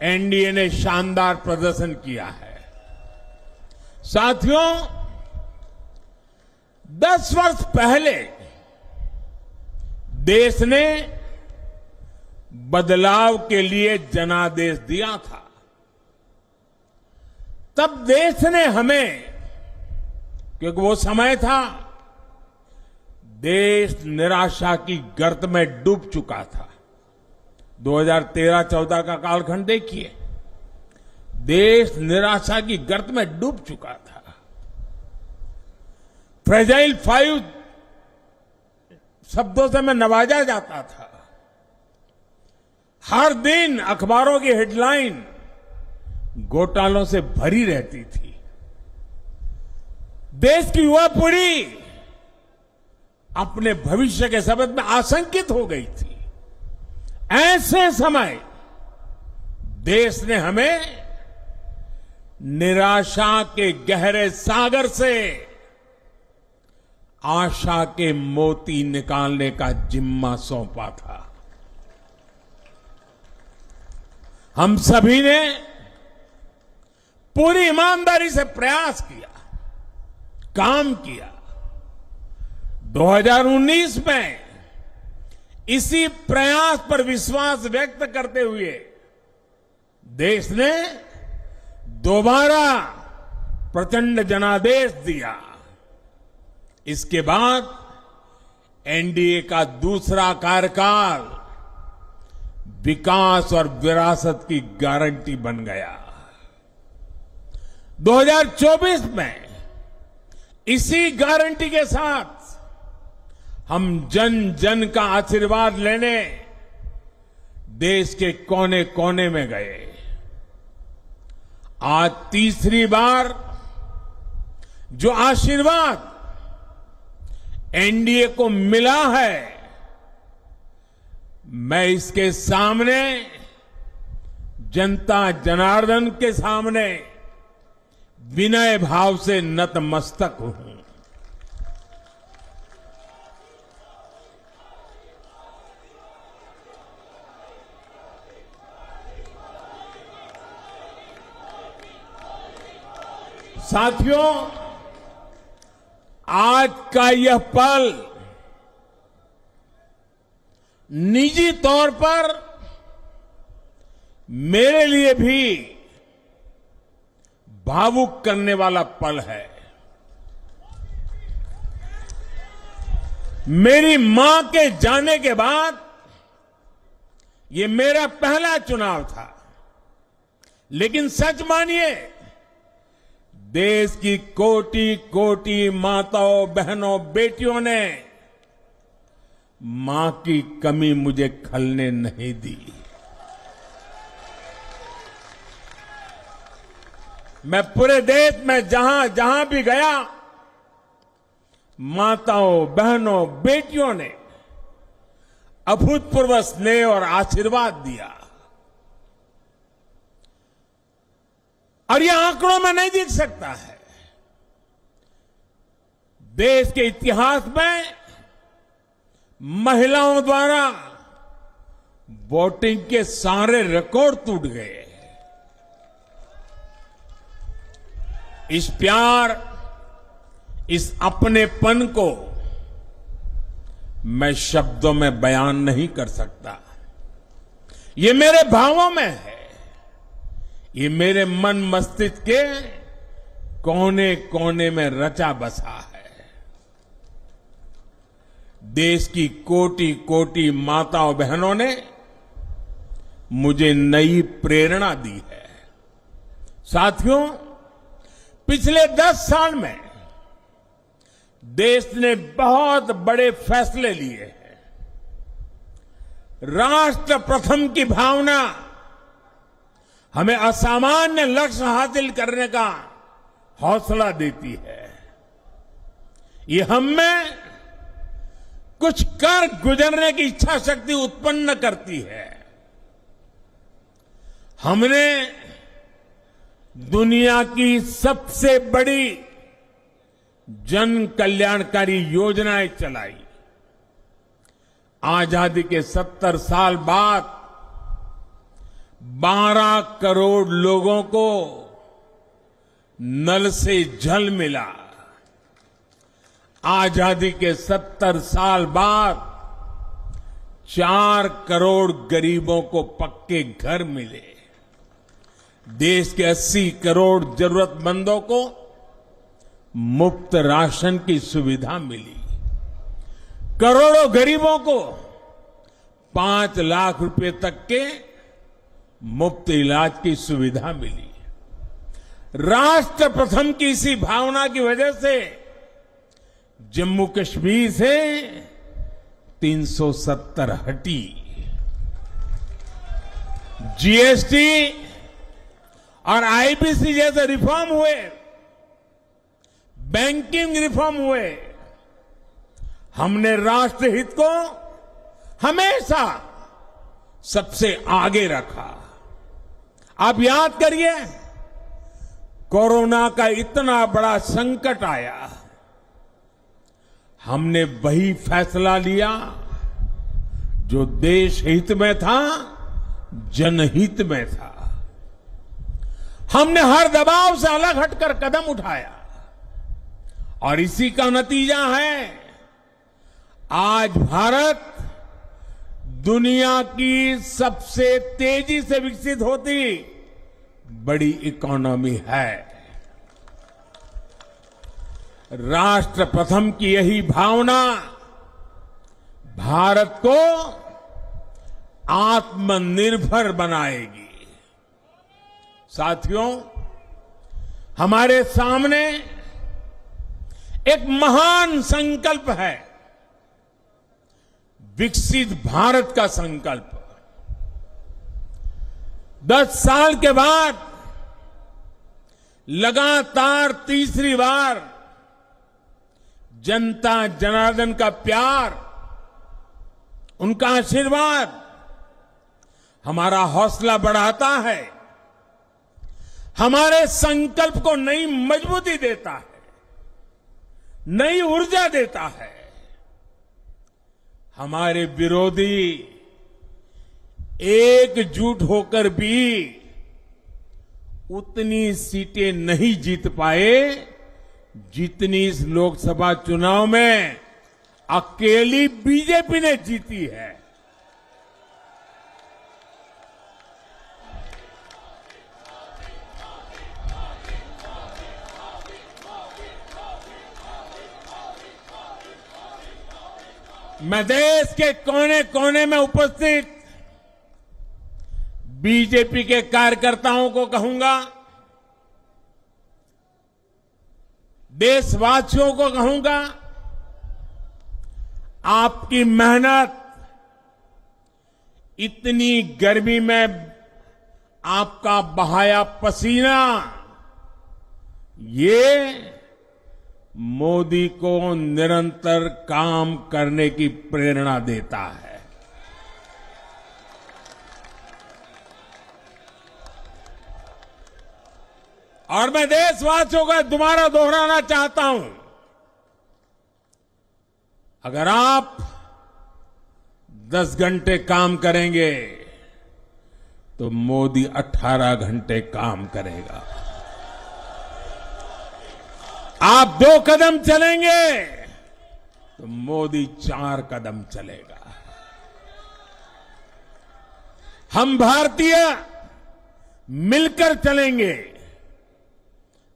एनडीए ने शानदार प्रदर्शन किया है। साथियों, 10 वर्ष पहले देश ने बदलाव के लिए जनादेश दिया था। तब देश ने हमें, क्योंकि वो समय था देश निराशा की गर्त में डूब चुका था। 2013-14 का कालखंड देखिए, देश निराशा की गर्त में डूब चुका था। फ्रेजाइल 5 शब्दों से मैं नवाजा जाता था। हर दिन अखबारों की हेडलाइन घोटालों से भरी रहती थी। देश की युवा पीढ़ी अपने भविष्य के संबंध में आशंकित हो गई थी। ऐसे समय देश ने हमें निराशा के गहरे सागर से आशा के मोती निकालने का जिम्मा सौंपा था। हम सभी ने पूरी ईमानदारी से प्रयास किया, काम किया। 2019 में इसी प्रयास पर विश्वास व्यक्त करते हुए देश ने दोबारा प्रचंड जनादेश दिया। इसके बाद एनडीए का दूसरा कार्यकाल विकास और विरासत की गारंटी बन गया। 2024 में इसी गारंटी के साथ हम जन जन का आशीर्वाद लेने देश के कोने कोने में गए। आज तीसरी बार जो आशीर्वाद एनडीए को मिला है, मैं इसके सामने, जनता जनार्दन के सामने विनय भाव से नतमस्तक हूं। साथियों, आज का यह पल निजी तौर पर मेरे लिए भी भावुक करने वाला पल है। मेरी मां के जाने के बाद ये मेरा पहला चुनाव था, लेकिन सच मानिए, देश की कोटि कोटि माताओं, बहनों, बेटियों ने मां की कमी मुझे खलने नहीं दी। मैं पूरे देश में जहां जहां भी गया, माताओं, बहनों, बेटियों ने अभूतपूर्व स्नेह और आशीर्वाद दिया। और यह आंकड़ों में नहीं दिख सकता है। देश के इतिहास में महिलाओं द्वारा वोटिंग के सारे रिकॉर्ड टूट गए। इस प्यार, इस अपनेपन को मैं शब्दों में बयान नहीं कर सकता। ये मेरे भावों में है, ये मेरे मन मस्तिष्क के कोने कोने में रचा बसा है। देश की कोटि कोटि माताओं बहनों ने मुझे नई प्रेरणा दी है। साथियों, पिछले 10 साल में देश ने बहुत बड़े फैसले लिए हैं। राष्ट्र प्रथम की भावना हमें असामान्य लक्ष्य हासिल करने का हौसला देती है। ये हम में कुछ कर गुजरने की इच्छा शक्ति उत्पन्न करती है। हमने दुनिया की सबसे बड़ी जन कल्याणकारी योजनाएं चलाई। आजादी के 70 साल बाद 12 करोड़ लोगों को नल से जल मिला। आजादी के 70 साल बाद 4 करोड़ गरीबों को पक्के घर मिले। देश के 80 करोड़ जरूरतमंदों को मुफ्त राशन की सुविधा मिली। करोड़ों गरीबों को 5 लाख रुपए तक के मुफ्त इलाज की सुविधा मिली। राष्ट्र प्रथम की इसी भावना की वजह से जम्मू कश्मीर से 370 हटी। जीएसटी और आईबीसी जैसे रिफॉर्म हुए, बैंकिंग रिफॉर्म हुए। हमने राष्ट्रहित को हमेशा सबसे आगे रखा। आप याद करिए, कोरोना का इतना बड़ा संकट आया, हमने वही फैसला लिया जो देश हित में था, जनहित में था। हमने हर दबाव से अलग हटकर कदम उठाया और इसी का नतीजा है आज भारत दुनिया की सबसे तेजी से विकसित होती बड़ी इकोनॉमी है। राष्ट्र प्रथम की यही भावना भारत को आत्मनिर्भर बनाएगी। साथियों, हमारे सामने एक महान संकल्प है, विकसित भारत का संकल्प। 10 साल के बाद लगातार तीसरी बार जनता जनार्दन का प्यार, उनका आशीर्वाद हमारा हौसला बढ़ाता है, हमारे संकल्प को नई मजबूती देता है, नई ऊर्जा देता है। हमारे विरोधी एकजुट होकर भी उतनी सीटें नहीं जीत पाए जितनी इस लोकसभा चुनाव में अकेली बीजेपी ने जीती है। मैं देश के कोने कोने में उपस्थित बीजेपी के कार्यकर्ताओं को कहूंगा, देशवासियों को कहूंगा, आपकी मेहनत, इतनी गर्मी में आपका बहाया पसीना, ये मोदी को निरंतर काम करने की प्रेरणा देता है। और मैं देशवासियों को दोबारा दोहराना चाहता हूं, अगर आप 10 घंटे काम करेंगे तो मोदी 18 घंटे काम करेगा। आप 2 कदम चलेंगे तो मोदी 4 कदम चलेगा। हम भारतीय मिलकर चलेंगे,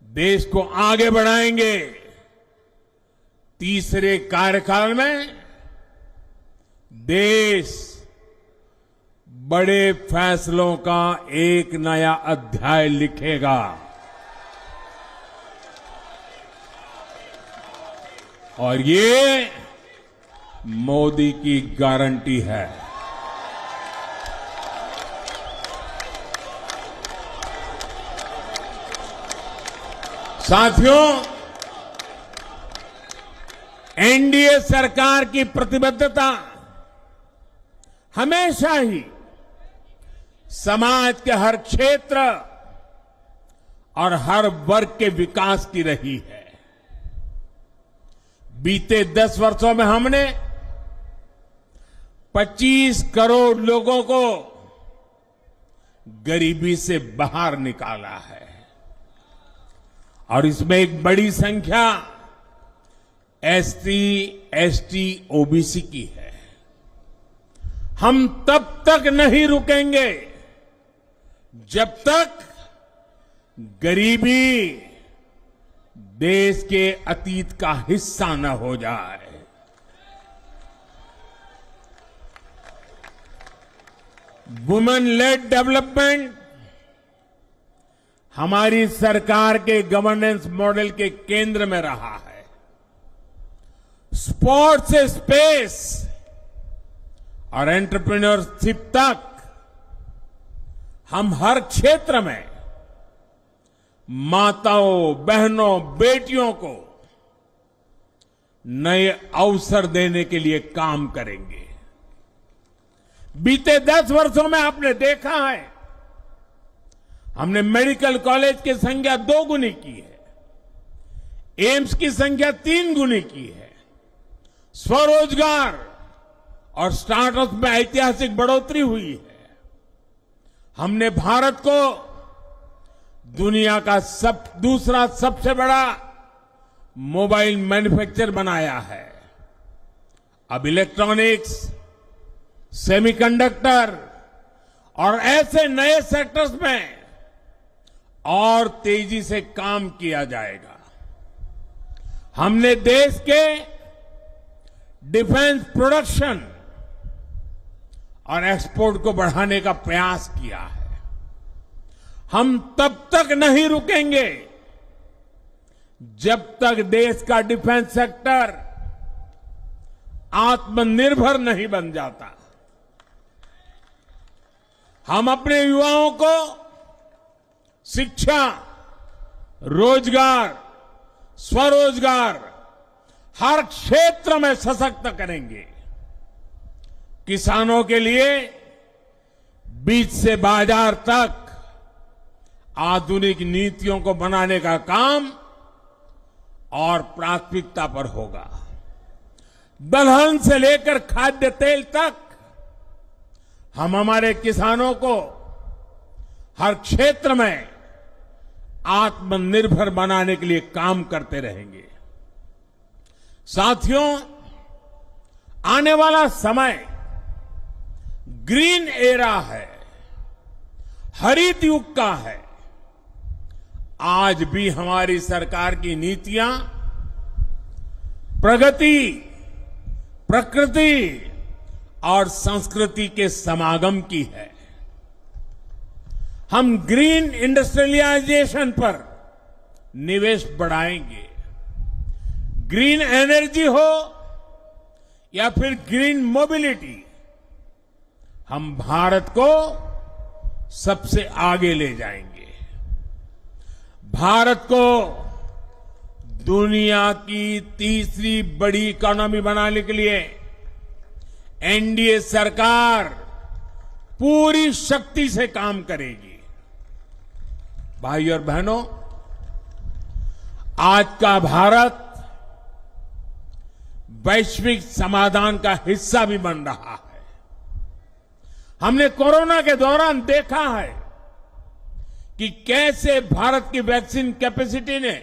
देश को आगे बढ़ाएंगे। तीसरे कार्यकाल में देश बड़े फैसलों का एक नया अध्याय लिखेगा। और ये मोदी की गारंटी है। साथियों, एनडीए सरकार की प्रतिबद्धता हमेशा ही समाज के हर क्षेत्र और हर वर्ग के विकास की रही है। बीते 10 वर्षों में हमने 25 करोड़ लोगों को गरीबी से बाहर निकाला है और इसमें एक बड़ी संख्या एसटी, एसटी, ओबीसी की है। हम तब तक नहीं रुकेंगे जब तक गरीबी देश के अतीत का हिस्सा न हो जाए। वुमेन लेड डेवलपमेंट हमारी सरकार के गवर्नेंस मॉडल के केंद्र में रहा है। स्पोर्ट्स से स्पेस और एंटरप्रेन्योरशिप तक हम हर क्षेत्र में माताओं, बहनों, बेटियों को नए अवसर देने के लिए काम करेंगे। बीते 10 वर्षों में आपने देखा है हमने मेडिकल कॉलेज की संख्या 2 गुनी की है, एम्स की संख्या 3 गुनी की है, स्वरोजगार और स्टार्टअप में ऐतिहासिक बढ़ोतरी हुई है। हमने भारत को दुनिया का दूसरा सबसे बड़ा मोबाइल मैन्युफैक्चर बनाया है। अब इलेक्ट्रॉनिक्स, सेमीकंडक्टर और ऐसे नए सेक्टर्स में और तेजी से काम किया जाएगा। हमने देश के डिफेंस प्रोडक्शन और एक्सपोर्ट को बढ़ाने का प्रयास किया है। हम तब तक नहीं रुकेंगे जब तक देश का डिफेंस सेक्टर आत्मनिर्भर नहीं बन जाता। हम अपने युवाओं को शिक्षा, रोजगार, स्वरोजगार हर क्षेत्र में सशक्त करेंगे। किसानों के लिए बीज से बाजार तक आधुनिक नीतियों को बनाने का काम और प्राथमिकता पर होगा। दलहन से लेकर खाद्य तेल तक हम हमारे किसानों को हर क्षेत्र में आत्मनिर्भर बनाने के लिए काम करते रहेंगे। साथियों, आने वाला समय ग्रीन एरा है, हरित युग का है। आज भी हमारी सरकार की नीतियां प्रगति, प्रकृति और संस्कृति के समागम की है। हम ग्रीन इंडस्ट्रियलाइजेशन पर निवेश बढ़ाएंगे। ग्रीन एनर्जी हो या फिर ग्रीन मोबिलिटी, हम भारत को सबसे आगे ले जाएंगे। भारत को दुनिया की तीसरी बड़ी इकोनॉमी बनाने के लिए एनडीए सरकार पूरी शक्ति से काम करेगी। भाई और बहनों, आज का भारत वैश्विक समाधान का हिस्सा भी बन रहा है। हमने कोरोना के दौरान देखा है कि कैसे भारत की वैक्सीन कैपेसिटी ने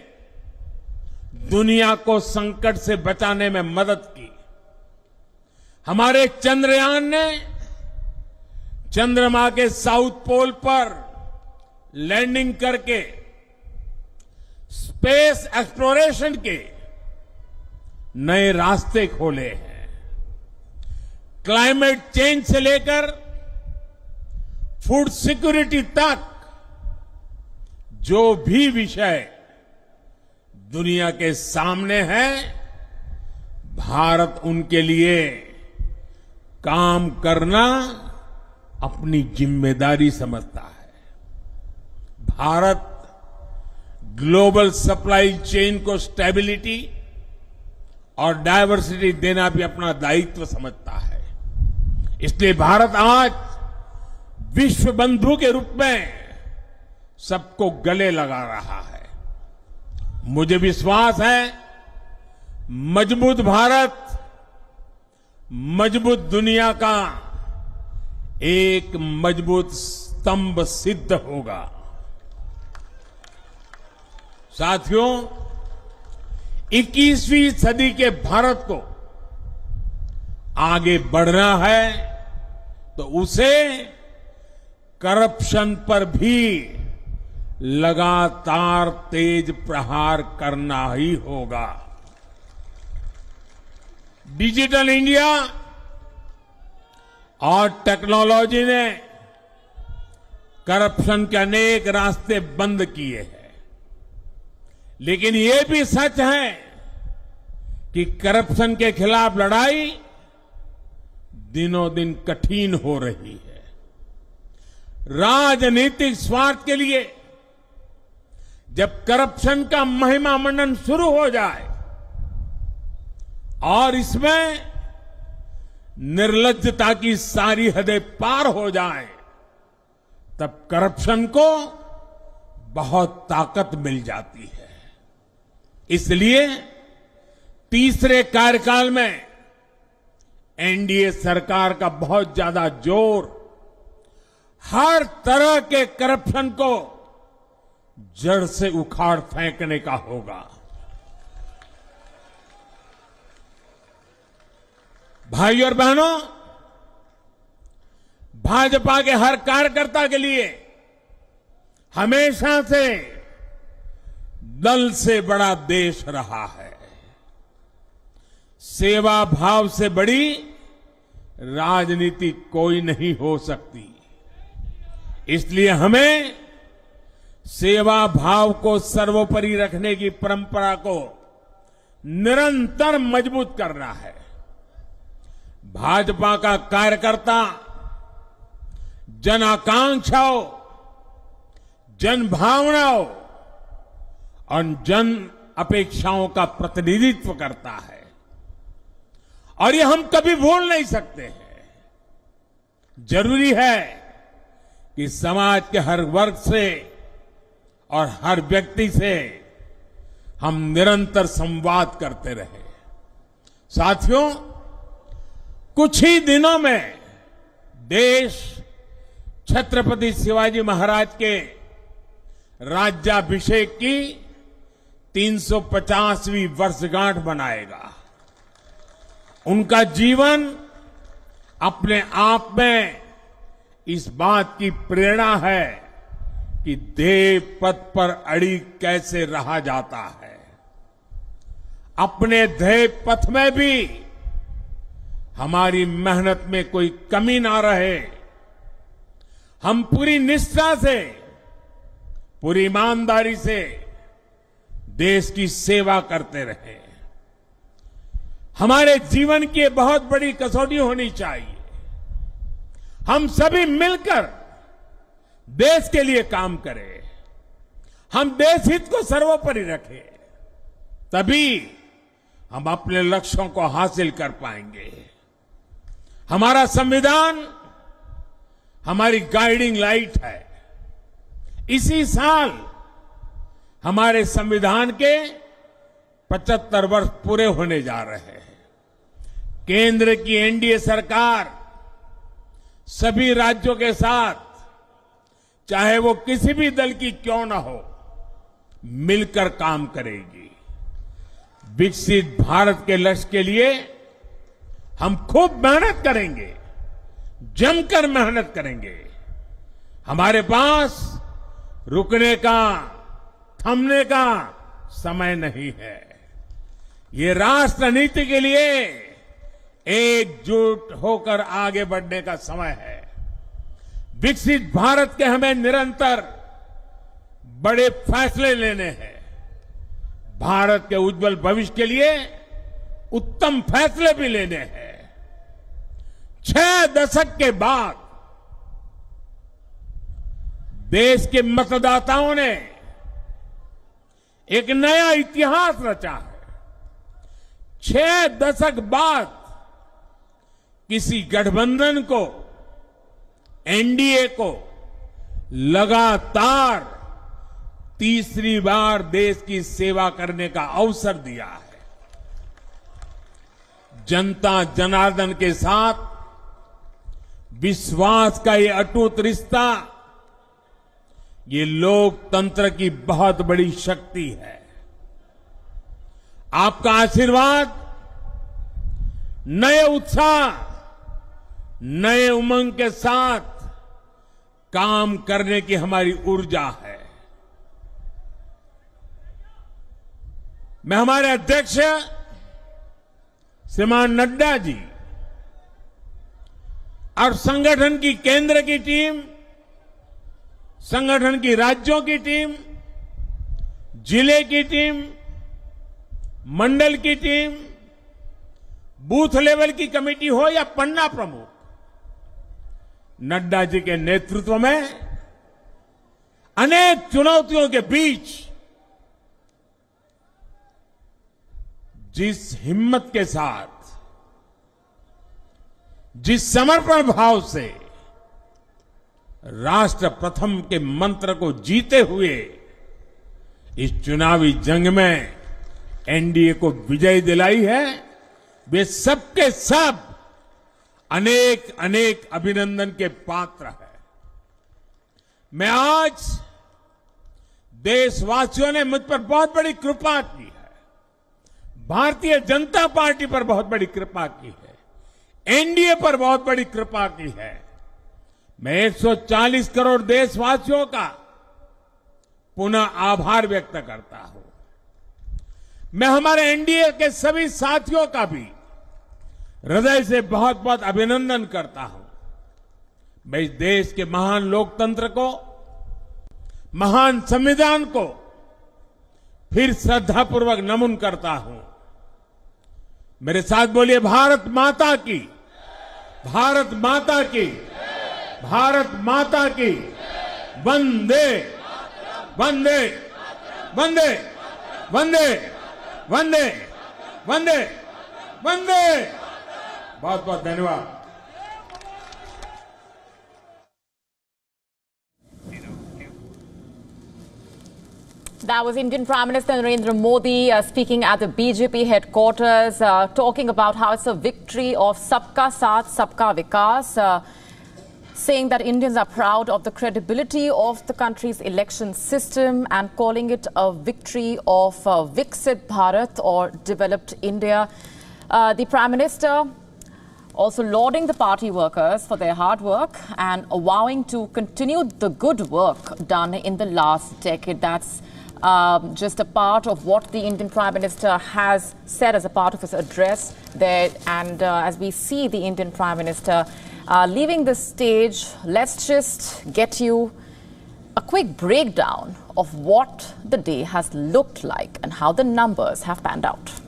दुनिया को संकट से बचाने में मदद की। हमारे चंद्रयान ने चंद्रमा के साउथ पोल पर लैंडिंग करके स्पेस एक्सप्लोरेशन के नए रास्ते खोले हैं। क्लाइमेट चेंज से लेकर फूड सिक्योरिटी तक जो भी विषय दुनिया के सामने है, भारत उनके लिए काम करना अपनी जिम्मेदारी समझता है। भारत ग्लोबल सप्लाई चेन को स्टेबिलिटी और डायवर्सिटी देना भी अपना दायित्व समझता है। इसलिए भारत आज विश्व बंधु के रूप में सबको गले लगा रहा है। मुझे विश्वास है मजबूत भारत मजबूत दुनिया का एक मजबूत स्तंभ सिद्ध होगा। साथियों, 21वीं सदी के भारत को आगे बढ़ना है तो उसे करप्शन पर भी लगातार तेज प्रहार करना ही होगा। डिजिटल इंडिया और टेक्नोलॉजी ने करप्शन के अनेक रास्ते बंद किए हैं, लेकिन ये भी सच है कि करप्शन के खिलाफ लड़ाई दिनों दिन कठिन हो रही है। राजनीतिक स्वार्थ के लिए जब करप्शन का महिमा मंडन शुरू हो जाए और इसमें निर्लज्जता की सारी हदें पार हो जाए, तब करप्शन को बहुत ताकत मिल जाती है। इसलिए तीसरे कार्यकाल में एनडीए सरकार का बहुत ज्यादा जोर हर तरह के करप्शन को जड़ से उखाड़ फेंकने का होगा। भाइयों और बहनों, भाजपा के हर कार्यकर्ता के लिए हमेशा से दल से बड़ा देश रहा है। सेवा भाव से बड़ी राजनीति कोई नहीं हो सकती। इसलिए हमें सेवा भाव को सर्वोपरि रखने की परंपरा को निरंतर मजबूत करना है। भाजपा का कार्यकर्ता जन आकांक्षाओं, जन भावनाओं और जन अपेक्षाओं का प्रतिनिधित्व करता है और ये हम कभी भूल नहीं सकते हैं। जरूरी है कि समाज के हर वर्ग से और हर व्यक्ति से हम निरंतर संवाद करते रहे। साथियों, कुछ ही दिनों में देश छत्रपति शिवाजी महाराज के राज्याभिषेक की 350वीं वर्षगांठ मनाएगा। उनका जीवन अपने आप में इस बात की प्रेरणा है कि ध्येय पथ पर अड़ी कैसे रहा जाता है। अपने ध्येय पथ में भी हमारी मेहनत में कोई कमी ना रहे। हम पूरी निष्ठा से, पूरी ईमानदारी से देश की सेवा करते रहे। हमारे जीवन की बहुत बड़ी कसौटी होनी चाहिए। हम सभी मिलकर देश के लिए काम करें, हम देश हित को सर्वोपरि रखें, तभी हम अपने लक्ष्यों को हासिल कर पाएंगे। हमारा संविधान हमारी गाइडिंग लाइट है। इसी साल हमारे संविधान के 75 वर्ष पूरे होने जा रहे हैं। केंद्र की एनडीए सरकार सभी राज्यों के साथ, चाहे वो किसी भी दल की क्यों ना हो, मिलकर काम करेगी। विकसित भारत के लक्ष्य के लिए हम खूब मेहनत करेंगे, जमकर मेहनत करेंगे। हमारे पास रुकने का, थमने का समय नहीं है। ये राष्ट्र नीति के लिए एकजुट होकर आगे बढ़ने का समय है। विकसित भारत के हमें निरंतर बड़े फैसले लेने हैं। भारत के उज्जवल भविष्य के लिए उत्तम फैसले भी लेने हैं। 6 दशक के बाद देश के मतदाताओं ने एक नया इतिहास रचा है। 6 दशक बाद किसी गठबंधन को एनडीए को लगातार तीसरी बार देश की सेवा करने का अवसर दिया है। जनता जनार्दन के साथ विश्वास का ये अटूट रिश्ता, ये लोकतंत्र की बहुत बड़ी शक्ति है। आपका आशीर्वाद नए उत्साह, नए उमंग के साथ काम करने की हमारी ऊर्जा है। मैं हमारे अध्यक्ष श्रीमान नड्डा जी और संगठन की केंद्र की टीम, संगठन की राज्यों की टीम, जिले की टीम, मंडल की टीम, बूथ लेवल की कमेटी हो या पन्ना प्रमुख, नड्डा जी के नेतृत्व में अनेक चुनौतियों के बीच जिस हिम्मत के साथ, जिस समर्पण भाव से राष्ट्र प्रथम के मंत्र को जीते हुए इस चुनावी जंग में एनडीए को विजय दिलाई है, वे सबके सब अनेक अनेक अभिनंदन के पात्र हैं। मैं आज देशवासियों ने मुझ पर बहुत बड़ी कृपा की है, भारतीय जनता पार्टी पर बहुत बड़ी कृपा की है, एनडीए पर बहुत बड़ी कृपा की है। मैं 140 करोड़ देशवासियों का पुनः आभार व्यक्त करता हूं। मैं हमारे एनडीए के सभी साथियों का भी हृदय से बहुत बहुत अभिनंदन करता हूं। मैं इस देश के महान लोकतंत्र को, महान संविधान को फिर श्रद्धापूर्वक नमन करता हूं। मेरे साथ बोलिए, भारत माता की, भारत माता की, भारत माता की, वंदे वंदे वंदे वंदे वंदे वंदे वंदे। बहुत बहुत धन्यवाद। That was Indian Prime Minister Narendra Modi speaking at the BJP headquarters, talking about how it's a victory of Sabka Saath, Sabka Vikas, saying that Indians are proud of the credibility of the country's election system and calling it a victory of Viksit Bharat or developed India. The Prime Minister also lauding the party workers for their hard work and vowing to continue the good work done in the last decade. That's just a part of what the Indian Prime Minister has said as a part of his address there. And as we see the Indian Prime Minister leaving the stage, let's just get you a quick breakdown of what the day has looked like and how the numbers have panned out.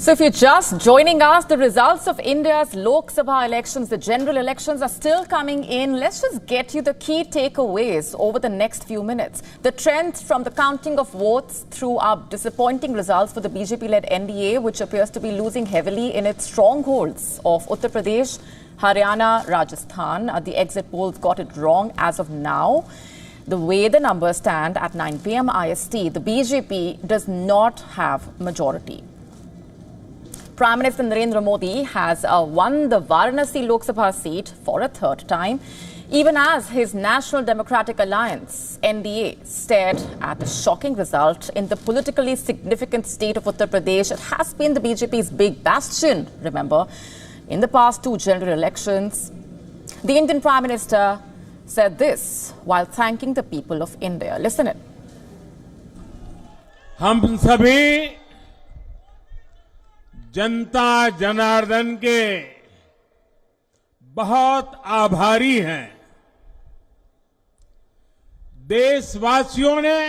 So if you're just joining us, the results of India's Lok Sabha elections, the general elections are still coming in. Let's just get you the key takeaways over the next few minutes. The trends from the counting of votes through our disappointing results for the BJP-led NDA, which appears to be losing heavily in its strongholds of Uttar Pradesh, Haryana, Rajasthan. The exit polls got it wrong as of now. The way the numbers stand at 9 p.m. IST, the BJP does not have majority. Prime Minister Narendra Modi has won the Varanasi Lok Sabha seat for a third time, even as his National Democratic Alliance, NDA, stared at the shocking result in the politically significant state of Uttar Pradesh. It has been the BJP's big bastion, remember, in the past two general elections. The Indian Prime Minister said this while thanking the people of India. Listen in. हम सभी जनता जनार्दन के बहुत आभारी हैं। देशवासियों ने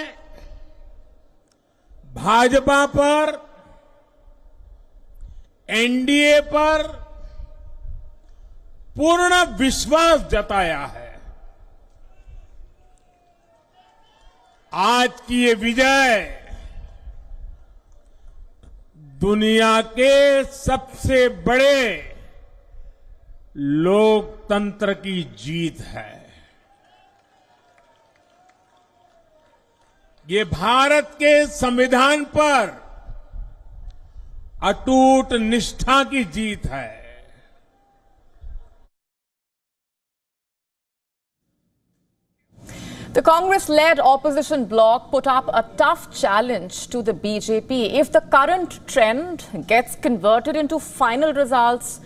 भाजपा पर, NDA पर पूर्ण विश्वास जताया है। आज की ये विजय दुनिया के सबसे बड़े लोकतंत्र की जीत है। ये भारत के संविधान पर अटूट निष्ठा की जीत है। The Congress-led opposition bloc put up a tough challenge to the BJP. If the current trend gets converted into final results,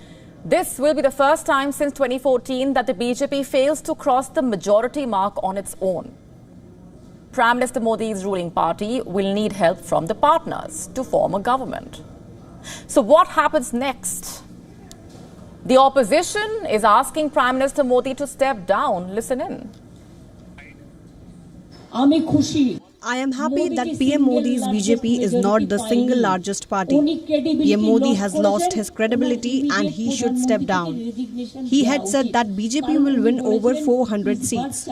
this will be the first time since 2014 that the BJP fails to cross the majority mark on its own. Prime Minister Modi's ruling party will need help from the partners to form a government. So what happens next? The opposition is asking Prime Minister Modi to step down. Listen in. I am happy that PM Modi's BJP is not the single largest party. PM Modi has lost his credibility and he should step down. He had said that BJP will win over 400 seats.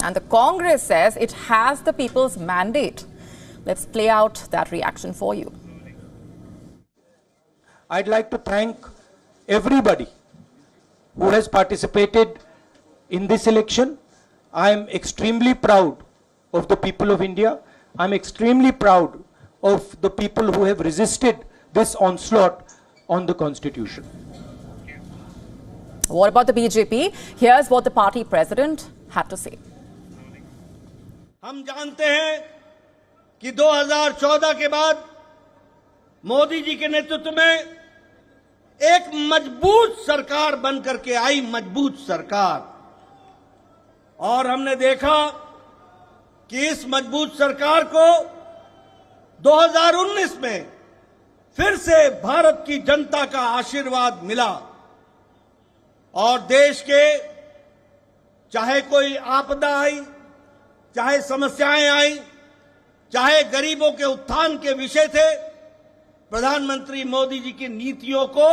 And the Congress says it has the people's mandate. Let's play out that reaction for you. I'd like to thank everybody who has participated in this election. I am extremely proud of the people of India. I'm extremely proud of the people who have resisted this onslaught on the Constitution. What about the BJP? Here's what the party president had to say. हम जानते हैं कि 2014 के बाद मोदी जी के नेतृत्व में एक मजबूत सरकार बनकर के आई, मजबूत सरकार। और हमने देखा कि इस मजबूत सरकार को 2019 में फिर से भारत की जनता का आशीर्वाद मिला और देश के चाहे कोई आपदा आई, चाहे समस्याएं आई, चाहे गरीबों के उत्थान के विषय थे, प्रधानमंत्री मोदी जी की नीतियों को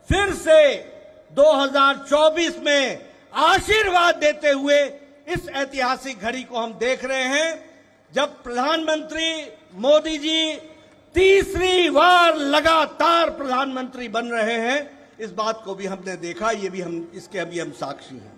फिर से 2024 में आशीर्वाद देते हुए इस ऐतिहासिक घड़ी को हम देख रहे हैं जब प्रधानमंत्री मोदी जी तीसरी बार लगातार प्रधानमंत्री बन रहे हैं। इस बात को भी हमने देखा, ये भी हम इसके अभी हम साक्षी हैं।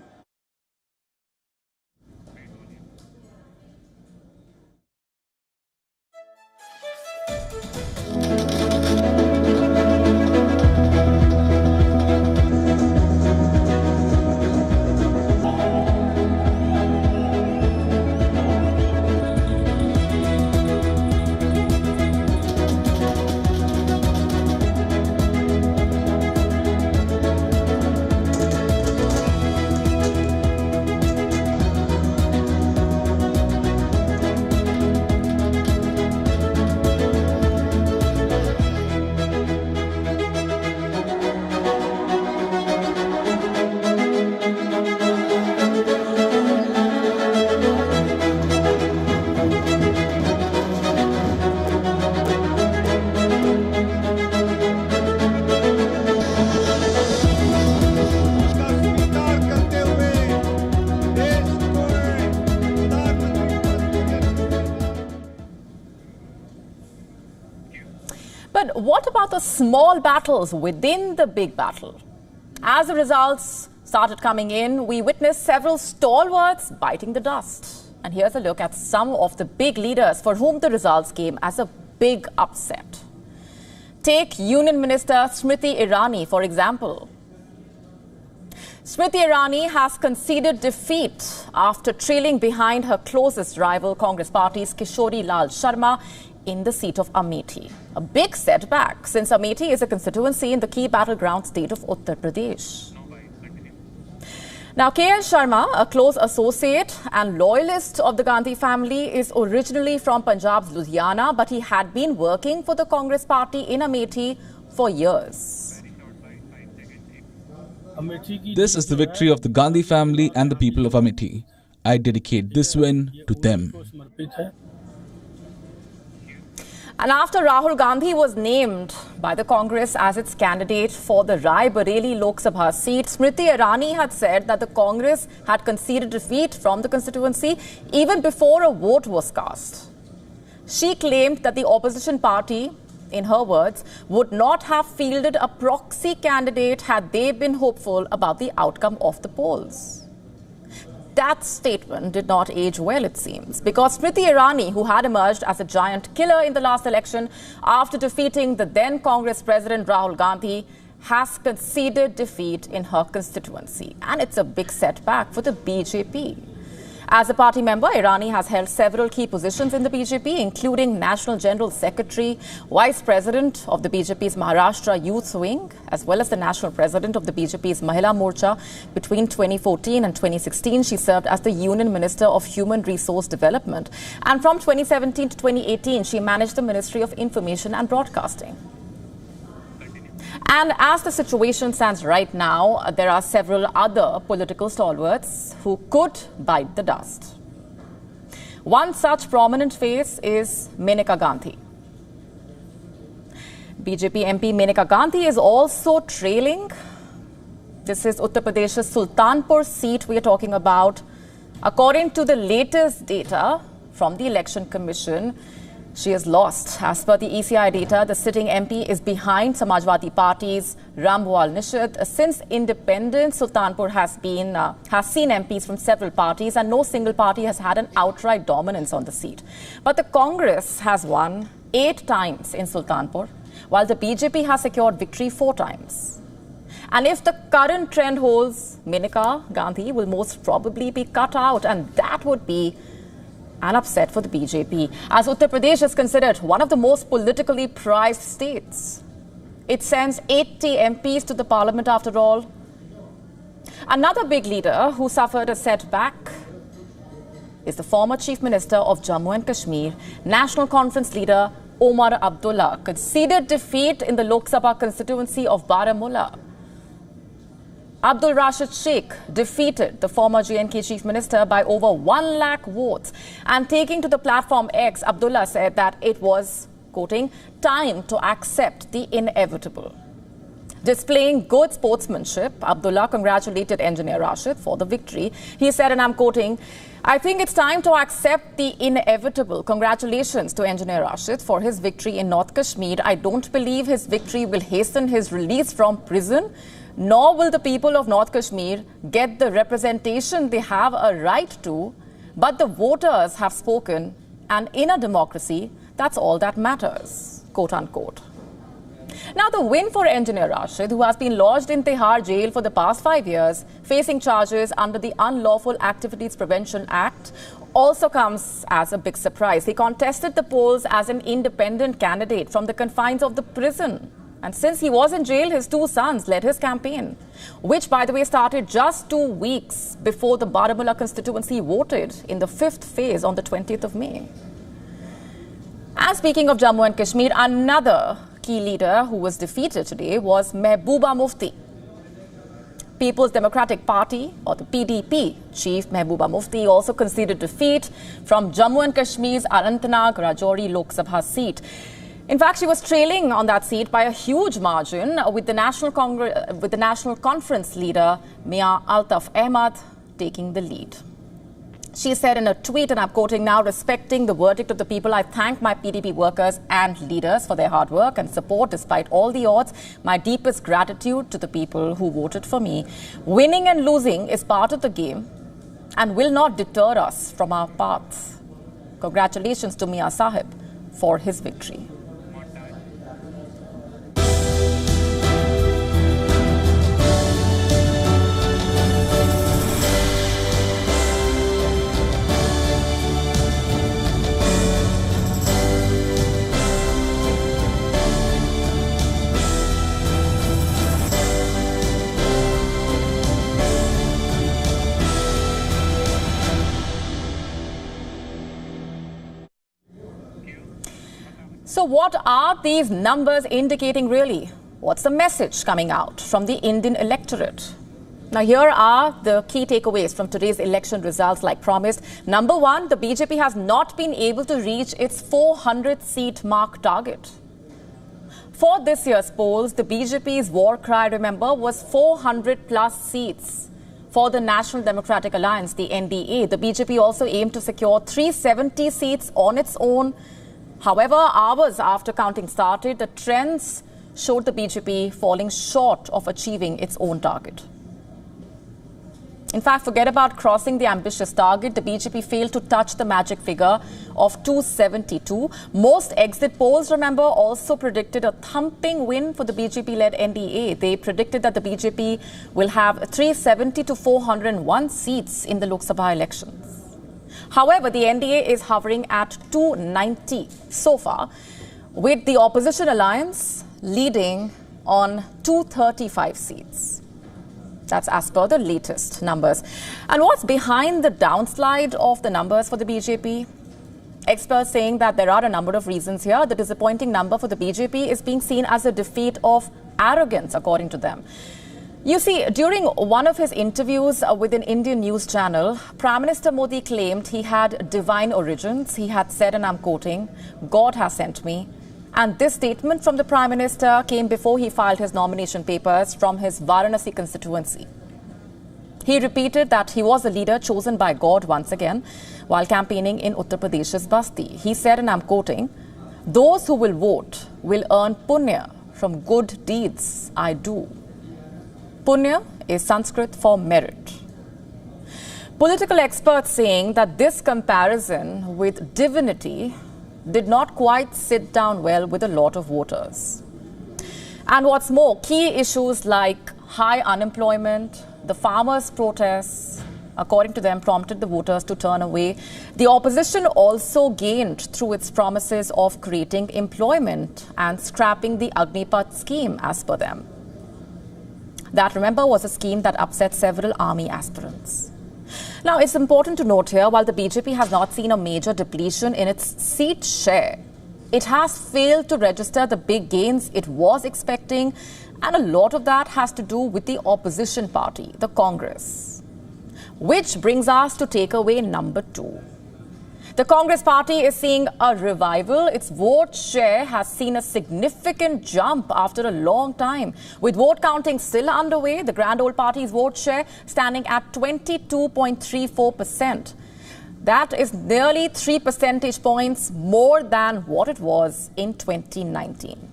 But what about the small battles within the big battle? As the results started coming in, we witnessed several stalwarts biting the dust. And here's a look at some of the big leaders for whom the results came as a big upset. Take Union Minister Smriti Irani, for example. Smriti Irani has conceded defeat after trailing behind her closest rival, Congress Party's Kishori Lal Sharma, in the seat of Amethi. A big setback since Amethi is a constituency in the key battleground state of Uttar Pradesh. Now, K.L. Sharma, a close associate and loyalist of the Gandhi family, is originally from Punjab's Ludhiana, but he had been working for the Congress Party in Amethi for years. This is the victory of the Gandhi family and the people of Amethi. I dedicate this win to them. And after Rahul Gandhi was named by the Congress as its candidate for the Rai Bareilly Lok Sabha seat. Smriti Irani had said that the Congress had conceded defeat from the constituency even before a vote was cast. She claimed that the opposition party, in her words, would not have fielded a proxy candidate had they been hopeful about the outcome of the polls. That statement did not age well, it seems, because Smriti Irani, who had emerged as a giant killer in the last election after defeating the then Congress President Rahul Gandhi, has conceded defeat in her constituency. And it's a big setback for the BJP. As a party member, Irani has held several key positions in the BJP, including National General Secretary, Vice President of the BJP's Maharashtra Youth Wing, as well as the National President of the BJP's Mahila Morcha. Between 2014 and 2016, she served as the Union Minister of Human Resource Development. And from 2017 to 2018, she managed the Ministry of Information and Broadcasting. And as the situation stands right now, there are several other political stalwarts who could bite the dust. One such prominent face is Maneka Gandhi. BJP MP Maneka Gandhi is also trailing. This is Uttar Pradesh's Sultanpur seat we are talking about. According to the latest data from the Election Commission, she has lost. As per the ECI data, the sitting MP is behind Samajwadi Party's Rambwal Nishad. Since independence, Sultanpur has seen MPs from several parties, and no single party has had an outright dominance on the seat. But the Congress has won 8 times in Sultanpur, while the BJP has secured victory 4 times. And if the current trend holds, Maneka Gandhi will most probably be cut out, and that would be an upset for the BJP, as Uttar Pradesh is considered one of the most politically prized states. It sends 80 MPs to the parliament after all. Another big leader who suffered a setback is the former Chief Minister of Jammu and Kashmir, National Conference leader Omar Abdullah, conceded defeat in the Lok Sabha constituency of Baramulla. Abdul Rashid Sheikh defeated the former J&K Chief Minister by over 1 lakh votes. And taking to the platform X, Abdullah said that it was, quoting, time to accept the inevitable. Displaying good sportsmanship, Abdullah congratulated Engineer Rashid for the victory. He said, and I'm quoting, "I think it's time to accept the inevitable. Congratulations to Engineer Rashid for his victory in North Kashmir. I don't believe his victory will hasten his release from prison, nor will the people of North Kashmir get the representation they have a right to. But the voters have spoken, and in a democracy, that's all that matters," quote unquote. Now, the win for Engineer Rashid, who has been lodged in Tihar jail for the past 5 years, facing charges under the Unlawful Activities Prevention Act, also comes as a big surprise. He contested the polls as an independent candidate from the confines of the prison. And since he was in jail, his 2 sons led his campaign, which, by the way, started just 2 weeks before the Baramulla constituency voted in the 5th phase on the 20th of May. And speaking of Jammu and Kashmir, another key leader who was defeated today was Mehbooba Mufti. People's Democratic Party, or the PDP chief Mehbooba Mufti, also conceded defeat from Jammu and Kashmir's Anantnag Rajouri Lok Sabha seat. In fact, she was trailing on that seat by a huge margin, with the National Conference leader Mia Altaf Ahmad taking the lead. She said in a tweet, and I'm quoting now, "Respecting the verdict of the people, I thank my PDP workers and leaders for their hard work and support despite all the odds. My deepest gratitude to the people who voted for me. Winning and losing is part of the game and will not deter us from our paths. Congratulations to Mia Sahib for his victory." So what are these numbers indicating really? What's the message coming out from the Indian electorate? Now, here are the key takeaways from today's election results, like promised. Number 1, the BJP has not been able to reach its 400-seat mark target. For this year's polls, the BJP's war cry, remember, was 400 plus seats. For the National Democratic Alliance, the NDA, the BJP also aimed to secure 370 seats on its own. However, hours after counting started, the trends showed the BJP falling short of achieving its own target. In fact, forget about crossing the ambitious target. The BJP failed to touch the magic figure of 272. Most exit polls, remember, also predicted a thumping win for the BJP-led NDA. They predicted that the BJP will have 370 to 401 seats in the Lok Sabha elections. However, the NDA is hovering at 290 so far, with the opposition alliance leading on 235 seats. That's as per the latest numbers. And what's behind the downslide of the numbers for the BJP? Experts saying that there are a number of reasons here. The disappointing number for the BJP is being seen as a defeat of arrogance, according to them. You see, during one of his interviews with an Indian news channel, Prime Minister Modi claimed he had divine origins. He had said, and I'm quoting, "God has sent me." And this statement from the Prime Minister came before he filed his nomination papers from his Varanasi constituency. He repeated that he was a leader chosen by God once again while campaigning in Uttar Pradesh's Basti. He said, and I'm quoting, "Those who will vote will earn punya from good deeds I do." Punya is Sanskrit for merit. Political experts saying that this comparison with divinity did not quite sit down well with a lot of voters. And what's more, key issues like high unemployment, the farmers' protests, according to them, prompted the voters to turn away. The opposition also gained through its promises of creating employment and scrapping the Agnipath scheme, as per them. That, remember, was a scheme that upset several army aspirants. Now, it's important to note here, while the BJP has not seen a major depletion in its seat share, it has failed to register the big gains it was expecting, and a lot of that has to do with the opposition party, the Congress. Which brings us to takeaway number 2. The Congress party is seeing a revival. Its vote share has seen a significant jump after a long time. With vote counting still underway, the grand old party's vote share standing at 22.34%. That is nearly 3 percentage points more than what it was in 2019.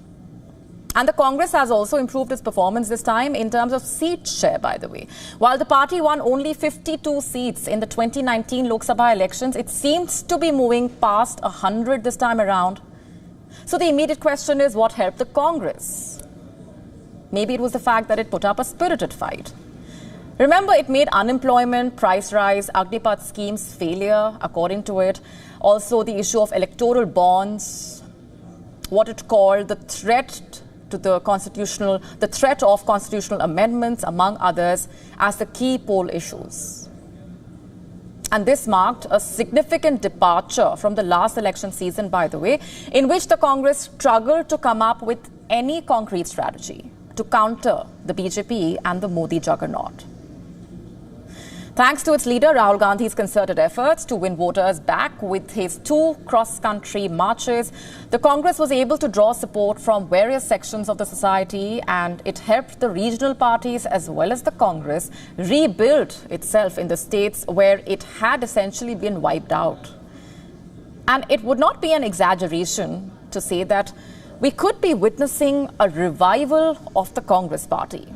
And the Congress has also improved its performance this time in terms of seat share, by the way. While the party won only 52 seats in the 2019 Lok Sabha elections, it seems to be moving past 100 this time around. So the immediate question is, what helped the Congress? Maybe it was the fact that it put up a spirited fight. Remember, it made unemployment, price rise, Agnipath scheme's failure, according to it. Also, the issue of electoral bonds, what it called the threat to the threat of constitutional amendments, among others, as the key poll issues. And this marked a significant departure from the last election season, by the way, in which the Congress struggled to come up with any concrete strategy to counter the BJP and the Modi juggernaut. Thanks to its leader, Rahul Gandhi's concerted efforts to win voters back with his 2 cross-country marches, the Congress was able to draw support from various sections of the society, and it helped the regional parties as well as the Congress rebuild itself in the states where it had essentially been wiped out. And it would not be an exaggeration to say that we could be witnessing a revival of the Congress party.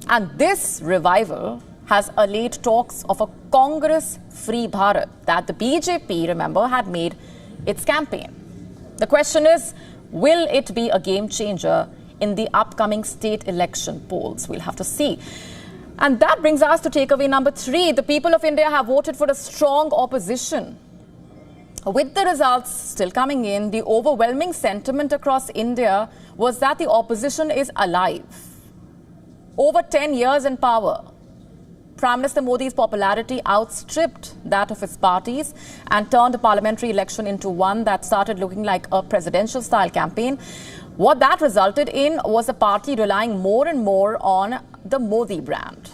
And this revival has allayed talks of a Congress-free Bharat that the BJP, remember, had made its campaign. The question is, will it be a game changer in the upcoming state election polls? We'll have to see. And that brings us to takeaway number 3. The people of India have voted for a strong opposition. With the results still coming in, the overwhelming sentiment across India was that the opposition is alive. Over 10 years in power, Prime Minister Modi's popularity outstripped that of his parties and turned the parliamentary election into one that started looking like a presidential-style campaign. What that resulted in was a party relying more and more on the Modi brand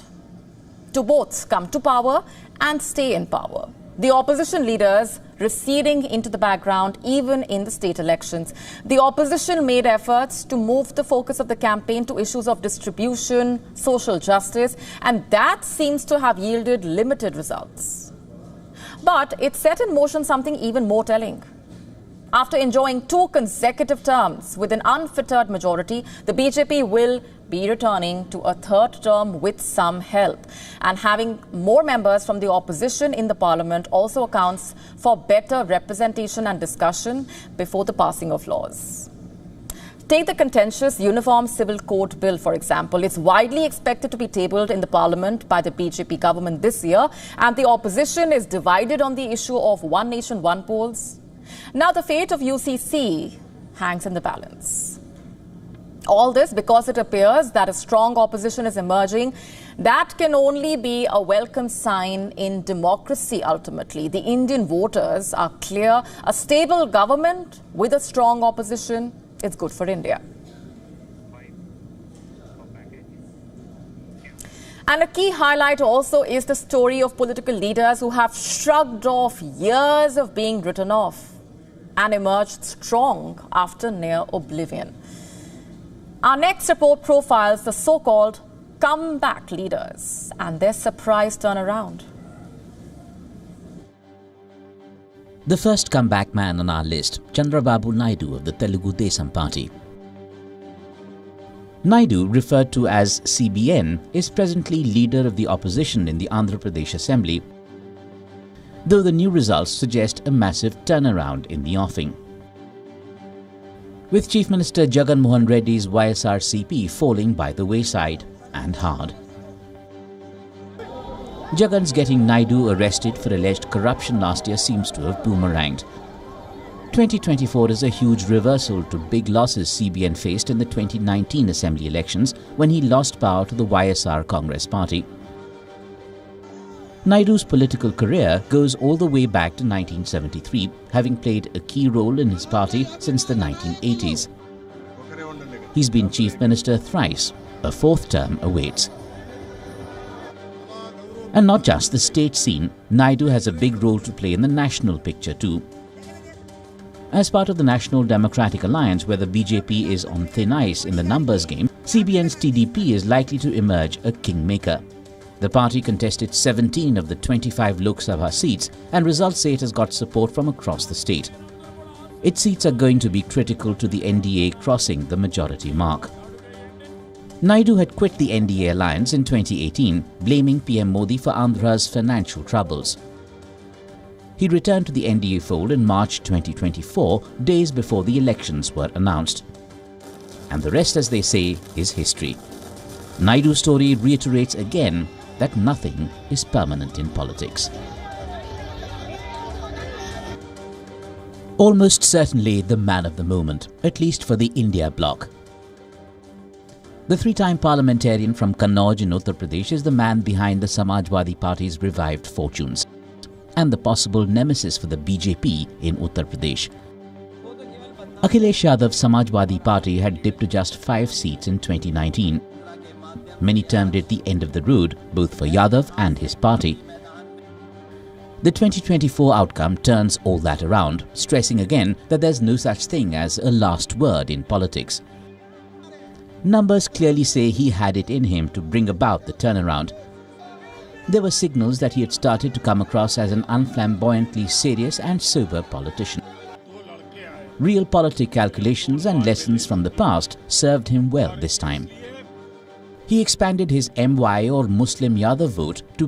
to both come to power and stay in power. The opposition leaders receding into the background even in the state elections. The opposition made efforts to move the focus of the campaign to issues of distribution, social justice, and that seems to have yielded limited results. But it set in motion something even more telling. After enjoying 2 consecutive terms with an unfettered majority, the BJP will be returning to a 3rd term with some help. And having more members from the opposition in the parliament also accounts for better representation and discussion before the passing of laws. Take the contentious Uniform Civil Code Bill, for example. It's widely expected to be tabled in the parliament by the BJP government this year, and the opposition is divided on the issue of one nation, one polls. Now the fate of UCC hangs in the balance. All this because it appears that a strong opposition is emerging. That can only be a welcome sign in democracy ultimately. The Indian voters are clear. A stable government with a strong opposition is good for India. And a key highlight also is the story of political leaders who have shrugged off years of being written off and emerged strong after near oblivion. Our next report profiles the so-called comeback leaders and their surprise turnaround. The first comeback man on our list, Chandrababu Naidu of the Telugu Desam Party. Naidu, referred to as CBN, is presently leader of the opposition in the Andhra Pradesh Assembly, though the new results suggest a massive turnaround in the offing. With Chief Minister Jagan Mohan Reddy's YSRCP falling by the wayside, and hard. Jagan's getting Naidu arrested for alleged corruption last year seems to have boomeranged. 2024 is a huge reversal to big losses CBN faced in the 2019 Assembly elections when he lost power to the YSR Congress party. Naidu's political career goes all the way back to 1973, having played a key role in his party since the 1980s. He's been Chief Minister thrice. A 4th term awaits. And not just the state scene, Naidu has a big role to play in the national picture too. As part of the National Democratic Alliance, where the BJP is on thin ice in the numbers game, CBN's TDP is likely to emerge a kingmaker. The party contested 17 of the 25 Lok Sabha seats, and results say it has got support from across the state. Its seats are going to be critical to the NDA crossing the majority mark. Naidu had quit the NDA alliance in 2018, blaming PM Modi for Andhra's financial troubles. He returned to the NDA fold in March 2024, days before the elections were announced. And the rest, as they say, is history. Naidu's story reiterates again that nothing is permanent in politics. Almost certainly the man of the moment, at least for the India bloc. The 3-time parliamentarian from Kannauj in Uttar Pradesh is the man behind the Samajwadi party's revived fortunes, and the possible nemesis for the BJP in Uttar Pradesh. Akhilesh Yadav's Samajwadi party had dipped to just 5 seats in 2019. Many termed it the end of the road, both for Yadav and his party. The 2024 outcome turns all that around, stressing again that there's no such thing as a last word in politics. Numbers clearly say he had it in him to bring about the turnaround. There were signals that he had started to come across as an unflamboyantly serious and sober politician. Realpolitik calculations and lessons from the past served him well this time. He expanded his MY or Muslim Yadav vote to